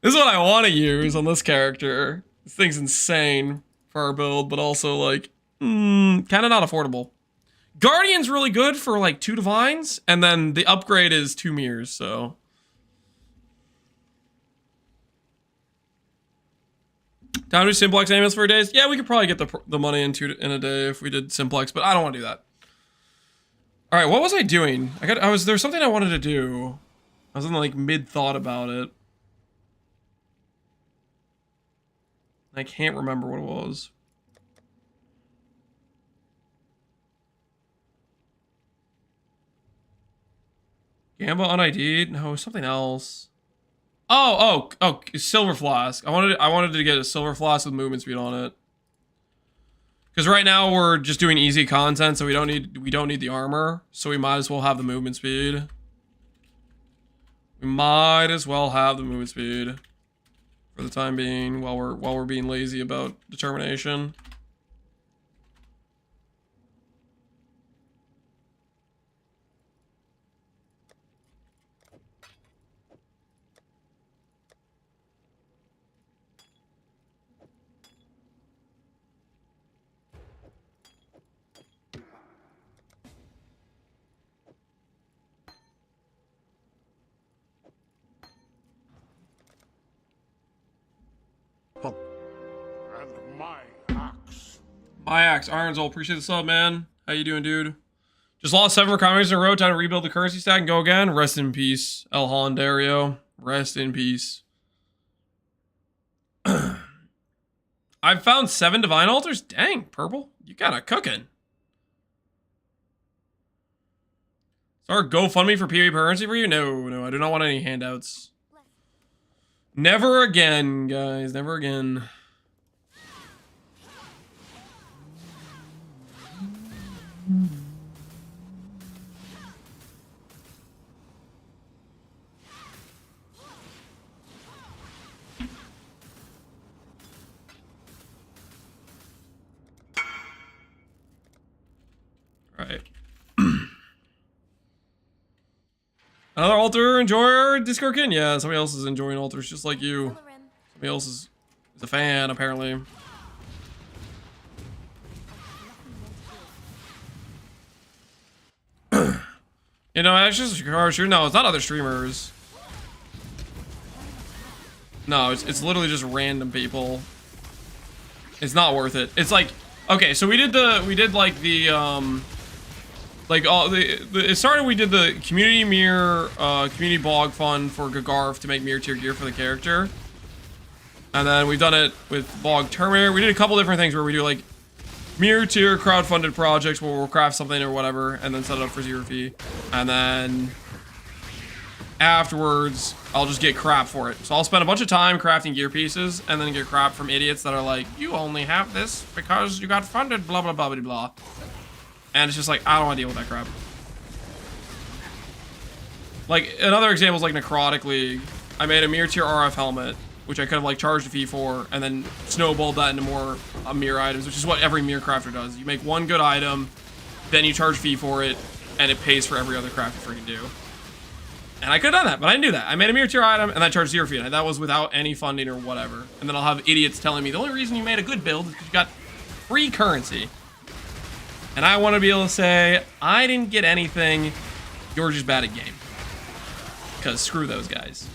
Speaker 1: is what I want to use on this character. This thing's insane for our build, but also like, kind of not affordable. Guardian's really good for like 2 divines, and then the upgrade is 2 mirrors, so. Time to do simplex ambulance for days? Yeah, we could probably get the money in a day if we did simplex, but I don't want to do that. All right, what was I doing? There's something I wanted to do. I was in like mid-thought about it. I can't remember what it was. Gamba un-ID'd? No, something else. Oh, Silver Flask. I wanted to get a Silver Flask with movement speed on it. Because right now we're just doing easy content, so we don't need the armor. So we might as well have the movement speed. We might as well have the movement speed for the time being while we're being lazy about determination.
Speaker 5: and my axe.
Speaker 1: My axe, Ironsoul, appreciate the sub, man. How you doing, dude? Just lost 7 economies in a row. Time to rebuild the currency stack and go again. Rest in peace, El Hondario. Rest in peace. I've found 7 divine altars. Dang, Purple, you got it cooking. Start GoFundMe for PvP currency for you? No, I do not want any handouts. Never again, guys. Never again. Right. Another altar enjoyer, Discord kid? Yeah, somebody else is enjoying altars just like you. Somebody else is a fan, apparently. You know, it's just sure. No, it's not other streamers. No, it's literally just random people. It's not worth it. It's like, okay, so we did like the like all it started. We did the community mirror, community blog fund for Gagarf to make mirror tier gear for the character, and then we've done it with blog Terminator. We did a couple different things where we do like mirror tier crowdfunded projects where we'll craft something or whatever, and then set it up for 0 fee, and then afterwards I'll just get crap for it. So I'll spend a bunch of time crafting gear pieces, and then get crap from idiots that are like, you only have this because you got funded, blah blah blah blah blah. And it's just like, I don't want to deal with that crap. Like, another example is like Necrotic League. I made a mirror tier RF helmet, which I could have like charged a fee for, and then snowballed that into more mirror items, which is what every mirror crafter does. You make one good item, then you charge a fee for it, and it pays for every other craft you freaking do. And I could have done that, but I didn't do that. I made a mirror tier item, and I charged 0 fee, and that was without any funding or whatever. And then I'll have idiots telling me the only reason you made a good build is because you got free currency. And I want to be able to say, I didn't get anything, you're just bad at game. Because screw those guys.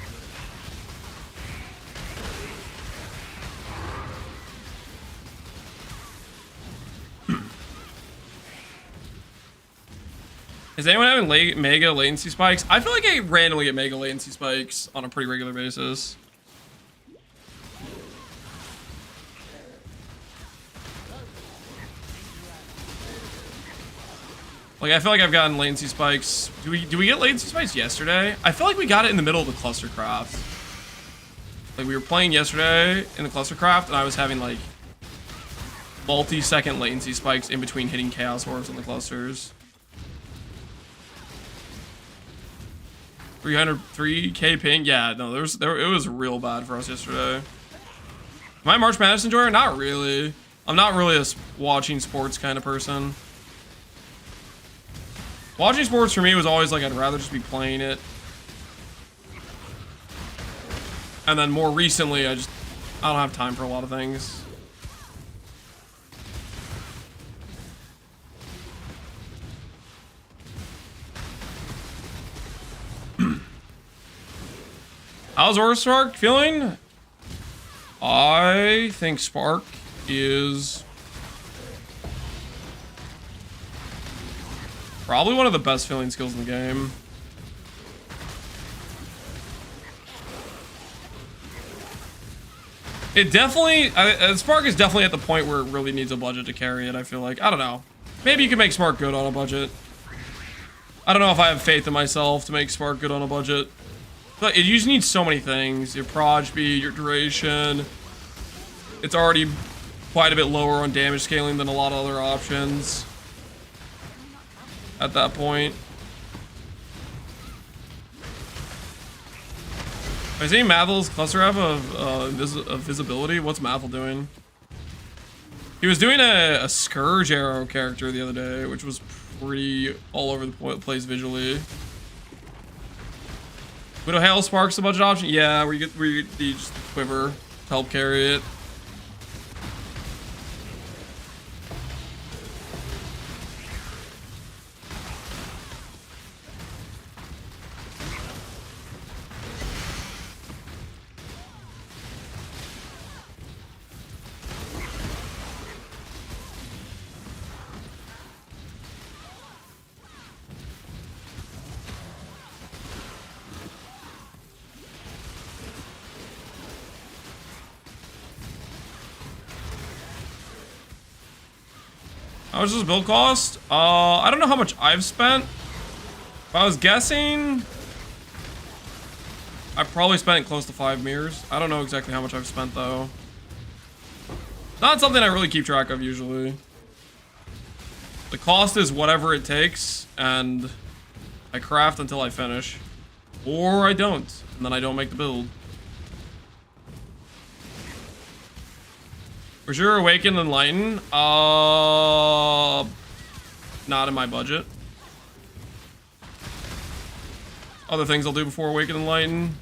Speaker 1: Is anyone having mega latency spikes? I feel like I randomly get mega latency spikes on a pretty regular basis. Like, I feel like I've gotten latency spikes. Do we get latency spikes yesterday? I feel like we got it in the middle of the clustercraft. Like, we were playing yesterday in the clustercraft, and I was having, like, multi-second latency spikes in between hitting chaos orbs on the clusters. 303k ping? Yeah, no, it was real bad for us yesterday. Am I a March Madness enjoyer? Not really. I'm not really a watching sports kind of person. Watching sports for me was always like, I'd rather just be playing it. And then more recently, I don't have time for a lot of things. How's Spark feeling? I think Spark is probably one of the best feeling skills in the game. It definitely, Spark is definitely at the point where it really needs a budget to carry it, I feel like. I don't know. Maybe you can make Spark good on a budget. I don't know if I have faith in myself to make Spark good on a budget. But it usually needs so many things. Your proj speed, your duration. It's already quite a bit lower on damage scaling than a lot of other options at that point. I see Mathel's cluster have of visibility. What's Mathel doing? He was doing a Scourge Arrow character the other day, which was pretty all over the place visually. Widow Hail Sparks the budget option? Yeah, where you get the just quiver to help carry it. How much does this build cost? I don't know how much I've spent. If I was guessing, I probably spent close to 5 mirrors. I don't know exactly how much I've spent though. Not something I really keep track of usually. The cost is whatever it takes, and I craft until I finish. Or I don't, and then I don't make the build. For sure, Awaken and Enlighten. Not in my budget. Other things I'll do before Awaken and Enlighten.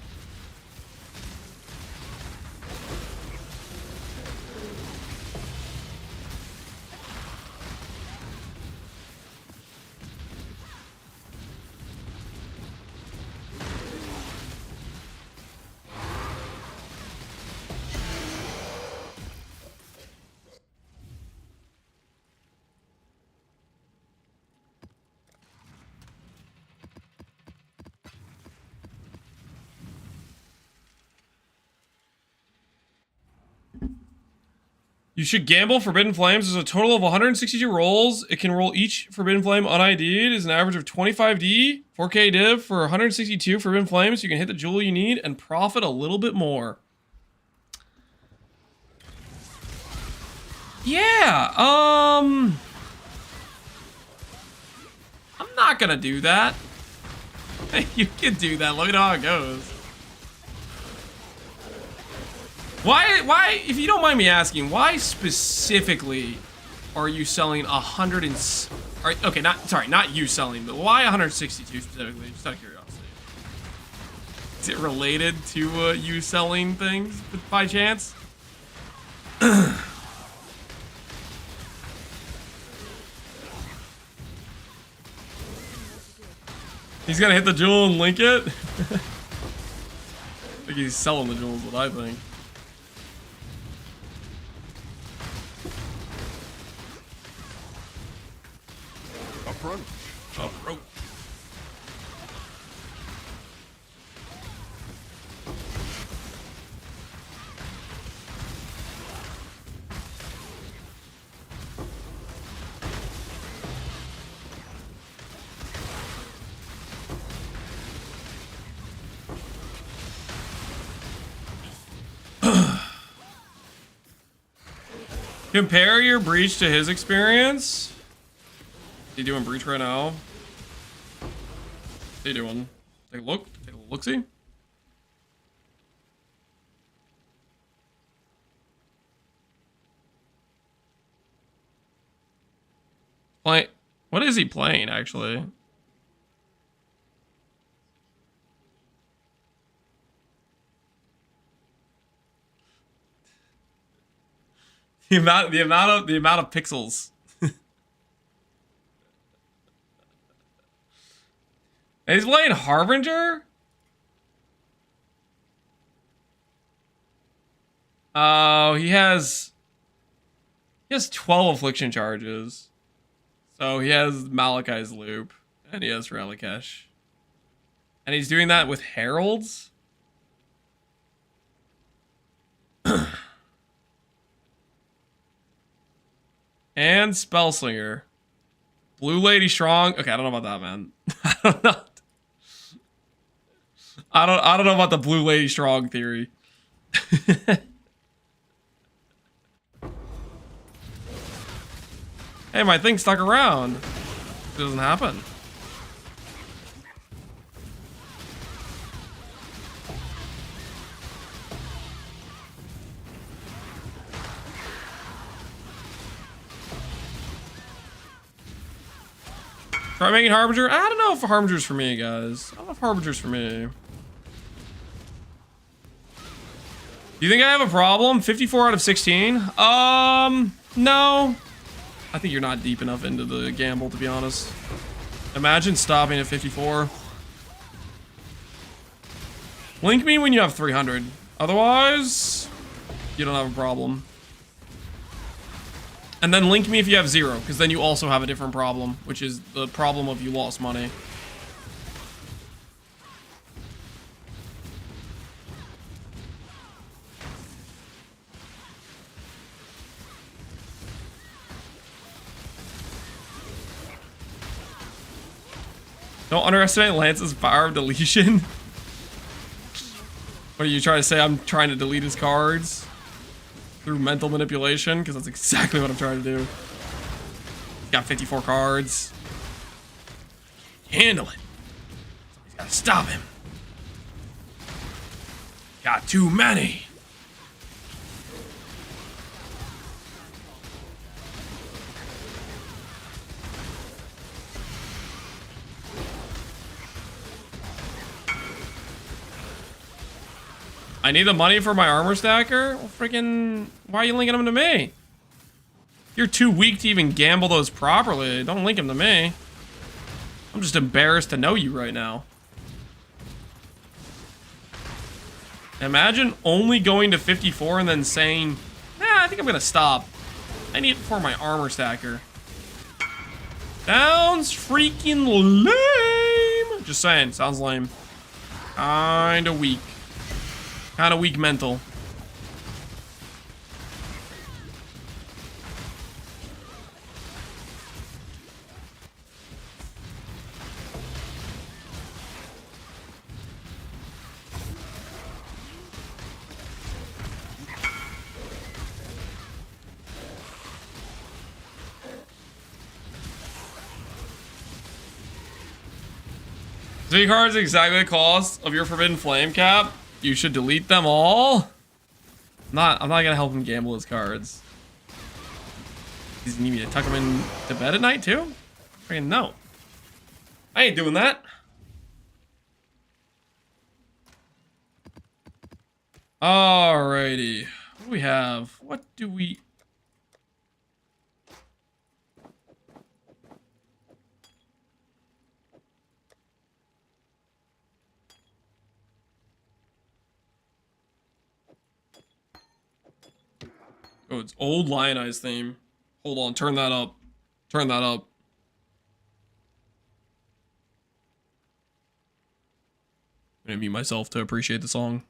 Speaker 1: You should gamble Forbidden Flames. There's a total of 162 rolls. It can roll each Forbidden Flame unID'd. It's an average of 25D, 4K div for 162 Forbidden Flames. You can hit the jewel you need and profit a little bit more. Yeah, I'm not gonna do that. You can do that. Let me know how it goes. Why, if you don't mind me asking, why specifically are you selling 100 and... okay, not you selling, but why 162 specifically? Just out of curiosity. Is it related to you selling things by chance? He's gonna hit the jewel and link it? I think he's selling the jewels, what I think.
Speaker 2: Approach.
Speaker 1: Approach. Compare your breach to his experience. Is he doing breach right now? What's he doing? Take a look. Take a look-see. Play. What is he playing actually? The amount of pixels. He's playing Harbinger? Oh, he has 12 affliction charges. So he has Malachi's Loop. And he has Relikesh. And he's doing that with Heralds? And Spellslinger. Blue Lady Strong. Okay, I don't know about that, man. I don't know. I don't know about the Blue Lady Strong theory. Hey, my thing stuck around. It doesn't happen. Try making Harbinger. I don't know if Harbinger's for me, guys. I don't know if Harbinger's for me. Do you think I have a problem? 54 out of 16? No. I think you're not deep enough into the gamble, to be honest. Imagine stopping at 54. Link me when you have 300. Otherwise, you don't have a problem. And then link me if you have 0, because then you also have a different problem, which is the problem of you lost money. Don't underestimate Lance's power of deletion. What are you trying to say? I'm trying to delete his cards through mental manipulation? Because that's exactly what I'm trying to do. He's got 54 cards. Handle it. He's got to stop him. Got too many. I need the money for my armor stacker? Well, freaking, why are you linking them to me? You're too weak to even gamble those properly. Don't link them to me. I'm just embarrassed to know you right now. Imagine only going to 54 and then saying, nah, I think I'm gonna stop. I need it for my armor stacker. Sounds freaking lame. Just saying, sounds lame. Kinda weak. Kinda weak mental. Three cards exactly the cost of your Forbidden Flame cap. You should delete them all. I'm not gonna help him gamble his cards. Does he need me to tuck him in to bed at night too? Freaking no. I ain't doing that. Alrighty. What do we have? What do we... Oh, it's old Lion Eyes theme. Hold on, turn that up. Turn that up. I'm gonna mute myself to appreciate the song.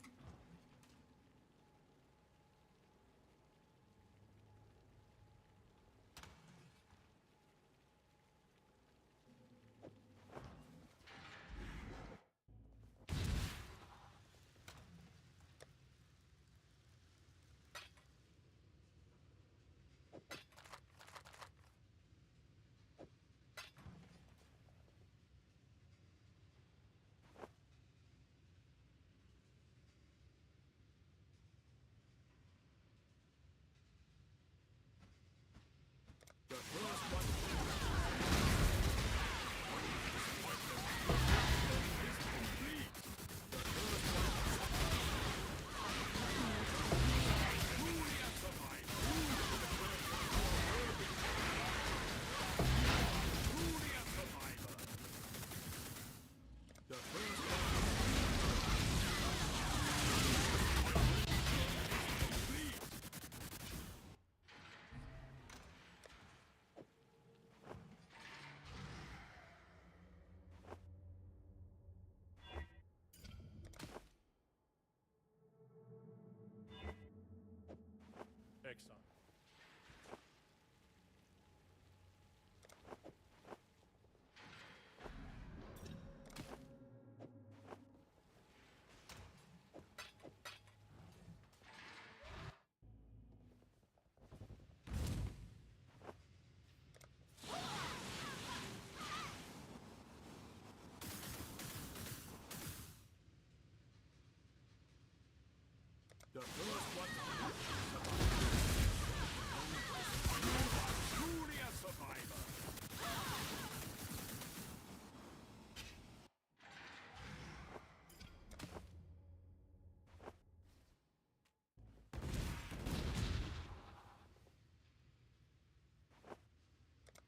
Speaker 4: Exile. The first one truly a survivor.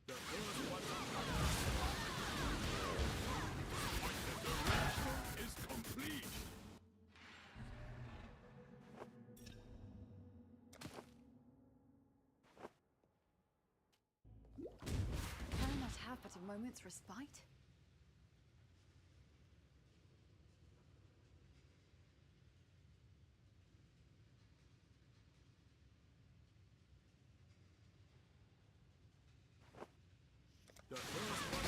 Speaker 4: The first one is complete.
Speaker 6: Can I not have but a moment's respite?
Speaker 5: The first one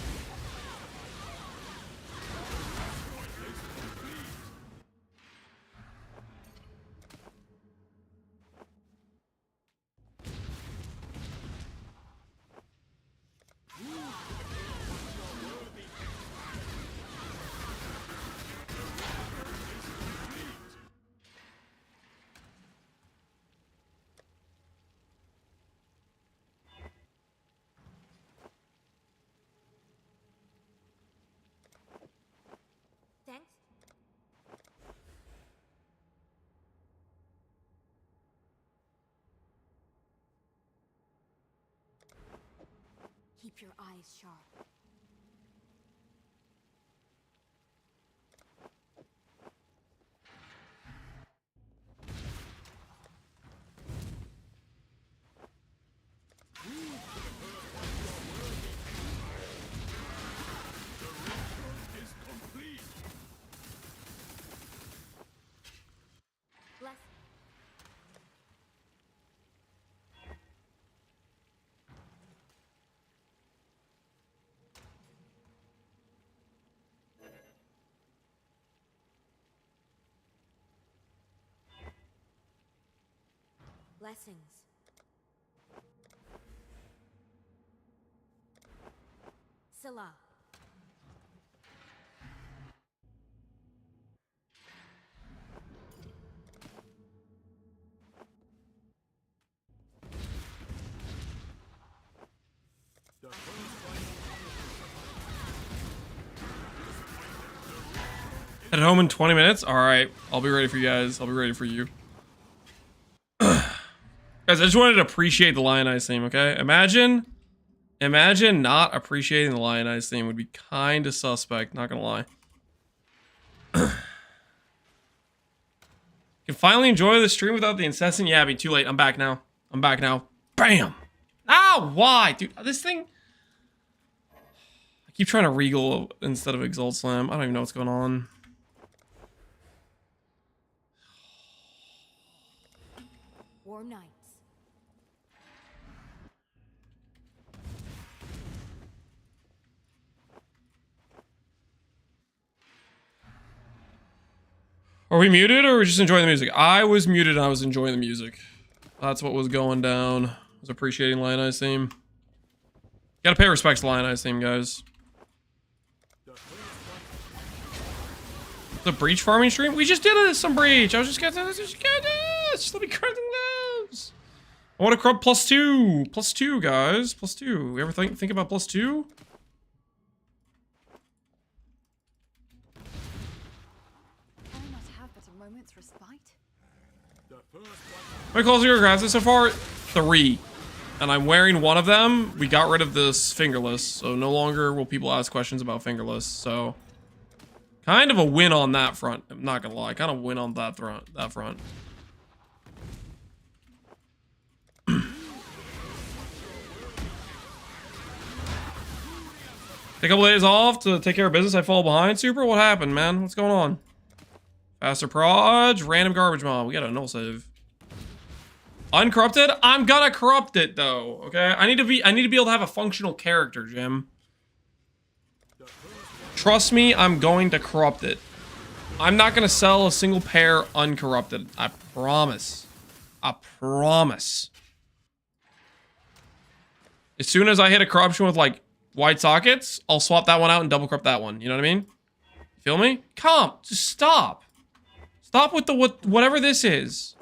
Speaker 6: Keep your eyes sharp.
Speaker 5: Is complete.
Speaker 6: Bless. Blessings. Scylla.
Speaker 1: At home in 20 minutes? Alright, I'll be ready for you guys. I'll be ready for you. Guys, I just wanted to appreciate the Lionized theme, okay? Imagine not appreciating the Lionized theme would be kind of suspect, not gonna lie. Can finally enjoy the stream without the incessant yabbing. Too late, I'm back now. I'm back now. Bam! Ah, why? Dude, this thing... I keep trying to Regal instead of Exalt Slam. I don't even know what's going on.
Speaker 6: War Knights.
Speaker 1: Are we muted or are we just enjoying the music? I was muted and I was enjoying the music. That's what was going down. I was appreciating Lionized theme. Gotta pay respects to Lionized theme, guys. The breach farming stream? We just did some breach. I was just gonna just let me crack those. I want to corrupt +2. +2, guys. +2. You ever think about +2?
Speaker 6: Can I not have but a moment's respite?
Speaker 1: My calls your graphics so far? 3. And I'm wearing one of them. We got rid of this fingerless, so no longer will people ask questions about fingerless. So kind of a win on that front. I'm not gonna lie, kind of win on that front. Take a couple days off to take care of business. I fall behind. Super, what happened, man? What's going on? Faster proj, random garbage mob. We got a null save. Uncorrupted? I'm gonna corrupt it though. Okay, I need to be able to have a functional character, Jim. Trust me, I'm going to corrupt it. I'm not gonna sell a single pair uncorrupted. I promise. I promise. As soon as I hit a corruption with like white sockets, I'll swap that one out and double corrupt that one. You know what I mean? Feel me? Come, just stop. Stop with the whatever this is.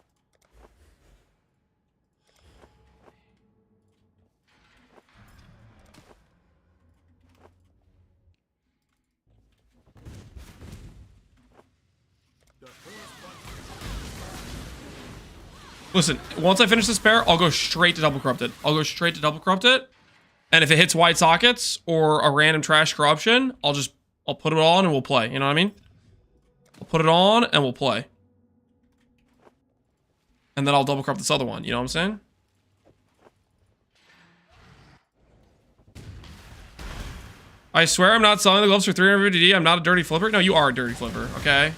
Speaker 1: Listen, once I finish this pair, I'll go straight to double corrupt it. And if it hits white sockets or a random trash corruption, I'll put it on and we'll play. You know what I mean? I'll put it on and we'll play. And then I'll double corrupt this other one. You know what I'm saying? I swear I'm not selling the gloves for 350D. I'm not a dirty flipper. No, you are a dirty flipper, okay?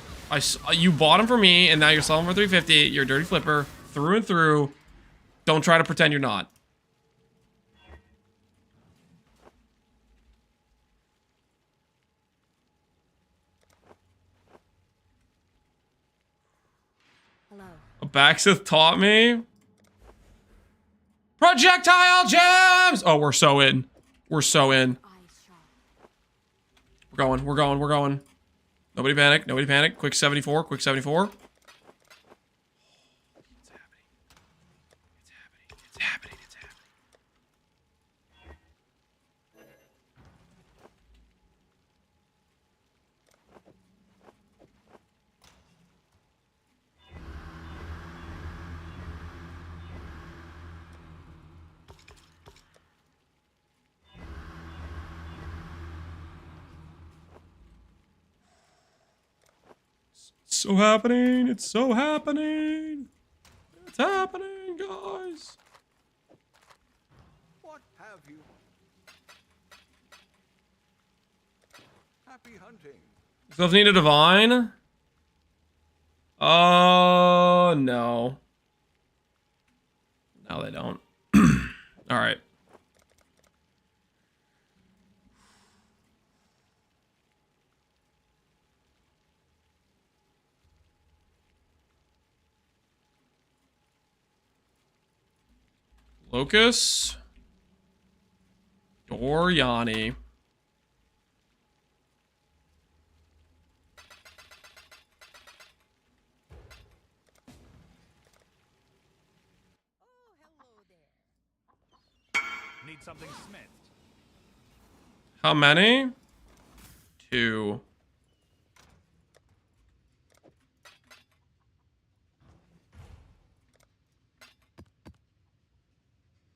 Speaker 1: You bought them for me, and now you're selling them for 350. You're a dirty flipper through and through. Don't try to pretend you're not.
Speaker 6: Hello.
Speaker 1: Baxith taught me. Projectile gems! Oh, we're so in. We're so in.
Speaker 6: Eyes sharp.
Speaker 1: We're going. Nobody panic. Quick 74. It's happening. so happening. It's so happening. It's happening, guys.
Speaker 2: What have you? Happy hunting.
Speaker 1: Stuff need a divine? Oh, no. No, they don't. All right. Locus. Doriani.
Speaker 4: Need something smithed.
Speaker 1: How many? 2.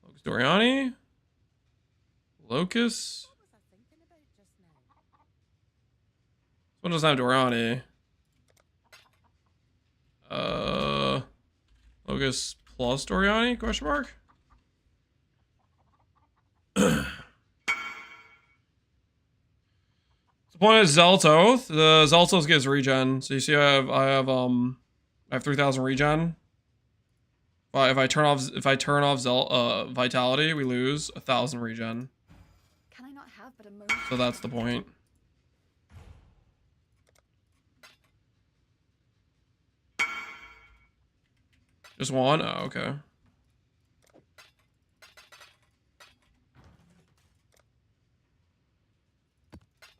Speaker 1: Locus Doriani. Locus.
Speaker 7: What was I thinking about just now?
Speaker 1: What does have Doriani? Locus plus Doriani? Question mark. The point is Zelt's Oath. The Zelt's Oath gives regen. So you see, I have 3,000 regen. If I turn off Vitality, we lose 1,000 regen.
Speaker 6: Can I not have but a moment?
Speaker 1: So that's the point. Just one? Oh, okay.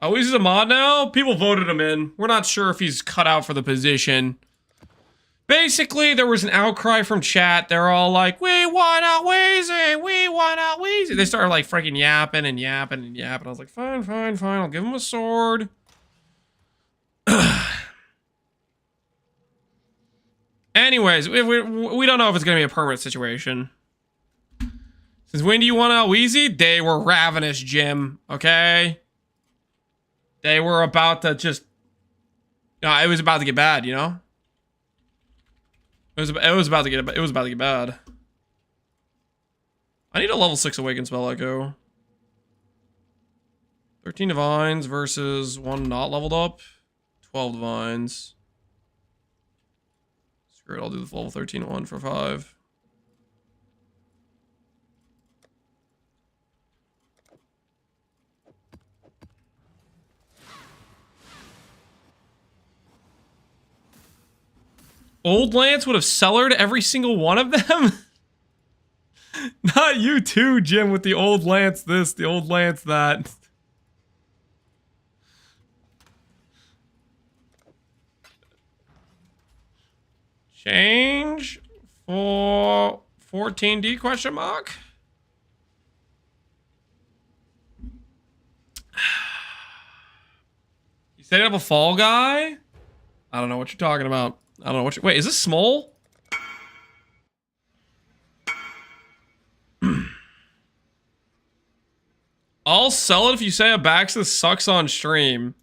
Speaker 1: Oh, he's a mod now? People voted him in. We're not sure if he's cut out for the position. Basically, there was an outcry from chat. They're all like, we want out Wheezy! We want out Wheezy! They started like freaking yapping and yapping and yapping. I was like, fine, fine, fine. I'll give him a sword. Anyways, we don't know if it's going to be a permanent situation. Since when do you want out Wheezy? They were ravenous, Jim. Okay? They were about to just... it was about to get bad, you know? It was about to get bad. I need a level 6 awaken spell echo. 13 divines versus 1 not leveled up. 12 divines. Screw it, I'll do the level 13 one for 5. Old Lance would have cellared every single one of them? Not you too, Jim, with the old Lance this, the old Lance that. Change for 14D question mark? You setting up a fall guy? I don't know what you're talking about. I don't know what you... Wait, is this small? I'll sell it if you say Abaxis sucks on stream.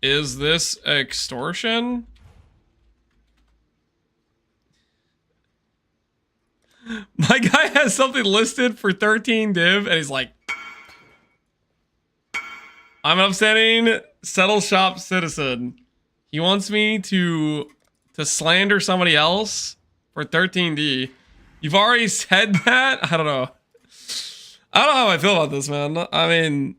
Speaker 1: Is this extortion? My guy has something listed for 13 div, and he's like... I'm an upsetting settle shop citizen. He wants me to slander somebody else for 13D. You've already said that? I don't know. I don't know how I feel about this, man. I mean...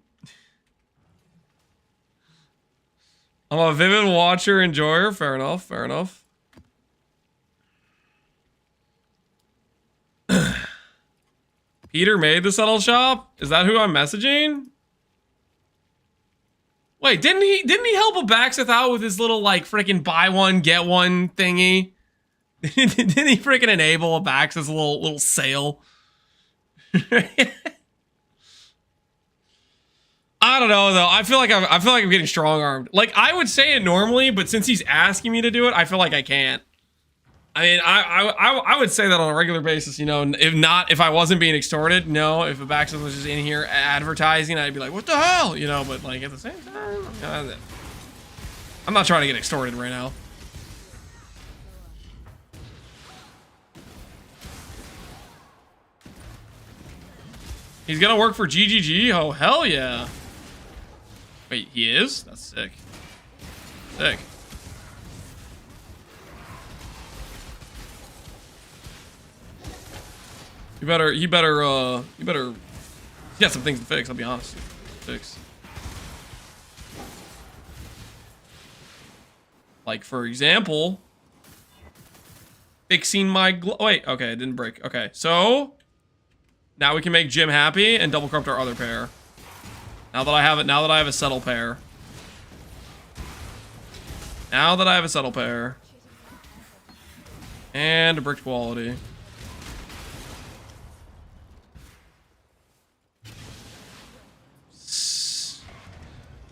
Speaker 1: I'm a vivid watcher, enjoyer. Fair enough, fair enough. Peter made the settle shop? Is that who I'm messaging? Wait, didn't he help Abaxith out with his little like freaking buy one get one thingy? Didn't he freaking enable Abaxith's little sale? I don't know though. I feel like I'm getting strong armed. Like I would say it normally, but since he's asking me to do it, I feel like I can't. I mean, I would say that on a regular basis, you know, if I wasn't being extorted, no, if Abaxith was just in here advertising, I'd be like, what the hell? You know, but like at the same time, I'm not trying to get extorted right now. He's gonna work for GGG? Oh, hell yeah. Wait, he is? That's sick. Sick. He better, he got some things to fix, I'll be honest. Fix. Like, for example, fixing my wait, okay, it didn't break. Okay, so now we can make Jim happy and double corrupt our other pair. Now that I have it, now that I have a settle pair. Now that I have a settle pair. And a brick quality.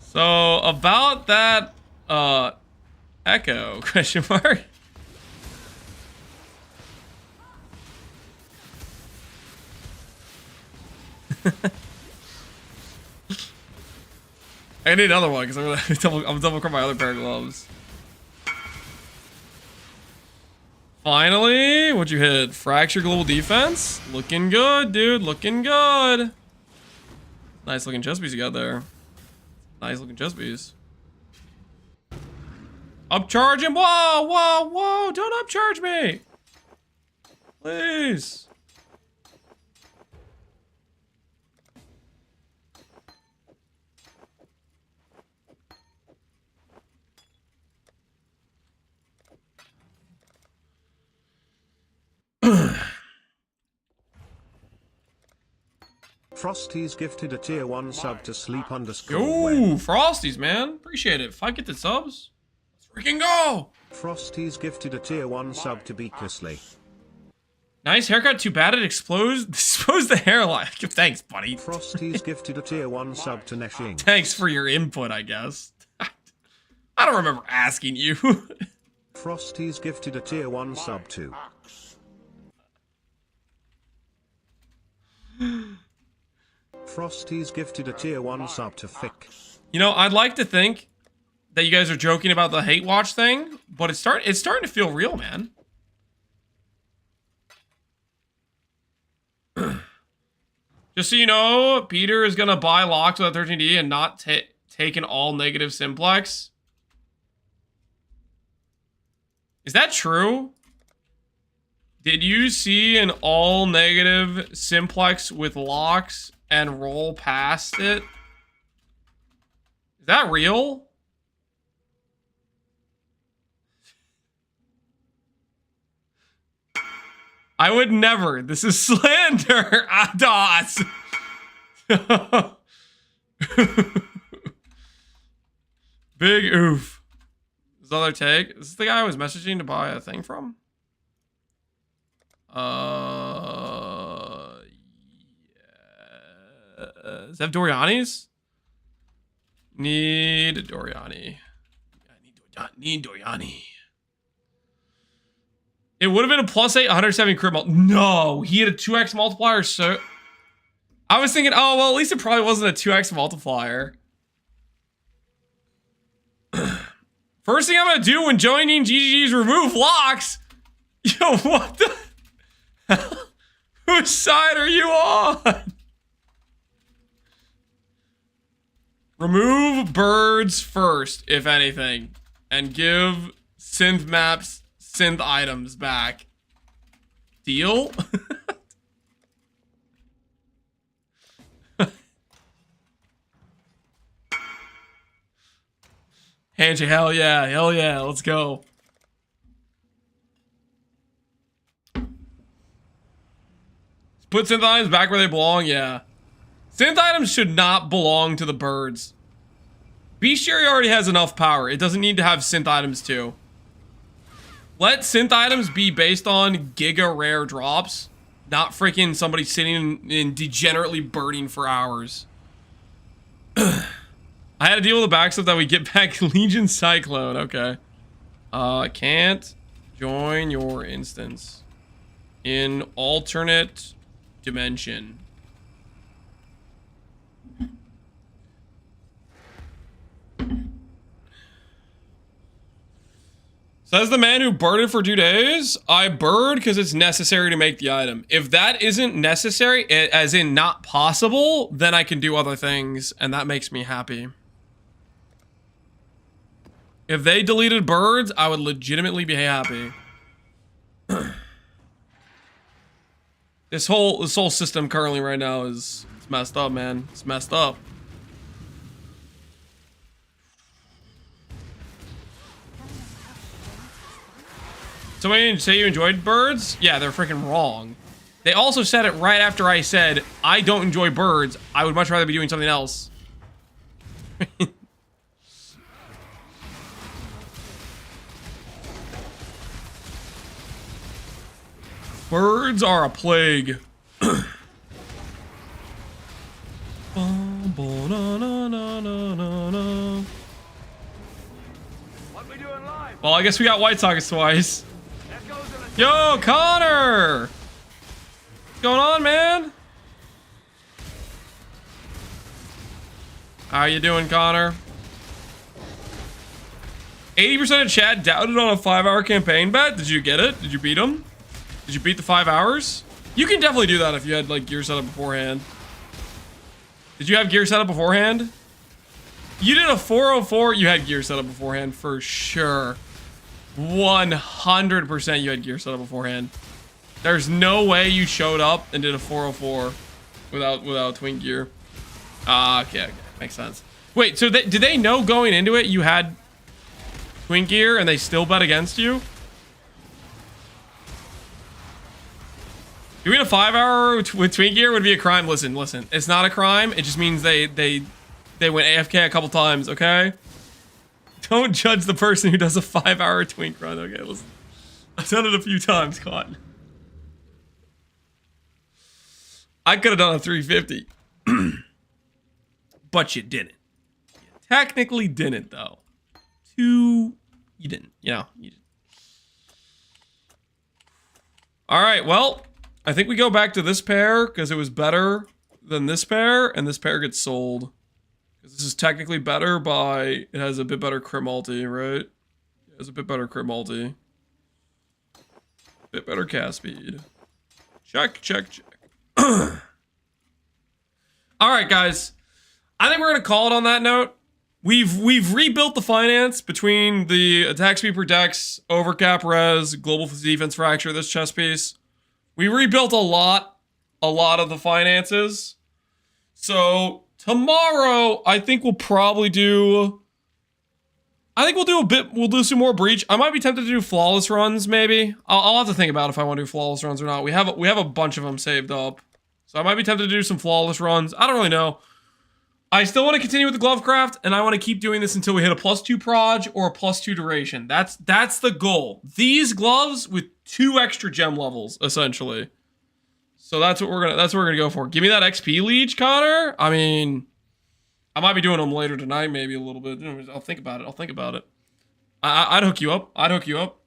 Speaker 1: So about that echo question mark. I need another one because I'm double crop my other pair of gloves. Finally, what'd you hit? Fracture global defense? Looking good, dude. Looking good. Nice looking chest piece you got there. Nice looking chest piece. Upcharge him. Whoa, whoa, whoa. Don't upcharge me. Please.
Speaker 3: Frosty's gifted a tier 1 sub to sleep _
Speaker 1: Yo, Frosties, man. Appreciate it. 5 gifted subs. Let's freaking go.
Speaker 3: Frosty's gifted a tier 1 sub to Beaklessly.
Speaker 1: Nice haircut. Too bad it explodes the hairline. Thanks, buddy.
Speaker 3: Frosty's gifted a tier 1 sub to Neshing.
Speaker 1: Thanks for your input, I guess. I don't remember asking you.
Speaker 3: Frosty's gifted a tier 1 sub to. Frosty's gifted a tier 1 sub to Fick.
Speaker 1: You know, I'd like to think that you guys are joking about the hate watch thing, but it's starting to feel real, man. Just so you know, Peter is gonna buy locks with a 13D and not take an all negative simplex. Is that true? Did you see an all negative simplex with locks and roll past it? Is that real? I would never. This is slander. Ados. Big oof. This other take. Is this the guy I was messaging to buy a thing from? Yeah. Does that have Doriani's? Need Doriani. I need Doriani. It would have been a +8, 170 crit mult. No, he had a 2x multiplier, so... I was thinking, oh, well, at least it probably wasn't a 2x multiplier. First thing I'm gonna do when joining GGG's remove locks. Yo, what the hell? Whose side are you on? Remove birds first, if anything, and give synth maps synth items back. Deal? Handshake, hell yeah, let's go. Put synth items back where they belong, yeah. Synth items should not belong to the birds. Bestiary already has enough power. It doesn't need to have synth items too. Let synth items be based on giga rare drops, not freaking somebody sitting and degenerately burning for hours. I had to deal with the backstep that we get back Legion Cyclone. Okay. Can't join your instance in alternate dimension. Says the man who birded for 2 days. I bird because it's necessary to make the item. If that isn't necessary, as in not possible, then I can do other things, and that makes me happy. If they deleted birds, I would legitimately be happy. This whole system currently right now it's messed up, man. It's messed up. Somebody say you enjoyed birds? Yeah, they're freaking wrong. They also said it right after I said, I don't enjoy birds. I would much rather be doing something else. Birds are a plague.
Speaker 4: What we doing live?
Speaker 1: Well, I guess we got White Sox twice.
Speaker 4: That goes in the
Speaker 1: Yo, Connor! What's going on, man? How you doing, Connor? 80% of chat doubted on a 5-hour campaign bet. Did you get it? Did you beat him? Did you beat the 5 hours? You can definitely do that if you had like gear set up beforehand. Did you have gear set up beforehand? You did a 404. You had gear set up beforehand for sure. 100% you had gear set up beforehand. There's no way you showed up and did a 404 without twin gear. Okay, makes sense. Wait, so did they know going into it you had twin gear and they still bet against you? Doing a 5-hour with twin gear would be a crime. Listen, it's not a crime. It just means they went AFK a couple times, okay? Don't judge the person who does a 5-hour twink run, okay? Listen, I've done it a few times, Cotton. I could have done a 350. But you didn't. You technically didn't, though. You didn't. You know, you didn't. All right, well, I think we go back to this pair because it was better than this pair, and this pair gets sold. Because this is technically better by, it has a bit better crit multi, right? It has a bit better crit multi. Bit better cast speed. Check. All right, guys. I think we're going to call it on that note. We've rebuilt the finance between the attack speed per dex, overcap res, global defense fracture, this chess piece. We rebuilt a lot of the finances. So tomorrow, I think we'll probably do... we'll do some more Breach. I might be tempted to do flawless runs, maybe. I'll have to think about if I want to do flawless runs or not. We have a bunch of them saved up. So I might be tempted to do some flawless runs. I don't really know. I still want to continue with the glove craft, and I want to keep doing this until we hit a +2 proj or a +2 duration. That's the goal. These gloves with 2 extra gem levels, essentially. So that's what we're gonna go for. Give me that XP leech, Connor. I mean, I might be doing them later tonight, maybe a little bit. I'll think about it. I'd hook you up.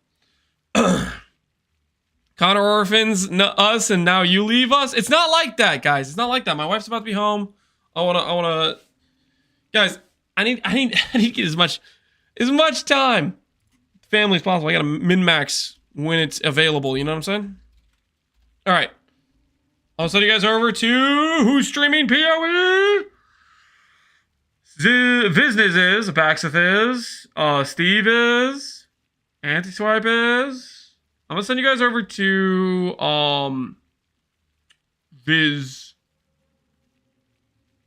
Speaker 1: Connor orphans us, and now you leave us. It's not like that, guys. It's not like that. My wife's about to be home. I wanna, guys. I need to get as much time, family as possible. I gotta min-max when it's available. You know what I'm saying? All right. I'll send you guys over to who's streaming PoE. Business is, Abaxith is, Steve is, Anti-Swipe is. I'm gonna send you guys over to Viz.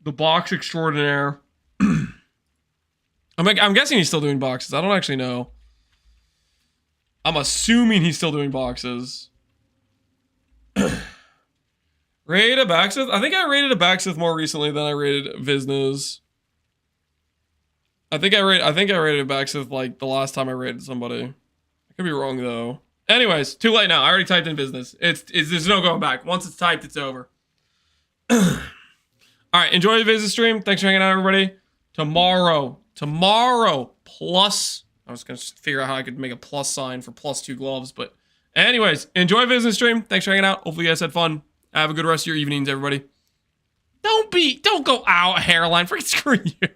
Speaker 1: The box extraordinaire. I'm guessing he's still doing boxes. I don't actually know. I'm assuming he's still doing boxes. Rated Abaxith? I think I rated Abaxith more recently than I rated Viznews. I think I rated Abaxith like the last time I rated somebody. I could be wrong though. Anyways, too late now. I already typed in business. There's no going back. Once it's typed, it's over. All right, enjoy the business stream. Thanks for hanging out, everybody. Tomorrow, plus, I was going to figure out how I could make a plus sign for +2 gloves, but anyways, enjoy business stream. Thanks for hanging out. Hopefully you guys had fun. Have a good rest of your evenings, everybody. Don't go out, hairline. Freaking screw you.